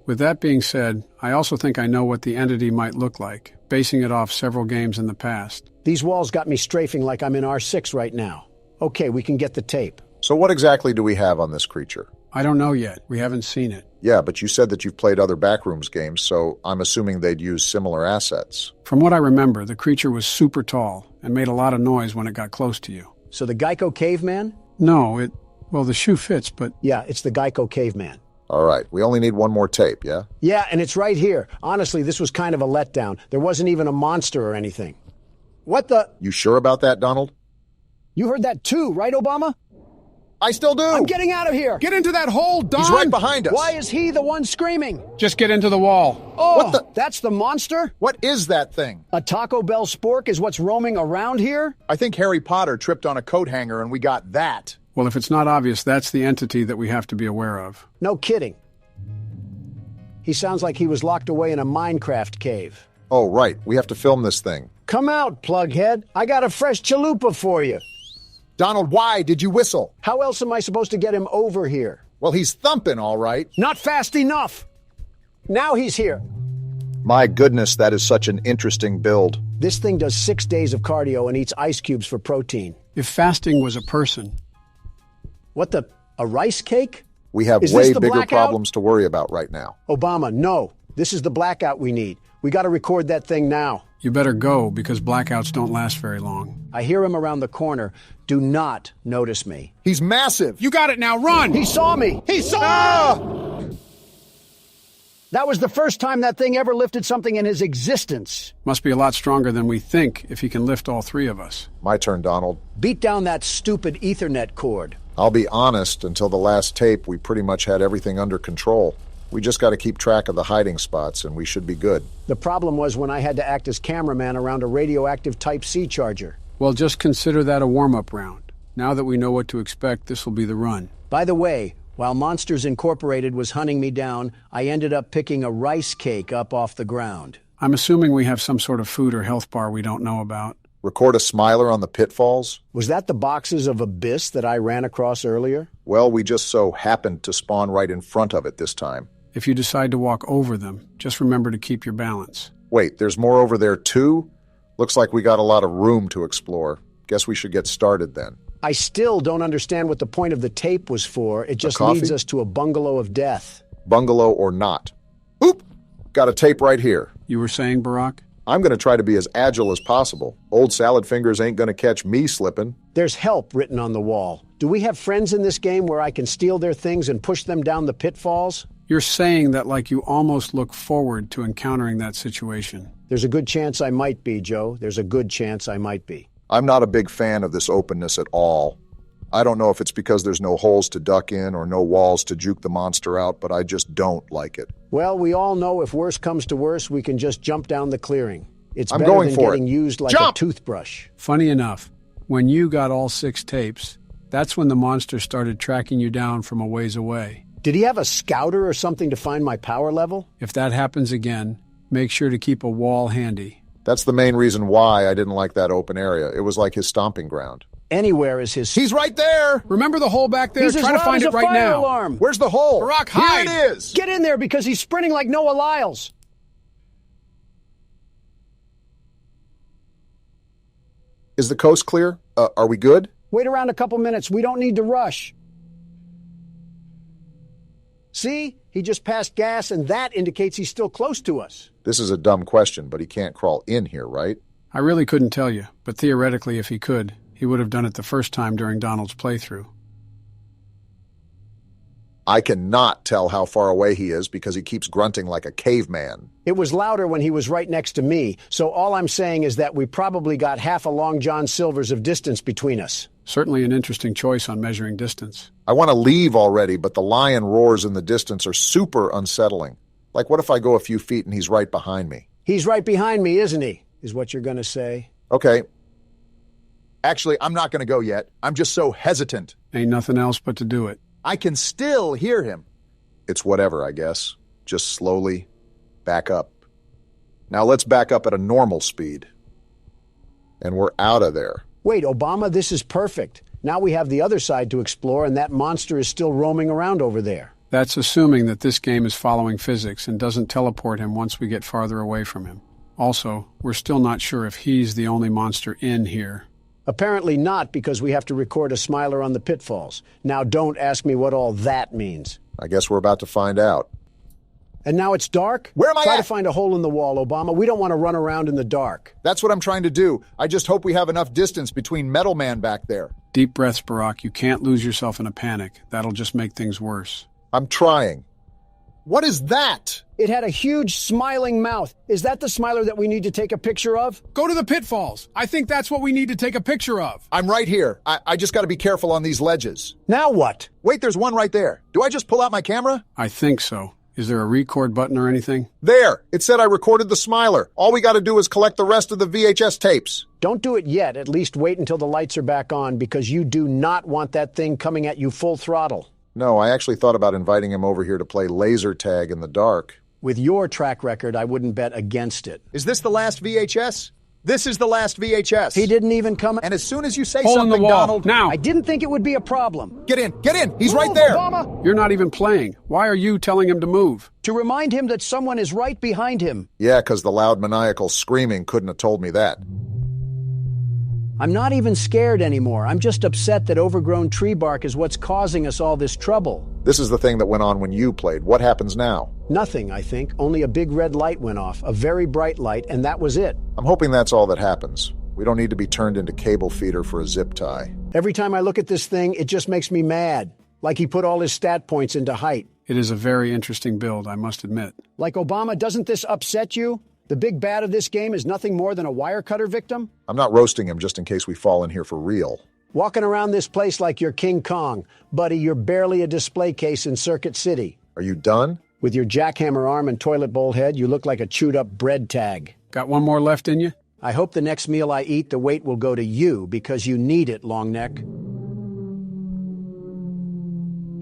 Speaker 3: With that being said, I also think I know what the entity might look like, basing it off several games in the past.
Speaker 2: These walls got me strafing like I'm in R6 right now. Okay, we can get the tape.
Speaker 1: So what exactly do we have on this creature?
Speaker 3: I don't know yet. We haven't seen it.
Speaker 1: Yeah, but you said that you've played other Backrooms games, so I'm assuming they'd use similar assets.
Speaker 3: From what I remember, the creature was super tall and made a lot of noise when it got close to you.
Speaker 2: So the Geico caveman?
Speaker 3: No, well, the shoe fits, but...
Speaker 2: Yeah, it's the Geico caveman.
Speaker 1: All right, we only need one more tape, yeah?
Speaker 2: Yeah, and it's right here. Honestly, this was kind of a letdown. There wasn't even a monster or anything. What the...
Speaker 1: You sure about that, Donald?
Speaker 2: You heard that too, right, Obama?
Speaker 1: I still do!
Speaker 2: I'm getting out of here!
Speaker 3: Get into that hole, Don!
Speaker 1: He's right behind us!
Speaker 2: Why is he the one screaming?
Speaker 3: Just get into the wall.
Speaker 2: Oh,
Speaker 1: what the...
Speaker 2: That's the monster?
Speaker 1: What is that thing?
Speaker 2: A Taco Bell spork is what's roaming around here?
Speaker 16: I think Harry Potter tripped on a coat hanger and we got that.
Speaker 3: Well, if it's not obvious, that's the entity that we have to be aware of.
Speaker 2: No kidding. He sounds like he was locked away in a Minecraft cave.
Speaker 1: Oh, right. We have to film this thing.
Speaker 2: Come out, plughead. I got a fresh chalupa for you.
Speaker 16: Donald, why did you whistle?
Speaker 2: How else am I supposed to get him over here?
Speaker 16: Well, he's thumping, all right.
Speaker 2: Not fast enough. Now he's here.
Speaker 16: My goodness, that is such an interesting build.
Speaker 2: This thing does 6 days of cardio and eats ice cubes for protein.
Speaker 3: If fasting was a person...
Speaker 2: What the... a rice cake?
Speaker 1: We have way bigger problems to worry about right now.
Speaker 2: Obama, no. This is the blackout we need. We got to record that thing now.
Speaker 3: You better go, because blackouts don't last very long.
Speaker 2: I hear him around the corner. Do not notice me.
Speaker 16: He's massive.
Speaker 3: You got it now, run!
Speaker 2: He saw me!
Speaker 16: He saw me!
Speaker 2: That was the first time that thing ever lifted something in his existence.
Speaker 3: Must be a lot stronger than we think if he can lift all three of us.
Speaker 1: My turn, Donald.
Speaker 2: Beat down that stupid Ethernet cord.
Speaker 1: I'll be honest, until the last tape, we pretty much had everything under control. We just got to keep track of the hiding spots, and we should be good.
Speaker 2: The problem was when I had to act as cameraman around a radioactive Type-C charger.
Speaker 3: Well, just consider that a warm-up round. Now that we know what to expect, this will be the run.
Speaker 2: By the way, while Monsters Incorporated was hunting me down, I ended up picking a rice cake up off the ground.
Speaker 3: I'm assuming we have some sort of food or health bar we don't know about.
Speaker 1: Record a smiler on the pitfalls?
Speaker 2: Was that the boxes of abyss that I ran across earlier?
Speaker 1: Well, we just so happened to spawn right in front of it this time.
Speaker 3: If you decide to walk over them, just remember to keep your balance.
Speaker 1: Wait, there's more over there too? Looks like we got a lot of room to explore. Guess we should get started then.
Speaker 2: I still don't understand what the point of the tape was for. It just leads us to a bungalow of death.
Speaker 1: Bungalow or not. Oop! Got a tape right here.
Speaker 3: You were saying, Barack?
Speaker 1: I'm going to try to be as agile as possible. Old salad fingers ain't going to catch me slipping.
Speaker 2: There's help written on the wall. Do we have friends in this game where I can steal their things and push them down the pitfalls?
Speaker 3: You're saying that like you almost look forward to encountering that situation.
Speaker 2: There's a good chance I might be, Joe. There's a good chance I might be.
Speaker 1: I'm not a big fan of this openness at all. I don't know if it's because there's no holes to duck in or no walls to juke the monster out, but I just don't like it.
Speaker 2: Well, we all know if worse comes to worse, we can just jump down the clearing. It's
Speaker 1: I'm
Speaker 2: better
Speaker 1: going
Speaker 2: than
Speaker 1: for
Speaker 2: getting
Speaker 1: it.
Speaker 2: used like
Speaker 1: Jump!
Speaker 2: a toothbrush.
Speaker 3: Funny enough, when you got all 6 tapes, that's when the monster started tracking you down from a ways away.
Speaker 2: Did he have a scouter or something to find my power level?
Speaker 3: If that happens again, make sure to keep a wall handy.
Speaker 1: That's the main reason why I didn't like that open area. It was like his stomping ground.
Speaker 2: Anywhere is his...
Speaker 16: He's right there!
Speaker 3: Remember the hole back there?
Speaker 2: He's
Speaker 3: Try to find it right now.
Speaker 2: Alarm.
Speaker 16: Where's the hole?
Speaker 3: Barack, hide!
Speaker 16: Here it is!
Speaker 2: Get in there because he's sprinting like Noah Lyles.
Speaker 1: Is the coast clear? Are we good?
Speaker 2: Wait around a couple minutes. We don't need to rush. See? He just passed gas, and that indicates he's still close to us.
Speaker 1: This is a dumb question, but he can't crawl in here, right?
Speaker 3: I really couldn't tell you, but theoretically, if he could, he would have done it the first time during Donald's playthrough.
Speaker 1: I cannot tell how far away he is because he keeps grunting like a caveman.
Speaker 2: It was louder when he was right next to me, so all I'm saying is that we probably got half a Long John Silver's of distance between us.
Speaker 3: Certainly an interesting choice on measuring distance.
Speaker 1: I want to leave already, but the lion roars in the distance are super unsettling. Like, what if I go a few feet and he's right behind me?
Speaker 2: He's right behind me, isn't he? Is what you're going to say.
Speaker 1: Okay.
Speaker 16: Actually, I'm not going to go yet. I'm just so hesitant.
Speaker 3: Ain't nothing else but to do it.
Speaker 16: I can still hear him.
Speaker 1: It's whatever, I guess. Just slowly back up. Now let's back up at a normal speed. And we're out of there.
Speaker 2: Wait, Obama, this is perfect. Now we have the other side to explore, and that monster is still roaming around over there.
Speaker 3: That's assuming that this game is following physics and doesn't teleport him once we get farther away from him. Also, we're still not sure if he's the only monster in here.
Speaker 2: Apparently not, because we have to record a smiler on the pitfalls. Now don't ask me what all that means.
Speaker 1: I guess we're about to find out.
Speaker 2: And now it's dark?
Speaker 1: Where am I
Speaker 2: Try
Speaker 1: at?
Speaker 2: to find a hole in the wall, Obama. We don't want to run around in the dark.
Speaker 1: That's what I'm trying to do. I just hope we have enough distance between Metal Man back there.
Speaker 3: Deep breaths, Barack. You can't lose yourself in a panic. That'll just make things worse.
Speaker 1: I'm trying. What is that?
Speaker 2: It had a huge smiling mouth. Is that the smiler that we need to take a picture of?
Speaker 3: Go to the pitfalls. I think that's what we need to take a picture of.
Speaker 1: I'm right here. I just got to be careful on these ledges.
Speaker 2: Now what?
Speaker 1: Wait, there's one right there. Do I just pull out my camera?
Speaker 3: I think so. Is there a record button or anything?
Speaker 1: There! It said I recorded the smiler. All we got to do is collect the rest of the VHS tapes.
Speaker 2: Don't do it yet. At least wait until the lights are back on, because you do not want that thing coming at you full throttle.
Speaker 1: No, I actually thought about inviting him over here to play laser tag in the dark.
Speaker 2: With your track record, I wouldn't bet against it.
Speaker 1: Is this the last VHS? This is the last VHS.
Speaker 2: He didn't even come.
Speaker 1: And as soon as you say
Speaker 3: Hole
Speaker 1: something,
Speaker 3: in the wall.
Speaker 1: Donald...
Speaker 3: Now!
Speaker 2: I didn't think it would be a problem.
Speaker 1: Get in! Get in! He's
Speaker 2: Move,
Speaker 1: right there!
Speaker 2: Obama!
Speaker 3: You're not even playing. Why are you telling him to move?
Speaker 2: To remind him that someone is right behind him.
Speaker 1: Yeah, because the loud maniacal screaming couldn't have told me that.
Speaker 2: I'm not even scared anymore. I'm just upset that overgrown tree bark is what's causing us all this trouble.
Speaker 1: This is the thing that went on when you played. What happens now?
Speaker 2: Nothing, I think. Only a big red light went off, a very bright light, and that was it.
Speaker 1: I'm hoping that's all that happens. We don't need to be turned into cable feeder for a zip tie.
Speaker 2: Every time I look at this thing, it just makes me mad. Like he put all his stat points into height.
Speaker 3: It is a very interesting build, I must admit.
Speaker 2: Like Obama, doesn't this upset you? The big bad of this game is nothing more than a wire cutter victim?
Speaker 1: I'm not roasting him just in case we fall in here for real.
Speaker 2: Walking around this place like you're King Kong. Buddy, you're barely a display case in Circuit City.
Speaker 1: Are you done?
Speaker 2: With your jackhammer arm and toilet bowl head, you look like a chewed-up bread tag.
Speaker 3: Got one more left in you?
Speaker 2: I hope the next meal I eat, the weight will go to you, because you need it, long neck.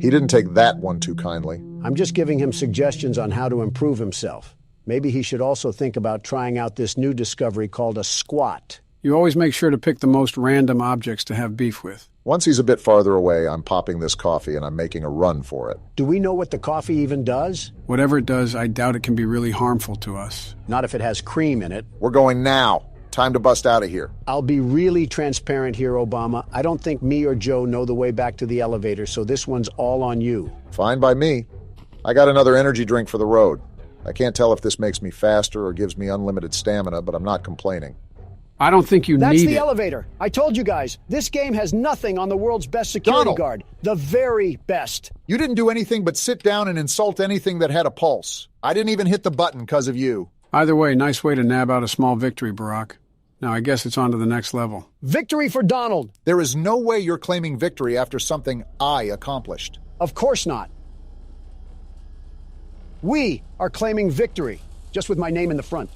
Speaker 1: He didn't take that one too kindly.
Speaker 2: I'm just giving him suggestions on how to improve himself. Maybe he should also think about trying out this new discovery called a squat.
Speaker 3: You always make sure to pick the most random objects to have beef with.
Speaker 1: Once he's a bit farther away, I'm popping this coffee and I'm making a run for it.
Speaker 2: Do we know what the coffee even does?
Speaker 3: Whatever it does, I doubt it can be really harmful to us.
Speaker 2: Not if it has cream in it.
Speaker 1: We're going now. Time to bust out of here.
Speaker 2: I'll be really transparent here, Obama. I don't think me or Joe know the way back to the elevator, so this one's all on you.
Speaker 1: Fine by me. I got another energy drink for the road. I can't tell if this makes me faster or gives me unlimited stamina, but I'm not complaining.
Speaker 3: I don't think you need it.
Speaker 2: That's the elevator. I told you guys, this game has nothing on the world's best security guard. The very best.
Speaker 1: You didn't do anything but sit down and insult anything that had a pulse. I didn't even hit the button because of you.
Speaker 3: Either way, nice way to nab out a small victory, Barack. Now I guess it's on to the next level.
Speaker 2: Victory for Donald.
Speaker 1: There is no way you're claiming victory after something I accomplished.
Speaker 2: Of course not. We are claiming victory, just with my name in the front.